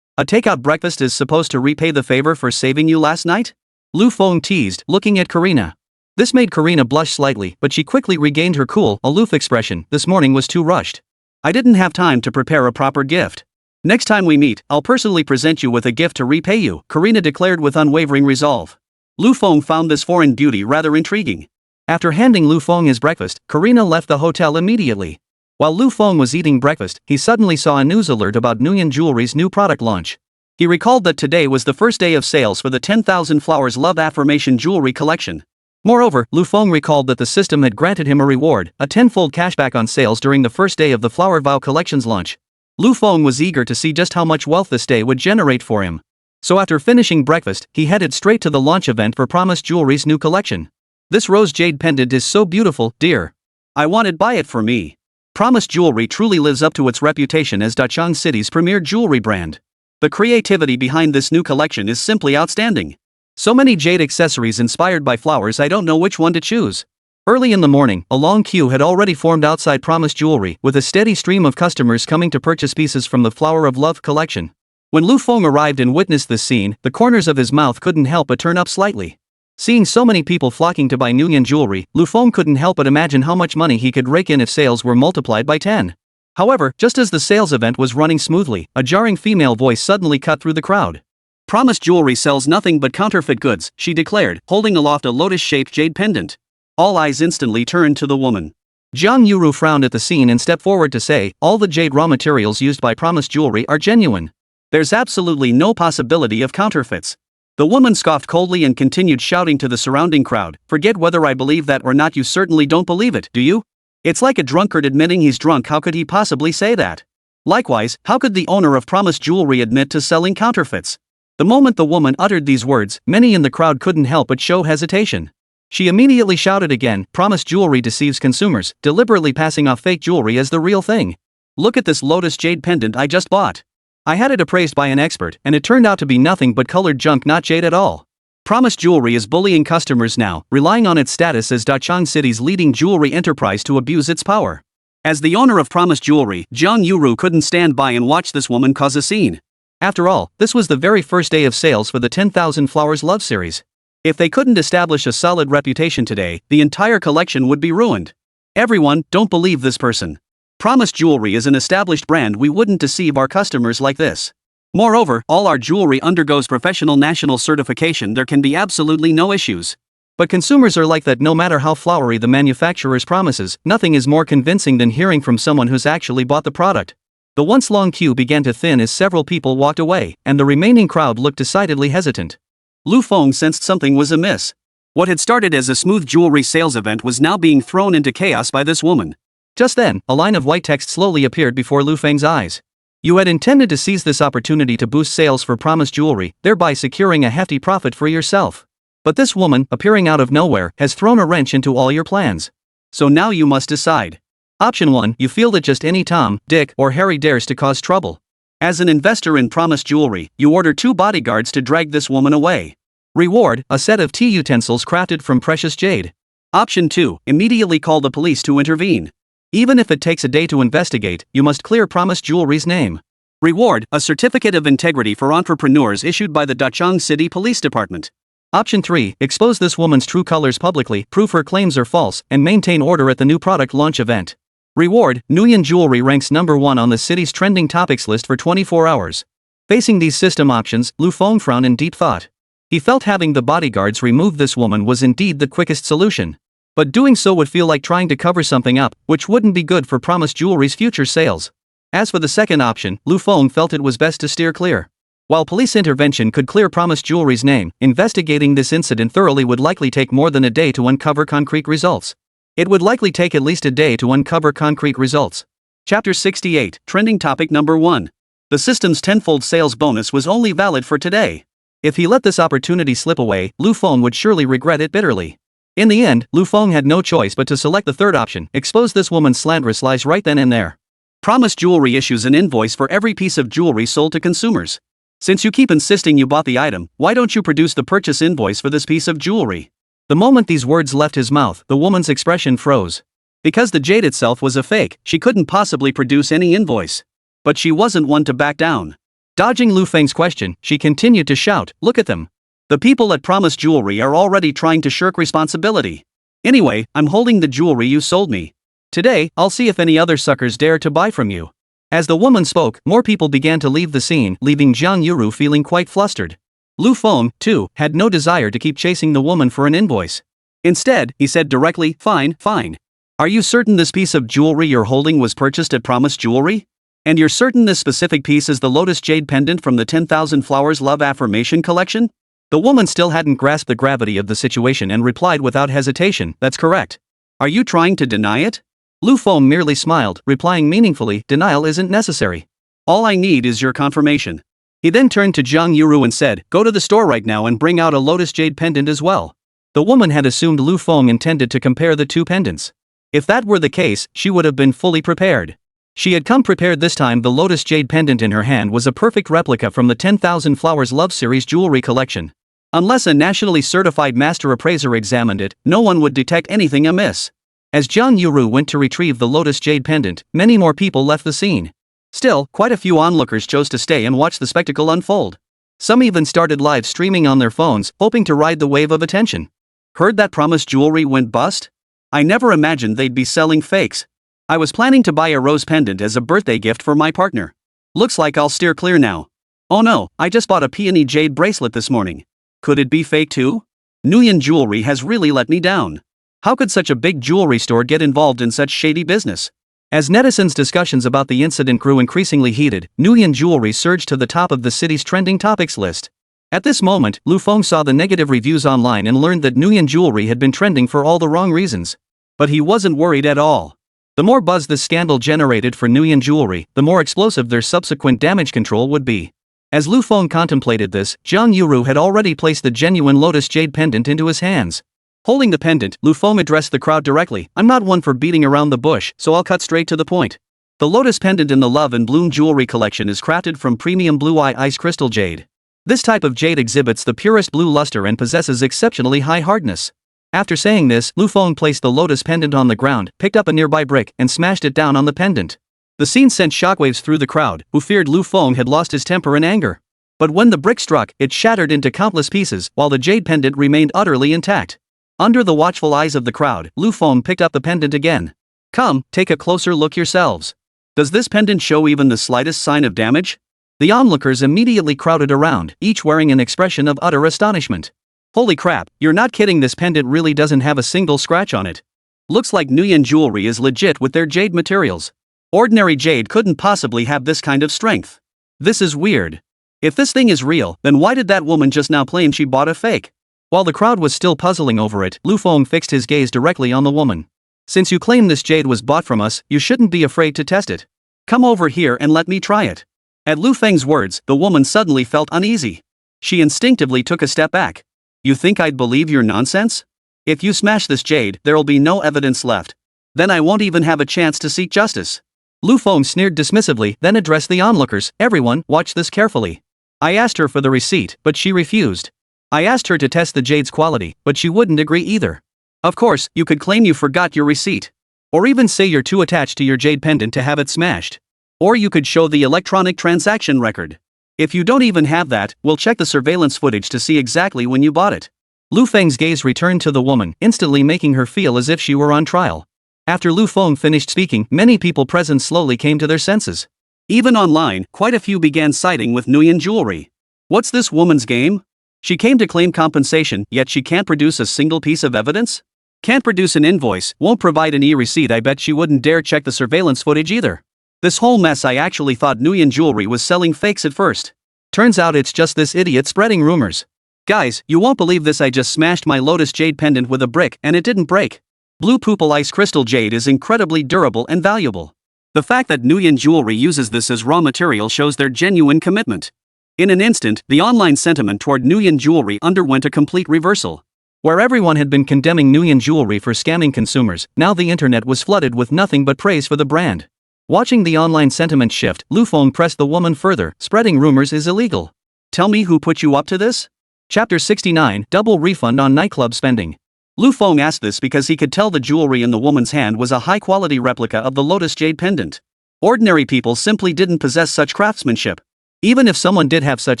A takeout breakfast is supposed to repay the favor for saving you last night? Lu Feng teased, looking at Karina. This made Karina blush slightly, but she quickly regained her cool, aloof expression. This morning was too rushed. I didn't have time to prepare a proper gift. Next time we meet, I'll personally present you with a gift to repay you, Karina declared with unwavering resolve. Lu Feng found this foreign beauty rather intriguing. After handing Lu Feng his breakfast, Karina left the hotel immediately. While Lu Feng was eating breakfast, he suddenly saw a news alert about Nguyen Jewelry's new product launch. He recalled that today was the first day of sales for the 10,000 Flowers Love Affirmation Jewelry collection. Moreover, Lu Feng recalled that the system had granted him a reward, a 10-fold cashback on sales during the first day of the Flower Vow collection's launch. Lu Feng was eager to see just how much wealth this day would generate for him. So after finishing breakfast, he headed straight to the launch event for Promise Jewelry's new collection. This rose jade pendant is so beautiful, dear. I wanted buy it for me. Promise Jewelry truly lives up to its reputation as Dachang City's premier jewelry brand. The creativity behind this new collection is simply outstanding. So many jade accessories inspired by flowers, I don't know which one to choose. Early in the morning, a long queue had already formed outside Promise Jewelry, with a steady stream of customers coming to purchase pieces from the Flower of Love collection. When Lu Feng arrived and witnessed this scene, the corners of his mouth couldn't help but turn up slightly. Seeing so many people flocking to buy Nguyen Jewelry, Lu Feng couldn't help but imagine how much money he could rake in if sales were multiplied by 10. However, just as the sales event was running smoothly, a jarring female voice suddenly cut through the crowd. Promise Jewelry sells nothing but counterfeit goods, she declared, holding aloft a lotus-shaped jade pendant. All eyes instantly turned to the woman. Jiang Yuru frowned at the scene and stepped forward to say, all the jade raw materials used by Promise Jewelry are genuine. There's absolutely no possibility of counterfeits. The woman scoffed coldly and continued shouting to the surrounding crowd, forget whether I believe that or not, you certainly don't believe it, do you? It's like a drunkard admitting he's drunk, how could he possibly say that? Likewise, how could the owner of Promise Jewelry admit to selling counterfeits? The moment the woman uttered these words, many in the crowd couldn't help but show hesitation. She immediately shouted again, Promise Jewelry deceives consumers, deliberately passing off fake jewelry as the real thing. Look at this lotus jade pendant I just bought. I had it appraised by an expert, and it turned out to be nothing but colored junk, not jade at all. Promise Jewelry is bullying customers now, relying on its status as Dachang City's leading jewelry enterprise to abuse its power. As the owner of Promise Jewelry, Jiang Yuru couldn't stand by and watch this woman cause a scene. After all, this was the very first day of sales for the 10,000 Flowers Love series. If they couldn't establish a solid reputation today, the entire collection would be ruined. Everyone, don't believe this person. Promise Jewelry is an established brand, we wouldn't deceive our customers like this. Moreover, all our jewelry undergoes professional national certification, there can be absolutely no issues. But consumers are like that, no matter how flowery the manufacturer's promises, nothing is more convincing than hearing from someone who's actually bought the product. The once long queue began to thin as several people walked away, and the remaining crowd looked decidedly hesitant. Lu Feng sensed something was amiss. What had started as a smooth jewelry sales event was now being thrown into chaos by this woman. Just then, a line of white text slowly appeared before Lu Feng's eyes. You had intended to seize this opportunity to boost sales for Promise Jewelry, thereby securing a hefty profit for yourself. But this woman, appearing out of nowhere, has thrown a wrench into all your plans. So now you must decide. Option 1, you feel that just any Tom, Dick, or Harry dares to cause trouble. As an investor in Promise Jewelry, you order 2 bodyguards to drag this woman away. Reward, a set of tea utensils crafted from precious jade. Option 2, immediately call the police to intervene. Even if it takes a day to investigate, you must clear Promise Jewelry's name. Reward, a certificate of integrity for entrepreneurs issued by the Dachang City Police Department. Option 3, expose this woman's true colors publicly, prove her claims are false, and maintain order at the new product launch event. Reward, Nguyen Jewelry ranks number 1 on the city's trending topics list for 24 hours. Facing these system options, Lu Feng frowned in deep thought. He felt having the bodyguards remove this woman was indeed the quickest solution. But doing so would feel like trying to cover something up, which wouldn't be good for Promise Jewelry's future sales. As for the second option, Lu Feng felt it was best to steer clear. While police intervention could clear Promise Jewelry's name, investigating this incident thoroughly would likely take more than a day to uncover concrete results. It would likely take at least a day to uncover concrete results. Chapter 68, Trending Topic Number 1. The system's tenfold sales bonus was only valid for today. If he let this opportunity slip away, Lu Feng would surely regret it bitterly. In the end, Lu Feng had no choice but to select the third option, expose this woman's slanderous lies right then and there. Promise Jewelry issues an invoice for every piece of jewelry sold to consumers. Since you keep insisting you bought the item, why don't you produce the purchase invoice for this piece of jewelry? The moment these words left his mouth, the woman's expression froze. Because the jade itself was a fake, she couldn't possibly produce any invoice. But she wasn't one to back down. Dodging Lu Feng's question, she continued to shout, "Look at them. The people at Promise Jewelry are already trying to shirk responsibility. Anyway, I'm holding the jewelry you sold me. Today, I'll see if any other suckers dare to buy from you." As the woman spoke, more people began to leave the scene, leaving Jiang Yuru feeling quite flustered. Lu Feng, too, had no desire to keep chasing the woman for an invoice. Instead, he said directly, "Fine, fine. Are you certain this piece of jewelry you're holding was purchased at Promise Jewelry? And you're certain this specific piece is the Lotus Jade pendant from the 10,000 Flowers Love Affirmation collection?" The woman still hadn't grasped the gravity of the situation and replied without hesitation, "That's correct. Are you trying to deny it?" Lu Feng merely smiled, replying meaningfully, "Denial isn't necessary. All I need is your confirmation." He then turned to Jiang Yuru and said, "Go to the store right now and bring out a Lotus Jade pendant as well." The woman had assumed Lu Feng intended to compare the two pendants. If that were the case, she would have been fully prepared. She had come prepared this time. The Lotus Jade pendant in her hand was a perfect replica from the 10,000 Flowers Love Series jewelry collection. Unless a nationally certified master appraiser examined it, no one would detect anything amiss. As Jiang Yuru went to retrieve the Lotus Jade pendant, many more people left the scene. Still, quite a few onlookers chose to stay and watch the spectacle unfold. Some even started live streaming on their phones, hoping to ride the wave of attention. Heard that Promise Jewelry went bust? I never imagined they'd be selling fakes. I was planning to buy a rose pendant as a birthday gift for my partner. Looks like I'll steer clear now. Oh no, I just bought a peony jade bracelet this morning. Could it be fake too? Nguyen Jewelry has really let me down. How could such a big jewelry store get involved in such shady business? As netizens' discussions about the incident grew increasingly heated, Nguyen Jewelry surged to the top of the city's trending topics list. At this moment, Lu Feng saw the negative reviews online and learned that Nguyen Jewelry had been trending for all the wrong reasons. But he wasn't worried at all. The more buzz this scandal generated for Nguyen Jewelry, the more explosive their subsequent damage control would be. As Lu Feng contemplated this, Jiang Yuru had already placed the genuine Lotus Jade pendant into his hands. Holding the pendant, Lu Feng addressed the crowd directly, "I'm not one for beating around the bush, so I'll cut straight to the point. The Lotus pendant in the Love and Bloom jewelry collection is crafted from premium blue eye ice crystal jade. This type of jade exhibits the purest blue luster and possesses exceptionally high hardness." After saying this, Lu Feng placed the Lotus pendant on the ground, picked up a nearby brick, and smashed it down on the pendant. The scene sent shockwaves through the crowd, who feared Lu Feng had lost his temper in anger. But when the brick struck, it shattered into countless pieces, while the jade pendant remained utterly intact. Under the watchful eyes of the crowd, Lu Feng picked up the pendant again. "Come, take a closer look yourselves. Does this pendant show even the slightest sign of damage?" The onlookers immediately crowded around, each wearing an expression of utter astonishment. "Holy crap, you're not kidding, this pendant really doesn't have a single scratch on it. Looks like Nguyen Jewelry is legit with their jade materials. Ordinary jade couldn't possibly have this kind of strength. This is weird. If this thing is real, then why did that woman just now claim she bought a fake?" While the crowd was still puzzling over it, Lu Feng fixed his gaze directly on the woman. "Since you claim this jade was bought from us, you shouldn't be afraid to test it. Come over here and let me try it." At Lu Feng's words, the woman suddenly felt uneasy. She instinctively took a step back. "You think I'd believe your nonsense? If you smash this jade, there'll be no evidence left. Then I won't even have a chance to seek justice." Lu Feng sneered dismissively, then addressed the onlookers, "Everyone, watch this carefully. I asked her for the receipt, but she refused. I asked her to test the jade's quality, but she wouldn't agree either. Of course, you could claim you forgot your receipt. Or even say you're too attached to your jade pendant to have it smashed. Or you could show the electronic transaction record. If you don't even have that, we'll check the surveillance footage to see exactly when you bought it." Lu Feng's gaze returned to the woman, instantly making her feel as if she were on trial. After Lu Feng finished speaking, many people present slowly came to their senses. Even online, quite a few began siding with Nguyen Jewelry. What's this woman's game? She came to claim compensation, yet she can't produce a single piece of evidence? Can't produce an invoice, won't provide an e-receipt. I bet she wouldn't dare check the surveillance footage either. This whole mess, I actually thought Nguyen Jewelry was selling fakes at first. Turns out it's just this idiot spreading rumors. Guys, you won't believe this, I just smashed my Lotus Jade pendant with a brick and it didn't break. Blue Pupil Ice Crystal Jade is incredibly durable and valuable. The fact that Nguyen Jewelry uses this as raw material shows their genuine commitment. In an instant, the online sentiment toward Nguyen Jewelry underwent a complete reversal. Where everyone had been condemning Nguyen Jewelry for scamming consumers, now the internet was flooded with nothing but praise for the brand. Watching the online sentiment shift, Lu Feng pressed the woman further, "Spreading rumors is illegal. Tell me who put you up to this?" Chapter 69, Double Refund on Nightclub Spending. Lu Feng asked this because he could tell the jewelry in the woman's hand was a high-quality replica of the lotus jade pendant. Ordinary people simply didn't possess such craftsmanship. Even if someone did have such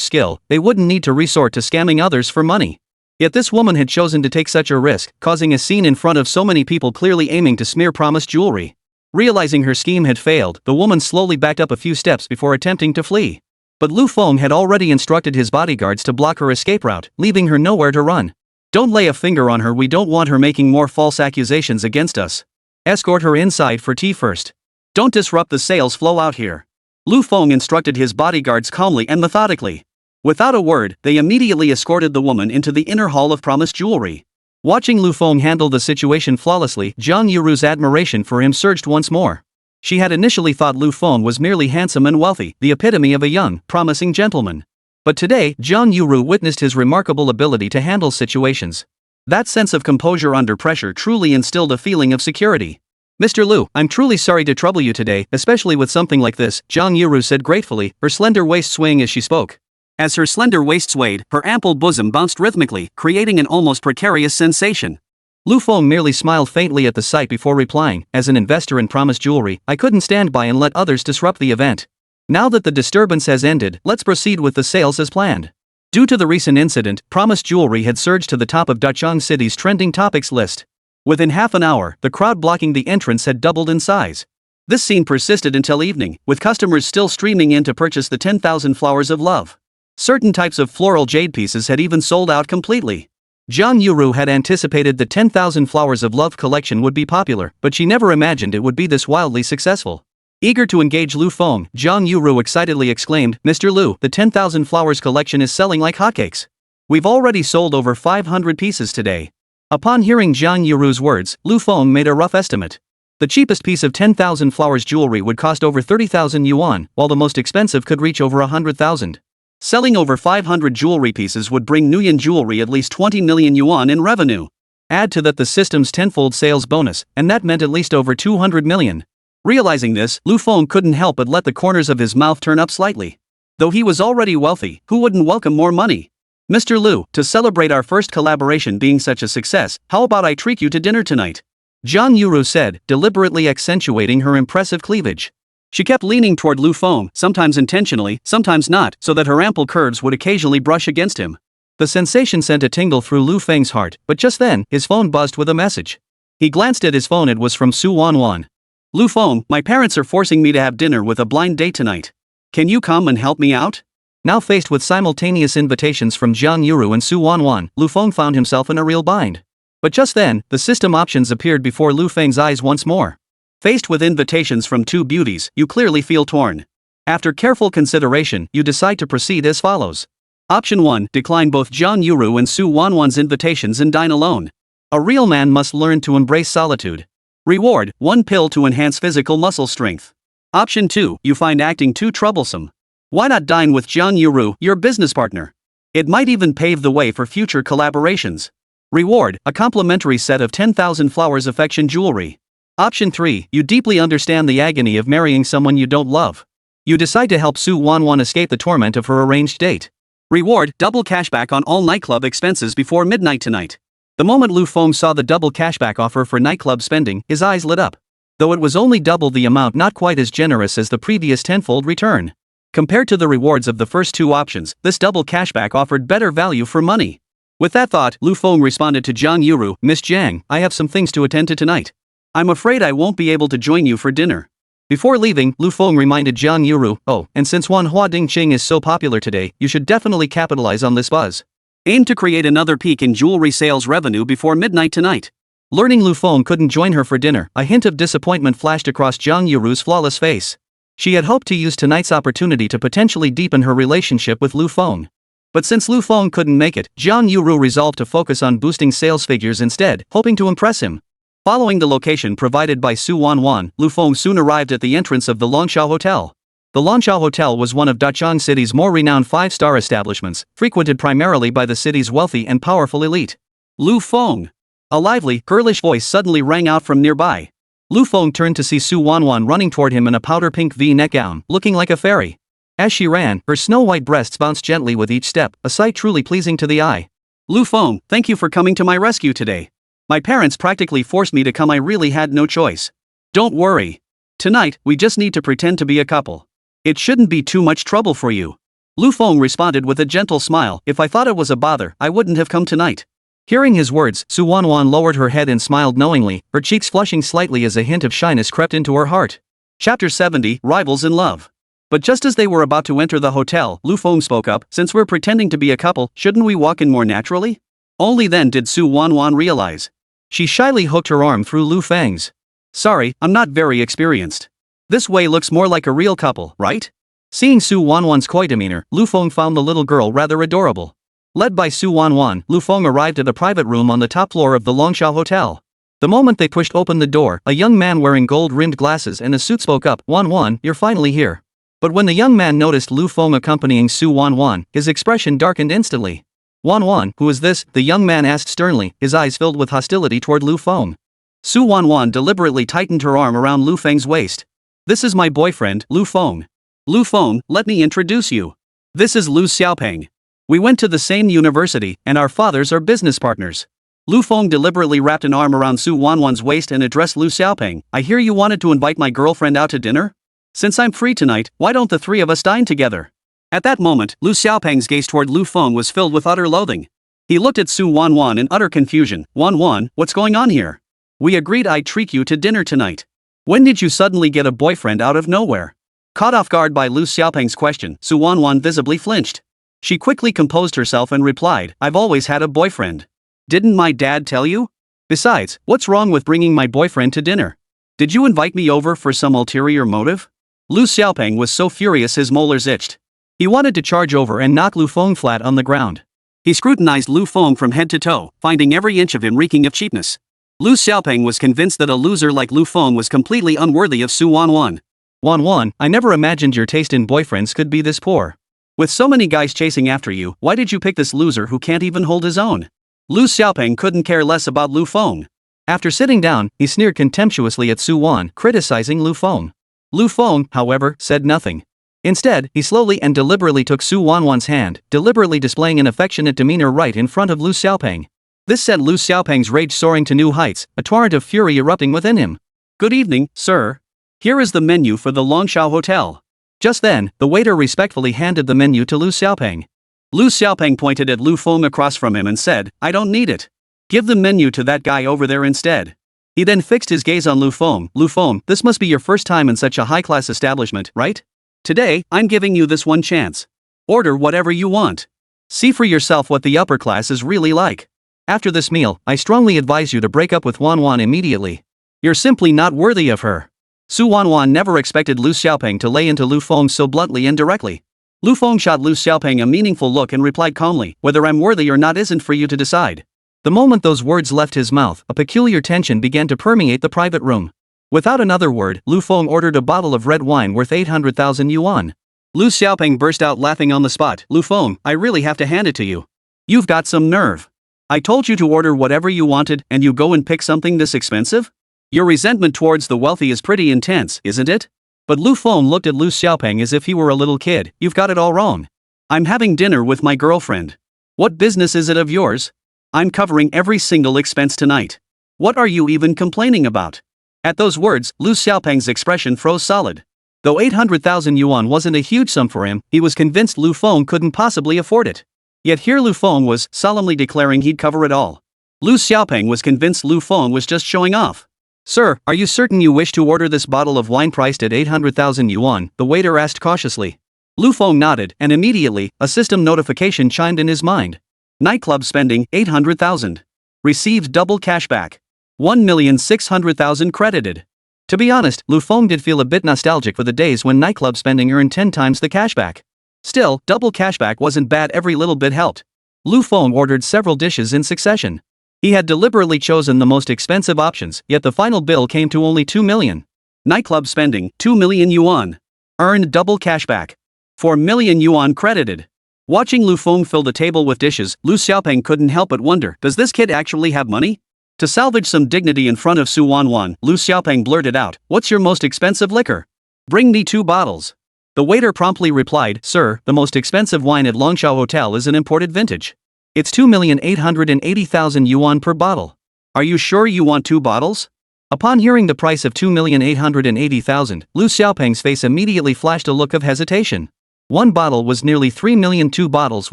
skill, they wouldn't need to resort to scamming others for money. Yet this woman had chosen to take such a risk, causing a scene in front of so many people clearly aiming to smear promised jewelry. Realizing her scheme had failed, the woman slowly backed up a few steps before attempting to flee. But Lu Feng had already instructed his bodyguards to block her escape route, leaving her nowhere to run. Don't lay a finger on her, we don't want her making more false accusations against us. Escort her inside for tea first. Don't disrupt the sales flow out here. Lu Feng instructed his bodyguards calmly and methodically. Without a word, they immediately escorted the woman into the inner hall of promised jewelry. Watching Lu Feng handle the situation flawlessly, Zhang Yuru's admiration for him surged once more. She had initially thought Lu Feng was merely handsome and wealthy, the epitome of a young, promising gentleman. But today, Zhang Yuru witnessed his remarkable ability to handle situations. That sense of composure under pressure truly instilled a feeling of security. Mr. Lu, I'm truly sorry to trouble you today, especially with something like this, Zhang Yuru said gratefully, her slender waist swaying as she spoke. As her slender waist swayed, her ample bosom bounced rhythmically, creating an almost precarious sensation. Lu Feng merely smiled faintly at the sight before replying, as an investor in promised jewelry, I couldn't stand by and let others disrupt the event. Now that the disturbance has ended, let's proceed with the sales as planned. Due to the recent incident, promised jewelry had surged to the top of Dachang City's trending topics list. Within half an hour, the crowd blocking the entrance had doubled in size. This scene persisted until evening, with customers still streaming in to purchase the 10,000 flowers of love. Certain types of floral jade pieces had even sold out completely. Zhang Yuru had anticipated the 10,000 flowers of love collection would be popular, but she never imagined it would be this wildly successful. Eager to engage Lu Feng, Zhang Yuru excitedly exclaimed, Mr. Lu, the 10,000 flowers collection is selling like hotcakes. We've already sold over 500 pieces today. Upon hearing Zhang Yuru's words, Lu Feng made a rough estimate. The cheapest piece of 10,000 flowers jewelry would cost over 30,000 yuan, while the most expensive could reach over 100,000. Selling over 500 jewelry pieces would bring Nuyen Jewelry at least 20 million yuan in revenue. Add to that the system's tenfold sales bonus, and that meant at least over 200 million. Realizing this, Lu Feng couldn't help but let the corners of his mouth turn up slightly. Though he was already wealthy, who wouldn't welcome more money? Mr. Lu, to celebrate our first collaboration being such a success, how about I treat you to dinner tonight? Zhang Yuru said, deliberately accentuating her impressive cleavage. She kept leaning toward Lu Feng, sometimes intentionally, sometimes not, so that her ample curves would occasionally brush against him. The sensation sent a tingle through Lu Feng's heart, but just then, his phone buzzed with a message. He glanced at his phone. It was from Su Wanwan. Lu Feng, my parents are forcing me to have dinner with a blind date tonight. Can you come and help me out? Now faced with simultaneous invitations from Zhang Yuru and Su Wanwan, Lu Feng found himself in a real bind. But just then, the system options appeared before Lu Feng's eyes once more. Faced with invitations from two beauties, you clearly feel torn. After careful consideration, you decide to proceed as follows. Option 1, decline both Zhang Yuru and Su Wanwan's invitations and dine alone. A real man must learn to embrace solitude. Reward, 1 pill to enhance physical muscle strength. Option 2, you find acting too troublesome. Why not dine with Zhang Yuru, your business partner? It might even pave the way for future collaborations. Reward, a complimentary set of 10,000 flowers affection jewelry. Option 3, you deeply understand the agony of marrying someone you don't love. You decide to help Su Wanwan escape the torment of her arranged date. Reward, double cashback on all nightclub expenses before midnight tonight. The moment Lu Feng saw the double cashback offer for nightclub spending, his eyes lit up. Though it was only double the amount, not quite as generous as the previous tenfold return. Compared to the rewards of the first two options, this double cashback offered better value for money. With that thought, Lu Feng responded to Zhang Yuru, Miss Jiang, I have some things to attend to tonight. I'm afraid I won't be able to join you for dinner. Before leaving, Lu Feng reminded Zhang Yuru, oh, and since Manhwa Dingqing is so popular today, you should definitely capitalize on this buzz. Aim to create another peak in jewelry sales revenue before midnight tonight. Learning Lu Feng couldn't join her for dinner, a hint of disappointment flashed across Zhang Yuru's flawless face. She had hoped to use tonight's opportunity to potentially deepen her relationship with Lu Feng. But since Lu Feng couldn't make it, Zhang Yuru resolved to focus on boosting sales figures instead, hoping to impress him. Following the location provided by Su Wanwan, Lu Feng soon arrived at the entrance of the Longshao Hotel. The Longshao Hotel was one of Dachang City's more renowned five-star establishments, frequented primarily by the city's wealthy and powerful elite. Lu Feng! A lively, girlish voice suddenly rang out from nearby. Lu Feng turned to see Su Wanwan running toward him in a powder-pink V-neck gown, looking like a fairy. As she ran, her snow-white breasts bounced gently with each step, a sight truly pleasing to the eye. Lu Feng, thank you for coming to my rescue today. My parents practically forced me to come. I really had no choice. Don't worry. Tonight, we just need to pretend to be a couple. It shouldn't be too much trouble for you. Lu Feng responded with a gentle smile. If I thought it was a bother, I wouldn't have come tonight. Hearing his words, Su Wanwan lowered her head and smiled knowingly, her cheeks flushing slightly as a hint of shyness crept into her heart. Chapter 70, Rivals in Love. But just as they were about to enter the hotel, Lu Feng spoke up. Since we're pretending to be a couple, shouldn't we walk in more naturally? Only then did Su Wanwan realize. She shyly hooked her arm through Lu Feng's. Sorry, I'm not very experienced. This way looks more like a real couple, right? Seeing Su Wanwan's coy demeanor, Lu Feng found the little girl rather adorable. Led by Su Wanwan, Lu Feng arrived at a private room on the top floor of the Longshao Hotel. The moment they pushed open the door, a young man wearing gold-rimmed glasses and a suit spoke up. Wanwan, you're finally here. But when the young man noticed Lu Feng accompanying Su Wanwan, his expression darkened instantly. Wanwan, who is this? The young man asked sternly, his eyes filled with hostility toward Lu Feng. Su Wanwan deliberately tightened her arm around Lu Feng's waist. This is my boyfriend, Lu Feng. Lu Feng, let me introduce you. This is Lu Xiaopeng. We went to the same university, and our fathers are business partners. Lu Feng deliberately wrapped an arm around Su Wanwan's waist and addressed Lu Xiaopeng. I hear you wanted to invite my girlfriend out to dinner? Since I'm free tonight, why don't the three of us dine together? At that moment, Lu Xiaopeng's gaze toward Lu Feng was filled with utter loathing. He looked at Su Wanwan in utter confusion. Wanwan, what's going on here? We agreed I'd treat you to dinner tonight. When did you suddenly get a boyfriend out of nowhere? Caught off guard by Lu Xiaopeng's question, Su Wanwan visibly flinched. She quickly composed herself and replied, I've always had a boyfriend. Didn't my dad tell you? Besides, what's wrong with bringing my boyfriend to dinner? Did you invite me over for some ulterior motive? Lu Xiaopeng was so furious his molars itched. He wanted to charge over and knock Lu Feng flat on the ground. He scrutinized Lu Feng from head to toe, finding every inch of him reeking of cheapness. Lu Xiaopeng was convinced that a loser like Lu Feng was completely unworthy of Su Wanwan. Wanwan, I never imagined your taste in boyfriends could be this poor. With so many guys chasing after you, why did you pick this loser who can't even hold his own? Lu Xiaopeng couldn't care less about Lu Feng. After sitting down, he sneered contemptuously at Su Wan, criticizing Lu Feng. Lu Feng, however, said nothing. Instead, he slowly and deliberately took Su Wanwan's hand, deliberately displaying an affectionate demeanor right in front of Lu Xiaopeng. This sent Lu Xiaopeng's rage soaring to new heights, a torrent of fury erupting within him. Good evening, sir. Here is the menu for the Longshao Hotel. Just then, the waiter respectfully handed the menu to Lu Xiaopeng. Lu Xiaopeng pointed at Lu Feng across from him and said, I don't need it. Give the menu to that guy over there instead. He then fixed his gaze on Lu Feng. Lu Feng, this must be your first time in such a high-class establishment, right? Today, I'm giving you this one chance. Order whatever you want. See for yourself what the upper class is really like. After this meal, I strongly advise you to break up with Wanwan immediately. You're simply not worthy of her. Su Wanwan never expected Lu Xiaopeng to lay into Lu Feng so bluntly and directly. Lu Feng shot Lu Xiaopeng a meaningful look and replied calmly, whether I'm worthy or not isn't for you to decide. The moment those words left his mouth, a peculiar tension began to permeate the private room. Without another word, Lu Feng ordered a bottle of red wine worth 800,000 yuan. Lu Xiaopeng burst out laughing on the spot. Lu Feng, I really have to hand it to you. You've got some nerve. I told you to order whatever you wanted and you go and pick something this expensive? Your resentment towards the wealthy is pretty intense, isn't it? But Lu Feng looked at Lu Xiaopeng as if he were a little kid. You've got it all wrong. I'm having dinner with my girlfriend. What business is it of yours? I'm covering every single expense tonight. What are you even complaining about? At those words, Lu Xiaopeng's expression froze solid. Though 800,000 yuan wasn't a huge sum for him, he was convinced Lu Feng couldn't possibly afford it. Yet here Lu Feng was, solemnly declaring he'd cover it all. Lu Xiaopeng was convinced Lu Feng was just showing off. Sir, are you certain you wish to order this bottle of wine priced at 800,000 yuan? The waiter asked cautiously. Lu Feng nodded, and immediately, a system notification chimed in his mind. Nightclub spending, 800,000. Received double cashback. 1,600,000 credited. To be honest, Lu Feng did feel a bit nostalgic for the days when nightclub spending earned 10 times the cashback. Still, double cashback wasn't bad, every little bit helped. Lu Feng ordered several dishes in succession. He had deliberately chosen the most expensive options, yet the final bill came to only 2 million. Nightclub spending, 2 million yuan. Earned double cashback. 4 million yuan credited. Watching Lu Feng fill the table with dishes, Lu Xiaopeng couldn't help but wonder, does this kid actually have money? To salvage some dignity in front of Su Wanwan, Lu Xiaopeng blurted out, what's your most expensive liquor? Bring me 2 bottles. The waiter promptly replied, sir, the most expensive wine at Longshao Hotel is an imported vintage. It's 2,880,000 yuan per bottle. Are you sure you want 2 bottles? Upon hearing the price of 2,880,000, Lu Xiaopeng's face immediately flashed a look of hesitation. 1 bottle was nearly 3 million, 2 bottles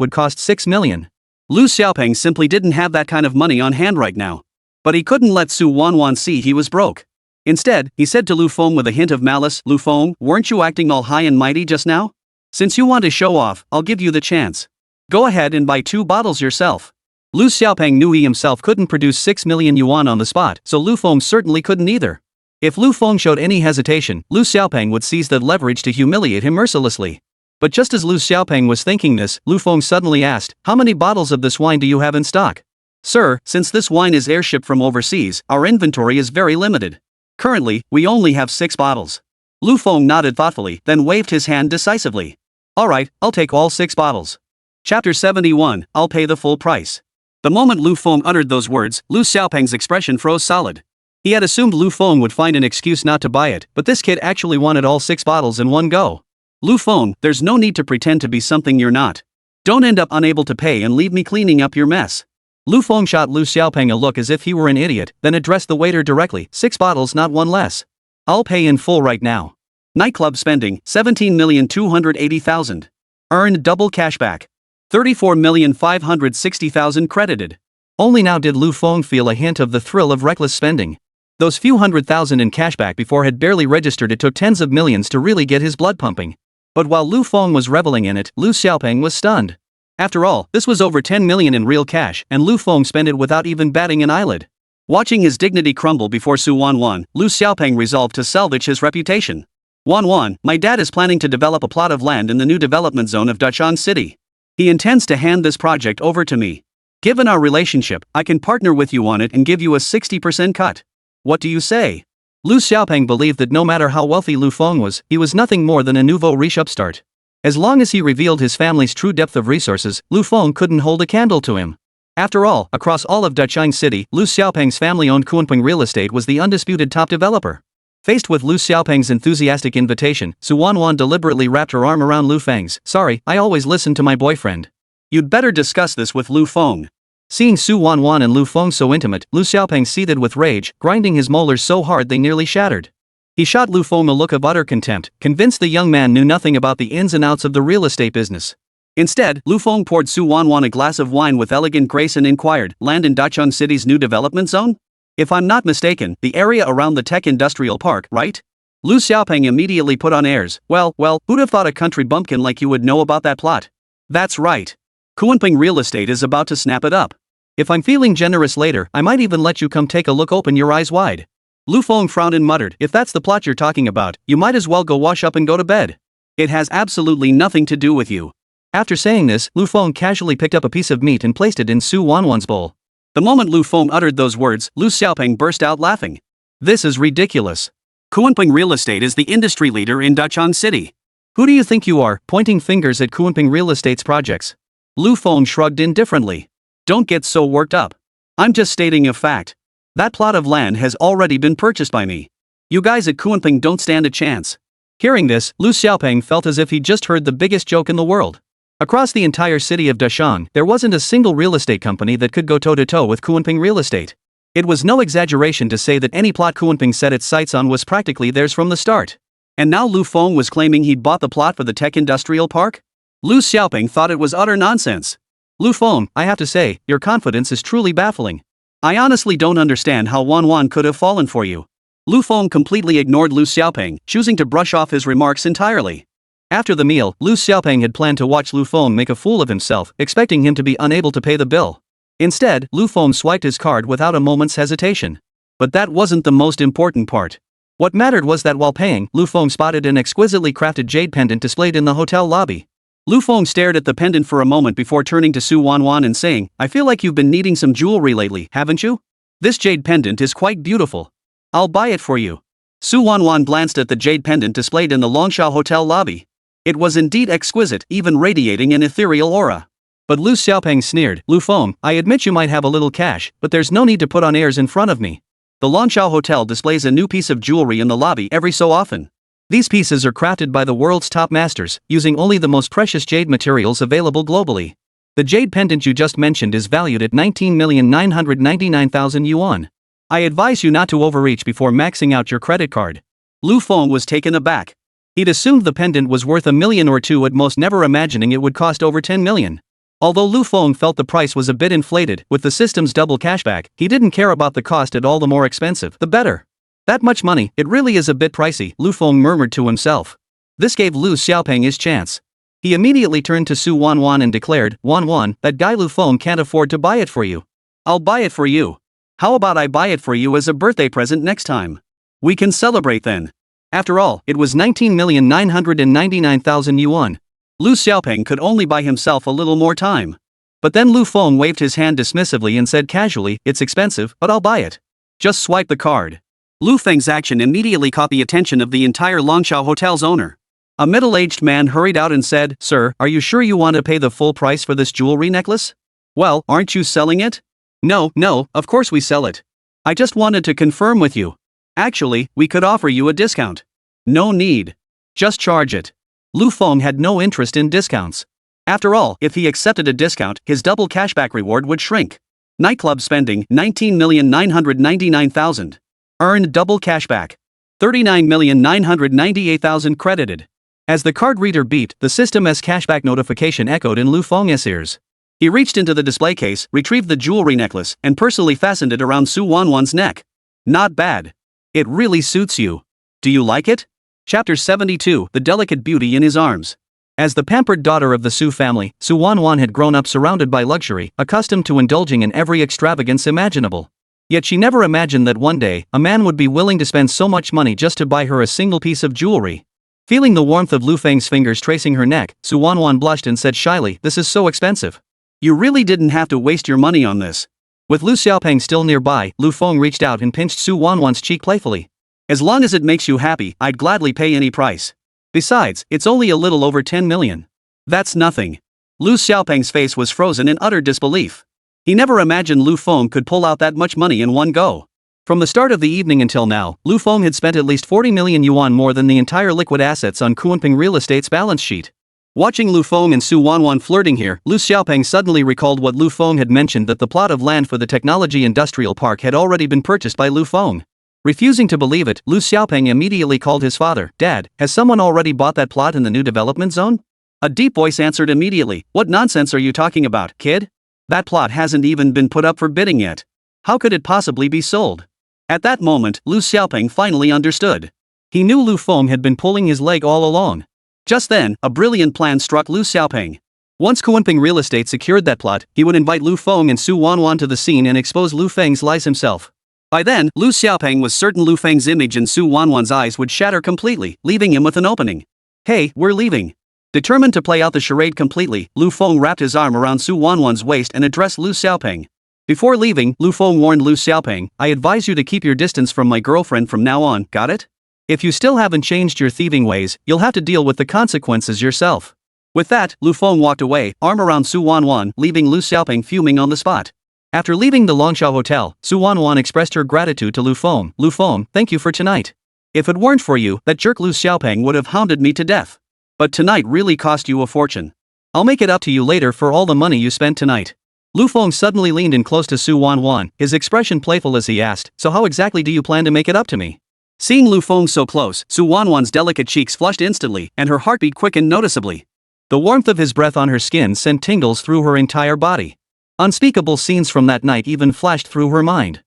would cost 6 million. Lu Xiaopeng simply didn't have that kind of money on hand right now. But he couldn't let Su Wanwan see he was broke. Instead, he said to Lu Feng with a hint of malice, "Lu Feng, weren't you acting all high and mighty just now? Since you want to show off, I'll give you the chance. Go ahead and buy 2 bottles yourself." Lu Xiaopeng knew he himself couldn't produce 6 million yuan on the spot, so Lu Feng certainly couldn't either. If Lu Feng showed any hesitation, Lu Xiaopeng would seize that leverage to humiliate him mercilessly. But just as Lu Xiaopeng was thinking this, Lu Feng suddenly asked, "How many bottles of this wine do you have in stock?" "Sir, since this wine is airshipped from overseas, our inventory is very limited. Currently, we only have 6 bottles. Lu Feng nodded thoughtfully, then waved his hand decisively. "Alright, I'll take all 6 bottles." Chapter 71, I'll pay the full price. The moment Lu Feng uttered those words, Lu Xiaopeng's expression froze solid. He had assumed Lu Feng would find an excuse not to buy it, but this kid actually wanted all 6 bottles in one go. "Lu Feng, there's no need to pretend to be something you're not. Don't end up unable to pay and leave me cleaning up your mess." Lu Feng shot Lu Xiaopeng a look as if he were an idiot, then addressed the waiter directly, 6 bottles, not one less. "I'll pay in full right now." Nightclub spending, 17,280,000. Earned double cashback. 34,560,000 credited. Only now did Lu Feng feel a hint of the thrill of reckless spending. Those few $100,000 in cashback before had barely registered. It took tens of millions to really get his blood pumping. But while Lu Feng was reveling in it, Lu Xiaopeng was stunned. After all, this was over 10 million in real cash, and Lu Feng spent it without even batting an eyelid. Watching his dignity crumble before Su Wanwan, Lu Xiaopeng resolved to salvage his reputation. "Wanwan, my dad is planning to develop a plot of land in the new development zone of Dachang City. He intends to hand this project over to me. Given our relationship, I can partner with you on it and give you a 60% cut. What do you say?" Lu Xiaopeng believed that no matter how wealthy Lu Feng was, he was nothing more than a nouveau riche upstart. As long as he revealed his family's true depth of resources, Lu Feng couldn't hold a candle to him. After all, across all of Dachang City, Lu Xiaopeng's family-owned Confronting Real Estate was the undisputed top developer. Faced with Lu Xiaopeng's enthusiastic invitation, Su Wanwan deliberately wrapped her arm around Lu Feng's. "Sorry, I always listen to my boyfriend. You'd better discuss this with Lu Feng." Seeing Su Wanwan and Lu Feng so intimate, Lu Xiaopeng seethed with rage, grinding his molars so hard they nearly shattered. He shot Lu Feng a look of utter contempt, convinced the young man knew nothing about the ins and outs of the real estate business. Instead, Lu Feng poured Su Wanwan a glass of wine with elegant grace and inquired, "Land in Dachang City's new development zone? If I'm not mistaken, the area around the tech industrial park, right?" Lu Xiaopeng immediately put on airs. Well, who'd have thought a country bumpkin like you would know about that plot? That's right. Confronting Real Estate is about to snap it up. If I'm feeling generous later, I might even let you come take a look. Open your eyes wide." Lu Feng frowned and muttered, "If that's the plot you're talking about, you might as well go wash up and go to bed. It has absolutely nothing to do with you." After saying this, Lu Feng casually picked up a piece of meat and placed it in Su Wanwan's bowl. The moment Lu Feng uttered those words, Lu Xiaopeng burst out laughing. "This is ridiculous. Confronting Real Estate is the industry leader in Dachang City. Who do you think you are, pointing fingers at Confronting Real Estate's projects?" Lu Feng shrugged indifferently. "Don't get so worked up. I'm just stating a fact. That plot of land has already been purchased by me. You guys at Confronting don't stand a chance." Hearing this, Lu Xiaopeng felt as if he'd just heard the biggest joke in the world. Across the entire city of Dachang, there wasn't a single real estate company that could go toe-to-toe with Confronting Real Estate. It was no exaggeration to say that any plot Confronting set its sights on was practically theirs from the start. And now Lu Feng was claiming he'd bought the plot for the tech industrial park? Lu Xiaopeng thought it was utter nonsense. "Lu Feng, I have to say, your confidence is truly baffling. I honestly don't understand how Wanwan could have fallen for you." Lu Feng completely ignored Lu Xiaopeng, choosing to brush off his remarks entirely. After the meal, Lu Xiaopeng had planned to watch Lu Feng make a fool of himself, expecting him to be unable to pay the bill. Instead, Lu Feng swiped his card without a moment's hesitation. But that wasn't the most important part. What mattered was that while paying, Lu Feng spotted an exquisitely crafted jade pendant displayed in the hotel lobby. Lu Feng stared at the pendant for a moment before turning to Su Wanwan and saying, "I feel like you've been needing some jewelry lately, haven't you? This jade pendant is quite beautiful. I'll buy it for you." Su Wanwan glanced at the jade pendant displayed in the Longshao Hotel lobby. It was indeed exquisite, even radiating an ethereal aura. But Lu Xiaopeng sneered, "Lu Feng, I admit you might have a little cash, but there's no need to put on airs in front of me. The Longshao Hotel displays a new piece of jewelry in the lobby every so often. These pieces are crafted by the world's top masters, using only the most precious jade materials available globally. The jade pendant you just mentioned is valued at 19,999,000 yuan. I advise you not to overreach before maxing out your credit card. Lu Feng was taken aback. He'd assumed the pendant was worth $1 million or two at most, never imagining it would cost over $10 million. Although Lu Feng felt the price was a bit inflated, with the system's double cashback, he didn't care about the cost at all. The more expensive, the better. That much money, it really is a bit pricey, Lu Feng murmured to himself. This gave Lu Xiaopeng his chance. He immediately turned to Su Wanwan and declared, Wanwan, that guy Lu Feng can't afford to buy it for you. I'll buy it for you. How about I buy it for you as a birthday present next time? We can celebrate then. After all, it was 19,999,000 yuan. Lu Xiaopeng could only buy himself a little more time. But then Lu Feng waved his hand dismissively and said casually, it's expensive, but I'll buy it. Just swipe the card. Lu Feng's action immediately caught the attention of the entire Longshao Hotel's owner. A middle-aged man hurried out and said, Sir, are you sure you want to pay the full price for this jewelry necklace? Well, aren't you selling it? No, of course we sell it. I just wanted to confirm with you. Actually, we could offer you a discount. No need. Just charge it. Lu Feng had no interest in discounts. After all, if he accepted a discount, his double cashback reward would shrink. Nightclub spending, 19,999,000. Earned double cashback. 39,998,000 credited. As the card reader beeped, the system's cashback notification echoed in Lu Feng's ears. He reached into the display case, retrieved the jewelry necklace, and personally fastened it around Su Wanwan's neck. Not bad. It really suits you. Do you like it? Chapter 72, The Delicate Beauty in His Arms. As the pampered daughter of the Su family, Su Wanwan had grown up surrounded by luxury, accustomed to indulging in every extravagance imaginable. Yet she never imagined that one day, a man would be willing to spend so much money just to buy her a single piece of jewelry. Feeling the warmth of Lu Feng's fingers tracing her neck, Su Wanwan blushed and said shyly, this is so expensive. You really didn't have to waste your money on this. With Lu Xiaopeng still nearby, Lu Feng reached out and pinched Su Wanwan's cheek playfully. As long as it makes you happy, I'd gladly pay any price. Besides, it's only a little over 10 million. That's nothing. Lu Xiaopeng's face was frozen in utter disbelief. He never imagined Lu Feng could pull out that much money in one go. From the start of the evening until now, Lu Feng had spent at least 40 million yuan more than the entire liquid assets on Confronting Real Estate's balance sheet. Watching Lu Feng and Su Wanwan flirting here, Lu Xiaopeng suddenly recalled what Lu Feng had mentioned, that the plot of land for the technology industrial park had already been purchased by Lu Feng. Refusing to believe it, Lu Xiaopeng immediately called his father. Dad, has someone already bought that plot in the new development zone? A deep voice answered immediately, what nonsense are you talking about, kid? That plot hasn't even been put up for bidding yet. How could it possibly be sold? At that moment, Lu Xiaopeng finally understood. He knew Lu Feng had been pulling his leg all along. Just then, a brilliant plan struck Lu Xiaopeng. Once Confronting Real Estate secured that plot, he would invite Lu Feng and Su Wanwan to the scene and expose Lu Feng's lies himself. By then, Lu Xiaopeng was certain Lu Feng's image in Su Wanwan's eyes would shatter completely, leaving him with an opening. Hey, we're leaving. Determined to play out the charade completely, Lu Feng wrapped his arm around Su Wanwan's waist and addressed Lu Xiaopeng. Before leaving, Lu Feng warned Lu Xiaopeng, I advise you to keep your distance from my girlfriend from now on, got it? If you still haven't changed your thieving ways, you'll have to deal with the consequences yourself. With that, Lu Feng walked away, arm around Su Wanwan, leaving Lu Xiaopeng fuming on the spot. After leaving the Longshao Hotel, Su Wanwan expressed her gratitude to Lu Feng. Lu Feng, thank you for tonight. If it weren't for you, that jerk Lu Xiaopeng would have hounded me to death. But tonight really cost you a fortune. I'll make it up to you later for all the money you spent tonight. Lu Feng suddenly leaned in close to Su Wanwan, his expression playful as he asked, so how exactly do you plan to make it up to me? Seeing Lu Feng so close, Su Wanwan's delicate cheeks flushed instantly, and her heartbeat quickened noticeably. The warmth of his breath on her skin sent tingles through her entire body. Unspeakable scenes from that night even flashed through her mind.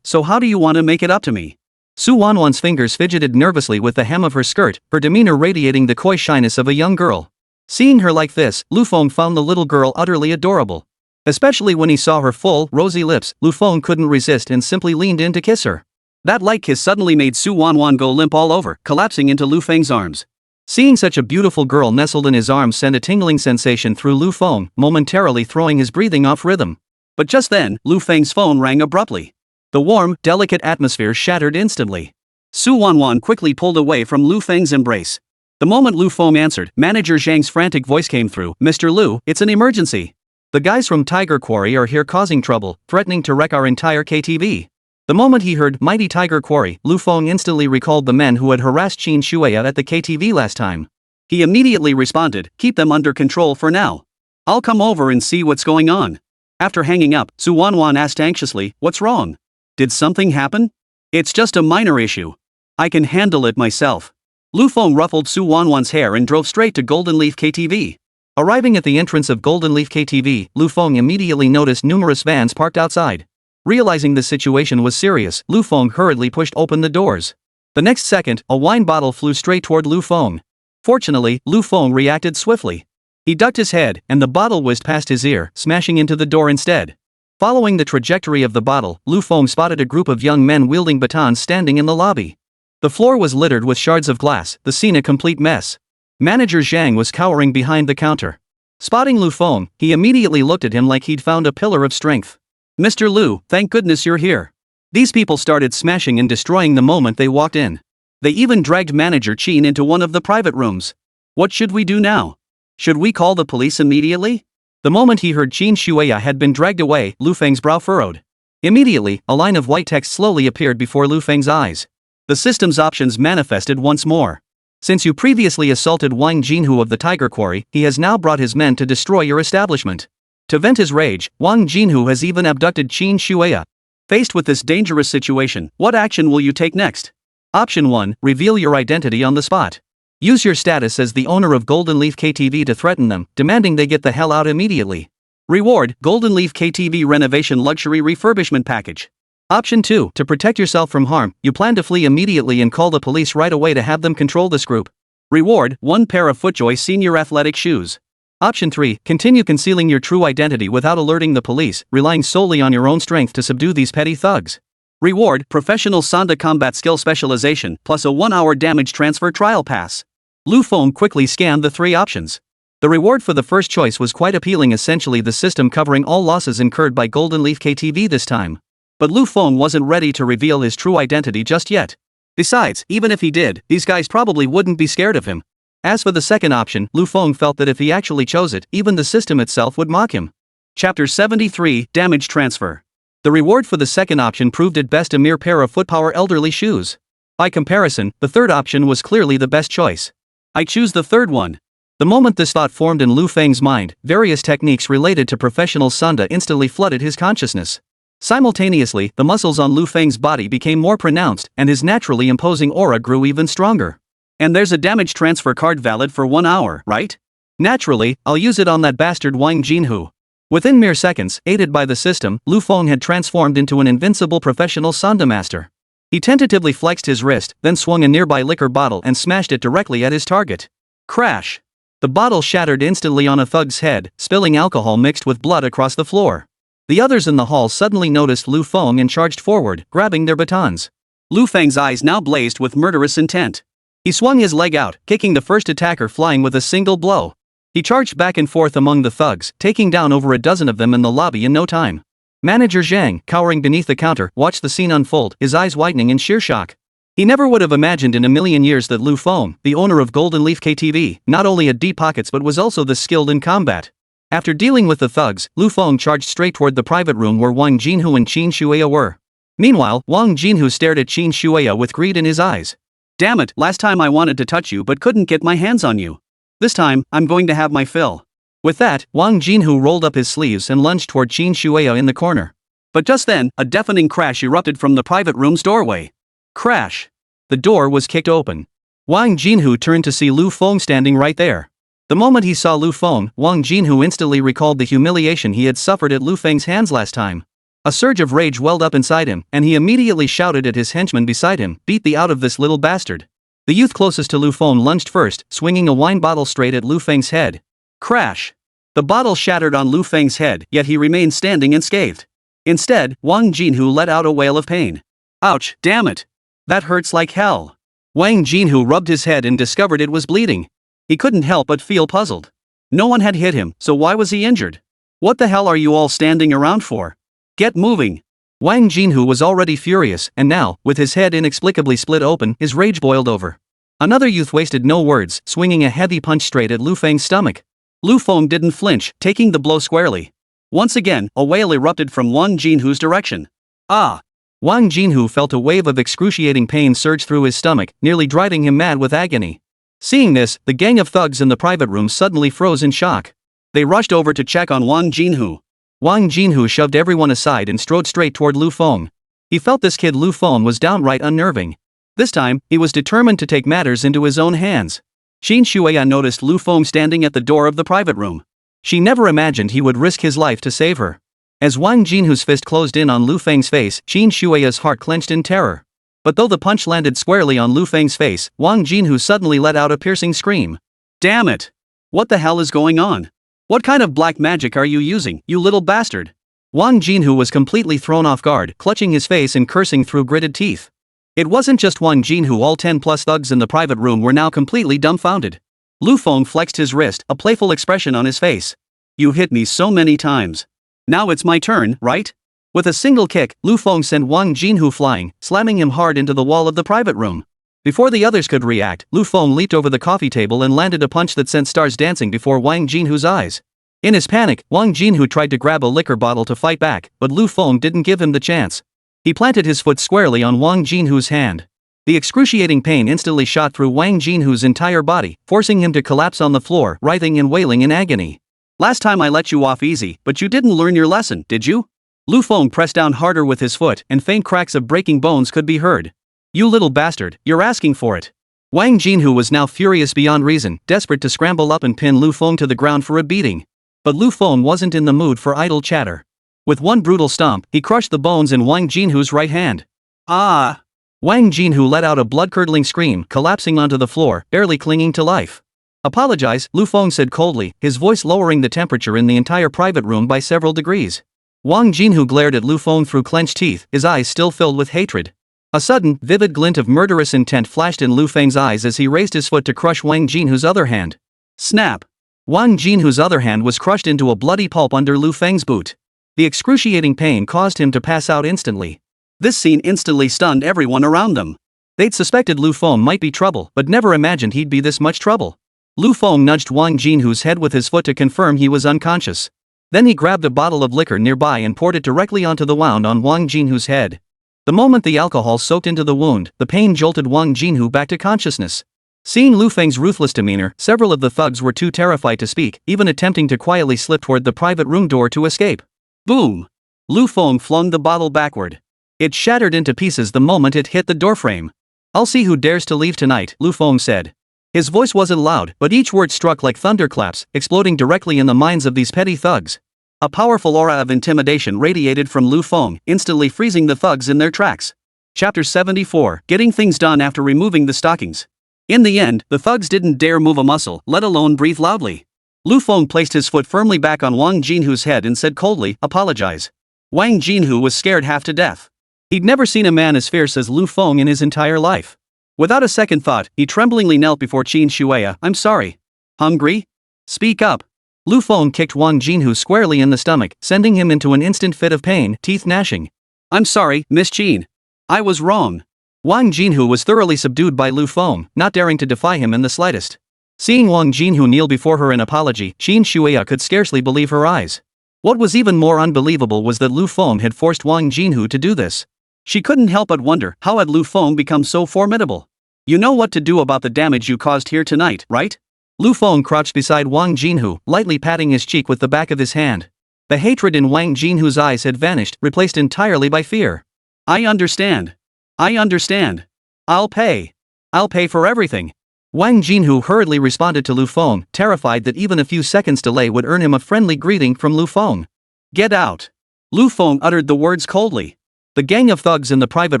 So how do you want to make it up to me? Su Wanwan's fingers fidgeted nervously with the hem of her skirt, her demeanor radiating the coy shyness of a young girl. Seeing her like this, Lu Feng found the little girl utterly adorable. Especially when he saw her full, rosy lips, Lu Feng couldn't resist and simply leaned in to kiss her. That light kiss suddenly made Su Wanwan go limp all over, collapsing into Lu Feng's arms. Seeing such a beautiful girl nestled in his arms sent a tingling sensation through Lu Feng, momentarily throwing his breathing off rhythm. But just then, Lu Feng's phone rang abruptly. The warm, delicate atmosphere shattered instantly. Su Wanwan quickly pulled away from Lu Feng's embrace. The moment Lu Feng answered, Manager Zhang's frantic voice came through. Mr. Lu, it's an emergency. The guys from Tiger Quarry are here causing trouble, threatening to wreck our entire KTV. The moment he heard Mighty Tiger Quarry, Lu Feng instantly recalled the men who had harassed Qin Shuya at the KTV last time. He immediately responded, keep them under control for now. I'll come over and see what's going on. After hanging up, Su Wanwan asked anxiously, what's wrong? Did something happen? It's just a minor issue. I can handle it myself. Lu Feng ruffled Su Wanwan's hair and drove straight to Golden Leaf KTV. Arriving at the entrance of Golden Leaf KTV, Lu Feng immediately noticed numerous vans parked outside. Realizing the situation was serious, Lu Feng hurriedly pushed open the doors. The next second, a wine bottle flew straight toward Lu Feng. Fortunately, Lu Feng reacted swiftly. He ducked his head, and the bottle whizzed past his ear, smashing into the door instead. Following the trajectory of the bottle, Lu Feng spotted a group of young men wielding batons standing in the lobby. The floor was littered with shards of glass, the scene a complete mess. Manager Zhang was cowering behind the counter. Spotting Lu Feng, he immediately looked at him like he'd found a pillar of strength. "Mr. Lu, thank goodness you're here." These people started smashing and destroying the moment they walked in. They even dragged Manager Qin into one of the private rooms. What should we do now? Should we call the police immediately? The moment he heard Qin Shueya had been dragged away, Lu Feng's brow furrowed. Immediately, a line of white text slowly appeared before Lu Feng's eyes. The system's options manifested once more. Since you previously assaulted Wang Jinhu of the Tiger Quarry, he has now brought his men to destroy your establishment. To vent his rage, Wang Jinhu has even abducted Qin Shueya. Faced with this dangerous situation, what action will you take next? Option 1, reveal your identity on the spot. Use your status as the owner of Golden Leaf KTV to threaten them, demanding they get the hell out immediately. Reward, Golden Leaf KTV Renovation Luxury Refurbishment Package. Option 2, to protect yourself from harm, you plan to flee immediately and call the police right away to have them control this group. Reward, 1 pair of FootJoy Senior Athletic Shoes. Option 3, continue concealing your true identity without alerting the police, relying solely on your own strength to subdue these petty thugs. Reward, Professional Sanda Combat Skill Specialization, plus a 1-hour damage transfer trial pass. Lu Feng quickly scanned the 3 options. The reward for the first choice was quite appealing, essentially the system covering all losses incurred by Golden Leaf KTV this time. But Lu Feng wasn't ready to reveal his true identity just yet. Besides, even if he did, these guys probably wouldn't be scared of him. As for the second option, Lu Feng felt that if he actually chose it, even the system itself would mock him. Chapter 73, Damage Transfer. The reward for the second option proved at best a mere pair of Superpower elderly shoes. By comparison, the third option was clearly the best choice. I choose the third one. The moment this thought formed in Lu Feng's mind, various techniques related to professional Sanda instantly flooded his consciousness. Simultaneously, the muscles on Lu Feng's body became more pronounced, and his naturally imposing aura grew even stronger. And there's a damage transfer card valid for 1 hour, right? Naturally, I'll use it on that bastard Wang Jinhu. Within mere seconds, aided by the system, Lu Feng had transformed into an invincible professional Sanda master. He tentatively flexed his wrist, then swung a nearby liquor bottle and smashed it directly at his target. Crash! The bottle shattered instantly on a thug's head, spilling alcohol mixed with blood across the floor. The others in the hall suddenly noticed Lu Feng and charged forward, grabbing their batons. Lu Feng's eyes now blazed with murderous intent. He swung his leg out, kicking the first attacker flying with a single blow. He charged back and forth among the thugs, taking down over a dozen of them in the lobby in no time. Manager Zhang, cowering beneath the counter, watched the scene unfold, his eyes widening in sheer shock. He never would have imagined in a million years that Lu Feng, the owner of Golden Leaf KTV, not only had deep pockets but was also this skilled in combat. After dealing with the thugs, Lu Feng charged straight toward the private room where Wang Jinhu and Qin Shueya were. Meanwhile, Wang Jinhu stared at Qin Shueya with greed in his eyes. "Damn it, last time I wanted to touch you but couldn't get my hands on you. This time, I'm going to have my fill." With that, Wang Jinhu rolled up his sleeves and lunged toward Qin Shueya in the corner. But just then, a deafening crash erupted from the private room's doorway. Crash! The door was kicked open. Wang Jinhu turned to see Lu Feng standing right there. The moment he saw Lu Feng, Wang Jinhu instantly recalled the humiliation he had suffered at Lu Feng's hands last time. A surge of rage welled up inside him, and he immediately shouted at his henchman beside him, "Beat the out of this little bastard." The youth closest to Lu Feng lunged first, swinging a wine bottle straight at Lu Feng's head. Crash! The bottle shattered on Lu Feng's head, yet he remained standing unscathed. Instead, Wang Jinhu let out a wail of pain. "Ouch, damn it! That hurts like hell." Wang Jinhu rubbed his head and discovered it was bleeding. He couldn't help but feel puzzled. No one had hit him, so why was he injured? "What the hell are you all standing around for? Get moving!" Wang Jinhu was already furious, and now, with his head inexplicably split open, his rage boiled over. Another youth wasted no words, swinging a heavy punch straight at Lu Feng's stomach. Lu Feng didn't flinch, taking the blow squarely. Once again, a wail erupted from Wang Jinhu's direction. "Ah!" Wang Jinhu felt a wave of excruciating pain surge through his stomach, nearly driving him mad with agony. Seeing this, the gang of thugs in the private room suddenly froze in shock. They rushed over to check on Wang Jinhu. Wang Jinhu shoved everyone aside and strode straight toward Lu Feng. He felt this kid Lu Feng was downright unnerving. This time, he was determined to take matters into his own hands. Qin Shuya noticed Lu Feng standing at the door of the private room. She never imagined he would risk his life to save her. As Wang Jinhu's fist closed in on Lu Feng's face, Qin Shuya's heart clenched in terror. But though the punch landed squarely on Lu Feng's face, Wang Jinhu suddenly let out a piercing scream. Damn it! What the hell is going on? What kind of black magic are you using, you little bastard? Wang Jinhu was completely thrown off guard, clutching his face and cursing through gritted teeth. It wasn't just Wang Jinhu, all 10 plus thugs in the private room were now completely dumbfounded. Lu Feng flexed his wrist, a playful expression on his face. You hit me so many times. Now it's my turn, right? With a single kick, Lu Feng sent Wang Jinhu flying, slamming him hard into the wall of the private room. Before the others could react, Lu Feng leaped over the coffee table and landed a punch that sent stars dancing before Wang Jinhu's eyes. In his panic, Wang Jinhu tried to grab a liquor bottle to fight back, but Lu Feng didn't give him the chance. He planted his foot squarely on Wang Jinhu's hand. The excruciating pain instantly shot through Wang Jinhu's entire body, forcing him to collapse on the floor, writhing and wailing in agony. Last time I let you off easy, but you didn't learn your lesson, did you? Lu Feng pressed down harder with his foot, and faint cracks of breaking bones could be heard. You little bastard, you're asking for it. Wang Jinhu was now furious beyond reason, desperate to scramble up and pin Lu Feng to the ground for a beating. But Lu Feng wasn't in the mood for idle chatter. With one brutal stomp, he crushed the bones in Wang Jinhu's right hand. Ah! Wang Jinhu let out a blood-curdling scream, collapsing onto the floor, barely clinging to life. Apologize, Lu Feng said coldly, his voice lowering the temperature in the entire private room by several degrees. Wang Jinhu glared at Lu Feng through clenched teeth, his eyes still filled with hatred. A sudden, vivid glint of murderous intent flashed in Lu Feng's eyes as he raised his foot to crush Wang Jinhu's other hand. Snap! Wang Jinhu's other hand was crushed into a bloody pulp under Lu Feng's boot. The excruciating pain caused him to pass out instantly. This scene instantly stunned everyone around them. They'd suspected Lu Feng might be trouble, but never imagined he'd be this much trouble. Lu Feng nudged Wang Jinhu's head with his foot to confirm he was unconscious. Then he grabbed a bottle of liquor nearby and poured it directly onto the wound on Wang Jinhu's head. The moment the alcohol soaked into the wound, the pain jolted Wang Jinhu back to consciousness. Seeing Lu Feng's ruthless demeanor, several of the thugs were too terrified to speak, even attempting to quietly slip toward the private room door to escape. Boom! Lu Feng flung the bottle backward. It shattered into pieces the moment it hit the doorframe. I'll see who dares to leave tonight, Lu Feng said. His voice wasn't loud, but each word struck like thunderclaps, exploding directly in the minds of these petty thugs. A powerful aura of intimidation radiated from Lu Feng, instantly freezing the thugs in their tracks. Chapter 74, Getting Things Done After Removing the Stockings. In the end, the thugs didn't dare move a muscle, let alone breathe loudly. Lu Feng placed his foot firmly back on Wang Jinhu's head and said coldly, apologize. Wang Jinhu was scared half to death. He'd never seen a man as fierce as Lu Feng in his entire life. Without a second thought, he tremblingly knelt before Qin Shuya. I'm sorry. Hungry? Speak up. Lu Feng kicked Wang Jinhu squarely in the stomach, sending him into an instant fit of pain, teeth gnashing. I'm sorry, Miss Qin. I was wrong. Wang Jinhu was thoroughly subdued by Lu Feng, not daring to defy him in the slightest. Seeing Wang Jinhu kneel before her in apology, Qin Shuya could scarcely believe her eyes. What was even more unbelievable was that Lu Feng had forced Wang Jinhu to do this. She couldn't help but wonder, how had Lu Feng become so formidable? You know what to do about the damage you caused here tonight, right? Lu Feng crouched beside Wang Jinhu, lightly patting his cheek with the back of his hand. The hatred in Wang Jinhu's eyes had vanished, replaced entirely by fear. I understand. I understand. I'll pay. I'll pay for everything. Wang Jinhu hurriedly responded to Lu Feng, terrified that even a few seconds' delay would earn him a friendly greeting from Lu Feng. Get out. Lu Feng uttered the words coldly. The gang of thugs in the private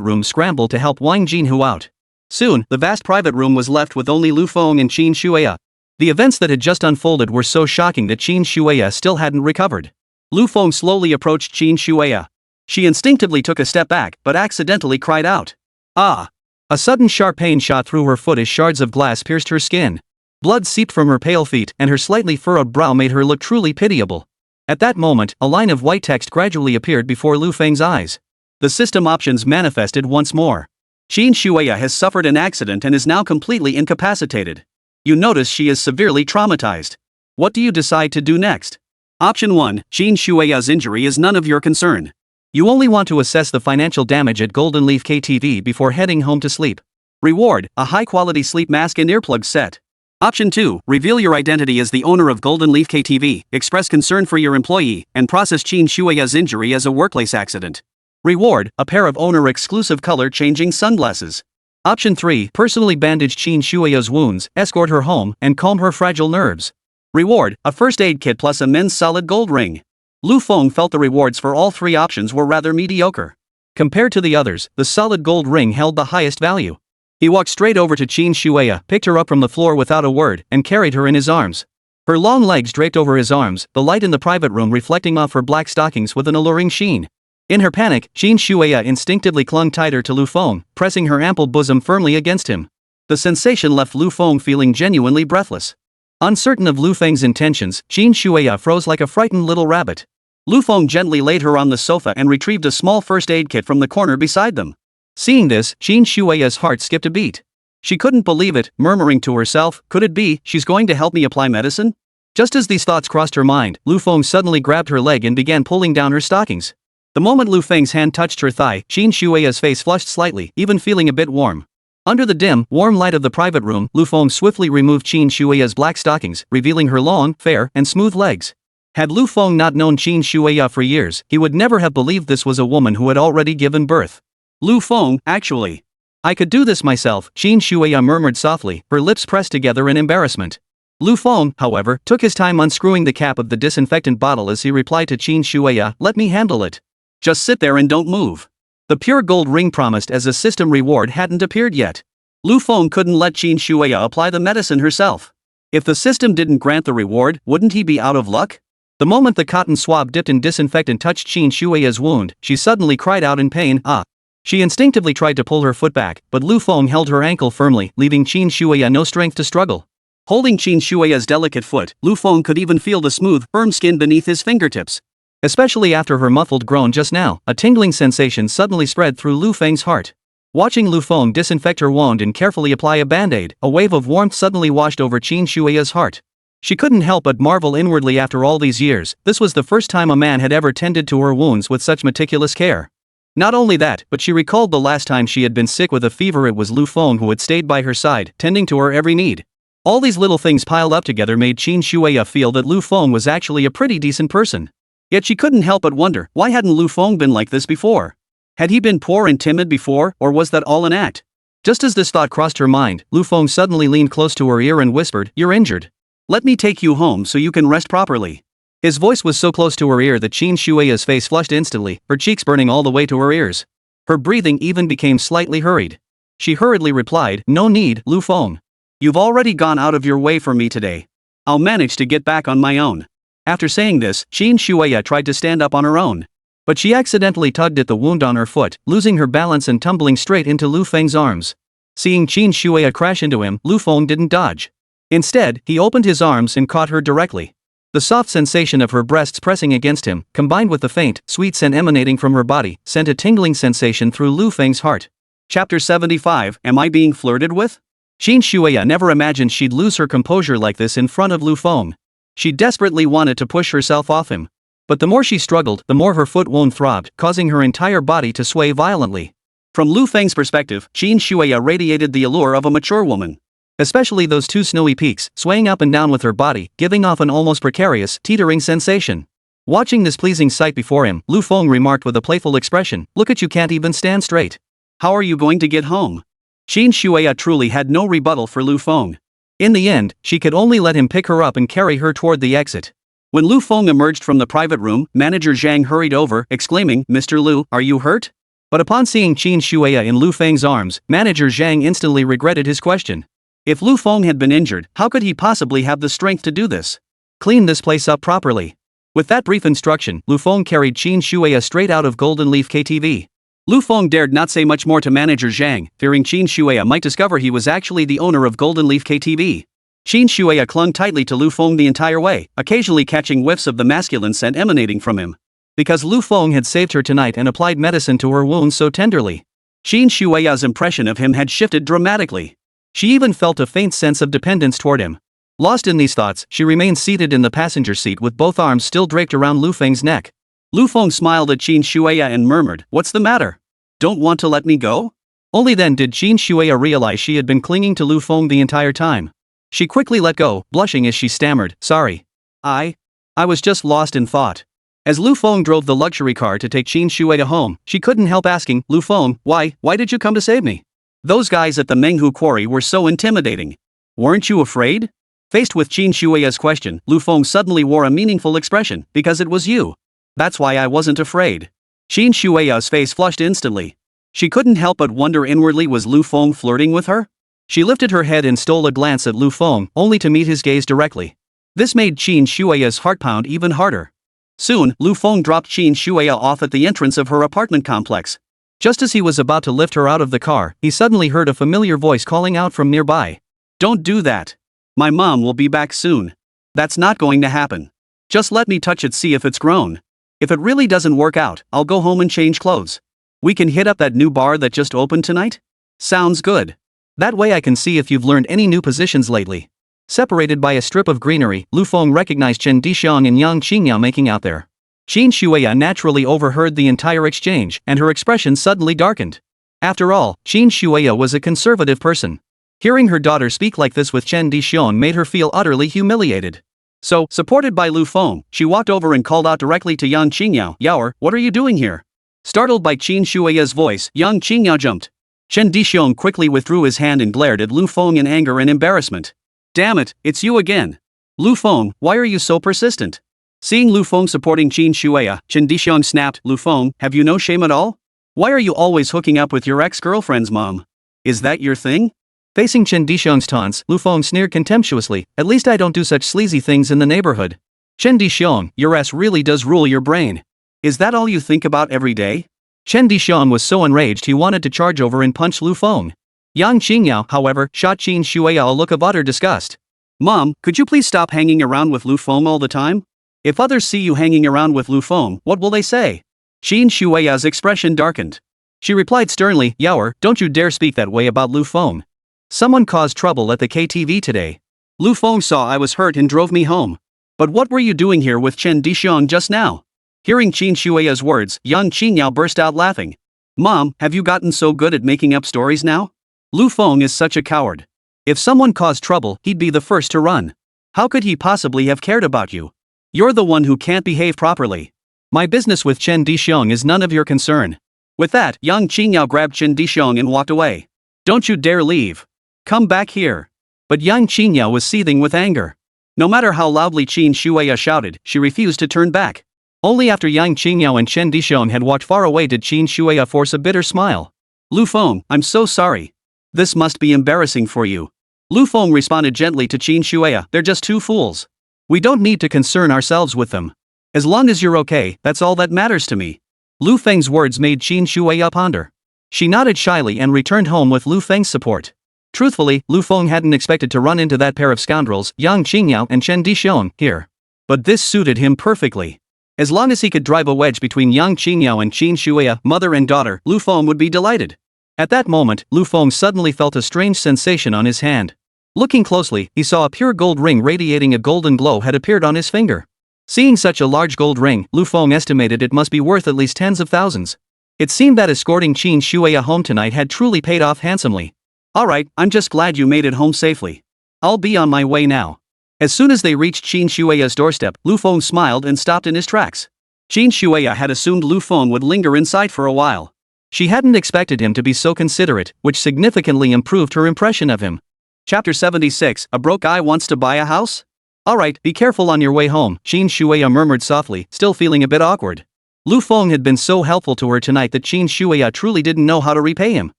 room scrambled to help Wang Jinhu out. Soon, the vast private room was left with only Lu Feng and Qin Shuya. The events that had just unfolded were so shocking that Qin Shuya still hadn't recovered. Lu Feng slowly approached Qin Shuya. She instinctively took a step back, but accidentally cried out. Ah! A sudden sharp pain shot through her foot as shards of glass pierced her skin. Blood seeped from her pale feet, and her slightly furrowed brow made her look truly pitiable. At that moment, a line of white text gradually appeared before Lu Feng's eyes. The system options manifested once more. Qin Shuya has suffered an accident and is now completely incapacitated. You notice she is severely traumatized. What do you decide to do next? Option 1, Qin Shuya's injury is none of your concern. You only want to assess the financial damage at Golden Leaf KTV before heading home to sleep. Reward, a high-quality sleep mask and earplug set. Option 2, reveal your identity as the owner of Golden Leaf KTV, express concern for your employee, and process Qin Shuya's injury as a workplace accident. Reward, a pair of owner-exclusive color-changing sunglasses. Option 3, personally bandage Qin Shuya's wounds, escort her home, and calm her fragile nerves. Reward, a first aid kit plus a men's solid gold ring. Lu Feng felt the rewards for all three options were rather mediocre. Compared to the others, the solid gold ring held the highest value. He walked straight over to Qin Shuya, picked her up from the floor without a word, and carried her in his arms. Her long legs draped over his arms, the light in the private room reflecting off her black stockings with an alluring sheen. In her panic, Qin Shuya instinctively clung tighter to Lu Feng, pressing her ample bosom firmly against him. The sensation left Lu Feng feeling genuinely breathless. Uncertain of Lu Feng's intentions, Qin Shuya froze like a frightened little rabbit. Lu Feng gently laid her on the sofa and retrieved a small first aid kit from the corner beside them. Seeing this, Qin Shuya's heart skipped a beat. She couldn't believe it, murmuring to herself, could it be, she's going to help me apply medicine? Just as these thoughts crossed her mind, Lu Feng suddenly grabbed her leg and began pulling down her stockings. The moment Lu Feng's hand touched her thigh, Qin Shuya's face flushed slightly, even feeling a bit warm. Under the dim, warm light of the private room, Lu Feng swiftly removed Qin Shuya's black stockings, revealing her long, fair, and smooth legs. Had Lu Feng not known Qin Shuya for years, he would never have believed this was a woman who had already given birth. Lu Feng, actually. I could do this myself, Qin Shuya murmured softly, her lips pressed together in embarrassment. Lu Feng, however, took his time unscrewing the cap of the disinfectant bottle as he replied to Qin Shuya, let me handle it. Just sit there and don't move. The pure gold ring promised as a system reward hadn't appeared yet. Lu Feng couldn't let Qin Shuya apply the medicine herself. If the system didn't grant the reward, wouldn't he be out of luck? The moment the cotton swab dipped in disinfectant touched Qin Shuya's wound, she suddenly cried out in pain, ah. She instinctively tried to pull her foot back, but Lu Feng held her ankle firmly, leaving Qin Shuya no strength to struggle. Holding Qin Shuya's delicate foot, Lu Feng could even feel the smooth, firm skin beneath his fingertips. Especially after her muffled groan just now, a tingling sensation suddenly spread through Lu Feng's heart. Watching Lu Feng disinfect her wound and carefully apply a band-aid, a wave of warmth suddenly washed over Qin Shuya's heart. She couldn't help but marvel inwardly after all these years, this was the first time a man had ever tended to her wounds with such meticulous care. Not only that, but she recalled the last time she had been sick with a fever it was Lu Feng who had stayed by her side, tending to her every need. All these little things piled up together made Qin Shuya feel that Lu Feng was actually a pretty decent person. Yet she couldn't help but wonder, why hadn't Lu Feng been like this before? Had he been poor and timid before, or was that all an act? Just as this thought crossed her mind, Lu Feng suddenly leaned close to her ear and whispered, you're injured. Let me take you home so you can rest properly. His voice was so close to her ear that Qin Shuya's face flushed instantly, her cheeks burning all the way to her ears. Her breathing even became slightly hurried. She hurriedly replied, no need, Lu Feng. You've already gone out of your way for me today. I'll manage to get back on my own. After saying this, Qin Shuya tried to stand up on her own. But she accidentally tugged at the wound on her foot, losing her balance and tumbling straight into Lu Feng's arms. Seeing Qin Shuya crash into him, Lu Feng didn't dodge. Instead, he opened his arms and caught her directly. The soft sensation of her breasts pressing against him, combined with the faint, sweet scent emanating from her body, sent a tingling sensation through Lu Feng's heart. Chapter 75, Am I being flirted with? Qin Shuya never imagined she'd lose her composure like this in front of Lu Feng. She desperately wanted to push herself off him. But the more she struggled, the more her foot wound throbbed, causing her entire body to sway violently. From Lu Feng's perspective, Qin Shuya radiated the allure of a mature woman. Especially those two snowy peaks, swaying up and down with her body, giving off an almost precarious, teetering sensation. Watching this pleasing sight before him, Lu Feng remarked with a playful expression, look at you can't even stand straight. How are you going to get home? Qin Shuya truly had no rebuttal for Lu Feng. In the end, she could only let him pick her up and carry her toward the exit. When Lu Feng emerged from the private room, Manager Zhang hurried over, exclaiming, Mr. Lu, are you hurt? But upon seeing Qin Shuya in Lu Feng's arms, Manager Zhang instantly regretted his question. If Lu Feng had been injured, how could he possibly have the strength to do this? Clean this place up properly. With that brief instruction, Lu Feng carried Qin Shuya straight out of Golden Leaf KTV. Lu Feng dared not say much more to Manager Zhang, fearing Qin Shuya might discover he was actually the owner of Golden Leaf KTV. Qin Shuya clung tightly to Lu Feng the entire way, occasionally catching whiffs of the masculine scent emanating from him. Because Lu Feng had saved her tonight and applied medicine to her wounds so tenderly. Qin Shuya's impression of him had shifted dramatically. She even felt a faint sense of dependence toward him. Lost in these thoughts, she remained seated in the passenger seat with both arms still draped around Lu Feng's neck. Lu Feng smiled at Qin Shuya and murmured, what's the matter? Don't want to let me go? Only then did Qin Shuya realize she had been clinging to Lu Feng the entire time. She quickly let go, blushing as she stammered, sorry. I was just lost in thought. As Lu Feng drove the luxury car to take Qin Shuya home, she couldn't help asking, Lu Feng, why did you come to save me? Those guys at the Menghu quarry were so intimidating. Weren't you afraid? Faced with Qin Shuya's question, Lu Feng suddenly wore a meaningful expression, because it was you. That's why I wasn't afraid. Qin Shuya's face flushed instantly. She couldn't help but wonder inwardly, was Lu Feng flirting with her? She lifted her head and stole a glance at Lu Feng, only to meet his gaze directly. This made Qin Shuya's heart pound even harder. Soon, Lu Feng dropped Qin Shuya off at the entrance of her apartment complex. Just as he was about to lift her out of the car, he suddenly heard a familiar voice calling out from nearby. Don't do that. My mom will be back soon. That's not going to happen. Just let me touch it, see if it's grown. If it really doesn't work out, I'll go home and change clothes. We can hit up that new bar that just opened tonight? Sounds good. That way I can see if you've learned any new positions lately. Separated by a strip of greenery, Lu Feng recognized Chen Dixiang and Yang Qingyao making out there. Qin Shuya naturally overheard the entire exchange, and her expression suddenly darkened. After all, Qin Shuya was a conservative person. Hearing her daughter speak like this with Chen Dixiang made her feel utterly humiliated. So, supported by Lu Feng, she walked over and called out directly to Yang Qingyao, Yaoer, what are you doing here? Startled by Qin Shuya's voice, Yang Qingyao jumped. Chen Dixiang quickly withdrew his hand and glared at Lu Feng in anger and embarrassment. Damn it, it's you again. Lu Feng, why are you so persistent? Seeing Lu Feng supporting Qin Shuya, Chen Dixiang snapped, Lu Feng, have you no shame at all? Why are you always hooking up with your ex-girlfriend's mom? Is that your thing? Facing Chen Dixiang's taunts, Lu Feng sneered contemptuously, at least I don't do such sleazy things in the neighborhood. Chen Dixiang, your ass really does rule your brain. Is that all you think about every day? Chen Dixiang was so enraged he wanted to charge over and punch Lu Feng. Yang Qingyao, however, shot Qin Shuya a look of utter disgust. Mom, could you please stop hanging around with Lu Feng all the time? If others see you hanging around with Lu Feng, what will they say? Qin Shuya's expression darkened. She replied sternly, Yaoer, don't you dare speak that way about Lu Feng. Someone caused trouble at the KTV today. Lu Feng saw I was hurt and drove me home. But what were you doing here with Chen Dixiang just now? Hearing Qin Shuya's words, Yang Qingyao burst out laughing. Mom, have you gotten so good at making up stories now? Lu Feng is such a coward. If someone caused trouble, he'd be the first to run. How could he possibly have cared about you? You're the one who can't behave properly. My business with Chen Dixiang is none of your concern. With that, Yang Qingyao grabbed Chen Dixiang and walked away. Don't you dare leave. Come back here. But Yang Qingyao was seething with anger. No matter how loudly Qin Shuya shouted, she refused to turn back. Only after Yang Qingyao and Chen Dixiang had walked far away did Qin Shuya force a bitter smile. Lu Feng, I'm so sorry. This must be embarrassing for you. Lu Feng responded gently to Qin Shuya, they're just two fools. We don't need to concern ourselves with them. As long as you're okay, that's all that matters to me. Lu Feng's words made Qin Shuya ponder. She nodded shyly and returned home with Lu Feng's support. Truthfully, Lu Feng hadn't expected to run into that pair of scoundrels, Yang Qingyao and Chen Dixiang, here. But this suited him perfectly. As long as he could drive a wedge between Yang Qingyao and Qin Shuya, mother and daughter, Lu Feng would be delighted. At that moment, Lu Feng suddenly felt a strange sensation on his hand. Looking closely, he saw a pure gold ring radiating a golden glow had appeared on his finger. Seeing such a large gold ring, Lu Feng estimated it must be worth at least tens of thousands. It seemed that escorting Qin Shuya home tonight had truly paid off handsomely. Alright, I'm just glad you made it home safely. I'll be on my way now. As soon as they reached Qin Shuya's doorstep, Lu Feng smiled and stopped in his tracks. Qin Shuya had assumed Lu Feng would linger in sight for a while. She hadn't expected him to be so considerate, which significantly improved her impression of him. Chapter 76, A Broke Guy Wants to Buy a House? Alright, be careful on your way home, Qin Shuya murmured softly, still feeling a bit awkward. Lu Feng had been so helpful to her tonight that Qin Shuya truly didn't know how to repay him.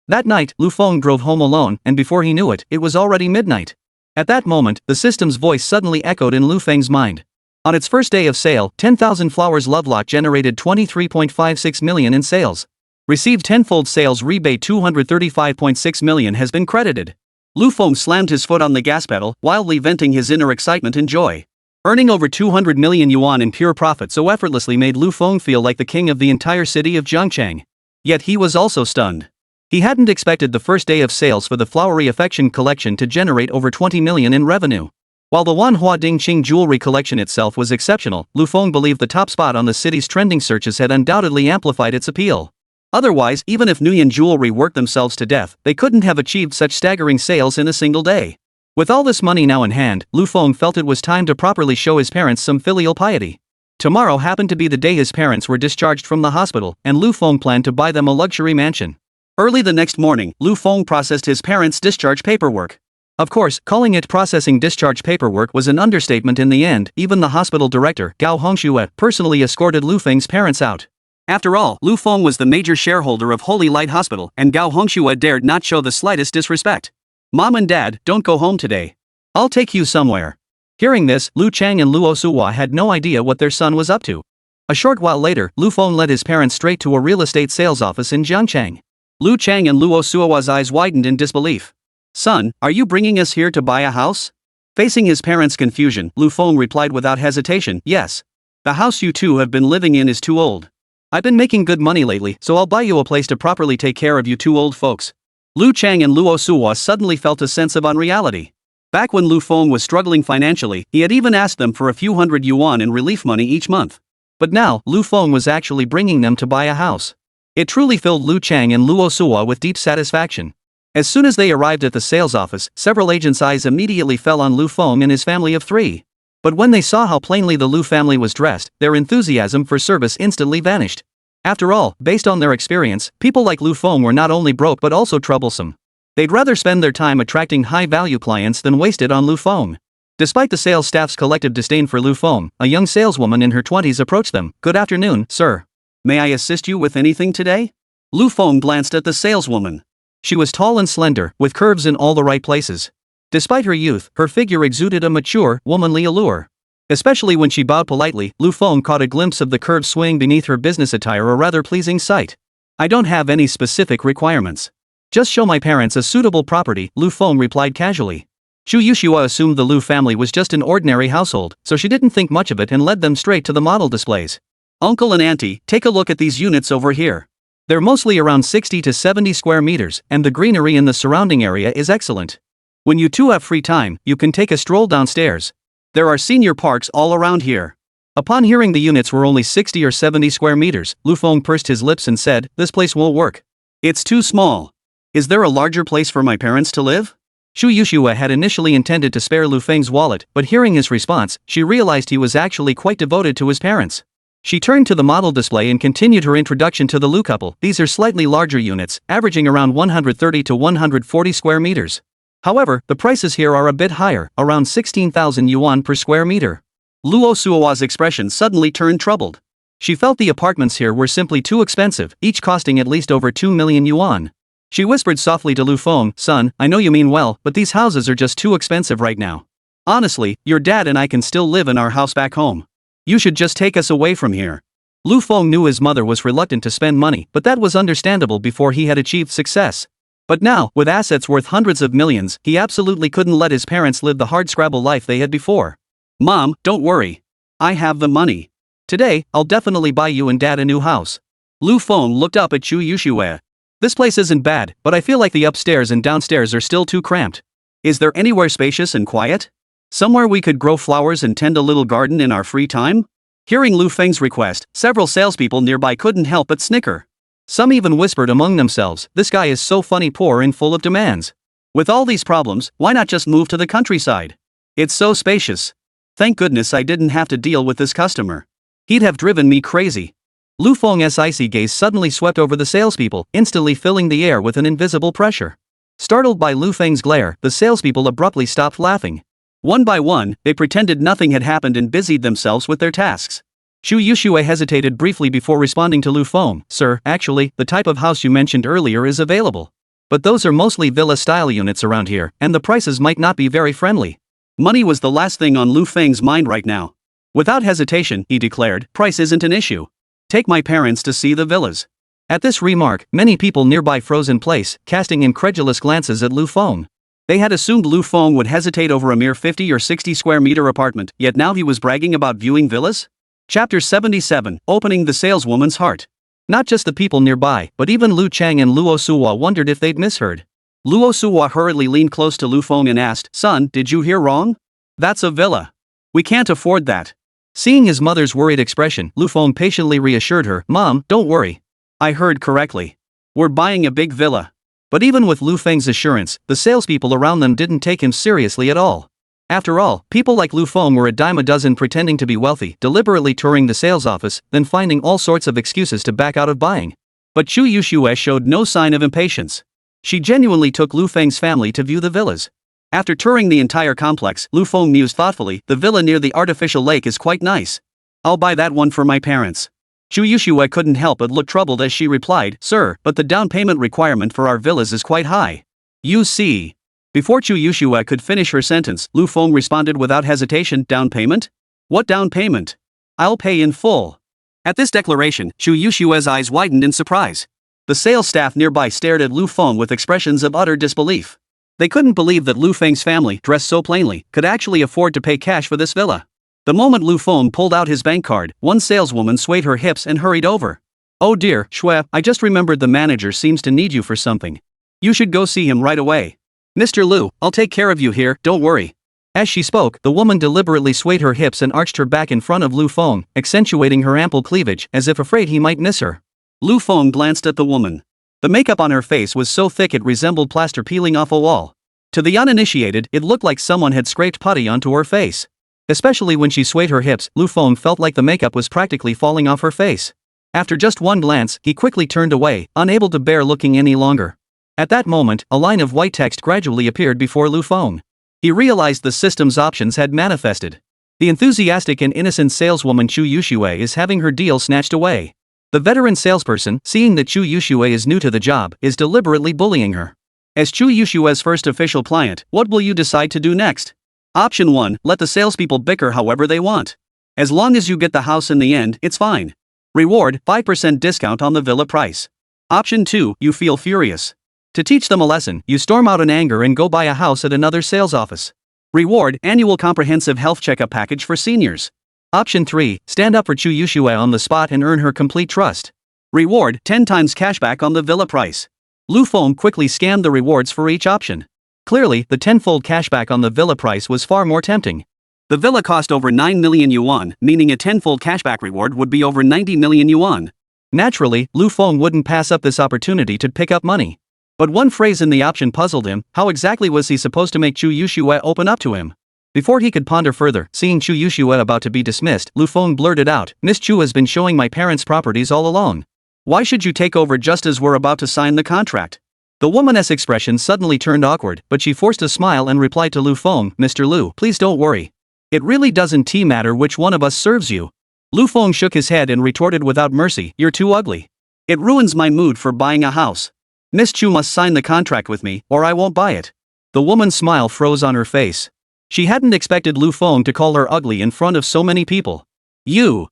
That night, Lu Feng drove home alone, and before he knew it, it was already midnight. At that moment, the system's voice suddenly echoed in Lu Feng's mind. On its first day of sale, 10,000 Flowers Lovelock generated 23.56 million in sales. Received tenfold sales rebate 235.6 million has been credited. Lu Feng slammed his foot on the gas pedal, wildly venting his inner excitement and joy. Earning over 200 million yuan in pure profit so effortlessly made Lu Feng feel like the king of the entire city of Zhangcheng. Yet he was also stunned. He hadn't expected the first day of sales for the Flowery Affection collection to generate over 20 million in revenue. While the Wanhwa Dingqing jewelry collection itself was exceptional, Lu Feng believed the top spot on the city's trending searches had undoubtedly amplified its appeal. Otherwise, even if Nguyen Jewelry worked themselves to death, they couldn't have achieved such staggering sales in a single day. With all this money now in hand, Lu Feng felt it was time to properly show his parents some filial piety. Tomorrow happened to be the day his parents were discharged from the hospital, and Lu Feng planned to buy them a luxury mansion. Early the next morning, Lu Feng processed his parents' discharge paperwork. Of course, calling it processing discharge paperwork was an understatement in the end. Even the hospital director, Gao Hongxue, personally escorted Lu Feng's parents out. After all, Lu Feng was the major shareholder of Holy Light Hospital, and Gao Hongxue dared not show the slightest disrespect. Mom and Dad, don't go home today. I'll take you somewhere. Hearing this, Lu Chang and Luo Suwa had no idea what their son was up to. A short while later, Lu Feng led his parents straight to a real estate sales office in Jiangchang. Lu Chang and Luo Suwa's eyes widened in disbelief. Son, are you bringing us here to buy a house? Facing his parents' confusion, Lu Feng replied without hesitation, yes. The house you two have been living in is too old. I've been making good money lately, so I'll buy you a place to properly take care of you two old folks. Lu Chang and Luo Suwa suddenly felt a sense of unreality. Back when Lu Feng was struggling financially, he had even asked them for a few hundred yuan in relief money each month. But now, Lu Feng was actually bringing them to buy a house. It truly filled Lu Chang and Luo Suwa with deep satisfaction. As soon as they arrived at the sales office, several agents' eyes immediately fell on Lu Feng and his family of 3. But when they saw how plainly the Lu family was dressed, their enthusiasm for service instantly vanished. After all, based on their experience, people like Lu Feng were not only broke but also troublesome. They'd rather spend their time attracting high-value clients than waste it on Lu Feng. Despite the sales staff's collective disdain for Lu Feng, a young saleswoman in her 20s approached them. Good afternoon, sir. May I assist you with anything today? Lu Feng glanced at the saleswoman. She was tall and slender, with curves in all the right places. Despite her youth, her figure exuded a mature, womanly allure. Especially when she bowed politely, Lu Feng caught a glimpse of the curved swing beneath her business attire, a rather pleasing sight. I don't have any specific requirements. Just show my parents a suitable property, Lu Feng replied casually. Chu Yushua assumed the Lu family was just an ordinary household, so she didn't think much of it and led them straight to the model displays. Uncle and Auntie, take a look at these units over here. They're mostly around 60 to 70 square meters, and the greenery in the surrounding area is excellent. When you two have free time, you can take a stroll downstairs. There are senior parks all around here. Upon hearing the units were only 60 or 70 square meters, Lu Feng pursed his lips and said, this place won't work. It's too small. Is there a larger place for my parents to live? Chu Yushua had initially intended to spare Lu Feng's wallet, but hearing his response, she realized he was actually quite devoted to his parents. She turned to the model display and continued her introduction to the Lu couple. These are slightly larger units, averaging around 130 to 140 square meters. However, the prices here are a bit higher, around 16,000 yuan per square meter. Luo Suowa's expression suddenly turned troubled. She felt the apartments here were simply too expensive, each costing at least over 2 million yuan. She whispered softly to Lu Feng, son, I know you mean well, but these houses are just too expensive right now. Honestly, your dad and I can still live in our house back home. You should just take us away from here. Lu Feng knew his mother was reluctant to spend money, but that was understandable before he had achieved success. But now, with assets worth hundreds of millions, he absolutely couldn't let his parents live the hardscrabble life they had before. Mom, don't worry. I have the money. Today, I'll definitely buy you and Dad a new house. Lu Feng looked up at Chu Yushue. This place isn't bad, but I feel like the upstairs and downstairs are still too cramped. Is there anywhere spacious and quiet? Somewhere we could grow flowers and tend a little garden in our free time? Hearing Lu Feng's request, several salespeople nearby couldn't help but snicker. Some even whispered among themselves, this guy is so funny, poor and full of demands. With all these problems, why not just move to the countryside? It's so spacious. Thank goodness I didn't have to deal with this customer. He'd have driven me crazy. Lu Feng's icy gaze suddenly swept over the salespeople, instantly filling the air with an invisible pressure. Startled by Lu Feng's glare, the salespeople abruptly stopped laughing. One by one, they pretended nothing had happened and busied themselves with their tasks. Chu Yushue hesitated briefly before responding to Lu Feng. Sir, actually, the type of house you mentioned earlier is available. But those are mostly villa-style units around here, and the prices might not be very friendly. Money was the last thing on Lu Feng's mind right now. Without hesitation, he declared, price isn't an issue. Take my parents to see the villas. At this remark, many people nearby froze in place, casting incredulous glances at Lu Feng. They had assumed Lu Feng would hesitate over a mere 50 or 60 square meter apartment, yet now he was bragging about viewing villas? Chapter 77, Opening the Saleswoman's Heart. Not just the people nearby, but even Lu Chang and Luo Suwa wondered if they'd misheard. Luo Suwa hurriedly leaned close to Lu Feng and asked, Son, did you hear wrong? That's a villa. We can't afford that. Seeing his mother's worried expression, Lu Feng patiently reassured her, Mom, don't worry. I heard correctly. We're buying a big villa. But even with Lu Feng's assurance, the salespeople around them didn't take him seriously at all. After all, people like Lu Feng were a dime a dozen pretending to be wealthy, deliberately touring the sales office, then finding all sorts of excuses to back out of buying. But Chu Yushue showed no sign of impatience. She genuinely took Lu Feng's family to view the villas. After touring the entire complex, Lu Feng mused thoughtfully, "The villa near the artificial lake is quite nice. I'll buy that one for my parents." Chu Yushue couldn't help but look troubled as she replied, "Sir, but the down payment requirement for our villas is quite high. You see." Before Chu Yushue could finish her sentence, Lu Feng responded without hesitation, "Down payment? What down payment? I'll pay in full." At this declaration, Chu Yushue's eyes widened in surprise. The sales staff nearby stared at Lu Feng with expressions of utter disbelief. They couldn't believe that Lu Feng's family, dressed so plainly, could actually afford to pay cash for this villa. The moment Lu Feng pulled out his bank card, one saleswoman swayed her hips and hurried over. "Oh dear, Shui, I just remembered the manager seems to need you for something. You should go see him right away. Mr. Lu, I'll take care of you here, don't worry." As she spoke, the woman deliberately swayed her hips and arched her back in front of Lu Feng, accentuating her ample cleavage, as if afraid he might miss her. Lu Feng glanced at the woman. The makeup on her face was so thick it resembled plaster peeling off a wall. To the uninitiated, it looked like someone had scraped putty onto her face. Especially when she swayed her hips, Lu Feng felt like the makeup was practically falling off her face. After just one glance, he quickly turned away, unable to bear looking any longer. At that moment, a line of white text gradually appeared before Lu Feng. He realized the system's options had manifested. The enthusiastic and innocent saleswoman Chu Yushue is having her deal snatched away. The veteran salesperson, seeing that Chu Yushue is new to the job, is deliberately bullying her. As Chu Yushue's first official client, what will you decide to do next? Option 1, let the salespeople bicker however they want. As long as you get the house in the end, it's fine. Reward, 5% discount on the villa price. Option 2, you feel furious. To teach them a lesson, you storm out in anger and go buy a house at another sales office. Reward, annual comprehensive health checkup package for seniors. Option 3, stand up for Chu Yushue on the spot and earn her complete trust. Reward, 10 times cashback on the villa price. Lu Feng quickly scanned the rewards for each option. Clearly, the tenfold cashback on the villa price was far more tempting. The villa cost over 9 million yuan, meaning a tenfold cashback reward would be over 90 million yuan. Naturally, Lu Feng wouldn't pass up this opportunity to pick up money. But one phrase in the option puzzled him. How exactly was he supposed to make Chu Yushue open up to him? Before he could ponder further, seeing Chu Yushue about to be dismissed, Lu Feng blurted out, "Miss Chu has been showing my parents' properties all along. Why should you take over just as we're about to sign the contract?" The woman's expression suddenly turned awkward, but she forced a smile and replied to Lu Feng, "Mr. Lu, please don't worry. It really doesn't matter which one of us serves you." Lu Feng shook his head and retorted without mercy, "You're too ugly. It ruins my mood for buying a house. Miss Chu must sign the contract with me, or I won't buy it." The woman's smile froze on her face. She hadn't expected Lu Feng to call her ugly in front of so many people. You.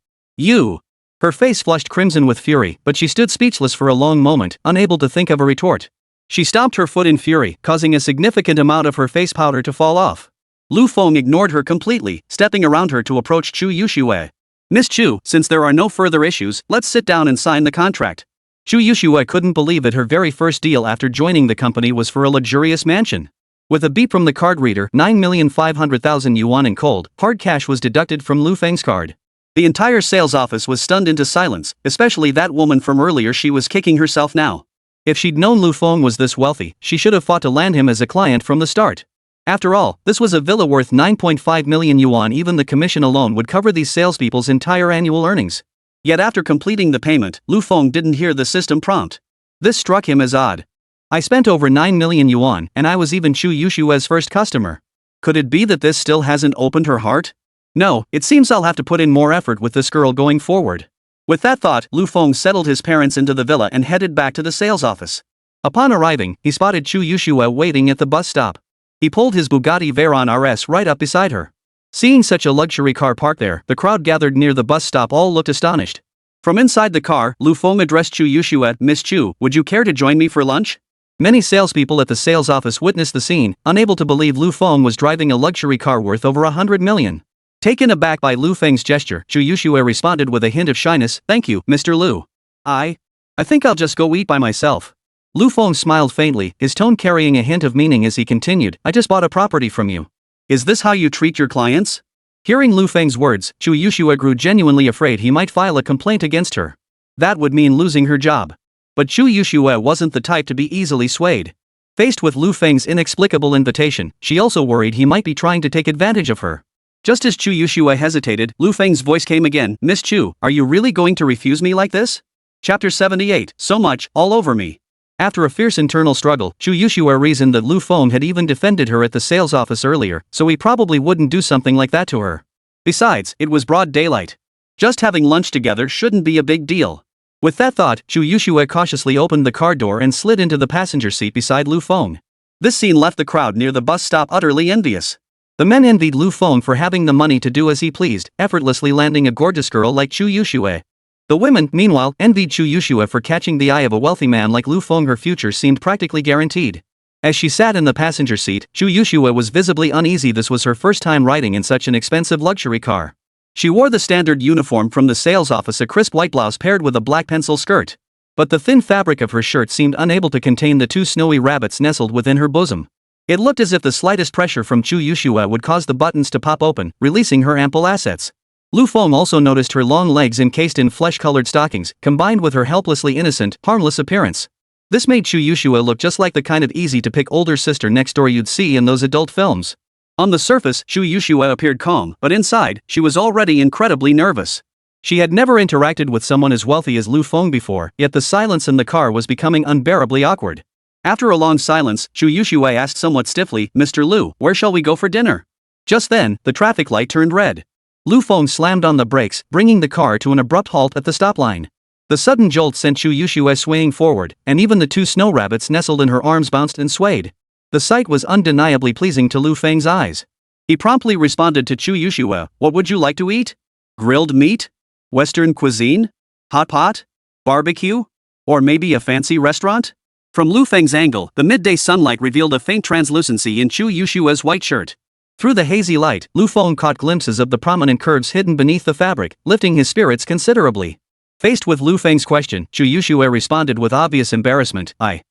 Her face flushed crimson with fury, but she stood speechless for a long moment, unable to think of a retort. She stomped her foot in fury, causing a significant amount of her face powder to fall off. Lu Feng ignored her completely, stepping around her to approach Chu Yushue. "Miss Chu, since there are no further issues, let's sit down and sign the contract." Chu Yushue couldn't believe that her very first deal after joining the company was for a luxurious mansion. With a beep from the card reader, 9,500,000 yuan in cold, hard cash was deducted from Lu Feng's card. The entire sales office was stunned into silence, especially that woman from earlier. She was kicking herself now. If she'd known Lu Feng was this wealthy, she should have fought to land him as a client from the start. After all, this was a villa worth 9.5 million yuan. Even the commission alone would cover these salespeople's entire annual earnings. Yet after completing the payment, Lu Feng didn't hear the system prompt. This struck him as odd. "I spent over 9 million yuan, and I was even Chu Yushue's first customer. Could it be that this still hasn't opened her heart? No, it seems I'll have to put in more effort with this girl going forward." With that thought, Lu Feng settled his parents into the villa and headed back to the sales office. Upon arriving, he spotted Chu Yushue waiting at the bus stop. He pulled his Bugatti Veyron RS right up beside her. Seeing such a luxury car parked there, the crowd gathered near the bus stop all looked astonished. From inside the car, Lu Feng addressed Chu Yushue, "Miss Chu, would you care to join me for lunch?" Many salespeople at the sales office witnessed the scene, unable to believe Lu Feng was driving a luxury car worth over 100 million. Taken aback by Lu Feng's gesture, Chu Yushue responded with a hint of shyness, "Thank you, Mr. Lu. I think I'll just go eat by myself." Lu Feng smiled faintly, his tone carrying a hint of meaning as he continued, "I just bought a property from you. Is this how you treat your clients?" Hearing Lu Feng's words, Chu Yushue grew genuinely afraid he might file a complaint against her. That would mean losing her job. But Chu Yushue wasn't the type to be easily swayed. Faced with Lu Feng's inexplicable invitation, she also worried he might be trying to take advantage of her. Just as Chu Yushua hesitated, Lu Feng's voice came again. Miss Chu, are you really going to refuse me like this? Chapter 78, So much, all over me. After a fierce internal struggle, Chu Yushua reasoned that Lu Feng had even defended her at the sales office earlier, so he probably wouldn't do something like that to her. Besides, it was broad daylight. Just having lunch together shouldn't be a big deal. With that thought, Chu Yushua cautiously opened the car door and slid into the passenger seat beside Lu Feng. This scene left the crowd near the bus stop utterly envious. The men envied Lu Feng for having the money to do as he pleased, effortlessly landing a gorgeous girl like Chu Yushua. The women, meanwhile, envied Chu Yushua for catching the eye of a wealthy man like Lu Feng. Her future seemed practically guaranteed. As she sat in the passenger seat, Chu Yushua was visibly uneasy. This was her first time riding in such an expensive luxury car. She wore the standard uniform from the sales office, a crisp white blouse paired with a black pencil skirt. But the thin fabric of her shirt seemed unable to contain the two snowy rabbits nestled within her bosom. It looked as if the slightest pressure from Chu Yushua would cause the buttons to pop open, releasing her ample assets. Lu Feng also noticed her long legs encased in flesh-colored stockings, combined with her helplessly innocent, harmless appearance. This made Chu Yushua look just like the kind of easy-to-pick older sister next door you'd see in those adult films. On the surface, Chu Yushua appeared calm, but inside, she was already incredibly nervous. She had never interacted with someone as wealthy as Lu Feng before, yet the silence in the car was becoming unbearably awkward. After a long silence, Chu Yushua asked somewhat stiffly, Mr. Lu, where shall we go for dinner? Just then, the traffic light turned red. Lu Feng slammed on the brakes, bringing the car to an abrupt halt at the stop line. The sudden jolt sent Chu Yushua swaying forward, and even the two snow rabbits nestled in her arms bounced and swayed. The sight was undeniably pleasing to Lu Feng's eyes. He promptly responded to Chu Yushua, what would you like to eat? Grilled meat? Western cuisine? Hot pot? Barbecue? Or maybe a fancy restaurant? From Lu Feng's angle, the midday sunlight revealed a faint translucency in Chu Yushua's white shirt. Through the hazy light, Lu Feng caught glimpses of the prominent curves hidden beneath the fabric, lifting his spirits considerably. Faced with Lu Feng's question, Chu Yushua responded with obvious embarrassment, I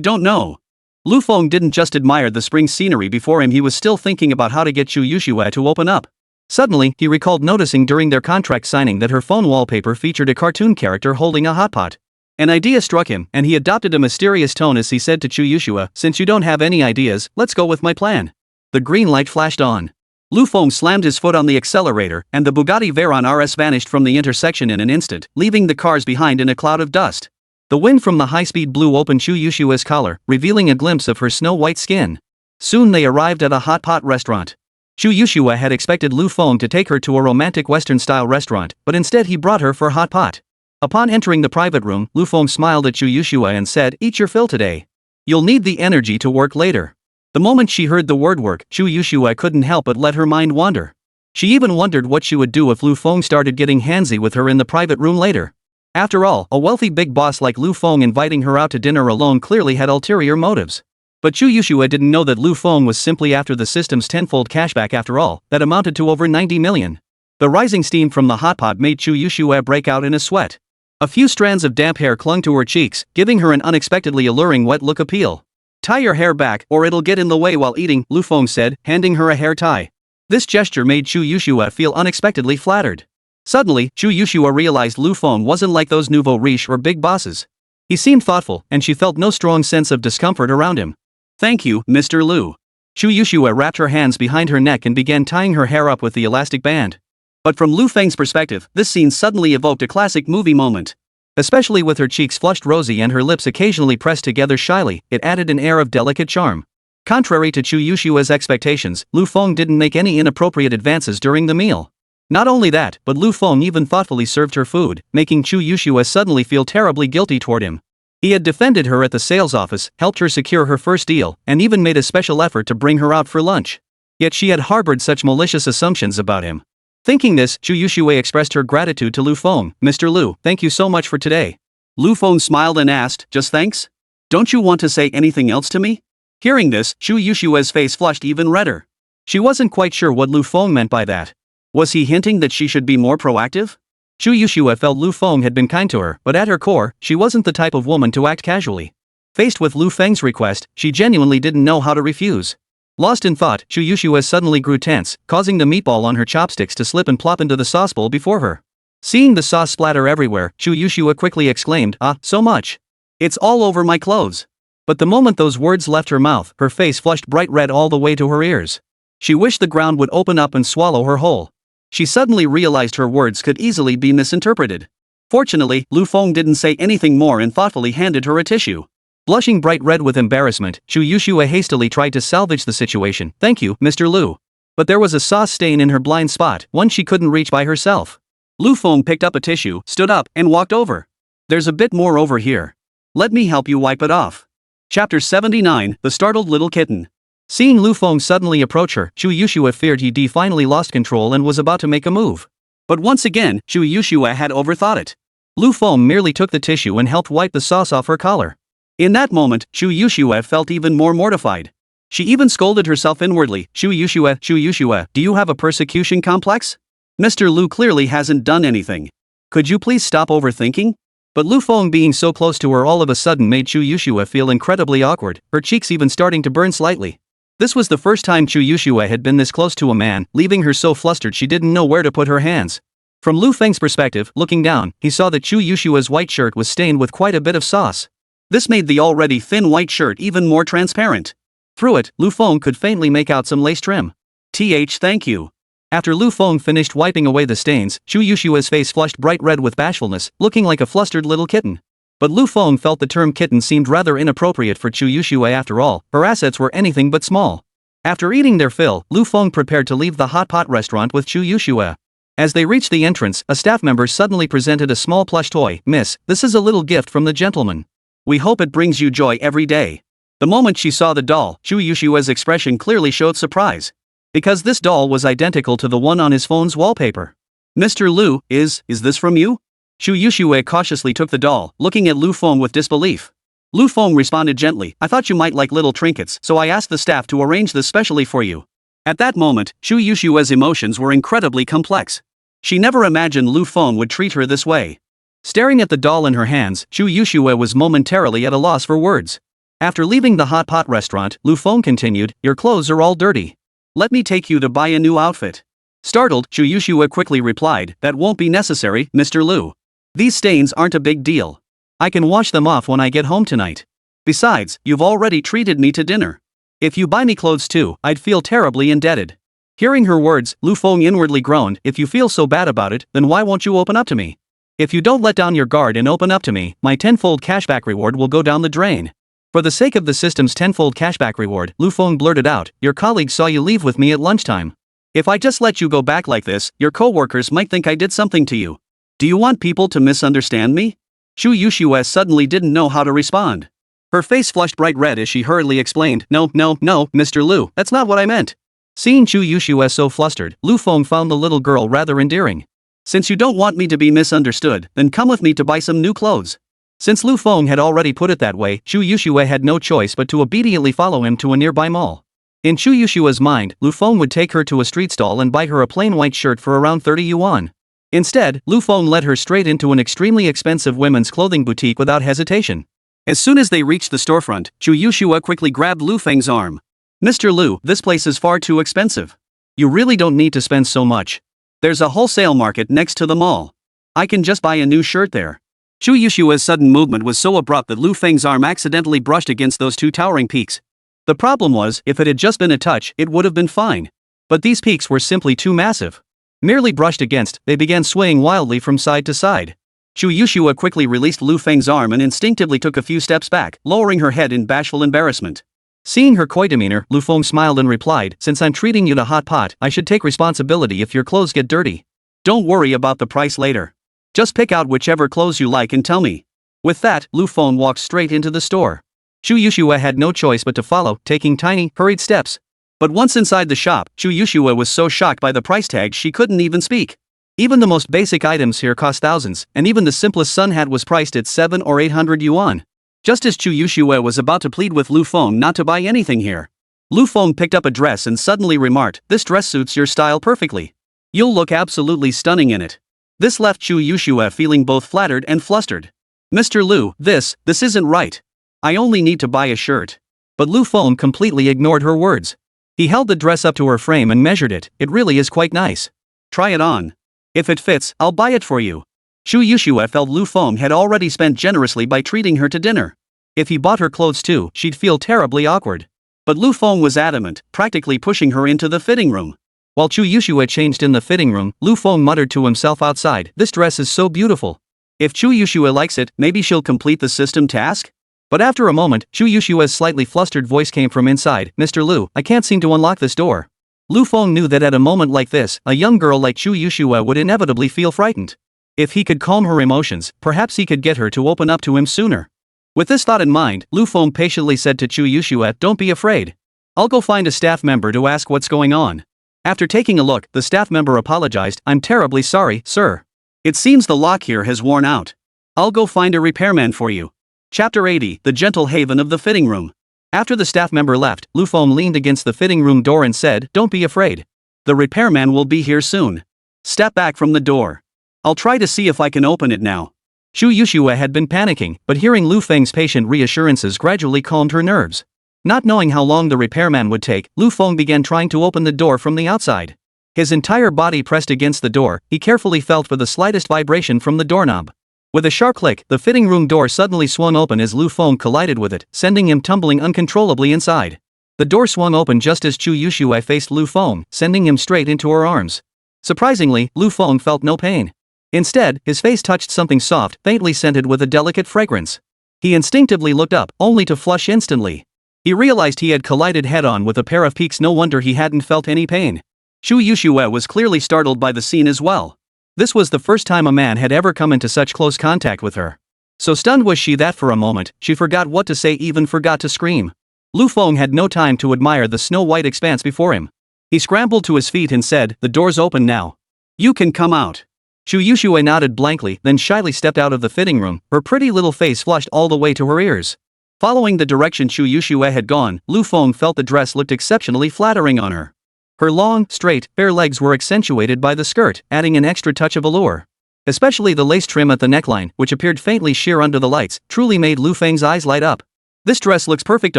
don't know. Lu Feng didn't just admire the spring scenery before him, he was still thinking about how to get Chu Yushua to open up. Suddenly, he recalled noticing during their contract signing that her phone wallpaper featured a cartoon character holding a hot pot. An idea struck him, and he adopted a mysterious tone as he said to Chu Yushua, since you don't have any ideas, let's go with my plan. The green light flashed on. Lu Feng slammed his foot on the accelerator, and the Bugatti Veyron RS vanished from the intersection in an instant, leaving the cars behind in a cloud of dust. The wind from the high-speed blew open Chu Yushua's collar, revealing a glimpse of her snow-white skin. Soon they arrived at a hot pot restaurant. Chu Yushua had expected Lu Feng to take her to a romantic Western-style restaurant, but instead he brought her for hot pot. Upon entering the private room, Lu Feng smiled at Chu Yushua and said, eat your fill today. You'll need the energy to work later. The moment she heard the word work, Chu Yushua couldn't help but let her mind wander. She even wondered what she would do if Lu Feng started getting handsy with her in the private room later. After all, a wealthy big boss like Lu Feng inviting her out to dinner alone clearly had ulterior motives. But Chu Yushua didn't know that Lu Feng was simply after the system's tenfold cashback after all, that amounted to over 90 million. The rising steam from the hot pot made Chu Yushua break out in a sweat. A few strands of damp hair clung to her cheeks, giving her an unexpectedly alluring wet look appeal. Tie your hair back or it'll get in the way while eating, Lu Feng said, handing her a hair tie. This gesture made Chu Yushua feel unexpectedly flattered. Suddenly, Chu Yushua realized Lu Feng wasn't like those nouveau riche or big bosses. He seemed thoughtful, and she felt no strong sense of discomfort around him. Thank you, Mr. Lu. Chu Yushua wrapped her hands behind her neck and began tying her hair up with the elastic band. But from Lu Feng's perspective, this scene suddenly evoked a classic movie moment. Especially with her cheeks flushed rosy and her lips occasionally pressed together shyly, it added an air of delicate charm. Contrary to Chu Yushua's expectations, Lu Feng didn't make any inappropriate advances during the meal. Not only that, but Lu Feng even thoughtfully served her food, making Chu Yushua suddenly feel terribly guilty toward him. He had defended her at the sales office, helped her secure her first deal, and even made a special effort to bring her out for lunch. Yet she had harbored such malicious assumptions about him. Thinking this, Chu Yushua expressed her gratitude to Lu Feng. Mr. Lu, thank you so much for today. Lu Feng smiled and asked, just thanks? Don't you want to say anything else to me? Hearing this, Chu Yushua's face flushed even redder. She wasn't quite sure what Lu Feng meant by that. Was he hinting that she should be more proactive? Chu Yushua felt Lu Feng had been kind to her, but at her core, she wasn't the type of woman to act casually. Faced with Lu Feng's request, she genuinely didn't know how to refuse. Lost in thought, Chu Yushua suddenly grew tense, causing the meatball on her chopsticks to slip and plop into the sauce bowl before her. Seeing the sauce splatter everywhere, Chu Yushua quickly exclaimed, so much. It's all over my clothes. But the moment those words left her mouth, her face flushed bright red all the way to her ears. She wished the ground would open up and swallow her whole. She suddenly realized her words could easily be misinterpreted. Fortunately, Lu Feng didn't say anything more and thoughtfully handed her a tissue. Blushing bright red with embarrassment, Shu Yushua hastily tried to salvage the situation. "Thank you, Mr. Lu." But there was a sauce stain in her blind spot, one she couldn't reach by herself. Lu Feng picked up a tissue, stood up, and walked over. "There's a bit more over here. Let me help you wipe it off." Chapter 79, The Startled Little Kitten. Seeing Lu Feng suddenly approach her, Shu Yushua feared he'd finally lost control and was about to make a move. But once again, Shu Yushua had overthought it. Lu Feng merely took the tissue and helped wipe the sauce off her collar. In that moment, Shu Yushua felt even more mortified. She even scolded herself inwardly. Shu Yushua, do you have a persecution complex? Mr. Lu clearly hasn't done anything. Could you please stop overthinking? But Lu Feng being so close to her all of a sudden made Shu Yushua feel incredibly awkward, her cheeks even starting to burn slightly. This was the first time Shu Yushua had been this close to a man, leaving her so flustered she didn't know where to put her hands. From Lu Feng's perspective, looking down, he saw that Shu Yushua's white shirt was stained with quite a bit of sauce. This made the already thin white shirt even more transparent. Through it, Lu Feng could faintly make out some lace trim. Thank you. After Lu Feng finished wiping away the stains, Shu Yushua's face flushed bright red with bashfulness, looking like a flustered little kitten. But Lu Feng felt the term kitten seemed rather inappropriate for Shu Yushua after all, her assets were anything but small. After eating their fill, Lu Feng prepared to leave the hot pot restaurant with Shu Yushua. As they reached the entrance, a staff member suddenly presented a small plush toy. "Miss, this is a little gift from the gentleman. We hope it brings you joy every day." The moment she saw the doll, Shu Yushua's expression clearly showed surprise. Because this doll was identical to the one on his phone's wallpaper. "Mr. Lu, is this from you?" Shu Yushua cautiously took the doll, looking at Lu Feng with disbelief. Lu Feng responded gently, "I thought you might like little trinkets, so I asked the staff to arrange this specially for you." At that moment, Shu Yushua's emotions were incredibly complex. She never imagined Lu Feng would treat her this way. Staring at the doll in her hands, Shu Yushua was momentarily at a loss for words. After leaving the hot pot restaurant, Lu Feng continued, "Your clothes are all dirty. Let me take you to buy a new outfit." Startled, Shu Yushua quickly replied, "That won't be necessary, Mr. Lu. These stains aren't a big deal. I can wash them off when I get home tonight. Besides, you've already treated me to dinner. If you buy me clothes too, I'd feel terribly indebted." Hearing her words, Lu Feng inwardly groaned, "If you feel so bad about it, then why won't you open up to me? If you don't let down your guard and open up to me, my tenfold cashback reward will go down the drain." For the sake of the system's tenfold cashback reward, Lu Feng blurted out, "Your colleague saw you leave with me at lunchtime. If I just let you go back like this, your co-workers might think I did something to you. Do you want people to misunderstand me?" Shu Yushua suddenly didn't know how to respond. Her face flushed bright red as she hurriedly explained, No, Mr. Lu, that's not what I meant." Seeing Shu Yushua so flustered, Lu Feng found the little girl rather endearing. "Since you don't want me to be misunderstood, then come with me to buy some new clothes." Since Lu Feng had already put it that way, Shu Yushua had no choice but to obediently follow him to a nearby mall. In Shu Yushua's mind, Lu Feng would take her to a street stall and buy her a plain white shirt for around 30 yuan. Instead, Lu Feng led her straight into an extremely expensive women's clothing boutique without hesitation. As soon as they reached the storefront, Shu Yushua quickly grabbed Lu Feng's arm. "Mr. Lu, this place is far too expensive. You really don't need to spend so much. There's a wholesale market next to the mall. I can just buy a new shirt there." Shu Yushua's sudden movement was so abrupt that Lu Feng's arm accidentally brushed against those two towering peaks. The problem was, if it had just been a touch, it would have been fine. But these peaks were simply too massive. Merely brushed against, they began swaying wildly from side to side. Shu Yushua quickly released Lu Feng's arm and instinctively took a few steps back, lowering her head in bashful embarrassment. Seeing her coy demeanor, Lu Feng smiled and replied, "Since I'm treating you to hot pot, I should take responsibility if your clothes get dirty. Don't worry about the price later. Just pick out whichever clothes you like and tell me." With that, Lu Feng walked straight into the store. Shu Yushua had no choice but to follow, taking tiny, hurried steps. But once inside the shop, Shu Yushua was so shocked by the price tag she couldn't even speak. Even the most basic items here cost thousands, and even the simplest sun hat was priced at 700 or 800 yuan. Just as Shu Yushua was about to plead with Lu Feng not to buy anything here, Lu Feng picked up a dress and suddenly remarked, "This dress suits your style perfectly. You'll look absolutely stunning in it." This left Shu Yushua feeling both flattered and flustered. "Mr. Lu, this isn't right. I only need to buy a shirt." But Lu Feng completely ignored her words. He held the dress up to her frame and measured it. "It really is quite nice. Try it on. If it fits, I'll buy it for you." Shu Yushua felt Lu Feng had already spent generously by treating her to dinner. If he bought her clothes too, she'd feel terribly awkward. But Lu Feng was adamant, practically pushing her into the fitting room. While Chu Yushue changed in the fitting room, Lu Feng muttered to himself outside, "This dress is so beautiful. If Chu Yushue likes it, maybe she'll complete the system task?" But after a moment, Chu Yushue's slightly flustered voice came from inside, "Mr. Lu, I can't seem to unlock this door." Lu Feng knew that at a moment like this, a young girl like Chu Yushue would inevitably feel frightened. If he could calm her emotions, perhaps he could get her to open up to him sooner. With this thought in mind, Lu Feng patiently said to Chu Yushue, "Don't be afraid. I'll go find a staff member to ask what's going on." After taking a look, the staff member apologized, "I'm terribly sorry, sir. It seems the lock here has worn out. I'll go find a repairman for you." Chapter 80, The Gentle Haven of the Fitting Room. After the staff member left, Lu Feng leaned against the fitting room door and said, "Don't be afraid. The repairman will be here soon. Step back from the door. I'll try to see if I can open it now." Chu Yushue had been panicking, but hearing Lu Feng's patient reassurances gradually calmed her nerves. Not knowing how long the repairman would take, Lu Feng began trying to open the door from the outside. His entire body pressed against the door, he carefully felt for the slightest vibration from the doorknob. With a sharp click, the fitting room door suddenly swung open as Lu Feng collided with it, sending him tumbling uncontrollably inside. The door swung open just as Chu Yushue faced Lu Feng, sending him straight into her arms. Surprisingly, Lu Feng felt no pain. Instead, his face touched something soft, faintly scented with a delicate fragrance. He instinctively looked up, only to flush instantly. He realized he had collided head-on with a pair of peaks. No wonder he hadn't felt any pain. Chu Yushue was clearly startled by the scene as well. This was the first time a man had ever come into such close contact with her. So stunned was she that for a moment, she forgot what to say, even forgot to scream. Lu Feng had no time to admire the snow-white expanse before him. He scrambled to his feet and said, "The door's open now. You can come out." Chu Yushue nodded blankly, then shyly stepped out of the fitting room, her pretty little face flushed all the way to her ears. Following the direction Chu Yushue had gone, Lu Feng felt the dress looked exceptionally flattering on her. Her long, straight, fair legs were accentuated by the skirt, adding an extra touch of allure. Especially the lace trim at the neckline, which appeared faintly sheer under the lights, truly made Lu Feng's eyes light up. "This dress looks perfect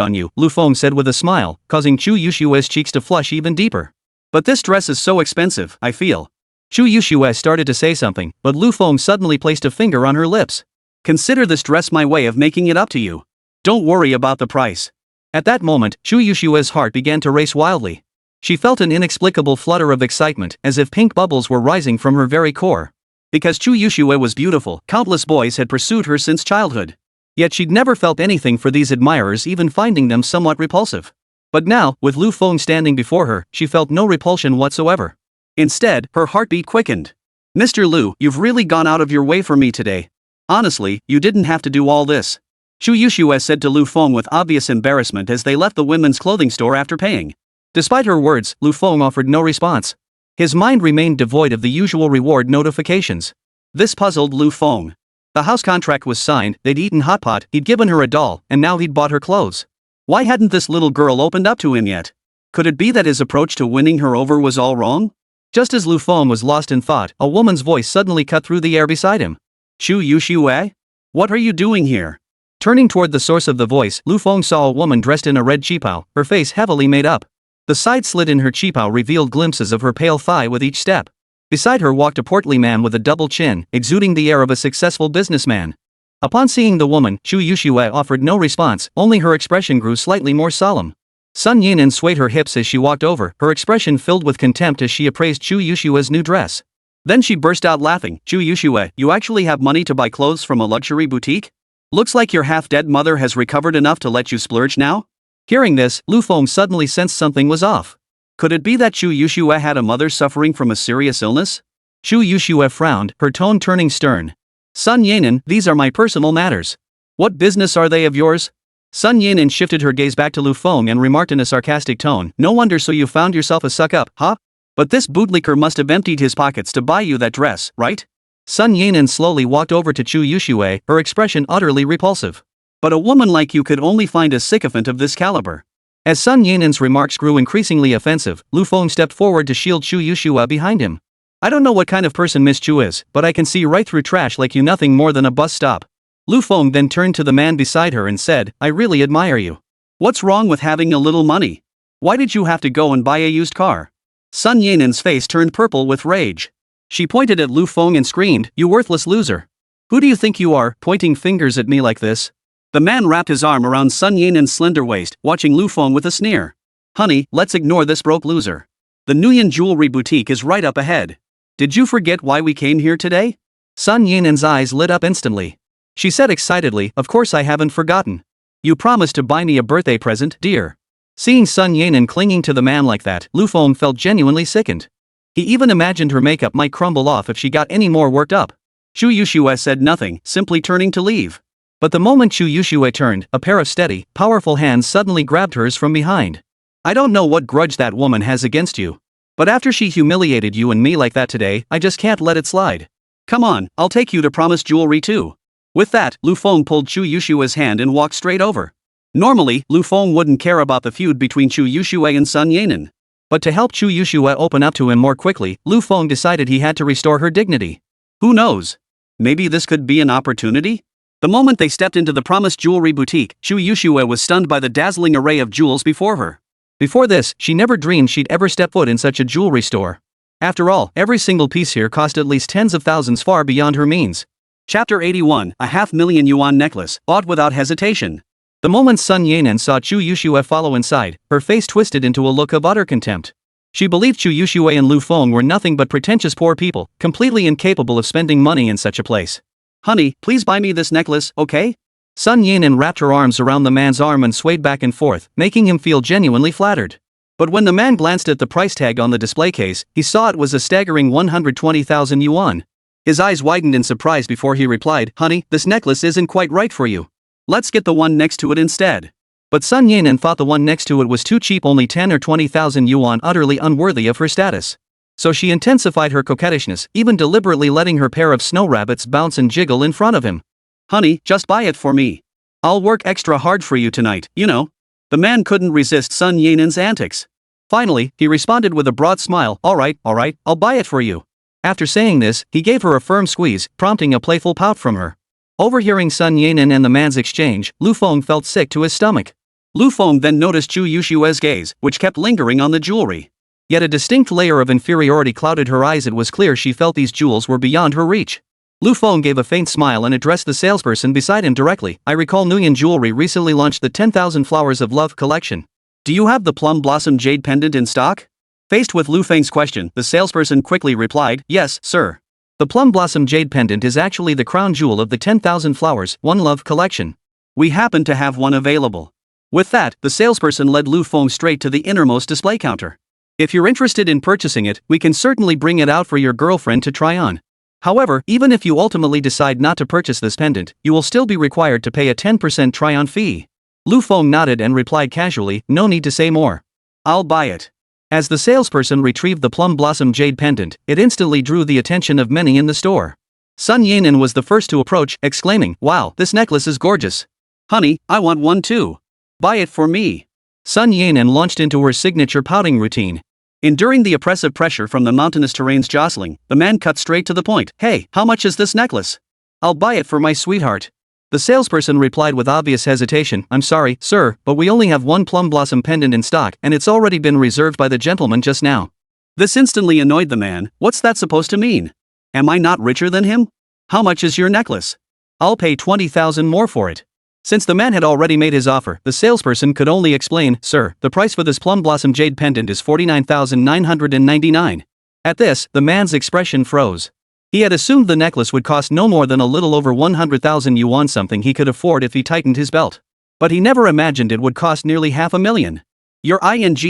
on you," Lu Feng said with a smile, causing Chu Yushue's cheeks to flush even deeper. "But this dress is so expensive, I feel." Chu Yushue started to say something, but Lu Feng suddenly placed a finger on her lips. "Consider this dress my way of making it up to you. Don't worry about the price." At that moment, Chu Yushue's heart began to race wildly. She felt an inexplicable flutter of excitement, as if pink bubbles were rising from her very core. Because Chu Yushue was beautiful, countless boys had pursued her since childhood. Yet she'd never felt anything for these admirers, even finding them somewhat repulsive. But now, with Lu Feng standing before her, she felt no repulsion whatsoever. Instead, her heartbeat quickened. "Mr. Lu, you've really gone out of your way for me today. Honestly, you didn't have to do all this," Chu Yushue said to Lu Feng with obvious embarrassment as they left the women's clothing store after paying. Despite her words, Lu Feng offered no response. His mind remained devoid of the usual reward notifications. This puzzled Lu Feng. The house contract was signed, they'd eaten hot pot, he'd given her a doll, and now he'd bought her clothes. Why hadn't this little girl opened up to him yet? Could it be that his approach to winning her over was all wrong? Just as Lu Feng was lost in thought, a woman's voice suddenly cut through the air beside him. "Chu Yushue? What are you doing here?" Turning toward the source of the voice, Lu Feng saw a woman dressed in a red qipao, her face heavily made up. The side slit in her qipao revealed glimpses of her pale thigh with each step. Beside her walked a portly man with a double chin, exuding the air of a successful businessman. Upon seeing the woman, Chu Yushue offered no response, only her expression grew slightly more solemn. Sun Yinan swayed her hips as she walked over, her expression filled with contempt as she appraised Chu Yushue's new dress. Then she burst out laughing. "Chu Yushue, you actually have money to buy clothes from a luxury boutique? Looks like your half-dead mother has recovered enough to let you splurge now?" Hearing this, Lu Feng suddenly sensed something was off. Could it be that Chu Yushue had a mother suffering from a serious illness? Chu Yushue frowned, her tone turning stern. "Sun Yinan, these are my personal matters. What business are they of yours?" Sun Yinan shifted her gaze back to Lu Feng and remarked in a sarcastic tone, "No wonder, so you found yourself a suck-up, huh? But this bootlicker must have emptied his pockets to buy you that dress, right?" Sun Yinan slowly walked over to Chu Yushue, her expression utterly repulsive. "But a woman like you could only find a sycophant of this caliber." As Sun Yinan's remarks grew increasingly offensive, Lu Feng stepped forward to shield Chu Yushue behind him. "I don't know what kind of person Miss Chu is, but I can see right through trash like you, nothing more than a bus stop." Lu Feng then turned to the man beside her and said, "I really admire you. What's wrong with having a little money? Why did you have to go and buy a used car?" Sun Yinan's face turned purple with rage. She pointed at Lu Feng and screamed, "You worthless loser. Who do you think you are, pointing fingers at me like this?" The man wrapped his arm around Sun Yanan's slender waist, watching Lu Feng with a sneer. Honey, let's ignore this broke loser. The Nguyen Jewelry Boutique is right up ahead. Did you forget why we came here today? Sun Yanan's eyes lit up instantly. She said excitedly, of course I haven't forgotten. You promised to buy me a birthday present, dear. Seeing Sun Yanan clinging to the man like that, Lu Feng felt genuinely sickened. He even imagined her makeup might crumble off if she got any more worked up. Chu Yushue said nothing, simply turning to leave. But the moment Chu Yushue turned, a pair of steady, powerful hands suddenly grabbed hers from behind. I don't know what grudge that woman has against you. But after she humiliated you and me like that today, I just can't let it slide. Come on, I'll take you to Promise Jewelry too. With that, Lu Feng pulled Chu Yushue's hand and walked straight over. Normally, Lu Feng wouldn't care about the feud between Chu Yushue and Sun Yanan. But to help Chu Yushue open up to him more quickly, Lu Feng decided he had to restore her dignity. Who knows? Maybe this could be an opportunity? The moment they stepped into the Promise Jewelry Boutique, Chu Yushue was stunned by the dazzling array of jewels before her. Before this, she never dreamed she'd ever step foot in such a jewelry store. After all, every single piece here cost at least tens of thousands, far beyond her means. Chapter 81, a $500,000 yuan necklace, bought without hesitation. The moment Sun Yanan saw Chu Yushue follow inside, her face twisted into a look of utter contempt. She believed Chu Yushue and Lu Feng were nothing but pretentious poor people, completely incapable of spending money in such a place. Honey, please buy me this necklace, okay? Sun Yanan wrapped her arms around the man's arm and swayed back and forth, making him feel genuinely flattered. But when the man glanced at the price tag on the display case, he saw it was a staggering 120,000 yuan. His eyes widened in surprise before he replied, Honey, this necklace isn't quite right for you. Let's get the one next to it instead. But Sun Yanan thought the one next to it was too cheap, only 10 or 20,000 yuan, utterly unworthy of her status. So she intensified her coquettishness, even deliberately letting her pair of snow rabbits bounce and jiggle in front of him. Honey, just buy it for me. I'll work extra hard for you tonight, you know. The man couldn't resist Sun Yanan's antics. Finally, he responded with a broad smile, all right, I'll buy it for you. After saying this, he gave her a firm squeeze, prompting a playful pout from her. Overhearing Sun Yanan and the man's exchange, Lu Feng felt sick to his stomach. Lu Feng then noticed Chu Yushue's gaze, which kept lingering on the jewelry. Yet a distinct layer of inferiority clouded her eyes. It was clear she felt these jewels were beyond her reach. Lu Feng gave a faint smile and addressed the salesperson beside him directly. I recall Nguyen Jewelry recently launched the 10,000 Flowers of Love collection. Do you have the Plum Blossom Jade pendant in stock? Faced with Lu Feng's question, the salesperson quickly replied, Yes, sir. The Plum Blossom Jade pendant is actually the crown jewel of the 10,000 Flowers, One Love collection. We happen to have one available. With that, the salesperson led Lu Feng straight to the innermost display counter. If you're interested in purchasing it, we can certainly bring it out for your girlfriend to try on. However, even if you ultimately decide not to purchase this pendant, you will still be required to pay a 10% try-on fee. Lu Feng nodded and replied casually, no need to say more. I'll buy it. As the salesperson retrieved the Plum Blossom Jade pendant, it instantly drew the attention of many in the store. Sun Yanan was the first to approach, exclaiming, Wow, this necklace is gorgeous. Honey, I want one too. Buy it for me. Sun Yanan launched into her signature pouting routine. Enduring the oppressive pressure from the mountainous terrain's jostling, the man cut straight to the point. Hey, how much is this necklace? I'll buy it for my sweetheart. The salesperson replied with obvious hesitation, I'm sorry, sir, but we only have one Plum Blossom pendant in stock and it's already been reserved by the gentleman just now. This instantly annoyed the man. What's that supposed to mean? Am I not richer than him? How much is your necklace? I'll pay 20,000 more for it. Since the man had already made his offer, the salesperson could only explain, Sir, the price for this Plum Blossom Jade pendant is 49,999. At this, the man's expression froze. He had assumed the necklace would cost no more than a little over 100,000 yuan, something he could afford if he tightened his belt. But he never imagined it would cost nearly $500,000. You're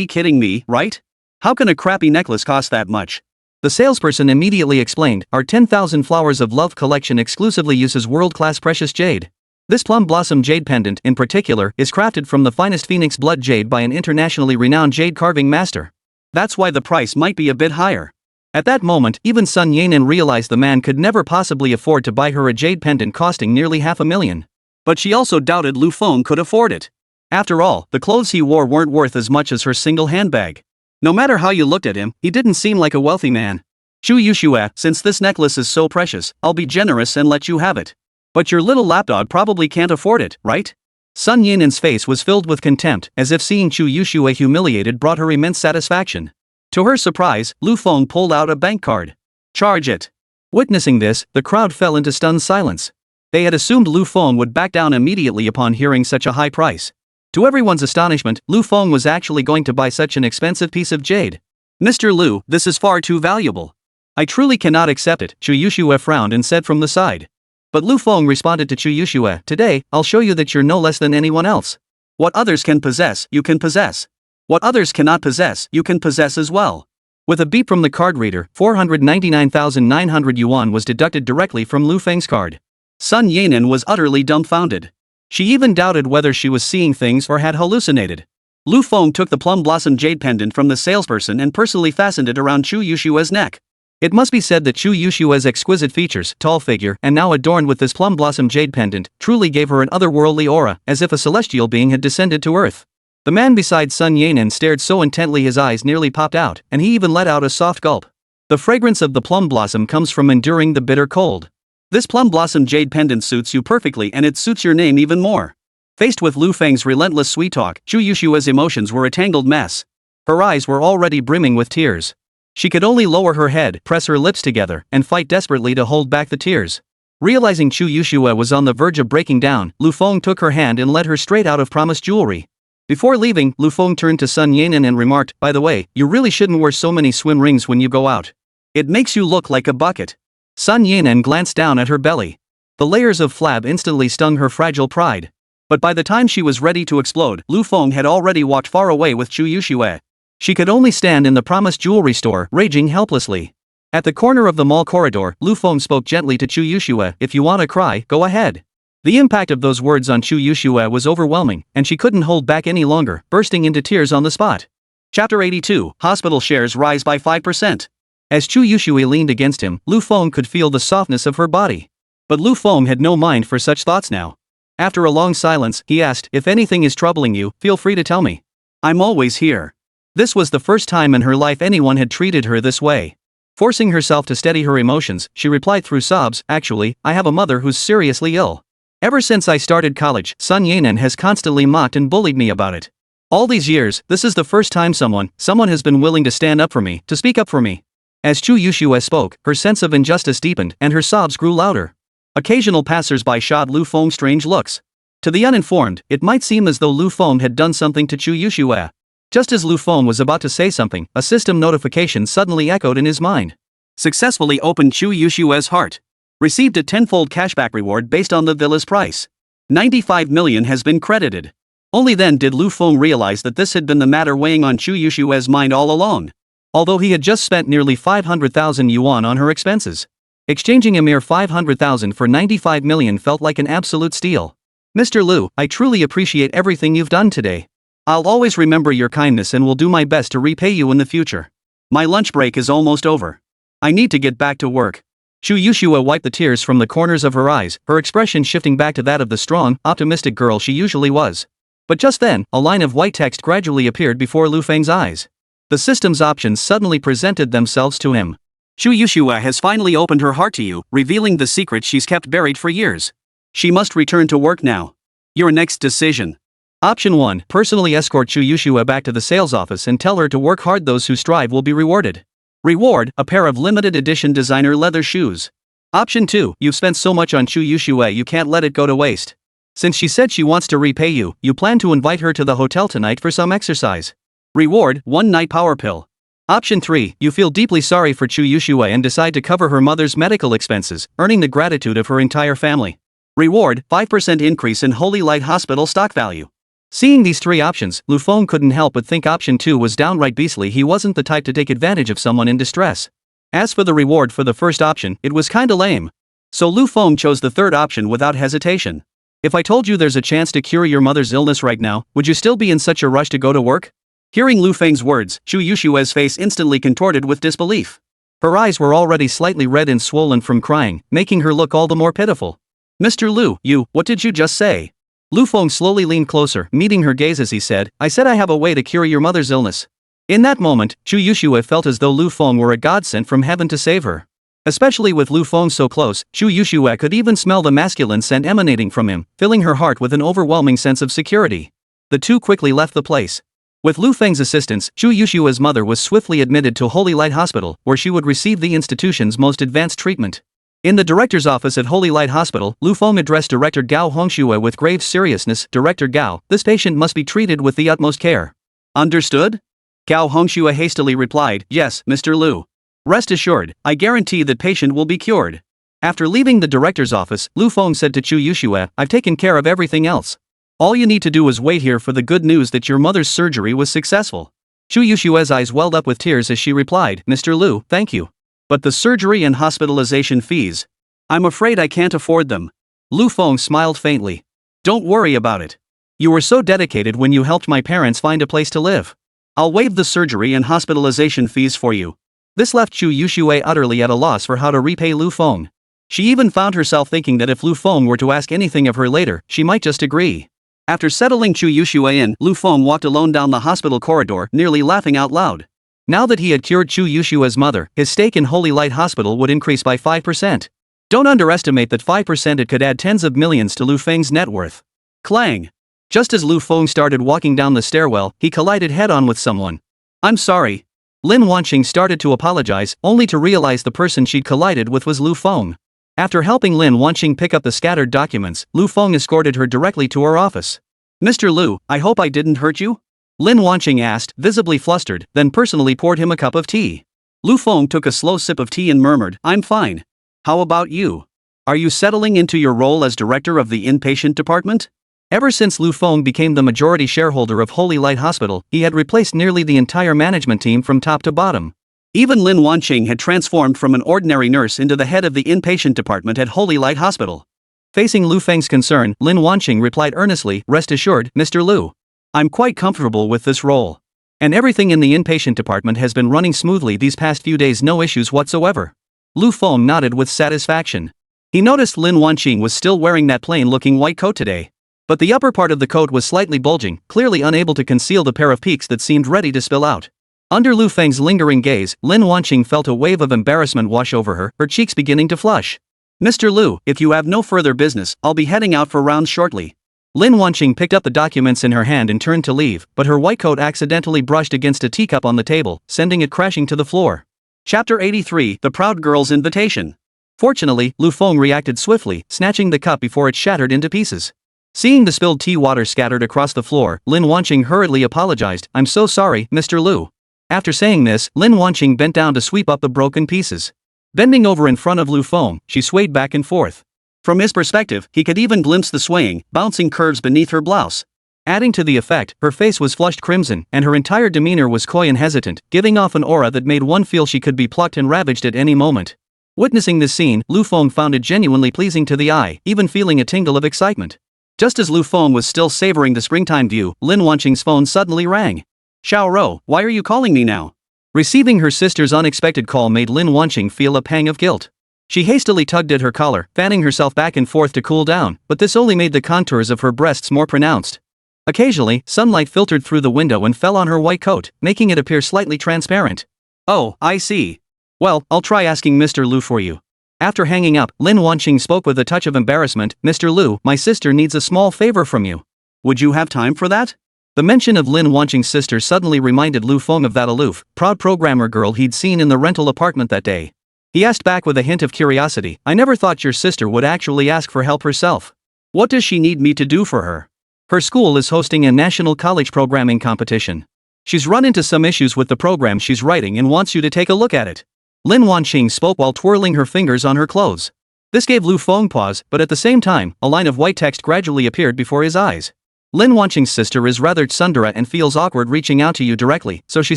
kidding me, right? How can a crappy necklace cost that much? The salesperson immediately explained, Our 10,000 Flowers of Love collection exclusively uses world-class precious jade. This Plum Blossom Jade pendant, in particular, is crafted from the finest phoenix blood jade by an internationally renowned jade carving master. That's why the price might be a bit higher. At that moment, even Sun Yanan realized the man could never possibly afford to buy her a jade pendant costing nearly $500,000. But she also doubted Lu Feng could afford it. After all, the clothes he wore weren't worth as much as her single handbag. No matter how you looked at him, he didn't seem like a wealthy man. Chu Yushue, since this necklace is so precious, I'll be generous and let you have it. But your little lapdog probably can't afford it, right? Sun Yanan's face was filled with contempt, as if seeing Chu Yushue humiliated brought her immense satisfaction. To her surprise, Lu Feng pulled out a bank card. Charge it. Witnessing this, the crowd fell into stunned silence. They had assumed Lu Feng would back down immediately upon hearing such a high price. To everyone's astonishment, Lu Feng was actually going to buy such an expensive piece of jade. Mr. Lu, this is far too valuable. I truly cannot accept it, Chu Yushue frowned and said from the side. But Lu Feng responded to Chu Yushue, today, I'll show you that you're no less than anyone else. What others can possess, you can possess. What others cannot possess, you can possess as well. With a beep from the card reader, 499,900 yuan was deducted directly from Lu Feng's card. Sun Yanan was utterly dumbfounded. She even doubted whether she was seeing things or had hallucinated. Lu Feng took the plum blossom jade pendant from the salesperson and personally fastened it around Chu Yushue's neck. It must be said that Chu Yushue's exquisite features, tall figure, and now adorned with this plum blossom jade pendant, truly gave her an otherworldly aura, as if a celestial being had descended to earth. The man beside Sun Yanan stared so intently his eyes nearly popped out, and he even let out a soft gulp. The fragrance of the plum blossom comes from enduring the bitter cold. This plum blossom jade pendant suits you perfectly, and it suits your name even more. Faced with Lu Feng's relentless sweet talk, Chu Yushue's emotions were a tangled mess. Her eyes were already brimming with tears. She could only lower her head, press her lips together, and fight desperately to hold back the tears. Realizing Chu Yushue was on the verge of breaking down, Lu Feng took her hand and led her straight out of promised jewelry. Before leaving, Lu Feng turned to Sun Yanan and remarked, by the way, you really shouldn't wear so many swim rings when you go out. It makes you look like a bucket. Sun Yanan glanced down at her belly. The layers of flab instantly stung her fragile pride. But by the time she was ready to explode, Lu Feng had already walked far away with Chu Yushue. She could only stand in the promised jewelry store, raging helplessly. At the corner of the mall corridor, Lu Feng spoke gently to Chu Yushue, if you want to cry, go ahead. The impact of those words on Chu Yushue was overwhelming, and she couldn't hold back any longer, bursting into tears on the spot. Chapter 82, Hospital Shares Rise by 5%. As Chu Yushue leaned against him, Lu Feng could feel the softness of her body. But Lu Feng had no mind for such thoughts now. After a long silence, he asked, if anything is troubling you, feel free to tell me. I'm always here. This was the first time in her life anyone had treated her this way. Forcing herself to steady her emotions, she replied through sobs, actually, I have a mother who's seriously ill. Ever since I started college, Sun Yanan has constantly mocked and bullied me about it. All these years, this is the first time someone has been willing to stand up for me, to speak up for me. As Chu Yushue spoke, her sense of injustice deepened and her sobs grew louder. Occasional passers-by shot Lu Feng strange looks. To the uninformed, it might seem as though Lu Feng had done something to Chu Yushue. Just as Lu Feng was about to say something, a system notification suddenly echoed in his mind. Successfully opened Chu Yushue's heart. Received a tenfold cashback reward based on the villa's price. 95 million has been credited. Only then did Lu Feng realize that this had been the matter weighing on Chu Yushue's mind all along. Although he had just spent nearly 500,000 yuan on her expenses. Exchanging a mere 500,000 for 95 million felt like an absolute steal. Mr. Lu, I truly appreciate everything you've done today. I'll always remember your kindness and will do my best to repay you in the future. My lunch break is almost over. I need to get back to work. Chu Yushue wiped the tears from the corners of her eyes, her expression shifting back to that of the strong, optimistic girl she usually was. But just then, a line of white text gradually appeared before Lu Feng's eyes. The system's options suddenly presented themselves to him. Chu Yushue has finally opened her heart to you, revealing the secret she's kept buried for years. She must return to work now. Your next decision. Option 1. Personally escort Chu Yushue back to the sales office and tell her to work hard. Those who strive will be rewarded. Reward, a pair of limited edition designer leather shoes. Option 2. You've spent so much on Chu Yushue you can't let it go to waste. Since she said she wants to repay you, you plan to invite her to the hotel tonight for some exercise. Reward, 1 night power pill. Option 3. You feel deeply sorry for Chu Yushue and decide to cover her mother's medical expenses, earning the gratitude of her entire family. Reward, 5% increase in Holy Light Hospital stock value. Seeing these 3 options, Lu Feng couldn't help but think option 2 was downright beastly. He wasn't the type to take advantage of someone in distress. As for the reward for the first option, it was kinda lame. So Lu Feng chose the third option without hesitation. If I told you there's a chance to cure your mother's illness right now, would you still be in such a rush to go to work? Hearing Lu Feng's words, Chu Yushue's face instantly contorted with disbelief. Her eyes were already slightly red and swollen from crying, making her look all the more pitiful. Mr. Lu, what did you just say? Lu Feng slowly leaned closer, meeting her gaze as he said, I said I have a way to cure your mother's illness. In that moment, Chu Yushue felt as though Lu Feng were a god sent from heaven to save her. Especially with Lu Feng so close, Chu Yushue could even smell the masculine scent emanating from him, filling her heart with an overwhelming sense of security. The two quickly left the place. With Lu Feng's assistance, Chu Yushue's mother was swiftly admitted to Holy Light Hospital, where she would receive the institution's most advanced treatment. In the director's office at Holy Light Hospital, Lu Feng addressed Director Gao Hongxue with grave seriousness. Director Gao, this patient must be treated with the utmost care. Understood? Gao Hongxue hastily replied, yes, Mr. Lu. Rest assured, I guarantee that patient will be cured. After leaving the director's office, Lu Feng said to Chu Yuxue, I've taken care of everything else. All you need to do is wait here for the good news that your mother's surgery was successful. Chu Yuxue's eyes welled up with tears as she replied, Mr. Lu, thank you. But the surgery and hospitalization fees? I'm afraid I can't afford them. Lu Feng smiled faintly. Don't worry about it. You were so dedicated when you helped my parents find a place to live. I'll waive the surgery and hospitalization fees for you. This left Chu Yuxue utterly at a loss for how to repay Lu Feng. She even found herself thinking that if Lu Feng were to ask anything of her later, she might just agree. After settling Chu Yuxue in, Lu Feng walked alone down the hospital corridor, nearly laughing out loud. Now that he had cured Chu Yuxue's mother, his stake in Holy Light Hospital would increase by 5%. Don't underestimate that 5% it could add tens of millions to Lu Feng's net worth. Clang! Just as Lu Feng started walking down the stairwell, he collided head-on with someone. I'm sorry. Lin Wanqing started to apologize, only to realize the person she'd collided with was Lu Feng. After helping Lin Wanqing pick up the scattered documents, Lu Feng escorted her directly to her office. Mr. Lu, I hope I didn't hurt you? Lin Wanqing asked, visibly flustered, then personally poured him a cup of tea. Lu Feng took a slow sip of tea and murmured, I'm fine. How about you? Are you settling into your role as director of the inpatient department? Ever since Lu Feng became the majority shareholder of Holy Light Hospital, he had replaced nearly the entire management team from top to bottom. Even Lin Wanqing had transformed from an ordinary nurse into the head of the inpatient department at Holy Light Hospital. Facing Lu Feng's concern, Lin Wanqing replied earnestly, rest assured, Mr. Lu. I'm quite comfortable with this role. And everything in the inpatient department has been running smoothly these past few days, no issues whatsoever. Lu Feng nodded with satisfaction. He noticed Lin Wanqing was still wearing that plain-looking white coat today. But the upper part of the coat was slightly bulging, clearly unable to conceal the pair of peaks that seemed ready to spill out. Under Lu Feng's lingering gaze, Lin Wanqing felt a wave of embarrassment wash over her, her cheeks beginning to flush. Mr. Lu, if you have no further business, I'll be heading out for rounds shortly. Lin Wanqing picked up the documents in her hand and turned to leave, but her white coat accidentally brushed against a teacup on the table, sending it crashing to the floor. Chapter 83, The Proud Girl's Invitation. Fortunately, Lu Feng reacted swiftly, snatching the cup before it shattered into pieces. Seeing the spilled tea water scattered across the floor, Lin Wanqing hurriedly apologized, I'm so sorry, Mr. Lu. After saying this, Lin Wanqing bent down to sweep up the broken pieces. Bending over in front of Lu Feng, she swayed back and forth. From his perspective, he could even glimpse the swaying, bouncing curves beneath her blouse. Adding to the effect, her face was flushed crimson, and her entire demeanor was coy and hesitant, giving off an aura that made one feel she could be plucked and ravaged at any moment. Witnessing this scene, Lu Feng found it genuinely pleasing to the eye, even feeling a tingle of excitement. Just as Lu Feng was still savoring the springtime view, Lin Wanqing's phone suddenly rang. Xiao Ro, why are you calling me now? Receiving her sister's unexpected call made Lin Wanqing feel a pang of guilt. She hastily tugged at her collar, fanning herself back and forth to cool down, but this only made the contours of her breasts more pronounced. Occasionally, sunlight filtered through the window and fell on her white coat, making it appear slightly transparent. Oh, I see. Well, I'll try asking Mr. Lu for you. After hanging up, Lin Wanqing spoke with a touch of embarrassment, Mr. Lu, my sister needs a small favor from you. Would you have time for that? The mention of Lin Wanqing's sister suddenly reminded Lu Feng of that aloof, proud programmer girl he'd seen in the rental apartment that day. He asked back with a hint of curiosity, I never thought your sister would actually ask for help herself. What does she need me to do for her? Her school is hosting a national college programming competition. She's run into some issues with the program she's writing and wants you to take a look at it. Lin Wanqing spoke while twirling her fingers on her clothes. This gave Lu Feng pause, but at the same time, a line of white text gradually appeared before his eyes. Lin Wanqing's sister is rather tsundere and feels awkward reaching out to you directly, so she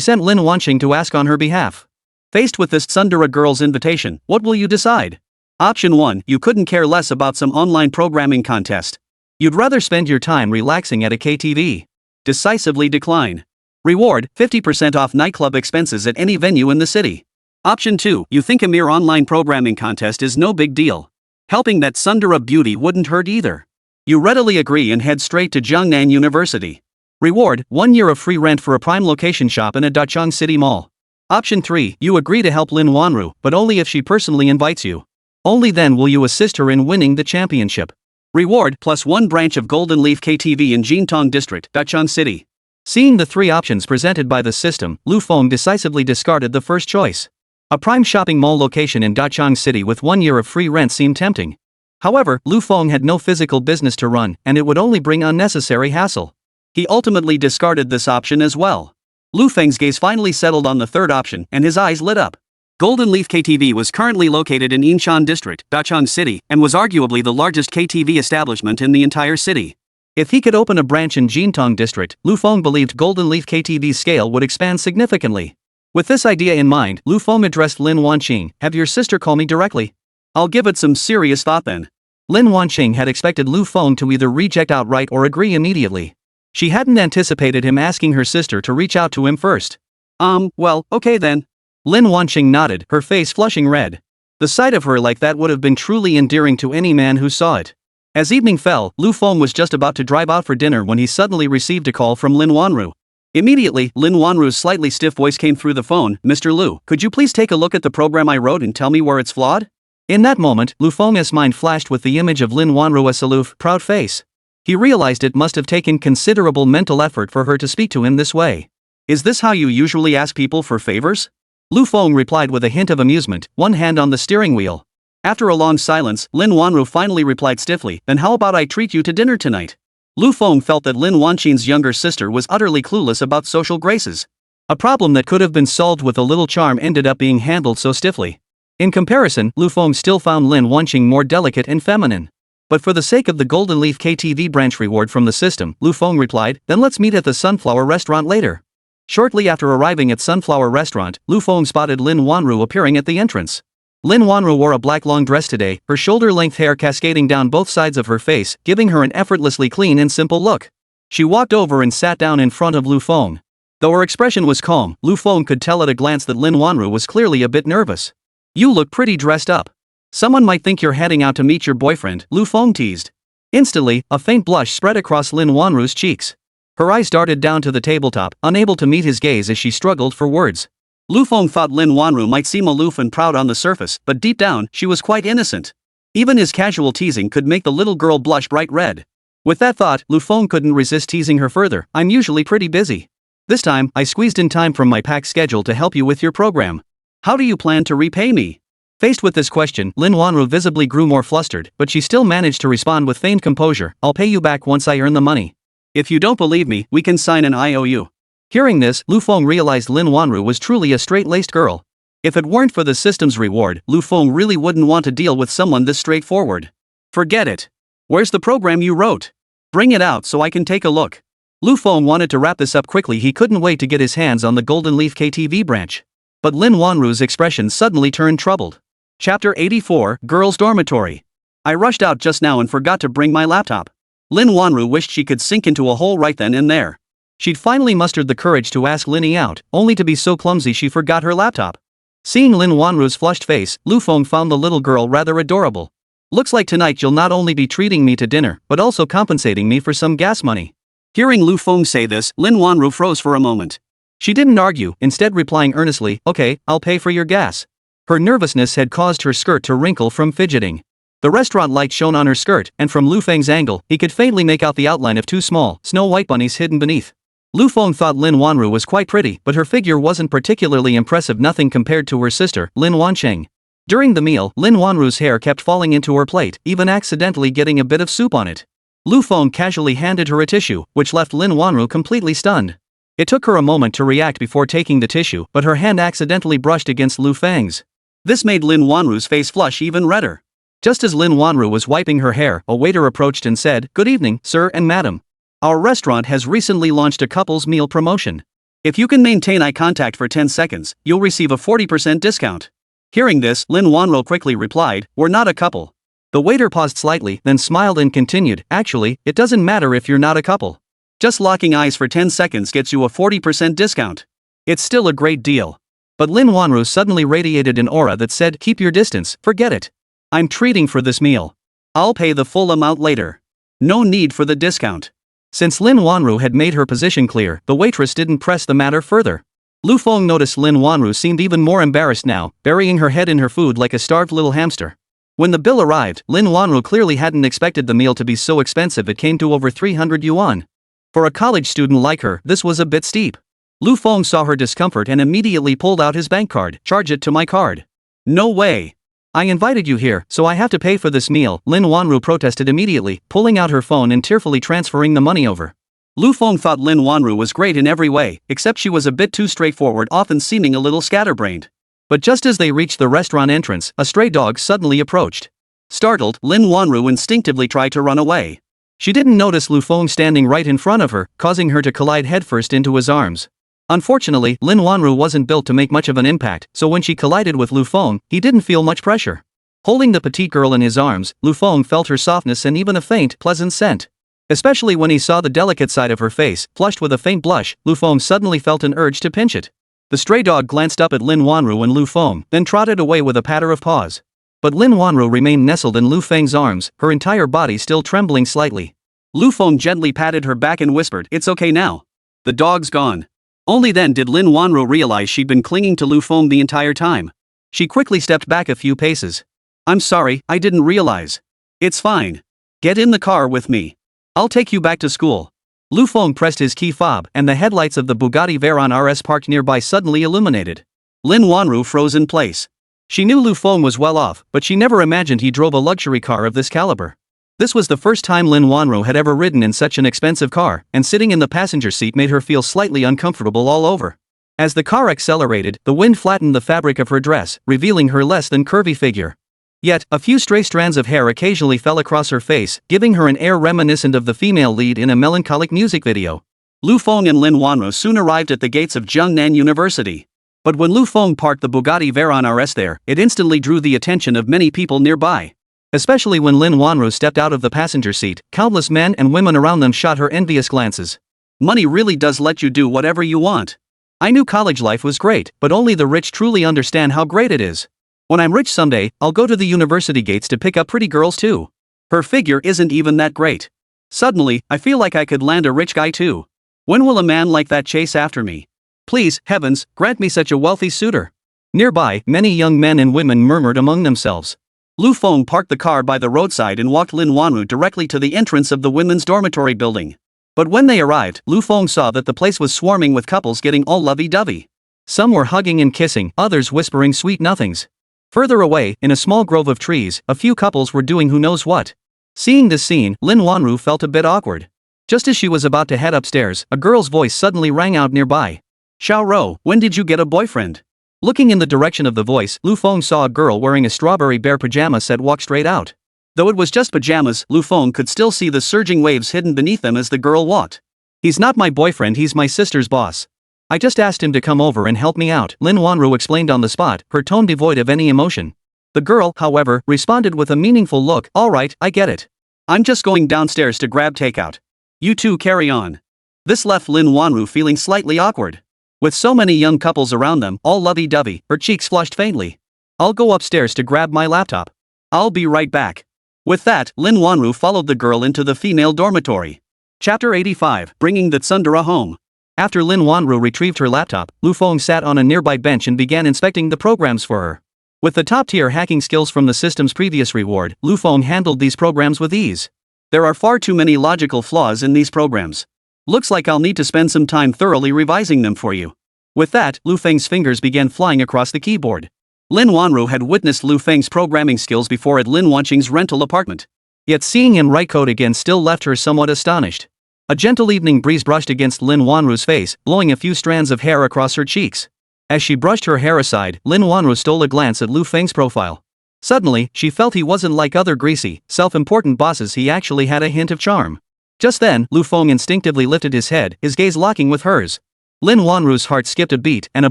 sent Lin Wanqing to ask on her behalf. Faced with this tsundere girl's invitation, what will you decide? Option 1, you couldn't care less about some online programming contest. You'd rather spend your time relaxing at a KTV. Decisively decline. Reward, 50% off nightclub expenses at any venue in the city. Option 2, you think a mere online programming contest is no big deal. Helping that tsundere beauty wouldn't hurt either. You readily agree and head straight to Jiangnan University. Reward, 1 year of free rent for a prime location shop in a Dachang City Mall. Option 3, you agree to help Lin Wanru, but only if she personally invites you. Only then will you assist her in winning the championship. Reward, plus 1 branch of Golden Leaf KTV in Jintong District, Dachang City. Seeing the 3 options presented by the system, Lu Feng decisively discarded the first choice. A prime shopping mall location in Dachang City with 1 year of free rent seemed tempting. However, Lu Feng had no physical business to run, and it would only bring unnecessary hassle. He ultimately discarded this option as well. Lu Feng's gaze finally settled on the third option, and his eyes lit up. Golden Leaf KTV was currently located in Yinshan District, Dachang City, and was arguably the largest KTV establishment in the entire city. If he could open a branch in Jintong District, Lu Feng believed Golden Leaf KTV's scale would expand significantly. With this idea in mind, Lu Feng addressed Lin Wanqing, "Have your sister call me directly. I'll give it some serious thought then." Lin Wanqing had expected Lu Feng to either reject outright or agree immediately. She hadn't anticipated him asking her sister to reach out to him first. Well, okay then. Lin Wanqing nodded, her face flushing red. The sight of her like that would have been truly endearing to any man who saw it. As evening fell, Lu Feng was just about to drive out for dinner when he suddenly received a call from Lin Wanru. Immediately, Lin Wanru's slightly stiff voice came through the phone. "Mr. Lu, could you please take a look at the program I wrote and tell me where it's flawed?" In that moment, Lu Feng's mind flashed with the image of Lin Wanru's aloof, proud face. He realized it must have taken considerable mental effort for her to speak to him this way. "Is this how you usually ask people for favors?" Lu Feng replied with a hint of amusement, one hand on the steering wheel. After a long silence, Lin Wanru finally replied stiffly, "Then how about I treat you to dinner tonight?" Lu Feng felt that Lin Wanqing's younger sister was utterly clueless about social graces. A problem that could have been solved with a little charm ended up being handled so stiffly. In comparison, Lu Feng still found Lin Wanqing more delicate and feminine. But for the sake of the Golden Leaf KTV branch reward from the system, Lu Feng replied, "Then let's meet at the Sunflower Restaurant later." Shortly after arriving at Sunflower Restaurant, Lu Feng spotted Lin Wanru appearing at the entrance. Lin Wanru wore a black long dress today, her shoulder-length hair cascading down both sides of her face, giving her an effortlessly clean and simple look. She walked over and sat down in front of Lu Feng. Though her expression was calm, Lu Feng could tell at a glance that Lin Wanru was clearly a bit nervous. "You look pretty dressed up. Someone might think you're heading out to meet your boyfriend," Lu Feng teased. Instantly, a faint blush spread across Lin Wanru's cheeks. Her eyes darted down to the tabletop, unable to meet his gaze as she struggled for words. Lu Feng thought Lin Wanru might seem aloof and proud on the surface, but deep down, she was quite innocent. Even his casual teasing could make the little girl blush bright red. With that thought, Lu Feng couldn't resist teasing her further. "I'm usually pretty busy. This time, I squeezed in time from my packed schedule to help you with your program. How do you plan to repay me?" Faced with this question, Lin Wanru visibly grew more flustered, but she still managed to respond with feigned composure, "I'll pay you back once I earn the money. If you don't believe me, we can sign an IOU." Hearing this, Lu Feng realized Lin Wanru was truly a straight-laced girl. If it weren't for the system's reward, Lu Feng really wouldn't want to deal with someone this straightforward. "Forget it. Where's the program you wrote? Bring it out so I can take a look." Lu Feng wanted to wrap this up quickly. He couldn't wait to get his hands on the Golden Leaf KTV branch. But Lin Wanru's expression suddenly turned troubled. Chapter 84, Girls' Dormitory. "I rushed out just now and forgot to bring my laptop." Lin Wanru wished she could sink into a hole right then and there. She'd finally mustered the courage to ask Linny out, only to be so clumsy she forgot her laptop. Seeing Lin Wanru's flushed face, Lu Feng found the little girl rather adorable. "Looks like tonight you'll not only be treating me to dinner, but also compensating me for some gas money." Hearing Lu Feng say this, Lin Wanru froze for a moment. She didn't argue, instead replying earnestly, "Okay, I'll pay for your gas." Her nervousness had caused her skirt to wrinkle from fidgeting. The restaurant light shone on her skirt, and from Lu Feng's angle, he could faintly make out the outline of two small, snow-white bunnies hidden beneath. Lu Feng thought Lin Wanru was quite pretty, but her figure wasn't particularly impressive, nothing compared to her sister, Lin Wanqing. During the meal, Lin Wanru's hair kept falling into her plate, even accidentally getting a bit of soup on it. Lu Feng casually handed her a tissue, which left Lin Wanru completely stunned. It took her a moment to react before taking the tissue, but her hand accidentally brushed against Lu Feng's. This made Lin Wanru's face flush even redder. Just as Lin Wanru was wiping her hair, a waiter approached and said, "Good evening, sir and madam. Our restaurant has recently launched a couples meal promotion. If you can maintain eye contact for 10 seconds, you'll receive a 40% discount." Hearing this, Lin Wanru quickly replied, "We're not a couple." The waiter paused slightly, then smiled and continued, "Actually, it doesn't matter if you're not a couple. Just locking eyes for 10 seconds gets you a 40% discount. It's still a great deal." But Lin Wanru suddenly radiated an aura that said, "Keep your distance, forget it. I'm treating for this meal. I'll pay the full amount later. No need for the discount." Since Lin Wanru had made her position clear, the waitress didn't press the matter further. Lu Feng noticed Lin Wanru seemed even more embarrassed now, burying her head in her food like a starved little hamster. When the bill arrived, Lin Wanru clearly hadn't expected the meal to be so expensive. It came to over 300 yuan. For a college student like her, this was a bit steep. Lu Feng saw her discomfort and immediately pulled out his bank card. Charge it to my card. No way. I invited you here, so I have to pay for this meal, Lin Wanru protested immediately, pulling out her phone and tearfully transferring the money over. Lu Feng thought Lin Wanru was great in every way, except she was a bit too straightforward, often seeming a little scatterbrained. But just as they reached the restaurant entrance, a stray dog suddenly approached. Startled, Lin Wanru instinctively tried to run away. She didn't notice Lu Feng standing right in front of her, causing her to collide headfirst into his arms. Unfortunately, Lin Wanru wasn't built to make much of an impact, so when she collided with Lu Feng, he didn't feel much pressure. Holding the petite girl in his arms, Lu Feng felt her softness and even a faint, pleasant scent. Especially when he saw the delicate side of her face, flushed with a faint blush, Lu Feng suddenly felt an urge to pinch it. The stray dog glanced up at Lin Wanru and Lu Feng, then trotted away with a patter of paws. But Lin Wanru remained nestled in Lu Feng's arms, her entire body still trembling slightly. Lu Feng gently patted her back and whispered, "It's okay now. The dog's gone." Only then did Lin Wanru realize she'd been clinging to Lu Feng the entire time. She quickly stepped back a few paces. "I'm sorry, I didn't realize." "It's fine. Get in the car with me. I'll take you back to school." Lu Feng pressed his key fob, and the headlights of the Bugatti Veyron RS parked nearby suddenly illuminated. Lin Wanru froze in place. She knew Lu Feng was well off, but she never imagined he drove a luxury car of this caliber. This was the first time Lin Wanru had ever ridden in such an expensive car, and sitting in the passenger seat made her feel slightly uncomfortable all over. As the car accelerated, the wind flattened the fabric of her dress, revealing her less than curvy figure. Yet, a few stray strands of hair occasionally fell across her face, giving her an air reminiscent of the female lead in a melancholic music video. Lu Feng and Lin Wanru soon arrived at the gates of Jiangnan University. But when Lu Feng parked the Bugatti Veyron RS there, it instantly drew the attention of many people nearby. Especially when Lin Wanru stepped out of the passenger seat, countless men and women around them shot her envious glances. Money really does let you do whatever you want. I knew college life was great, but only the rich truly understand how great it is. When I'm rich someday, I'll go to the university gates to pick up pretty girls too. Her figure isn't even that great. Suddenly, I feel like I could land a rich guy too. When will a man like that chase after me? Please, heavens, grant me such a wealthy suitor." Nearby, many young men and women murmured among themselves. Lu Feng parked the car by the roadside and walked Lin Wanru directly to the entrance of the women's dormitory building. But when they arrived, Lu Feng saw that the place was swarming with couples getting all lovey-dovey. Some were hugging and kissing, others whispering sweet nothings. Further away, in a small grove of trees, a few couples were doing who knows what. Seeing this scene, Lin Wanru felt a bit awkward. Just as she was about to head upstairs, a girl's voice suddenly rang out nearby. "Xiao Ro, when did you get a boyfriend?" Looking in the direction of the voice, Lu Feng saw a girl wearing a strawberry bear pajama set walk straight out. Though it was just pajamas, Lu Feng could still see the surging waves hidden beneath them as the girl walked. "He's not my boyfriend, he's my sister's boss. I just asked him to come over and help me out," Lin Wanru explained on the spot, her tone devoid of any emotion. The girl, however, responded with a meaningful look. "Alright, I get it. I'm just going downstairs to grab takeout. You two carry on." This left Lin Wanru feeling slightly awkward. With so many young couples around them, all lovey-dovey, her cheeks flushed faintly. "I'll go upstairs to grab my laptop. I'll be right back." With that, Lin Wanru followed the girl into the female dormitory. Chapter 85, Bringing the Tsundere Home. After Lin Wanru retrieved her laptop, Lu Feng sat on a nearby bench and began inspecting the programs for her. With the top-tier hacking skills from the system's previous reward, Lu Feng handled these programs with ease. There are far too many logical flaws in these programs. Looks like I'll need to spend some time thoroughly revising them for you. With that, Lu Feng's fingers began flying across the keyboard. Lin Wanru had witnessed Lu Feng's programming skills before at Lin Wanqing's rental apartment. Yet seeing him write code again still left her somewhat astonished. A gentle evening breeze brushed against Lin Wanru's face, blowing a few strands of hair across her cheeks. As she brushed her hair aside, Lin Wanru stole a glance at Lu Feng's profile. Suddenly, she felt he wasn't like other greasy, self-important bosses, he actually had a hint of charm. Just then, Lu Feng instinctively lifted his head, his gaze locking with hers. Lin Wanru's heart skipped a beat, and a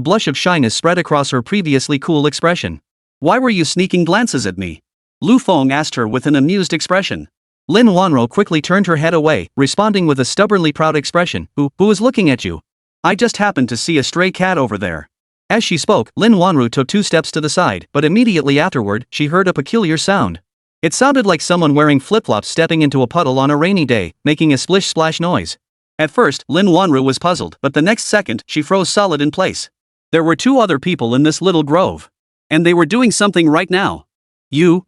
blush of shyness spread across her previously cool expression. "Why were you sneaking glances at me?" Lu Feng asked her with an amused expression. Lin Wanru quickly turned her head away, responding with a stubbornly proud expression. Who is looking at you?" "I just happened to see a stray cat over there." As she spoke, Lin Wanru took 2 steps to the side, but immediately afterward, she heard a peculiar sound. It sounded like someone wearing flip-flops stepping into a puddle on a rainy day, making a splish-splash noise. At first, Lin Wanru was puzzled, but the next second, she froze solid in place. There were 2 other people in this little grove. And they were doing something right now.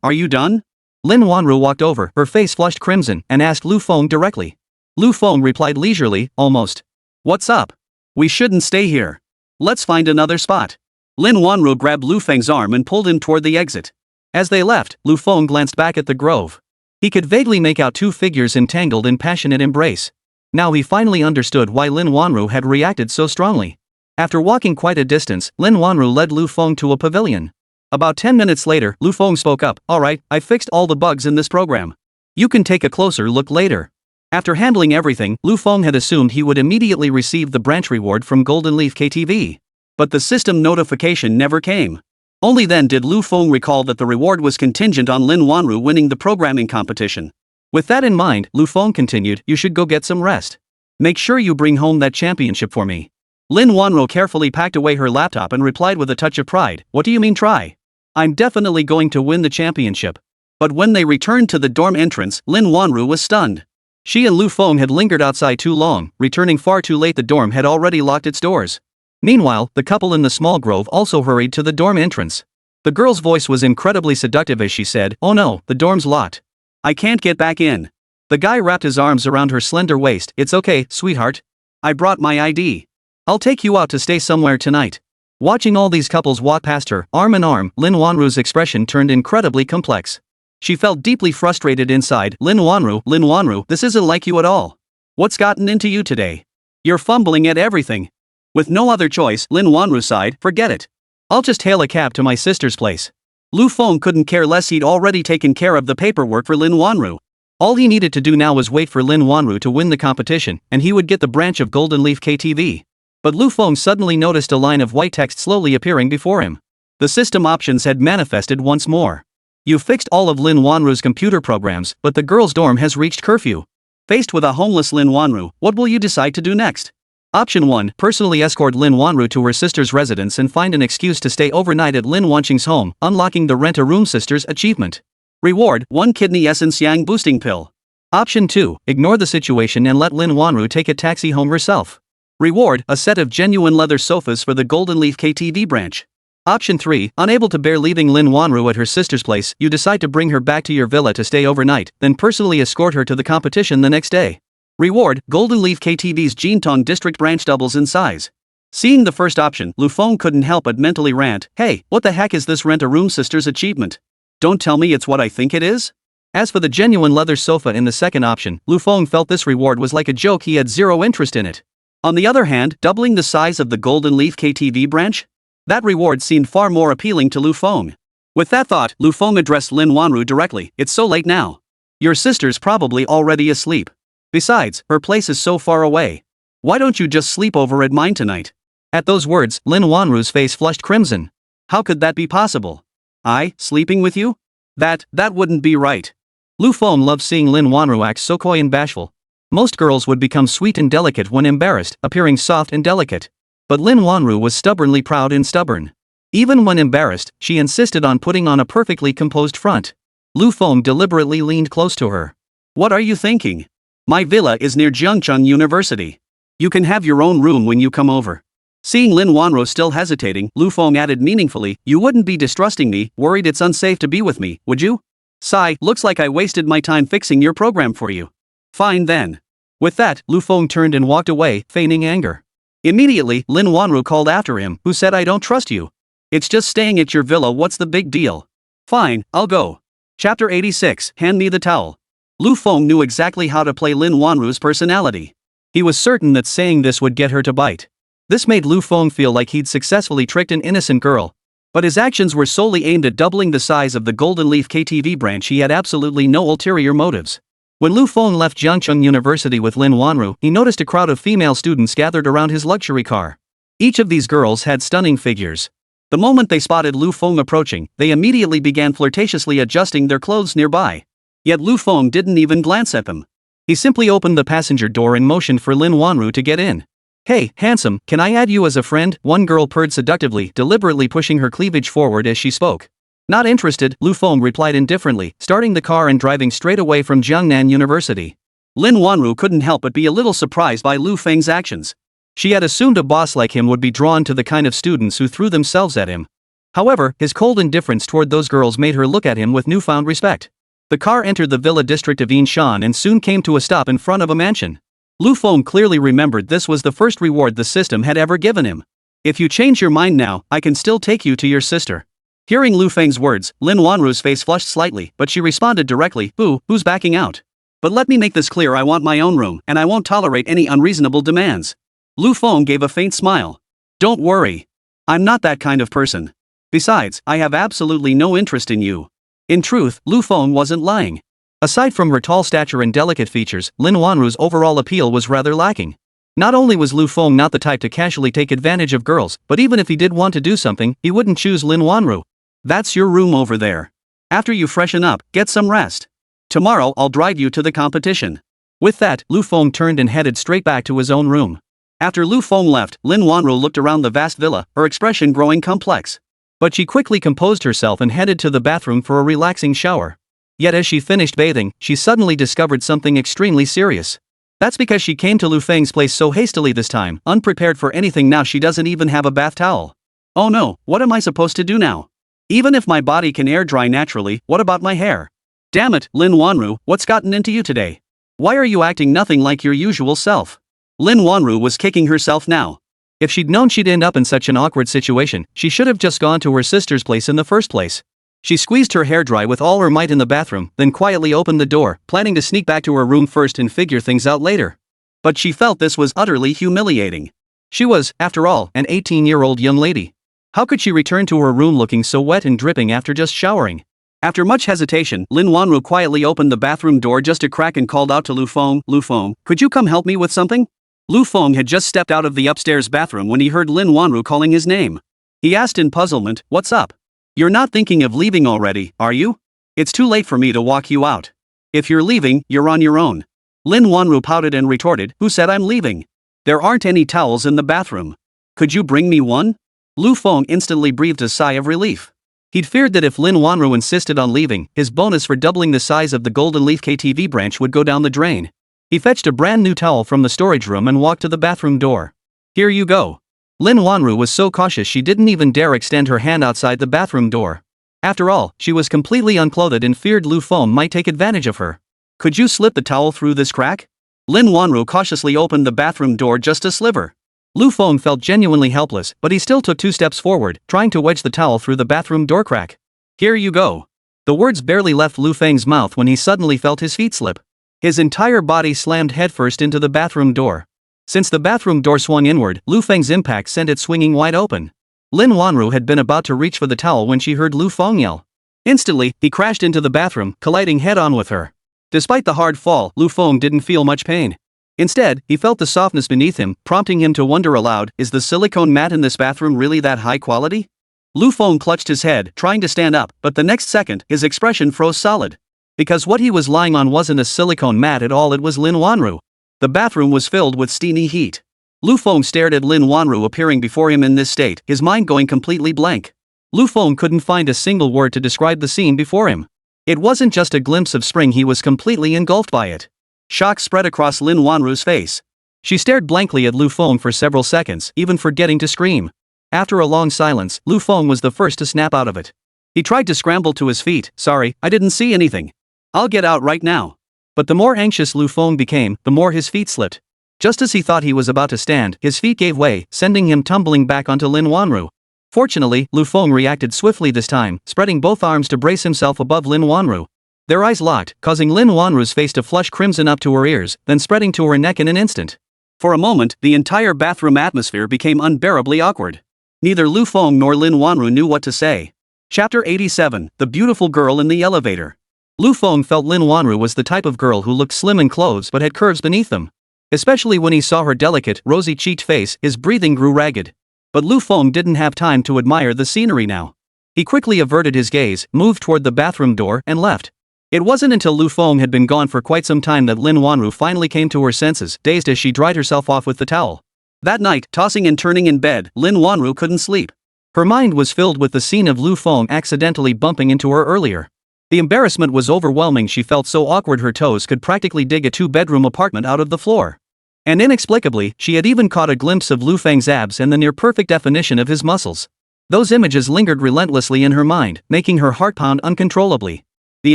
Are you done?" Lin Wanru walked over, her face flushed crimson, and asked Lu Feng directly. Lu Feng replied leisurely, almost. "What's up?" We shouldn't stay here. Let's find another spot. Lin Wanru grabbed Lu Feng's arm and pulled him toward the exit. As they left, Lu Feng glanced back at the grove. He could vaguely make out two figures entangled in passionate embrace. Now he finally understood why Lin Wanru had reacted so strongly. After walking quite a distance, Lin Wanru led Lu Feng to a pavilion. About 10 minutes later, Lu Feng spoke up. Alright, I fixed all the bugs in this program. You can take a closer look later. After handling everything, Lu Feng had assumed he would immediately receive the branch reward from Golden Leaf KTV. But the system notification never came. Only then did Lu Feng recall that the reward was contingent on Lin Wanru winning the programming competition. With that in mind, Lu Feng continued, you should go get some rest. Make sure you bring home that championship for me. Lin Wanru carefully packed away her laptop and replied with a touch of pride, what do you mean try? I'm definitely going to win the championship. But when they returned to the dorm entrance, Lin Wanru was stunned. She and Lu Feng had lingered outside too long, returning far too late. The dorm had already locked its doors. Meanwhile, the couple in the small grove also hurried to the dorm entrance. The girl's voice was incredibly seductive as she said, oh no, the dorm's locked. I can't get back in. The guy wrapped his arms around her slender waist. It's okay, sweetheart. I brought my ID. I'll take you out to stay somewhere tonight. Watching all these couples walk past her, arm in arm, Lin Wanru's expression turned incredibly complex. She felt deeply frustrated inside. Lin Wanru, this isn't like you at all. What's gotten into you today? You're fumbling at everything. With no other choice, Lin Wanru sighed, forget it. I'll just hail a cab to my sister's place. Lu Feng couldn't care less. He'd already taken care of the paperwork for Lin Wanru. All he needed to do now was wait for Lin Wanru to win the competition, and he would get the branch of Golden Leaf KTV. But Lu Feng suddenly noticed a line of white text slowly appearing before him. The system options had manifested once more. You fixed all of Lin Wanru's computer programs, but the girls' dorm has reached curfew. Faced with a homeless Lin Wanru, what will you decide to do next? Option 1. Personally escort Lin Wanru to her sister's residence and find an excuse to stay overnight at Lin Wanqing's home, unlocking the Rent-A-Room Sisters achievement. Reward, 1 kidney essence yang boosting pill. Option 2. Ignore the situation and let Lin Wanru take a taxi home herself. Reward, a set of genuine leather sofas for the Golden Leaf KTV branch. Option 3. Unable to bear leaving Lin Wanru at her sister's place, you decide to bring her back to your villa to stay overnight, then personally escort her to the competition the next day. Reward, Golden Leaf KTV's Jintong district branch doubles in size. Seeing the first option, Lu Feng couldn't help but mentally rant, hey, what the heck is this Rent-A-Room Sisters achievement? Don't tell me it's what I think it is? As for the genuine leather sofa in the second option, Lu Feng felt this reward was like a joke. He had zero interest in it. On the other hand, doubling the size of the Golden Leaf KTV branch? That reward seemed far more appealing to Lu Feng. With that thought, Lu Feng addressed Lin Wanru directly, it's so late now. Your sister's probably already asleep. Besides, her place is so far away. Why don't you just sleep over at mine tonight? At those words, Lin Wanru's face flushed crimson. How could that be possible? I, sleeping with you? That wouldn't be right. Lu Feng loved seeing Lin Wanru act so coy and bashful. Most girls would become sweet and delicate when embarrassed, appearing soft and delicate. But Lin Wanru was stubbornly proud and stubborn. Even when embarrassed, she insisted on putting on a perfectly composed front. Lu Feng deliberately leaned close to her. What are you thinking? My villa is near Jiangcheng University. You can have your own room when you come over. Seeing Lin Wanru still hesitating, Lu Feng added meaningfully, you wouldn't be distrusting me, worried it's unsafe to be with me, would you? Sigh, looks like I wasted my time fixing your program for you. Fine then. With that, Lu Feng turned and walked away, feigning anger. Immediately, Lin Wanru called after him, who said I don't trust you. It's just staying at your villa, what's the big deal? Fine, I'll go. Chapter 86, Hand Me the Towel. Lu Feng knew exactly how to play Lin Wanru's personality. He was certain that saying this would get her to bite. This made Lu Feng feel like he'd successfully tricked an innocent girl. But his actions were solely aimed at doubling the size of the Golden Leaf KTV branch. He had absolutely no ulterior motives. When Lu Feng left Jiangcheng University with Lin Wanru, he noticed a crowd of female students gathered around his luxury car. Each of these girls had stunning figures. The moment they spotted Lu Feng approaching, they immediately began flirtatiously adjusting their clothes nearby. Yet Lu Feng didn't even glance at them. He simply opened the passenger door and motioned for Lin Wanru to get in. Hey, handsome, can I add you as a friend? One girl purred seductively, deliberately pushing her cleavage forward as she spoke. Not interested, Lu Feng replied indifferently, starting the car and driving straight away from Jiangnan University. Lin Wanru couldn't help but be a little surprised by Lu Feng's actions. She had assumed a boss like him would be drawn to the kind of students who threw themselves at him. However, his cold indifference toward those girls made her look at him with newfound respect. The car entered the villa district of Yinshan and soon came to a stop in front of a mansion. Lu Feng clearly remembered this was the first reward the system had ever given him. If you change your mind now, I can still take you to your sister. Hearing Lu Feng's words, Lin Wanru's face flushed slightly, but she responded directly, who's backing out? But let me make this clear, I want my own room, and I won't tolerate any unreasonable demands. Lu Feng gave a faint smile. Don't worry. I'm not that kind of person. Besides, I have absolutely no interest in you. In truth, Lu Feng wasn't lying. Aside from her tall stature and delicate features, Lin Wanru's overall appeal was rather lacking. Not only was Lu Feng not the type to casually take advantage of girls, but even if he did want to do something, he wouldn't choose Lin Wanru. That's your room over there. After you freshen up, get some rest. Tomorrow I'll drive you to the competition. With that, Lu Feng turned and headed straight back to his own room. After Lu Feng left, Lin Wanru looked around the vast villa, her expression growing complex. But she quickly composed herself and headed to the bathroom for a relaxing shower. Yet as she finished bathing, she suddenly discovered something extremely serious. That's because she came to Lu Feng's place so hastily this time, unprepared for anything. Now she doesn't even have a bath towel. Oh no, what am I supposed to do now? Even if my body can air dry naturally, what about my hair? Damn it, Lin Wanru, what's gotten into you today? Why are you acting nothing like your usual self? Lin Wanru was kicking herself now. If she'd known she'd end up in such an awkward situation, she should have just gone to her sister's place in the first place. She squeezed her hair dry with all her might in the bathroom, then quietly opened the door, planning to sneak back to her room first and figure things out later. But she felt this was utterly humiliating. She was, after all, an 18-year-old young lady. How could she return to her room looking so wet and dripping after just showering? After much hesitation, Lin Wanru quietly opened the bathroom door just a crack and called out to Lu Feng, "Lu Feng, could you come help me with something?" Lu Feng had just stepped out of the upstairs bathroom when he heard Lin Wanru calling his name. He asked in puzzlement, "What's up? You're not thinking of leaving already, are you? It's too late for me to walk you out. If you're leaving, you're on your own." Lin Wanru pouted and retorted, "Who said I'm leaving? There aren't any towels in the bathroom. Could you bring me one?" Lu Feng instantly breathed a sigh of relief. He'd feared that if Lin Wanru insisted on leaving, his bonus for doubling the size of the Golden Leaf KTV branch would go down the drain. He fetched a brand new towel from the storage room and walked to the bathroom door. "Here you go." Lin Wanru was so cautious she didn't even dare extend her hand outside the bathroom door. After all, she was completely unclothed and feared Lu Feng might take advantage of her. "Could you slip the towel through this crack?" Lin Wanru cautiously opened the bathroom door just a sliver. Lu Feng felt genuinely helpless, but he still took 2 steps forward, trying to wedge the towel through the bathroom door crack. "Here you go." The words barely left Lu Feng's mouth when he suddenly felt his feet slip. His entire body slammed headfirst into the bathroom door. Since the bathroom door swung inward, Lu Feng's impact sent it swinging wide open. Lin Wanru had been about to reach for the towel when she heard Lu Feng yell. Instantly, he crashed into the bathroom, colliding head-on with her. Despite the hard fall, Lu Feng didn't feel much pain. Instead, he felt the softness beneath him, prompting him to wonder aloud, is the silicone mat in this bathroom really that high quality? Lu Feng clutched his head, trying to stand up, but the next second, his expression froze solid. Because what he was lying on wasn't a silicone mat at all, it was Lin Wanru. The bathroom was filled with steamy heat. Lu Feng stared at Lin Wanru appearing before him in this state, his mind going completely blank. Lu Feng couldn't find a single word to describe the scene before him. It wasn't just a glimpse of spring, he was completely engulfed by it. Shock spread across Lin Wanru's face. She stared blankly at Lu Feng for several seconds, even forgetting to scream. After a long silence, Lu Feng was the first to snap out of it. He tried to scramble to his feet. "Sorry, I didn't see anything. I'll get out right now." But the more anxious Lu Feng became, the more his feet slipped. Just as he thought he was about to stand, his feet gave way, sending him tumbling back onto Lin Wanru. Fortunately, Lu Feng reacted swiftly this time, spreading both arms to brace himself above Lin Wanru. Their eyes locked, causing Lin Wanru's face to flush crimson up to her ears, then spreading to her neck in an instant. For a moment, the entire bathroom atmosphere became unbearably awkward. Neither Lu Feng nor Lin Wanru knew what to say. Chapter 87, The Beautiful Girl in the Elevator. Lu Feng felt Lin Wanru was the type of girl who looked slim in clothes but had curves beneath them. Especially when he saw her delicate, rosy-cheeked face, his breathing grew ragged. But Lu Feng didn't have time to admire the scenery now. He quickly averted his gaze, moved toward the bathroom door, and left. It wasn't until Lu Feng had been gone for quite some time that Lin Wanru finally came to her senses, dazed as she dried herself off with the towel. That night, tossing and turning in bed, Lin Wanru couldn't sleep. Her mind was filled with the scene of Lu Feng accidentally bumping into her earlier. The embarrassment was overwhelming. She felt so awkward her toes could practically dig a 2-bedroom apartment out of the floor. And inexplicably, she had even caught a glimpse of Lu Feng's abs and the near-perfect definition of his muscles. Those images lingered relentlessly in her mind, making her heart pound uncontrollably. The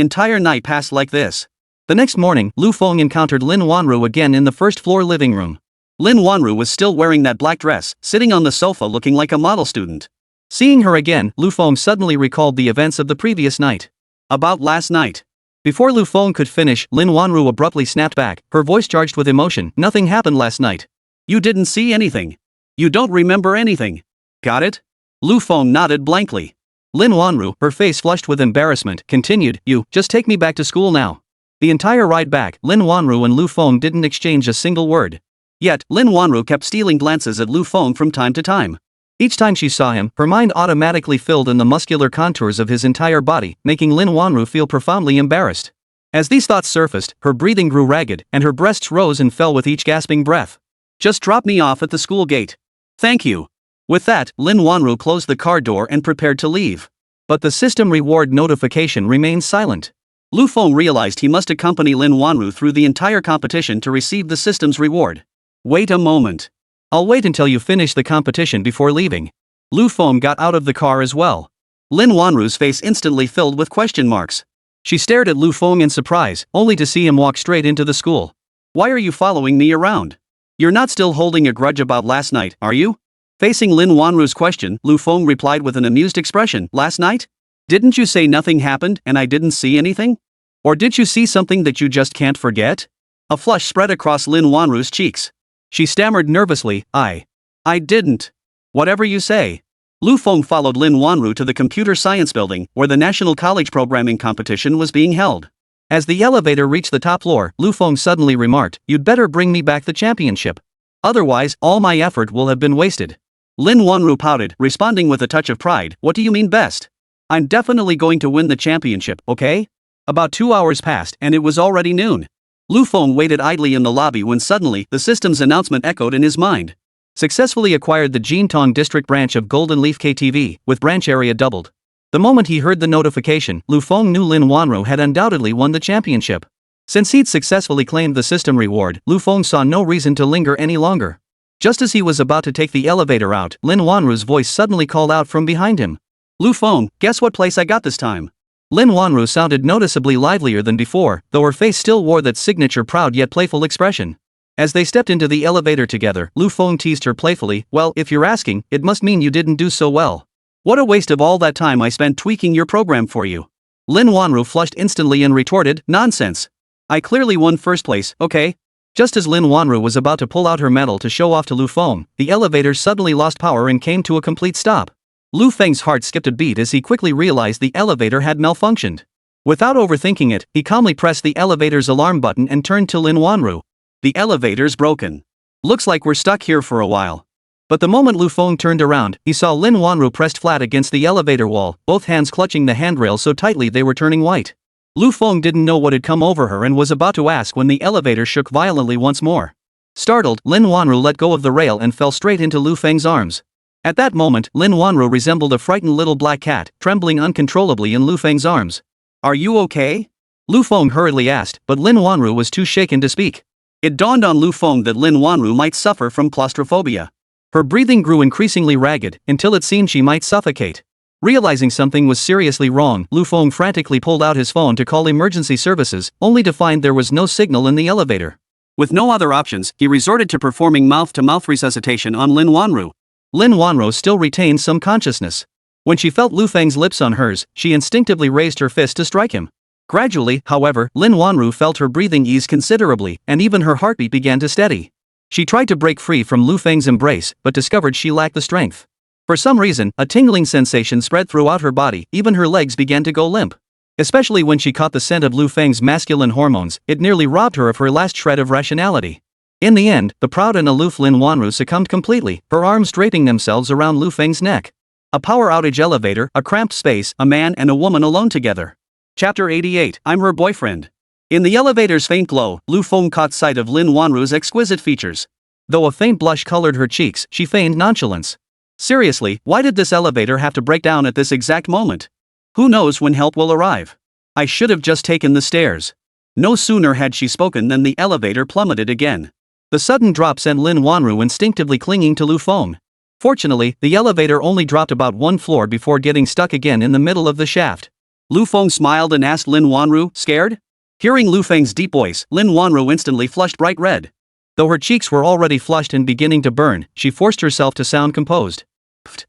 entire night passed like this. The next morning, Lu Feng encountered Lin Wanru again in the first-floor living room. Lin Wanru was still wearing that black dress, sitting on the sofa looking like a model student. Seeing her again, Lu Feng suddenly recalled the events of the previous night. About last night. Before Lu Feng could finish, Lin Wanru abruptly snapped back, her voice charged with emotion. Nothing happened last night. You didn't see anything. You don't remember anything. Got it? Lu Feng nodded blankly. Lin Wanru, her face flushed with embarrassment, continued, You, just take me back to school now. The entire ride back, Lin Wanru and Lu Feng didn't exchange a single word. Yet, Lin Wanru kept stealing glances at Lu Feng from time to time. Each time she saw him, her mind automatically filled in the muscular contours of his entire body, making Lin Wanru feel profoundly embarrassed. As these thoughts surfaced, her breathing grew ragged, and her breasts rose and fell with each gasping breath. Just drop me off at the school gate. Thank you. With that, Lin Wanru closed the car door and prepared to leave. But the system reward notification remained silent. Lu Feng realized he must accompany Lin Wanru through the entire competition to receive the system's reward. Wait a moment. I'll wait until you finish the competition before leaving. Lu Feng got out of the car as well. Lin Wanru's face instantly filled with question marks. She stared at Lu Feng in surprise, only to see him walk straight into the school. Why are you following me around? You're not still holding a grudge about last night, are you? Facing Lin Wanru's question, Lu Feng replied with an amused expression. Last night? Didn't you say nothing happened and I didn't see anything? Or did you see something that you just can't forget? A flush spread across Lin Wanru's cheeks. She stammered nervously, I didn't. Whatever you say. Lu Feng followed Lin Wanru to the computer science building, where the National College Programming Competition was being held. As the elevator reached the top floor, Lu Feng suddenly remarked, You'd better bring me back the championship. Otherwise, all my effort will have been wasted. Lin Wanru pouted, responding with a touch of pride, What do you mean best? I'm definitely going to win the championship, okay? About 2 hours passed and it was already noon. Lu Feng waited idly in the lobby when suddenly, the system's announcement echoed in his mind. Successfully acquired the Jintong District branch of Golden Leaf KTV, with branch area doubled. The moment he heard the notification, Lu Feng knew Lin Wanru had undoubtedly won the championship. Since he'd successfully claimed the system reward, Lu Feng saw no reason to linger any longer. Just as he was about to take the elevator out, Lin Wanru's voice suddenly called out from behind him. Lu Feng, guess what place I got this time? Lin Wanru sounded noticeably livelier than before, though her face still wore that signature proud yet playful expression. As they stepped into the elevator together, Lu Feng teased her playfully, Well, if you're asking, it must mean you didn't do so well. What a waste of all that time I spent tweaking your program for you. Lin Wanru flushed instantly and retorted, Nonsense. I clearly won first place, okay? Just as Lin Wanru was about to pull out her medal to show off to Lu Feng, the elevator suddenly lost power and came to a complete stop. Lu Feng's heart skipped a beat as he quickly realized the elevator had malfunctioned. Without overthinking it, he calmly pressed the elevator's alarm button and turned to Lin Wanru. The elevator's broken. Looks like we're stuck here for a while. But the moment Lu Feng turned around, he saw Lin Wanru pressed flat against the elevator wall, both hands clutching the handrail so tightly they were turning white. Lu Feng didn't know what had come over her and was about to ask when the elevator shook violently once more. Startled, Lin Wanru let go of the rail and fell straight into Lu Feng's arms. At that moment, Lin Wanru resembled a frightened little black cat, trembling uncontrollably in Lu Feng's arms. Are you okay? Lu Feng hurriedly asked, but Lin Wanru was too shaken to speak. It dawned on Lu Feng that Lin Wanru might suffer from claustrophobia. Her breathing grew increasingly ragged, until it seemed she might suffocate. Realizing something was seriously wrong, Lu Feng frantically pulled out his phone to call emergency services, only to find there was no signal in the elevator. With no other options, he resorted to performing mouth-to-mouth resuscitation on Lin Wanru. Lin Wanru still retained some consciousness. When she felt Lu Feng's lips on hers, she instinctively raised her fist to strike him. Gradually, however, Lin Wanru felt her breathing ease considerably, and even her heartbeat began to steady. She tried to break free from Lu Feng's embrace, but discovered she lacked the strength. For some reason, a tingling sensation spread throughout her body, even her legs began to go limp. Especially when she caught the scent of Lu Feng's masculine hormones, it nearly robbed her of her last shred of rationality. In the end, the proud and aloof Lin Wanru succumbed completely, her arms draping themselves around Lu Feng's neck. A power outage elevator, a cramped space, a man and a woman alone together. Chapter 88, I'm her boyfriend. In the elevator's faint glow, Lu Feng caught sight of Lin Wanru's exquisite features. Though a faint blush colored her cheeks, she feigned nonchalance. Seriously, why did this elevator have to break down at this exact moment? Who knows when help will arrive? I should have just taken the stairs. No sooner had she spoken than the elevator plummeted again. The sudden drop sent Lin Wanru instinctively clinging to Lu Feng. Fortunately, the elevator only dropped about one floor before getting stuck again in the middle of the shaft. Lu Feng smiled and asked Lin Wanru, Scared? Hearing Lu Feng's deep voice, Lin Wanru instantly flushed bright red. Though her cheeks were already flushed and beginning to burn, she forced herself to sound composed.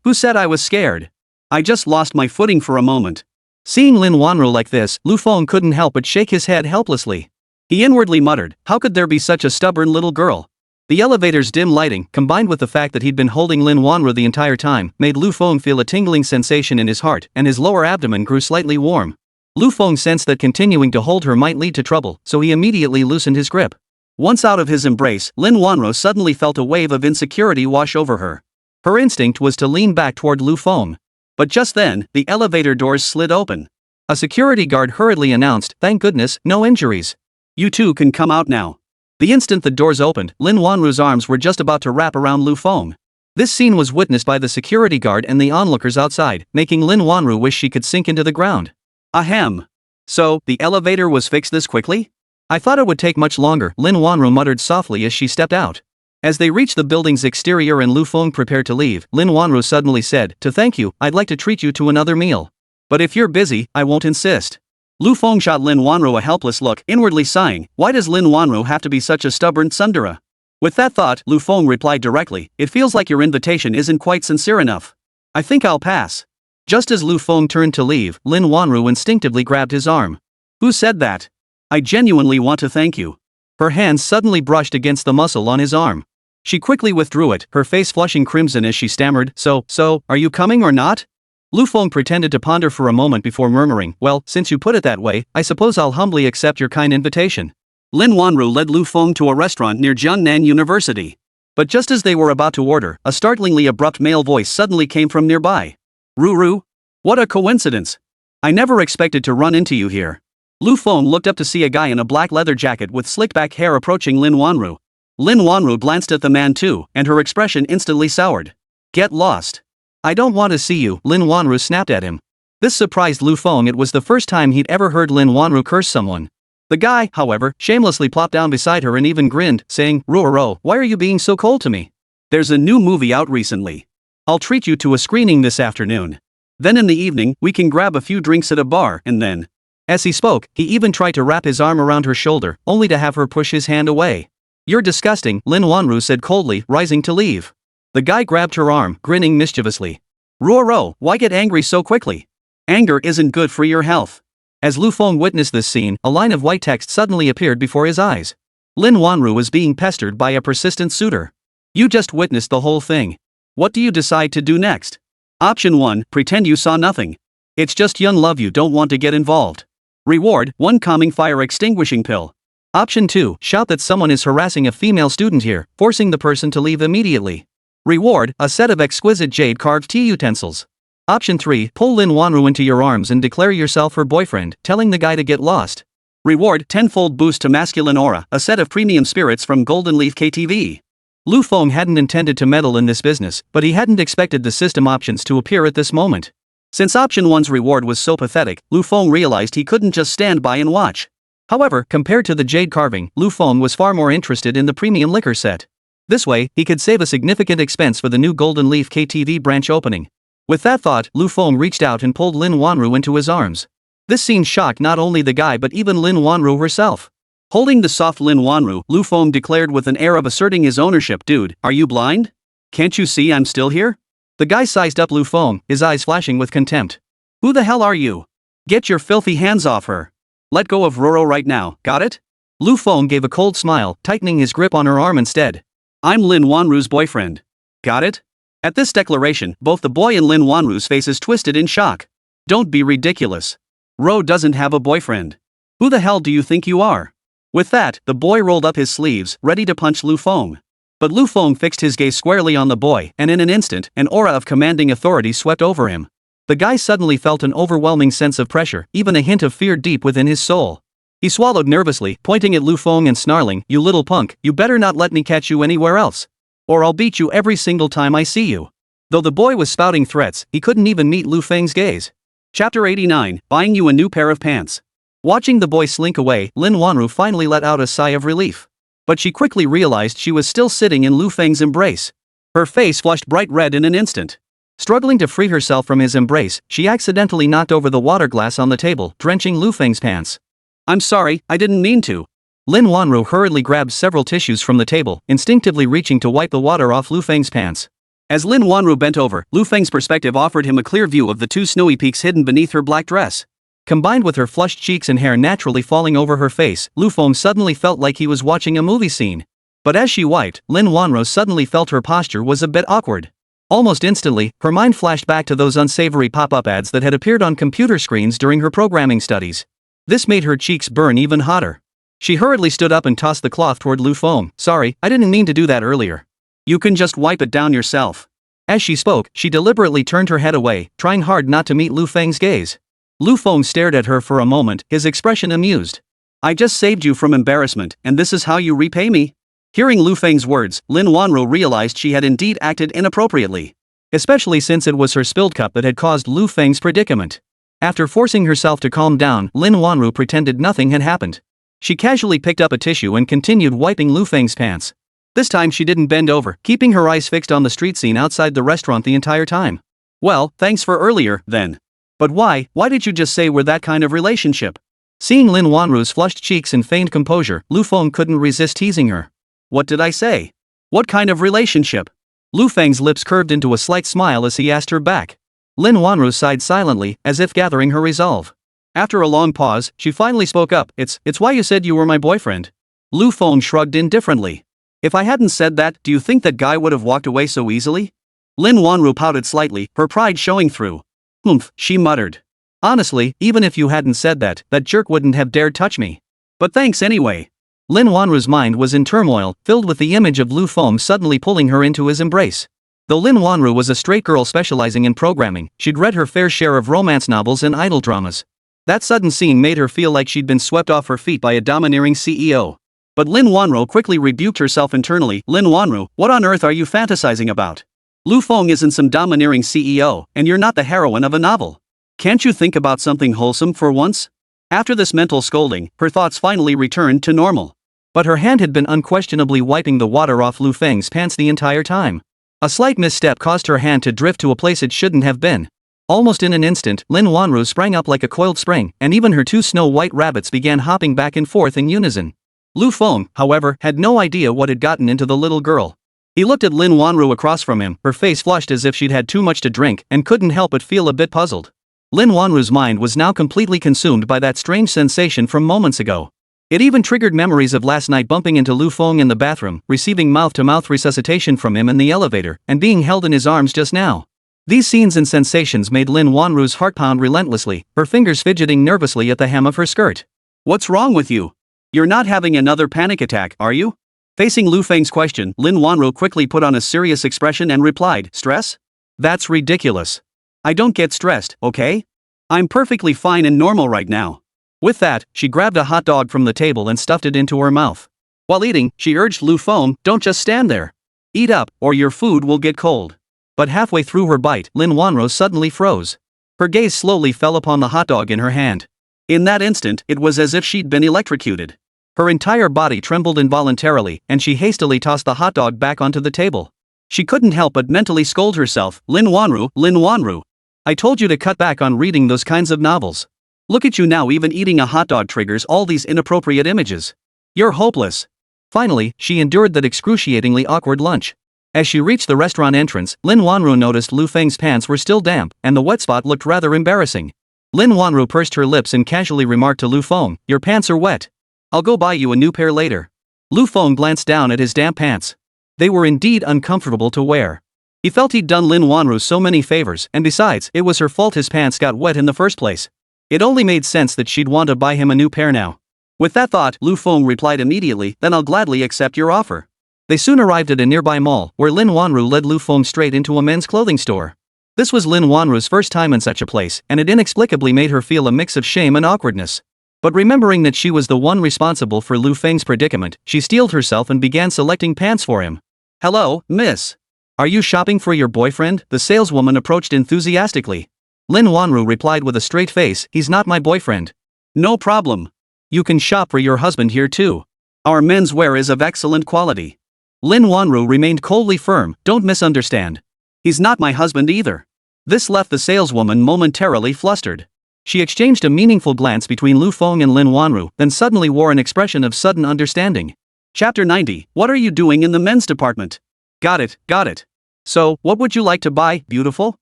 Who said I was scared? I just lost my footing for a moment. Seeing Lin Wanru like this, Lu Feng couldn't help but shake his head helplessly. He inwardly muttered, how could there be such a stubborn little girl? The elevator's dim lighting, combined with the fact that he'd been holding Lin Wanru the entire time, made Lu Feng feel a tingling sensation in his heart, and his lower abdomen grew slightly warm. Lu Feng sensed that continuing to hold her might lead to trouble, so he immediately loosened his grip. Once out of his embrace, Lin Wanru suddenly felt a wave of insecurity wash over her. Her instinct was to lean back toward Lu Feng. But just then, the elevator doors slid open. A security guard hurriedly announced, thank goodness, no injuries. You two can come out now. The instant the doors opened, Lin Wanru's arms were just about to wrap around Lu Feng. This scene was witnessed by the security guard and the onlookers outside, making Lin Wanru wish she could sink into the ground. Ahem. So, the elevator was fixed this quickly? I thought it would take much longer, Lin Wanru muttered softly as she stepped out. As they reached the building's exterior and Lu Feng prepared to leave, Lin Wanru suddenly said, to thank you, I'd like to treat you to another meal. But if you're busy, I won't insist. Lu Feng shot Lin Wanru a helpless look, inwardly sighing, why does Lin Wanru have to be such a stubborn tsundere? With that thought, Lu Feng replied directly, it feels like your invitation isn't quite sincere enough. I think I'll pass. Just as Lu Feng turned to leave, Lin Wanru instinctively grabbed his arm. Who said that? I genuinely want to thank you. Her hand suddenly brushed against the muscle on his arm. She quickly withdrew it, her face flushing crimson as she stammered, so, are you coming or not? Lu Feng pretended to ponder for a moment before murmuring, well, since you put it that way, I suppose I'll humbly accept your kind invitation. Lin Wanru led Lu Feng to a restaurant near Jiangnan University. But just as they were about to order, a startlingly abrupt male voice suddenly came from nearby. Ruru? What a coincidence. I never expected to run into you here. Lu Feng looked up to see a guy in a black leather jacket with slick-back hair approaching Lin Wanru. Lin Wanru glanced at the man too, and her expression instantly soured. Get lost. I don't want to see you, Lin Wanru snapped at him. This surprised Lu Feng. It was the first time he'd ever heard Lin Wanru curse someone. The guy, however, shamelessly plopped down beside her and even grinned, saying, Ruoro, why are you being so cold to me? There's a new movie out recently. I'll treat you to a screening this afternoon. Then in the evening, we can grab a few drinks at a bar, and then. As he spoke, he even tried to wrap his arm around her shoulder, only to have her push his hand away. You're disgusting, Lin Wanru said coldly, rising to leave. The guy grabbed her arm, grinning mischievously. Ruoro, why get angry so quickly? Anger isn't good for your health. As Lu Feng witnessed this scene, a line of white text suddenly appeared before his eyes. Lin Wanru was being pestered by a persistent suitor. You just witnessed the whole thing. What do you decide to do next? Option 1, pretend you saw nothing. It's just young love, you don't want to get involved. Reward, 1 calming fire extinguishing pill. Option 2, shout that someone is harassing a female student here, forcing the person to leave immediately. Reward, a set of exquisite jade carved tea utensils. Option 3, pull Lin Wanru into your arms and declare yourself her boyfriend, telling the guy to get lost. Reward, 10-fold boost to masculine aura, a set of premium spirits from Golden Leaf KTV. Lu Feng hadn't intended to meddle in this business, but he hadn't expected the system options to appear at this moment. Since option 1's reward was so pathetic, Lu Feng realized he couldn't just stand by and watch. However, compared to the jade carving, Lu Feng was far more interested in the premium liquor set. This way, he could save a significant expense for the new Golden Leaf KTV branch opening. With that thought, Lu Feng reached out and pulled Lin Wanru into his arms. This scene shocked not only the guy but even Lin Wanru herself. Holding the soft Lin Wanru, Lu Feng declared with an air of asserting his ownership, dude, are you blind? Can't you see I'm still here? The guy sized up Lu Feng, his eyes flashing with contempt. Who the hell are you? Get your filthy hands off her. Let go of Roro right now, got it? Lu Feng gave a cold smile, tightening his grip on her arm instead. I'm Lin Wanru's boyfriend. Got it? At this declaration, both the boy and Lin Wanru's faces twisted in shock. Don't be ridiculous. Ro doesn't have a boyfriend. Who the hell do you think you are? With that, the boy rolled up his sleeves, ready to punch Lu Feng. But Lu Feng fixed his gaze squarely on the boy, and in an instant, an aura of commanding authority swept over him. The guy suddenly felt an overwhelming sense of pressure, even a hint of fear deep within his soul. He swallowed nervously, pointing at Lu Feng and snarling, you little punk, you better not let me catch you anywhere else. Or I'll beat you every single time I see you. Though the boy was spouting threats, he couldn't even meet Lu Feng's gaze. Chapter 89, Buying You a New Pair of Pants. Watching the boy slink away, Lin Wanru finally let out a sigh of relief. But she quickly realized she was still sitting in Lu Feng's embrace. Her face flushed bright red in an instant. Struggling to free herself from his embrace, she accidentally knocked over the water glass on the table, drenching Lu Feng's pants. I'm sorry, I didn't mean to. Lin Wanru hurriedly grabbed several tissues from the table, instinctively reaching to wipe the water off Lu Feng's pants. As Lin Wanru bent over, Lu Feng's perspective offered him a clear view of the two snowy peaks hidden beneath her black dress. Combined with her flushed cheeks and hair naturally falling over her face, Lu Feng suddenly felt like he was watching a movie scene. But as she wiped, Lin Wanru suddenly felt her posture was a bit awkward. Almost instantly, her mind flashed back to those unsavory pop-up ads that had appeared on computer screens during her programming studies. This made her cheeks burn even hotter. She hurriedly stood up and tossed the cloth toward Lu Feng. Sorry, I didn't mean to do that earlier. You can just wipe it down yourself. As she spoke, she deliberately turned her head away, trying hard not to meet Lu Feng's gaze. Lu Feng stared at her for a moment, his expression amused. I just saved you from embarrassment, and this is how you repay me? Hearing Lu Feng's words, Lin Wanru realized she had indeed acted inappropriately. Especially since it was her spilled cup that had caused Lu Feng's predicament. After forcing herself to calm down, Lin Wanru pretended nothing had happened. She casually picked up a tissue and continued wiping Lu Feng's pants. This time she didn't bend over, keeping her eyes fixed on the street scene outside the restaurant the entire time. Well, thanks for earlier, then. But why did you just say we're that kind of relationship? Seeing Lin Wanru's flushed cheeks and feigned composure, Lu Feng couldn't resist teasing her. What did I say? What kind of relationship? Lu Feng's lips curved into a slight smile as he asked her back. Lin Wanru sighed silently, as if gathering her resolve. After a long pause, she finally spoke up. It's why you said you were my boyfriend. Lu Feng shrugged indifferently. If I hadn't said that, do you think that guy would have walked away so easily? Lin Wanru pouted slightly, her pride showing through. Humph, she muttered. Honestly, even if you hadn't said that jerk wouldn't have dared touch me. But thanks anyway. Lin Wanru's mind was in turmoil, filled with the image of Lu Feng suddenly pulling her into his embrace. Though Lin Wanru was a straight girl specializing in programming, she'd read her fair share of romance novels and idol dramas. That sudden scene made her feel like she'd been swept off her feet by a domineering CEO. But Lin Wanru quickly rebuked herself internally. Lin Wanru, what on earth are you fantasizing about? Lu Feng isn't some domineering CEO, and you're not the heroine of a novel. Can't you think about something wholesome for once? After this mental scolding, her thoughts finally returned to normal. But her hand had been unquestionably wiping the water off Lu Feng's pants the entire time. A slight misstep caused her hand to drift to a place it shouldn't have been. Almost in an instant, Lin Wanru sprang up like a coiled spring, and even her two snow-white rabbits began hopping back and forth in unison. Lu Feng, however, had no idea what had gotten into the little girl. He looked at Lin Wanru across from him, her face flushed as if she'd had too much to drink, and couldn't help but feel a bit puzzled. Lin Wanru's mind was now completely consumed by that strange sensation from moments ago. It even triggered memories of last night bumping into Lu Feng in the bathroom, receiving mouth-to-mouth resuscitation from him in the elevator, and being held in his arms just now. These scenes and sensations made Lin Wanru's heart pound relentlessly, her fingers fidgeting nervously at the hem of her skirt. What's wrong with you? You're not having another panic attack, are you? Facing Lu Feng's question, Lin Wanru quickly put on a serious expression and replied, Stress? That's ridiculous. I don't get stressed, okay? I'm perfectly fine and normal right now. With that, she grabbed a hot dog from the table and stuffed it into her mouth. While eating, she urged Lu Feng, don't just stand there. Eat up, or your food will get cold. But halfway through her bite, Lin Wanru suddenly froze. Her gaze slowly fell upon the hot dog in her hand. In that instant, it was as if she'd been electrocuted. Her entire body trembled involuntarily, and she hastily tossed the hot dog back onto the table. She couldn't help but mentally scold herself, Lin Wanru. I told you to cut back on reading those kinds of novels. Look at you now, even eating a hot dog triggers all these inappropriate images. You're hopeless. Finally, she endured that excruciatingly awkward lunch. As she reached the restaurant entrance, Lin Wanru noticed Lu Feng's pants were still damp, and the wet spot looked rather embarrassing. Lin Wanru pursed her lips and casually remarked to Lu Feng, your pants are wet. I'll go buy you a new pair later. Lu Feng glanced down at his damp pants. They were indeed uncomfortable to wear. He felt he'd done Lin Wanru so many favors, and besides, it was her fault his pants got wet in the first place. It only made sense that she'd want to buy him a new pair now. With that thought, Lu Feng replied immediately, then I'll gladly accept your offer. They soon arrived at a nearby mall, where Lin Wanru led Lu Feng straight into a men's clothing store. This was Lin Wanru's first time in such a place, and it inexplicably made her feel a mix of shame and awkwardness. But remembering that she was the one responsible for Lu Feng's predicament, she steeled herself and began selecting pants for him. Hello, miss. Are you shopping for your boyfriend? The saleswoman approached enthusiastically. Lin Wanru replied with a straight face, he's not my boyfriend. No problem. You can shop for your husband here too. Our men's wear is of excellent quality. Lin Wanru remained coldly firm, don't misunderstand. He's not my husband either. This left the saleswoman momentarily flustered. She exchanged a meaningful glance between Lu Feng and Lin Wanru, then suddenly wore an expression of sudden understanding. Chapter 90. What are you doing in the men's department? Got it, got it. So, what would you like to buy, beautiful?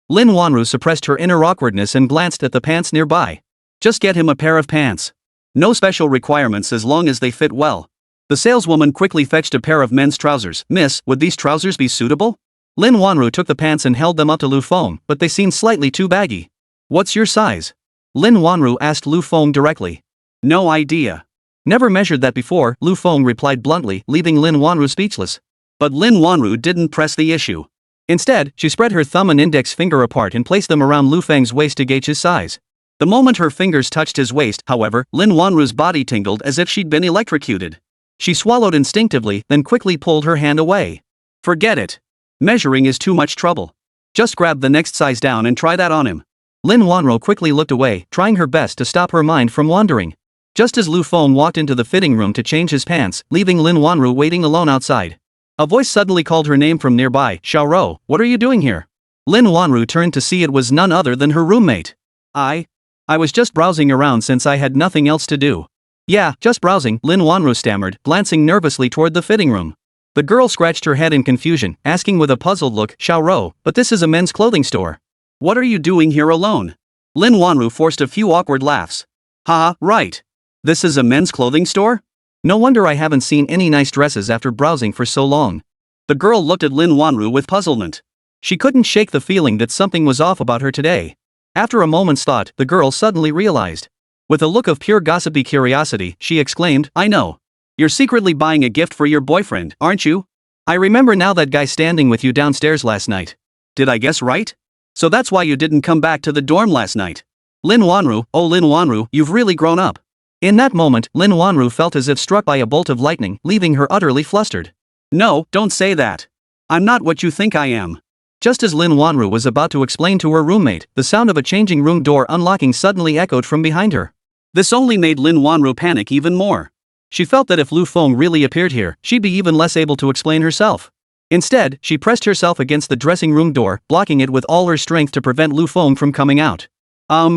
Lin Wanru suppressed her inner awkwardness and glanced at the pants nearby. Just get him a pair of pants. No special requirements as long as they fit well. The saleswoman quickly fetched a pair of men's trousers. Miss, would these trousers be suitable? Lin Wanru took the pants and held them up to Lu Feng, but they seemed slightly too baggy. What's your size? Lin Wanru asked Lu Feng directly. No idea. Never measured that before, Lu Feng replied bluntly, leaving Lin Wanru speechless. But Lin Wanru didn't press the issue. Instead, she spread her thumb and index finger apart and placed them around Lu Feng's waist to gauge his size. The moment her fingers touched his waist, however, Lin Wanru's body tingled as if she'd been electrocuted. She swallowed instinctively, then quickly pulled her hand away. Forget it. Measuring is too much trouble. Just grab the next size down and try that on him. Lin Wanru quickly looked away, trying her best to stop her mind from wandering. Just as Lu Feng walked into the fitting room to change his pants, leaving Lin Wanru waiting alone outside. A voice suddenly called her name from nearby. Xiaoro, what are you doing here? Lin Wanru turned to see it was none other than her roommate. I was just browsing around since I had nothing else to do. Yeah, just browsing, Lin Wanru stammered, glancing nervously toward the fitting room. The girl scratched her head in confusion, asking with a puzzled look, Xiaoro, but this is a men's clothing store. What are you doing here alone? Lin Wanru forced a few awkward laughs. Haha, right. This is a men's clothing store? No wonder I haven't seen any nice dresses after browsing for so long. The girl looked at Lin Wanru with puzzlement. She couldn't shake the feeling that something was off about her today. After a moment's thought, the girl suddenly realized. With a look of pure gossipy curiosity, she exclaimed, I know. You're secretly buying a gift for your boyfriend, aren't you? I remember now that guy standing with you downstairs last night. Did I guess right? So that's why you didn't come back to the dorm last night. Lin Wanru, oh Lin Wanru, you've really grown up. In that moment, Lin Wanru felt as if struck by a bolt of lightning, leaving her utterly flustered. No, don't say that. I'm not what you think I am. Just as Lin Wanru was about to explain to her roommate, the sound of a changing room door unlocking suddenly echoed from behind her. This only made Lin Wanru panic even more. She felt that if Lu Feng really appeared here, she'd be even less able to explain herself. Instead, she pressed herself against the dressing room door, blocking it with all her strength to prevent Lu Feng from coming out.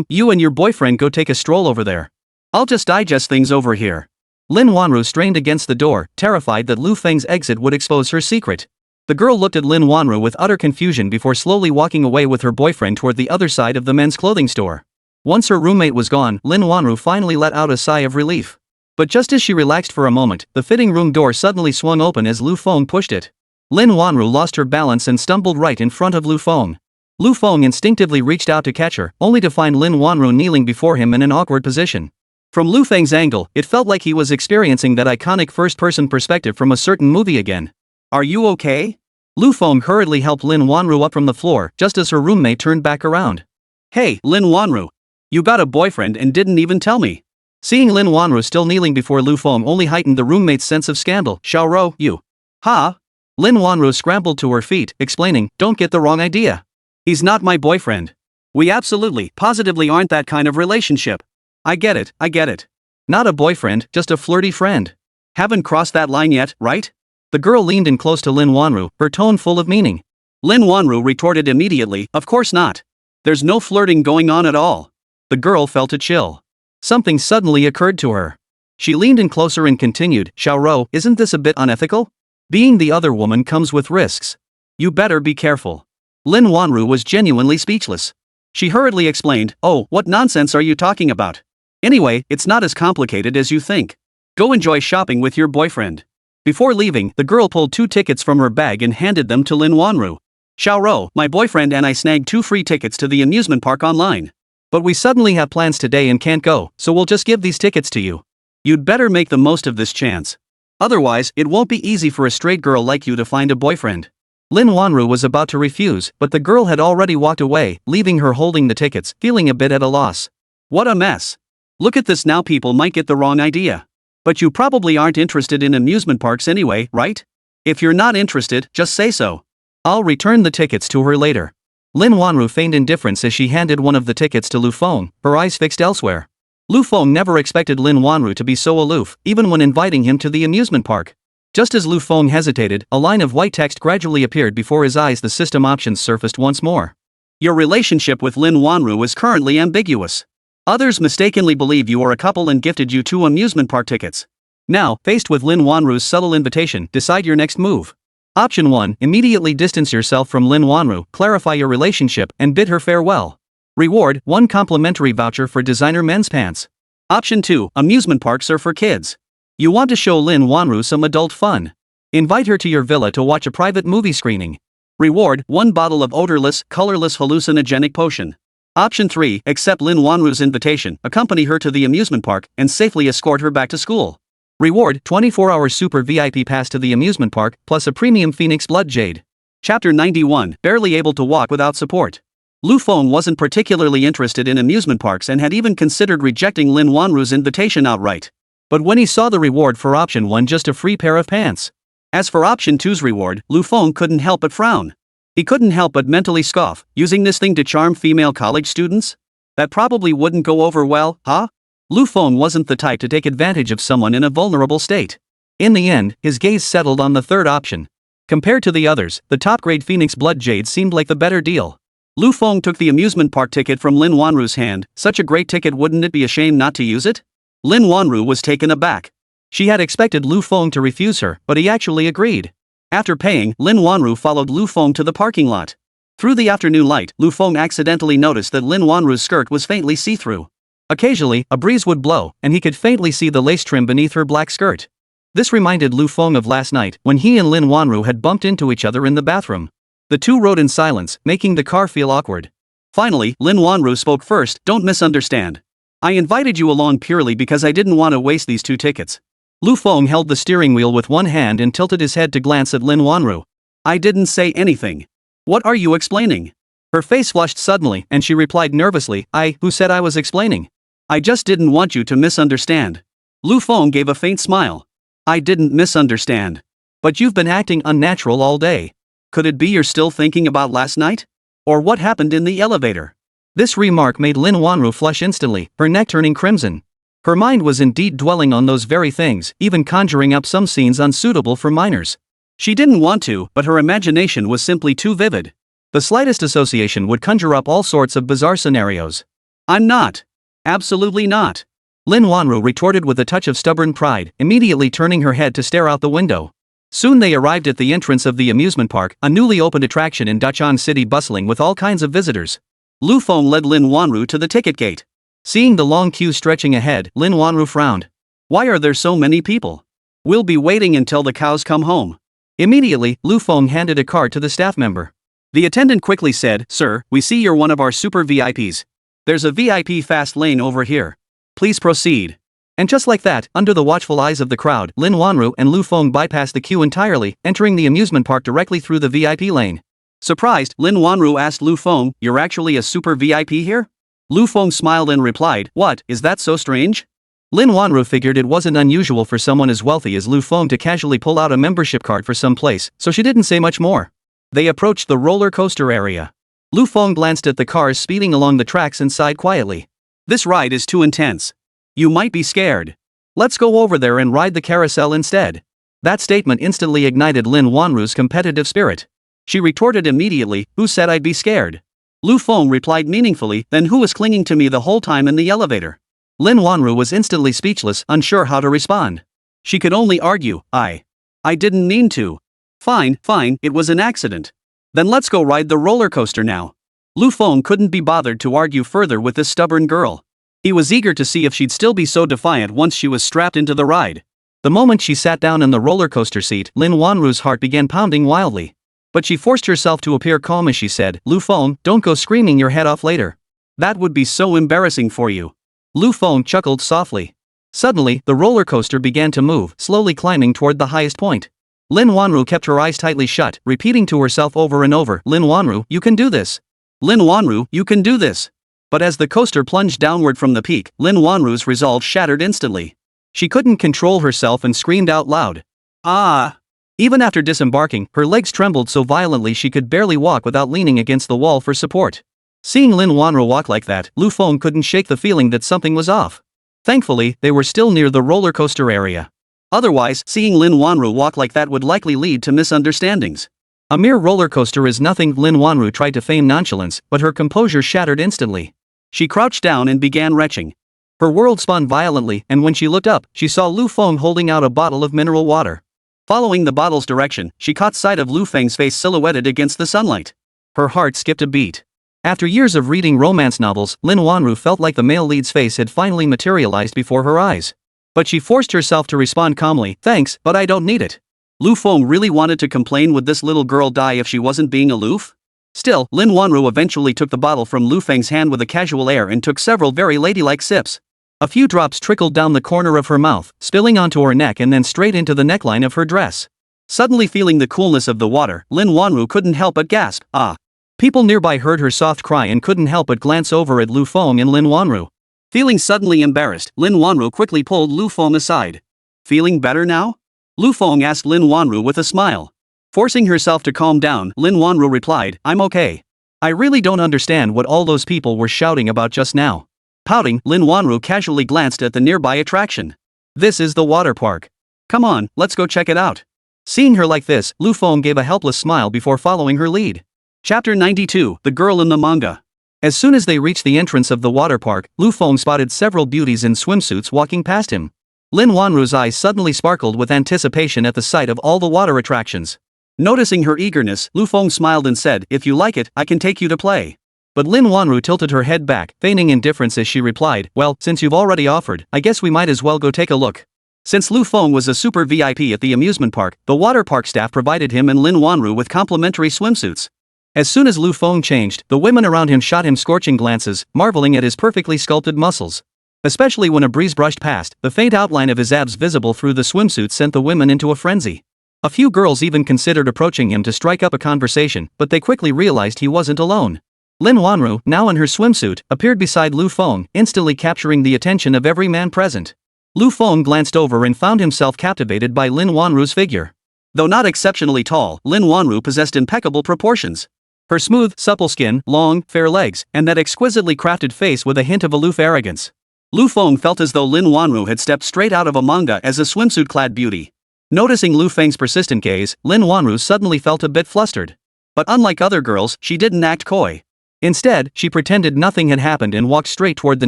You and your boyfriend go take a stroll over there. I'll just digest things over here. Lin Wanru strained against the door, terrified that Lu Feng's exit would expose her secret. The girl looked at Lin Wanru with utter confusion before slowly walking away with her boyfriend toward the other side of the men's clothing store. Once her roommate was gone, Lin Wanru finally let out a sigh of relief. But just as she relaxed for a moment, the fitting room door suddenly swung open as Lu Feng pushed it. Lin Wanru lost her balance and stumbled right in front of Lu Feng. Lu Feng instinctively reached out to catch her, only to find Lin Wanru kneeling before him in an awkward position. From Lu Feng's angle, it felt like he was experiencing that iconic first-person perspective from a certain movie again. Are you okay? Lu Feng hurriedly helped Lin Wanru up from the floor, just as her roommate turned back around. Hey, Lin Wanru. You got a boyfriend and didn't even tell me. Seeing Lin Wanru still kneeling before Lu Feng only heightened the roommate's sense of scandal. Xiaoro, you. Ha? Lin Wanru scrambled to her feet, explaining, don't get the wrong idea. He's not my boyfriend. We absolutely, positively aren't that kind of relationship. I get it. Not a boyfriend, just a flirty friend. Haven't crossed that line yet, right? The girl leaned in close to Lin Wanru, her tone full of meaning. Lin Wanru retorted immediately, of course not. There's no flirting going on at all. The girl felt a chill. Something suddenly occurred to her. She leaned in closer and continued, Xiaoro, isn't this a bit unethical? Being the other woman comes with risks. You better be careful. Lin Wanru was genuinely speechless. She hurriedly explained, oh, what nonsense are you talking about? Anyway, it's not as complicated as you think. Go enjoy shopping with your boyfriend. Before leaving, the girl pulled 2 tickets from her bag and handed them to Lin Wanru. Xiaoro, my boyfriend and I snagged 2 free tickets to the amusement park online. But we suddenly have plans today and can't go, so we'll just give these tickets to you. You'd better make the most of this chance. Otherwise, it won't be easy for a straight girl like you to find a boyfriend. Lin Wanru was about to refuse, but the girl had already walked away, leaving her holding the tickets, feeling a bit at a loss. What a mess. Look at this now, people might get the wrong idea. But you probably aren't interested in amusement parks anyway, right? If you're not interested, just say so. I'll return the tickets to her later. Lin Wanru feigned indifference as she handed one of the tickets to Lu Feng, her eyes fixed elsewhere. Lu Feng never expected Lin Wanru to be so aloof, even when inviting him to the amusement park. Just as Lu Feng hesitated, a line of white text gradually appeared before his eyes. The system options surfaced once more. Your relationship with Lin Wanru is currently ambiguous. Others mistakenly believe you are a couple and gifted you 2 amusement park tickets. Now, faced with Lin Wanru's subtle invitation, decide your next move. Option 1. Immediately distance yourself from Lin Wanru, clarify your relationship, and bid her farewell. Reward: 1 complimentary voucher for designer men's pants. Option 2. Amusement parks are for kids. You want to show Lin Wanru some adult fun. Invite her to your villa to watch a private movie screening. Reward: 1 bottle of odorless, colorless hallucinogenic potion. Option 3. Accept Lin Wanru's invitation, accompany her to the amusement park, and safely escort her back to school. Reward: 24-hour super VIP pass to the amusement park, plus a premium Phoenix Blood Jade. Chapter 91. Barely able to walk without support. Lu Feng wasn't particularly interested in amusement parks and had even considered rejecting Lin Wanru's invitation outright. But when he saw the reward for option 1, just a free pair of pants. As for option 2's reward, Lu Feng couldn't help but frown. He couldn't help but mentally scoff, using this thing to charm female college students? That probably wouldn't go over well, huh? Lu Feng wasn't the type to take advantage of someone in a vulnerable state. In the end, his gaze settled on the third option. Compared to the others, the top-grade Phoenix Blood Jade seemed like the better deal. Lu Feng took the amusement park ticket from Lin Wanru's hand. Such a great ticket, wouldn't it be a shame not to use it? Lin Wanru was taken aback. She had expected Lu Feng to refuse her, but he actually agreed. After paying, Lin Wanru followed Lu Feng to the parking lot. Through the afternoon light, Lu Feng accidentally noticed that Lin Wanru's skirt was faintly see-through. Occasionally, a breeze would blow, and he could faintly see the lace trim beneath her black skirt. This reminded Lu Feng of last night, when he and Lin Wanru had bumped into each other in the bathroom. The two rode in silence, making the car feel awkward. Finally, Lin Wanru spoke first. Don't misunderstand. I invited you along purely because I didn't want to waste these 2 tickets. Lu Feng held the steering wheel with one hand and tilted his head to glance at Lin Wanru. I didn't say anything. What are you explaining? Her face flushed suddenly, and she replied nervously, who said I was explaining? I just didn't want you to misunderstand. Lu Feng gave a faint smile. I didn't misunderstand. But you've been acting unnatural all day. Could it be you're still thinking about last night? Or what happened in the elevator? This remark made Lin Wanru flush instantly, her neck turning crimson. Her mind was indeed dwelling on those very things, even conjuring up some scenes unsuitable for minors. She didn't want to, but her imagination was simply too vivid. The slightest association would conjure up all sorts of bizarre scenarios. I'm not. Absolutely not. Lin Wanru retorted with a touch of stubborn pride, immediately turning her head to stare out the window. Soon they arrived at the entrance of the amusement park, a newly opened attraction in Dachang City bustling with all kinds of visitors. Lu Feng led Lin Wanru to the ticket gate. Seeing the long queue stretching ahead, Lin Wanru frowned. Why are there so many people? We'll be waiting until the cows come home. Immediately, Lu Feng handed a card to the staff member. The attendant quickly said, Sir, we see you're one of our super VIPs. There's a VIP fast lane over here. Please proceed. And just like that, under the watchful eyes of the crowd, Lin Wanru and Lu Feng bypassed the queue entirely, entering the amusement park directly through the VIP lane. Surprised, Lin Wanru asked Lu Feng, You're actually a super VIP here? Lu Feng smiled and replied, What, is that so strange? Lin Wanru figured it wasn't unusual for someone as wealthy as Lu Feng to casually pull out a membership card for some place, so she didn't say much more. They approached the roller coaster area. Lu Feng glanced at the cars speeding along the tracks and sighed quietly. This ride is too intense. You might be scared. Let's go over there and ride the carousel instead. That statement instantly ignited Lin Wanru's competitive spirit. She retorted immediately, Who said I'd be scared? Lu Feng replied meaningfully, Then who was clinging to me the whole time in the elevator? Lin Wanru was instantly speechless, unsure how to respond. She could only argue, I didn't mean to. Fine, it was an accident. Then let's go ride the roller coaster now. Lu Feng couldn't be bothered to argue further with this stubborn girl. He was eager to see if she'd still be so defiant once she was strapped into the ride. The moment she sat down in the roller coaster seat, Lin Wanru's heart began pounding wildly. But she forced herself to appear calm as she said, Lu Feng, don't go screaming your head off later. That would be so embarrassing for you. Lu Feng chuckled softly. Suddenly, the roller coaster began to move, slowly climbing toward the highest point. Lin Wanru kept her eyes tightly shut, repeating to herself over and over, Lin Wanru, you can do this. Lin Wanru, you can do this. But as the coaster plunged downward from the peak, Lin Wanru's resolve shattered instantly. She couldn't control herself and screamed out loud. Ah! Even after disembarking, her legs trembled so violently she could barely walk without leaning against the wall for support. Seeing Lin Wanru walk like that, Lu Feng couldn't shake the feeling that something was off. Thankfully, they were still near the roller coaster area. Otherwise, seeing Lin Wanru walk like that would likely lead to misunderstandings. A mere roller coaster is nothing, Lin Wanru tried to feign nonchalance, but her composure shattered instantly. She crouched down and began retching. Her world spun violently, and when she looked up, she saw Lu Feng holding out a bottle of mineral water. Following the bottle's direction, she caught sight of Lu Feng's face silhouetted against the sunlight. Her heart skipped a beat. After years of reading romance novels, Lin Wanru felt like the male lead's face had finally materialized before her eyes. But she forced herself to respond calmly, "Thanks, but I don't need it." Lu Feng really wanted to complain, would this little girl die if she wasn't being aloof? Still, Lin Wanru eventually took the bottle from Lu Feng's hand with a casual air and took several very ladylike sips. A few drops trickled down the corner of her mouth, spilling onto her neck and then straight into the neckline of her dress. Suddenly feeling the coolness of the water, Lin Wanru couldn't help but gasp, "Ah!" People nearby heard her soft cry and couldn't help but glance over at Lu Feng and Lin Wanru. Feeling suddenly embarrassed, Lin Wanru quickly pulled Lu Feng aside. "Feeling better now?" Lu Feng asked Lin Wanru with a smile. Forcing herself to calm down, Lin Wanru replied, "I'm okay. I really don't understand what all those people were shouting about just now." Pouting, Lin Wanru casually glanced at the nearby attraction. "This is the water park. Come on, let's go check it out." Seeing her like this, Lu Feng gave a helpless smile before following her lead. Chapter 92, The Girl in the Manga. As soon as they reached the entrance of the water park, Lu Feng spotted several beauties in swimsuits walking past him. Lin Wanru's eyes suddenly sparkled with anticipation at the sight of all the water attractions. Noticing her eagerness, Lu Feng smiled and said, "If you like it, I can take you to play." But Lin Wanru tilted her head back, feigning indifference as she replied, "Well, since you've already offered, I guess we might as well go take a look." Since Lu Feng was a super VIP at the amusement park, the water park staff provided him and Lin Wanru with complimentary swimsuits. As soon as Lu Feng changed, the women around him shot him scorching glances, marveling at his perfectly sculpted muscles. Especially when a breeze brushed past, the faint outline of his abs visible through the swimsuit sent the women into a frenzy. A few girls even considered approaching him to strike up a conversation, but they quickly realized he wasn't alone. Lin Wanru, now in her swimsuit, appeared beside Lu Feng, instantly capturing the attention of every man present. Lu Feng glanced over and found himself captivated by Lin Wanru's figure. Though not exceptionally tall, Lin Wanru possessed impeccable proportions. Her smooth, supple skin, long, fair legs, and that exquisitely crafted face with a hint of aloof arrogance. Lu Feng felt as though Lin Wanru had stepped straight out of a manga as a swimsuit-clad beauty. Noticing Lu Feng's persistent gaze, Lin Wanru suddenly felt a bit flustered. But unlike other girls, she didn't act coy. Instead, she pretended nothing had happened and walked straight toward the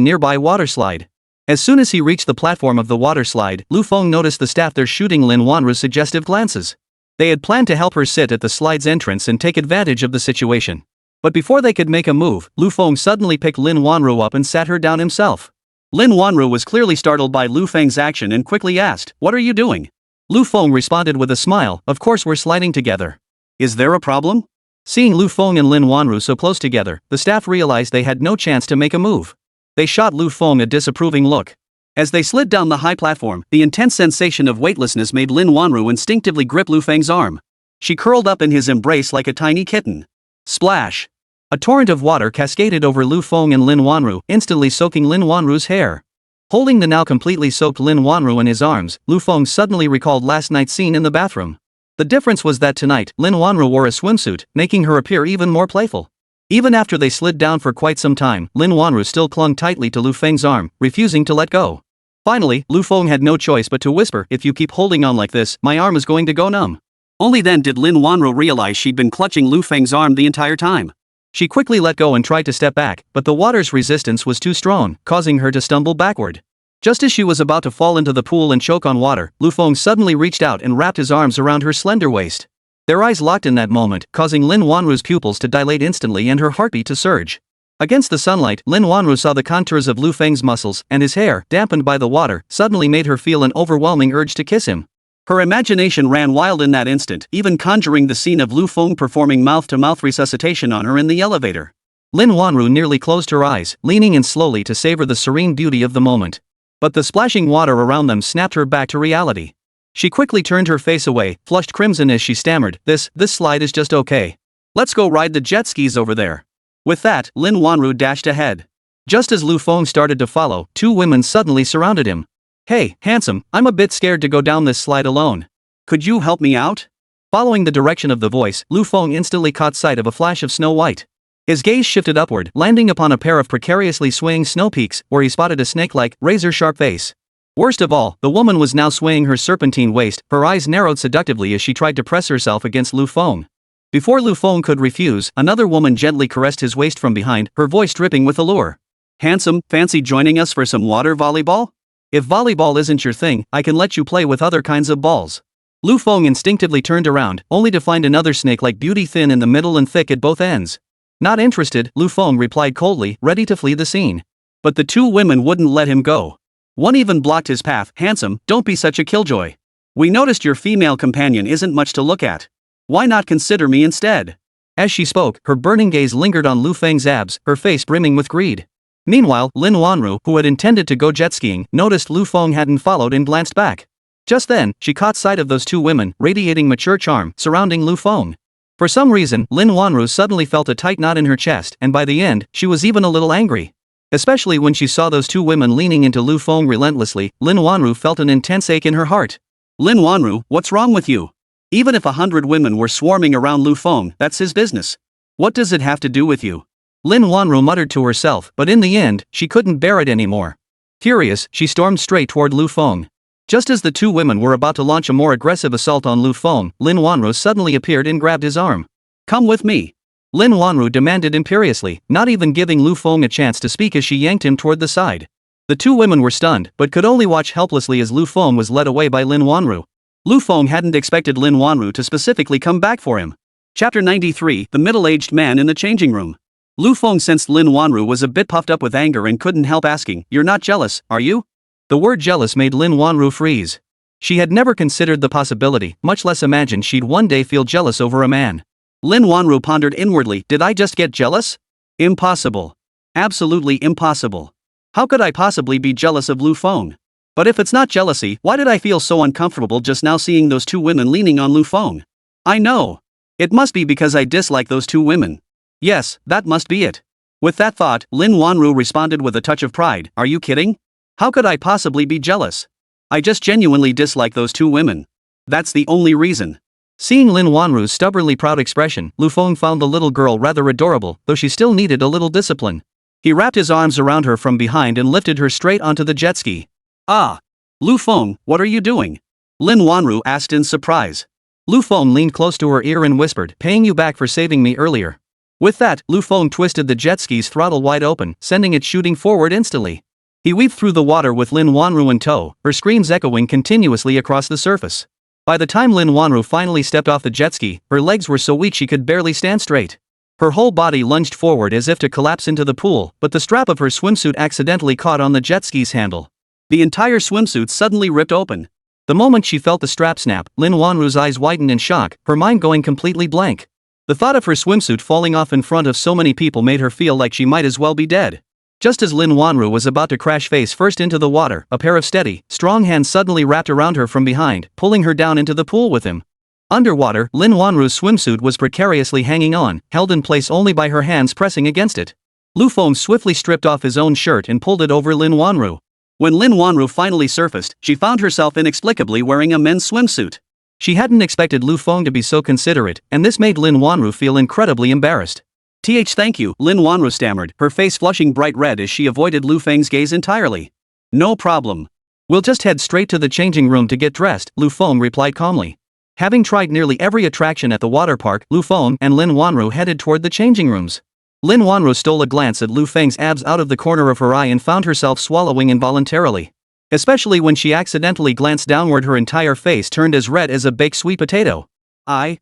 nearby water slide. As soon as he reached the platform of the water slide, Lu Feng noticed the staff there shooting Lin Wanru's suggestive glances. They had planned to help her sit at the slide's entrance and take advantage of the situation. But before they could make a move, Lu Feng suddenly picked Lin Wanru up and sat her down himself. Lin Wanru was clearly startled by Lu Feng's action and quickly asked, "What are you doing?" Lu Feng responded with a smile, "Of course we're sliding together. Is there a problem?" Seeing Lu Feng and Lin Wanru so close together, the staff realized they had no chance to make a move. They shot Lu Feng a disapproving look. As they slid down the high platform, the intense sensation of weightlessness made Lin Wanru instinctively grip Lu Feng's arm. She curled up in his embrace like a tiny kitten. Splash! A torrent of water cascaded over Lu Feng and Lin Wanru, instantly soaking Lin Wanru's hair. Holding the now completely soaked Lin Wanru in his arms, Lu Feng suddenly recalled last night's scene in the bathroom. The difference was that tonight, Lin Wanru wore a swimsuit, making her appear even more playful. Even after they slid down for quite some time, Lin Wanru still clung tightly to Lu Feng's arm, refusing to let go. Finally, Lu Feng had no choice but to whisper, "If you keep holding on like this, my arm is going to go numb." Only then did Lin Wanru realize she'd been clutching Lu Feng's arm the entire time. She quickly let go and tried to step back, but the water's resistance was too strong, causing her to stumble backward. Just as she was about to fall into the pool and choke on water, Lu Feng suddenly reached out and wrapped his arms around her slender waist. Their eyes locked in that moment, causing Lin Wanru's pupils to dilate instantly and her heartbeat to surge. Against the sunlight, Lin Wanru saw the contours of Lu Feng's muscles, and his hair, dampened by the water, suddenly made her feel an overwhelming urge to kiss him. Her imagination ran wild in that instant, even conjuring the scene of Lu Feng performing mouth-to-mouth resuscitation on her in the elevator. Lin Wanru nearly closed her eyes, leaning in slowly to savor the serene beauty of the moment. But the splashing water around them snapped her back to reality. She quickly turned her face away, flushed crimson as she stammered, This slide is just okay. Let's go ride the jet skis over there." With that, Lin Wanru dashed ahead. Just as Lu Feng started to follow, two women suddenly surrounded him. "Hey, handsome, I'm a bit scared to go down this slide alone. Could you help me out?" Following the direction of the voice, Lu Feng instantly caught sight of a flash of Snow White. His gaze shifted upward, landing upon a pair of precariously swaying snow peaks, where he spotted a snake-like, razor-sharp face. Worst of all, the woman was now swaying her serpentine waist, her eyes narrowed seductively as she tried to press herself against Lu Feng. Before Lu Feng could refuse, another woman gently caressed his waist from behind, her voice dripping with allure. Handsome, fancy joining us for some water volleyball? If volleyball isn't your thing, I can let you play with other kinds of balls. Lu Feng instinctively turned around, only to find another snake-like beauty thin in the middle and thick at both ends. Not interested, Lu Feng replied coldly, ready to flee the scene. But the two women wouldn't let him go. One even blocked his path. Handsome, don't be such a killjoy. We noticed your female companion isn't much to look at. Why not consider me instead? As she spoke, her burning gaze lingered on Lu Feng's abs, her face brimming with greed. Meanwhile, Lin Wanru, who had intended to go jet skiing, noticed Lu Feng hadn't followed and glanced back. Just then, she caught sight of those two women, radiating mature charm, surrounding Lu Feng. For some reason, Lin Wanru suddenly felt a tight knot in her chest, and by the end, she was even a little angry. Especially when she saw those two women leaning into Lu Feng relentlessly, Lin Wanru felt an intense ache in her heart. Lin Wanru, what's wrong with you? Even if 100 women were swarming around Lu Feng, that's his business. What does it have to do with you? Lin Wanru muttered to herself, but in the end, she couldn't bear it anymore. Furious, she stormed straight toward Lu Feng. Just as the two women were about to launch a more aggressive assault on Lu Feng, Lin Wanru suddenly appeared and grabbed his arm. Come with me. Lin Wanru demanded imperiously, not even giving Lu Feng a chance to speak as she yanked him toward the side. The two women were stunned, but could only watch helplessly as Lu Feng was led away by Lin Wanru. Lu Feng hadn't expected Lin Wanru to specifically come back for him. Chapter 93, The Middle-Aged Man in the Changing Room. Lu Feng sensed Lin Wanru was a bit puffed up with anger and couldn't help asking, "You're not jealous, are you?" The word jealous made Lin Wanru freeze. She had never considered the possibility, much less imagined she'd one day feel jealous over a man. Lin Wanru pondered inwardly, did I just get jealous? Impossible. Absolutely impossible. How could I possibly be jealous of Lu Feng? But if it's not jealousy, why did I feel so uncomfortable just now seeing those two women leaning on Lu Feng? I know. It must be because I dislike those two women. Yes, that must be it. With that thought, Lin Wanru responded with a touch of pride, are you kidding? How could I possibly be jealous? I just genuinely dislike those two women. That's the only reason. Seeing Lin Wanru's stubbornly proud expression, Lu Feng found the little girl rather adorable, though she still needed a little discipline. He wrapped his arms around her from behind and lifted her straight onto the jet ski. Ah! Lu Feng, what are you doing? Lin Wanru asked in surprise. Lu Feng leaned close to her ear and whispered, paying you back for saving me earlier. With that, Lu Feng twisted the jet ski's throttle wide open, sending it shooting forward instantly. He weaved through the water with Lin Wanru in tow, her screams echoing continuously across the surface. By the time Lin Wanru finally stepped off the jet ski, her legs were so weak she could barely stand straight. Her whole body lunged forward as if to collapse into the pool, but the strap of her swimsuit accidentally caught on the jet ski's handle. The entire swimsuit suddenly ripped open. The moment she felt the strap snap, Lin Wanru's eyes widened in shock, her mind going completely blank. The thought of her swimsuit falling off in front of so many people made her feel like she might as well be dead. Just as Lin Wanru was about to crash face first into the water, a pair of steady, strong hands suddenly wrapped around her from behind, pulling her down into the pool with him. Underwater, Lin Wanru's swimsuit was precariously hanging on, held in place only by her hands pressing against it. Lu Feng swiftly stripped off his own shirt and pulled it over Lin Wanru. When Lin Wanru finally surfaced, she found herself inexplicably wearing a men's swimsuit. She hadn't expected Lu Feng to be so considerate, and this made Lin Wanru feel incredibly embarrassed. Thank you, Lin Wanru stammered, her face flushing bright red as she avoided Lu Feng's gaze entirely. No problem. We'll just head straight to the changing room to get dressed, Lu Feng replied calmly. Having tried nearly every attraction at the water park, Lu Feng and Lin Wanru headed toward the changing rooms. Lin Wanru stole a glance at Lu Feng's abs out of the corner of her eye and found herself swallowing involuntarily. Especially when she accidentally glanced downward, her entire face turned as red as a baked sweet potato. I'm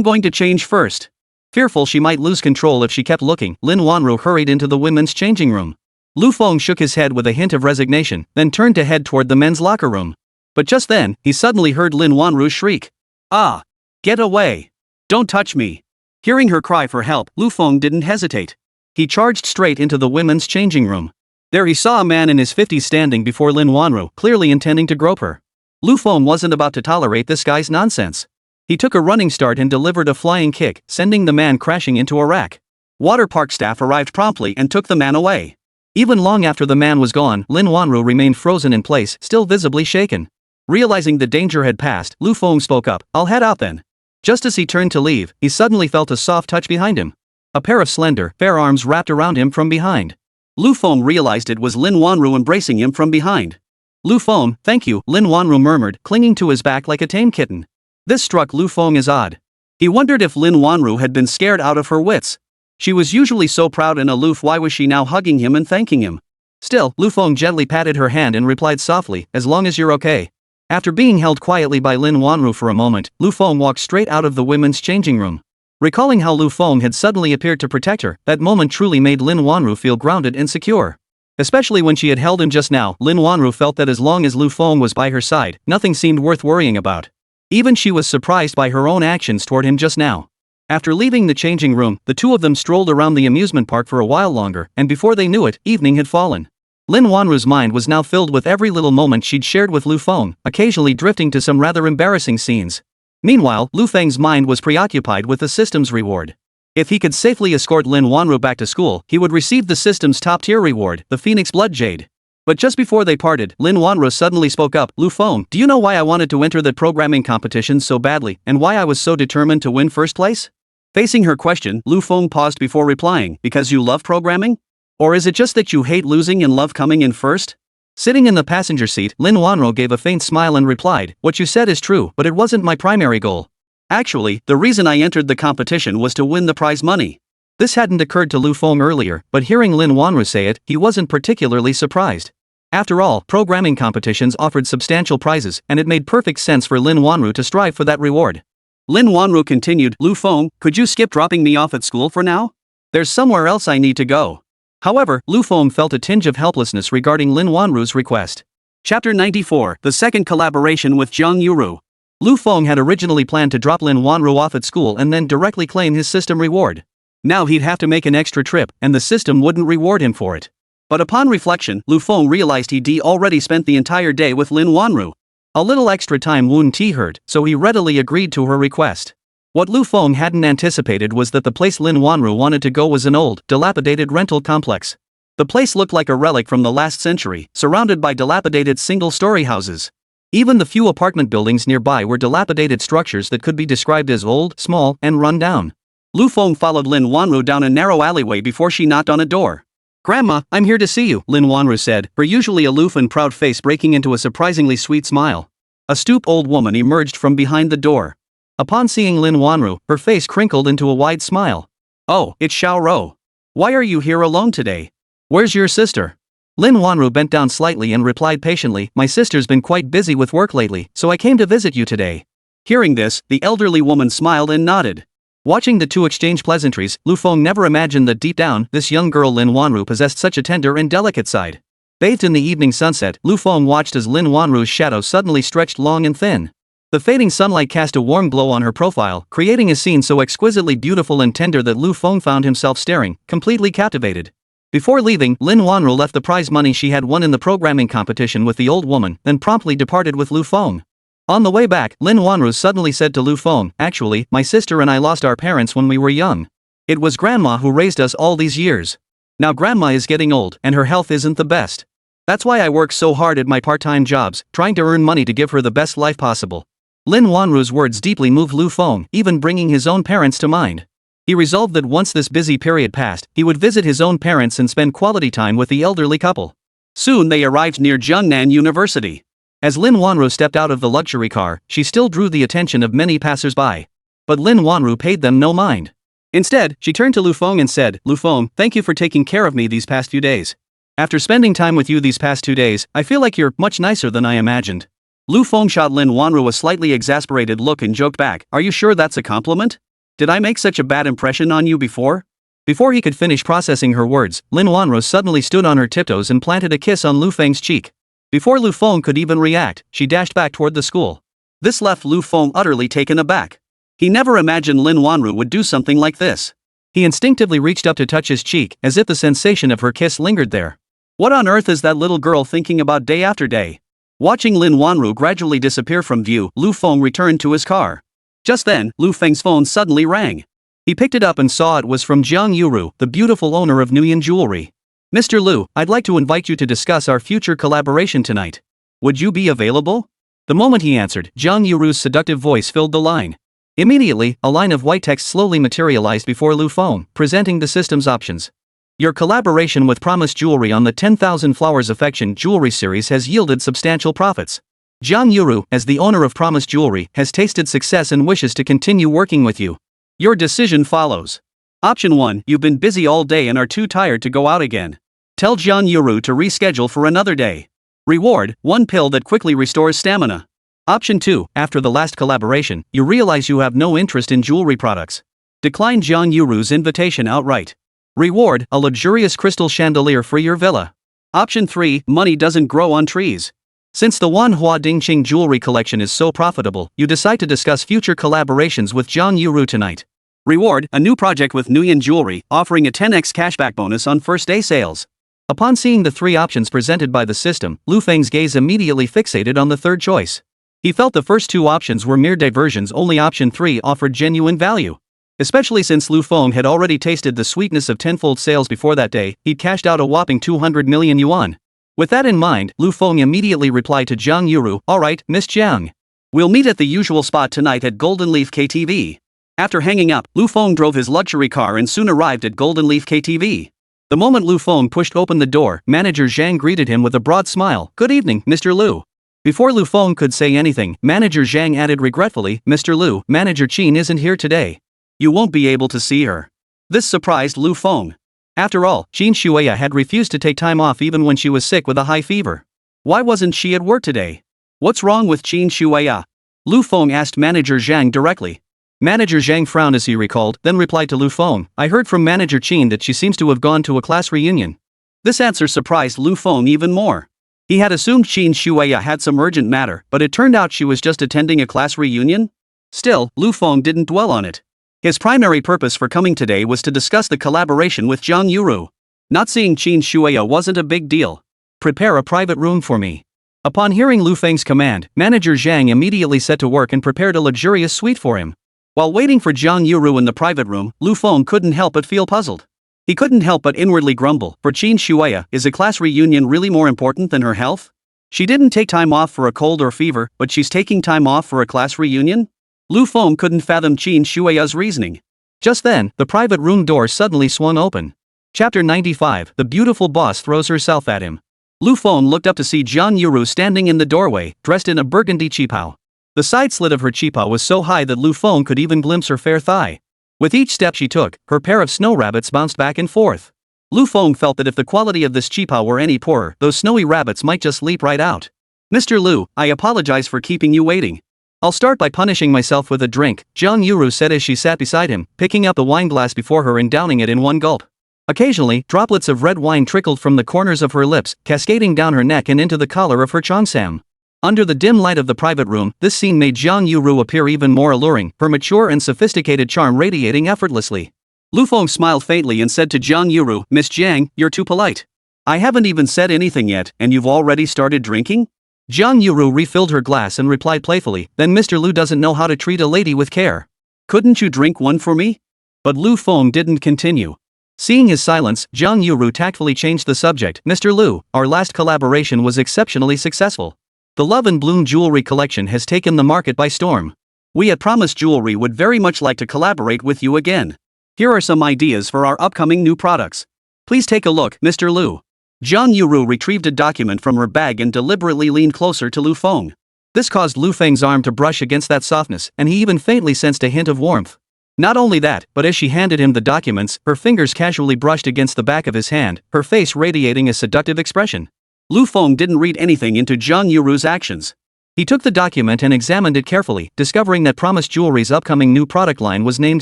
going to change first. Fearful she might lose control if she kept looking, Lin Wanru hurried into the women's changing room. Lu Feng shook his head with a hint of resignation, then turned to head toward the men's locker room. But just then, he suddenly heard Lin Wanru shriek. Ah! Get away! Don't touch me! Hearing her cry for help, Lu Feng didn't hesitate. He charged straight into the women's changing room. There he saw a man in his 50s standing before Lin Wanru, clearly intending to grope her. Lu Feng wasn't about to tolerate this guy's nonsense. He took a running start and delivered a flying kick, sending the man crashing into a rack. Water park staff arrived promptly and took the man away. Even long after the man was gone, Lin Wanru remained frozen in place, still visibly shaken. Realizing the danger had passed, Lu Feng spoke up, I'll head out then. Just as he turned to leave, he suddenly felt a soft touch behind him. A pair of slender, fair arms wrapped around him from behind. Lu Feng realized it was Lin Wanru embracing him from behind. Lu Feng, thank you, Lin Wanru murmured, clinging to his back like a tame kitten. This struck Lu Feng as odd. He wondered if Lin Wanru had been scared out of her wits. She was usually so proud and aloof, why was she now hugging him and thanking him? Still, Lu Feng gently patted her hand and replied softly, as long as you're okay. After being held quietly by Lin Wanru for a moment, Lu Feng walked straight out of the women's changing room. Recalling how Lu Feng had suddenly appeared to protect her, that moment truly made Lin Wanru feel grounded and secure. Especially when she had held him just now, Lin Wanru felt that as long as Lu Feng was by her side, nothing seemed worth worrying about. Even she was surprised by her own actions toward him just now. After leaving the changing room, the two of them strolled around the amusement park for a while longer, and before they knew it, evening had fallen. Lin Wanru's mind was now filled with every little moment she'd shared with Lu Feng, occasionally drifting to some rather embarrassing scenes. Meanwhile, Lu Feng's mind was preoccupied with the system's reward. If he could safely escort Lin Wanru back to school, he would receive the system's top-tier reward, the Phoenix Blood Jade. But just before they parted, Lin Wanru suddenly spoke up. Lu Feng, do you know why I wanted to enter that programming competition so badly, and why I was so determined to win first place? Facing her question, Lu Feng paused before replying, because you love programming? Or is it just that you hate losing and love coming in first? Sitting in the passenger seat, Lin Wanru gave a faint smile and replied, what you said is true, but it wasn't my primary goal. Actually, the reason I entered the competition was to win the prize money. This hadn't occurred to Lu Feng earlier, but hearing Lin Wanru say it, he wasn't particularly surprised. After all, programming competitions offered substantial prizes, and it made perfect sense for Lin Wanru to strive for that reward. Lin Wanru continued, Lu Feng, could you skip dropping me off at school for now? There's somewhere else I need to go. However, Lu Feng felt a tinge of helplessness regarding Lin Wanru's request. Chapter 94, the second collaboration with Jiang Yuru. Lu Feng had originally planned to drop Lin Wanru off at school and then directly claim his system reward. Now he'd have to make an extra trip, and the system wouldn't reward him for it. But upon reflection, Lu Feng realized he'd already spent the entire day with Lin Wanru. A little extra time wouldn't hurt, so he readily agreed to her request. What Lu Feng hadn't anticipated was that the place Lin Wanru wanted to go was an old, dilapidated rental complex. The place looked like a relic from the last century, surrounded by dilapidated single-story houses. Even the few apartment buildings nearby were dilapidated structures that could be described as old, small, and run down. Lu Feng followed Lin Wanru down a narrow alleyway before she knocked on a door. Grandma, I'm here to see you, Lin Wanru said, her usually aloof and proud face breaking into a surprisingly sweet smile. A stooped old woman emerged from behind the door. Upon seeing Lin Wanru, her face crinkled into a wide smile. Oh, it's Xiao Rou. Why are you here alone today? Where's your sister? Lin Wanru bent down slightly and replied patiently, my sister's been quite busy with work lately, so I came to visit you today. Hearing this, the elderly woman smiled and nodded. Watching the two exchange pleasantries, Lu Feng never imagined that deep down, this young girl Lin Wanru possessed such a tender and delicate side. Bathed in the evening sunset, Lu Feng watched as Lin Wanru's shadow suddenly stretched long and thin. The fading sunlight cast a warm glow on her profile, creating a scene so exquisitely beautiful and tender that Lu Feng found himself staring, completely captivated. Before leaving, Lin Wanru left the prize money she had won in the programming competition with the old woman, then promptly departed with Lu Feng. On the way back, Lin Wanru suddenly said to Lu Feng, actually, my sister and I lost our parents when we were young. It was Grandma who raised us all these years. Now Grandma is getting old, and her health isn't the best. That's why I work so hard at my part-time jobs, trying to earn money to give her the best life possible. Lin Wanru's words deeply moved Lu Feng, even bringing his own parents to mind. He resolved that once this busy period passed, he would visit his own parents and spend quality time with the elderly couple. Soon they arrived near Jiangnan University. As Lin Wanru stepped out of the luxury car, she still drew the attention of many passers-by. But Lin Wanru paid them no mind. Instead, she turned to Lu Feng and said, Lu Feng, thank you for taking care of me these past few days. After spending time with you these past 2 days, I feel like you're much nicer than I imagined. Lu Feng shot Lin Wanru a slightly exasperated look and joked back, are you sure that's a compliment? Did I make such a bad impression on you before? Before he could finish processing her words, Lin Wanru suddenly stood on her tiptoes and planted a kiss on Lu Feng's cheek. Before Lu Feng could even react, she dashed back toward the school. This left Lu Feng utterly taken aback. He never imagined Lin Wanru would do something like this. He instinctively reached up to touch his cheek, as if the sensation of her kiss lingered there. What on earth is that little girl thinking about day after day? Watching Lin Wanru gradually disappear from view, Lu Feng returned to his car. Just then, Lu Feng's phone suddenly rang. He picked it up and saw it was from Jiang Yuru, the beautiful owner of Nuyan Jewelry. Mr. Lu, I'd like to invite you to discuss our future collaboration tonight. Would you be available? The moment he answered, Jiang Yuru's seductive voice filled the line. Immediately, a line of white text slowly materialized before Lu Feng, presenting the system's options. Your collaboration with Promise Jewelry on the 10,000 Flowers Affection Jewelry series has yielded substantial profits. Jiang Yuru, as the owner of Promise Jewelry, has tasted success and wishes to continue working with you. Your decision follows. Option 1. You've been busy all day and are too tired to go out again. Tell Jiang Yuru to reschedule for another day. Reward: 1 pill that quickly restores stamina. Option 2. After the last collaboration, you realize you have no interest in jewelry products. Decline Jiang Yuru's invitation outright. Reward: a luxurious crystal chandelier for your villa. Option 3. Money doesn't grow on trees. Since the Manhwa Dingqing jewelry collection is so profitable, you decide to discuss future collaborations with Jiang Yuru tonight. Reward: a new project with Nguyen Jewelry, offering a 10x cashback bonus on first day sales. Upon seeing the 3 options presented by the system, Lu Feng's gaze immediately fixated on the third choice. He felt the first 2 options were mere diversions, only option 3 offered genuine value. Especially since Lu Feng had already tasted the sweetness of tenfold sales before that day, he'd cashed out a whopping 200 million yuan. With that in mind, Lu Feng immediately replied to Jiang Yuru, "Alright, Miss Jiang. We'll meet at the usual spot tonight at Golden Leaf KTV." After hanging up, Lu Feng drove his luxury car and soon arrived at Golden Leaf KTV. The moment Lu Feng pushed open the door, manager Zhang greeted him with a broad smile. "Good evening, Mr. Lu." Before Lu Feng could say anything, manager Zhang added regretfully, "Mr. Lu, manager Qin isn't here today. You won't be able to see her." This surprised Lu Feng. After all, Qin Shueya had refused to take time off even when she was sick with a high fever. Why wasn't she at work today? What's wrong with Qin Shueya? Lu Feng asked manager Zhang directly. Manager Zhang frowned as he recalled, then replied to Lu Feng, "I heard from manager Qin that she seems to have gone to a class reunion." This answer surprised Lu Feng even more. He had assumed Qin Shueya had some urgent matter, but it turned out she was just attending a class reunion? Still, Lu Feng didn't dwell on it. His primary purpose for coming today was to discuss the collaboration with Jiang Yuru. Not seeing Qin Shueya wasn't a big deal. "Prepare a private room for me." Upon hearing Lu Feng's command, manager Zhang immediately set to work and prepared a luxurious suite for him. While waiting for Jiang Yuru in the private room, Lu Feng couldn't help but feel puzzled. He couldn't help but inwardly grumble, for Qin Shueya, is a class reunion really more important than her health? She didn't take time off for a cold or fever, but she's taking time off for a class reunion? Lu Feng couldn't fathom Qin Shueya's reasoning. Just then, the private room door suddenly swung open. Chapter 95, The Beautiful Boss Throws Herself at Him. Lu Feng looked up to see Jiang Yuru standing in the doorway, dressed in a burgundy qipao. The side slit of her qipao was so high that Lu Feng could even glimpse her fair thigh. With each step she took, her pair of snow rabbits bounced back and forth. Lu Feng felt that if the quality of this qipao were any poorer, those snowy rabbits might just leap right out. "Mr. Lu, I apologize for keeping you waiting. I'll start by punishing myself with a drink," Jiang Yuru said as she sat beside him, picking up the wine glass before her and downing it in one gulp. Occasionally, droplets of red wine trickled from the corners of her lips, cascading down her neck and into the collar of her cheongsam. Under the dim light of the private room, this scene made Jiang Yuru appear even more alluring, her mature and sophisticated charm radiating effortlessly. Lu Feng smiled faintly and said to Jiang Yuru, "Miss Jiang, you're too polite. I haven't even said anything yet, and you've already started drinking?" Jiang Yuru refilled her glass and replied playfully, "Then Mr. Lu doesn't know how to treat a lady with care. Couldn't you drink one for me?" But Lu Feng didn't continue. Seeing his silence, Jiang Yuru tactfully changed the subject. "Mr. Lu, our last collaboration was exceptionally successful. The Love and Bloom jewelry collection has taken the market by storm. We at Promise Jewelry would very much like to collaborate with you again. Here are some ideas for our upcoming new products. Please take a look, Mr. Lu." Jiang Yuru retrieved a document from her bag and deliberately leaned closer to Lu Feng. This caused Lu Feng's arm to brush against that softness, and he even faintly sensed a hint of warmth. Not only that, but as she handed him the documents, her fingers casually brushed against the back of his hand, her face radiating a seductive expression. Lu Feng didn't read anything into Jiang Yuru's actions. He took the document and examined it carefully, discovering that Promise Jewelry's upcoming new product line was named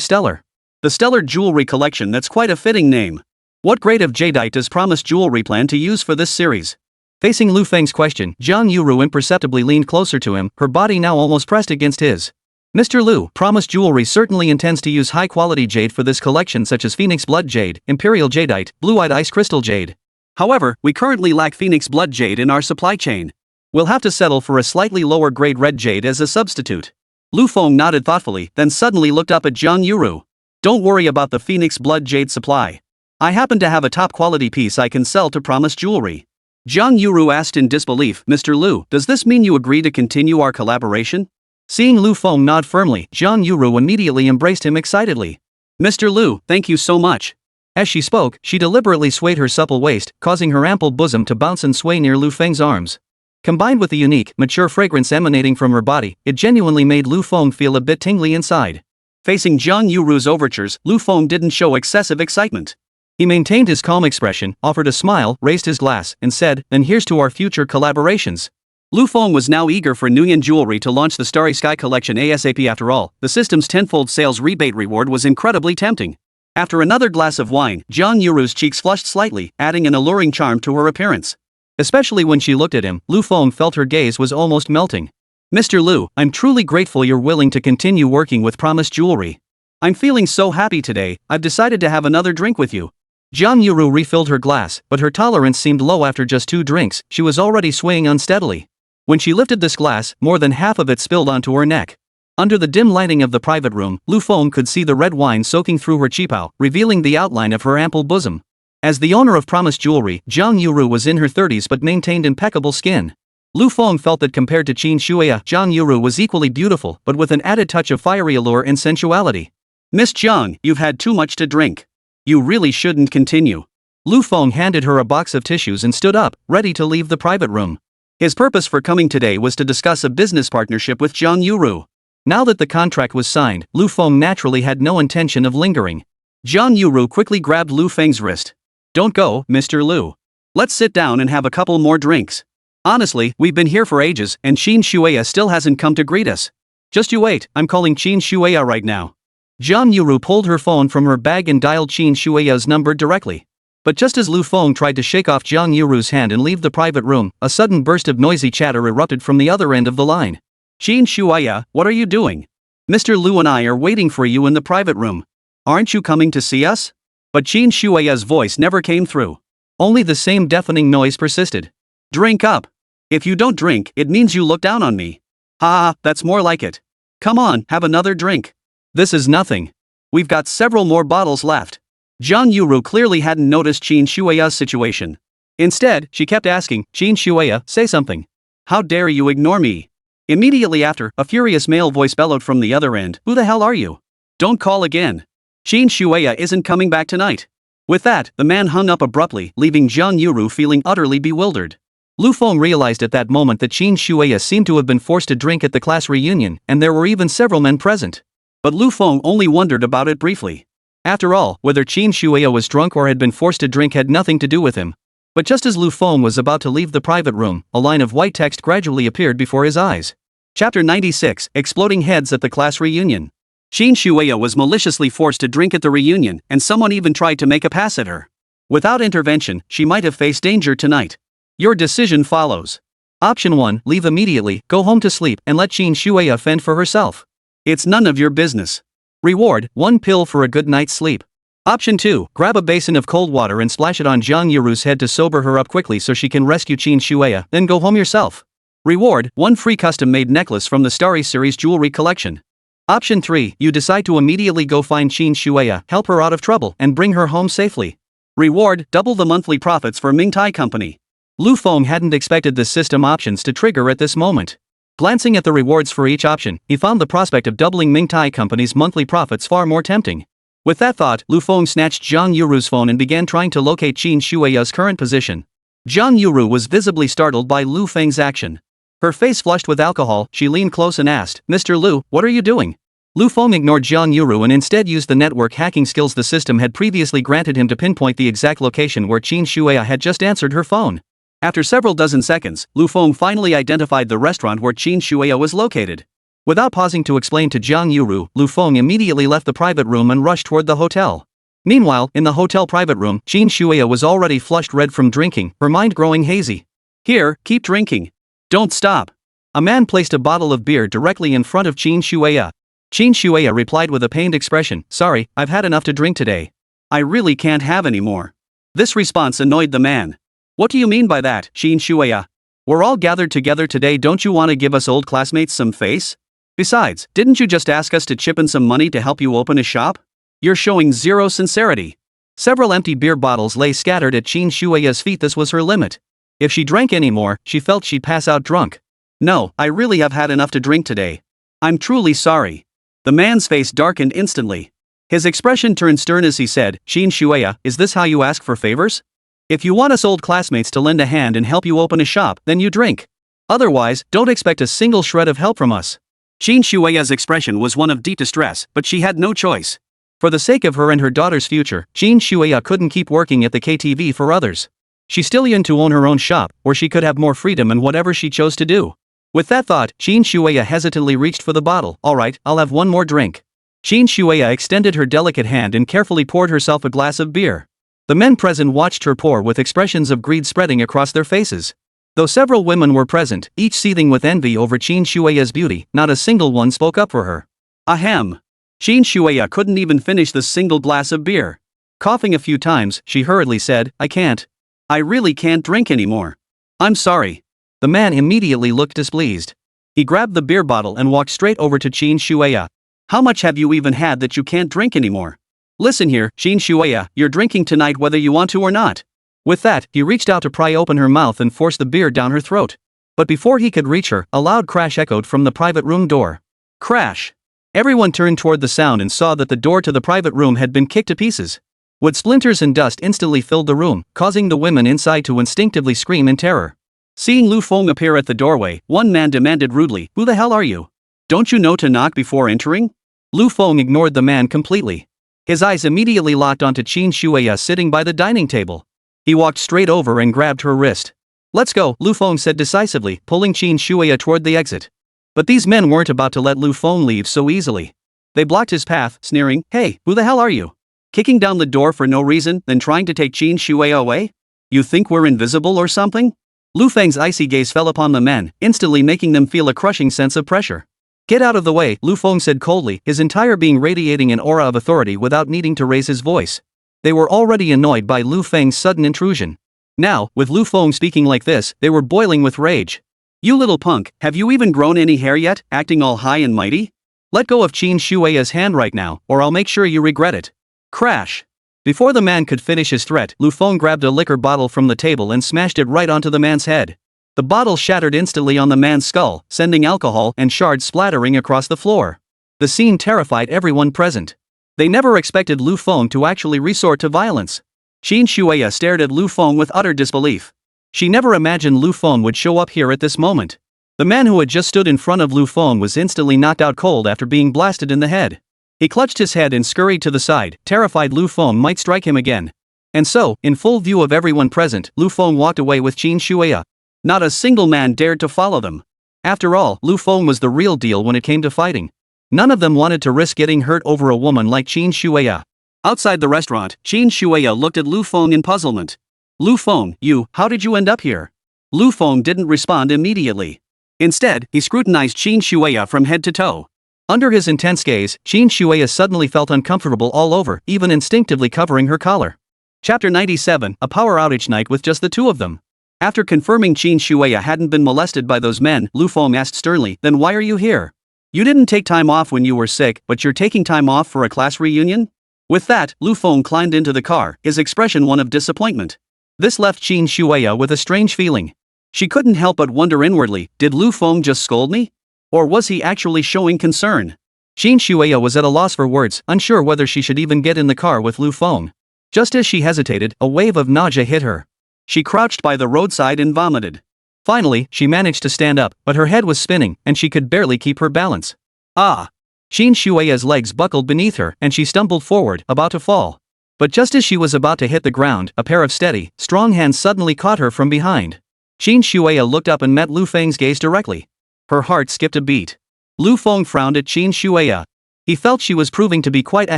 Stellar. The Stellar Jewelry Collection, that's quite a fitting name. What grade of jadeite does Promise Jewelry plan to use for this series? Facing Lu Feng's question, Jiang Yuru imperceptibly leaned closer to him, her body now almost pressed against his. "Mr. Lu, Promise Jewelry certainly intends to use high-quality jade for this collection, such as Phoenix Blood Jade, Imperial Jadeite, Blue-Eyed Ice Crystal Jade. However, we currently lack Phoenix Blood Jade in our supply chain. We'll have to settle for a slightly lower grade red jade as a substitute." Lu Feng nodded thoughtfully, then suddenly looked up at Jiang Yuru. "Don't worry about the Phoenix Blood Jade supply. I happen to have a top-quality piece I can sell to Promise Jewelry." Jiang Yuru asked in disbelief, "Mr. Lu, does this mean you agree to continue our collaboration?" Seeing Lu Feng nod firmly, Jiang Yuru immediately embraced him excitedly. "Mr. Lu, thank you so much." As she spoke, she deliberately swayed her supple waist, causing her ample bosom to bounce and sway near Lu Feng's arms. Combined with the unique, mature fragrance emanating from her body, it genuinely made Lu Feng feel a bit tingly inside. Facing Jiang Yuru's overtures, Lu Feng didn't show excessive excitement. He maintained his calm expression, offered a smile, raised his glass, and said, "And here's to our future collaborations." Lu Feng was now eager for Nguyen Jewelry to launch the Starry Sky collection ASAP. After all, the system's tenfold sales rebate reward was incredibly tempting. After another glass of wine, Jiang Yuru's cheeks flushed slightly, adding an alluring charm to her appearance. Especially when she looked at him, Lu Feng felt her gaze was almost melting. "Mr. Lu, I'm truly grateful you're willing to continue working with Promise Jewelry. I'm feeling so happy today, I've decided to have another drink with you." Jiang Yuru refilled her glass, but her tolerance seemed low after just 2 drinks. She was already swaying unsteadily. When she lifted this glass, more than half of it spilled onto her neck. Under the dim lighting of the private room, Lu Feng could see the red wine soaking through her qipao, revealing the outline of her ample bosom. As the owner of Promise Jewelry, Jiang Yuru was in her 30s but maintained impeccable skin. Lu Feng felt that compared to Qin Shuya, Jiang Yuru was equally beautiful but with an added touch of fiery allure and sensuality. "Miss Jiang, you've had too much to drink. You really shouldn't continue." Lu Feng handed her a box of tissues and stood up, ready to leave the private room. His purpose for coming today was to discuss a business partnership with Jiang Yuru. Now that the contract was signed, Lu Feng naturally had no intention of lingering. Jiang Yuru quickly grabbed Lu Feng's wrist. "Don't go, Mr. Lu. Let's sit down and have a couple more drinks. Honestly, we've been here for ages and Qin Shuya still hasn't come to greet us. Just you wait, I'm calling Qin Shuya right now." Jiang Yuru pulled her phone from her bag and dialed Qin Shuya's number directly. But just as Lu Feng tried to shake off Jiang Yuru's hand and leave the private room, a sudden burst of noisy chatter erupted from the other end of the line. "Qin Shuya, what are you doing? Mr. Lu and I are waiting for you in the private room. Aren't you coming to see us?" But Qin Shuya's voice never came through. Only the same deafening noise persisted. "Drink up. If you don't drink, it means you look down on me." "Ha, that's more like it. Come on, have another drink." "This is nothing. We've got several more bottles left." Jiang Yuru clearly hadn't noticed Qin Shuya's situation. Instead, she kept asking, "Qin Shuya, say something. How dare you ignore me?" Immediately after, a furious male voice bellowed from the other end, "Who the hell are you? Don't call again. Qin Shuya isn't coming back tonight." With that, the man hung up abruptly, leaving Jiang Yuru feeling utterly bewildered. Lu Feng realized at that moment that Qin Shuya seemed to have been forced to drink at the class reunion, and there were even several men present. But Lu Feng only wondered about it briefly. After all, whether Qin Shuya was drunk or had been forced to drink had nothing to do with him. But just as Lu Feng was about to leave the private room, a line of white text gradually appeared before his eyes. Chapter 96, Exploding Heads at the Class Reunion. Qin Shuya was maliciously forced to drink at the reunion, and someone even tried to make a pass at her. Without intervention, she might have faced danger tonight. Your decision follows. Option 1, leave immediately, go home to sleep, and let Qin Shuya fend for herself. It's none of your business. Reward, 1 pill for a good night's sleep. Option 2, grab a basin of cold water and splash it on Jiang Yuru's head to sober her up quickly so she can rescue Qin Shuya, then go home yourself. Reward, 1 free custom-made necklace from the Starry Series jewelry collection. Option 3, you decide to immediately go find Qin Shuya, help her out of trouble, and bring her home safely. Reward, double the monthly profits for Ming Tai Company. Lu Feng hadn't expected the system options to trigger at this moment. Glancing at the rewards for each option, he found the prospect of doubling Ming Tai Company's monthly profits far more tempting. With that thought, Lu Feng snatched Jiang Yuru's phone and began trying to locate Qin Shuya's current position. Jiang Yuru was visibly startled by Lu Feng's action. Her face flushed with alcohol, she leaned close and asked, "Mr. Lu, what are you doing?" Lu Feng ignored Jiang Yuru and instead used the network hacking skills the system had previously granted him to pinpoint the exact location where Qin Shuya had just answered her phone. After several dozen seconds, Lu Feng finally identified the restaurant where Qin Shuya was located. Without pausing to explain to Jiang Yuru, Lu Feng immediately left the private room and rushed toward the hotel. Meanwhile, in the hotel private room, Qin Shuya was already flushed red from drinking, her mind growing hazy. "Here, keep drinking. Don't stop." A man placed a bottle of beer directly in front of Qin Shuya. Qin Shuya replied with a pained expression, "Sorry, I've had enough to drink today. I really can't have any more." This response annoyed the man. "What do you mean by that, Qin Shuya? We're all gathered together today, don't you want to give us old classmates some face? Besides, didn't you just ask us to chip in some money to help you open a shop? You're showing zero sincerity." Several empty beer bottles lay scattered at Qin Shuya's feet. This was her limit. If she drank any more, she felt she'd pass out drunk. "No, I really have had enough to drink today. I'm truly sorry." The man's face darkened instantly. His expression turned stern as he said, "Qin Shuya, is this how you ask for favors? If you want us old classmates to lend a hand and help you open a shop, then you drink. Otherwise, don't expect a single shred of help from us." Qin Shuia's expression was one of deep distress, but she had no choice. For the sake of her and her daughter's future, Qin Shuia couldn't keep working at the KTV for others. She still yearned to own her own shop, where she could have more freedom in whatever she chose to do. With that thought, Qin Shuia hesitantly reached for the bottle. Alright, I'll have one more drink. Qin Shuia extended her delicate hand and carefully poured herself a glass of beer. The men present watched her pour with expressions of greed spreading across their faces. Though several women were present, each seething with envy over Qin Shuia's beauty, not a single one spoke up for her. Ahem. Qin Shuia couldn't even finish the single glass of beer. Coughing a few times, she hurriedly said, I can't. I really can't drink anymore. I'm sorry. The man immediately looked displeased. He grabbed the beer bottle and walked straight over to Qin Shuia. How much have you even had that you can't drink anymore? Listen here, Qin Shuia, you're drinking tonight whether you want to or not. With that, he reached out to pry open her mouth and force the beer down her throat. But before he could reach her, a loud crash echoed from the private room door. Crash! Everyone turned toward the sound and saw that the door to the private room had been kicked to pieces. Wood splinters and dust instantly filled the room, causing the women inside to instinctively scream in terror. Seeing Lu Feng appear at the doorway, one man demanded rudely, Who the hell are you? Don't you know to knock before entering? Lu Feng ignored the man completely. His eyes immediately locked onto Qin Shuia sitting by the dining table. He walked straight over and grabbed her wrist. Let's go, Lu Feng said decisively, pulling Qin Shuia toward the exit. But these men weren't about to let Lu Feng leave so easily. They blocked his path, sneering, Hey, who the hell are you? Kicking down the door for no reason, then trying to take Qin Shuia away? You think we're invisible or something? Lu Feng's icy gaze fell upon the men, instantly making them feel a crushing sense of pressure. Get out of the way, Lu Feng said coldly, his entire being radiating an aura of authority without needing to raise his voice. They were already annoyed by Lu Feng's sudden intrusion. Now, with Lu Feng speaking like this, they were boiling with rage. You little punk, have you even grown any hair yet, acting all high and mighty? Let go of Qin Shuia's hand right now, or I'll make sure you regret it. Crash! Before the man could finish his threat, Lu Feng grabbed a liquor bottle from the table and smashed it right onto the man's head. The bottle shattered instantly on the man's skull, sending alcohol and shards splattering across the floor. The scene terrified everyone present. They never expected Lu Feng to actually resort to violence. Qin Shuia stared at Lu Feng with utter disbelief. She never imagined Lu Feng would show up here at this moment. The man who had just stood in front of Lu Feng was instantly knocked out cold after being blasted in the head. He clutched his head and scurried to the side, terrified Lu Feng might strike him again. And so, in full view of everyone present, Lu Feng walked away with Qin Shuia. Not a single man dared to follow them. After all, Lu Feng was the real deal when it came to fighting. None of them wanted to risk getting hurt over a woman like Qin Shuia. Outside the restaurant, Qin Shuia looked at Lu Feng in puzzlement. Lu Feng, how did you end up here? Lu Feng didn't respond immediately. Instead, he scrutinized Qin Shuia from head to toe. Under his intense gaze, Qin Shuia suddenly felt uncomfortable all over, even instinctively covering her collar. Chapter 97, a power outage night with just the two of them. After confirming Qin Shuia hadn't been molested by those men, Lu Feng asked sternly, Then why are you here? You didn't take time off when you were sick, but you're taking time off for a class reunion? With that, Lu Feng climbed into the car, his expression one of disappointment. This left Qin Shuia with a strange feeling. She couldn't help but wonder inwardly, did Lu Feng just scold me? Or was he actually showing concern? Qin Shuia was at a loss for words, unsure whether she should even get in the car with Lu Feng. Just as she hesitated, a wave of nausea hit her. She crouched by the roadside and vomited. Finally, she managed to stand up, but her head was spinning, and she could barely keep her balance. Ah! Qin Shuia's legs buckled beneath her, and she stumbled forward, about to fall. But just as she was about to hit the ground, a pair of steady, strong hands suddenly caught her from behind. Qin Shuia looked up and met Lu Feng's gaze directly. Her heart skipped a beat. Lu Feng frowned at Qin Shuia. He felt she was proving to be quite a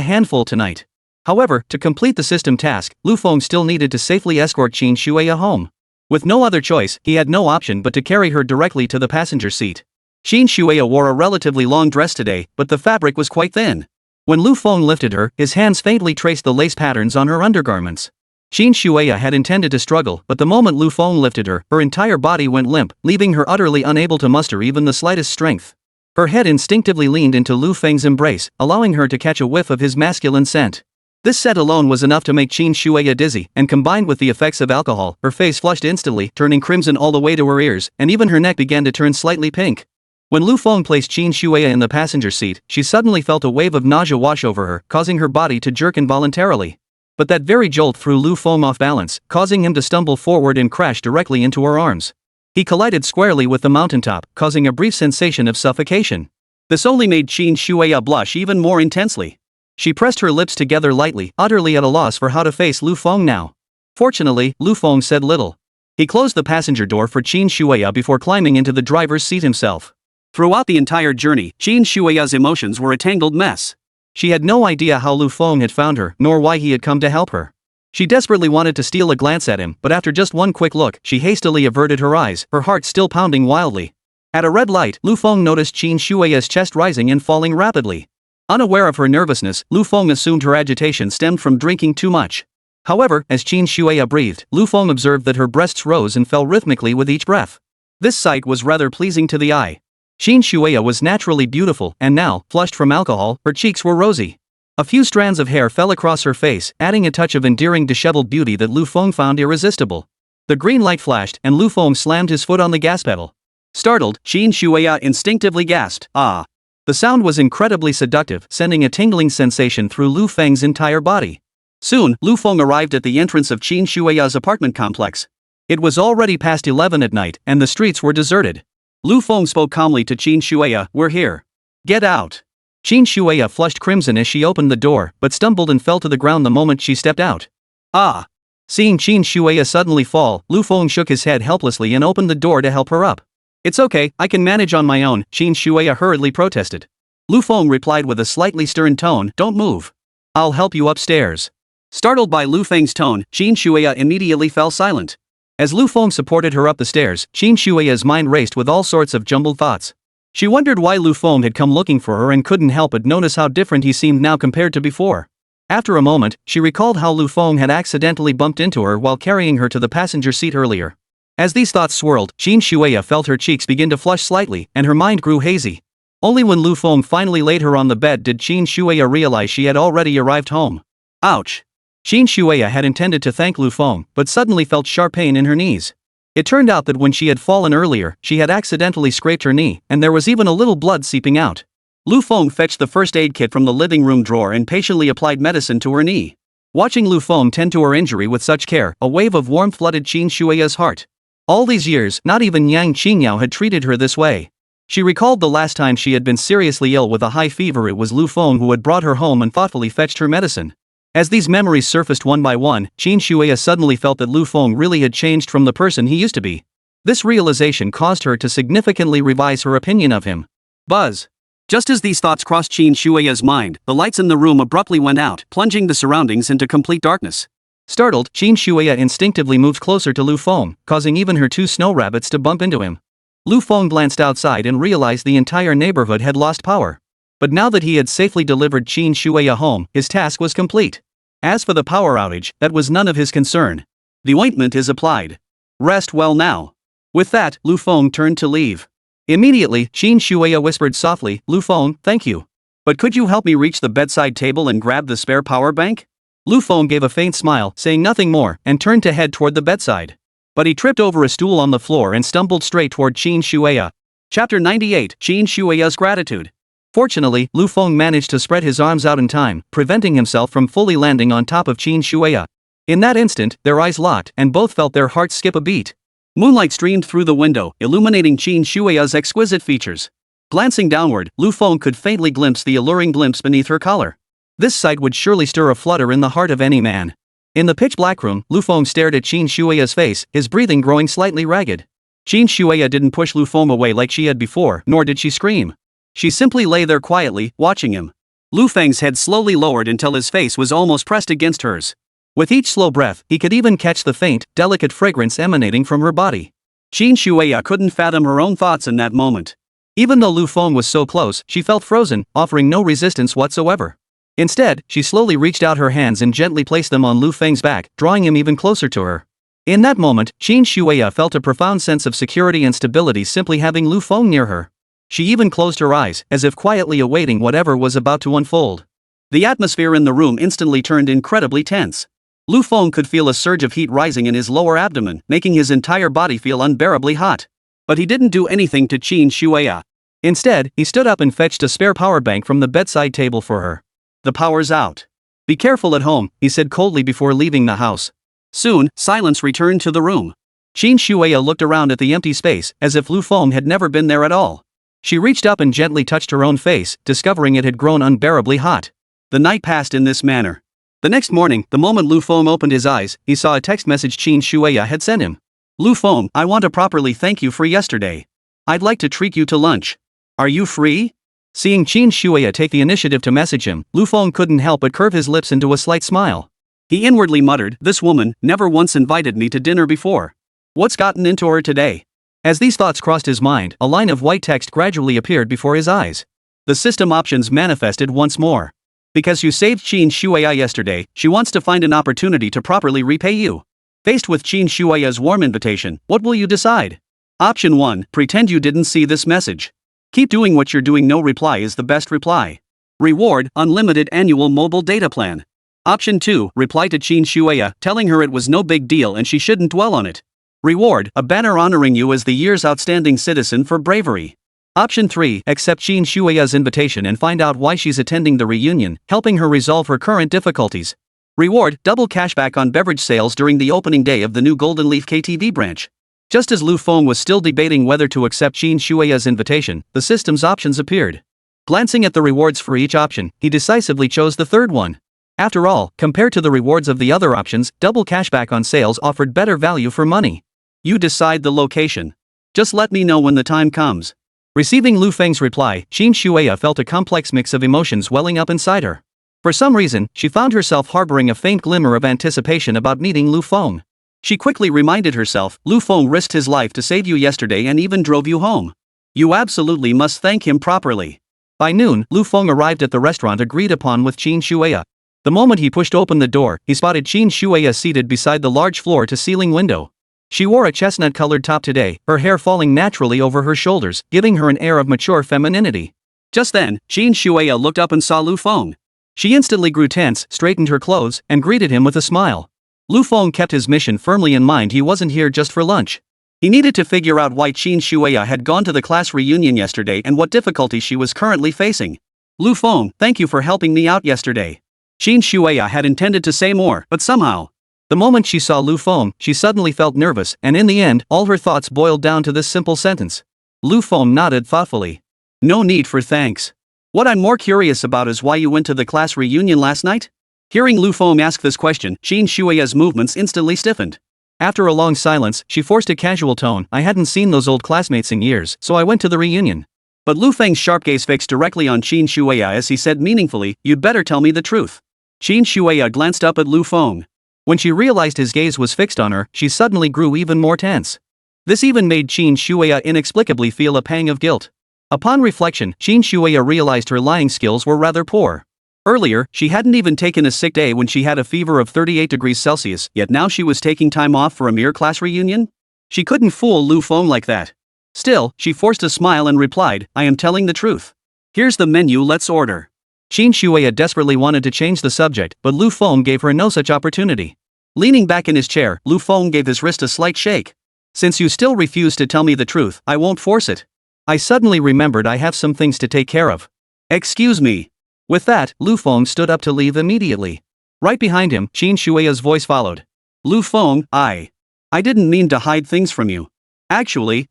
handful tonight. However, to complete the system task, Lu Feng still needed to safely escort Qin Shuia home. With no other choice, he had no option but to carry her directly to the passenger seat. Qin Shuia wore a relatively long dress today, but the fabric was quite thin. When Lu Feng lifted her, his hands faintly traced the lace patterns on her undergarments. Qin Shuia had intended to struggle, but the moment Lu Feng lifted her, her entire body went limp, leaving her utterly unable to muster even the slightest strength. Her head instinctively leaned into Lu Feng's embrace, allowing her to catch a whiff of his masculine scent. This scent alone was enough to make Qin Shuia dizzy, and combined with the effects of alcohol, her face flushed instantly, turning crimson all the way to her ears, and even her neck began to turn slightly pink. When Lu Feng placed Qin Shuia in the passenger seat, she suddenly felt a wave of nausea wash over her, causing her body to jerk involuntarily. But that very jolt threw Lu Feng off balance, causing him to stumble forward and crash directly into her arms. He collided squarely with the mountaintop, causing a brief sensation of suffocation. This only made Qin Shuya blush even more intensely. She pressed her lips together lightly, utterly at a loss for how to face Lu Feng now. Fortunately, Lu Feng said little. He closed the passenger door for Qin Shuya before climbing into the driver's seat himself. Throughout the entire journey, Qin Shuya's emotions were a tangled mess. She had no idea how Lu Feng had found her, nor why he had come to help her. She desperately wanted to steal a glance at him, but after just one quick look, she hastily averted her eyes, her heart still pounding wildly. At a red light, Lu Feng noticed Qin Shuya's chest rising and falling rapidly. Unaware of her nervousness, Lu Feng assumed her agitation stemmed from drinking too much. However, as Qin Shuya breathed, Lu Feng observed that her breasts rose and fell rhythmically with each breath. This sight was rather pleasing to the eye. Qin Shuya was naturally beautiful, and now, flushed from alcohol, her cheeks were rosy. A few strands of hair fell across her face, adding a touch of endearing disheveled beauty that Lu Feng found irresistible. The green light flashed, and Lu Feng slammed his foot on the gas pedal. Startled, Qin Shuya instinctively gasped, "Ah!" The sound was incredibly seductive, sending a tingling sensation through Lu Feng's entire body. Soon, Lu Feng arrived at the entrance of Qin Shuya's apartment complex. It was already past 11 at night, and the streets were deserted. Lu Feng spoke calmly to Qin Shuya, "We're here. Get out." Qin Shuya flushed crimson as she opened the door, but stumbled and fell to the ground the moment she stepped out. "Ah!" Seeing Qin Shuya suddenly fall, Lu Feng shook his head helplessly and opened the door to help her up. "It's okay, I can manage on my own," Qin Shuya hurriedly protested. Lu Feng replied with a slightly stern tone, "Don't move. I'll help you upstairs." Startled by Lu Feng's tone, Qin Shuya immediately fell silent. As Lu Feng supported her up the stairs, Qin Shuya's mind raced with all sorts of jumbled thoughts. She wondered why Lu Feng had come looking for her and couldn't help but notice how different he seemed now compared to before. After a moment, she recalled how Lu Feng had accidentally bumped into her while carrying her to the passenger seat earlier. As these thoughts swirled, Qin Shuya felt her cheeks begin to flush slightly, and her mind grew hazy. Only when Lu Feng finally laid her on the bed did Qin Shuya realize she had already arrived home. Ouch! Qin Shuya had intended to thank Lu Feng, but suddenly felt sharp pain in her knees. It turned out that when she had fallen earlier, she had accidentally scraped her knee, and there was even a little blood seeping out. Lu Feng fetched the first aid kit from the living room drawer and patiently applied medicine to her knee. Watching Lu Feng tend to her injury with such care, a wave of warmth flooded Qin Shuya's heart. All these years, not even Yang Qingyao had treated her this way. She recalled the last time she had been seriously ill with a high fever, it was Lu Feng who had brought her home and thoughtfully fetched her medicine. As these memories surfaced one by one, Qin Shuya suddenly felt that Lu Feng really had changed from the person he used to be. This realization caused her to significantly revise her opinion of him. Buzz. Just as these thoughts crossed Qin Shuya's mind, the lights in the room abruptly went out, plunging the surroundings into complete darkness. Startled, Qin Shuya instinctively moved closer to Lu Feng, causing even her two snow rabbits to bump into him. Lu Feng glanced outside and realized the entire neighborhood had lost power. But now that he had safely delivered Qin Shuya home, his task was complete. As for the power outage, that was none of his concern. The ointment is applied. Rest well now. With that, Lu Feng turned to leave. Immediately, Qin Shuya whispered softly, "Lu Feng, thank you. But could you help me reach the bedside table and grab the spare power bank?" Lu Feng gave a faint smile, saying nothing more, and turned to head toward the bedside. But he tripped over a stool on the floor and stumbled straight toward Qin Shuya. Chapter 98, Qin Shuya's Gratitude. Fortunately, Lu Feng managed to spread his arms out in time, preventing himself from fully landing on top of Qin Shuya. In that instant, their eyes locked, and both felt their hearts skip a beat. Moonlight streamed through the window, illuminating Qin Shuya's exquisite features. Glancing downward, Lu Feng could faintly glimpse the alluring glimpse beneath her collar. This sight would surely stir a flutter in the heart of any man. In the pitch-black room, Lu Feng stared at Qin Shuya's face, his breathing growing slightly ragged. Qin Shuya didn't push Lu Feng away like she had before, nor did she scream. She simply lay there quietly, watching him. Lu Feng's head slowly lowered until his face was almost pressed against hers. With each slow breath, he could even catch the faint, delicate fragrance emanating from her body. Qin Shuya couldn't fathom her own thoughts in that moment. Even though Lu Feng was so close, she felt frozen, offering no resistance whatsoever. Instead, she slowly reached out her hands and gently placed them on Lu Feng's back, drawing him even closer to her. In that moment, Qin Shuya felt a profound sense of security and stability simply having Lu Feng near her. She even closed her eyes, as if quietly awaiting whatever was about to unfold. The atmosphere in the room instantly turned incredibly tense. Lu Feng could feel a surge of heat rising in his lower abdomen, making his entire body feel unbearably hot. But he didn't do anything to Qin Shuya. Instead, he stood up and fetched a spare power bank from the bedside table for her. "The power's out. Be careful at home," he said coldly before leaving the house. Soon, silence returned to the room. Qin Shuya looked around at the empty space, as if Lu Feng had never been there at all. She reached up and gently touched her own face, discovering it had grown unbearably hot. The night passed in this manner. The next morning, the moment Lu Feng opened his eyes, he saw a text message Qin Shuya had sent him. Lu Feng, I want to properly thank you for yesterday. I'd like to treat you to lunch. Are you free? Seeing Qin Shuya take the initiative to message him, Lu Feng couldn't help but curve his lips into a slight smile. He inwardly muttered, this woman never once invited me to dinner before. What's gotten into her today? As these thoughts crossed his mind, a line of white text gradually appeared before his eyes. The system options manifested once more. Because you saved Qin Shuya yesterday, she wants to find an opportunity to properly repay you. Faced with Qin Shuya's warm invitation, what will you decide? Option 1, pretend you didn't see this message. Keep doing what you're doing, no reply is the best reply. Reward, unlimited annual mobile data plan. Option 2, reply to Qin Shuya, telling her it was no big deal and she shouldn't dwell on it. Reward, a banner honoring you as the year's outstanding citizen for bravery. Option 3, accept Qin Shuya's invitation and find out why she's attending the reunion, helping her resolve her current difficulties. Reward, double cashback on beverage sales during the opening day of the new Golden Leaf KTV branch. Just as Lu Feng was still debating whether to accept Qin Shuya's invitation, the system's options appeared. Glancing at the rewards for each option, he decisively chose the third one. After all, compared to the rewards of the other options, double cashback on sales offered better value for money. You decide the location. Just let me know when the time comes. Receiving Lu Feng's reply, Qin Shuya felt a complex mix of emotions welling up inside her. For some reason, she found herself harboring a faint glimmer of anticipation about meeting Lu Feng. She quickly reminded herself, Lu Feng risked his life to save you yesterday and even drove you home. You absolutely must thank him properly. By noon, Lu Feng arrived at the restaurant agreed upon with Qin Shuya. The moment he pushed open the door, he spotted Qin Shuya seated beside the large floor-to-ceiling window. She wore a chestnut-colored top today, her hair falling naturally over her shoulders, giving her an air of mature femininity. Just then, Qin Shuya looked up and saw Lu Feng. She instantly grew tense, straightened her clothes, and greeted him with a smile. Lu Feng kept his mission firmly in mind. He wasn't here just for lunch. He needed to figure out why Qin Shuya had gone to the class reunion yesterday and what difficulties she was currently facing. Lu Feng, thank you for helping me out yesterday. Qin Shuya had intended to say more, but somehow. The moment she saw Lu Feng, she suddenly felt nervous, and in the end, all her thoughts boiled down to this simple sentence. Lu Feng nodded thoughtfully. No need for thanks. What I'm more curious about is why you went to the class reunion last night? Hearing Lu Feng ask this question, Qin Shuya's movements instantly stiffened. After a long silence, she forced a casual tone. I hadn't seen those old classmates in years, so I went to the reunion. But Lu Feng's sharp gaze fixed directly on Qin Shuya as he said meaningfully, you'd better tell me the truth. Qin Shuya glanced up at Lu Feng. When she realized his gaze was fixed on her, she suddenly grew even more tense. This even made Qin Shuya inexplicably feel a pang of guilt. Upon reflection, Qin Shuya realized her lying skills were rather poor. Earlier, she hadn't even taken a sick day when she had a fever of 38 degrees Celsius, yet now she was taking time off for a mere class reunion? She couldn't fool Lu Feng like that. Still, she forced a smile and replied, I am telling the truth. Here's the menu, let's order. Qin Shuya desperately wanted to change the subject, but Lu Feng gave her no such opportunity. Leaning back in his chair, Lu Feng gave his wrist a slight shake. Since you still refuse to tell me the truth, I won't force it. I suddenly remembered I have some things to take care of. Excuse me. With that, Lu Feng stood up to leave immediately. Right behind him, Qin Shuya's voice followed. Lu Feng, I didn't mean to hide things from you. Actually,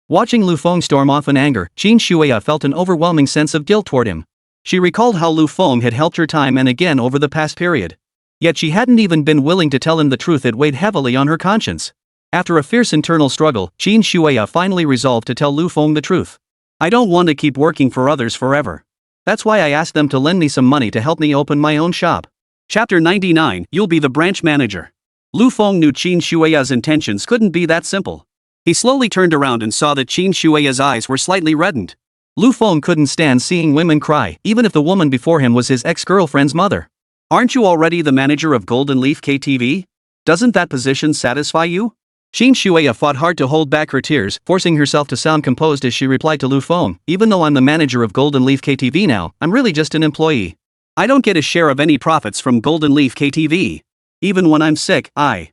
Watching Lu Feng storm off in anger, Qin Shuya felt an overwhelming sense of guilt toward him. She recalled how Lu Feng had helped her time and again over the past period. Yet she hadn't even been willing to tell him the truth. It weighed heavily on her conscience. After a fierce internal struggle, Qin Shuya finally resolved to tell Lu Feng the truth. I don't want to keep working for others forever. That's why I asked them to lend me some money to help me open my own shop. Chapter 99, You'll be the branch manager. Lu Feng knew Qin Shuya's intentions couldn't be that simple. He slowly turned around and saw that Qin Shuya's eyes were slightly reddened. Lu Feng couldn't stand seeing women cry, even if the woman before him was his ex-girlfriend's mother. Aren't you already the manager of Golden Leaf KTV? Doesn't that position satisfy you? Qin Shuya fought hard to hold back her tears, forcing herself to sound composed as she replied to Lu Feng, even though I'm the manager of Golden Leaf KTV now, I'm really just an employee. I don't get a share of any profits from Golden Leaf KTV. Even when I'm sick, I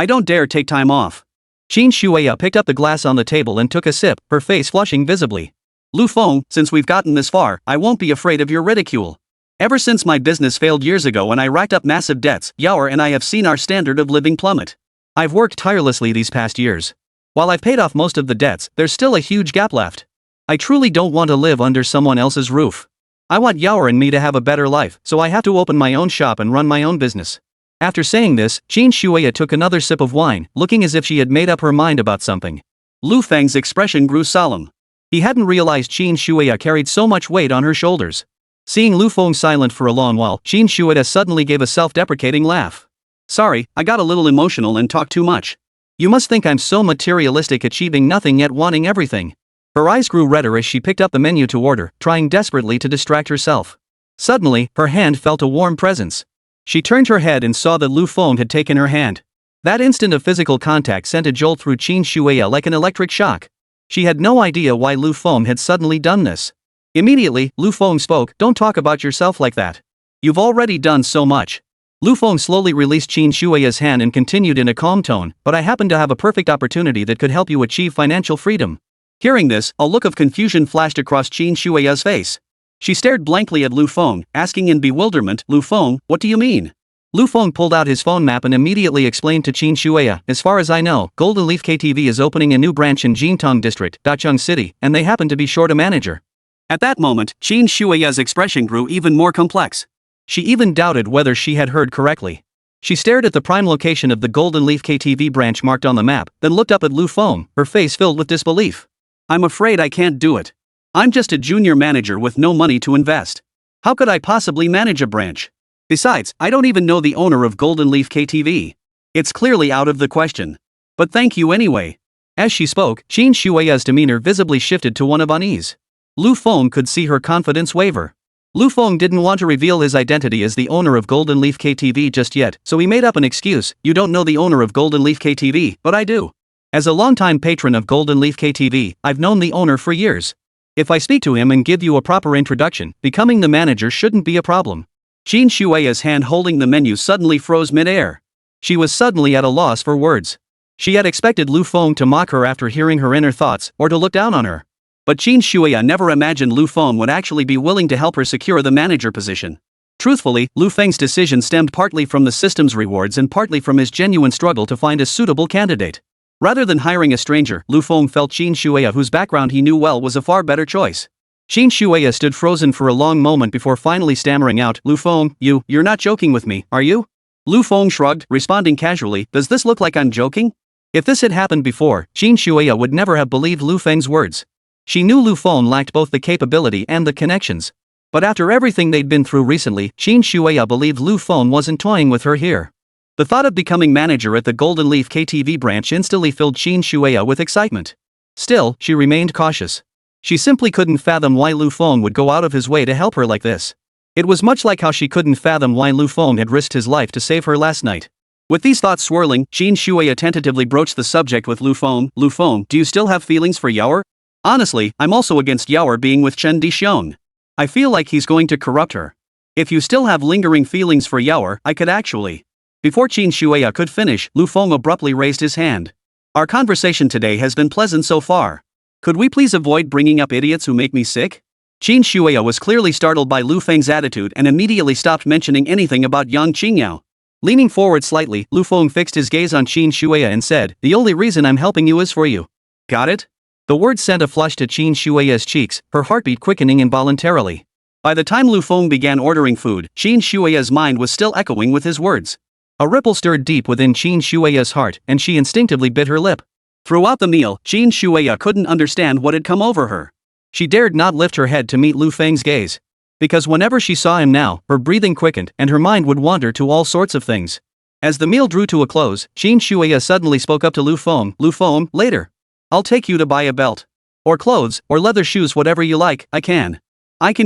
don't dare take time off. Qin Shuya picked up the glass on the table and took a sip, her face flushing visibly. Lu Feng, since we've gotten this far, I won't be afraid of your ridicule. Ever since my business failed years ago and I racked up massive debts, Yao and I have seen our standard of living plummet. I've worked tirelessly these past years. While I've paid off most of the debts, there's still a huge gap left. I truly don't want to live under someone else's roof. I want Yaoer and me to have a better life, so I have to open my own shop and run my own business. After saying this, Qin Shuya took another sip of wine, looking as if she had made up her mind about something. Lu Feng's expression grew solemn. He hadn't realized Qin Shuya carried so much weight on her shoulders. Seeing Lu Feng silent for a long while, Qin Shuya suddenly gave a self-deprecating laugh. Sorry, I got a little emotional and talked too much. You must think I'm so materialistic, achieving nothing yet wanting everything. Her eyes grew redder as she picked up the menu to order, trying desperately to distract herself. Suddenly, her hand felt a warm presence. She turned her head and saw that Lu Feng had taken her hand. That instant of physical contact sent a jolt through Qin Shuya like an electric shock. She had no idea why Lu Feng had suddenly done this. Immediately, Lu Feng spoke, "Don't talk about yourself like that. You've already done so much." Lu Feng slowly released Qin Shuya's hand and continued in a calm tone, "But I happen to have a perfect opportunity that could help you achieve financial freedom." Hearing this, a look of confusion flashed across Qin Shuya's face. She stared blankly at Lu Feng, asking in bewilderment, "Lu Feng, what do you mean?" Lu Feng pulled out his phone map and immediately explained to Qin Shuya, "As far as I know, Golden Leaf KTV is opening a new branch in Jintang District, Dacheng City, and they happen to be short a manager." At that moment, Qin Shuya's expression grew even more complex. She even doubted whether she had heard correctly. She stared at the prime location of the Golden Leaf KTV branch marked on the map, then looked up at Lu Feng, her face filled with disbelief. "I'm afraid I can't do it. I'm just a junior manager with no money to invest. How could I possibly manage a branch? Besides, I don't even know the owner of Golden Leaf KTV. It's clearly out of the question. But thank you anyway." As she spoke, Qin Shuya's demeanor visibly shifted to one of unease. Lu Feng could see her confidence waver. Lu Feng didn't want to reveal his identity as the owner of Golden Leaf KTV just yet, so he made up an excuse. "You don't know the owner of Golden Leaf KTV, but I do. As a longtime patron of Golden Leaf KTV, I've known the owner for years. If I speak to him and give you a proper introduction, becoming the manager shouldn't be a problem." Qin Shuya's hand holding the menu suddenly froze mid-air. She was suddenly at a loss for words. She had expected Lu Feng to mock her after hearing her inner thoughts, or to look down on her. But Qin Shuya never imagined Lu Feng would actually be willing to help her secure the manager position. Truthfully, Lu Feng's decision stemmed partly from the system's rewards and partly from his genuine struggle to find a suitable candidate. Rather than hiring a stranger, Lu Feng felt Qin Shuya, whose background he knew well, was a far better choice. Qin Shuya stood frozen for a long moment before finally stammering out, "Lu Feng, you're not joking with me, are you?" Lu Feng shrugged, responding casually, "Does this look like I'm joking?" If this had happened before, Qin Shuya would never have believed Lu Feng's words. She knew Lu Feng lacked both the capability and the connections. But after everything they'd been through recently, Qin Shuya believed Lu Feng wasn't toying with her here. The thought of becoming manager at the Golden Leaf KTV branch instantly filled Qin Shuya with excitement. Still, she remained cautious. She simply couldn't fathom why Lu Feng would go out of his way to help her like this. It was much like how she couldn't fathom why Lu Feng had risked his life to save her last night. With these thoughts swirling, Qin Shuya tentatively broached the subject with Lu Feng. "Lu Feng, do you still have feelings for Yaoer?" "Honestly, I'm also against Yaoer being with Chen Dixiong. I feel like he's going to corrupt her. If you still have lingering feelings for Yaoer, I could actually..." Before Qin Shuya could finish, Lu Feng abruptly raised his hand. "Our conversation today has been pleasant so far. Could we please avoid bringing up idiots who make me sick?" Qin Shuya was clearly startled by Lu Feng's attitude and immediately stopped mentioning anything about Yang Qingyao. Leaning forward slightly, Lu Feng fixed his gaze on Qin Shuya and said, "The only reason I'm helping you is for you. Got it?" The words sent a flush to Qin Shuya's cheeks, her heartbeat quickening involuntarily. By the time Lu Feng began ordering food, Qin Shuya's mind was still echoing with his words. A ripple stirred deep within Qin Shuya's heart, and she instinctively bit her lip. Throughout the meal, Qin Shuya couldn't understand what had come over her. She dared not lift her head to meet Lu Feng's gaze. Because whenever she saw him now, her breathing quickened and her mind would wander to all sorts of things. As the meal drew to a close, Qin Shuya suddenly spoke up to Lu Feng. "Lu Feng, later. I'll take you to buy a belt. Or clothes, or leather shoes, whatever you like, I can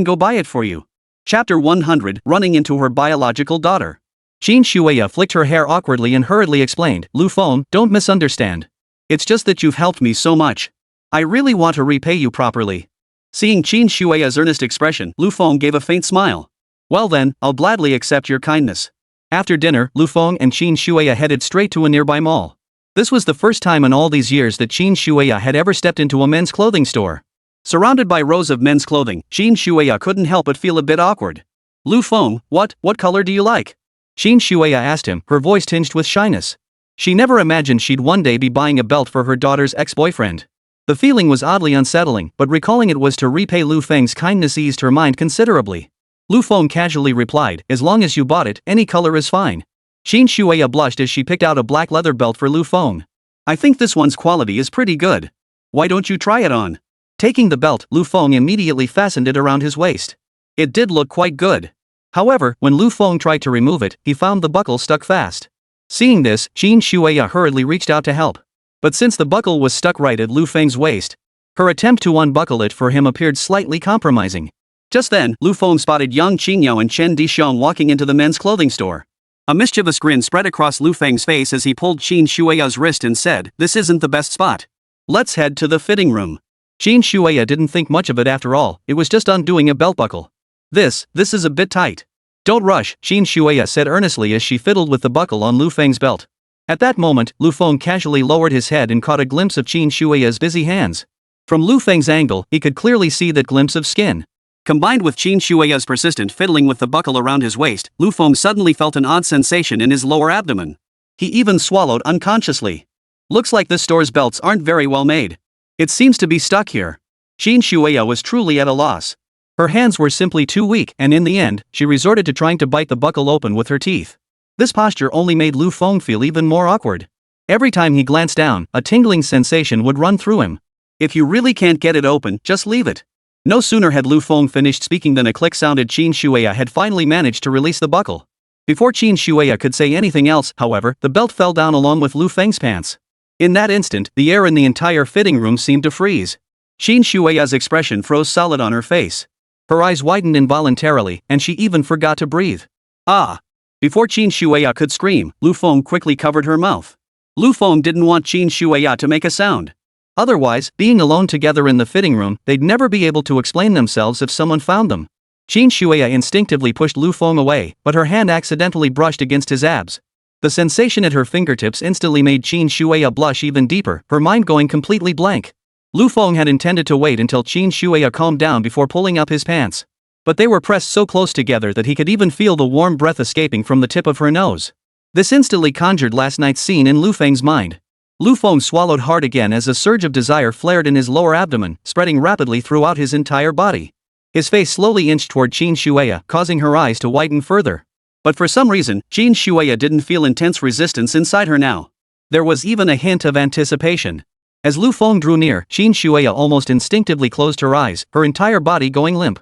go buy it for you." Chapter 100, Running into her biological daughter. Qin Shuya flicked her hair awkwardly and hurriedly explained, "Lu Feng, don't misunderstand. It's just that you've helped me so much. I really want to repay you properly." Seeing Qin Shuya's earnest expression, Lu Feng gave a faint smile. "Well then, I'll gladly accept your kindness." After dinner, Lu Feng and Qin Shuya headed straight to a nearby mall. This was the first time in all these years that Qin Shuya had ever stepped into a men's clothing store. Surrounded by rows of men's clothing, Qin Shuya couldn't help but feel a bit awkward. "Lu Feng, what color do you like?" Qin Shuya asked him, her voice tinged with shyness. She never imagined she'd one day be buying a belt for her daughter's ex-boyfriend. The feeling was oddly unsettling, but recalling it was to repay Lu Feng's kindness eased her mind considerably. Lu Feng casually replied, as long as you bought it, any color is fine. Qin Shuya blushed as she picked out a black leather belt for Lu Feng. I think this one's quality is pretty good. Why don't you try it on? Taking the belt, Lu Feng immediately fastened it around his waist. It did look quite good. However, when Lu Feng tried to remove it, he found the buckle stuck fast. Seeing this, Qin Shuya hurriedly reached out to help. But since the buckle was stuck right at Lu Feng's waist, her attempt to unbuckle it for him appeared slightly compromising. Just then, Lu Feng spotted Yang Qingyao and Chen Dishong walking into the men's clothing store. A mischievous grin spread across Lu Feng's face as he pulled Qin Shuya's wrist and said, "This isn't the best spot. Let's head to the fitting room." Qin Shuya didn't think much of it after all, it was just undoing a belt buckle. This is a bit tight. Don't rush, Qin Shuya said earnestly as she fiddled with the buckle on Lu Feng's belt. At that moment, Lu Feng casually lowered his head and caught a glimpse of Qin Shuya's busy hands. From Lu Feng's angle, he could clearly see that glimpse of skin. Combined with Qin Shuya's persistent fiddling with the buckle around his waist, Lu Feng suddenly felt an odd sensation in his lower abdomen. He even swallowed unconsciously. Looks like this store's belts aren't very well made. It seems to be stuck here. Qin Shuya was truly at a loss. Her hands were simply too weak, and in the end, she resorted to trying to bite the buckle open with her teeth. This posture only made Lu Feng feel even more awkward. Every time he glanced down, a tingling sensation would run through him. If you really can't get it open, just leave it. No sooner had Lu Feng finished speaking than a click sounded. Qin Shuya had finally managed to release the buckle. Before Qin Shuya could say anything else, however, the belt fell down along with Lu Feng's pants. In that instant, the air in the entire fitting room seemed to freeze. Qin Shuya's expression froze solid on her face. Her eyes widened involuntarily, and she even forgot to breathe. Ah! Before Qin Shuya could scream, Lu Feng quickly covered her mouth. Lu Feng didn't want Qin Shuya to make a sound. Otherwise, being alone together in the fitting room, they'd never be able to explain themselves if someone found them. Qin Shuya instinctively pushed Lu Feng away, but her hand accidentally brushed against his abs. The sensation at her fingertips instantly made Qin Shuya blush even deeper, her mind going completely blank. Lu Feng had intended to wait until Qin Shuya calmed down before pulling up his pants. But they were pressed so close together that he could even feel the warm breath escaping from the tip of her nose. This instantly conjured last night's scene in Lu Feng's mind. Lu Feng swallowed hard again as a surge of desire flared in his lower abdomen, spreading rapidly throughout his entire body. His face slowly inched toward Qin Shuya, causing her eyes to widen further. But for some reason, Qin Shuya didn't feel intense resistance inside her now. There was even a hint of anticipation. As Lu Feng drew near, Qin Shuya almost instinctively closed her eyes, her entire body going limp.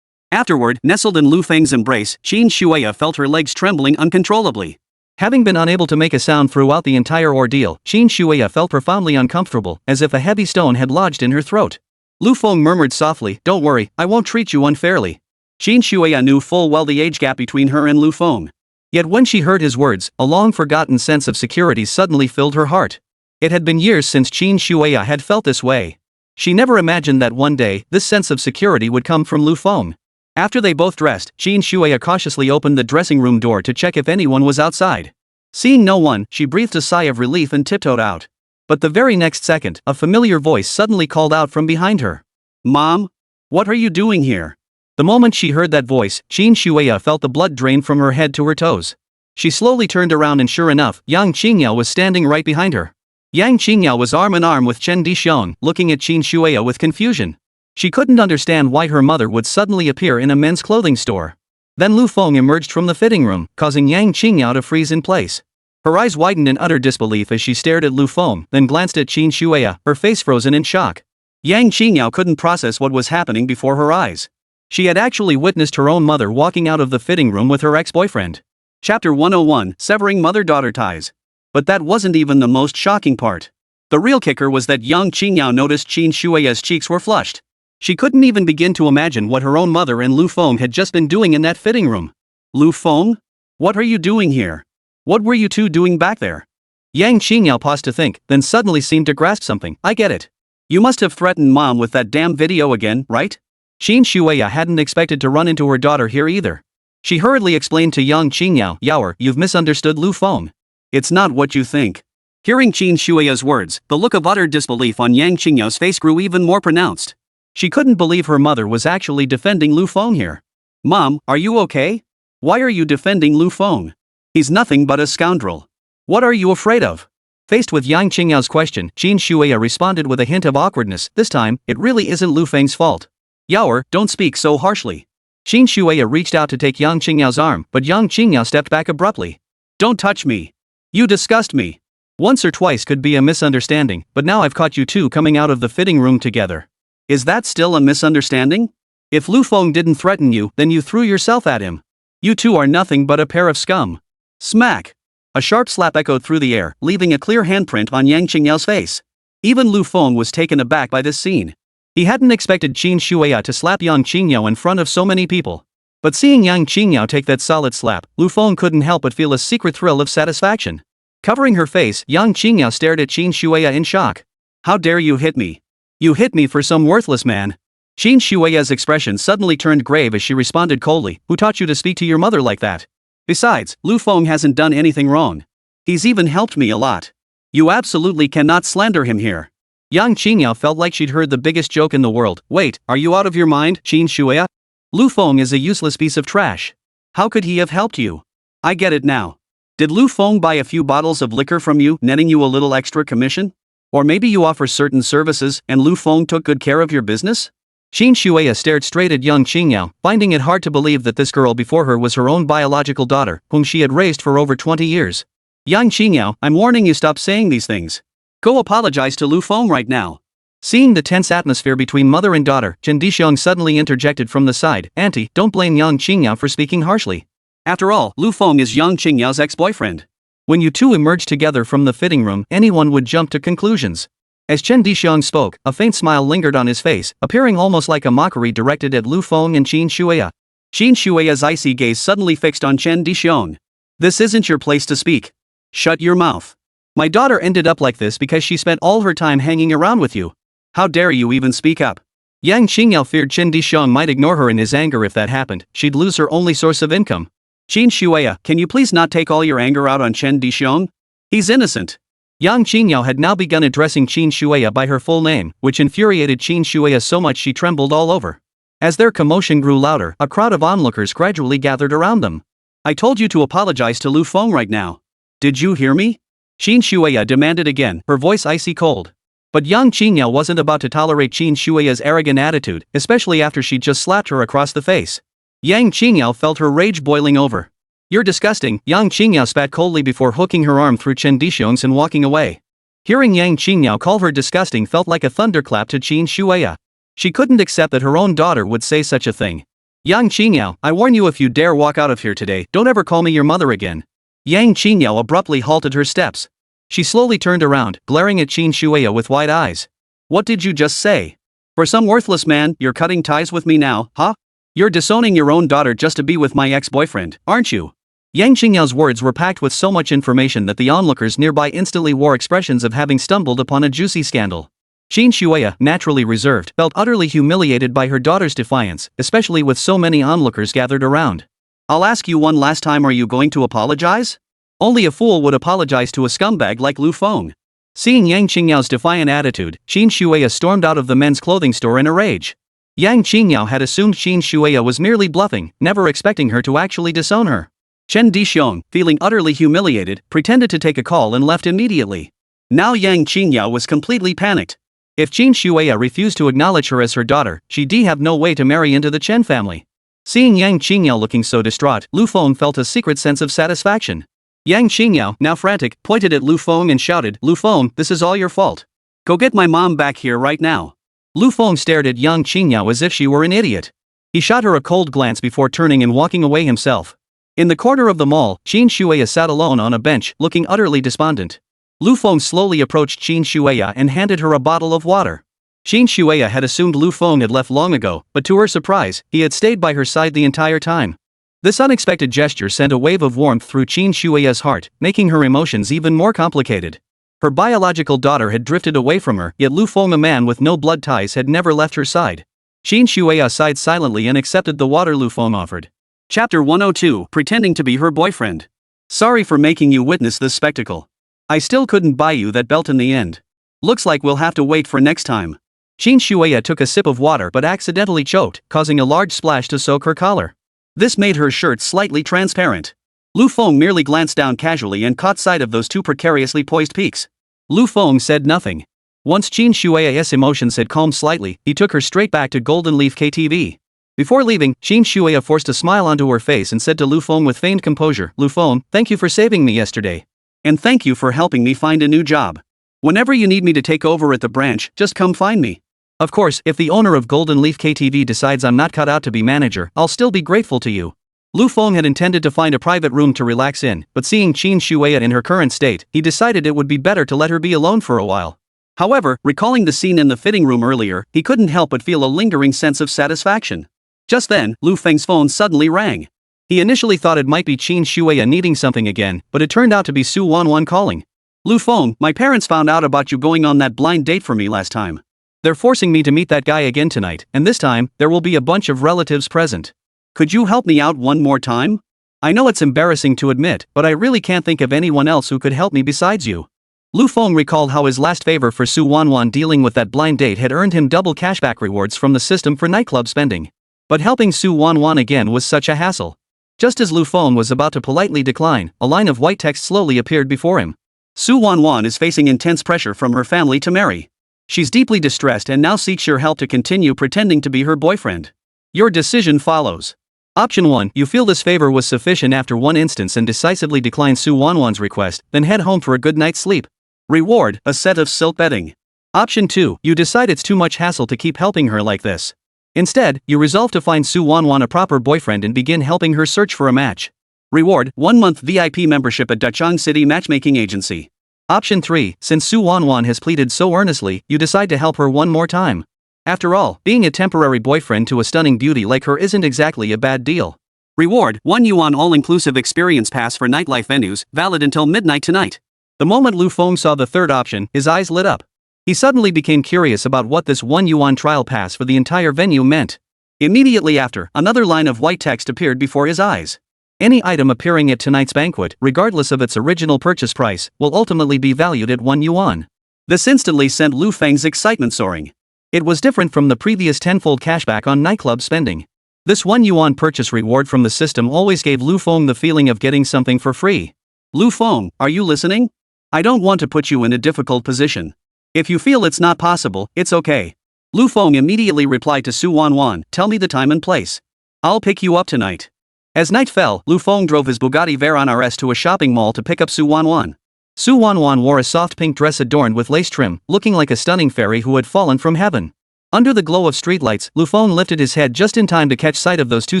Afterward, nestled in Lu Feng's embrace, Qin Shuya felt her legs trembling uncontrollably. Having been unable to make a sound throughout the entire ordeal, Qin Shuya felt profoundly uncomfortable, as if a heavy stone had lodged in her throat. Lu Feng murmured softly, "Don't worry, I won't treat you unfairly." Qin Shuya knew full well the age gap between her and Lu Feng. Yet when she heard his words, a long-forgotten sense of security suddenly filled her heart. It had been years since Qin Shuya had felt this way. She never imagined that one day, this sense of security would come from Lu Feng. After they both dressed, Qin Shuya cautiously opened the dressing room door to check if anyone was outside. Seeing no one, she breathed a sigh of relief and tiptoed out. But the very next second, a familiar voice suddenly called out from behind her. "Mom? What are you doing here?" The moment she heard that voice, Qin Shuya felt the blood drain from her head to her toes. She slowly turned around and sure enough, Yang Qingyao was standing right behind her. Yang Qingyao was arm in arm with Chen Dishong, looking at Qin Shuya with confusion. She couldn't understand why her mother would suddenly appear in a men's clothing store. Then Lu Feng emerged from the fitting room, causing Yang Qingyao to freeze in place. Her eyes widened in utter disbelief as she stared at Lu Feng, then glanced at Qin Shuya, her face frozen in shock. Yang Qingyao couldn't process what was happening before her eyes. She had actually witnessed her own mother walking out of the fitting room with her ex-boyfriend. Chapter 101, Severing Mother-Daughter Ties. But that wasn't even the most shocking part. The real kicker was that Yang Qingyao noticed Qin Shuya's cheeks were flushed. She couldn't even begin to imagine what her own mother and Lu Feng had just been doing in that fitting room. "Lu Feng? What are you doing here? What were you two doing back there?" Yang Qingyao paused to think, then suddenly seemed to grasp something. "I get it. You must have threatened Mom with that damn video again, right?" Qin Shuya hadn't expected to run into her daughter here either. She hurriedly explained to Yang Qingyao, "Yaoer, you've misunderstood Lu Feng. It's not what you think." Hearing Qin Shuya's words, the look of utter disbelief on Yang Qingyao's face grew even more pronounced. She couldn't believe her mother was actually defending Lu Feng here. "Mom, are you okay? Why are you defending Lu Feng? He's nothing but a scoundrel. What are you afraid of?" Faced with Yang Qingyao's question, Qin Shuya responded with a hint of awkwardness. This time, it really isn't Lu Feng's fault. Yaoer, don't speak so harshly. Qin Shuya reached out to take Yang Qingyao's arm, but Yang Qingyao stepped back abruptly. Don't touch me. You disgust me. Once or twice could be a misunderstanding, but now I've caught you two coming out of the fitting room together. Is that still a misunderstanding? If Lu Feng didn't threaten you, then you threw yourself at him. You two are nothing but a pair of scum. Smack! A sharp slap echoed through the air, leaving a clear handprint on Yang Qingyao's face. Even Lu Feng was taken aback by this scene. He hadn't expected Qin Shuya to slap Yang Qingyao in front of so many people. But seeing Yang Qingyao take that solid slap, Lu Feng couldn't help but feel a secret thrill of satisfaction. Covering her face, Yang Qingyao stared at Qin Shuya in shock. How dare you hit me? You hit me for some worthless man. Qin Shuya's expression suddenly turned grave as she responded coldly. Who taught you to speak to your mother like that? Besides, Lu Feng hasn't done anything wrong. He's even helped me a lot. You absolutely cannot slander him here. Yang Qingyao felt like she'd heard the biggest joke in the world. Wait, are you out of your mind, Qin Shuya? Lu Feng is a useless piece of trash. How could he have helped you? I get it now. Did Lu Feng buy a few bottles of liquor from you, netting you a little extra commission? Or maybe you offer certain services and Lu Feng took good care of your business? Qin Shuya stared straight at Yang Qingyao, finding it hard to believe that this girl before her was her own biological daughter, whom she had raised for over 20 years. Yang Qingyao, I'm warning you, stop saying these things. Go apologize to Lu Feng right now. Seeing the tense atmosphere between mother and daughter, Chen Dixiong suddenly interjected from the side. Auntie, don't blame Yang Qingyao for speaking harshly. After all, Lu Feng is Yang Qingyao's ex-boyfriend. When you two emerged together from the fitting room, anyone would jump to conclusions. As Chen Dixiong spoke, a faint smile lingered on his face, appearing almost like a mockery directed at Lu Feng and Qin Shuya. Qin Shuya's icy gaze suddenly fixed on Chen Dixiong. This isn't your place to speak. Shut your mouth. My daughter ended up like this because she spent all her time hanging around with you. How dare you even speak up? Yang Qingyao feared Chen Dixiong might ignore her in his anger. If that happened, she'd lose her only source of income. Qin Shuya, can you please not take all your anger out on Chen Dixiong? He's innocent. Yang Qingyao had now begun addressing Qin Shuya by her full name, which infuriated Qin Shuya so much she trembled all over. As their commotion grew louder, a crowd of onlookers gradually gathered around them. I told you to apologize to Lu Feng right now. Did you hear me? Qin Shuya demanded again, her voice icy cold. But Yang Qingyao wasn't about to tolerate Qin Shuya's arrogant attitude, especially after she'd just slapped her across the face. Yang Qingyao felt her rage boiling over. You're disgusting, Yang Qingyao spat coldly before hooking her arm through Chen Dixiong's and walking away. Hearing Yang Qingyao call her disgusting felt like a thunderclap to Qin Shuya. She couldn't accept that her own daughter would say such a thing. Yang Qingyao, I warn you, if you dare walk out of here today, don't ever call me your mother again. Yang Qingyao abruptly halted her steps. She slowly turned around, glaring at Qin Shuya with wide eyes. What did you just say? For some worthless man, you're cutting ties with me now, huh? You're disowning your own daughter just to be with my ex-boyfriend, aren't you? Yang Qingyao's words were packed with so much information that the onlookers nearby instantly wore expressions of having stumbled upon a juicy scandal. Qin Shuya, naturally reserved, felt utterly humiliated by her daughter's defiance, especially with so many onlookers gathered around. I'll ask you one last time, are you going to apologize? Only a fool would apologize to a scumbag like Lu Feng. Seeing Yang Qingyao's defiant attitude, Qin Shuya stormed out of the men's clothing store in a rage. Yang Qingyao had assumed Qin Shuya was merely bluffing, never expecting her to actually disown her. Chen Dixiong, feeling utterly humiliated, pretended to take a call and left immediately. Now Yang Qingyao was completely panicked. If Qin Shuya refused to acknowledge her as her daughter, she'd have no way to marry into the Chen family. Seeing Yang Qingyao looking so distraught, Lu Feng felt a secret sense of satisfaction. Yang Qingyao, now frantic, pointed at Lu Feng and shouted, Lu Feng, this is all your fault. Go get my mom back here right now. Lu Feng stared at Yang Qingyao as if she were an idiot. He shot her a cold glance before turning and walking away himself. In the corner of the mall, Qin Shuya sat alone on a bench, looking utterly despondent. Lu Feng slowly approached Qin Shuya and handed her a bottle of water. Qin Shuya had assumed Lu Feng had left long ago, but to her surprise, he had stayed by her side the entire time. This unexpected gesture sent a wave of warmth through Qin Shuya's heart, making her emotions even more complicated. Her biological daughter had drifted away from her, yet Lu Feng, a man with no blood ties, had never left her side. Qin Shuya sighed silently and accepted the water Lu Feng offered. Chapter 102, Pretending to be her boyfriend. Sorry for making you witness this spectacle. I still couldn't buy you that belt in the end. Looks like we'll have to wait for next time. Qin Shuya took a sip of water but accidentally choked, causing a large splash to soak her collar. This made her shirt slightly transparent. Lu Feng merely glanced down casually and caught sight of those two precariously poised peaks. Lu Feng said nothing. Once Qin Shui's emotions had calmed slightly, he took her straight back to Golden Leaf KTV. Before leaving, Qin Shui forced a smile onto her face and said to Lu Feng with feigned composure, "Lu Feng, thank you for saving me yesterday. And thank you for helping me find a new job. Whenever you need me to take over at the branch, just come find me. Of course, if the owner of Golden Leaf KTV decides I'm not cut out to be manager, I'll still be grateful to you." Lu Feng had intended to find a private room to relax in, but seeing Qin Shui in her current state, he decided it would be better to let her be alone for a while. However, recalling the scene in the fitting room earlier, he couldn't help but feel a lingering sense of satisfaction. Just then, Lu Feng's phone suddenly rang. He initially thought it might be Qin Shui needing something again, but it turned out to be Su Wanwan calling. "Lu Feng, my parents found out about you going on that blind date for me last time. They're forcing me to meet that guy again tonight, and this time, there will be a bunch of relatives present. Could you help me out one more time? I know it's embarrassing to admit, but I really can't think of anyone else who could help me besides you." Lu Feng recalled how his last favor for Su Wanwan dealing with that blind date had earned him double cashback rewards from the system for nightclub spending. But helping Su Wanwan again was such a hassle. Just as Lu Feng was about to politely decline, a line of white text slowly appeared before him. Su Wanwan is facing intense pressure from her family to marry. She's deeply distressed and now seeks your help to continue pretending to be her boyfriend. Your decision follows. Option 1. You feel this favor was sufficient after one instance and decisively decline Su Wanwan's request, then head home for a good night's sleep. Reward, a set of silk bedding. Option 2. You decide it's too much hassle to keep helping her like this. Instead, you resolve to find Su Wanwan a proper boyfriend and begin helping her search for a match. Reward, 1-month VIP membership at Dachang City Matchmaking Agency. Option 3. Since Su Wanwan has pleaded so earnestly, you decide to help her one more time. After all, being a temporary boyfriend to a stunning beauty like her isn't exactly a bad deal. Reward, 1 yuan all-inclusive experience pass for nightlife venues, valid until midnight tonight. The moment Lu Feng saw the third option, his eyes lit up. He suddenly became curious about what this 1 yuan trial pass for the entire venue meant. Immediately after, another line of white text appeared before his eyes. Any item appearing at tonight's banquet, regardless of its original purchase price, will ultimately be valued at 1 yuan. This instantly sent Lu Feng's excitement soaring. It was different from the previous tenfold cashback on nightclub spending. This 1 yuan purchase reward from the system always gave Lu Feng the feeling of getting something for free. Lu Feng, are you listening? I don't want to put you in a difficult position. If you feel it's not possible, it's okay. Lu Feng immediately replied to Su Wanwan, "Tell me the time and place. I'll pick you up tonight." As night fell, Lu Feng drove his Bugatti Veyron RS to a shopping mall to pick up Su Wanwan. Su Wanwan wore a soft pink dress adorned with lace trim, looking like a stunning fairy who had fallen from heaven. Under the glow of streetlights, Lu Feng lifted his head just in time to catch sight of those two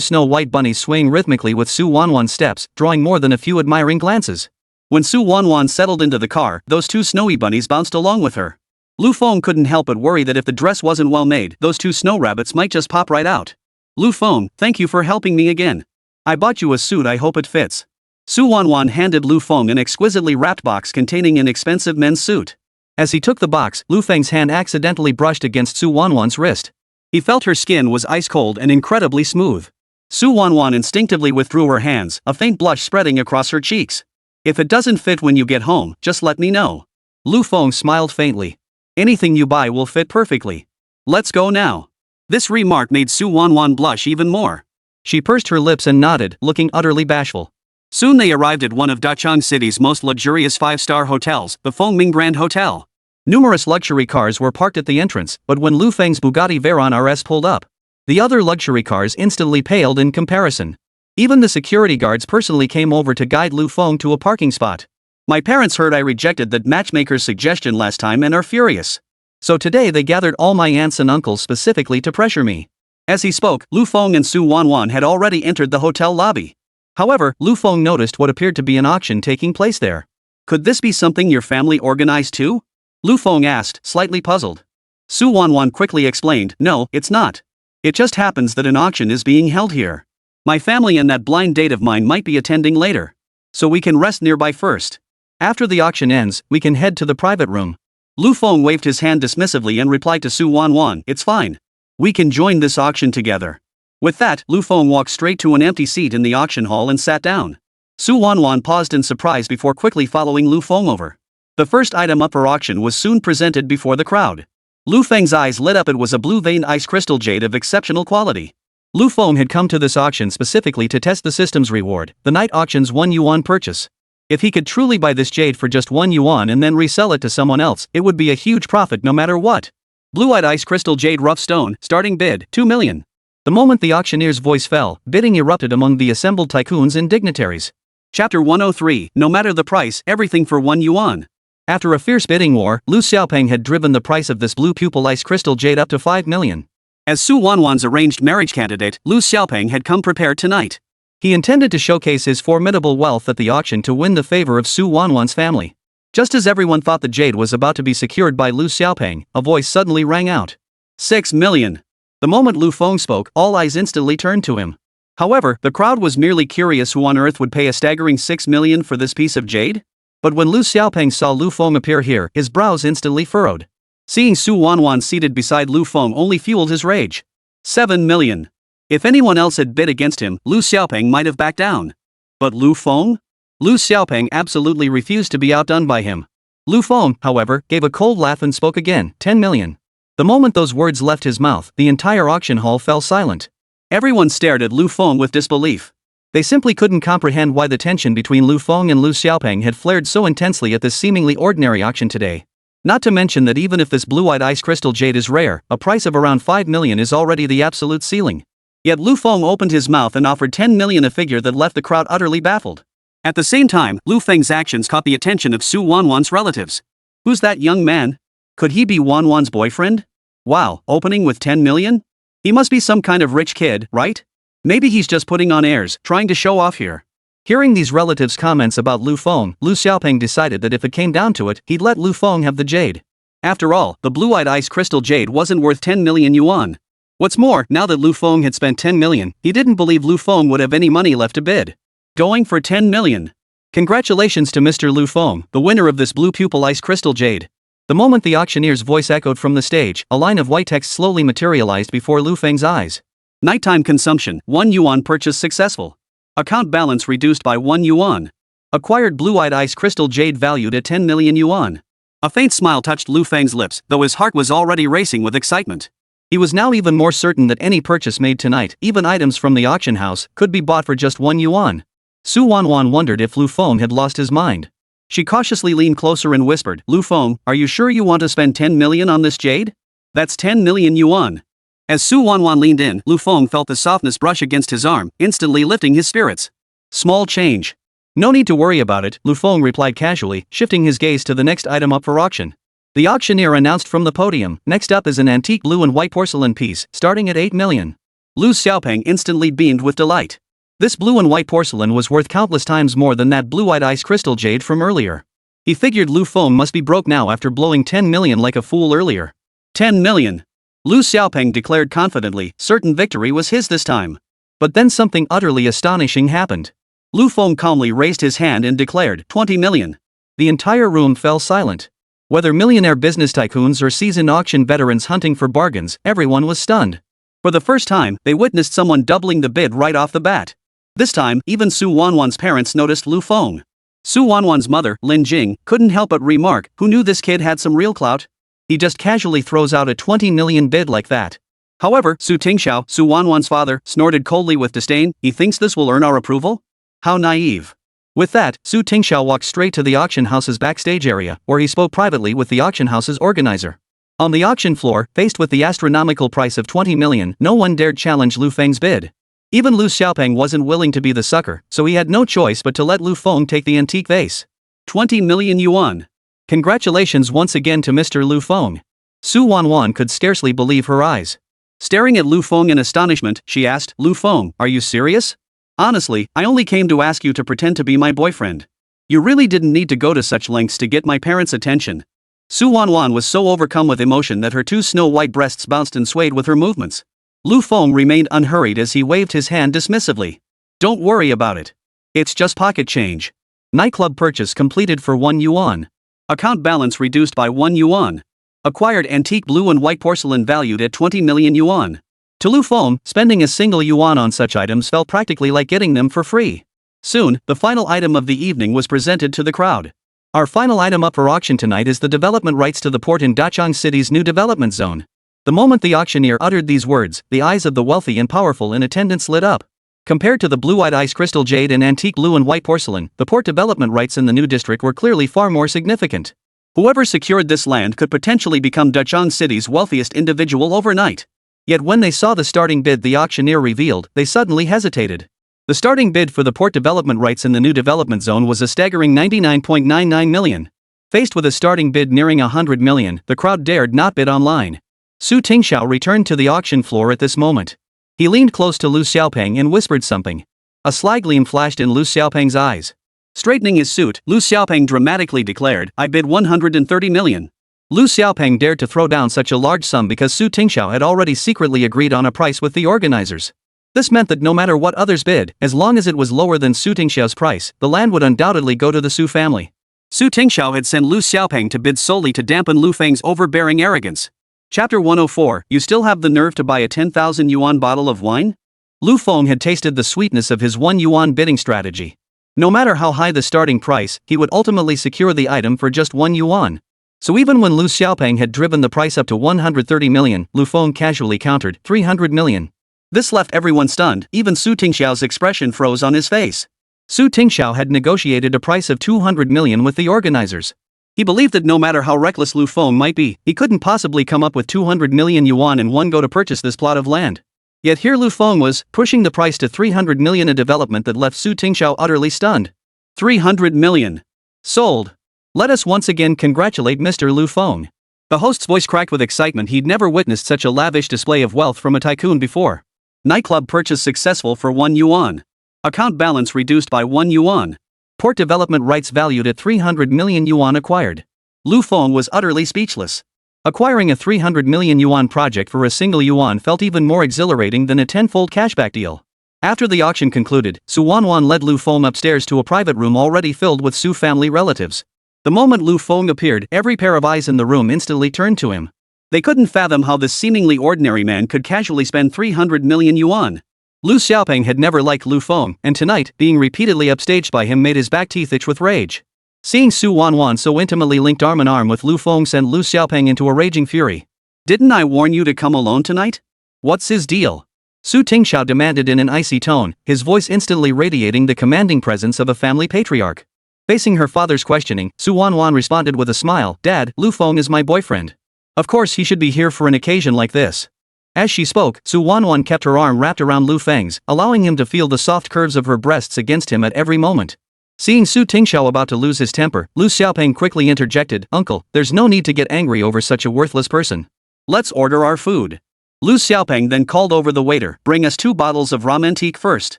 snow-white bunnies swaying rhythmically with Su Wanwan's steps, drawing more than a few admiring glances. When Su Wanwan settled into the car, those two snowy bunnies bounced along with her. Lu Feng couldn't help but worry that if the dress wasn't well made, those two snow rabbits might just pop right out. "Lu Feng, thank you for helping me again. I bought you a suit, I hope it fits." Su Wanwan handed Lu Feng an exquisitely wrapped box containing an expensive men's suit. As he took the box, Lu Feng's hand accidentally brushed against Su Wanwan's wrist. He felt her skin was ice cold and incredibly smooth. Su Wanwan instinctively withdrew her hands, a faint blush spreading across her cheeks. "If it doesn't fit when you get home, just let me know." Lu Feng smiled faintly. "Anything you buy will fit perfectly. Let's go now." This remark made Su Wanwan blush even more. She pursed her lips and nodded, looking utterly bashful. Soon they arrived at one of Dachang City's most luxurious 5-star hotels, the Fengming Grand Hotel. Numerous luxury cars were parked at the entrance, but when Lu Feng's Bugatti Veyron RS pulled up, the other luxury cars instantly paled in comparison. Even the security guards personally came over to guide Lu Feng to a parking spot. "My parents heard I rejected that matchmaker's suggestion last time and are furious. So today they gathered all my aunts and uncles specifically to pressure me." As he spoke, Lu Feng and Su Wanwan had already entered the hotel lobby. However, Lu Feng noticed what appeared to be an auction taking place there. "Could this be something your family organized too?" Lu Feng asked, slightly puzzled. Su Wanwan quickly explained, "No, it's not. It just happens that an auction is being held here. My family and that blind date of mine might be attending later. So we can rest nearby first. After the auction ends, we can head to the private room." Lu Feng waved his hand dismissively and replied to Su Wanwan, "It's fine. We can join this auction together." With that, Lu Feng walked straight to an empty seat in the auction hall and sat down. Su Wanwan paused in surprise before quickly following Lu Feng over. The first item up for auction was soon presented before the crowd. Lu Feng's eyes lit up. It was a blue-veined ice crystal jade of exceptional quality. Lu Feng had come to this auction specifically to test the system's reward, the night auction's 1 yuan purchase. If he could truly buy this jade for just 1 yuan and then resell it to someone else, it would be a huge profit no matter what. Blue-eyed ice crystal jade rough stone, starting bid, 2 million. The moment the auctioneer's voice fell, bidding erupted among the assembled tycoons and dignitaries. Chapter 103, no matter the price, everything for 1 yuan. After a fierce bidding war, Lu Xiaopeng had driven the price of this blue pupil ice crystal jade up to 5 million. As Su Wanwan's arranged marriage candidate, Lu Xiaopeng had come prepared tonight. He intended to showcase his formidable wealth at the auction to win the favor of Su Wanwan's family. Just as everyone thought the jade was about to be secured by Lu Xiaopeng, a voice suddenly rang out. 6 million. The moment Lu Feng spoke, all eyes instantly turned to him. However, the crowd was merely curious who on earth would pay a staggering 6 million for this piece of jade? But when Lu Xiaopeng saw Lu Feng appear here, his brows instantly furrowed. Seeing Su Wanwan seated beside Lu Feng only fueled his rage. 7 million. If anyone else had bid against him, Lu Xiaopeng might have backed down. But Lu Feng? Lu Xiaopeng absolutely refused to be outdone by him. Lu Feng, however, gave a cold laugh and spoke again, 10 million. The moment those words left his mouth, the entire auction hall fell silent. Everyone stared at Lu Feng with disbelief. They simply couldn't comprehend why the tension between Lu Feng and Lu Xiaopeng had flared so intensely at this seemingly ordinary auction today. Not to mention that even if this blue-eyed ice crystal jade is rare, a price of around 5 million is already the absolute ceiling. Yet Lu Feng opened his mouth and offered 10 million, a figure that left the crowd utterly baffled. At the same time, Lu Feng's actions caught the attention of Su Wanwan's relatives. Who's that young man? Could he be Wanwan's boyfriend? Wow, opening with 10 million? He must be some kind of rich kid, right? Maybe he's just putting on airs, trying to show off here. Hearing these relatives' comments about Lu Feng, Lu Xiaopeng decided that if it came down to it, he'd let Lu Feng have the jade. After all, the blue-eyed ice crystal jade wasn't worth 10 million yuan. What's more, now that Lu Feng had spent 10 million, he didn't believe Lu Feng would have any money left to bid. Going for 10 million. Congratulations to Mr. Lu Feng, the winner of this blue pupil ice crystal jade. The moment the auctioneer's voice echoed from the stage, a line of white text slowly materialized before Lu Feng's eyes. Nighttime consumption, 1 yuan purchase successful. Account balance reduced by 1 yuan. Acquired blue-eyed ice crystal jade valued at 10 million yuan. A faint smile touched Lu Feng's lips, though his heart was already racing with excitement. He was now even more certain that any purchase made tonight, even items from the auction house, could be bought for just 1 yuan. Su Wanwan wondered if Lu Feng had lost his mind. She cautiously leaned closer and whispered, Lu Feng, are you sure you want to spend 10 million on this jade? That's 10 million yuan. As Su Wanwan leaned in, Lu Feng felt the softness brush against his arm, instantly lifting his spirits. Small change. No need to worry about it, Lu Feng replied casually, shifting his gaze to the next item up for auction. The auctioneer announced from the podium, next up is an antique blue and white porcelain piece, starting at 8 million. Lu Xiaopeng instantly beamed with delight. This blue and white porcelain was worth countless times more than that blue-eyed ice crystal jade from earlier. He figured Lu Feng must be broke now after blowing 10 million like a fool earlier. 10 million. Lu Xiaopeng declared confidently, certain victory was his this time. But then something utterly astonishing happened. Lu Feng calmly raised his hand and declared, 20 million. The entire room fell silent. Whether millionaire business tycoons or seasoned auction veterans hunting for bargains, everyone was stunned. For the first time, they witnessed someone doubling the bid right off the bat. This time, even Su Wanwan's parents noticed Lu Feng. Su Wanwan's mother, Lin Jing, couldn't help but remark, who knew this kid had some real clout? He just casually throws out a 20 million bid like that. However, Su Tingxiao, Su Wanwan's father, snorted coldly with disdain, he thinks this will earn our approval? How naive. With that, Su Tingxiao walked straight to the auction house's backstage area, where he spoke privately with the auction house's organizer. On the auction floor, faced with the astronomical price of 20 million, no one dared challenge Lu Feng's bid. Even Lu Xiaopeng wasn't willing to be the sucker, so he had no choice but to let Lu Feng take the antique vase. 20 million yuan. Congratulations once again to Mr. Lu Feng. Su Wanwan could scarcely believe her eyes. Staring at Lu Feng in astonishment, she asked, Lu Feng, are you serious? Honestly, I only came to ask you to pretend to be my boyfriend. You really didn't need to go to such lengths to get my parents' attention. Su Wanwan was so overcome with emotion that her two snow-white breasts bounced and swayed with her movements. Lu Feng remained unhurried as he waved his hand dismissively. Don't worry about it. It's just pocket change. Nightclub purchase completed for 1 yuan. Account balance reduced by 1 yuan. Acquired antique blue and white porcelain valued at 20 million yuan. To Lu Feng, spending a single yuan on such items felt practically like getting them for free. Soon, the final item of the evening was presented to the crowd. Our final item up for auction tonight is the development rights to the port in Dachang City's new development zone. The moment the auctioneer uttered these words, the eyes of the wealthy and powerful in attendance lit up. Compared to the blue-eyed ice crystal jade and antique blue and white porcelain, the port development rights in the new district were clearly far more significant. Whoever secured this land could potentially become Dachang City's wealthiest individual overnight. Yet when they saw the starting bid the auctioneer revealed, they suddenly hesitated. The starting bid for the port development rights in the new development zone was a staggering 99.99 million. Faced with a starting bid nearing 100 million, the crowd dared not bid online. Su Tingxiao returned to the auction floor at this moment. He leaned close to Lu Xiaopeng and whispered something. A sly gleam flashed in Lu Xiaopeng's eyes. Straightening his suit, Lu Xiaopeng dramatically declared, "I bid 130 million. Lu Xiaopeng dared to throw down such a large sum because Su Tingxiao had already secretly agreed on a price with the organizers. This meant that no matter what others bid, as long as it was lower than Su Tingxiao's price, the land would undoubtedly go to the Su family. Su Tingxiao had sent Lu Xiaopeng to bid solely to dampen Lu Feng's overbearing arrogance. Chapter 104, You still have the nerve to buy a 10,000 yuan bottle of wine? Lu Feng had tasted the sweetness of his 1 yuan bidding strategy. No matter how high the starting price, he would ultimately secure the item for just 1 yuan. So even when Lu Xiaopeng had driven the price up to 130 million, Lu Feng casually countered 300 million. This left everyone stunned, even Su Tingxiao's expression froze on his face. Su Tingxiao had negotiated a price of 200 million with the organizers. He believed that no matter how reckless Lu Feng might be, he couldn't possibly come up with 200 million yuan in one go to purchase this plot of land. Yet here Lu Feng was, pushing the price to 300 million, a development that left Su Tingxiao utterly stunned. 300 million. Sold. Let us once again congratulate Mr. Lu Feng. The host's voice cracked with excitement. He'd never witnessed such a lavish display of wealth from a tycoon before. Nightclub purchase successful for 1 yuan. Account balance reduced by 1 yuan. Port development rights valued at 300 million yuan acquired. Lu Feng was utterly speechless. Acquiring a 300 million yuan project for a single yuan felt even more exhilarating than a tenfold cashback deal. After the auction concluded, Su Wanwan led Lu Feng upstairs to a private room already filled with Su family relatives. The moment Lu Feng appeared, every pair of eyes in the room instantly turned to him. They couldn't fathom how this seemingly ordinary man could casually spend 300 million yuan. Lu Xiaopeng had never liked Lu Feng, and tonight, being repeatedly upstaged by him made his back teeth itch with rage. Seeing Su Wanwan so intimately linked arm in arm with Lu Feng sent Lu Xiaopeng into a raging fury. "Didn't I warn you to come alone tonight? What's his deal?" Su Tingxiao demanded in an icy tone, his voice instantly radiating the commanding presence of a family patriarch. Facing her father's questioning, Su Wanwan responded with a smile, "Dad, Lu Feng is my boyfriend. Of course he should be here for an occasion like this." As she spoke, Su Wanwan kept her arm wrapped around Lu Feng's, allowing him to feel the soft curves of her breasts against him at every moment. Seeing Su Tingxiao about to lose his temper, Lu Xiaopeng quickly interjected, "Uncle, there's no need to get angry over such a worthless person. Let's order our food." Lu Xiaopeng then called over the waiter, "Bring us 2 bottles of romantique first.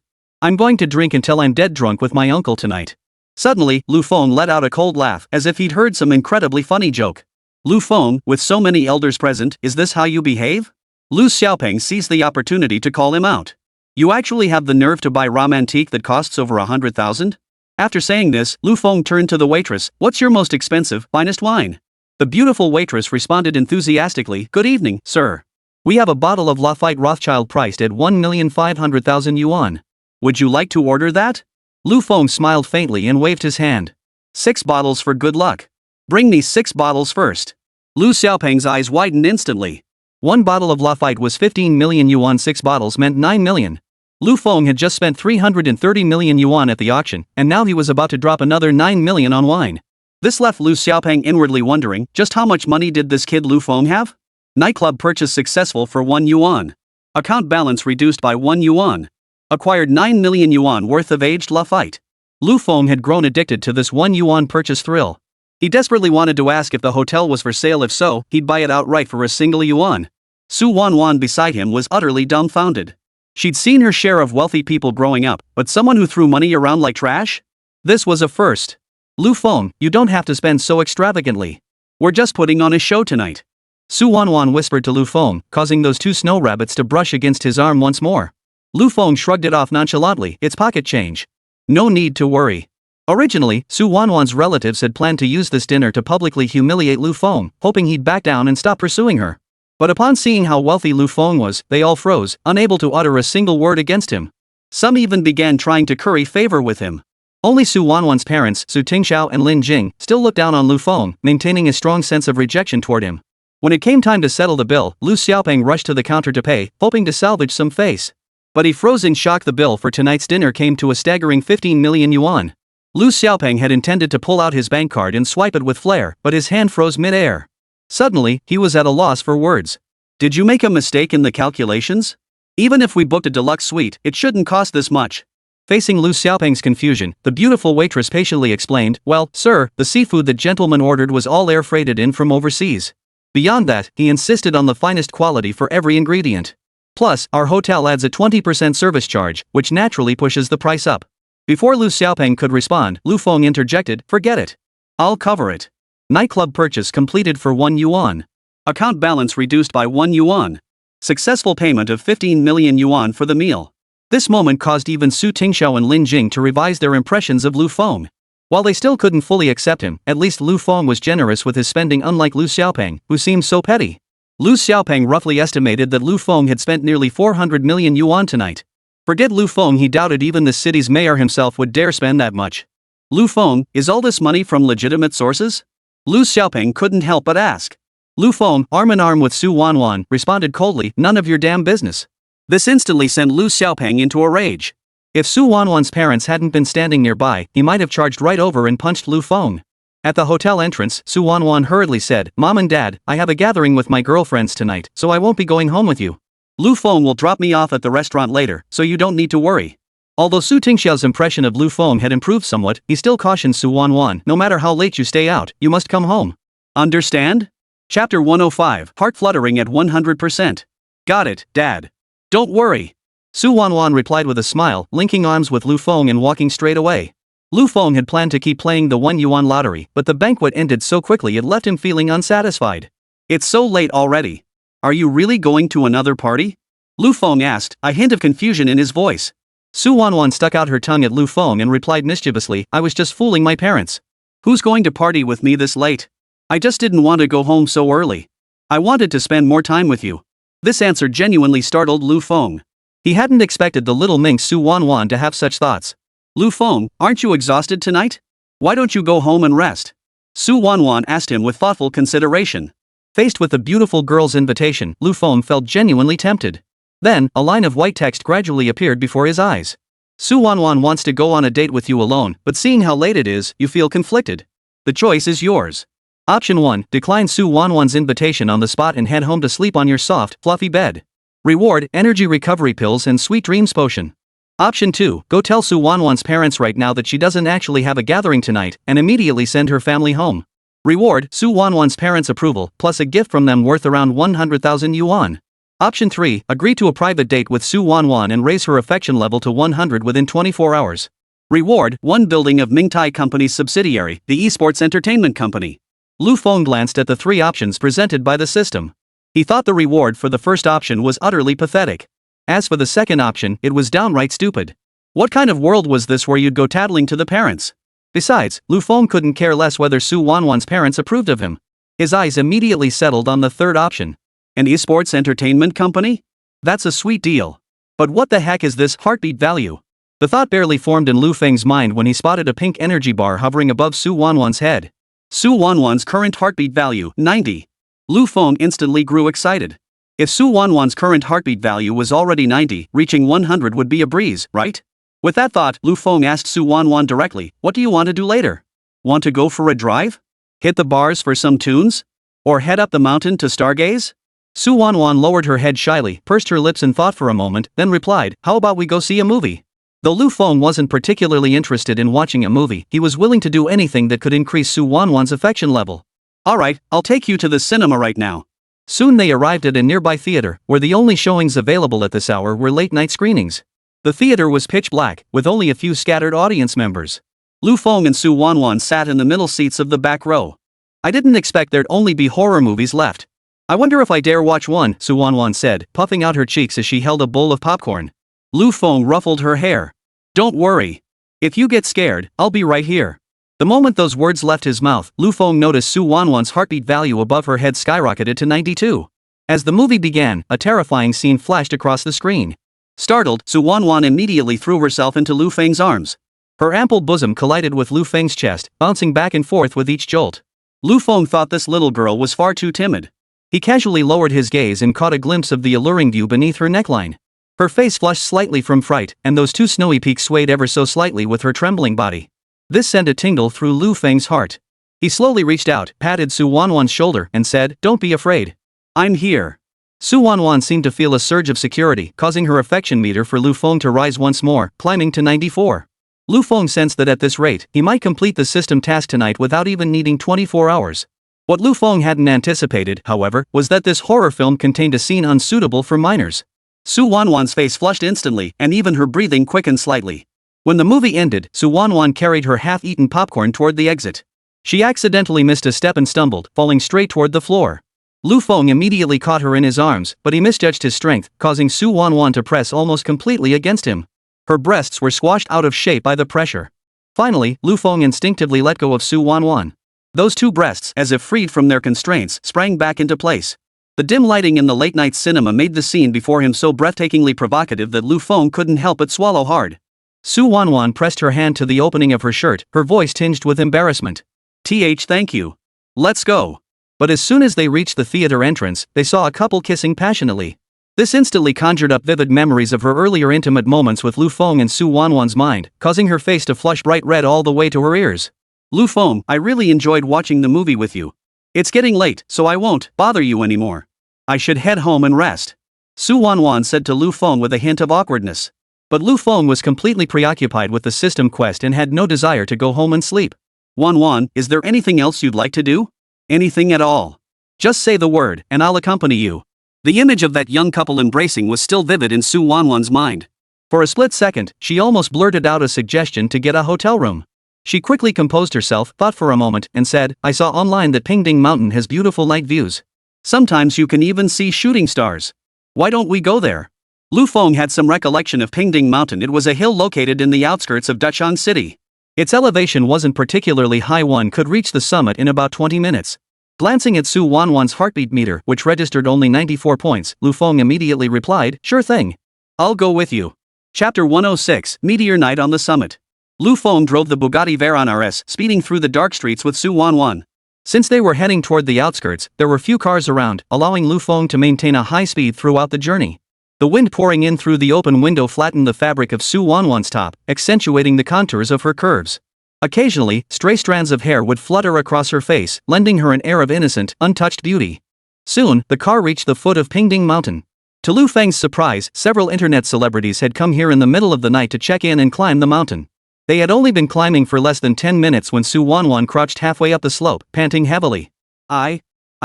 I'm going to drink until I'm dead drunk with my uncle tonight." Suddenly, Lu Feng let out a cold laugh, as if he'd heard some incredibly funny joke. "Lu Feng, with so many elders present, is this how you behave?" Lu Xiaopeng seized the opportunity to call him out. "You actually have the nerve to buy romantique that costs over 100,000? After saying this, Lu Feng turned to the waitress, "What's your most expensive, finest wine?" The beautiful waitress responded enthusiastically, "Good evening, sir. We have a bottle of Lafite Rothschild priced at 1,500,000 yuan. Would you like to order that?" Lu Feng smiled faintly and waved his hand. 6 bottles for good luck. Bring me 6 bottles first." Lu Xiaopeng's eyes widened instantly. 1 bottle of Lafite was 15 million yuan, 6 bottles meant 9 million. Lu Feng had just spent 330 million yuan at the auction, and now he was about to drop another 9 million on wine. This left Lu Xiaopeng inwardly wondering, just how much money did this kid Lu Feng have? Nightclub purchase successful for 1 yuan. Account balance reduced by 1 yuan. Acquired 9 million yuan worth of aged Lafite. Lu Feng had grown addicted to this 1 yuan purchase thrill. He desperately wanted to ask if the hotel was for sale. If so, he'd buy it outright for a single yuan. Su Wanwan beside him was utterly dumbfounded. She'd seen her share of wealthy people growing up, but someone who threw money around like trash? This was a first. "Lu Feng, you don't have to spend so extravagantly. We're just putting on a show tonight." Su Wanwan whispered to Lu Feng, causing those 2 snow rabbits to brush against his arm once more. Lu Feng shrugged it off nonchalantly, "It's pocket change. No need to worry." Originally, Su Wanwan's relatives had planned to use this dinner to publicly humiliate Lu Feng, hoping he'd back down and stop pursuing her. But upon seeing how wealthy Lu Feng was, they all froze, unable to utter a single word against him. Some even began trying to curry favor with him. Only Su Wanwan's parents, Su Tingxiao and Lin Jing, still looked down on Lu Feng, maintaining a strong sense of rejection toward him. When it came time to settle the bill, Lu Xiaopeng rushed to the counter to pay, hoping to salvage some face. But he froze in shock. The bill for tonight's dinner came to a staggering 15 million yuan. Lu Xiaopeng had intended to pull out his bank card and swipe it with flair, but his hand froze mid-air. Suddenly, he was at a loss for words. Did you make a mistake in the calculations? Even if we booked a deluxe suite, it shouldn't cost this much. Facing Lu Xiaopeng's confusion, the beautiful waitress patiently explained, well, sir, the seafood that gentleman ordered was all air freighted in from overseas. Beyond that, he insisted on the finest quality for every ingredient. Plus, our hotel adds a 20% service charge, which naturally pushes the price up. Before Lu Xiaopeng could respond, Lu Feng interjected, forget it. I'll cover it. Nightclub purchase completed for 1 yuan. Account balance reduced by 1 yuan. Successful payment of 15 million yuan for the meal. This moment caused even Su Tingxiao and Lin Jing to revise their impressions of Lu Feng. While they still couldn't fully accept him, at least Lu Feng was generous with his spending, unlike Lu Xiaopeng, who seemed so petty. Lu Xiaopeng roughly estimated that Lu Feng had spent nearly 400 million yuan tonight. Forget Lu Feng, he doubted even the city's mayor himself would dare spend that much. Lu Feng, is all this money from legitimate sources? Lu Xiaopeng couldn't help but ask. Lu Feng, arm in arm with Su Wanwan, responded coldly, none of your damn business. This instantly sent Lu Xiaopeng into a rage. If Su Wanwan's parents hadn't been standing nearby, he might have charged right over and punched Lu Feng. At the hotel entrance, Su Wanwan hurriedly said, Mom and Dad, I have a gathering with my girlfriends tonight, so I won't be going home with you. Lu Feng will drop me off at the restaurant later, so you don't need to worry. Although Su Tingxiao's impression of Lu Feng had improved somewhat, he still cautioned Su Wanwan, no matter how late you stay out, you must come home. Understand? Chapter 105, Heart fluttering at 100%. Got it, Dad. Don't worry. Su Wanwan replied with a smile, linking arms with Lu Feng and walking straight away. Lu Feng had planned to keep playing the 1 yuan lottery, but the banquet ended so quickly it left him feeling unsatisfied. It's so late already. Are you really going to another party? Lu Feng asked, a hint of confusion in his voice. Su Wanwan stuck out her tongue at Lu Feng and replied mischievously, I was just fooling my parents. Who's going to party with me this late? I just didn't want to go home so early. I wanted to spend more time with you. This answer genuinely startled Lu Feng. He hadn't expected the little minx Su Wanwan to have such thoughts. Lu Feng, aren't you exhausted tonight? Why don't you go home and rest? Su Wanwan asked him with thoughtful consideration. Faced with the beautiful girl's invitation, Lu Feng felt genuinely tempted. Then, a line of white text gradually appeared before his eyes. Su Wanwan wants to go on a date with you alone, but seeing how late it is, you feel conflicted. The choice is yours. Option 1, decline Su Wanwan's invitation on the spot and head home to sleep on your soft, fluffy bed. Reward, energy recovery pills and sweet dreams potion. Option 2, go tell Su Wanwan's parents right now that she doesn't actually have a gathering tonight, and immediately send her family home. Reward, Su Wanwan's parents' approval, plus a gift from them worth around 100,000 yuan. Option 3, agree to a private date with Su Wanwan and raise her affection level to 100 within 24 hours. Reward, 1 building of Mingtai Company's subsidiary, the Esports Entertainment Company. Lu Feng glanced at the 3 options presented by the system. He thought the reward for the first option was utterly pathetic. As for the second option, it was downright stupid. What kind of world was this where you'd go tattling to the parents? Besides, Lu Feng couldn't care less whether Su Wanwan's parents approved of him. His eyes immediately settled on the third option. An esports entertainment company? That's a sweet deal. But what the heck is this heartbeat value? The thought barely formed in Lu Feng's mind when he spotted a pink energy bar hovering above Su Wanwan's head. Su Wanwan's current heartbeat value, 90. Lu Feng instantly grew excited. If Su Wanwan's current heartbeat value was already 90, reaching 100 would be a breeze, right? With that thought, Lu Feng asked Su Wanwan directly, what do you want to do later? Want to go for a drive? Hit the bars for some tunes? Or head up the mountain to stargaze? Su Wanwan lowered her head shyly, pursed her lips and thought for a moment, then replied, how about we go see a movie? Though Lu Feng wasn't particularly interested in watching a movie, he was willing to do anything that could increase Su Wanwan's affection level. Alright, I'll take you to the cinema right now. Soon they arrived at a nearby theater, where the only showings available at this hour were late-night screenings. The theater was pitch black, with only a few scattered audience members. Lu Feng and Su Wanwan sat in the middle seats of the back row. I didn't expect there'd only be horror movies left. I wonder if I dare watch one, Su Wanwan said, puffing out her cheeks as she held a bowl of popcorn. Lu Feng ruffled her hair. Don't worry. If you get scared, I'll be right here. The moment those words left his mouth, Lu Feng noticed Su Wanwan's heartbeat value above her head skyrocketed to 92. As the movie began, a terrifying scene flashed across the screen. Startled, Su Wanwan immediately threw herself into Lu Feng's arms. Her ample bosom collided with Lu Feng's chest, bouncing back and forth with each jolt. Lu Feng thought this little girl was far too timid. He casually lowered his gaze and caught a glimpse of the alluring view beneath her neckline. Her face flushed slightly from fright, and those two snowy peaks swayed ever so slightly with her trembling body. This sent a tingle through Lu Feng's heart. He slowly reached out, patted Su Wanwan's shoulder, and said, "Don't be afraid. I'm here." Su Wanwan seemed to feel a surge of security, causing her affection meter for Lu Feng to rise once more, climbing to 94. Lu Feng sensed that at this rate, he might complete the system task tonight without even needing 24 hours. What Lu Feng hadn't anticipated, however, was that this horror film contained a scene unsuitable for minors. Su Wanwan's face flushed instantly, and even her breathing quickened slightly. When the movie ended, Su Wanwan carried her half-eaten popcorn toward the exit. She accidentally missed a step and stumbled, falling straight toward the floor. Lu Feng immediately caught her in his arms, but he misjudged his strength, causing Su Wanwan to press almost completely against him. Her breasts were squashed out of shape by the pressure. Finally, Lu Feng instinctively let go of Su Wanwan. Those two breasts, as if freed from their constraints, sprang back into place. The dim lighting in the late-night cinema made the scene before him so breathtakingly provocative that Lu Feng couldn't help but swallow hard. Su Wanwan pressed her hand to the opening of her shirt, her voice tinged with embarrassment. Thank you. Let's go." But as soon as they reached the theater entrance, they saw a couple kissing passionately. This instantly conjured up vivid memories of her earlier intimate moments with Lu Feng and Su Wanwan's mind, causing her face to flush bright red all the way to her ears. "Lu Feng, I really enjoyed watching the movie with you. It's getting late, so I won't bother you anymore. I should head home and rest," Su Wanwan said to Lu Feng with a hint of awkwardness. But Lu Feng was completely preoccupied with the system quest and had no desire to go home and sleep. "Wanwan, is there anything else you'd like to do? Anything at all? Just say the word, and I'll accompany you." The image of that young couple embracing was still vivid in Su Wanwan's mind. For a split second, she almost blurted out a suggestion to get a hotel room. She quickly composed herself, thought for a moment, and said, "I saw online that Pingding Mountain has beautiful night views. Sometimes you can even see shooting stars. Why don't we go there?" Lu Feng had some recollection of Pingding Mountain. It was a hill located in the outskirts of Dachang City. Its elevation wasn't particularly high. One could reach the summit in about 20 minutes. Glancing at Su Wanwan's heartbeat meter, which registered only 94 points, Lu Feng immediately replied, "Sure thing. I'll go with you." Chapter 106, Meteor Night on the Summit. Lu Feng drove the Bugatti Veyron RS, speeding through the dark streets with Su Wanwan. Since they were heading toward the outskirts, there were few cars around, allowing Lu Feng to maintain a high speed throughout the journey. The wind pouring in through the open window flattened the fabric of Su Wanwan's top, accentuating the contours of her curves. Occasionally, stray strands of hair would flutter across her face, lending her an air of innocent, untouched beauty. Soon, the car reached the foot of Pingding Mountain. To Lu Feng's surprise, several internet celebrities had come here in the middle of the night to check in and climb the mountain. They had only been climbing for less than 10 minutes when Su Wanwan crouched halfway up the slope, panting heavily. I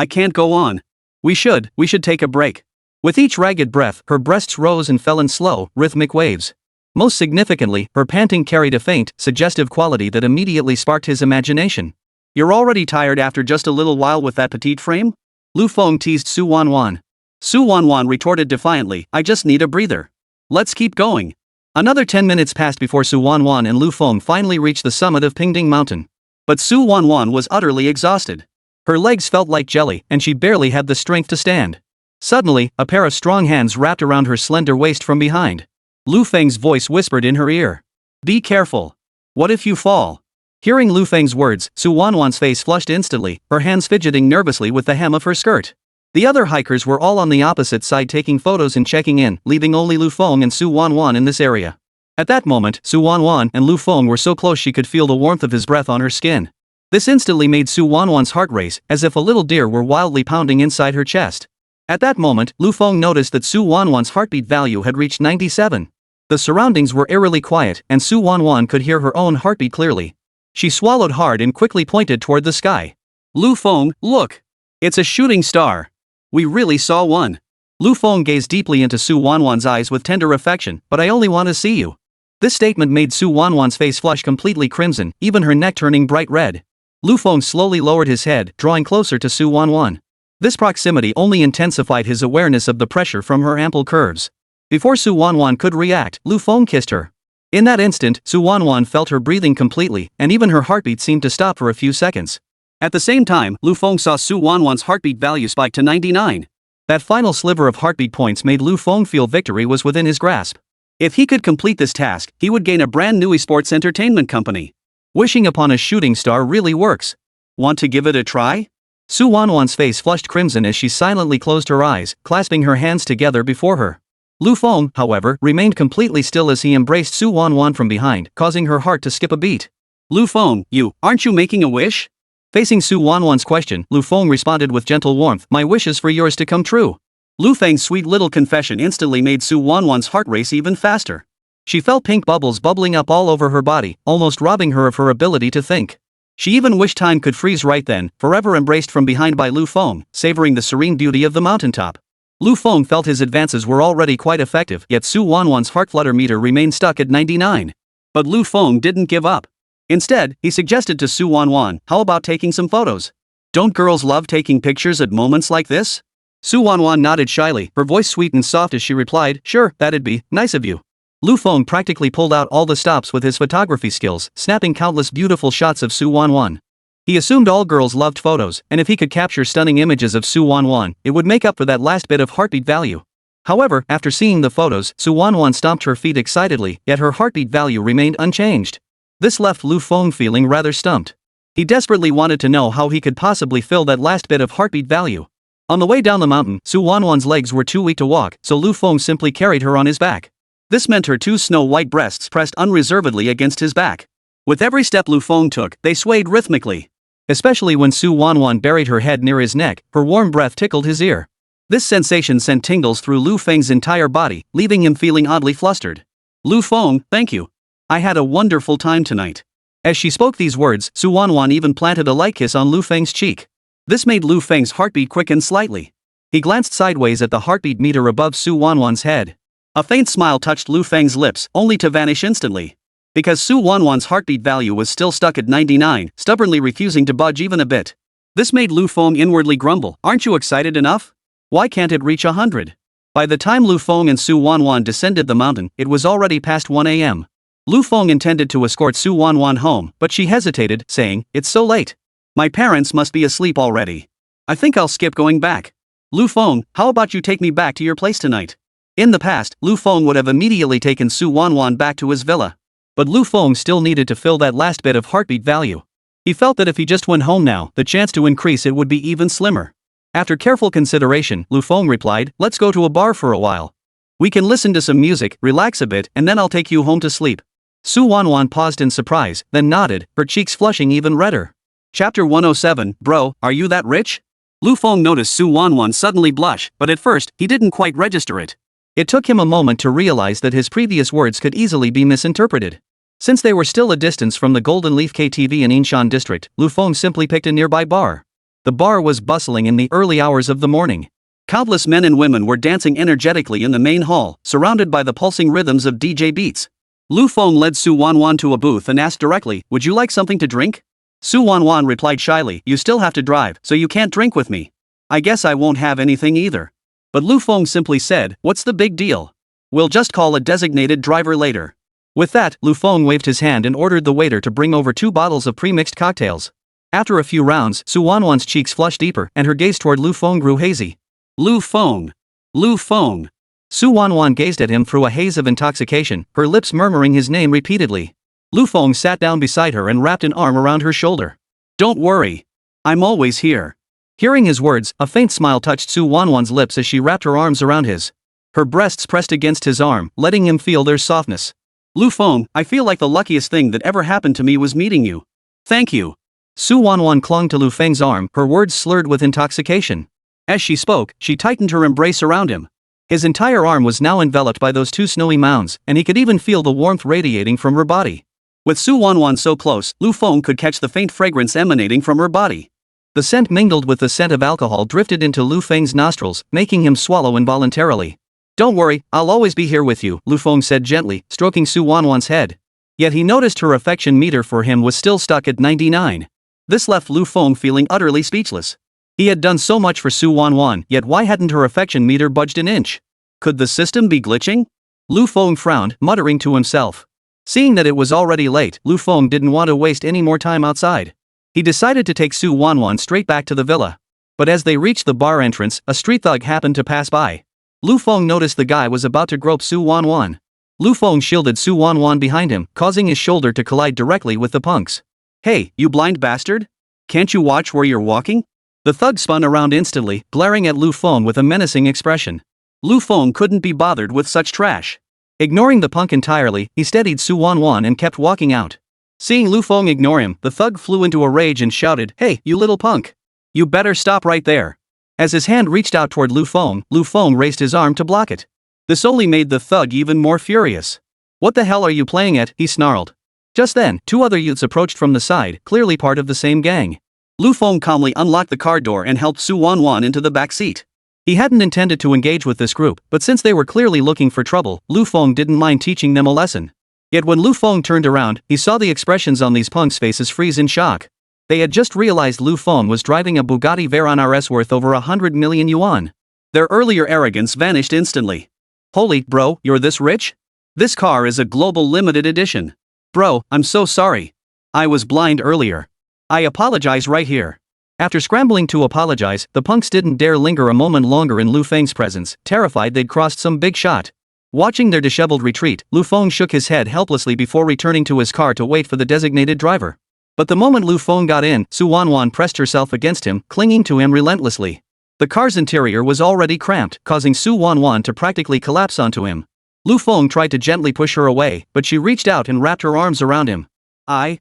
can't go on. We should take a break." With each ragged breath, her breasts rose and fell in slow, rhythmic waves. Most significantly, her panting carried a faint, suggestive quality that immediately sparked his imagination. "You're already tired after just a little while with that petite frame?" Lu Feng teased Su Wanwan. Su Wanwan retorted defiantly, "I just need a breather. Let's keep going." Another 10 minutes passed before Su Wanwan and Lu Feng finally reached the summit of Pingding Mountain. But Su Wanwan was utterly exhausted. Her legs felt like jelly, and she barely had the strength to stand. Suddenly, a pair of strong hands wrapped around her slender waist from behind. Lu Feng's voice whispered in her ear. "Be careful. What if you fall?" Hearing Lu Feng's words, Su Wanwan's face flushed instantly, her hands fidgeting nervously with the hem of her skirt. The other hikers were all on the opposite side taking photos and checking in, leaving only Lu Feng and Su Wanwan in this area. At that moment, Su Wanwan and Lu Feng were so close she could feel the warmth of his breath on her skin. This instantly made Su Wanwan's heart race, as if a little deer were wildly pounding inside her chest. At that moment, Lu Feng noticed that Su Wanwan's heartbeat value had reached 97. The surroundings were eerily quiet, and Su Wanwan could hear her own heartbeat clearly. She swallowed hard and quickly pointed toward the sky. "Lu Feng, look! It's a shooting star! We really saw one." Lu Feng gazed deeply into Su Wanwan's eyes with tender affection, "But I only want to see you." This statement made Su Wanwan's face flush completely crimson, even her neck turning bright red. Lu Feng slowly lowered his head, drawing closer to Su Wanwan. This proximity only intensified his awareness of the pressure from her ample curves. Before Su Wanwan could react, Lu Feng kissed her. In that instant, Su Wanwan felt her breathing completely, and even her heartbeat seemed to stop for a few seconds. At the same time, Lu Feng saw Su Wanwan's heartbeat value spike to 99. That final sliver of heartbeat points made Lu Feng feel victory was within his grasp. If he could complete this task, he would gain a brand new esports entertainment company. Wishing upon a shooting star really works. Want to give it a try? Su Wanwan's face flushed crimson as she silently closed her eyes, clasping her hands together before her. Lu Feng, however, remained completely still as he embraced Su Wanwan from behind, causing her heart to skip a beat. Lu Feng, aren't you making a wish? Facing Su Wanwan's question, Lu Feng responded with gentle warmth, my wish is for yours to come true. Lu Feng's sweet little confession instantly made Su Wanwan's heart race even faster. She felt pink bubbles bubbling up all over her body, almost robbing her of her ability to think. She even wished time could freeze right then, forever embraced from behind by Lu Feng, savoring the serene beauty of the mountaintop. Lu Feng felt his advances were already quite effective, yet Su Wanwan's heart flutter meter remained stuck at 99. But Lu Feng didn't give up. Instead, he suggested to Su Wanwan, how about taking some photos? Don't girls love taking pictures at moments like this? Su Wanwan nodded shyly, her voice sweet and soft as she replied, sure, that'd be nice of you. Lu Feng practically pulled out all the stops with his photography skills, snapping countless beautiful shots of Su Wanwan. He assumed all girls loved photos, and if he could capture stunning images of Su Wanwan, it would make up for that last bit of heartbeat value. However, after seeing the photos, Su Wanwan stomped her feet excitedly, yet her heartbeat value remained unchanged. This left Lu Feng feeling rather stumped. He desperately wanted to know how he could possibly fill that last bit of heartbeat value. On the way down the mountain, Su Wanwan's legs were too weak to walk, so Lu Feng simply carried her on his back. This meant her two snow-white breasts pressed unreservedly against his back. With every step Lu Feng took, they swayed rhythmically. Especially when Su Wanwan buried her head near his neck, her warm breath tickled his ear. This sensation sent tingles through Lu Feng's entire body, leaving him feeling oddly flustered. Lu Feng, thank you. I had a wonderful time tonight. As she spoke these words, Su Wanwan even planted a light kiss on Lu Feng's cheek. This made Lu Feng's heartbeat quicken slightly. He glanced sideways at the heartbeat meter above Su Wanwan's head. A faint smile touched Lu Feng's lips, only to vanish instantly. Because Su Wanwan's heartbeat value was still stuck at 99, stubbornly refusing to budge even a bit. This made Lu Feng inwardly grumble, aren't you excited enough? Why can't it reach 100? By the time Lu Feng and Su Wanwan descended the mountain, it was already past 1 a.m. Lu Feng intended to escort Su Wanwan home, but she hesitated, saying, it's so late. My parents must be asleep already. I think I'll skip going back. Lu Feng, how about you take me back to your place tonight? In the past, Lu Feng would have immediately taken Su Wanwan back to his villa. But Lu Feng still needed to fill that last bit of heartbeat value. He felt that if he just went home now, the chance to increase it would be even slimmer. After careful consideration, Lu Feng replied, let's go to a bar for a while. We can listen to some music, relax a bit, and then I'll take you home to sleep. Su Wanwan paused in surprise, then nodded, her cheeks flushing even redder. Chapter 107, Bro, are you that rich? Lu Feng noticed Su Wanwan suddenly blush, but at first, he didn't quite register it. It took him a moment to realize that his previous words could easily be misinterpreted. Since they were still a distance from the Golden Leaf KTV in Inshan district, Lu Feng simply picked a nearby bar. The bar was bustling in the early hours of the morning. Countless men and women were dancing energetically in the main hall, surrounded by the pulsing rhythms of DJ beats. Lu Feng led Su Wanwan to a booth and asked directly, would you like something to drink? Su Wanwan replied shyly, you still have to drive, so you can't drink with me. I guess I won't have anything either. But Lu Feng simply said, what's the big deal? We'll just call a designated driver later. With that, Lu Feng waved his hand and ordered the waiter to bring over 2 bottles of pre-mixed cocktails. After a few rounds, Su Wanwan's cheeks flushed deeper and her gaze toward Lu Feng grew hazy. Lu Feng. Lu Feng. Su Wanwan gazed at him through a haze of intoxication, her lips murmuring his name repeatedly. Lu Feng sat down beside her and wrapped an arm around her shoulder. Don't worry. I'm always here. Hearing his words, a faint smile touched Su Wanwan's lips as she wrapped her arms around his. Her breasts pressed against his arm, letting him feel their softness. Lu Feng, I feel like the luckiest thing that ever happened to me was meeting you. Thank you. Su Wanwan clung to Lu Feng's arm, her words slurred with intoxication. As she spoke, she tightened her embrace around him. His entire arm was now enveloped by those 2 snowy mounds, and he could even feel the warmth radiating from her body. With Su Wanwan so close, Lu Feng could catch the faint fragrance emanating from her body. The scent mingled with the scent of alcohol drifted into Lu Feng's nostrils, making him swallow involuntarily. Don't worry, I'll always be here with you, Lu Feng said gently, stroking Su Wanwan's head. Yet he noticed her affection meter for him was still stuck at 99. This left Lu Feng feeling utterly speechless. He had done so much for Su Wanwan, yet why hadn't her affection meter budged an inch? Could the system be glitching? Lu Feng frowned, muttering to himself. Seeing that it was already late, Lu Feng didn't want to waste any more time outside. He decided to take Su Wanwan straight back to the villa. But as they reached the bar entrance, a street thug happened to pass by. Lu Feng noticed the guy was about to grope Su Wanwan. Lu Feng shielded Su Wanwan behind him, causing his shoulder to collide directly with the punk's. Hey, you blind bastard? Can't you watch where you're walking? The thug spun around instantly, glaring at Lu Feng with a menacing expression. Lu Feng couldn't be bothered with such trash. Ignoring the punk entirely, he steadied Su Wanwan and kept walking out. Seeing Lu Feng ignore him, the thug flew into a rage and shouted, "Hey, you little punk! You better stop right there!" As his hand reached out toward Lu Feng raised his arm to block it. This only made the thug even more furious. "What the hell are you playing at?" he snarled. Just then, two other youths approached from the side, clearly part of the same gang. Lu Feng calmly unlocked the car door and helped Su Wanwan into the back seat. He hadn't intended to engage with this group, but since they were clearly looking for trouble, Lu Feng didn't mind teaching them a lesson. Yet when Lu Feng turned around, he saw the expressions on these punks' faces freeze in shock. They had just realized Lu Feng was driving a Bugatti Veyron RS worth over 100 million yuan. Their earlier arrogance vanished instantly. "Holy, bro, you're this rich? This car is a global limited edition. Bro, I'm so sorry. I was blind earlier. I apologize right here." After scrambling to apologize, the punks didn't dare linger a moment longer in Lu Feng's presence, terrified they'd crossed some big shot. Watching their disheveled retreat, Lu Feng shook his head helplessly before returning to his car to wait for the designated driver. But the moment Lu Feng got in, Su Wanwan pressed herself against him, clinging to him relentlessly. The car's interior was already cramped, causing Su Wanwan to practically collapse onto him. Lu Feng tried to gently push her away, but she reached out and wrapped her arms around him. I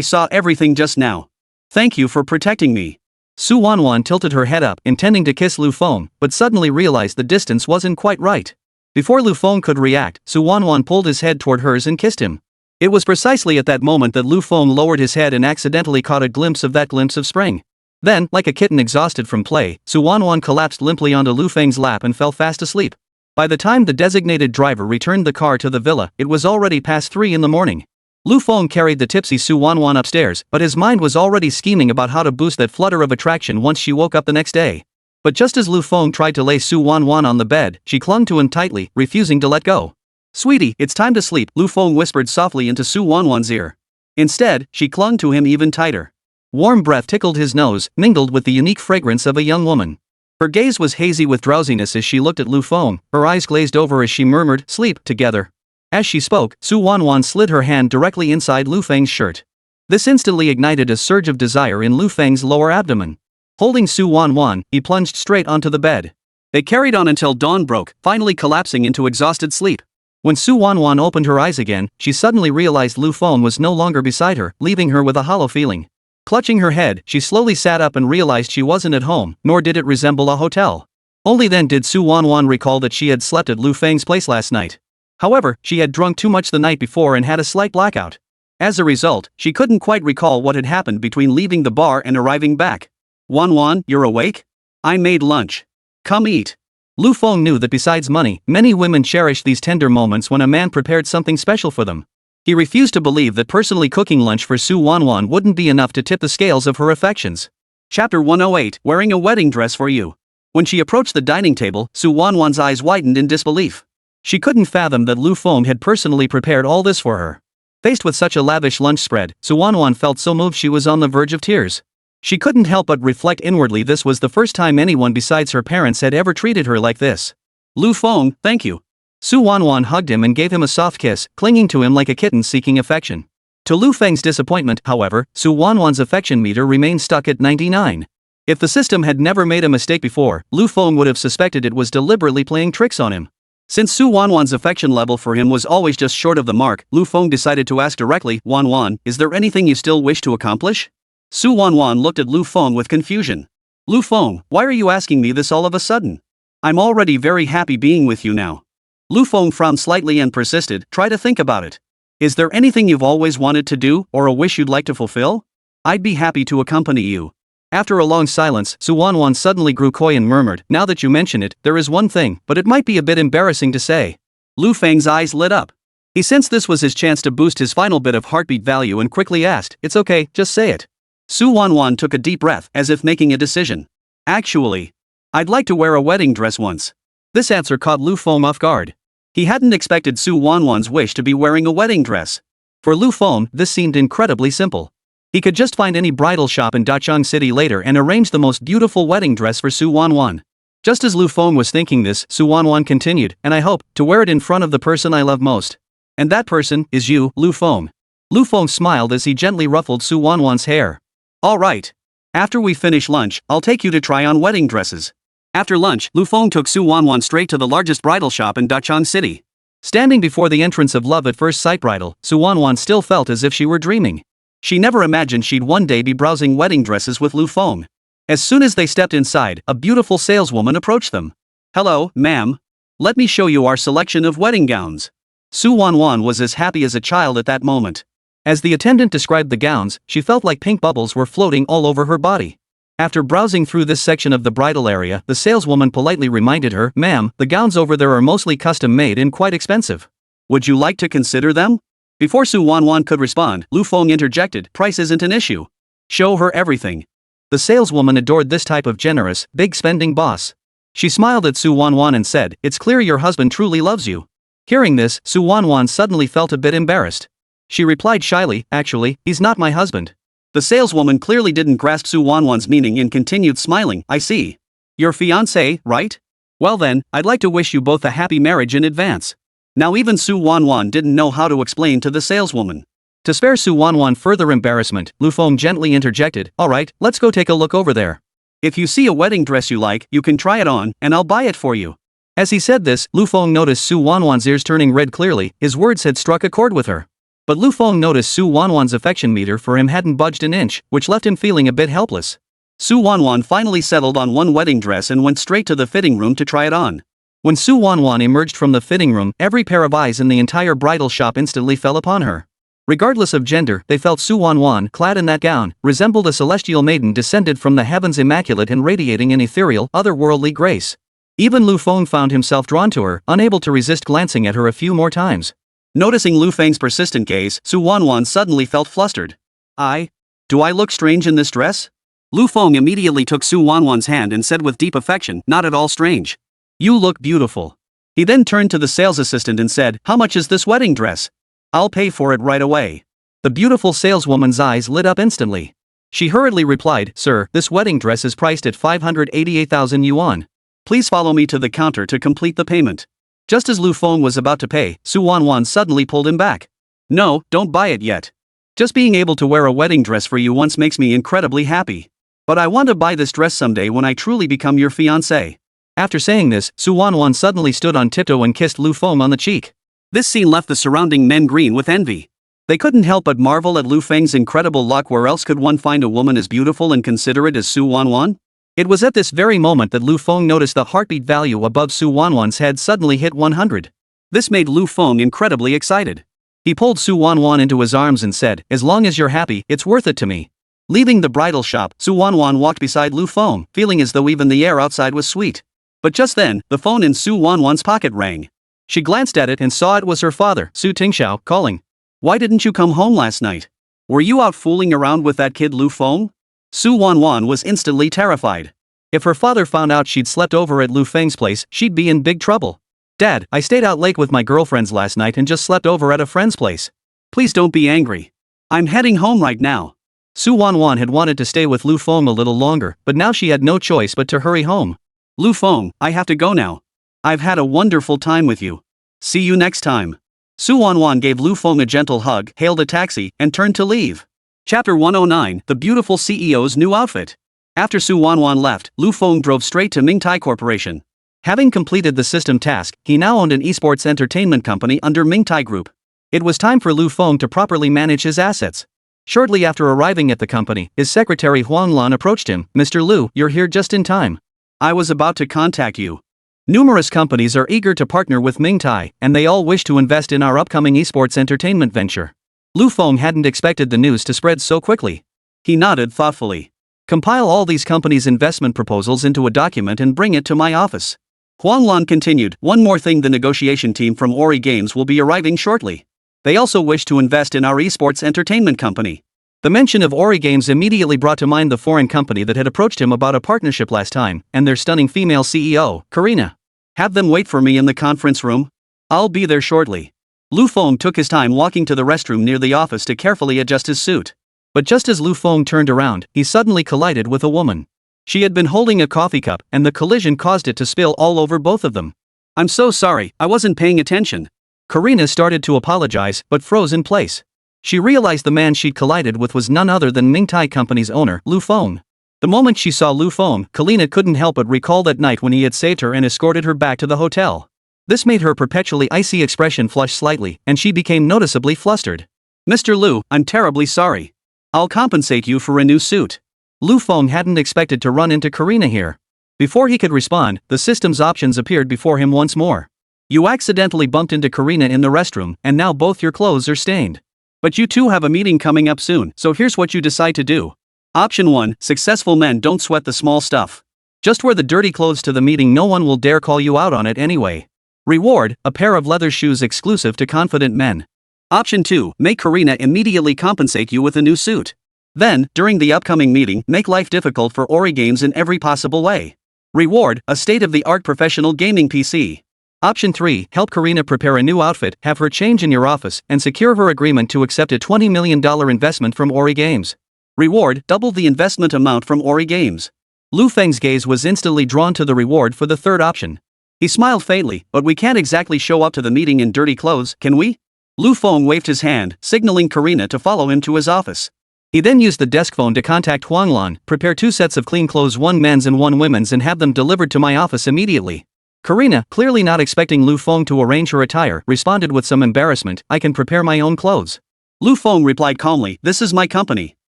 saw everything just now. Thank you for protecting me." Su Wanwan tilted her head up, intending to kiss Lu Feng, but suddenly realized the distance wasn't quite right. Before Lu Feng could react, Su Wanwan pulled his head toward hers and kissed him. It was precisely at that moment that Lu Feng lowered his head and accidentally caught a glimpse of spring. Then, like a kitten exhausted from play, Su Wanwan collapsed limply onto Lu Feng's lap and fell fast asleep. By the time the designated driver returned the car to the villa, it was already past 3 in the morning. Lu Feng carried the tipsy Su Wanwan upstairs, but his mind was already scheming about how to boost that flutter of attraction once she woke up the next day. But just as Lu Feng tried to lay Su Wanwan on the bed, she clung to him tightly, refusing to let go. "Sweetie, it's time to sleep," Lu Feng whispered softly into Su Wanwan's ear. Instead, she clung to him even tighter. Warm breath tickled his nose, mingled with the unique fragrance of a young woman. Her gaze was hazy with drowsiness as she looked at Lu Feng, her eyes glazed over as she murmured, "Sleep together." As she spoke, Su Wanwan slid her hand directly inside Lu Feng's shirt. This instantly ignited a surge of desire in Lu Feng's lower abdomen. Holding Su Wanwan, he plunged straight onto the bed. They carried on until dawn broke, finally collapsing into exhausted sleep. When Su Wanwan opened her eyes again, she suddenly realized Lu Feng was no longer beside her, leaving her with a hollow feeling. Clutching her head, she slowly sat up and realized she wasn't at home, nor did it resemble a hotel. Only then did Su Wanwan recall that she had slept at Lu Feng's place last night. However, she had drunk too much the night before and had a slight blackout. As a result, she couldn't quite recall what had happened between leaving the bar and arriving back. "Wanwan, you're awake? I made lunch. Come eat." Lu Feng knew that besides money, many women cherished these tender moments when a man prepared something special for them. He refused to believe that personally cooking lunch for Su Wanwan wouldn't be enough to tip the scales of her affections. Chapter 108, Wearing a Wedding Dress for You. When she approached the dining table, Su Wanwan's eyes widened in disbelief. She couldn't fathom that Lu Feng had personally prepared all this for her. Faced with such a lavish lunch spread, Su Wanwan felt so moved she was on the verge of tears. She couldn't help but reflect inwardly this was the first time anyone besides her parents had ever treated her like this. "Lu Feng, thank you." Su Wanwan hugged him and gave him a soft kiss, clinging to him like a kitten seeking affection. To Lu Feng's disappointment, however, Su Wanwan's affection meter remained stuck at 99. If the system had never made a mistake before, Lu Feng would have suspected it was deliberately playing tricks on him. Since Su Wanwan's affection level for him was always just short of the mark, Lu Feng decided to ask directly, "Wanwan, is there anything you still wish to accomplish?" Su Wanwan looked at Lu Feng with confusion. "Lu Feng, why are you asking me this all of a sudden? I'm already very happy being with you now." Lu Feng frowned slightly and persisted, "Try to think about it. Is there anything you've always wanted to do, or a wish you'd like to fulfill? I'd be happy to accompany you." After a long silence, Su Wanwan suddenly grew coy and murmured, "Now that you mention it, there is one thing, but it might be a bit embarrassing to say." Lu Feng's eyes lit up. He sensed this was his chance to boost his final bit of heartbeat value and quickly asked, "It's okay, just say it." Su Wanwan took a deep breath, as if making a decision. "Actually, I'd like to wear a wedding dress once." This answer caught Lu Feng off guard. He hadn't expected Su Wanwan's wish to be wearing a wedding dress. For Lu Feng, this seemed incredibly simple. He could just find any bridal shop in Dachang City later and arrange the most beautiful wedding dress for Su Wanwan. Just as Lu Feng was thinking this, Su Wanwan continued, "And I hope to wear it in front of the person I love most. And that person is you, Lu Feng." Lu Feng smiled as he gently ruffled Su Wanwan's hair. "All right. After we finish lunch, I'll take you to try on wedding dresses." After lunch, Lu Feng took Su Wanwan straight to the largest bridal shop in Dachang City. Standing before the entrance of Love at First Sight Bridal, Su Wanwan still felt as if she were dreaming. She never imagined she'd one day be browsing wedding dresses with Lu Feng. As soon as they stepped inside, a beautiful saleswoman approached them. "Hello, ma'am. Let me show you our selection of wedding gowns." Su Wanwan was as happy as a child at that moment. As the attendant described the gowns, she felt like pink bubbles were floating all over her body. After browsing through this section of the bridal area, the saleswoman politely reminded her, "Ma'am, the gowns over there are mostly custom made and quite expensive. Would you like to consider them?" Before Su Wanwan could respond, Lu Feng interjected, "Price isn't an issue. Show her everything." The saleswoman adored this type of generous, big-spending boss. She smiled at Su Wanwan and said, "It's clear your husband truly loves you." Hearing this, Su Wanwan suddenly felt a bit embarrassed. She replied shyly, "Actually, he's not my husband." The saleswoman clearly didn't grasp Su Wanwan's meaning and continued smiling, "I see. Your fiancé, right? Well then, I'd like to wish you both a happy marriage in advance." Now even Su Wanwan didn't know how to explain to the saleswoman. To spare Su Wanwan further embarrassment, Lu Feng gently interjected, "Alright, let's go take a look over there. If you see a wedding dress you like, you can try it on, and I'll buy it for you." As he said this, Lu Feng noticed Su Wanwan's ears turning red clearly. His words had struck a chord with her. But Lu Feng noticed Su Wanwan's affection meter for him hadn't budged an inch, which left him feeling a bit helpless. Su Wanwan finally settled on one wedding dress and went straight to the fitting room to try it on. When Su Wanwan emerged from the fitting room, every pair of eyes in the entire bridal shop instantly fell upon her. Regardless of gender, they felt Su Wanwan, clad in that gown, resembled a celestial maiden descended from the heavens, immaculate and radiating an ethereal, otherworldly grace. Even Lu Feng found himself drawn to her, unable to resist glancing at her a few more times. Noticing Lu Feng's persistent gaze, Su Wanwan suddenly felt flustered. Do I look strange in this dress?" Lu Feng immediately took Su Wanwan's hand and said with deep affection, "Not at all strange. You look beautiful." He then turned to the sales assistant and said, "How much is this wedding dress? I'll pay for it right away." The beautiful saleswoman's eyes lit up instantly. She hurriedly replied, "Sir, this wedding dress is priced at 588,000 yuan. Please follow me to the counter to complete the payment." Just as Lu Feng was about to pay, Su Wanwan suddenly pulled him back. "No, don't buy it yet. Just being able to wear a wedding dress for you once makes me incredibly happy. But I want to buy this dress someday when I truly become your fiancé." After saying this, Su Wanwan suddenly stood on tiptoe and kissed Lu Feng on the cheek. This scene left the surrounding men green with envy. They couldn't help but marvel at Lu Feng's incredible luck. Where else could one find a woman as beautiful and considerate as Su Wanwan? It was at this very moment that Lu Feng noticed the heartbeat value above Su Wanwan's head suddenly hit 100. This made Lu Feng incredibly excited. He pulled Su Wanwan into his arms and said, "As long as you're happy, it's worth it to me." Leaving the bridal shop, Su Wanwan walked beside Lu Feng, feeling as though even the air outside was sweet. But just then, the phone in Su Wanwan's pocket rang. She glanced at it and saw it was her father, Su Tingxiao, calling. "Why didn't you come home last night? Were you out fooling around with that kid Lu Feng?" Su Wanwan was instantly terrified. If her father found out she'd slept over at Lu Feng's place, she'd be in big trouble. "Dad, I stayed out late with my girlfriends last night and just slept over at a friend's place. Please don't be angry. I'm heading home right now." Su Wanwan had wanted to stay with Lu Feng a little longer, but now she had no choice but to hurry home. "Lu Feng, I have to go now. I've had a wonderful time with you. See you next time." Su Wanwan gave Lu Feng a gentle hug, hailed a taxi, and turned to leave. Chapter 109, The Beautiful CEO's New Outfit. After Su Wanwan left, Lu Feng drove straight to Mingtai Corporation. Having completed the system task, he now owned an esports entertainment company under Mingtai Group. It was time for Lu Feng to properly manage his assets. Shortly after arriving at the company, his secretary Huang Lan approached him. "Mr. Lu, you're here just in time. I was about to contact you. Numerous companies are eager to partner with Mingtai, and they all wish to invest in our upcoming esports entertainment venture." Lu Feng hadn't expected the news to spread so quickly. He nodded thoughtfully. "Compile all these companies' investment proposals into a document and bring it to my office." Huang Lan continued, "One more thing, the negotiation team from Ori Games will be arriving shortly. They also wish to invest in our esports entertainment company." The mention of Ori Games immediately brought to mind the foreign company that had approached him about a partnership last time, and their stunning female CEO, Karina. "Have them wait for me in the conference room. I'll be there shortly." Lu Feng took his time walking to the restroom near the office to carefully adjust his suit. But just as Lu Feng turned around, he suddenly collided with a woman. She had been holding a coffee cup, and the collision caused it to spill all over both of them. "I'm so sorry, I wasn't paying attention." Karina started to apologize, but froze in place. She realized the man she'd collided with was none other than Mingtai Company's owner, Lu Feng. The moment she saw Lu Feng, Kalina couldn't help but recall that night when he had saved her and escorted her back to the hotel. This made her perpetually icy expression flush slightly, and she became noticeably flustered. Mr. Lu, I'm terribly sorry. I'll compensate you for a new suit. Lu Feng hadn't expected to run into Karina here. Before he could respond, the system's options appeared before him once more. You accidentally bumped into Karina in the restroom, and now both your clothes are stained. But you two have a meeting coming up soon, so here's what you decide to do. Option 1, successful men don't sweat the small stuff. Just wear the dirty clothes to the meeting, no one will dare call you out on it anyway. Reward, a pair of leather shoes exclusive to confident men. Option 2, make Karina immediately compensate you with a new suit. Then, during the upcoming meeting, make life difficult for Ori Games in every possible way. Reward, a state-of-the-art professional gaming PC. Option 3, help Karina prepare a new outfit, have her change in your office, and secure her agreement to accept a $20 million investment from Ori Games. Reward, double the investment amount from Ori Games. Lu Feng's gaze was instantly drawn to the reward for the third option. He smiled faintly, but we can't exactly show up to the meeting in dirty clothes, can we? Lu Feng waved his hand, signaling Karina to follow him to his office. He then used the desk phone to contact Huang Lan, prepare 2 sets of clean clothes, 1 men's and 1 women's, and have them delivered to my office immediately. Karina, clearly not expecting Lu Feng to arrange her attire, responded with some embarrassment, I can prepare my own clothes. Lu Feng replied calmly, this is my company.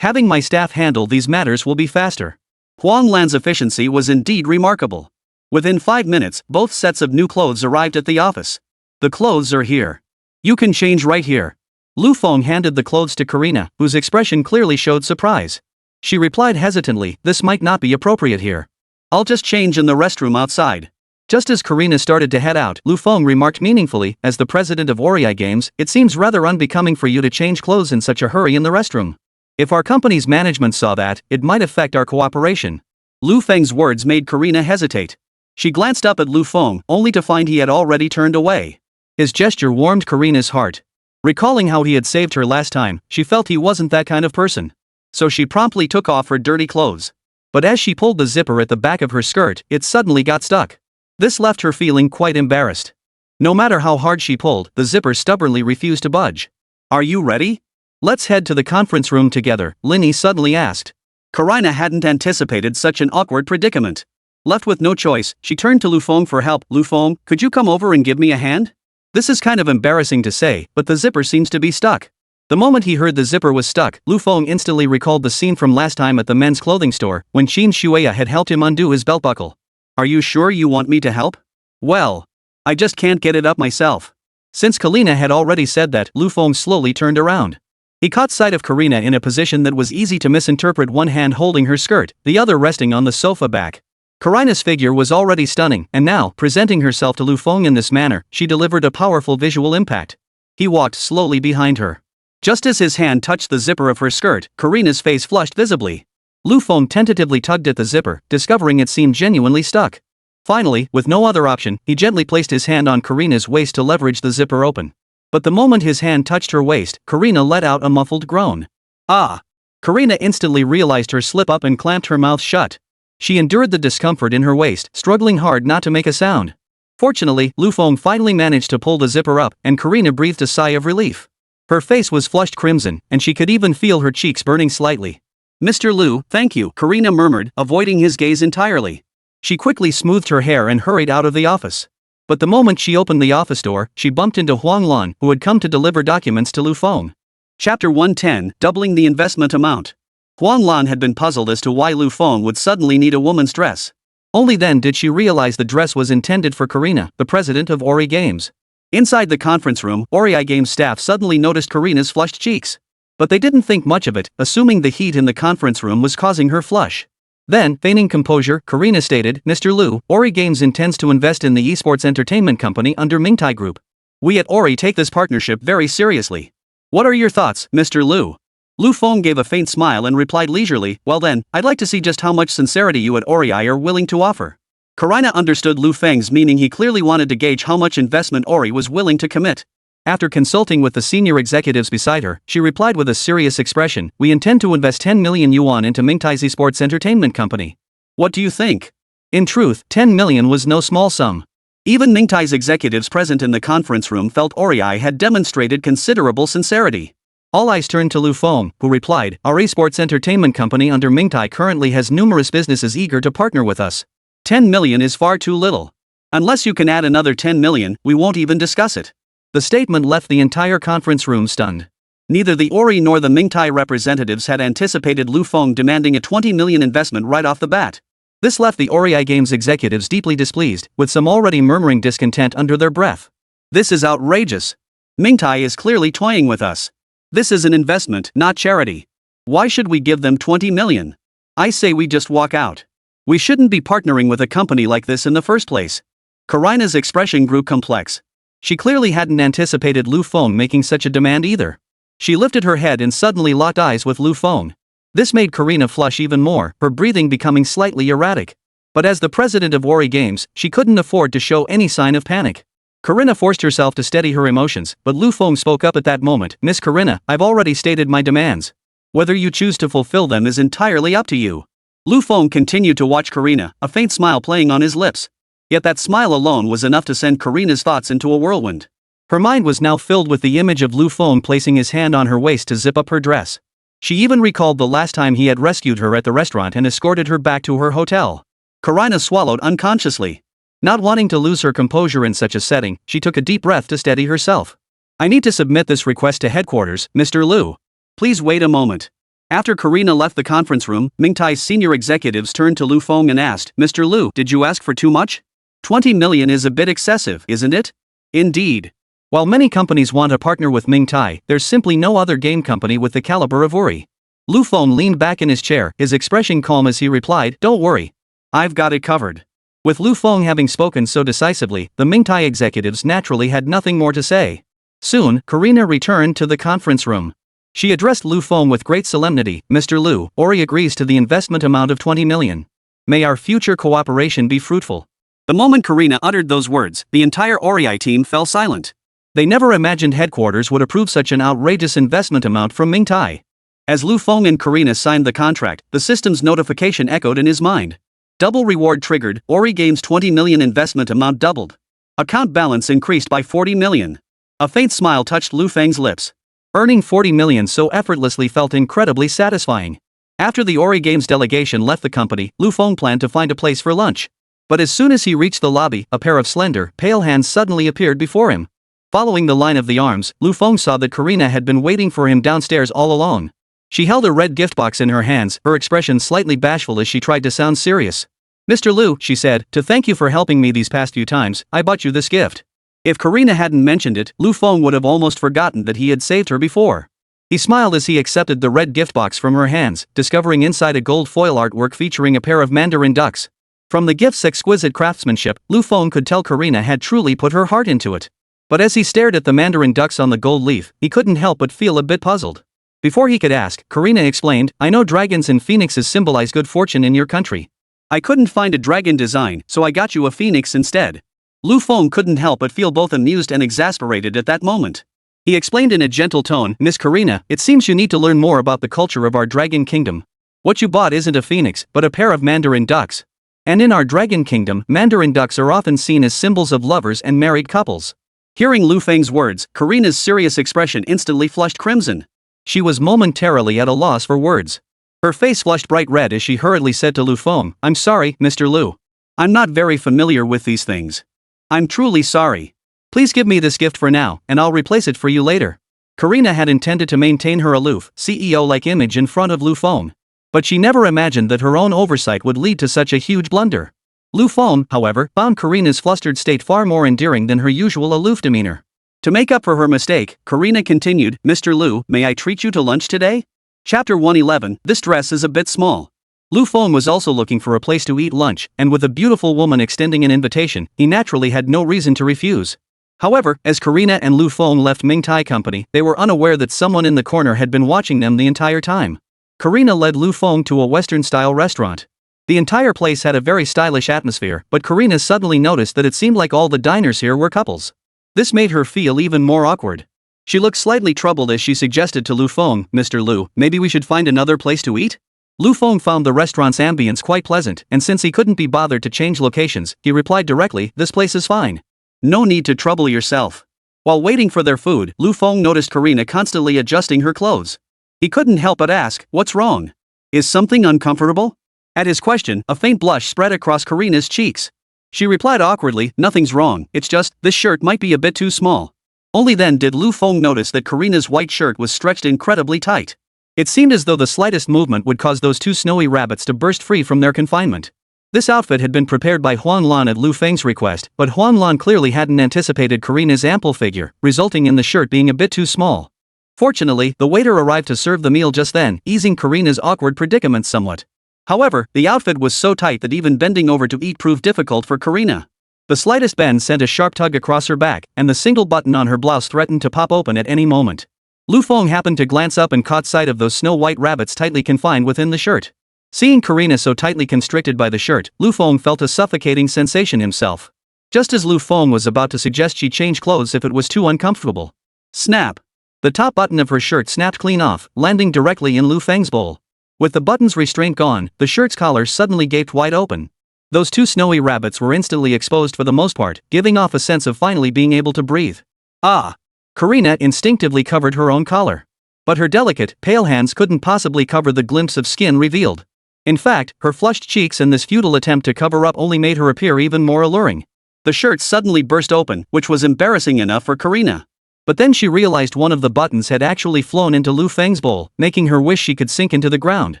Having my staff handle these matters will be faster. Huang Lan's efficiency was indeed remarkable. Within 5 minutes, both sets of new clothes arrived at the office. The clothes are here. You can change right here. Lu Feng handed the clothes to Karina, whose expression clearly showed surprise. She replied hesitantly, this might not be appropriate here. I'll just change in the restroom outside. Just as Karina started to head out, Lu Feng remarked meaningfully, as the president of Ori Games, it seems rather unbecoming for you to change clothes in such a hurry in the restroom. If our company's management saw that, it might affect our cooperation. Lu Feng's words made Karina hesitate. She glanced up at Lu Feng, only to find he had already turned away. His gesture warmed Karina's heart. Recalling how he had saved her last time, she felt he wasn't that kind of person. So she promptly took off her dirty clothes. But as she pulled the zipper at the back of her skirt, it suddenly got stuck. This left her feeling quite embarrassed. No matter how hard she pulled, the zipper stubbornly refused to budge. Are you ready? Let's head to the conference room together, Linny suddenly asked. Karina hadn't anticipated such an awkward predicament. Left with no choice, she turned to Lu Feng for help. Lu Feng, could you come over and give me a hand? This is kind of embarrassing to say, but the zipper seems to be stuck. The moment he heard the zipper was stuck, Lu Feng instantly recalled the scene from last time at the men's clothing store, when Qin Shueya had helped him undo his belt buckle. Are you sure you want me to help? Well, I just can't get it up myself. Since Kalina had already said that, Lu Feng slowly turned around. He caught sight of Karina in a position that was easy to misinterpret, one hand holding her skirt, the other resting on the sofa back. Karina's figure was already stunning, and now, presenting herself to Lu Feng in this manner, she delivered a powerful visual impact. He walked slowly behind her. Just as his hand touched the zipper of her skirt, Karina's face flushed visibly. Lu Feng tentatively tugged at the zipper, discovering it seemed genuinely stuck. Finally, with no other option, he gently placed his hand on Karina's waist to leverage the zipper open. But the moment his hand touched her waist, Karina let out a muffled groan. Ah! Karina instantly realized her slip-up and clamped her mouth shut. She endured the discomfort in her waist, struggling hard not to make a sound. Fortunately, Lu Feng finally managed to pull the zipper up, and Karina breathed a sigh of relief. Her face was flushed crimson, and she could even feel her cheeks burning slightly. Mr. Lu, thank you, Karina murmured, avoiding his gaze entirely. She quickly smoothed her hair and hurried out of the office. But the moment she opened the office door, she bumped into Huang Lan, who had come to deliver documents to Lu Feng. Chapter 110, Doubling the Investment Amount. Huang Lan had been puzzled as to why Lu Feng would suddenly need a woman's dress. Only then did she realize the dress was intended for Karina, the president of Ori Games. Inside the conference room, Ori Games staff suddenly noticed Karina's flushed cheeks. But they didn't think much of it, assuming the heat in the conference room was causing her flush. Then, feigning composure, Karina stated, Mr. Lu, Ori Games intends to invest in the esports entertainment company under Mingtai Group. We at Ori take this partnership very seriously. What are your thoughts, Mr. Lu? Lu Feng gave a faint smile and replied leisurely, well then, I'd like to see just how much sincerity you at Ori are willing to offer. Karina understood Lu Feng's meaning. He clearly wanted to gauge how much investment Ori was willing to commit. After consulting with the senior executives beside her, she replied with a serious expression, we intend to invest 10 million yuan into Mingtai's esports entertainment company. What do you think? In truth, 10 million was no small sum. Even Mingtai's executives present in the conference room felt Ori had demonstrated considerable sincerity. All eyes turned to Lu Feng, who replied, "Our esports entertainment company under Mingtai currently has numerous businesses eager to partner with us. 10 million is far too little. Unless you can add another 10 million, we won't even discuss it." The statement left the entire conference room stunned. Neither the Ori nor the Mingtai representatives had anticipated Lu Feng demanding a 20 million investment right off the bat. This left the Ori Games executives deeply displeased, with some already murmuring discontent under their breath. "This is outrageous. Mingtai is clearly toying with us. This is an investment, not charity. Why should we give them 20 million? I say we just walk out. We shouldn't be partnering with a company like this in the first place." Karina's expression grew complex. She clearly hadn't anticipated Lu Feng making such a demand either. She lifted her head and suddenly locked eyes with Lu Feng. This made Karina flush even more, her breathing becoming slightly erratic. But as the president of Ori Games, she couldn't afford to show any sign of panic. Karina forced herself to steady her emotions, but Lu Feng spoke up at that moment. "Miss Karina, I've already stated my demands. Whether you choose to fulfill them is entirely up to you." Lu Feng continued to watch Karina, a faint smile playing on his lips. Yet that smile alone was enough to send Karina's thoughts into a whirlwind. Her mind was now filled with the image of Lu Feng placing his hand on her waist to zip up her dress. She even recalled the last time he had rescued her at the restaurant and escorted her back to her hotel. Karina swallowed unconsciously. Not wanting to lose her composure in such a setting, she took a deep breath to steady herself. "I need to submit this request to headquarters, Mr. Lu. Please wait a moment." After Karina left the conference room, Mingtai's senior executives turned to Lu Feng and asked, "Mr. Lu, did you ask for too much? 20 million is a bit excessive, isn't it?" "Indeed. While many companies want to partner with Mingtai, there's simply no other game company with the caliber of Ori." Lu Feng leaned back in his chair, his expression calm as he replied, "Don't worry. I've got it covered." With Lu Feng having spoken so decisively, the Mingtai executives naturally had nothing more to say. Soon, Karina returned to the conference room. She addressed Lu Feng with great solemnity, "Mr. Lu, Ori agrees to the investment amount of 20 million. May our future cooperation be fruitful." The moment Karina uttered those words, the entire Ori team fell silent. They never imagined headquarters would approve such an outrageous investment amount from Mingtai. As Lu Feng and Karina signed the contract, the system's notification echoed in his mind. Double reward triggered, Ori Games' 20 million investment amount doubled. Account balance increased by 40 million. A faint smile touched Lu Feng's lips. Earning 40 million so effortlessly felt incredibly satisfying. After the Ori Games delegation left the company, Lu Feng planned to find a place for lunch. But as soon as he reached the lobby, a pair of slender, pale hands suddenly appeared before him. Following the line of the arms, Lu Feng saw that Karina had been waiting for him downstairs all along. She held a red gift box in her hands, her expression slightly bashful as she tried to sound serious. "Mr. Lu," she said, "to thank you for helping me these past few times, I bought you this gift." If Karina hadn't mentioned it, Lu Feng would have almost forgotten that he had saved her before. He smiled as he accepted the red gift box from her hands, discovering inside a gold foil artwork featuring a pair of mandarin ducks. From the gift's exquisite craftsmanship, Lu Feng could tell Karina had truly put her heart into it. But as he stared at the mandarin ducks on the gold leaf, he couldn't help but feel a bit puzzled. Before he could ask, Karina explained, "I know dragons and phoenixes symbolize good fortune in your country. I couldn't find a dragon design, so I got you a phoenix instead." Lu Feng couldn't help but feel both amused and exasperated at that moment. He explained in a gentle tone, "Miss Karina, it seems you need to learn more about the culture of our dragon kingdom. What you bought isn't a phoenix, but a pair of mandarin ducks. And in our dragon kingdom, mandarin ducks are often seen as symbols of lovers and married couples." Hearing Lu Feng's words, Karina's serious expression instantly flushed crimson. She was momentarily at a loss for words. Her face flushed bright red as she hurriedly said to Lu Feng, "I'm sorry, Mr. Lu. I'm not very familiar with these things. I'm truly sorry. Please give me this gift for now, and I'll replace it for you later." Karina had intended to maintain her aloof, CEO-like image in front of Lu Feng. But she never imagined that her own oversight would lead to such a huge blunder. Lu Feng, however, found Karina's flustered state far more endearing than her usual aloof demeanor. To make up for her mistake, Karina continued, "Mr. Lu, may I treat you to lunch today?" Chapter 111, This dress is a bit small. Lu Feng was also looking for a place to eat lunch, and with a beautiful woman extending an invitation, he naturally had no reason to refuse. However, as Karina and Lu Feng left Mingtai Company, they were unaware that someone in the corner had been watching them the entire time. Karina led Lu Feng to a Western-style restaurant. The entire place had a very stylish atmosphere, but Karina suddenly noticed that it seemed like all the diners here were couples. This made her feel even more awkward. She looked slightly troubled as she suggested to Lu Feng, "Mr. Lu, maybe we should find another place to eat?" Lu Feng found the restaurant's ambience quite pleasant, and since he couldn't be bothered to change locations, he replied directly, "This place is fine. No need to trouble yourself. While waiting for their food, Lu Feng noticed Karina constantly adjusting her clothes. He couldn't help but ask, "What's wrong? Is something uncomfortable?" At his question, a faint blush spread across Karina's cheeks. She replied awkwardly, "Nothing's wrong, it's just, this shirt might be a bit too small." Only then did Lu Feng notice that Karina's white shirt was stretched incredibly tight. It seemed as though the slightest movement would cause those two snowy rabbits to burst free from their confinement. This outfit had been prepared by Wanwan at Lu Feng's request, but Wanwan clearly hadn't anticipated Karina's ample figure, resulting in the shirt being a bit too small. Fortunately, the waiter arrived to serve the meal just then, easing Karina's awkward predicament somewhat. However, the outfit was so tight that even bending over to eat proved difficult for Karina. The slightest bend sent a sharp tug across her back, and the single button on her blouse threatened to pop open at any moment. Lu Feng happened to glance up and caught sight of those snow-white rabbits tightly confined within the shirt. Seeing Karina so tightly constricted by the shirt, Lu Feng felt a suffocating sensation himself. Just as Lu Feng was about to suggest she change clothes if it was too uncomfortable. Snap! The top button of her shirt snapped clean off, landing directly in Lu Feng's bowl. With the button's restraint gone, the shirt's collar suddenly gaped wide open. Those two snowy rabbits were instantly exposed for the most part, giving off a sense of finally being able to breathe. Ah! Karina instinctively covered her own collar. But her delicate, pale hands couldn't possibly cover the glimpse of skin revealed. In fact, her flushed cheeks and this futile attempt to cover up only made her appear even more alluring. The shirt suddenly burst open, which was embarrassing enough for Karina. But then she realized one of the buttons had actually flown into Lu Feng's bowl, making her wish she could sink into the ground.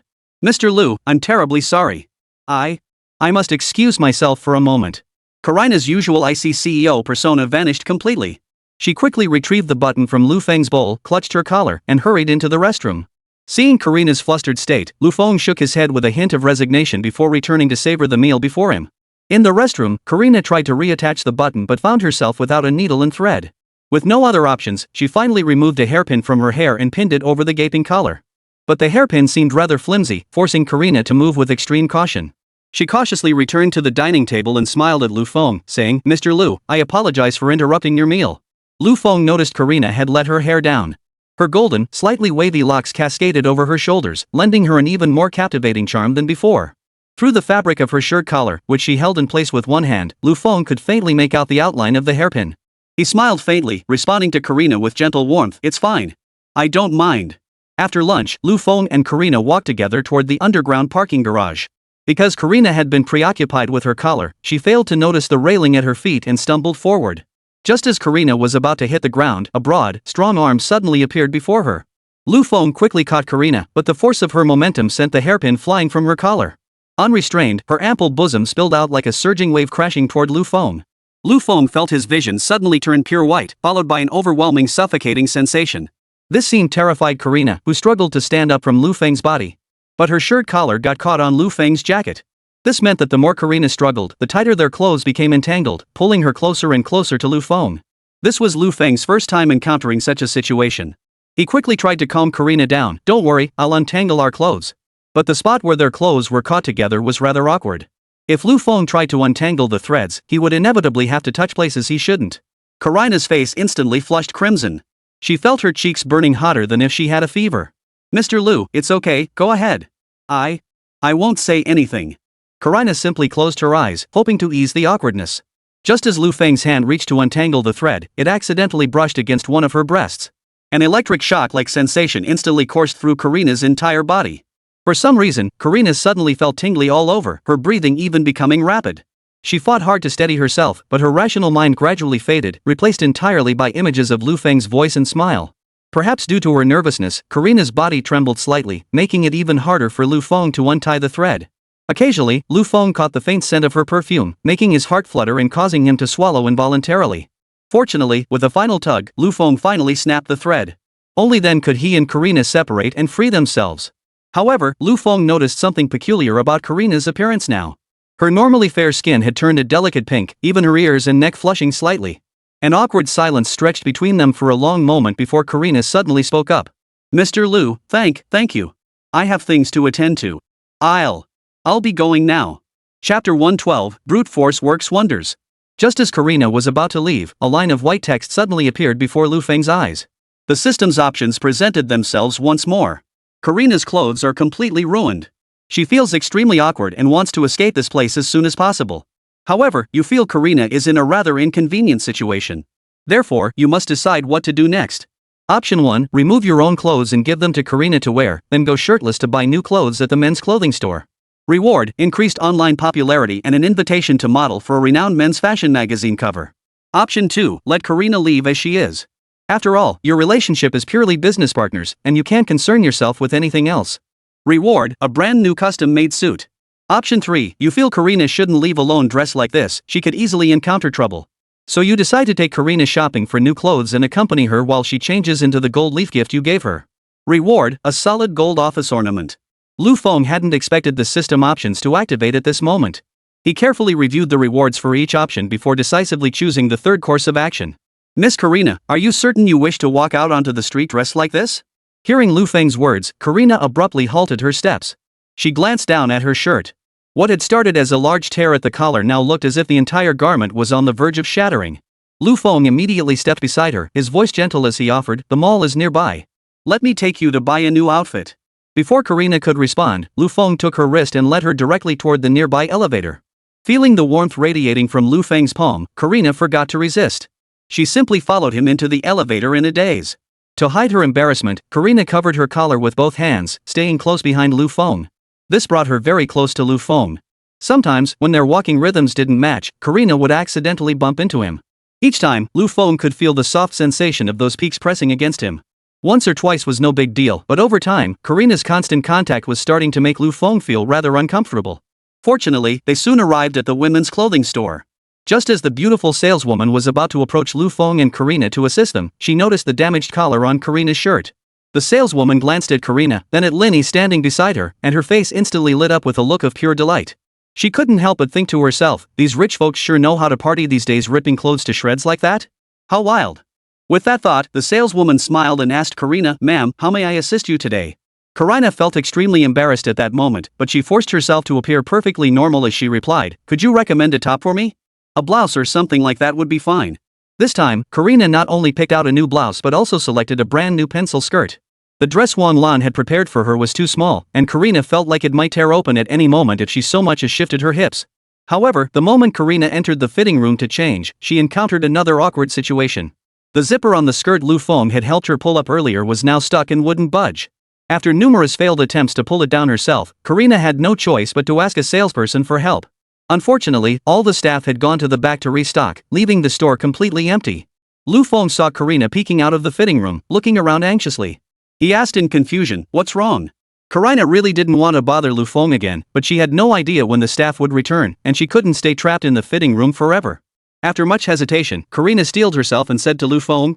"Mr. Lu, I'm terribly sorry. I must excuse myself for a moment." Karina's usual icy CEO persona vanished completely. She quickly retrieved the button from Lu Feng's bowl, clutched her collar, and hurried into the restroom. Seeing Karina's flustered state, Lu Feng shook his head with a hint of resignation before returning to savor the meal before him. In the restroom, Karina tried to reattach the button but found herself without a needle and thread. With no other options, she finally removed a hairpin from her hair and pinned it over the gaping collar. But the hairpin seemed rather flimsy, forcing Karina to move with extreme caution. She cautiously returned to the dining table and smiled at Lu Feng, saying, "Mr. Lu, I apologize for interrupting your meal." Lu Feng noticed Karina had let her hair down. Her golden, slightly wavy locks cascaded over her shoulders, lending her an even more captivating charm than before. Through the fabric of her shirt collar, which she held in place with one hand, Lu Feng could faintly make out the outline of the hairpin. He smiled faintly, responding to Karina with gentle warmth, "It's fine. I don't mind." After lunch, Lu Feng and Karina walked together toward the underground parking garage. Because Karina had been preoccupied with her collar, she failed to notice the railing at her feet and stumbled forward. Just as Karina was about to hit the ground, a broad, strong arm suddenly appeared before her. Lu Feng quickly caught Karina, but the force of her momentum sent the hairpin flying from her collar. Unrestrained, her ample bosom spilled out like a surging wave crashing toward Lu Feng. Lu Feng felt his vision suddenly turn pure white, followed by an overwhelming suffocating sensation. This scene terrified Karina, who struggled to stand up from Lu Feng's body. But her shirt collar got caught on Lu Feng's jacket. This meant that the more Karina struggled, the tighter their clothes became entangled, pulling her closer and closer to Lu Feng. This was Lu Feng's first time encountering such a situation. He quickly tried to calm Karina down, "Don't worry, I'll untangle our clothes." But the spot where their clothes were caught together was rather awkward. If Lu Feng tried to untangle the threads, he would inevitably have to touch places he shouldn't. Karina's face instantly flushed crimson. She felt her cheeks burning hotter than if she had a fever. "Mr. Lu, it's okay, go ahead. I won't say anything." Karina simply closed her eyes, hoping to ease the awkwardness. Just as Lu Feng's hand reached to untangle the thread, it accidentally brushed against one of her breasts. An electric shock-like sensation instantly coursed through Karina's entire body. For some reason, Karina suddenly felt tingly all over, her breathing even becoming rapid. She fought hard to steady herself, but her rational mind gradually faded, replaced entirely by images of Lu Feng's voice and smile. Perhaps due to her nervousness, Karina's body trembled slightly, making it even harder for Lu Feng to untie the thread. Occasionally, Lu Feng caught the faint scent of her perfume, making his heart flutter and causing him to swallow involuntarily. Fortunately, with a final tug, Lu Feng finally snapped the thread. Only then could he and Karina separate and free themselves. However, Lu Feng noticed something peculiar about Karina's appearance now. Her normally fair skin had turned a delicate pink, even her ears and neck flushing slightly. An awkward silence stretched between them for a long moment before Karina suddenly spoke up. "Mr. Lu, thank you. I have things to attend to. I'll be going now." Chapter 112, Brute Force Works Wonders. Just as Karina was about to leave, a line of white text suddenly appeared before Lu Feng's eyes. The system's options presented themselves once more. Karina's clothes are completely ruined. She feels extremely awkward and wants to escape this place as soon as possible. However, you feel Karina is in a rather inconvenient situation. Therefore, you must decide what to do next. Option 1, remove your own clothes and give them to Karina to wear, then go shirtless to buy new clothes at the men's clothing store. Reward, increased online popularity and an invitation to model for a renowned men's fashion magazine cover. Option 2, let Karina leave as she is. After all, your relationship is purely business partners, and you can't concern yourself with anything else. Reward, a brand new custom-made suit. Option 3, you feel Karina shouldn't leave alone dressed like this, she could easily encounter trouble. So you decide to take Karina shopping for new clothes and accompany her while she changes into the gold leaf gift you gave her. Reward, a solid gold office ornament. Lu Feng hadn't expected the system options to activate at this moment. He carefully reviewed the rewards for each option before decisively choosing the third course of action. Miss Karina, are you certain you wish to walk out onto the street dressed like this? Hearing Lu Feng's words, Karina abruptly halted her steps. She glanced down at her shirt. What had started as a large tear at the collar now looked as if the entire garment was on the verge of shattering. Lu Feng immediately stepped beside her, his voice gentle as he offered, "The mall is nearby. Let me take you to buy a new outfit." Before Karina could respond, Lu Feng took her wrist and led her directly toward the nearby elevator. Feeling the warmth radiating from Lu Feng's palm, Karina forgot to resist. She simply followed him into the elevator in a daze. To hide her embarrassment, Karina covered her collar with both hands, staying close behind Lu Feng. This brought her very close to Lu Feng. Sometimes, when their walking rhythms didn't match, Karina would accidentally bump into him. Each time, Lu Feng could feel the soft sensation of those peaks pressing against him. Once or twice was no big deal, but over time, Karina's constant contact was starting to make Lu Feng feel rather uncomfortable. Fortunately, they soon arrived at the women's clothing store. Just as the beautiful saleswoman was about to approach Lu Feng and Karina to assist them, she noticed the damaged collar on Karina's shirt. The saleswoman glanced at Karina, then at Linny standing beside her, and her face instantly lit up with a look of pure delight. She couldn't help but think to herself, these rich folks sure know how to party these days, ripping clothes to shreds like that? How wild. With that thought, the saleswoman smiled and asked Karina, "Ma'am, how may I assist you today?" Karina felt extremely embarrassed at that moment, but she forced herself to appear perfectly normal as she replied, "Could you recommend a top for me? A blouse or something like that would be fine." This time, Karina not only picked out a new blouse but also selected a brand new pencil skirt. The dress Wanwan had prepared for her was too small, and Karina felt like it might tear open at any moment if she so much as shifted her hips. However, the moment Karina entered the fitting room to change, she encountered another awkward situation. The zipper on the skirt Lu Feng had helped her pull up earlier was now stuck and wouldn't budge. After numerous failed attempts to pull it down herself, Karina had no choice but to ask a salesperson for help. Unfortunately, all the staff had gone to the back to restock, leaving the store completely empty. Lu Feng saw Karina peeking out of the fitting room, looking around anxiously. He asked in confusion, "What's wrong?" Karina really didn't want to bother Lu Feng again, but she had no idea when the staff would return, and she couldn't stay trapped in the fitting room forever. After much hesitation, Karina steeled herself and said to Lu Feng,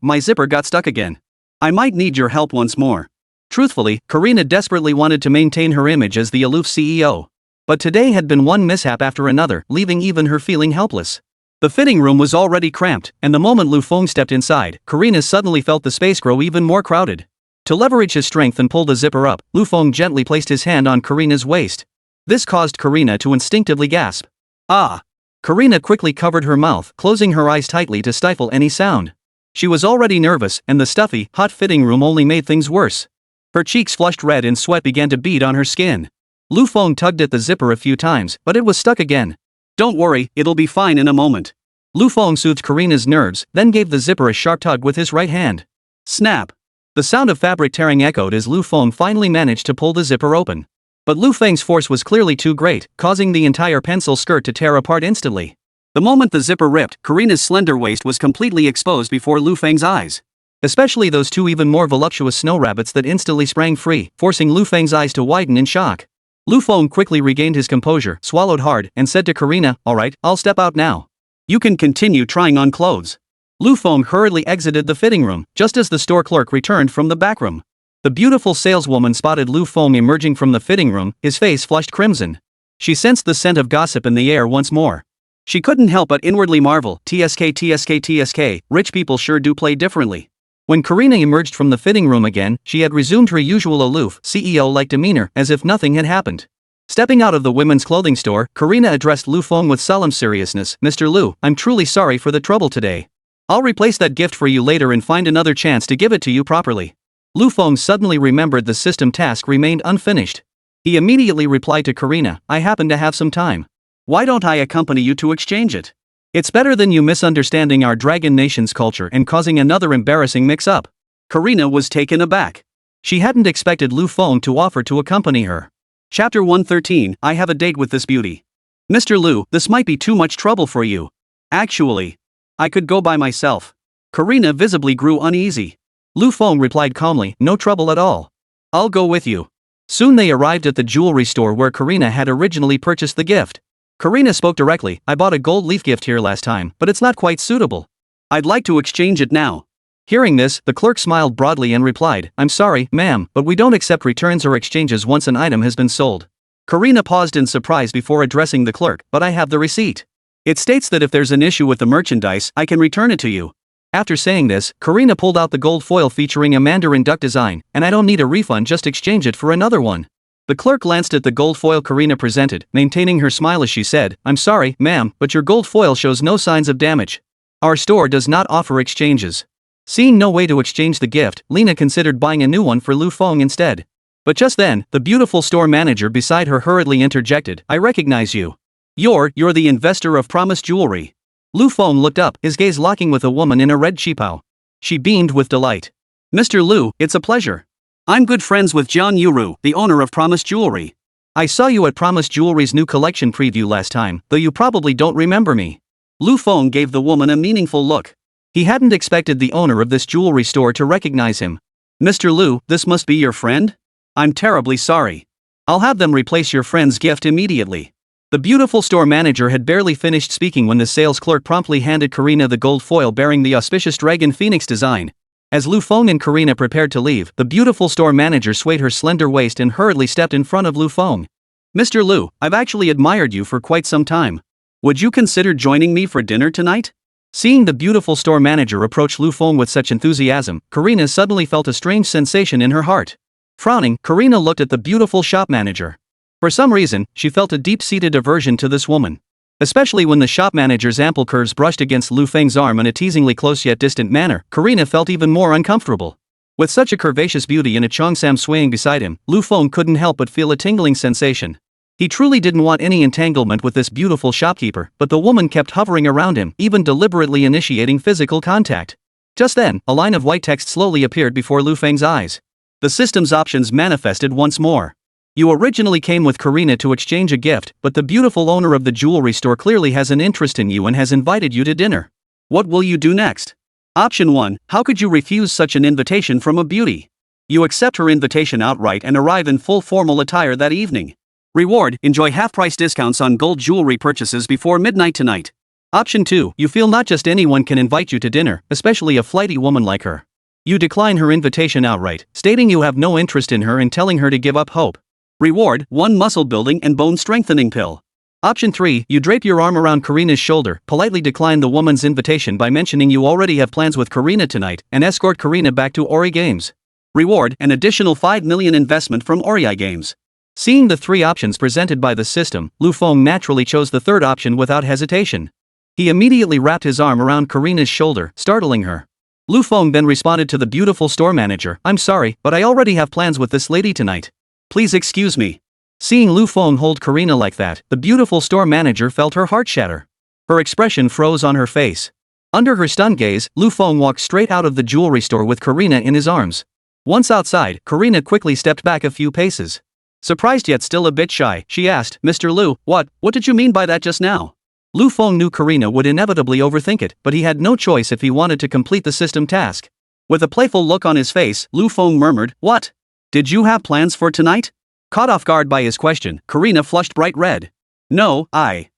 My zipper got stuck again. I might need your help once more." Truthfully, Karina desperately wanted to maintain her image as the aloof CEO. But today had been one mishap after another, leaving even her feeling helpless. The fitting room was already cramped, and the moment Lu Feng stepped inside, Karina suddenly felt the space grow even more crowded. To leverage his strength and pull the zipper up, Lu Feng gently placed his hand on Karina's waist. This caused Karina to instinctively gasp. "Ah!" Karina quickly covered her mouth, closing her eyes tightly to stifle any sound. She was already nervous, and the stuffy, hot fitting room only made things worse. Her cheeks flushed red and sweat began to bead on her skin. Lu Feng tugged at the zipper a few times, but it was stuck again. "Don't worry, it'll be fine in a moment." Lu Feng soothed Karina's nerves, then gave the zipper a sharp tug with his right hand. Snap! The sound of fabric tearing echoed as Lu Feng finally managed to pull the zipper open. But Lu Feng's force was clearly too great, causing the entire pencil skirt to tear apart instantly. The moment the zipper ripped, Karina's slender waist was completely exposed before Lu Feng's eyes. Especially those two even more voluptuous snow rabbits that instantly sprang free, forcing Lu Feng's eyes to widen in shock. Lu Feng quickly regained his composure, swallowed hard, and said to Karina, "Alright, I'll step out now. You can continue trying on clothes." Lu Feng hurriedly exited the fitting room, just as the store clerk returned from the back room. The beautiful saleswoman spotted Lu Feng emerging from the fitting room, his face flushed crimson. She sensed the scent of gossip in the air once more. She couldn't help but inwardly marvel, TSK, rich people sure do play differently. When Karina emerged from the fitting room again, she had resumed her usual aloof, CEO-like demeanor, as if nothing had happened. Stepping out of the women's clothing store, Karina addressed Lu Feng with solemn seriousness, "Mr. Lu, I'm truly sorry for the trouble today. I'll replace that gift for you later and find another chance to give it to you properly." Lu Feng suddenly remembered the system task remained unfinished. He immediately replied to Karina, "I happen to have some time. Why don't I accompany you to exchange it? It's better than you misunderstanding our Dragon Nation's culture and causing another embarrassing mix-up. Karina was taken aback. She hadn't expected Lu Feng to offer to accompany her. Chapter 113, I have a date with this beauty. Mr. Lu, this might be too much trouble for you. Actually, I could go by myself. Karina visibly grew uneasy. Lu Feng replied calmly, no trouble at all. I'll go with you. Soon they arrived at the jewelry store where Karina had originally purchased the gift. Karina spoke directly, I bought a gold leaf gift here last time, but it's not quite suitable. I'd like to exchange it now. Hearing this, the clerk smiled broadly and replied, I'm sorry, ma'am, but we don't accept returns or exchanges once an item has been sold. Karina paused in surprise before addressing the clerk, but I have the receipt. It states that if there's an issue with the merchandise, I can return it to you. After saying this, Karina pulled out the gold foil featuring a mandarin duck design, and I don't need a refund, just exchange it for another one. The clerk glanced at the gold foil Karina presented, maintaining her smile as she said, I'm sorry, ma'am, but your gold foil shows no signs of damage. Our store does not offer exchanges. Seeing no way to exchange the gift, Lena considered buying a new one for Lu Feng instead. But just then, the beautiful store manager beside her hurriedly interjected, I recognize you. You're the investor of promised jewelry. Lu Feng looked up, his gaze locking with a woman in a red qipao. She beamed with delight. Mr. Lu, it's a pleasure. I'm good friends with Jian Yuru, the owner of Promised Jewelry. I saw you at Promised Jewelry's new collection preview last time, though you probably don't remember me. Lu Feng gave the woman a meaningful look. He hadn't expected the owner of this jewelry store to recognize him. Mr. Lu, this must be your friend? I'm terribly sorry. I'll have them replace your friend's gift immediately. The beautiful store manager had barely finished speaking when the sales clerk promptly handed Karina the gold foil bearing the auspicious dragon phoenix design. As Lu Feng and Karina prepared to leave, the beautiful store manager swayed her slender waist and hurriedly stepped in front of Lu Feng. Mr. Lu, I've actually admired you for quite some time. Would you consider joining me for dinner tonight? Seeing the beautiful store manager approach Lu Feng with such enthusiasm, Karina suddenly felt a strange sensation in her heart. Frowning, Karina looked at the beautiful shop manager. For some reason, she felt a deep-seated aversion to this woman. Especially when the shop manager's ample curves brushed against Lu Feng's arm in a teasingly close yet distant manner, Karina felt even more uncomfortable. With such a curvaceous beauty and a cheongsam swaying beside him, Lu Feng couldn't help but feel a tingling sensation. He truly didn't want any entanglement with this beautiful shopkeeper, but the woman kept hovering around him, even deliberately initiating physical contact. Just then, a line of white text slowly appeared before Lu Feng's eyes. The system's options manifested once more. You originally came with Karina to exchange a gift, but the beautiful owner of the jewelry store clearly has an interest in you and has invited you to dinner. What will you do next? Option 1, how could you refuse such an invitation from a beauty? You accept her invitation outright and arrive in full formal attire that evening. Reward, enjoy half-price discounts on gold jewelry purchases before midnight tonight. Option 2, you feel not just anyone can invite you to dinner, especially a flighty woman like her. You decline her invitation outright, stating you have no interest in her and telling her to give up hope. Reward, 1 muscle-building and bone-strengthening pill. Option 3, you drape your arm around Karina's shoulder, politely decline the woman's invitation by mentioning you already have plans with Karina tonight, and escort Karina back to Ori Games. Reward, an additional 5 million investment from Ori Games. Seeing the 3 options presented by the system, Lu Feng naturally chose the third option without hesitation. He immediately wrapped his arm around Karina's shoulder, startling her. Lu Feng then responded to the beautiful store manager, I'm sorry, but I already have plans with this lady tonight. Please excuse me. Seeing Lu Feng hold Karina like that, the beautiful store manager felt her heart shatter. Her expression froze on her face. Under her stunned gaze, Lu Feng walked straight out of the jewelry store with Karina in his arms. Once outside, Karina quickly stepped back a few paces. Surprised yet still a bit shy, she asked, Mr. Lu, what did you mean by that just now? Lu Feng knew Karina would inevitably overthink it, but he had no choice if he wanted to complete the system task. With a playful look on his face, Lu Feng murmured, What? Did you have plans for tonight? Caught off guard by his question, Karina flushed bright red. No, I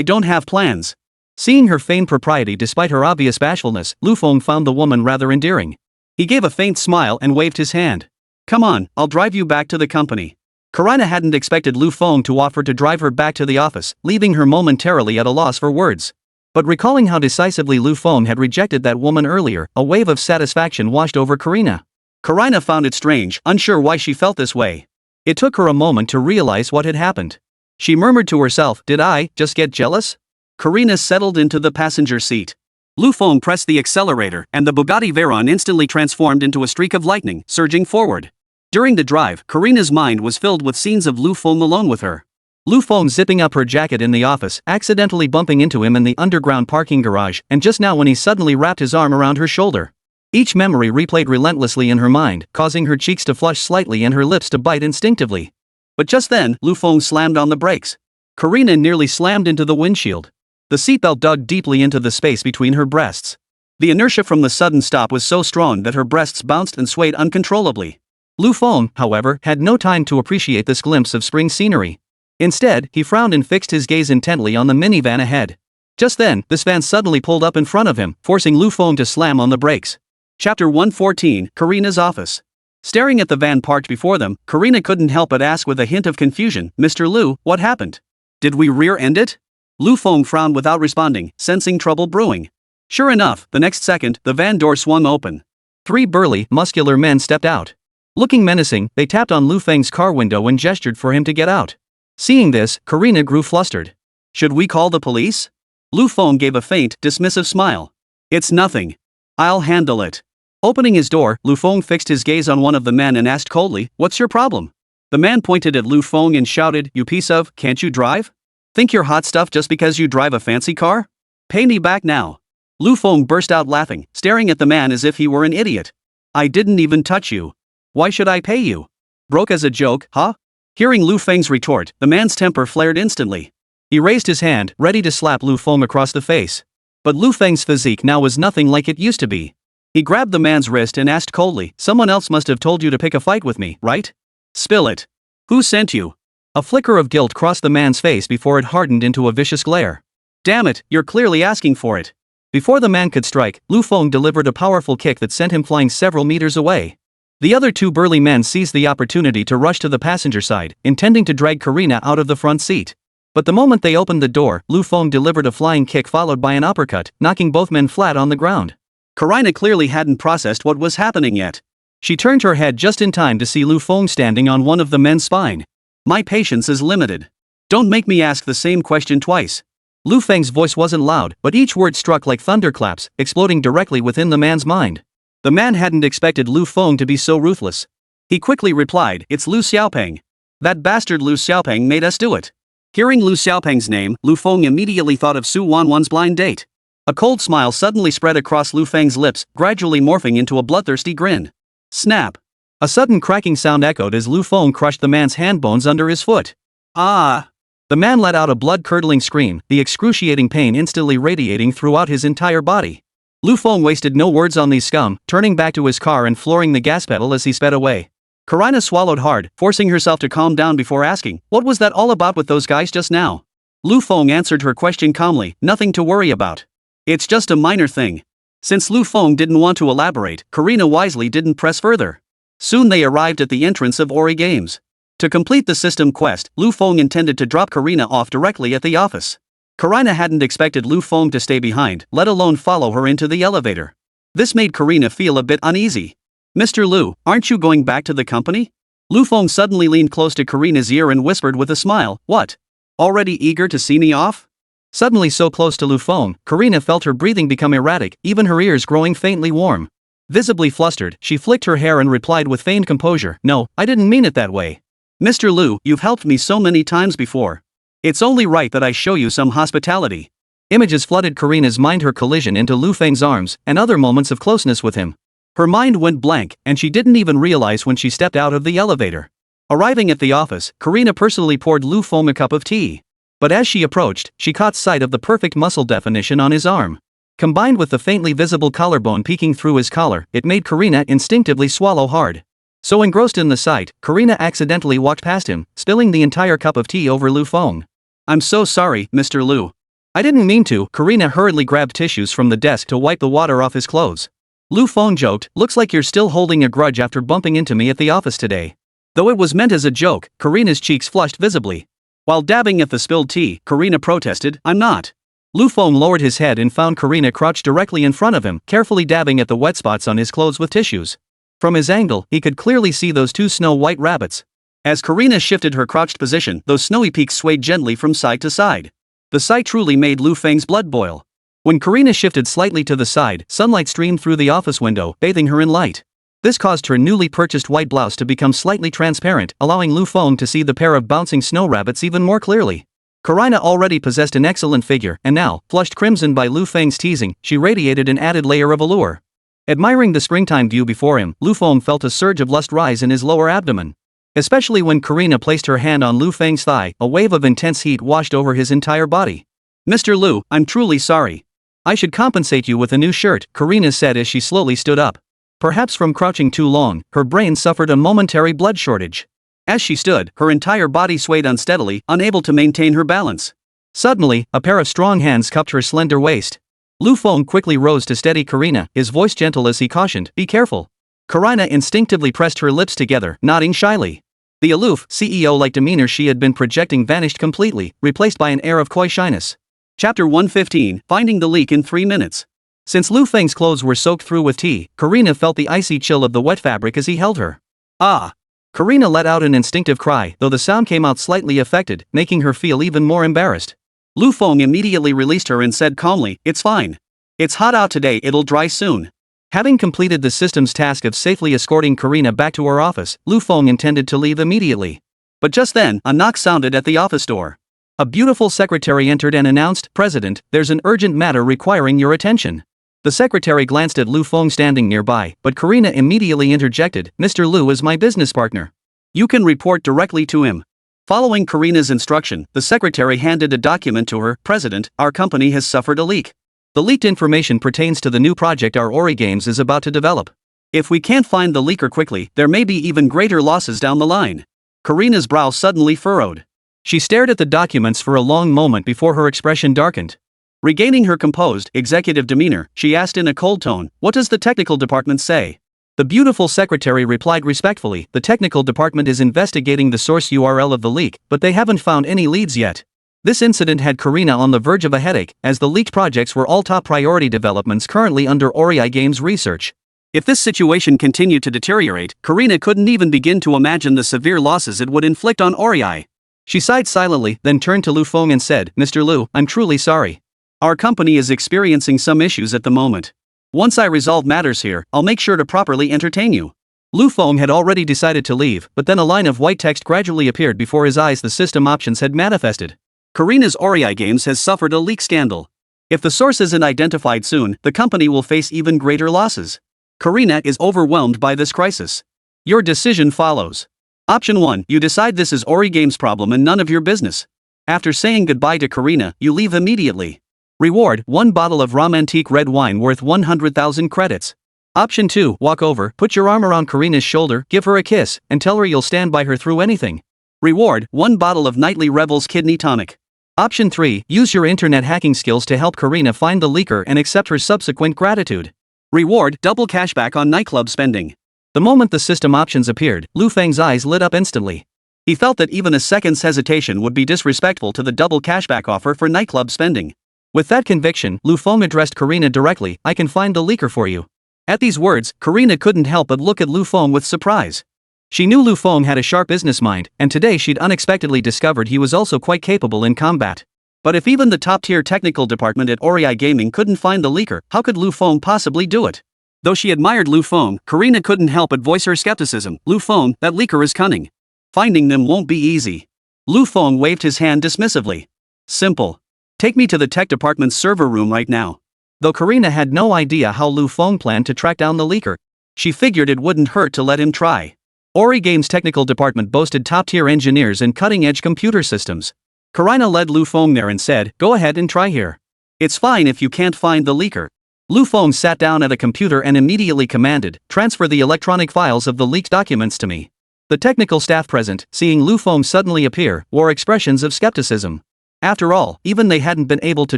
don't have plans. Seeing her feigned propriety despite her obvious bashfulness, Lu Feng found the woman rather endearing. He gave a faint smile and waved his hand. Come on, I'll drive you back to the company. Karina hadn't expected Lu Feng to offer to drive her back to the office, leaving her momentarily at a loss for words. But recalling how decisively Lu Feng had rejected that woman earlier, a wave of satisfaction washed over Karina. Karina found it strange, unsure why she felt this way. It took her a moment to realize what had happened. She murmured to herself, did I just get jealous? Karina settled into the passenger seat. Lu Feng pressed the accelerator, and the Bugatti Veyron instantly transformed into a streak of lightning, surging forward. During the drive, Karina's mind was filled with scenes of Lu Feng alone with her. Lu Feng zipping up her jacket in the office, accidentally bumping into him in the underground parking garage, and just now when he suddenly wrapped his arm around her shoulder. Each memory replayed relentlessly in her mind, causing her cheeks to flush slightly and her lips to bite instinctively. But just then, Lu Feng slammed on the brakes. Karina nearly slammed into the windshield. The seatbelt dug deeply into the space between her breasts. The inertia from the sudden stop was so strong that her breasts bounced and swayed uncontrollably. Lu Feng, however, had no time to appreciate this glimpse of spring scenery. Instead, he frowned and fixed his gaze intently on the minivan ahead. Just then, this van suddenly pulled up in front of him, forcing Lu Feng to slam on the brakes. Chapter 114, Karina's Office. Staring at the van parked before them, Karina couldn't help but ask with a hint of confusion, "Mr. Lu, what happened? Did we rear-end it?" Lu Feng frowned without responding, sensing trouble brewing. Sure enough, the next second, the van door swung open. 3 burly, muscular men stepped out. Looking menacing, they tapped on Lu Feng's car window and gestured for him to get out. Seeing this, Karina grew flustered. "Should we call the police?" Lu Feng gave a faint, dismissive smile. "It's nothing. I'll handle it." Opening his door, Lu Feng fixed his gaze on one of the men and asked coldly, "What's your problem?" The man pointed at Lu Feng and shouted, "You piece of, can't you drive? Think you're hot stuff just because you drive a fancy car? Pay me back now." Lu Feng burst out laughing, staring at the man as if he were an idiot. "I didn't even touch you. Why should I pay you? Broke as a joke, huh?" Hearing Lu Feng's retort, the man's temper flared instantly. He raised his hand, ready to slap Lu Feng across the face. But Lu Feng's physique now was nothing like it used to be. He grabbed the man's wrist and asked coldly, "Someone else must have told you to pick a fight with me, right? Spill it. Who sent you?" A flicker of guilt crossed the man's face before it hardened into a vicious glare. "Damn it, you're clearly asking for it." Before the man could strike, Lu Feng delivered a powerful kick that sent him flying several meters away. The other 2 burly men seized the opportunity to rush to the passenger side, intending to drag Karina out of the front seat. But the moment they opened the door, Lu Feng delivered a flying kick followed by an uppercut, knocking both men flat on the ground. Karina clearly hadn't processed what was happening yet. She turned her head just in time to see Lu Feng standing on one of the men's spine. "My patience is limited. Don't make me ask the same question twice." Lu Feng's voice wasn't loud, but each word struck like thunderclaps, exploding directly within the man's mind. The man hadn't expected Lu Feng to be so ruthless. He quickly replied, "It's Lu Xiaopeng. That bastard Lu Xiaopeng made us do it." Hearing Lu Xiaopeng's name, Lu Feng immediately thought of Su Wanwan's blind date. A cold smile suddenly spread across Lu Feng's lips, gradually morphing into a bloodthirsty grin. Snap! A sudden cracking sound echoed as Lu Feng crushed the man's hand bones under his foot. "Ah!" The man let out a blood-curdling scream, the excruciating pain instantly radiating throughout his entire body. Lu Feng wasted no words on these scum, turning back to his car and flooring the gas pedal as he sped away. Karina swallowed hard, forcing herself to calm down before asking, "What was that all about with those guys just now?" Lu Feng answered her question calmly, "Nothing to worry about. It's just a minor thing." Since Lu Feng didn't want to elaborate, Karina wisely didn't press further. Soon they arrived at the entrance of Ori Games. To complete the system quest, Lu Feng intended to drop Karina off directly at the office. Karina hadn't expected Lu Feng to stay behind, let alone follow her into the elevator. This made Karina feel a bit uneasy. "Mr. Lu, aren't you going back to the company?" Lu Feng suddenly leaned close to Karina's ear and whispered with a smile, "What? Already eager to see me off?" Suddenly so close to Lu Feng, Karina felt her breathing become erratic, even her ears growing faintly warm. Visibly flustered, she flicked her hair and replied with feigned composure, "No, I didn't mean it that way. Mr. Lu, you've helped me so many times before. It's only right that I show you some hospitality." Images flooded Karina's mind, her collision into Lu Feng's arms, and other moments of closeness with him. Her mind went blank, and she didn't even realize when she stepped out of the elevator. Arriving at the office, Karina personally poured Lu Feng a cup of tea. But as she approached, she caught sight of the perfect muscle definition on his arm. Combined with the faintly visible collarbone peeking through his collar, it made Karina instinctively swallow hard. So engrossed in the sight, Karina accidentally walked past him, spilling the entire cup of tea over Lu Feng. "I'm so sorry, Mr. Lu. I didn't mean to." Karina hurriedly grabbed tissues from the desk to wipe the water off his clothes. Lu Feng joked, "Looks like you're still holding a grudge after bumping into me at the office today." Though it was meant as a joke, Karina's cheeks flushed visibly. While dabbing at the spilled tea, Karina protested, "I'm not." Lu Feng lowered his head and found Karina crouched directly in front of him, carefully dabbing at the wet spots on his clothes with tissues. From his angle, he could clearly see those 2 snow-white rabbits. As Karina shifted her crouched position, those snowy peaks swayed gently from side to side. The sight truly made Lu Feng's blood boil. When Karina shifted slightly to the side, sunlight streamed through the office window, bathing her in light. This caused her newly purchased white blouse to become slightly transparent, allowing Lu Feng to see the pair of bouncing snow rabbits even more clearly. Karina already possessed an excellent figure, and now, flushed crimson by Lu Feng's teasing, she radiated an added layer of allure. Admiring the springtime view before him, Lu Feng felt a surge of lust rise in his lower abdomen. Especially when Karina placed her hand on Lu Feng's thigh, a wave of intense heat washed over his entire body. "Mr. Lu, I'm truly sorry. I should compensate you with a new shirt," Karina said as she slowly stood up. Perhaps from crouching too long, her brain suffered a momentary blood shortage. As she stood, her entire body swayed unsteadily, unable to maintain her balance. Suddenly, a pair of strong hands cupped her slender waist. Lu Feng quickly rose to steady Karina, his voice gentle as he cautioned, "Be careful." Karina instinctively pressed her lips together, nodding shyly. The aloof, CEO-like demeanor she had been projecting vanished completely, replaced by an air of coy shyness. Chapter 115, Finding the Leak in 3 Minutes. Since Lu Feng's clothes were soaked through with tea, Karina felt the icy chill of the wet fabric as he held her. "Ah!" Karina let out an instinctive cry, though the sound came out slightly affected, making her feel even more embarrassed. Lu Feng immediately released her and said calmly, "It's fine. It's hot out today, it'll dry soon." Having completed the system's task of safely escorting Karina back to her office, Lu Feng intended to leave immediately. But just then, a knock sounded at the office door. A beautiful secretary entered and announced, "President, there's an urgent matter requiring your attention." The secretary glanced at Lu Feng standing nearby, but Karina immediately interjected, "Mr. Lu is my business partner. You can report directly to him." Following Karina's instruction, the secretary handed a document to her. "President, our company has suffered a leak. The leaked information pertains to the new project our Ori Games is about to develop. If we can't find the leaker quickly, there may be even greater losses down the line." Karina's brow suddenly furrowed. She stared at the documents for a long moment before her expression darkened. Regaining her composed, executive demeanor, she asked in a cold tone, "What does the technical department say?" The beautiful secretary replied respectfully, "The technical department is investigating the source URL of the leak, but they haven't found any leads yet." This incident had Karina on the verge of a headache, as the leaked projects were all top priority developments currently under Ori Games research. If this situation continued to deteriorate, Karina couldn't even begin to imagine the severe losses it would inflict on Ori. She sighed silently, then turned to Lu Feng and said, "Mr. Lu, I'm truly sorry. Our company is experiencing some issues at the moment. Once I resolve matters here, I'll make sure to properly entertain you." Lu Feng had already decided to leave, but then a line of white text gradually appeared before his eyes. The system options had manifested. Karina's Ori Games has suffered a leak scandal. If the source isn't identified soon, the company will face even greater losses. Karina is overwhelmed by this crisis. Your decision follows. Option 1, you decide this is Ori Games' problem and none of your business. After saying goodbye to Karina, you leave immediately. Reward, 1 bottle of romantique red wine worth 100,000 credits. Option 2, walk over, put your arm around Karina's shoulder, give her a kiss, and tell her you'll stand by her through anything. Reward, 1 bottle of Nightly Rebels kidney tonic. Option 3, use your internet hacking skills to help Karina find the leaker and accept her subsequent gratitude. Reward, double cashback on nightclub spending. The moment the system options appeared, Lu Feng's eyes lit up instantly. He felt that even a second's hesitation would be disrespectful to the double cashback offer for nightclub spending. With that conviction, Lu Feng addressed Karina directly, "I can find the leaker for you." At these words, Karina couldn't help but look at Lu Feng with surprise. She knew Lu Feng had a sharp business mind, and today she'd unexpectedly discovered he was also quite capable in combat. But if even the top-tier technical department at Ori Gaming couldn't find the leaker, how could Lu Feng possibly do it? Though she admired Lu Feng, Karina couldn't help but voice her skepticism. "Lu Feng, that leaker is cunning. Finding them won't be easy." Lu Feng waved his hand dismissively. "Simple. Take me to the tech department's server room right now." Though Karina had no idea how Lu Feng planned to track down the leaker, she figured it wouldn't hurt to let him try. Ori Games' technical department boasted top-tier engineers and cutting-edge computer systems. Karina led Lu Feng there and said, "Go ahead and try here. It's fine if you can't find the leaker." Lu Feng sat down at a computer and immediately commanded, "Transfer the electronic files of the leaked documents to me." The technical staff present, seeing Lu Feng suddenly appear, wore expressions of skepticism. After all, even they hadn't been able to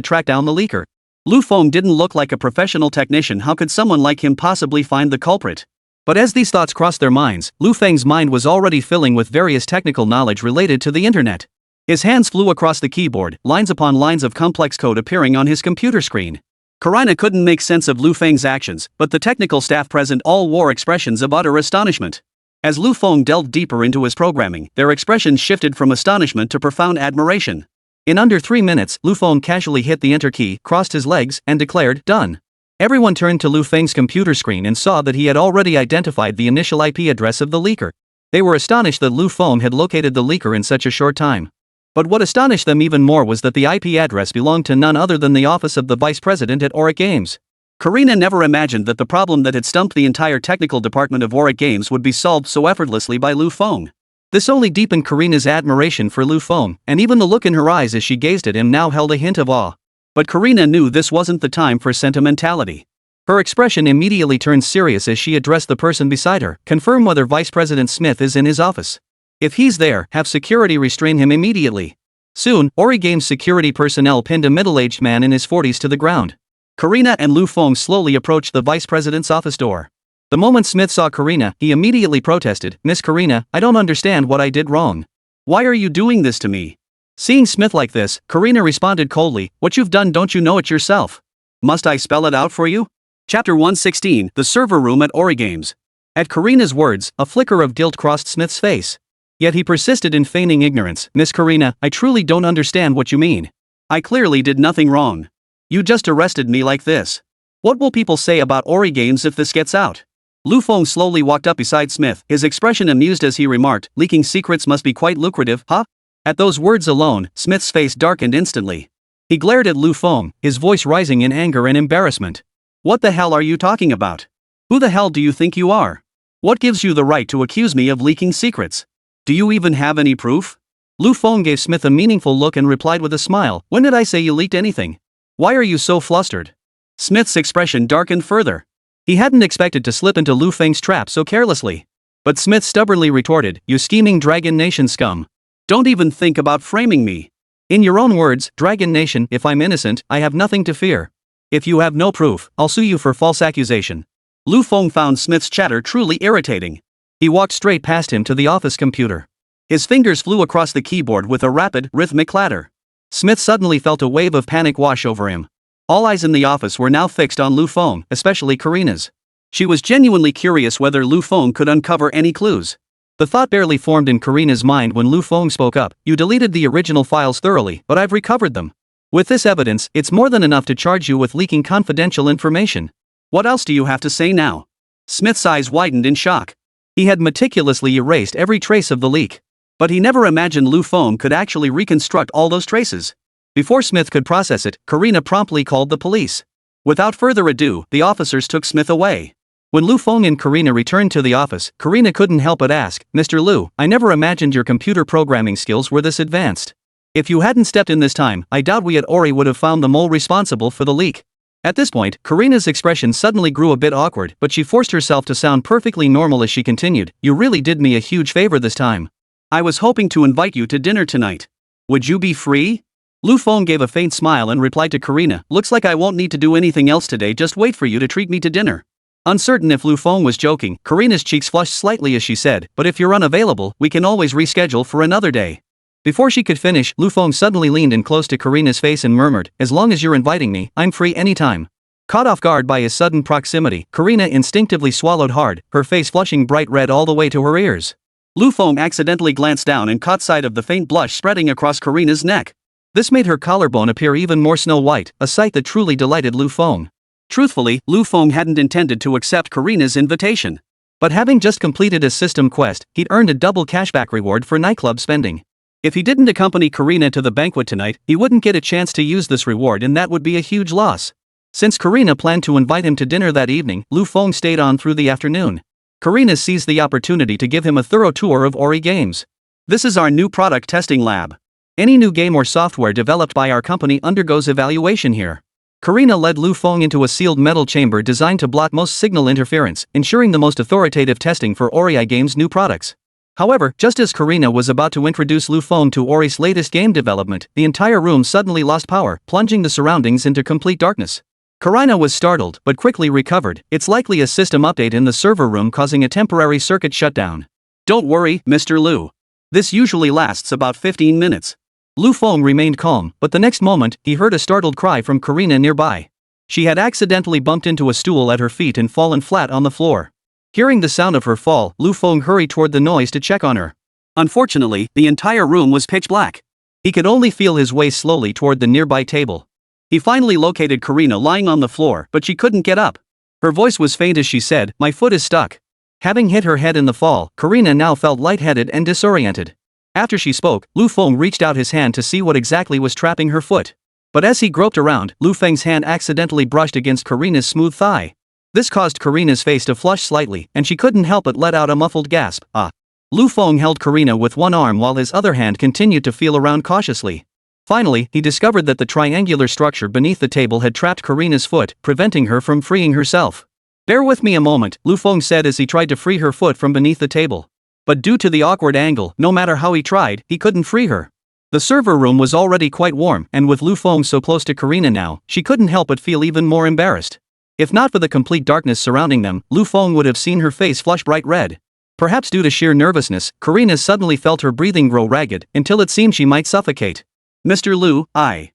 track down the leaker. Lu Feng didn't look like a professional technician. How could someone like him possibly find the culprit? But as these thoughts crossed their minds, Lu Feng's mind was already filling with various technical knowledge related to the internet. His hands flew across the keyboard, lines upon lines of complex code appearing on his computer screen. Karina couldn't make sense of Lu Feng's actions, but the technical staff present all wore expressions of utter astonishment. As Lu Feng delved deeper into his programming, their expressions shifted from astonishment to profound admiration. In under 3 minutes, Lu Feng casually hit the enter key, crossed his legs, and declared, "Done." Everyone turned to Lu Feng's computer screen and saw that he had already identified the initial IP address of the leaker. They were astonished that Lu Feng had located the leaker in such a short time. But what astonished them even more was that the IP address belonged to none other than the office of the vice president at Auric Games. Karina never imagined that the problem that had stumped the entire technical department of Auric Games would be solved so effortlessly by Lu Feng. This only deepened Karina's admiration for Lu Feng, and even the look in her eyes as she gazed at him now held a hint of awe. But Karina knew this wasn't the time for sentimentality. Her expression immediately turned serious as she addressed the person beside her. Confirm whether Vice President Smith is in his office. If he's there, have security restrain him immediately. Soon, Auric Games security personnel pinned a middle-aged man in his 40s to the ground. Karina and Lu Feng slowly approached the vice president's office door. The moment Smith saw Karina, he immediately protested, "Miss Karina, I don't understand what I did wrong. Why are you doing this to me?" Seeing Smith like this, Karina responded coldly, "What you've done, don't you know it yourself? Must I spell it out for you?" Chapter 116, The Server Room at Auric Games. At Karina's words, a flicker of guilt crossed Smith's face. Yet he persisted in feigning ignorance. "Miss Karina, I truly don't understand what you mean. I clearly did nothing wrong. You just arrested me like this. What will people say about Auric Games if this gets out?" Lu Feng slowly walked up beside Smith, his expression amused as he remarked, "Leaking secrets must be quite lucrative, huh?" At those words alone, Smith's face darkened instantly. He glared at Lu Feng, his voice rising in anger and embarrassment. "What the hell are you talking about? Who the hell do you think you are? What gives you the right to accuse me of leaking secrets? Do you even have any proof?" Lu Feng gave Smith a meaningful look and replied with a smile, "When did I say you leaked anything? Why are you so flustered?" Smith's expression darkened further. He hadn't expected to slip into Lu Feng's trap so carelessly. But Smith stubbornly retorted, "You scheming Dragon Nation scum. Don't even think about framing me. In your own words, Dragon Nation, if I'm innocent, I have nothing to fear. If you have no proof, I'll sue you for false accusation." Lu Feng found Smith's chatter truly irritating. He walked straight past him to the office computer. His fingers flew across the keyboard with a rapid, rhythmic clatter. Smith suddenly felt a wave of panic wash over him. All eyes in the office were now fixed on Lu Feng, especially Karina's. She was genuinely curious whether Lu Feng could uncover any clues. The thought barely formed in Karina's mind when Lu Feng spoke up, "You deleted the original files thoroughly, but I've recovered them. With this evidence, it's more than enough to charge you with leaking confidential information. What else do you have to say now?" Smith's eyes widened in shock. He had meticulously erased every trace of the leak. But he never imagined Lu Feng could actually reconstruct all those traces. Before Smith could process it, Karina promptly called the police. Without further ado, the officers took Smith away. When Lu Feng and Karina returned to the office, Karina couldn't help but ask, "Mr. Lu, I never imagined your computer programming skills were this advanced. If you hadn't stepped in this time, I doubt we at Ori would have found the mole responsible for the leak." At this point, Karina's expression suddenly grew a bit awkward, but she forced herself to sound perfectly normal as she continued, "You really did me a huge favor this time. I was hoping to invite you to dinner tonight. Would you be free?" Lu Feng gave a faint smile and replied to Karina, "Looks like I won't need to do anything else today, just wait for you to treat me to dinner." Uncertain if Lu Feng was joking, Karina's cheeks flushed slightly as she said, "But if you're unavailable, we can always reschedule for another day." Before she could finish, Lu Feng suddenly leaned in close to Karina's face and murmured, "As long as you're inviting me, I'm free anytime." Caught off guard by his sudden proximity, Karina instinctively swallowed hard, her face flushing bright red all the way to her ears. Lu Feng accidentally glanced down and caught sight of the faint blush spreading across Karina's neck. This made her collarbone appear even more snow-white, a sight that truly delighted Lu Feng. Truthfully, Lu Feng hadn't intended to accept Karina's invitation. But having just completed a system quest, he'd earned a double cashback reward for nightclub spending. If he didn't accompany Karina to the banquet tonight, he wouldn't get a chance to use this reward, and that would be a huge loss. Since Karina planned to invite him to dinner that evening, Lu Feng stayed on through the afternoon. Karina seized the opportunity to give him a thorough tour of Ori Games. "This is our new product testing lab. Any new game or software developed by our company undergoes evaluation here." Karina led Lu Feng into a sealed metal chamber designed to block most signal interference, ensuring the most authoritative testing for Ori Games' new products. However, just as Karina was about to introduce Lu Feng to Ori's latest game development, the entire room suddenly lost power, plunging the surroundings into complete darkness. Karina was startled, but quickly recovered. "It's likely a system update in the server room causing a temporary circuit shutdown. Don't worry, Mr. Lu. This usually lasts about 15 minutes. Lu Feng remained calm, but the next moment, he heard a startled cry from Karina nearby. She had accidentally bumped into a stool at her feet and fallen flat on the floor. Hearing the sound of her fall, Lu Feng hurried toward the noise to check on her. Unfortunately, the entire room was pitch black. He could only feel his way slowly toward the nearby table. He finally located Karina lying on the floor, but she couldn't get up. Her voice was faint as she said, "My foot is stuck." Having hit her head in the fall, Karina now felt lightheaded and disoriented. After she spoke, Lu Feng reached out his hand to see what exactly was trapping her foot. But as he groped around, Lu Feng's hand accidentally brushed against Karina's smooth thigh. This caused Karina's face to flush slightly, and she couldn't help but let out a muffled gasp. "Ah." Lu Feng held Karina with one arm while his other hand continued to feel around cautiously. Finally, he discovered that the triangular structure beneath the table had trapped Karina's foot, preventing her from freeing herself. "Bear with me a moment," Lu Feng said as he tried to free her foot from beneath the table. But due to the awkward angle, no matter how he tried, he couldn't free her. The server room was already quite warm, and with Lu Feng so close to Karina now, she couldn't help but feel even more embarrassed. If not for the complete darkness surrounding them, Lu Feng would have seen her face flush bright red. Perhaps due to sheer nervousness, Karina suddenly felt her breathing grow ragged, until it seemed she might suffocate. "Mr. Lu, I.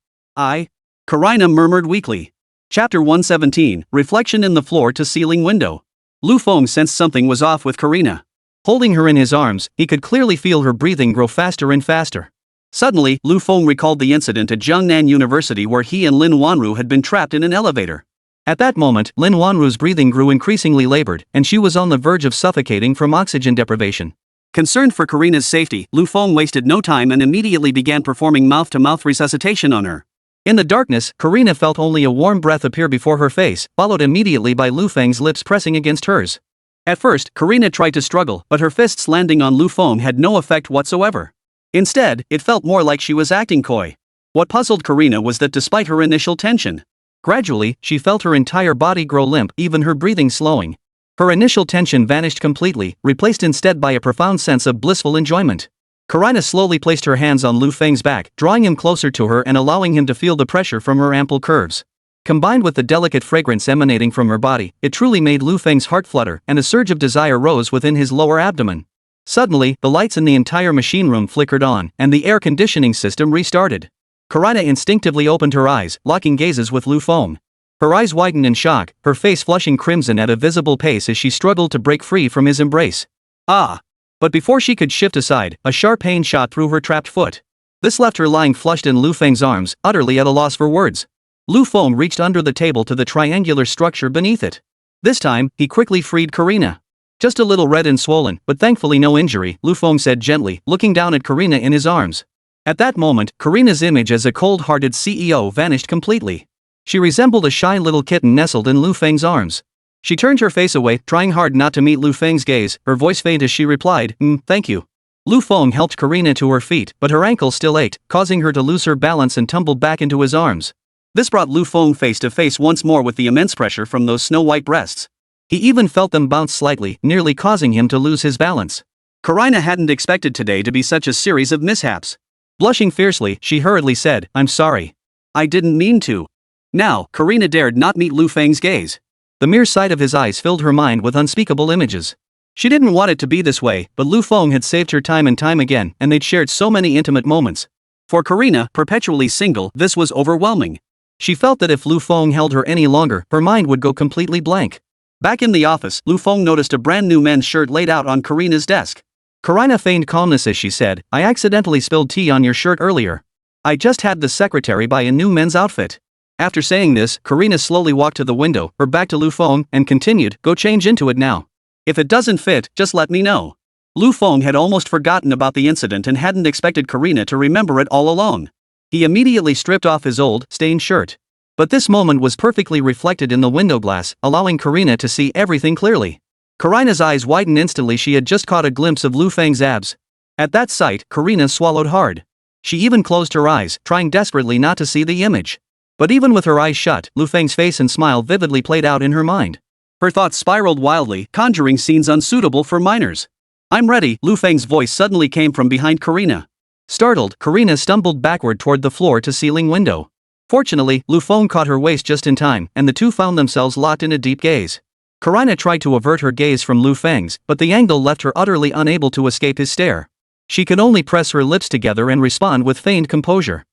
Karina murmured weakly. Chapter 117, Reflection in the Floor-to-Ceiling Window. Lu Feng sensed something was off with Karina. Holding her in his arms, he could clearly feel her breathing grow faster and faster. Suddenly, Lu Feng recalled the incident at Jiangnan University where he and Lin Wanru had been trapped in an elevator. At that moment, Lin Wanru's breathing grew increasingly labored, and she was on the verge of suffocating from oxygen deprivation. Concerned for Karina's safety, Lu Feng wasted no time and immediately began performing mouth-to-mouth resuscitation on her. In the darkness, Karina felt only a warm breath appear before her face, followed immediately by Lu Feng's lips pressing against hers. At first, Karina tried to struggle, but her fists landing on Lu Feng had no effect whatsoever. Instead, it felt more like she was acting coy. What puzzled Karina was that despite her initial tension, gradually, she felt her entire body grow limp, even her breathing slowing. Her initial tension vanished completely, replaced instead by a profound sense of blissful enjoyment. Karina slowly placed her hands on Lu Feng's back, drawing him closer to her and allowing him to feel the pressure from her ample curves. Combined with the delicate fragrance emanating from her body, it truly made Lu Feng's heart flutter, and a surge of desire rose within his lower abdomen. Suddenly, the lights in the entire machine room flickered on, and the air conditioning system restarted. Karina instinctively opened her eyes, locking gazes with Lu Feng. Her eyes widened in shock, her face flushing crimson at a visible pace as she struggled to break free from his embrace. "Ah!" But before she could shift aside, a sharp pain shot through her trapped foot. This left her lying flushed in Lu Feng's arms, utterly at a loss for words. Lu Feng reached under the table to the triangular structure beneath it. This time, he quickly freed Karina. "Just a little red and swollen, but thankfully no injury," Lu Feng said gently, looking down at Karina in his arms. At that moment, Karina's image as a cold-hearted CEO vanished completely. She resembled a shy little kitten nestled in Lu Feng's arms. She turned her face away, trying hard not to meet Lu Feng's gaze, her voice faint as she replied, "Thank you." Lu Feng helped Karina to her feet, but her ankle still ached, causing her to lose her balance and tumble back into his arms. This brought Lu Feng face to face once more with the immense pressure from those snow-white breasts. He even felt them bounce slightly, nearly causing him to lose his balance. Karina hadn't expected today to be such a series of mishaps. Blushing fiercely, she hurriedly said, "I'm sorry. I didn't mean to." Now, Karina dared not meet Lu Feng's gaze. The mere sight of his eyes filled her mind with unspeakable images. She didn't want it to be this way, but Lu Feng had saved her time and time again, and they'd shared so many intimate moments. For Karina, perpetually single, this was overwhelming. She felt that if Lu Feng held her any longer, her mind would go completely blank. Back in the office, Lu Feng noticed a brand new men's shirt laid out on Karina's desk. Karina feigned calmness as she said, "I accidentally spilled tea on your shirt earlier. I just had the secretary buy a new men's outfit." After saying this, Karina slowly walked to the window, her back to Lu Feng, and continued, "Go change into it now. If it doesn't fit, just let me know." Lu Feng had almost forgotten about the incident and hadn't expected Karina to remember it all along. He immediately stripped off his old, stained shirt. But this moment was perfectly reflected in the window glass, allowing Karina to see everything clearly. Karina's eyes widened instantly. She had just caught a glimpse of Lu Feng's abs. At that sight, Karina swallowed hard. She even closed her eyes, trying desperately not to see the image. But even with her eyes shut, Lu Feng's face and smile vividly played out in her mind. Her thoughts spiraled wildly, conjuring scenes unsuitable for minors. "I'm ready," Lu Feng's voice suddenly came from behind Karina. Startled, Karina stumbled backward toward the floor-to-ceiling window. Fortunately, Lu Feng caught her waist just in time, and the two found themselves locked in a deep gaze. Karina tried to avert her gaze from Lu Feng's, but the angle left her utterly unable to escape his stare. She could only press her lips together and respond with feigned composure.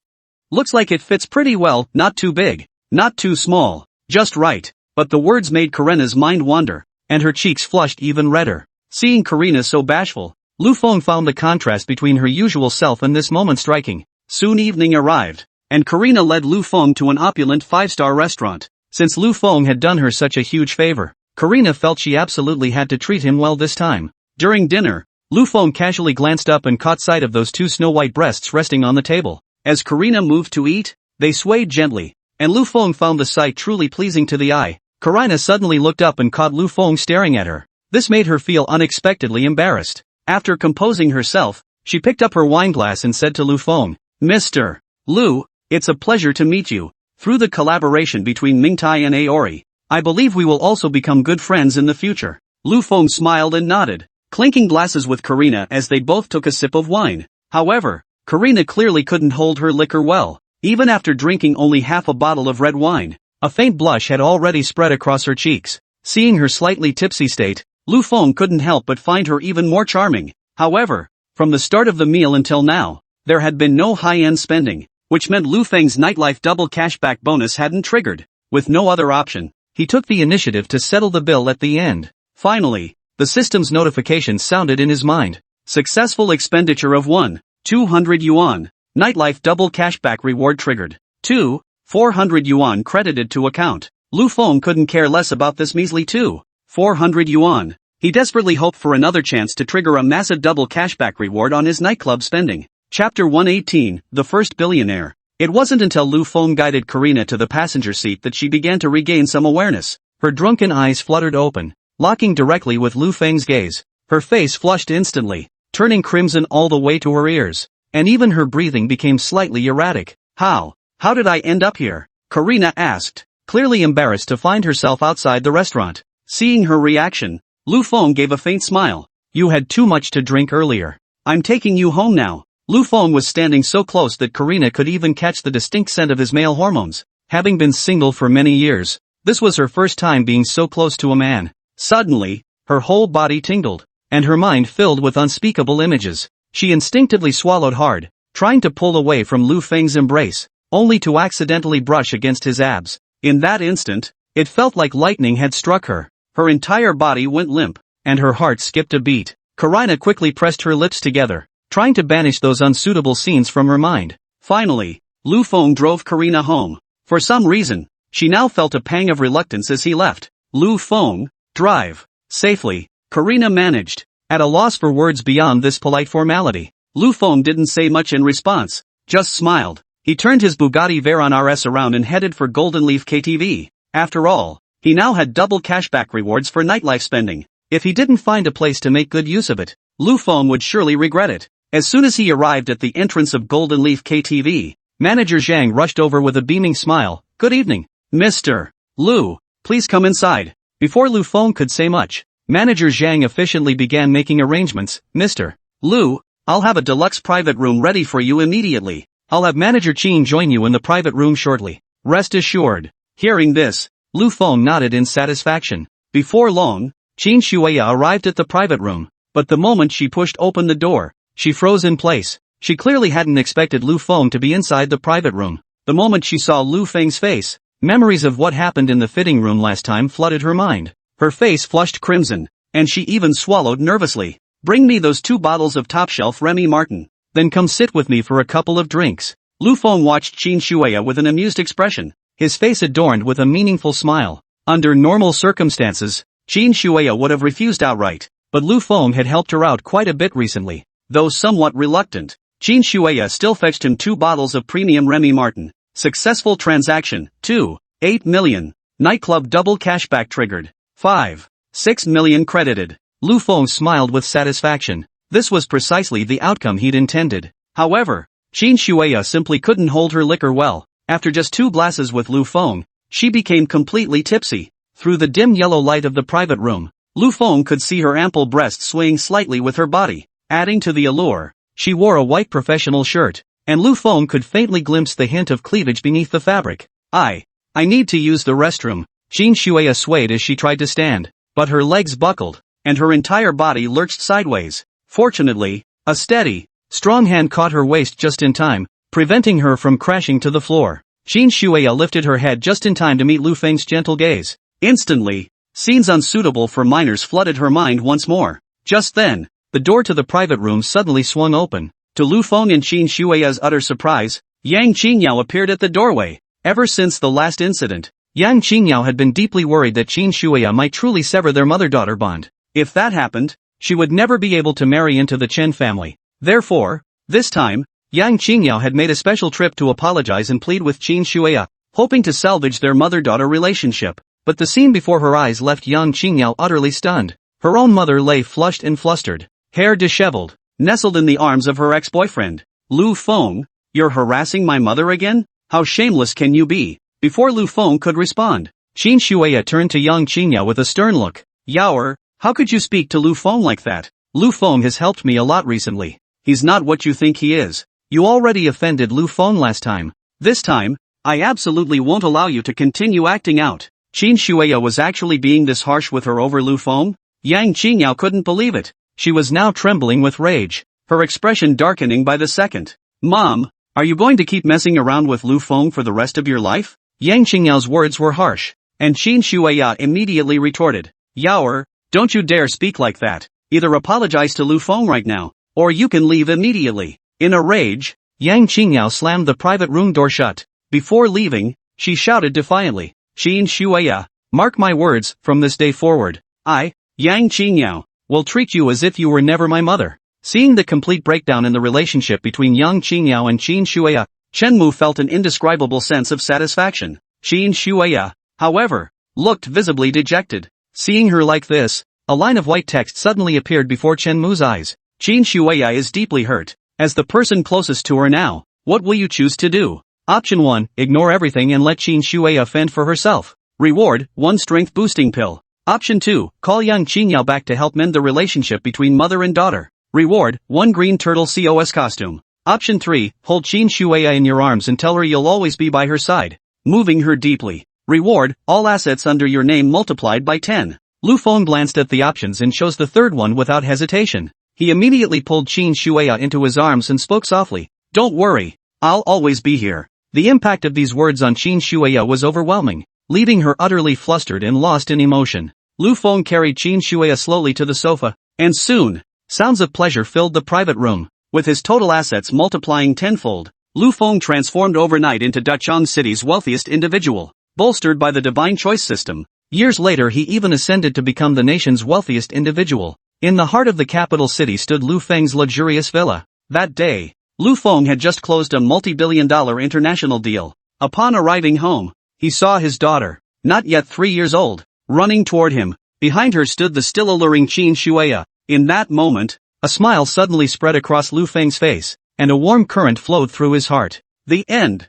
"Looks like it fits pretty well, not too big, not too small, just right." But the words made Karina's mind wander, and her cheeks flushed even redder. Seeing Karina so bashful, Lu Feng found the contrast between her usual self and this moment striking. Soon evening arrived, and Karina led Lu Feng to an opulent 5-star restaurant. Since Lu Feng had done her such a huge favor, Karina felt she absolutely had to treat him well this time. During dinner, Lu Feng casually glanced up and caught sight of those two snow-white breasts resting on the table. As Karina moved to eat, they swayed gently, and Lu Feng found the sight truly pleasing to the eye. Karina suddenly looked up and caught Lu Feng staring at her. This made her feel unexpectedly embarrassed. After composing herself, she picked up her wineglass and said to Lu Feng, "Mr. Lu, it's a pleasure to meet you. Through the collaboration between Mingtai and Aori, I believe we will also become good friends in the future." Lu Feng smiled and nodded, clinking glasses with Karina as they both took a sip of wine. However, Karina clearly couldn't hold her liquor well. Even after drinking only half a bottle of red wine, a faint blush had already spread across her cheeks. Seeing her slightly tipsy state, Lu Feng couldn't help but find her even more charming. However, from the start of the meal until now, there had been no high-end spending, which meant Lu Feng's nightlife double cashback bonus hadn't triggered. With no other option, he took the initiative to settle the bill at the end. Finally, the system's notification sounded in his mind. Successful expenditure of 1,200 yuan. Nightlife double cashback reward triggered. 2,400 yuan credited to account. Lu Feng couldn't care less about this measly 2,400 yuan. He desperately hoped for another chance to trigger a massive double cashback reward on his nightclub spending. Chapter 118, The First Billionaire. It wasn't until Lu Feng guided Karina to the passenger seat that she began to regain some awareness. Her drunken eyes fluttered open, locking directly with Lu Feng's gaze. Her face flushed instantly, turning crimson all the way to her ears, and even her breathing became slightly erratic. How did I end up here?" Karina asked, clearly embarrassed to find herself outside the restaurant. Seeing her reaction, Lu Feng gave a faint smile. "You had too much to drink earlier. I'm taking you home now." Lu Feng was standing so close that Karina could even catch the distinct scent of his male hormones. Having been single for many years, this was her first time being so close to a man. Suddenly, her whole body tingled, and her mind filled with unspeakable images. She instinctively swallowed hard, trying to pull away from Lu Feng's embrace, only to accidentally brush against his abs. In that instant, it felt like lightning had struck her. Her entire body went limp, and her heart skipped a beat. Karina quickly pressed her lips together, trying to banish those unsuitable scenes from her mind. Finally, Lu Feng drove Karina home. For some reason, she now felt a pang of reluctance as he left. Lu Feng, drive safely, Karina managed. At a loss for words beyond this polite formality, Lu Feng didn't say much in response, just smiled. He turned his Bugatti Veyron RS around and headed for Golden Leaf KTV. After all, he now had double cashback rewards for nightlife spending. If he didn't find a place to make good use of it, Lu Feng would surely regret it. As soon as he arrived at the entrance of Golden Leaf KTV, manager Zhang rushed over with a beaming smile. "Good evening, Mr. Lu. Please come inside." Before Lu Feng could say much, manager Zhang efficiently began making arrangements. "Mr. Lu, I'll have a deluxe private room ready for you immediately. I'll have manager Qin join you in the private room shortly. Rest assured." Hearing this, Lu Feng nodded in satisfaction. Before long, Qin Shueya arrived at the private room, but the moment she pushed open the door, she froze in place. She clearly hadn't expected Lu Feng to be inside the private room. The moment she saw Lu Feng's face, memories of what happened in the fitting room last time flooded her mind. Her face flushed crimson, and she even swallowed nervously. "Bring me those 2 bottles of top-shelf Remy Martin. Then come sit with me for a couple of drinks." Lu Feng watched Qin Shueya with an amused expression, his face adorned with a meaningful smile. Under normal circumstances, Qin Shueya would have refused outright, but Lu Feng had helped her out quite a bit recently. Though somewhat reluctant, Qin Shueya still fetched him 2 bottles of premium Remy Martin. Successful transaction. 2.8 million. Nightclub double cashback triggered. 5.6 million credited. Lu Feng smiled with satisfaction. This was precisely the outcome he'd intended. However, Qin Shueya simply couldn't hold her liquor well. After just 2 glasses with Lu Feng, she became completely tipsy. Through the dim yellow light of the private room, Lu Feng could see her ample breasts swaying slightly with her body. Adding to the allure, she wore a white professional shirt, and Lu Feng could faintly glimpse the hint of cleavage beneath the fabric. I need to use the restroom." Qin Shueya swayed as she tried to stand, but her legs buckled, and her entire body lurched sideways. Fortunately, a steady, strong hand caught her waist just in time, preventing her from crashing to the floor. Qin Shueya lifted her head just in time to meet Lu Feng's gentle gaze. Instantly, scenes unsuitable for minors flooded her mind once more. Just then, the door to the private room suddenly swung open. To Lu Feng and Qin Shueya's utter surprise, Yang Qingyao appeared at the doorway. Ever since the last incident, Yang Qingyao had been deeply worried that Qin Shuya might truly sever their mother-daughter bond. If that happened, she would never be able to marry into the Chen family. Therefore, this time, Yang Qingyao had made a special trip to apologize and plead with Qin Shuya, hoping to salvage their mother-daughter relationship. But the scene before her eyes left Yang Qingyao utterly stunned. Her own mother lay flushed and flustered, hair disheveled, nestled in the arms of her ex-boyfriend. Lu Feng, you're harassing my mother again? How shameless can you be? Before Lu Feng could respond, Qin Shuya turned to Yang Qingyao with a stern look. Yaoer, how could you speak to Lu Feng like that? Lu Feng has helped me a lot recently. He's not what you think he is. You already offended Lu Feng last time. This time, I absolutely won't allow you to continue acting out. Qin Shuya was actually being this harsh with her over Lu Feng? Yang Qingyao couldn't believe it. She was now trembling with rage, her expression darkening by the second. Mom, are you going to keep messing around with Lu Feng for the rest of your life? Yang Qingyao's words were harsh, and Qin Shuya immediately retorted. Yaoer, don't you dare speak like that. Either apologize to Lu Feng right now, or you can leave immediately. In a rage, Yang Qingyao slammed the private room door shut. Before leaving, she shouted defiantly, Qin Shuya, mark my words, from this day forward, I, Yang Qingyao, will treat you as if you were never my mother. Seeing the complete breakdown in the relationship between Yang Qingyao and Qin Shuya, Chen Mu felt an indescribable sense of satisfaction. Qin Shuya, however, looked visibly dejected. Seeing her like this, a line of white text suddenly appeared before Chen Mu's eyes. Qin Shuya is deeply hurt. As the person closest to her now, what will you choose to do? Option 1, ignore everything and let Qin Shuya fend for herself. Reward, 1 strength boosting pill. Option 2, call Yang Qingyao back to help mend the relationship between mother and daughter. Reward, 1 green turtle COS costume. Option 3, hold Qin Shuya in your arms and tell her you'll always be by her side, moving her deeply. Reward, all assets under your name multiplied by 10. Lu Feng glanced at the options and chose the third one without hesitation. He immediately pulled Qin Shuya into his arms and spoke softly. Don't worry, I'll always be here. The impact of these words on Qin Shuya was overwhelming, leaving her utterly flustered and lost in emotion. Lu Feng carried Qin Shuya slowly to the sofa, and soon, sounds of pleasure filled the private room. With his total assets multiplying tenfold, Lu Feng transformed overnight into Dachang City's wealthiest individual. Bolstered by the divine choice system, years later he even ascended to become the nation's wealthiest individual. In the heart of the capital city stood Lu Feng's luxurious villa. That day, Lu Feng had just closed a multi-billion-dollar international deal. Upon arriving home, he saw his daughter, not yet 3 years old, running toward him. Behind her stood the still alluring Qin Shuya. In that moment, a smile suddenly spread across Lu Feng's face, and a warm current flowed through his heart. The end.